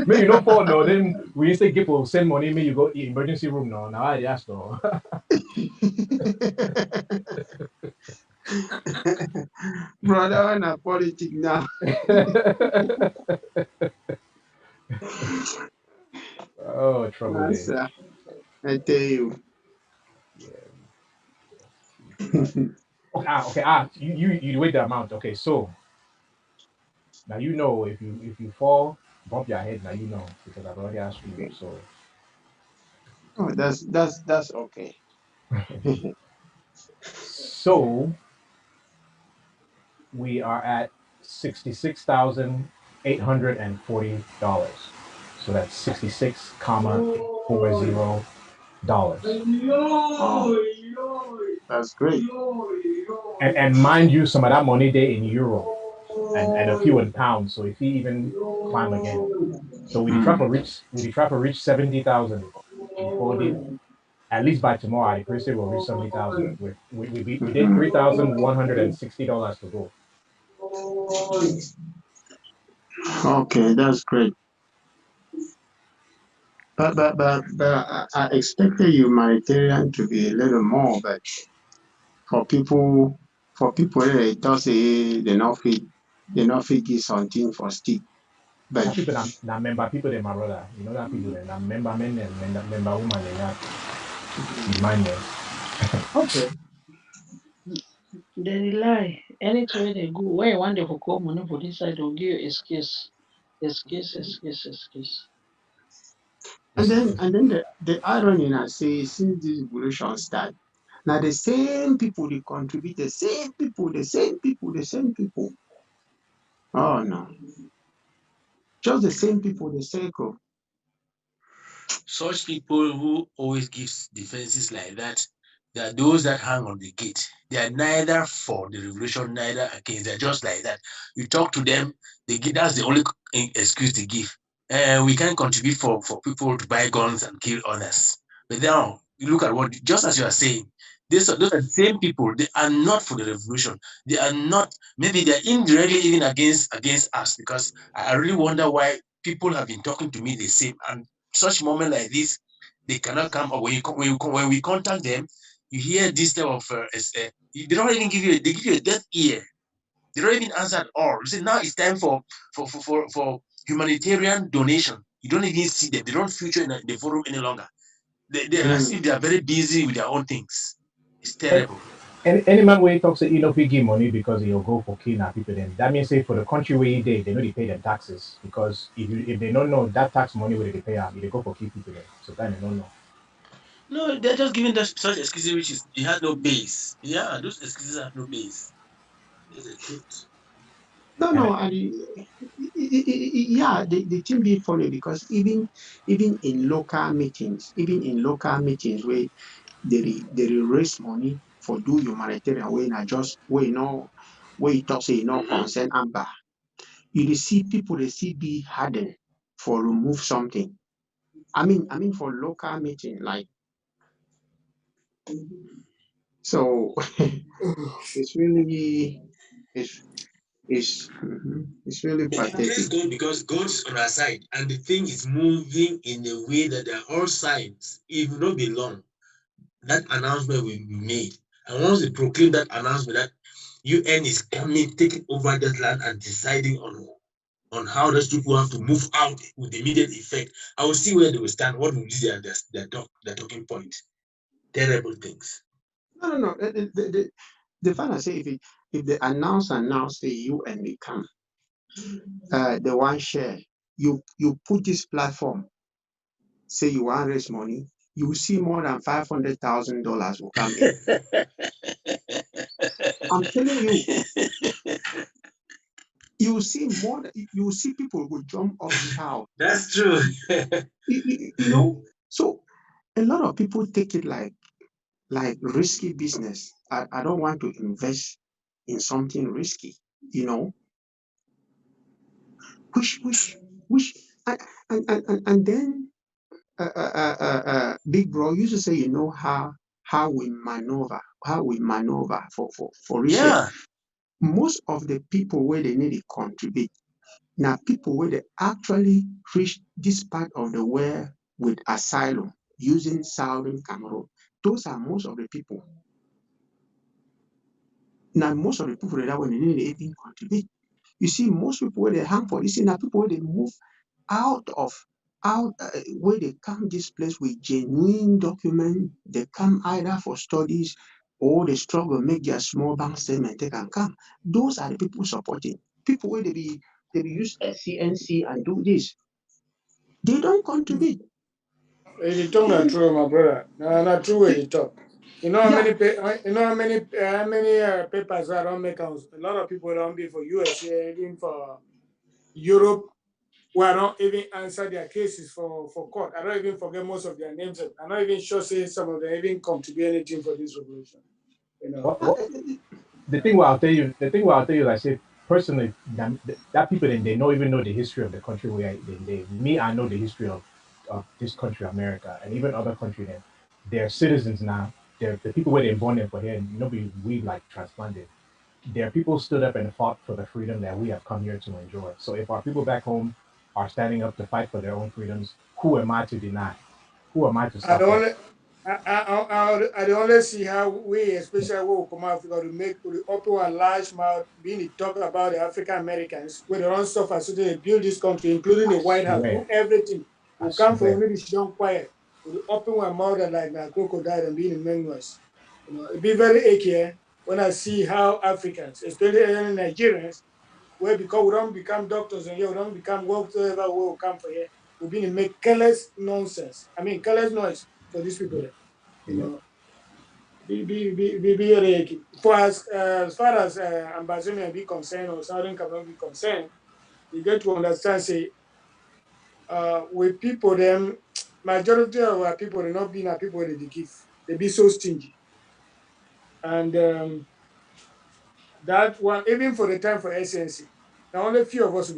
Maybe you don't fall no. Then we used to people send money, maybe you go emergency room no. Now I ask no. Brother, I'm a politic now. Oh, trouble Yes, sir. I tell you. Okay. You weigh the amount. Okay, so now you know if you fall, bump your head. Now you know because I've already asked you. So. Oh, that's okay. So we are at $66,840. So that's 66,40 dollars. Oh, that's great. And mind you, some of that money there in euro and a few in pounds. So if he even climb again, so we try to reach 70,000 before the at least by tomorrow. I person will reach 70,000. We did $3,160 to go. Okay, that's great. But I expected humanitarian to be a little more, but for people they thought say they not fit give something for stick. But That people that member people they my brother. You know that people that member men and member woman they not demand them. okay. They lie. Anywhere they go, when you want them to call money for this side, they'll give you excuse. Excuse. And then the irony now say since this revolution start, now the same people they contribute, the same people. Oh no. Just the same people they circle. Such people who always gives defenses like that, they are those that hang on the gate. They are neither for the revolution, neither against. They're just like that. You talk to them, they give, that's the only excuse they give. We can contribute for people to buy guns and kill others. But now you look at what, just as you are saying, those are the same people. They are not for the revolution. They are not. Maybe they are indirectly even against us, because I really wonder why people have been talking to me the same. And such moment like this, they cannot come. Or when we contact them, you hear this type of they don't even give you. They give you a deaf ear. They don't even answer at all. You say now it's time for humanitarian donation. You don't even see them. They don't feature in the forum any longer. They as if they are very busy with their own things. It's terrible. Any man where he talks say he no fit give money because he'll go for kidnap people, then that means say for the country where they know they pay them taxes, because if they don't know that tax money where they pay out, they go for kill people then. So then they don't know. No, they're just giving such excuses which is it has no base. Yeah, those excuses have no base. It's the truth. No, and yeah, the thing be funny because even in local meetings, where they raise money for do humanitarian way not just way no where you talk say no concern amber. You dey see people they see be hardened for remove something. I mean for local meeting, like so it's really it's really But pathetic. praise God, because God is on our side and the thing is moving in a way that there are all sides. It will not be long. That announcement will be made. And once they proclaim that announcement that UN is coming, taking over that land and deciding on how those people have to move out with immediate effect, I will see where they will stand, what will be their talking point. Terrible things. No. The final say if they announce the UN will come, the one share you put this platform, say you want raise money, you will see more than $500,000 will come in. I'm telling you, you will see you will see people will jump up shout. That's true. you know, so a lot of people take it like risky business. I don't want to invest in something risky, which and then big bro used to say, how we maneuver for research. Yeah. Most of the people where they need to contribute now, people where they actually reach this part of the world with asylum using Southern Cameroon. Those are most of the people. Now, most of the people that when they need to even contribute, you see, most people where they hang for this, now people where they move out where they come this place with genuine document, they come either for studies or they struggle make their small bank statement they can come. Those are the people supporting. People where they be use SCNC and do this. They don't contribute. You talk not true, my brother. No, not true way you talk. You know how many papers I don't make out. A lot of people don't be for USA, even for Europe, where I don't even answer their cases for court. I don't even forget most of their names. I'm not even sure say some of them even contribute anything for this revolution. The thing what I'll tell you, I say personally, that people they don't even know the history of the country where they live. Me, I know the history of this country, America, and even other countries. They're citizens now. They're the people where they're born in for here. Nobody we like transplanted. their people stood up and fought for the freedom that we have come here to enjoy. So if our people back home are standing up to fight for their own freedoms, who am I to deny? Who am I to I stop don't that? only, I don't only see how we, especially we will come Africa, to make to open a large mouth, being to talk about the African Americans, where they don't suffer, so they build this country, including the White House, do Swear. everything. I We come for swear. only the young quiet. We open our mouth and like a crocodile and being in memoirs. You know, it be very achy when I see how Africans, especially Nigerians, where because we don't become doctors and we don't become whatever we will come for here, we've been to make careless nonsense. I mean, careless noise for these people. You know, be very for as far as Ambazonian be concerned or Southern Cameroon be concerned, you get to understand, say, with people, them majority of our people, they not being our people they give. They be so stingy. And that one, even for the time for SNC, now only few of us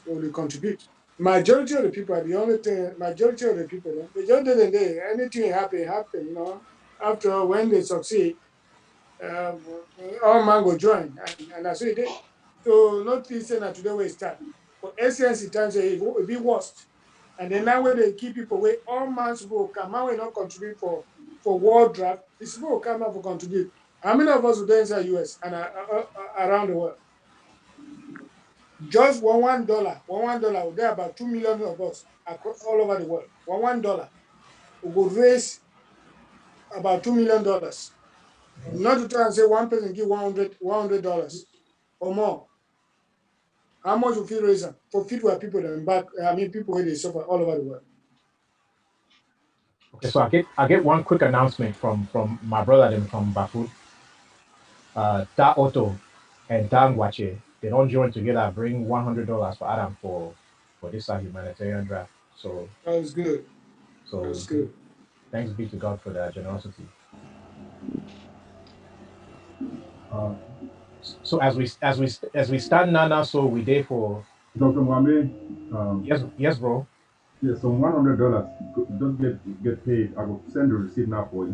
will contribute. Majority of the people are the only thing, majority of the people, majority of the day, anything happen, you know. After all, when they succeed, um, all man go join, and that's what it did. So not listen that today we start. But SNC times it will be worst. And then now when they keep people away, all man will come out and not contribute for world draft, it's will come out for contribute. How many of us will inside US and around the world? Just $1, there are about 2 million of us across, all over the world. $1 we will raise about $2 million. Not to try and say one person give $100 or more. How much will you raise them for feed where people that back? I mean, people where they suffer all over the world. Okay, so I get one quick announcement from my brother them from Bafut. Da Otto and Dan Wache, they don't join together, bring $100 for Adam for this humanitarian draft. So That's good. so That's good. thanks be to God for their generosity. So as we stand now, so we there for Dr. Mohammed, yes, bro. yeah, some $100 don't get paid. I will send the receipt now for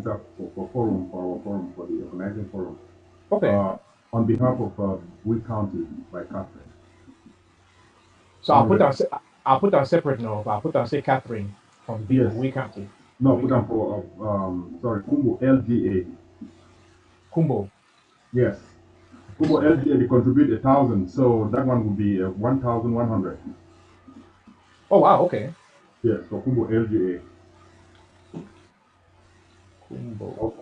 forum for our forum for the organizing forum. Okay. On behalf of We County by Catherine. So I'll put on separate note. I'll put on say Catherine from Yes. We County. No, put on for Kumbo LGA. Kumbo. Yes. Kumbo LGA they contribute 1,000, so that one would be 1,100. Oh wow, okay. Yes, for Kumbo LGA. Kumbo.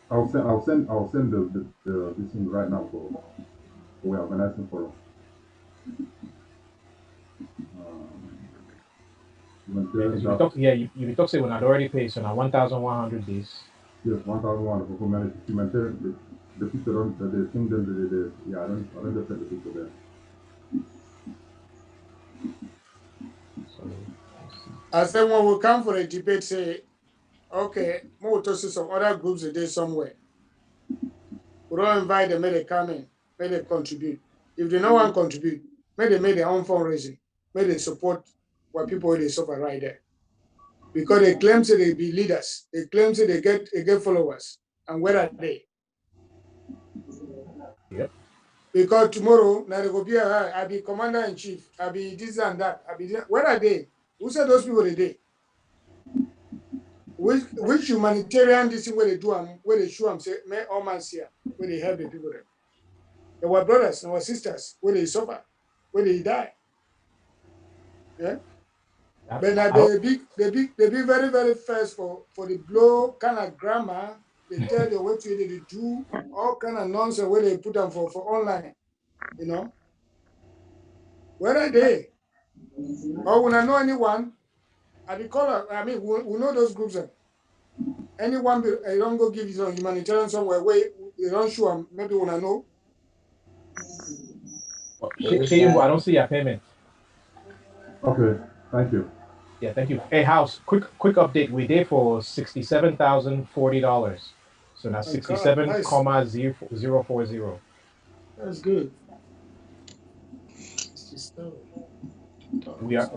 I'll send this thing right now for we're organizing for. You talk say when I'd already paid, so now 1,100 days. Yes, 1,100 for humanitarian. The people don't they think that yeah, I don't just the people there. I said when we come for a debate, say, okay, we'll talk to some other groups a day somewhere. We don't invite them, may they come in, may they contribute. If they don't want to contribute, may they make their own fundraising, may they support what people they suffer right there. Because they claim that they be leaders, they claim that they get followers. And where are they? Yep. Because tomorrow, now they go be I be commander in chief, I be this and that, I be this. Where are they? Who said those people are they? Which humanitarian this thing where they do where they show them say, may all man see where they help the people there. They were brothers and our sisters where they suffer, where they die. Yeah. But now they be very, very first for the blow kind of grammar. They tell you what they do, all kind of nonsense where they put them for online. You know. Where are they? Or when I know anyone, I mean, we know those groups. Anyone, I don't go give you some humanitarian somewhere where they don't show them, maybe when I know. I don't see your payment. Okay, thank you. Yeah, thank you. Hey, House, quick update. We did for $67,040. So now 67,040. That's good. We are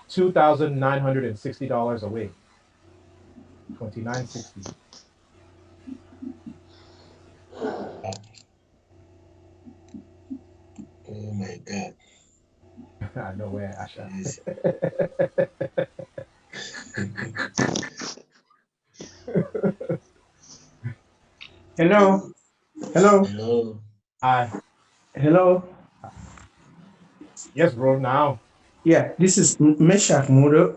$2,960 away. 2960. nowhere, Asha. Hello. Hello. Hello. Hi. Hello. Yes, bro. Now. Yeah, this is Meshach Mudo.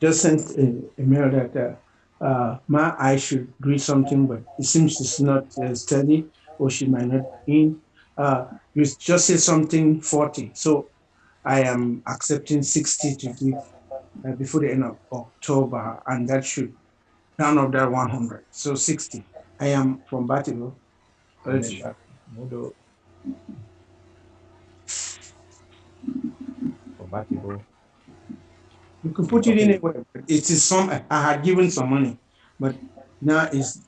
Just sent a mail that I should do something, but it seems she's not steady, or she might not be in. You just said something 40, so I am accepting 60 to give before the end of October, and that should round up that 100. So 60. I am from Batigo. Meshach Mudo. Compatible. You can put it anywhere. It is some. I had given some money, but now is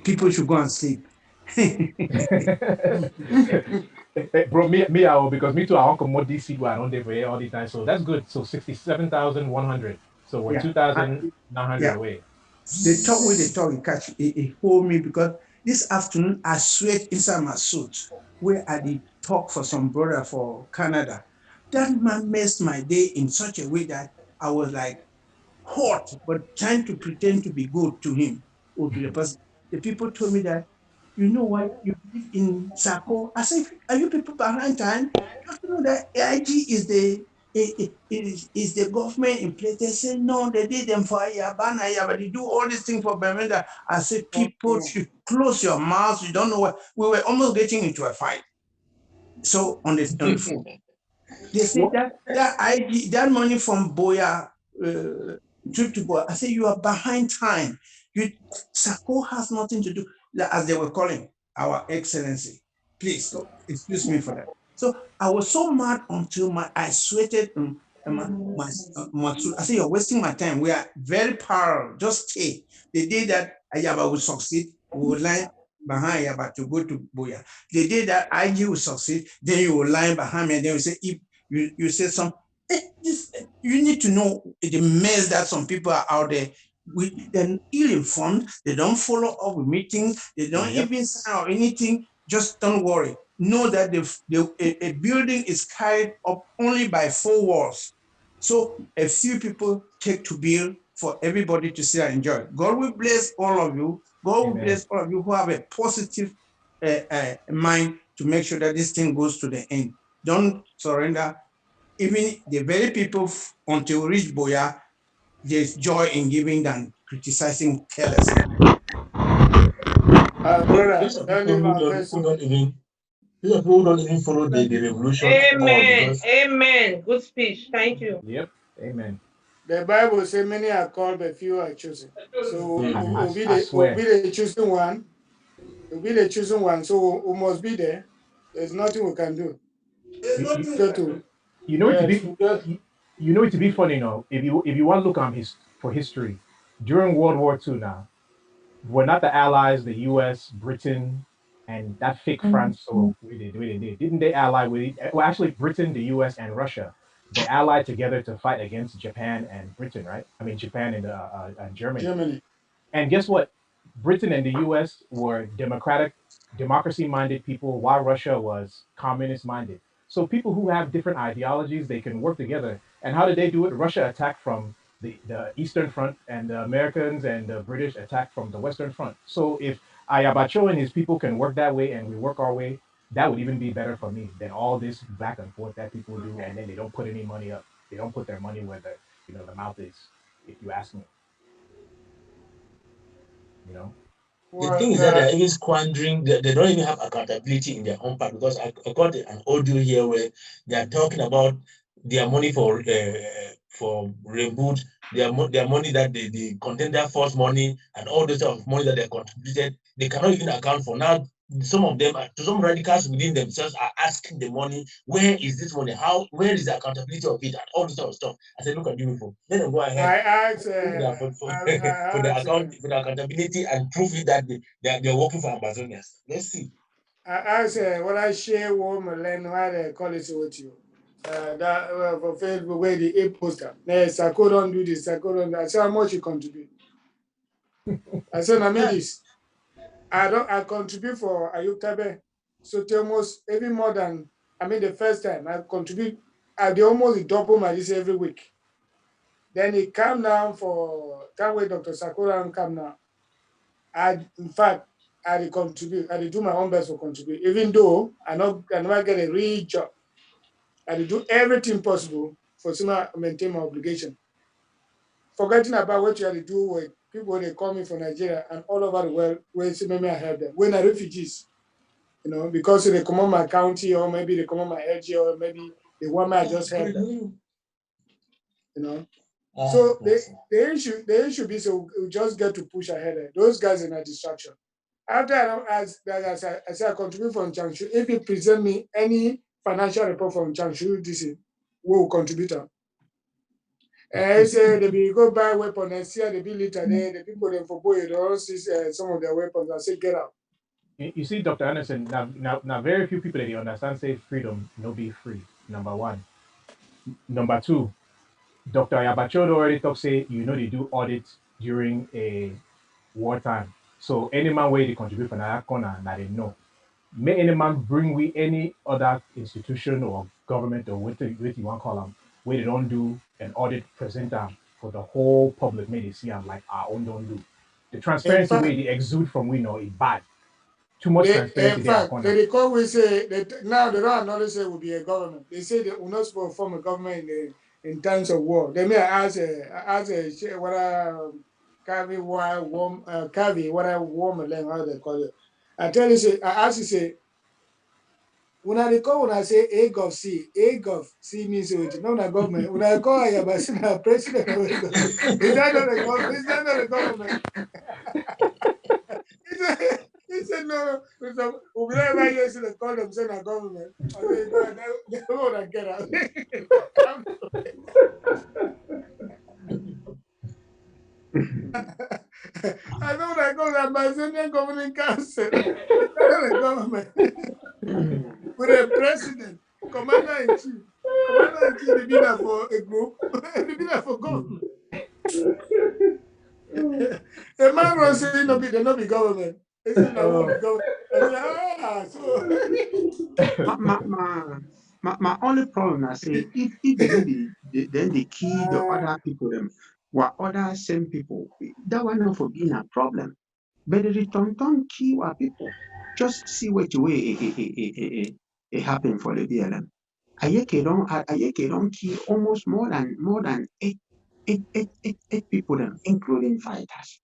people should go and sleep. Bro, me, I will, because me too, I want to come more DC where I don't live here all the time. So that's good. So 67,100. So we're Yeah, 2,900 yeah. away. They talk with the talk, catch it hold me because this afternoon I sweat inside my suit where I did talk for some brother for Canada. That man messed my day in such a way that I was like hot, but trying to pretend to be good to him or to the person. The people told me that, you know what, you live in Sako. I said, are you people behind time? Don't you know that AIG is the government in place? They say, no, they did them for Ayabana, but they do all these things for Bermuda. I said, people should close your mouths. You don't know what. We were almost getting into a fight. So on the phone. They say that money from Boya trip to Boya. I say you are behind time. Sako has nothing to do, as they were calling our excellency. Please excuse me for that. So I was so mad until I sweated. I say you're wasting my time. We are very parallel. Just stay. The day that Ayaba will succeed, we will line behind Ayaba to go to Boya. The day that IG will succeed, then you will line behind me, and then we say, if you say you need to know the mess that some people are out there. They're ill-informed. They don't follow up with meetings. They don't even sign or anything. Just don't worry. Know that a building is carried up only by 4 walls. So a few people take to build for everybody to see and enjoy. God will bless all of you. God will bless all of you who have a positive mind to make sure that this thing goes to the end. Don't surrender. Even the very people, until we reach Boya, there's joy in giving than criticizing carelessly. Brother, these are people who don't even follow the revolution anymore. Amen. Amen. Good speech. Thank you. Yep. Amen. The Bible says many are called, but few are chosen. So we'll be the chosen one. We'll be the chosen one. So we must be there. There's nothing we can do. You know it to be funny, if you want to look on for history, during World War II now, were not the Allies, the US, Britain, and that fake France, so didn't they ally with well, actually Britain, the US, and Russia, they allied together to fight against Japan and Britain, right? I mean Japan and Germany. And guess what? Britain and the US were democracy-minded people, while Russia was communist-minded. So people who have different ideologies, they can work together. And how did they do it? Russia attacked from the Eastern Front, and the Americans and the British attacked from the Western Front. So if Ayabacho and his people can work that way and we work our way, that would even be better for me than all this back and forth that people do, and then they don't put any money up. They don't put their money where the mouth is, if you ask me. The thing is that they're even squandering, they don't even have accountability in their own part, because I got an audio here where they are talking about their money for reboot, their money that the contender force money and all those sort of money that they contributed, they cannot even account for. Now some of them, some radicals within themselves are asking the money, where is this money? Where is the accountability of it? And all this sort of stuff. I said, look at you people. Let them go ahead. I asked for the accountability and prove it that they're working for Amazonians. Let's see. I asked what I share woman learn why they call it with you. That for Facebook where the A poster. Sako don't do this, Sako don't do that. I said how much you contribute. I said I made this. I contribute for Ayukabe. So almost every more than the first time I contribute they almost double my this every week. Then it come down for that way Dr. Sakura come now. In fact, I contribute, I do my own best for contribute, even though I never get a real job. I do everything possible for to maintain my obligation. Forgetting about what you have to do with people they call me from Nigeria and all over the world where maybe I help them. When are refugees, because they come on my county or maybe they come on my LG or maybe they want me I just help them. So the issue be so we just get to push ahead. Those guys are a distraction. After I say I contribute from Changshu, if you present me any financial report from Changshu, this is we will contribute. I say they go buy weapons and see the later there, the people them for boy, they all see some of their weapons and say get out. You see, Dr. Anderson, now very few people that they understand say freedom, no be free. Number one. Number two, Dr. Ayabachodo already talk say they do audits during a wartime. So any man where they contribute for that corner, now they know. May any man bring we any other institution or government or what you want to call them, where they don't do an audit present them for the whole public, may they see them like our own don't do. The transparency way they exude from we know is bad. Too much transparency. In fact, they call we say that now they don't acknowledge it will be a government. They say they will not supposed to form a government in times of war. They may ask what Kavi what I warm how they call it. I tell you, say I ask you say when I call when I say A gov C means it. No, not government. When I call Ayabasina president, is that not a government? Is that not a government? He said no. Whenever you see the call themselves a government, I say they want to get out. I know that goes to Amazonian Governing Council. It's not a government. With a president, commander-in-chief. Commander-in-chief, they be there for a group. They be there for government. A man was saying they not be government. They say they won't be government. I say, my only problem I say if then they key the other people them what other same people that one not for being a problem. But the return key what people just see what way it happen for the BLM. Ayeke don't key almost more than eight people them, including fighters.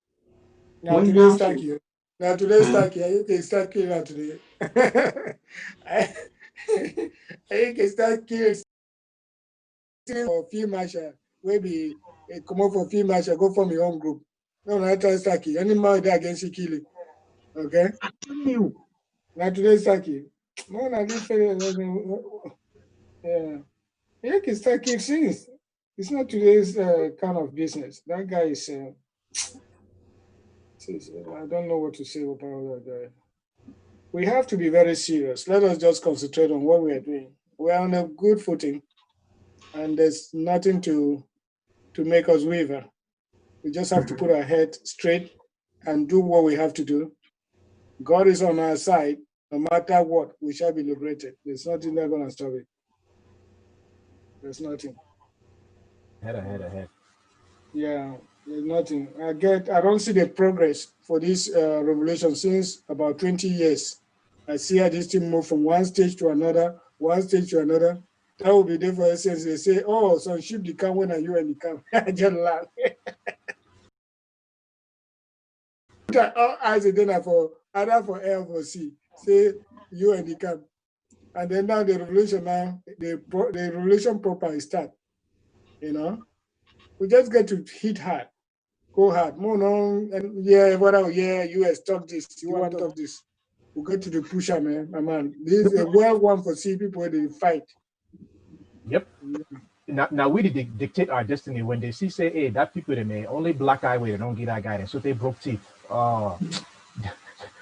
Now today's thank you. Now today's thank you. You can start killing out today. You can start killing for field marshal. Maybe come up for field marshal, go from your own group. No, not start killing. Any man there against you killing. Okay? I'm telling you. Now today's thank you. No, not this yeah. You can start killing since. It's not today's kind of business. That guy is I don't know what to say about that guy. We have to be very serious. Let us just concentrate on what we are doing. We are on a good footing, and there's nothing to make us waver. We just have to put our head straight and do what we have to do. God is on our side. No matter what, we shall be liberated. There's nothing that's going to stop it. There's nothing. Ahead. Yeah, there's nothing. I don't see the progress for this revolution since about 20 years. I see how this thing move from one stage to another. That will be there for essence. They say, oh, some ship the come when are you and the come. I just laugh. As a dinner for either for air or for sea. Say you and the come. And then now the revolution the revolution proper start. We just get to hit hard. Go hard. More on and US talk this. You want to talk this. We'll get to the pusher, man. My man. This is a well one for see people when they fight. Yep. Now we dictate our destiny when they say, hey, that people they may only black eye way, they don't get that guidance. So they broke teeth.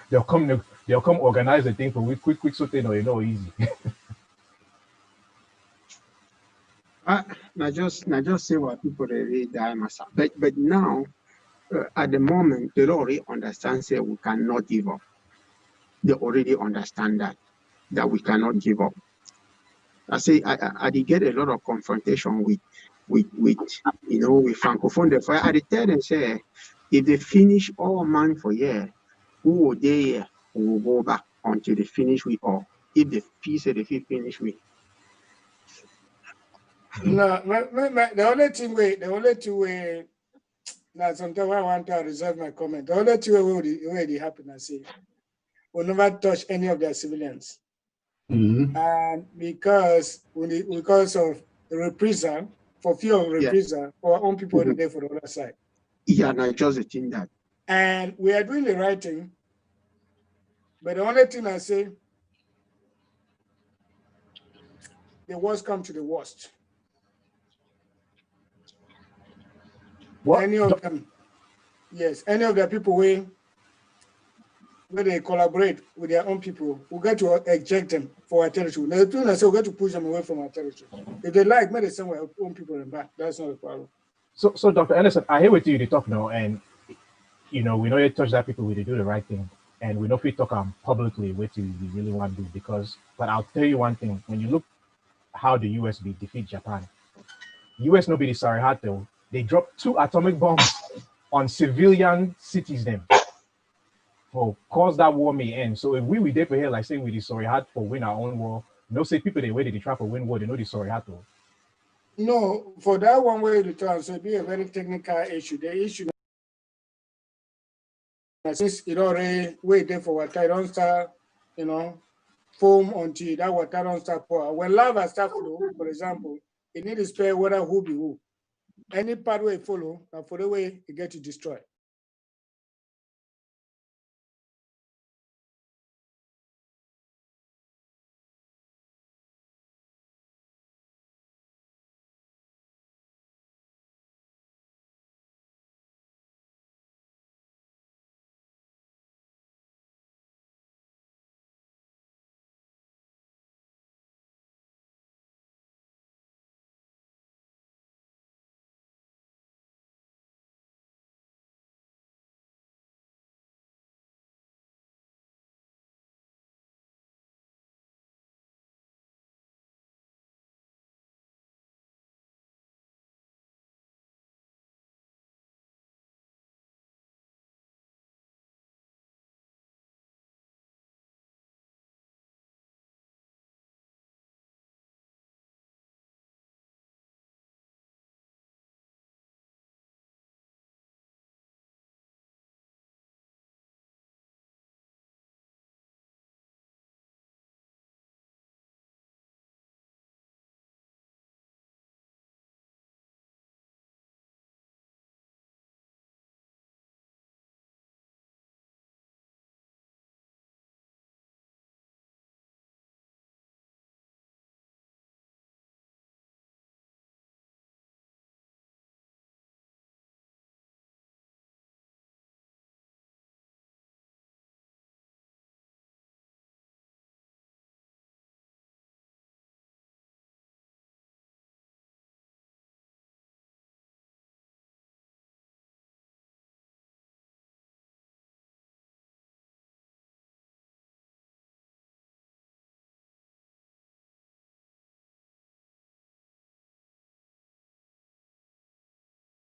They'll come organize the thing for we quick so they know easy. Now just say what people they really die myself. But now at the moment they already understand say we cannot give up. They already understand that we cannot give up. I say I did get a lot of confrontation with you know, with Francophone. Therefore, I did tell them say, if they finish all man for year, who will they here? We will go back until they finish with all. If the piece they finish with. No, the only thing we now sometimes I want to reserve my comment. The only thing will happen, I say, will never touch any of their civilians. And because of the reprisal, for fear of reprisal, for our own people are there for the other side. Yeah, and I just think that. And we are doing the right thing. But the only thing I say, the worst come to the worst. What? Any of them, yes, any of the people where they collaborate with their own people, we got to eject them for our territory. Now, the thing I say, we got to push them away from our territory. If they like, maybe send our own people and back. That's not a problem. So Dr. Anderson, I hear what you talk now, and you know, we know you touch that people we do the right thing, and we know if we talk publicly what you really want to do, because, but I'll tell you one thing, when you look how the US defeat Japan, US nobody sorry hard though. They dropped 2 atomic bombs on civilian cities then. For cause that war may end. So if we there for here, like say we sorry hard for win our own war, no say people they waited they try for win war, they know they sorry hard though. No, for that one way to turn, so it be a very technical issue. The issue since it already wait there for water, don't start, you know, foam until that water don't start pour. When lava start flow, for example, it need to spare water who be who. Any part where it follow, and for the way it get to destroy.